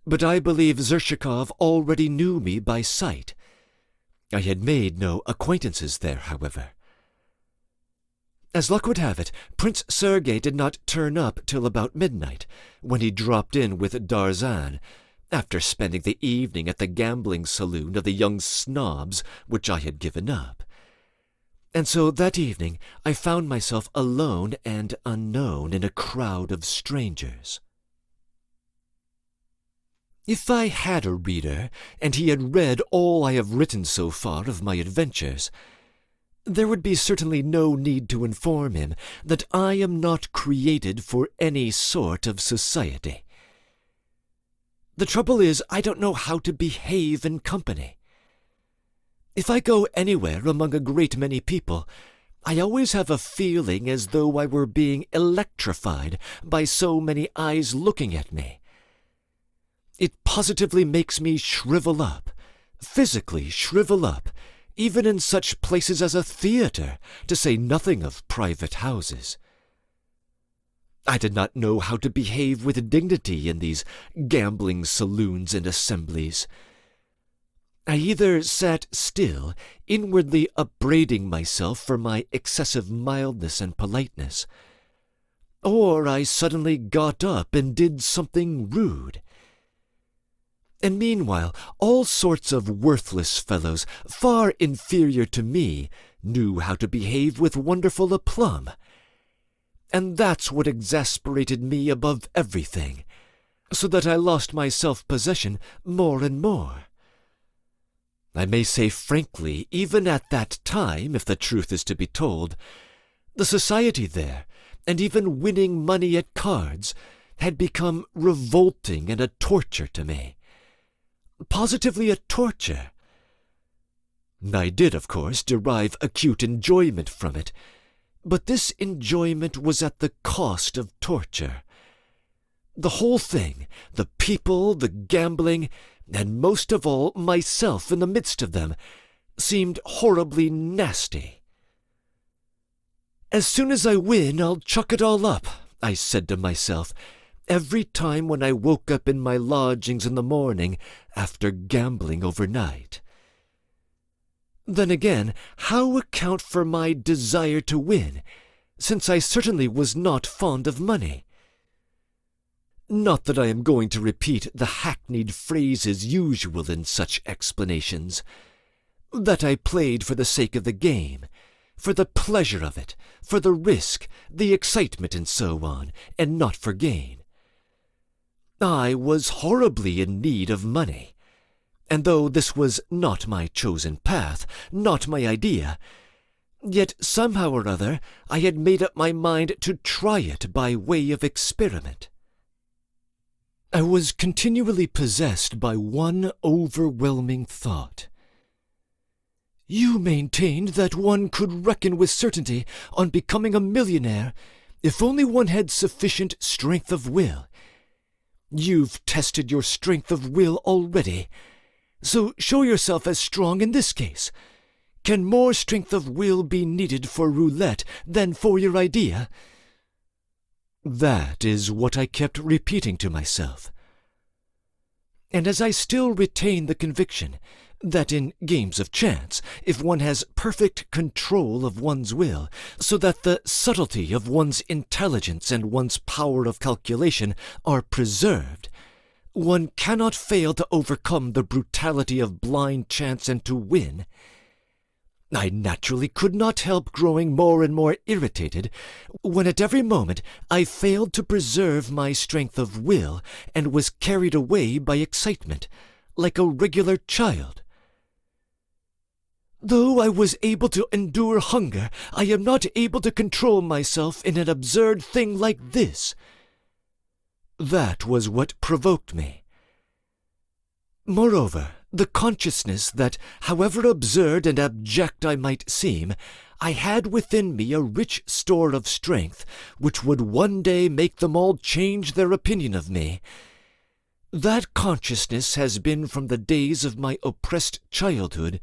but I believe Zershikov already knew me by sight. I had made no acquaintances there, however. As luck would have it, Prince Sergei did not turn up till about midnight, when he dropped in with Darzan, after spending the evening at the gambling saloon of the young snobs which I had given up. And so that evening I found myself alone and unknown in a crowd of strangers. If I had a reader, and he had read all I have written so far of my adventures, there would be certainly no need to inform him that I am not created for any sort of society. The trouble is, I don't know how to behave in company. If I go anywhere among a great many people, I always have a feeling as though I were being electrified by so many eyes looking at me. It positively makes me shrivel up, physically shrivel up, even in such places as a theatre, to say nothing of private houses. I did not know how to behave with dignity in these gambling saloons and assemblies. I either sat still, inwardly upbraiding myself for my excessive mildness and politeness, or I suddenly got up and did something rude. And meanwhile, all sorts of worthless fellows, far inferior to me, knew how to behave with wonderful aplomb. And that's what exasperated me above everything, so that I lost my self-possession more and more. I may say frankly, even at that time, if the truth is to be told, the society there, and even winning money at cards, had become revolting and a torture to me. Positively a torture. I did, of course, derive acute enjoyment from it, but this enjoyment was at the cost of torture. The whole thing, the people, the gambling, and most of all myself in the midst of them, seemed horribly nasty. "As soon as I win, I'll chuck it all up," I said to myself, every time when I woke up in my lodgings in the morning after gambling overnight. Then again, how account for my desire to win, since I certainly was not fond of money? Not that I am going to repeat the hackneyed phrases usual in such explanations, that I played for the sake of the game, for the pleasure of it, for the risk, the excitement, and so on, and not for gain. I was horribly in need of money, and though this was not my chosen path, not my idea, yet somehow or other I had made up my mind to try it by way of experiment. I was continually possessed by one overwhelming thought. You maintained that one could reckon with certainty on becoming a millionaire if only one had sufficient strength of will. You've tested your strength of will already, so show yourself as strong in this case. Can more strength of will be needed for roulette than for your idea? That is what I kept repeating to myself. And as I still retain the conviction that in games of chance, if one has perfect control of one's will, so that the subtlety of one's intelligence and one's power of calculation are preserved, one cannot fail to overcome the brutality of blind chance and to win. I naturally could not help growing more and more irritated when at every moment I failed to preserve my strength of will and was carried away by excitement, like a regular child. Though I was able to endure hunger, I am not able to control myself in an absurd thing like this. That was what provoked me. Moreover, the consciousness that, however absurd and abject I might seem, I had within me a rich store of strength which would one day make them all change their opinion of me. That consciousness has been from the days of my oppressed childhood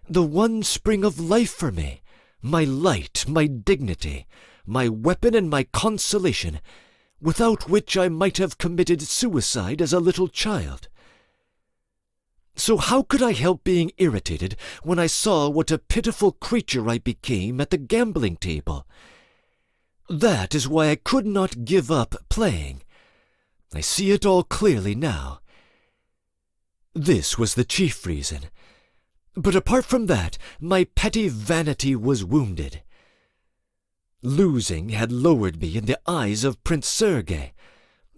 the one spring of life for me, my light, my dignity, my weapon and my consolation, without which I might have committed suicide as a little child. So how could I help being irritated when I saw what a pitiful creature I became at the gambling table? That is why I could not give up playing. I see it all clearly now. This was the chief reason. But apart from that, my petty vanity was wounded. Losing had lowered me in the eyes of Prince Sergei,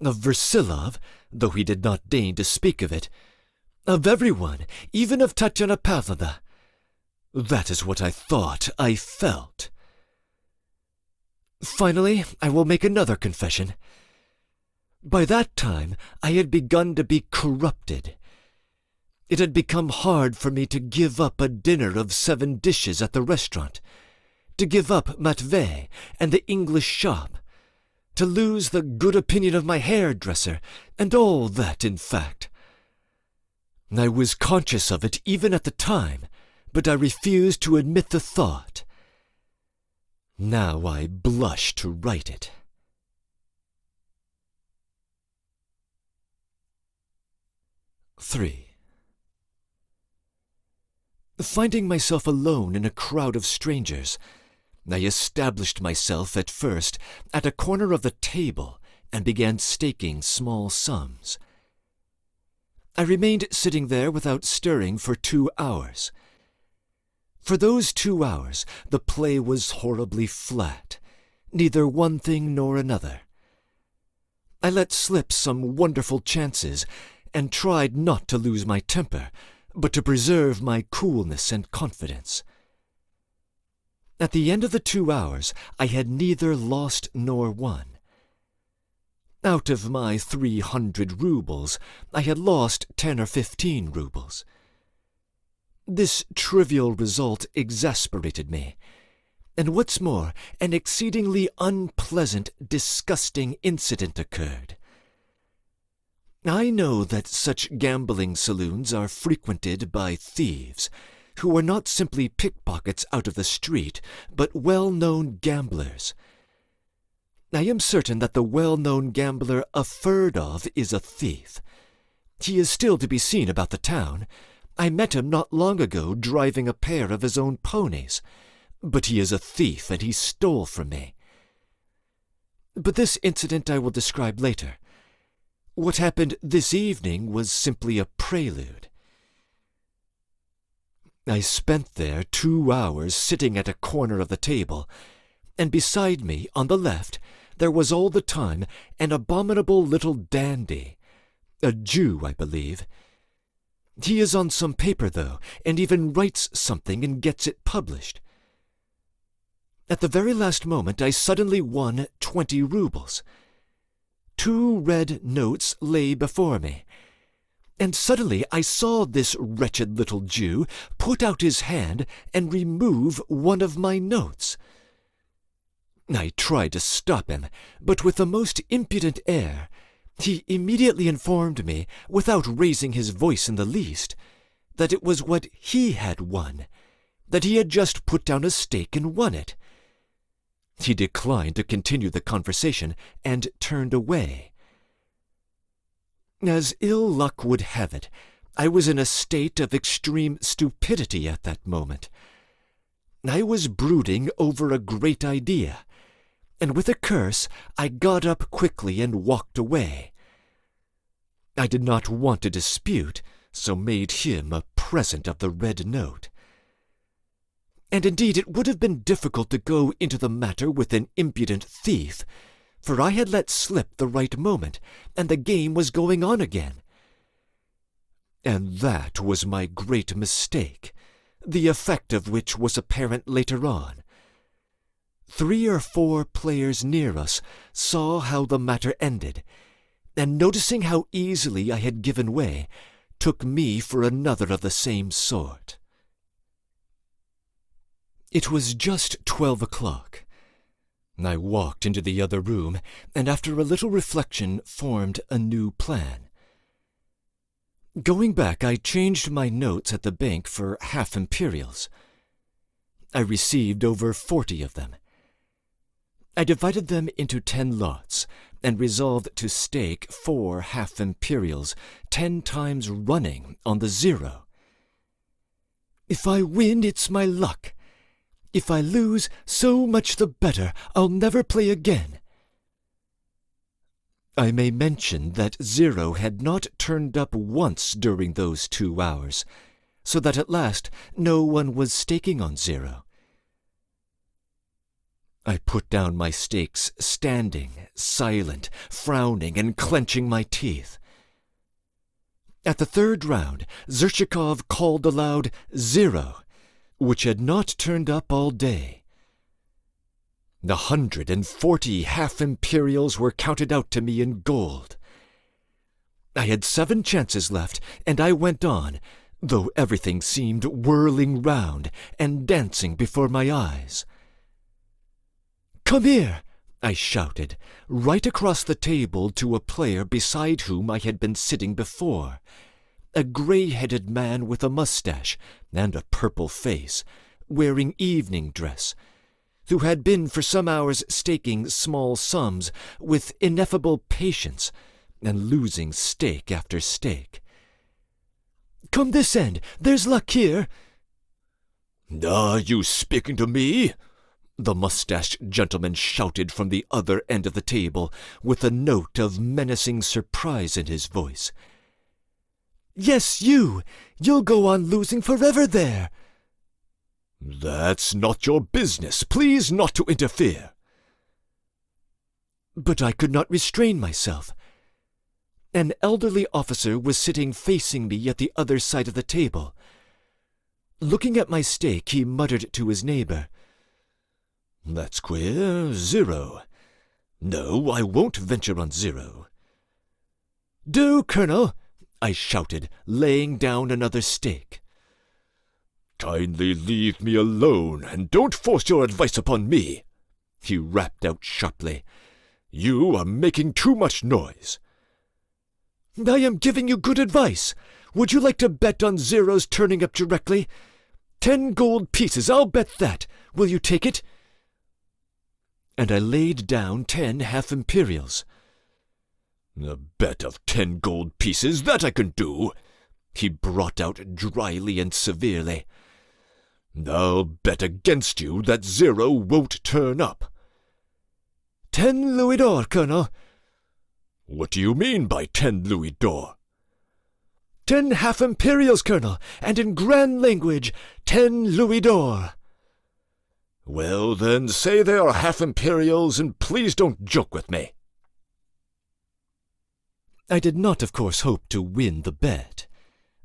of Versilov, though he did not deign to speak of it, of everyone, even of Tatyana Pavlovna. That is what I thought, I felt. Finally, I will make another confession. By that time, I had begun to be corrupted. It had become hard for me to give up a dinner of 7 dishes at the restaurant, to give up Matvey and the English shop, to lose the good opinion of my hairdresser, and all that, in fact. I was conscious of it even at the time, but I refused to admit the thought. Now I blush to write it. III. Finding myself alone in a crowd of strangers, I established myself at first at a corner of the table and began staking small sums. I remained sitting there without stirring for 2 hours. For those 2 hours the play was horribly flat, neither one thing nor another. I let slip some wonderful chances, and tried not to lose my temper, but to preserve my coolness and confidence. At the end of the 2 hours I had neither lost nor won. Out of my 300 roubles I had lost 10 or 15 roubles. This trivial result exasperated me, and what's more, an exceedingly unpleasant, disgusting incident occurred. I know that such gambling saloons are frequented by thieves, who are not simply pickpockets out of the street, but well-known gamblers. I am certain that the well-known gambler Fyodor is a thief. He is still to be seen about the town. I met him not long ago driving a pair of his own ponies. But he is a thief, and he stole from me. But this incident I will describe later. What happened this evening was simply a prelude. I spent there 2 hours sitting at a corner of the table, and beside me, on the left, there was all the time an abominable little dandy, a Jew, I believe. He is on some paper, though, and even writes something and gets it published. At the very last moment I suddenly won 20 roubles. 2 red notes lay before me, and suddenly I saw this wretched little Jew put out his hand and remove one of my notes. I tried to stop him, but with the most impudent air, he immediately informed me, without raising his voice in the least, that it was what he had won, that he had just put down a stake and won it. He declined to continue the conversation and turned away. As ill luck would have it, I was in a state of extreme stupidity at that moment. I was brooding over a great idea, and with a curse I got up quickly and walked away. I did not want to dispute, so made him a present of the red note. And indeed it would have been difficult to go into the matter with an impudent thief, for I had let slip the right moment, and the game was going on again. And that was my great mistake, the effect of which was apparent later on. 3 or 4 players near us saw how the matter ended, and noticing how easily I had given way, took me for another of the same sort. It was just 12 o'clock. I walked into the other room, and after a little reflection formed a new plan. Going back, I changed my notes at the bank for half imperials. I received over 40 of them. I divided them into 10 lots, and resolved to stake 4 half imperials 10 times running on the 0. If I win, it's my luck. If I lose, so much the better. I'll never play again. I may mention that 0 had not turned up once during those 2 hours, so that at last no one was staking on 0. I put down my stakes, standing, silent, frowning, and clenching my teeth. At the 3rd round, Zherchikov called aloud 0, which had not turned up all day. 140 half-imperials were counted out to me in gold. I had 7 chances left, and I went on, though everything seemed whirling round and dancing before my eyes. "Come here!" I shouted, right across the table to a player beside whom I had been sitting before, a grey-headed man with a mustache and a purple face, wearing evening dress, who had been for some hours staking small sums with ineffable patience and losing stake after stake. "Come this end! There's luck here!" "Are you speaking to me?" the mustached gentleman shouted from the other end of the table, with a note of menacing surprise in his voice. "Yes, you! You'll go on losing forever there!" "That's not your business. Please not to interfere." But I could not restrain myself. An elderly officer was sitting facing me at the other side of the table. Looking at my stake, he muttered to his neighbor, "That's queer. 0. No, I won't venture on 0. "Do, Colonel!" I shouted, laying down another stake. "Kindly leave me alone, and don't force your advice upon me," he rapped out sharply. "You are making too much noise." "I am giving you good advice. Would you like to bet on 0's turning up directly? 10 gold pieces, I'll bet that. Will you take it?" And I laid down 10 half-imperials. "A bet of 10 gold pieces, that I can do," he brought out dryly and severely. "I'll bet against you that 0 won't turn up." 10 louis d'or, Colonel." "What do you mean by 10 louis d'or?" 10 half-imperials, Colonel, and in grand language, 10 louis d'or." "Well, then, say they are half-imperials, and please don't joke with me." I did not, of course, hope to win the bet.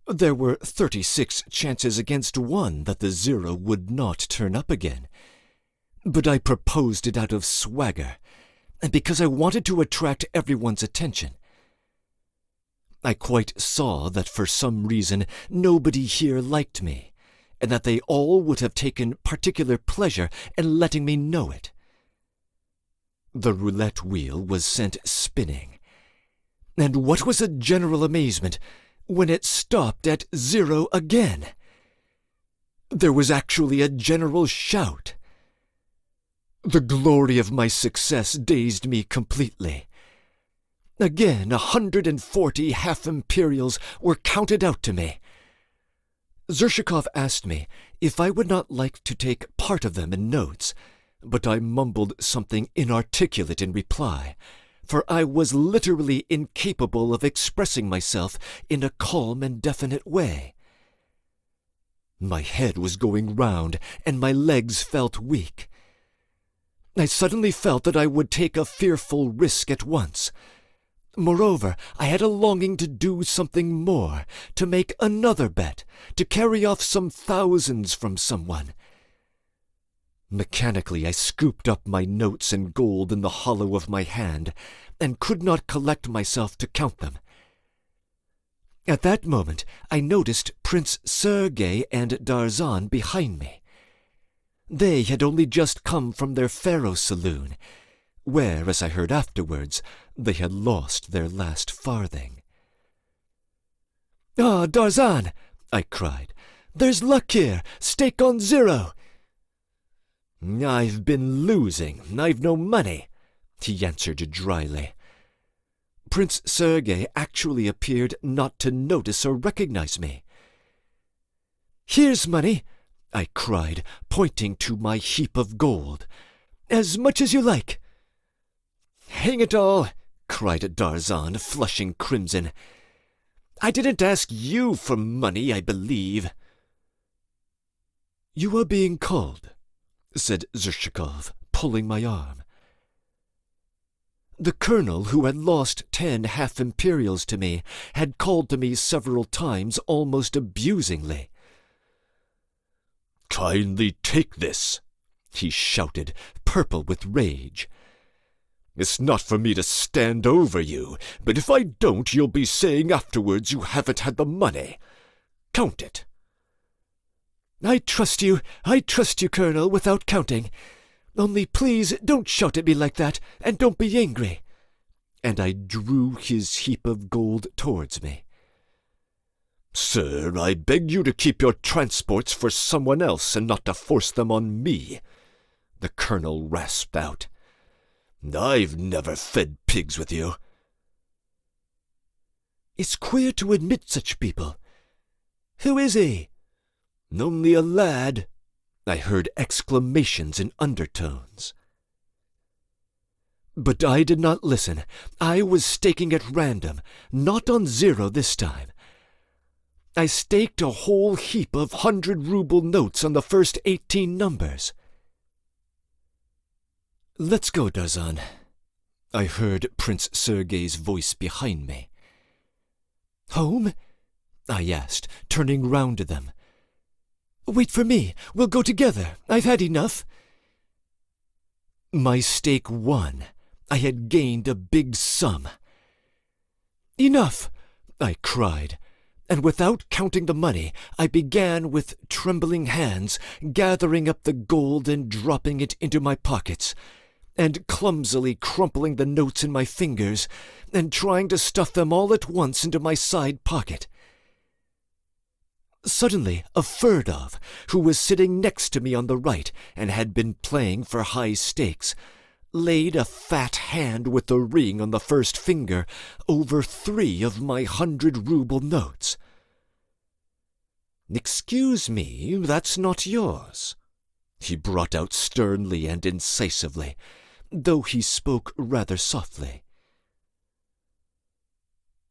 There were 36 chances against 1 that the 0 would not turn up again. But I proposed it out of swagger, and because I wanted to attract everyone's attention. I quite saw that for some reason nobody here liked me, and that they all would have taken particular pleasure in letting me know it. The roulette wheel was sent spinning, and what was a general amazement when it stopped at 0 again. There was actually a general shout. The glory of my success dazed me completely. Again 140 half-imperials were counted out to me. Zhershikov asked me if I would not like to take part of them in notes, but I mumbled something inarticulate in reply, for I was literally incapable of expressing myself in a calm and definite way. My head was going round, and my legs felt weak. I suddenly felt that I would take a fearful risk at once. Moreover, I had a longing to do something more, to make another bet, to carry off some thousands from someone. Mechanically, I scooped up my notes and gold in the hollow of my hand, and could not collect myself to count them. At that moment, I noticed Prince Sergei and Darzan behind me. They had only just come from their faro saloon, where, as I heard afterwards, they had lost their last farthing. "Ah, Darzan!" I cried. "There's luck here! Stake on 0! "I've been losing. I've no money," he answered dryly. Prince Sergei actually appeared not to notice or recognize me. "Here's money," I cried, pointing to my heap of gold. "As much as you like." "Hang it all!" cried Darzan, flushing crimson. "I didn't ask you for money, I believe." "You are being called," said Zhershikov, pulling my arm. The colonel, who had lost 10 half-imperials to me, had called to me several times, almost abusingly. "Kindly take this," he shouted, purple with rage. "It's not for me to stand over you, but if I don't, you'll be saying afterwards you haven't had the money. Count it." I trust you, Colonel, without counting. Only please don't shout at me like that, and don't be angry." And I drew his heap of gold towards me. "Sir, I beg you to keep your transports for someone else and not to force them on me," the colonel rasped out. "I've never fed pigs with you." "It's queer to admit such people. Who is he?" "Only a lad," I heard exclamations in undertones. But I did not listen. I was staking at random, not on zero this time. I staked a whole heap of 100-ruble notes on the first 18 numbers. "Let's go, Darzan," I heard Prince Sergei's voice behind me. "Home?" I asked, turning round to them. "Wait for me. We'll go together. I've had enough." My stake won. I had gained a big sum. "Enough!" I cried, and without counting the money, I began with trembling hands gathering up the gold and dropping it into my pockets, and clumsily crumpling the notes in my fingers, and trying to stuff them all at once into my side pocket. Suddenly, a Fyodor, who was sitting next to me on the right and had been playing for high stakes, laid a fat hand with the ring on the first finger over 3 of my 100-ruble notes. "Excuse me, that's not yours," he brought out sternly and incisively, though he spoke rather softly.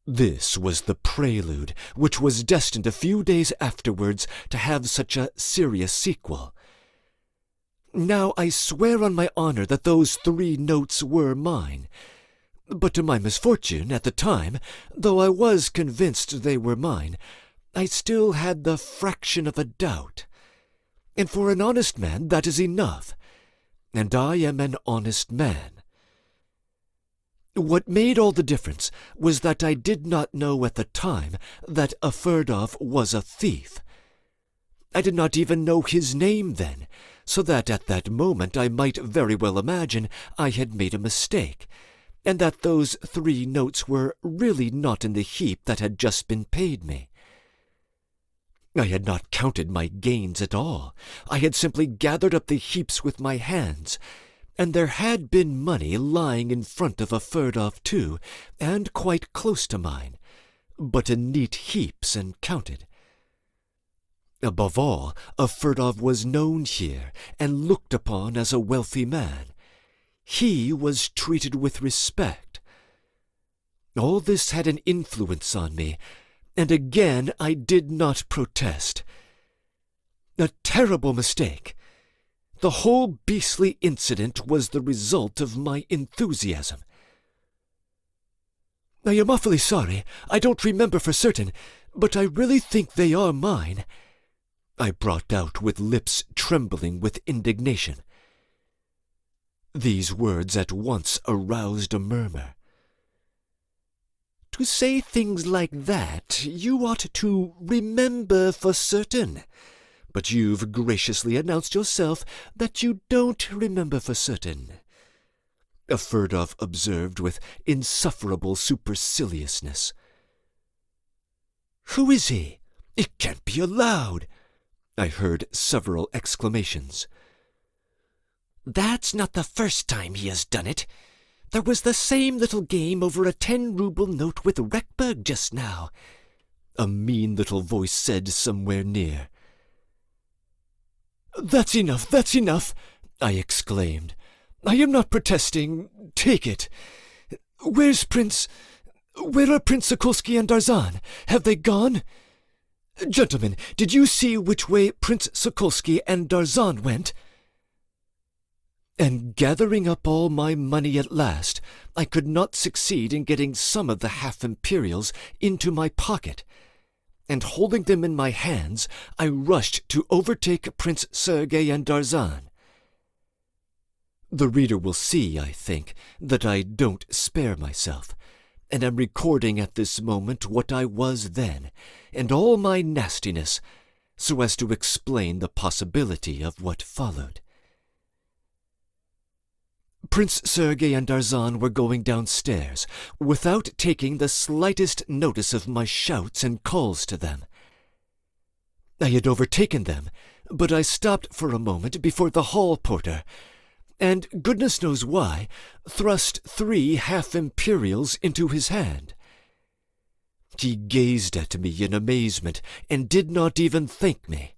This was the prelude, which was destined a few days afterwards to have such a serious sequel. Now I swear on my honor that those 3 notes were mine, but to my misfortune at the time, though I was convinced they were mine, I still had the fraction of a doubt. And for an honest man that is enough, and I am an honest man. What made all the difference was that I did not know at the time that a Fyodor was a thief. I did not even know his name then, so that at that moment I might very well imagine I had made a mistake, and that those 3 notes were really not in the heap that had just been paid me. I had not counted my gains at all. I had simply gathered up the heaps with my hands, and there had been money lying in front of a Fyodor too, and quite close to mine, but in neat heaps and counted. Above all, a Fyodor was known here and looked upon as a wealthy man. He was treated with respect. All this had an influence on me, and again I did not protest. A terrible mistake. The whole beastly incident was the result of my enthusiasm. "I am awfully sorry. I don't remember for certain, but I really think they are mine," I brought out with lips trembling with indignation. These words at once aroused a murmur. "To say things like that, you ought to remember for certain. But you've graciously announced yourself that you don't remember for certain," a Fyodor observed with insufferable superciliousness. "Who is he? It can't be allowed!" I heard several exclamations. "That's not the first time he has done it. There was the same little game over a 10-ruble note with Rekberg just now," a mean little voice said somewhere near. That's enough, I exclaimed. "I am not protesting. Take it. Where are Prince Sokolsky and Darzan? Have they gone? Gentlemen, did you see which way Prince Sokolsky and Darzan went?" And gathering up all my money at last, I could not succeed in getting some of the half-imperials into my pocket, and holding them in my hands, I rushed to overtake Prince Sergei and Darzan. The reader will see, I think, that I don't spare myself, and am recording at this moment what I was then, and all my nastiness, so as to explain the possibility of what followed. Prince Sergei and Darzan were going downstairs, without taking the slightest notice of my shouts and calls to them. I had overtaken them, but I stopped for a moment before the hall porter, and, goodness knows why, thrust 3 half-imperials into his hand. He gazed at me in amazement, and did not even thank me.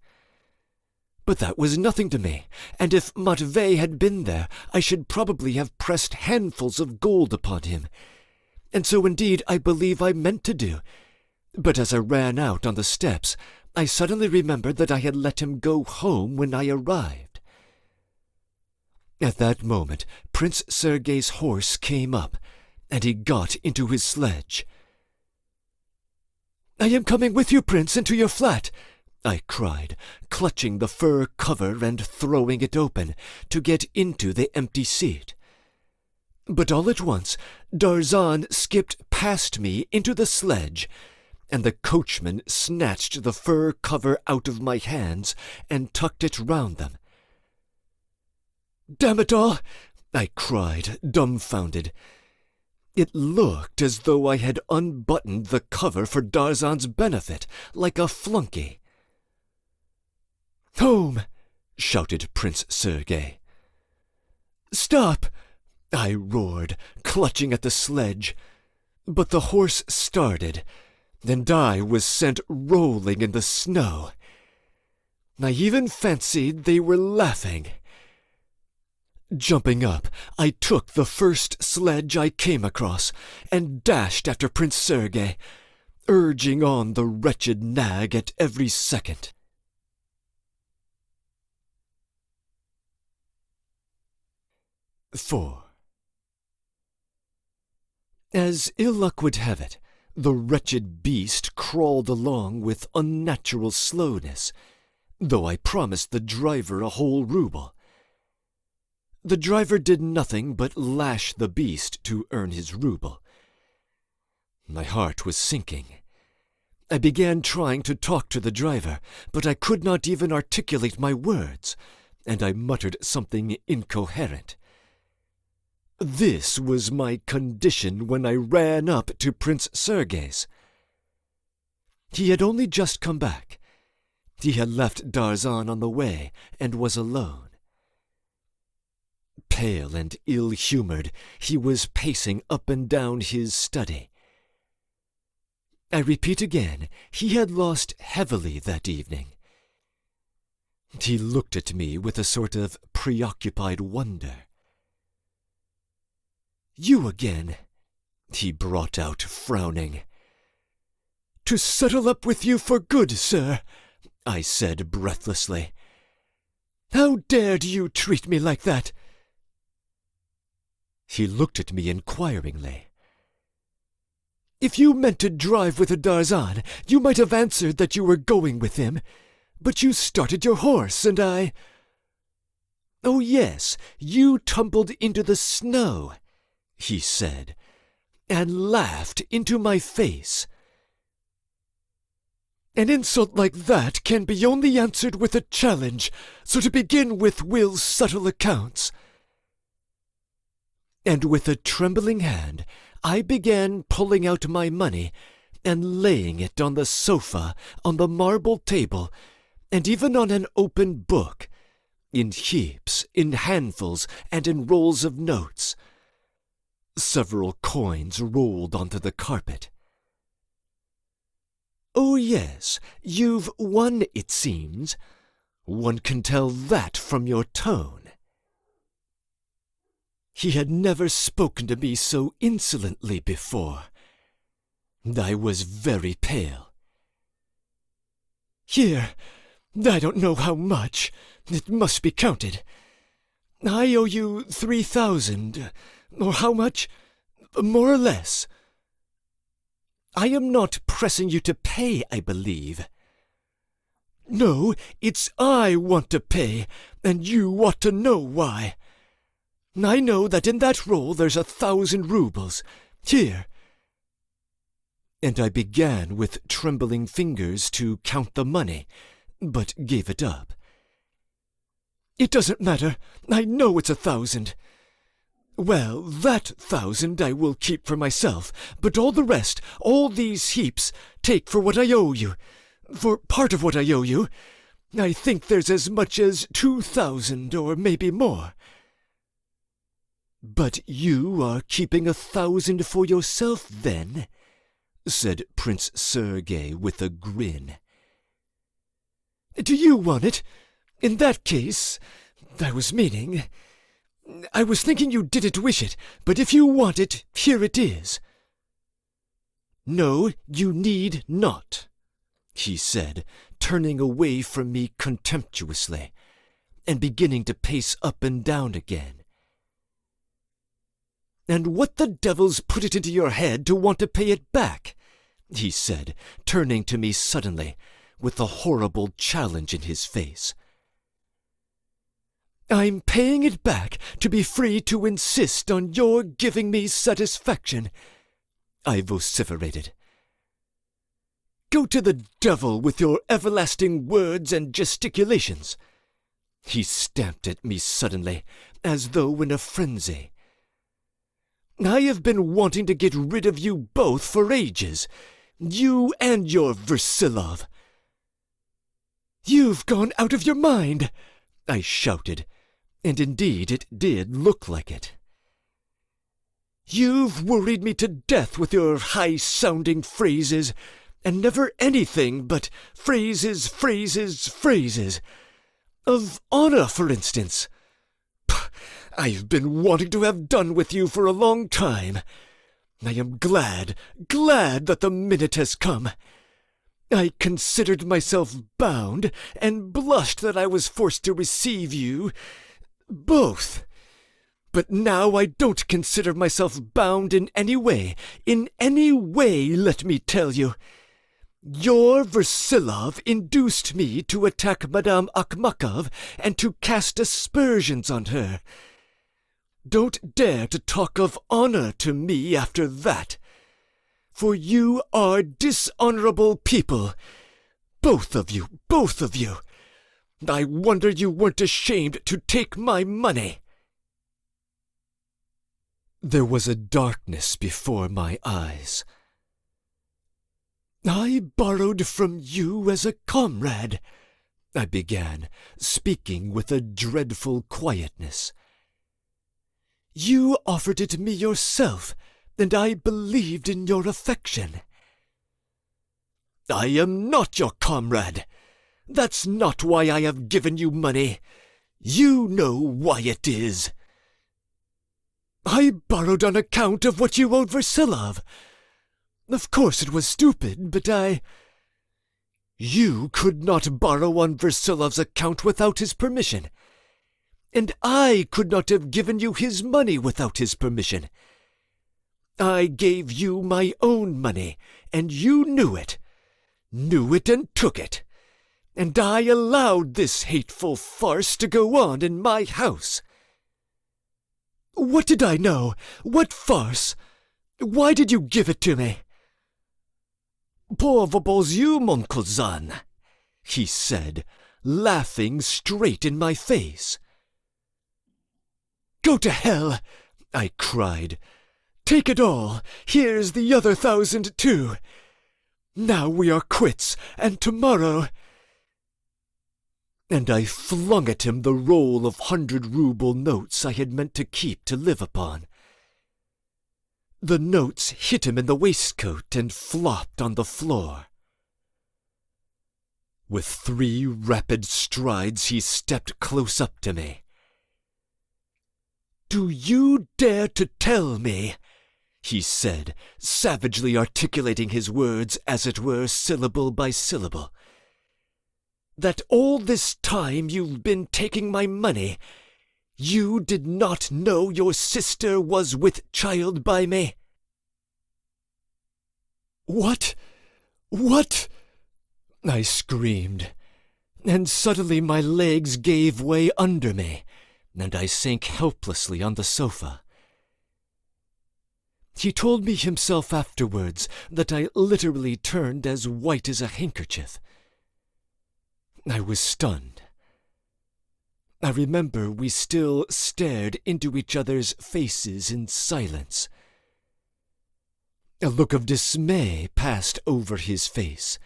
But that was nothing to me, and if Matvey had been there, I should probably have pressed handfuls of gold upon him. And so indeed I believe I meant to do. But as I ran out on the steps, I suddenly remembered that I had let him go home when I arrived. At that moment, Prince Sergei's horse came up, and he got into his sledge. "I am coming with you, Prince, into your flat," I cried, clutching the fur cover and throwing it open to get into the empty seat. But all at once, Darzan skipped past me into the sledge, and the coachman snatched the fur cover out of my hands and tucked it round them. "Damn it all!" I cried, dumbfounded. It looked as though I had unbuttoned the cover for Darzan's benefit, like a flunky. "Home!" shouted Prince Sergei. "Stop!" I roared, clutching at the sledge. But the horse started, and I was sent rolling in the snow. I even fancied they were laughing. Jumping up, I took the first sledge I came across and dashed after Prince Sergei, urging on the wretched nag at every second. IV. As ill luck would have it, the wretched beast crawled along with unnatural slowness, though I promised the driver a whole rouble. The driver did nothing but lash the beast to earn his rouble. My heart was sinking. I began trying to talk to the driver, but I could not even articulate my words, and I muttered something incoherent. This was my condition when I ran up to Prince Sergei's. He had only just come back. He had left Darzan on the way and was alone. Pale and ill-humored, he was pacing up and down his study. I repeat again, he had lost heavily that evening. He looked at me with a sort of preoccupied wonder. "You again," he brought out, frowning. "To settle up with you for good, sir," I said breathlessly. "How dared you treat me like that?" He looked at me inquiringly. "If you meant to drive with a Darzan, you might have answered that you were going with him. But you started your horse, and I—" "Oh, yes, you tumbled into the snow," he said, and laughed into my face. "An insult like that can be only answered with a challenge, so to begin with, Will's subtle accounts." And with a trembling hand, I began pulling out my money and laying it on the sofa, on the marble table, and even on an open book, in heaps, in handfuls, and in rolls of notes. Several coins rolled onto the carpet. "Oh, yes, you've won, it seems. One can tell that from your tone." He had never spoken to me so insolently before. I was very pale. "Here, I don't know how much. It must be counted. I owe you 3,000, or how much? More or less. I am not pressing you to pay, I believe." "No, it's I want to pay, and you ought to know why. I know that in that roll there's 1,000 roubles. Here." And I began with trembling fingers to count the money, but gave it up. "It doesn't matter. I know it's 1,000. Well, that 1,000 I will keep for myself, but all the rest, all these heaps, take for what I owe you. For part of what I owe you, I think there's as much as 2,000, or maybe more. But you are keeping 1,000 for yourself, then? Said Prince Sergei with a grin. Do you want it? In that case, I was thinking you didn't wish it, but if you want it, here it is. No, you need not, he said, turning away from me contemptuously, and beginning to pace up and down again. And what the devil's put it into your head to want to pay it back? He said, turning to me suddenly, with a horrible challenge in his face. I'm paying it back to be free to insist on your giving me satisfaction, I vociferated. Go to the devil with your everlasting words and gesticulations. He stamped at me suddenly, as though in a frenzy. I have been wanting to get rid of you both for ages, you and your Versilov. You've gone out of your mind, I shouted, and indeed it did look like it. You've worried me to death with your high-sounding phrases, and never anything but phrases. Of honor, for instance. I've been wanting to have done with you for a long time. I am glad that the minute has come. I considered myself bound, and blushed that I was forced to receive you both. But now I don't consider myself bound in any way, let me tell you. Your Versilov induced me to attack Madame Akhmakov and to cast aspersions on her. Don't dare to talk of honor to me after that, for you are dishonorable people, both of you. I wonder you weren't ashamed to take my money. There was a darkness before my eyes. I borrowed from you as a comrade, I began, speaking with a dreadful quietness. You offered it me yourself, and I believed in your affection. I am not your comrade. That's not why I have given you money. You know why it is. I borrowed on account of what you owed Versilov. Of course it was stupid, but You could not borrow on Versilov's account without his permission. And I could not have given you his money without his permission. I gave you my own money, and you knew it and took it. And I allowed this hateful farce to go on in my house. What did I know? What farce? Why did you give it to me? Pauvre Bozieu, mon cousin, he said, laughing straight in my face. Go to hell, I cried. Take it all. Here's the other 1,000 too. Now we are quits, and tomorrow... And I flung at him the roll of 100-ruble notes I had meant to keep to live upon. The notes hit him in the waistcoat and flopped on the floor. With 3 rapid strides he stepped close up to me. Do you dare to tell me, he said, savagely articulating his words as it were syllable by syllable, that all this time you've been taking my money, you did not know your sister was with child by me? What? I screamed, and suddenly my legs gave way under me, and I sank helplessly on the sofa. He told me himself afterwards that I literally turned as white as a handkerchief. I was stunned. I remember we still stared into each other's faces in silence. A look of dismay passed over his face.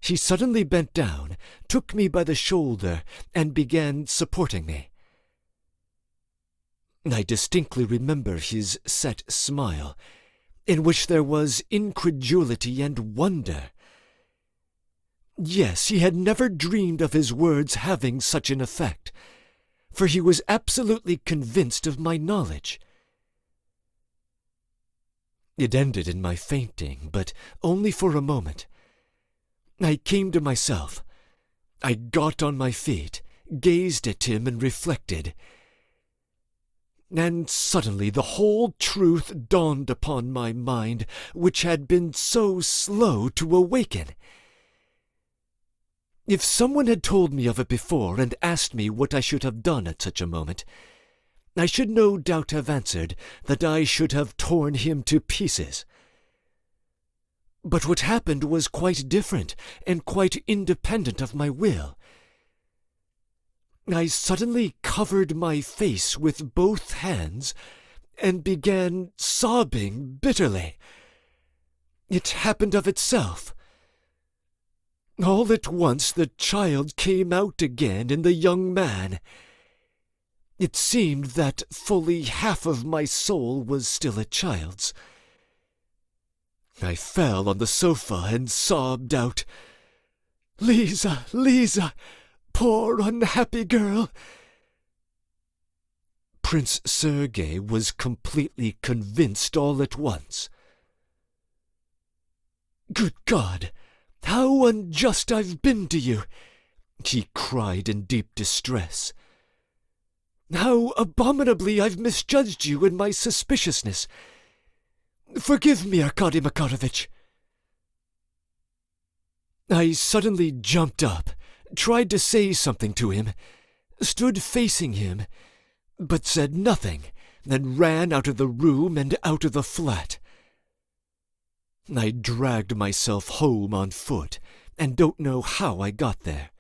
He suddenly bent down, took me by the shoulder, and began supporting me. I distinctly remember his set smile, in which there was incredulity and wonder. Yes, he had never dreamed of his words having such an effect, for he was absolutely convinced of my knowledge. It ended in my fainting, but only for a moment. I came to myself. I got on my feet, gazed at him, and reflected. And suddenly the whole truth dawned upon my mind, which had been so slow to awaken. If someone had told me of it before and asked me what I should have done at such a moment, I should no doubt have answered that I should have torn him to pieces. But what happened was quite different and quite independent of my will. I suddenly covered my face with both hands and began sobbing bitterly. It happened of itself. All at once the child came out again in the young man. It seemed that fully half of my soul was still a child's. I fell on the sofa and sobbed out, "Lisa, Lisa, poor unhappy girl!" Prince Sergei was completely convinced all at once. "Good God! How unjust I've been to you!" he cried in deep distress. "How abominably I've misjudged you in my suspiciousness! Forgive me, Arkady Makarovich!" I suddenly jumped up, tried to say something to him, stood facing him, but said nothing, and ran out of the room and out of the flat. I dragged myself home on foot, and don't know how I got there.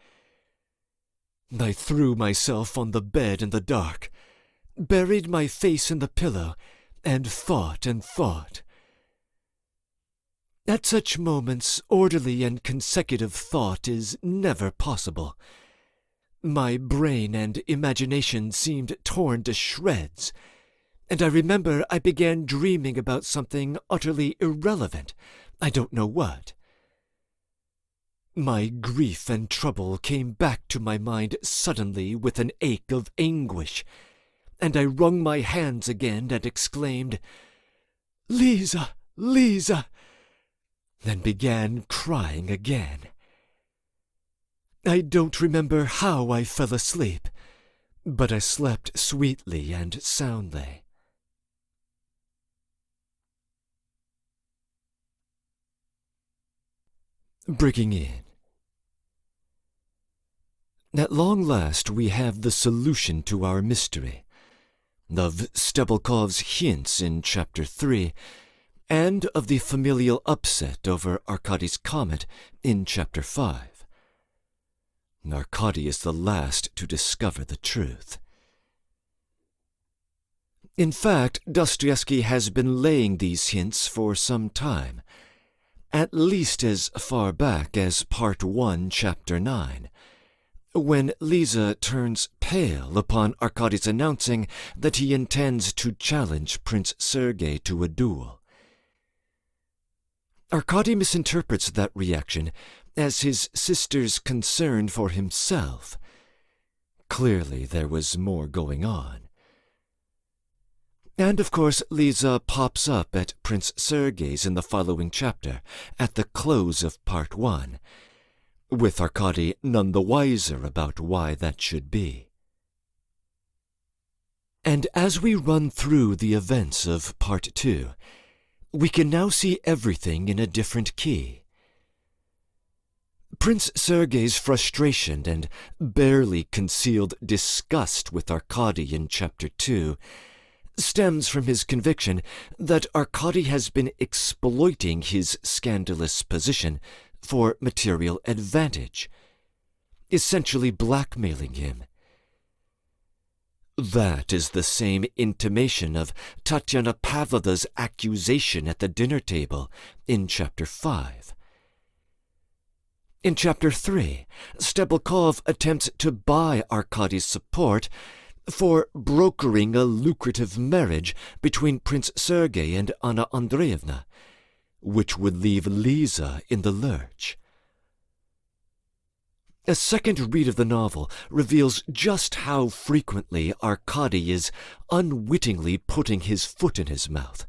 I threw myself on the bed in the dark, buried my face in the pillow, and thought and thought. At such moments, orderly and consecutive thought is never possible. My brain and imagination seemed torn to shreds, and I remember I began dreaming about something utterly irrelevant, I don't know what. My grief and trouble came back to my mind suddenly with an ache of anguish, and I wrung my hands again and exclaimed, "Lisa, Lisa!" then began crying again. I don't remember how I fell asleep, but I slept sweetly and soundly. Breaking in. At long last we have the solution to our mystery, of Stebelkov's hints in Chapter 3, and of the familial upset over Arkady's comet in Chapter 5. Arkady is the last to discover the truth. In fact, Dostoevsky has been laying these hints for some time, at least as far back as Part 1, Chapter 9, when Lisa turns pale upon Arkady's announcing that he intends to challenge Prince Sergei to a duel. Arkady misinterprets that reaction as his sister's concern for himself. Clearly there was more going on. And of course Lisa pops up at Prince Sergei's in the following chapter, at the close of Part 1, with Arkady none the wiser about why that should be. And as we run through the events of Part 2, we can now see everything in a different key. Prince Sergei's frustration and barely concealed disgust with Arkady in Chapter 2 stems from his conviction that Arkady has been exploiting his scandalous position for material advantage, essentially blackmailing him. That is the same intimation of Tatyana Pavlova's accusation at the dinner table in Chapter 5. In Chapter 3, Stebelkov attempts to buy Arkady's support for brokering a lucrative marriage between Prince Sergei and Anna Andreevna, which would leave Lisa in the lurch. A second read of the novel reveals just how frequently Arkady is unwittingly putting his foot in his mouth.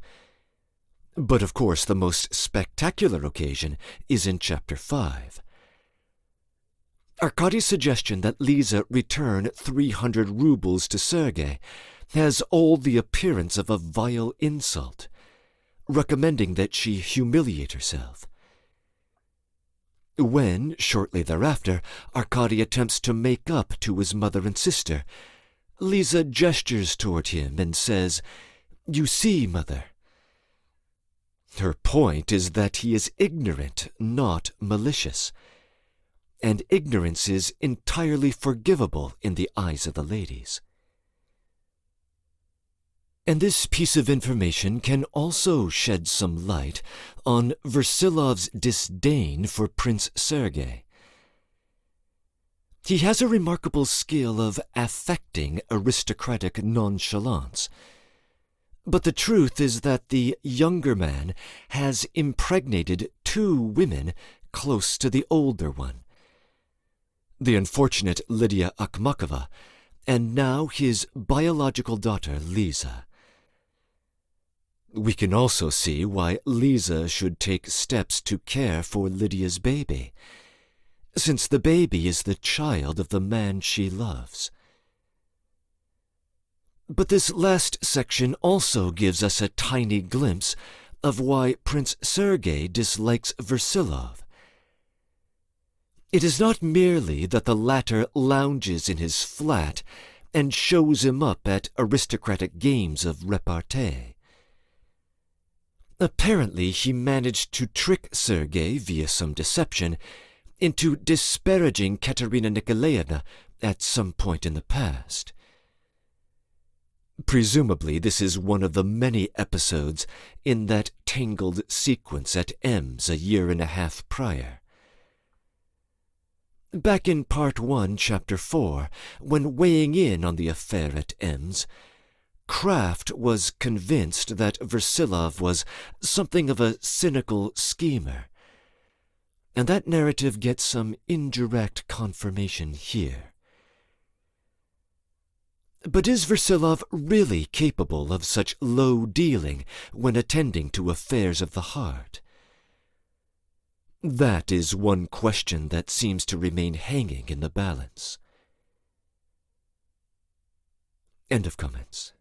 But of course the most spectacular occasion is in Chapter 5. Arkady's suggestion that Lisa return 300 rubles to Sergei has all the appearance of a vile insult, recommending that she humiliate herself. When, shortly thereafter, Arkady attempts to make up to his mother and sister, Lisa gestures toward him and says, "You see, mother." Her point is that he is ignorant, not malicious, and ignorance is entirely forgivable in the eyes of the ladies. And this piece of information can also shed some light on Versilov's disdain for Prince Sergei. He has a remarkable skill of affecting aristocratic nonchalance, but the truth is that the younger man has impregnated 2 women close to the older one, the unfortunate Lydia Akhmakova, and now his biological daughter Lisa. We can also see why Lisa should take steps to care for Lydia's baby, since the baby is the child of the man she loves. But this last section also gives us a tiny glimpse of why Prince Sergei dislikes Versilov. It is not merely that the latter lounges in his flat and shows him up at aristocratic games of repartee. Apparently he managed to trick Sergei via some deception into disparaging Katerina Nikolaevna at some point in the past. Presumably this is one of the many episodes in that tangled sequence at Ems a year and a half prior. Back in Part 1, Chapter 4, when weighing in on the affair at Ems, Kraft was convinced that Versilov was something of a cynical schemer, and that narrative gets some indirect confirmation here. But is Versilov really capable of such low dealing when attending to affairs of the heart? That is one question that seems to remain hanging in the balance. End of comments.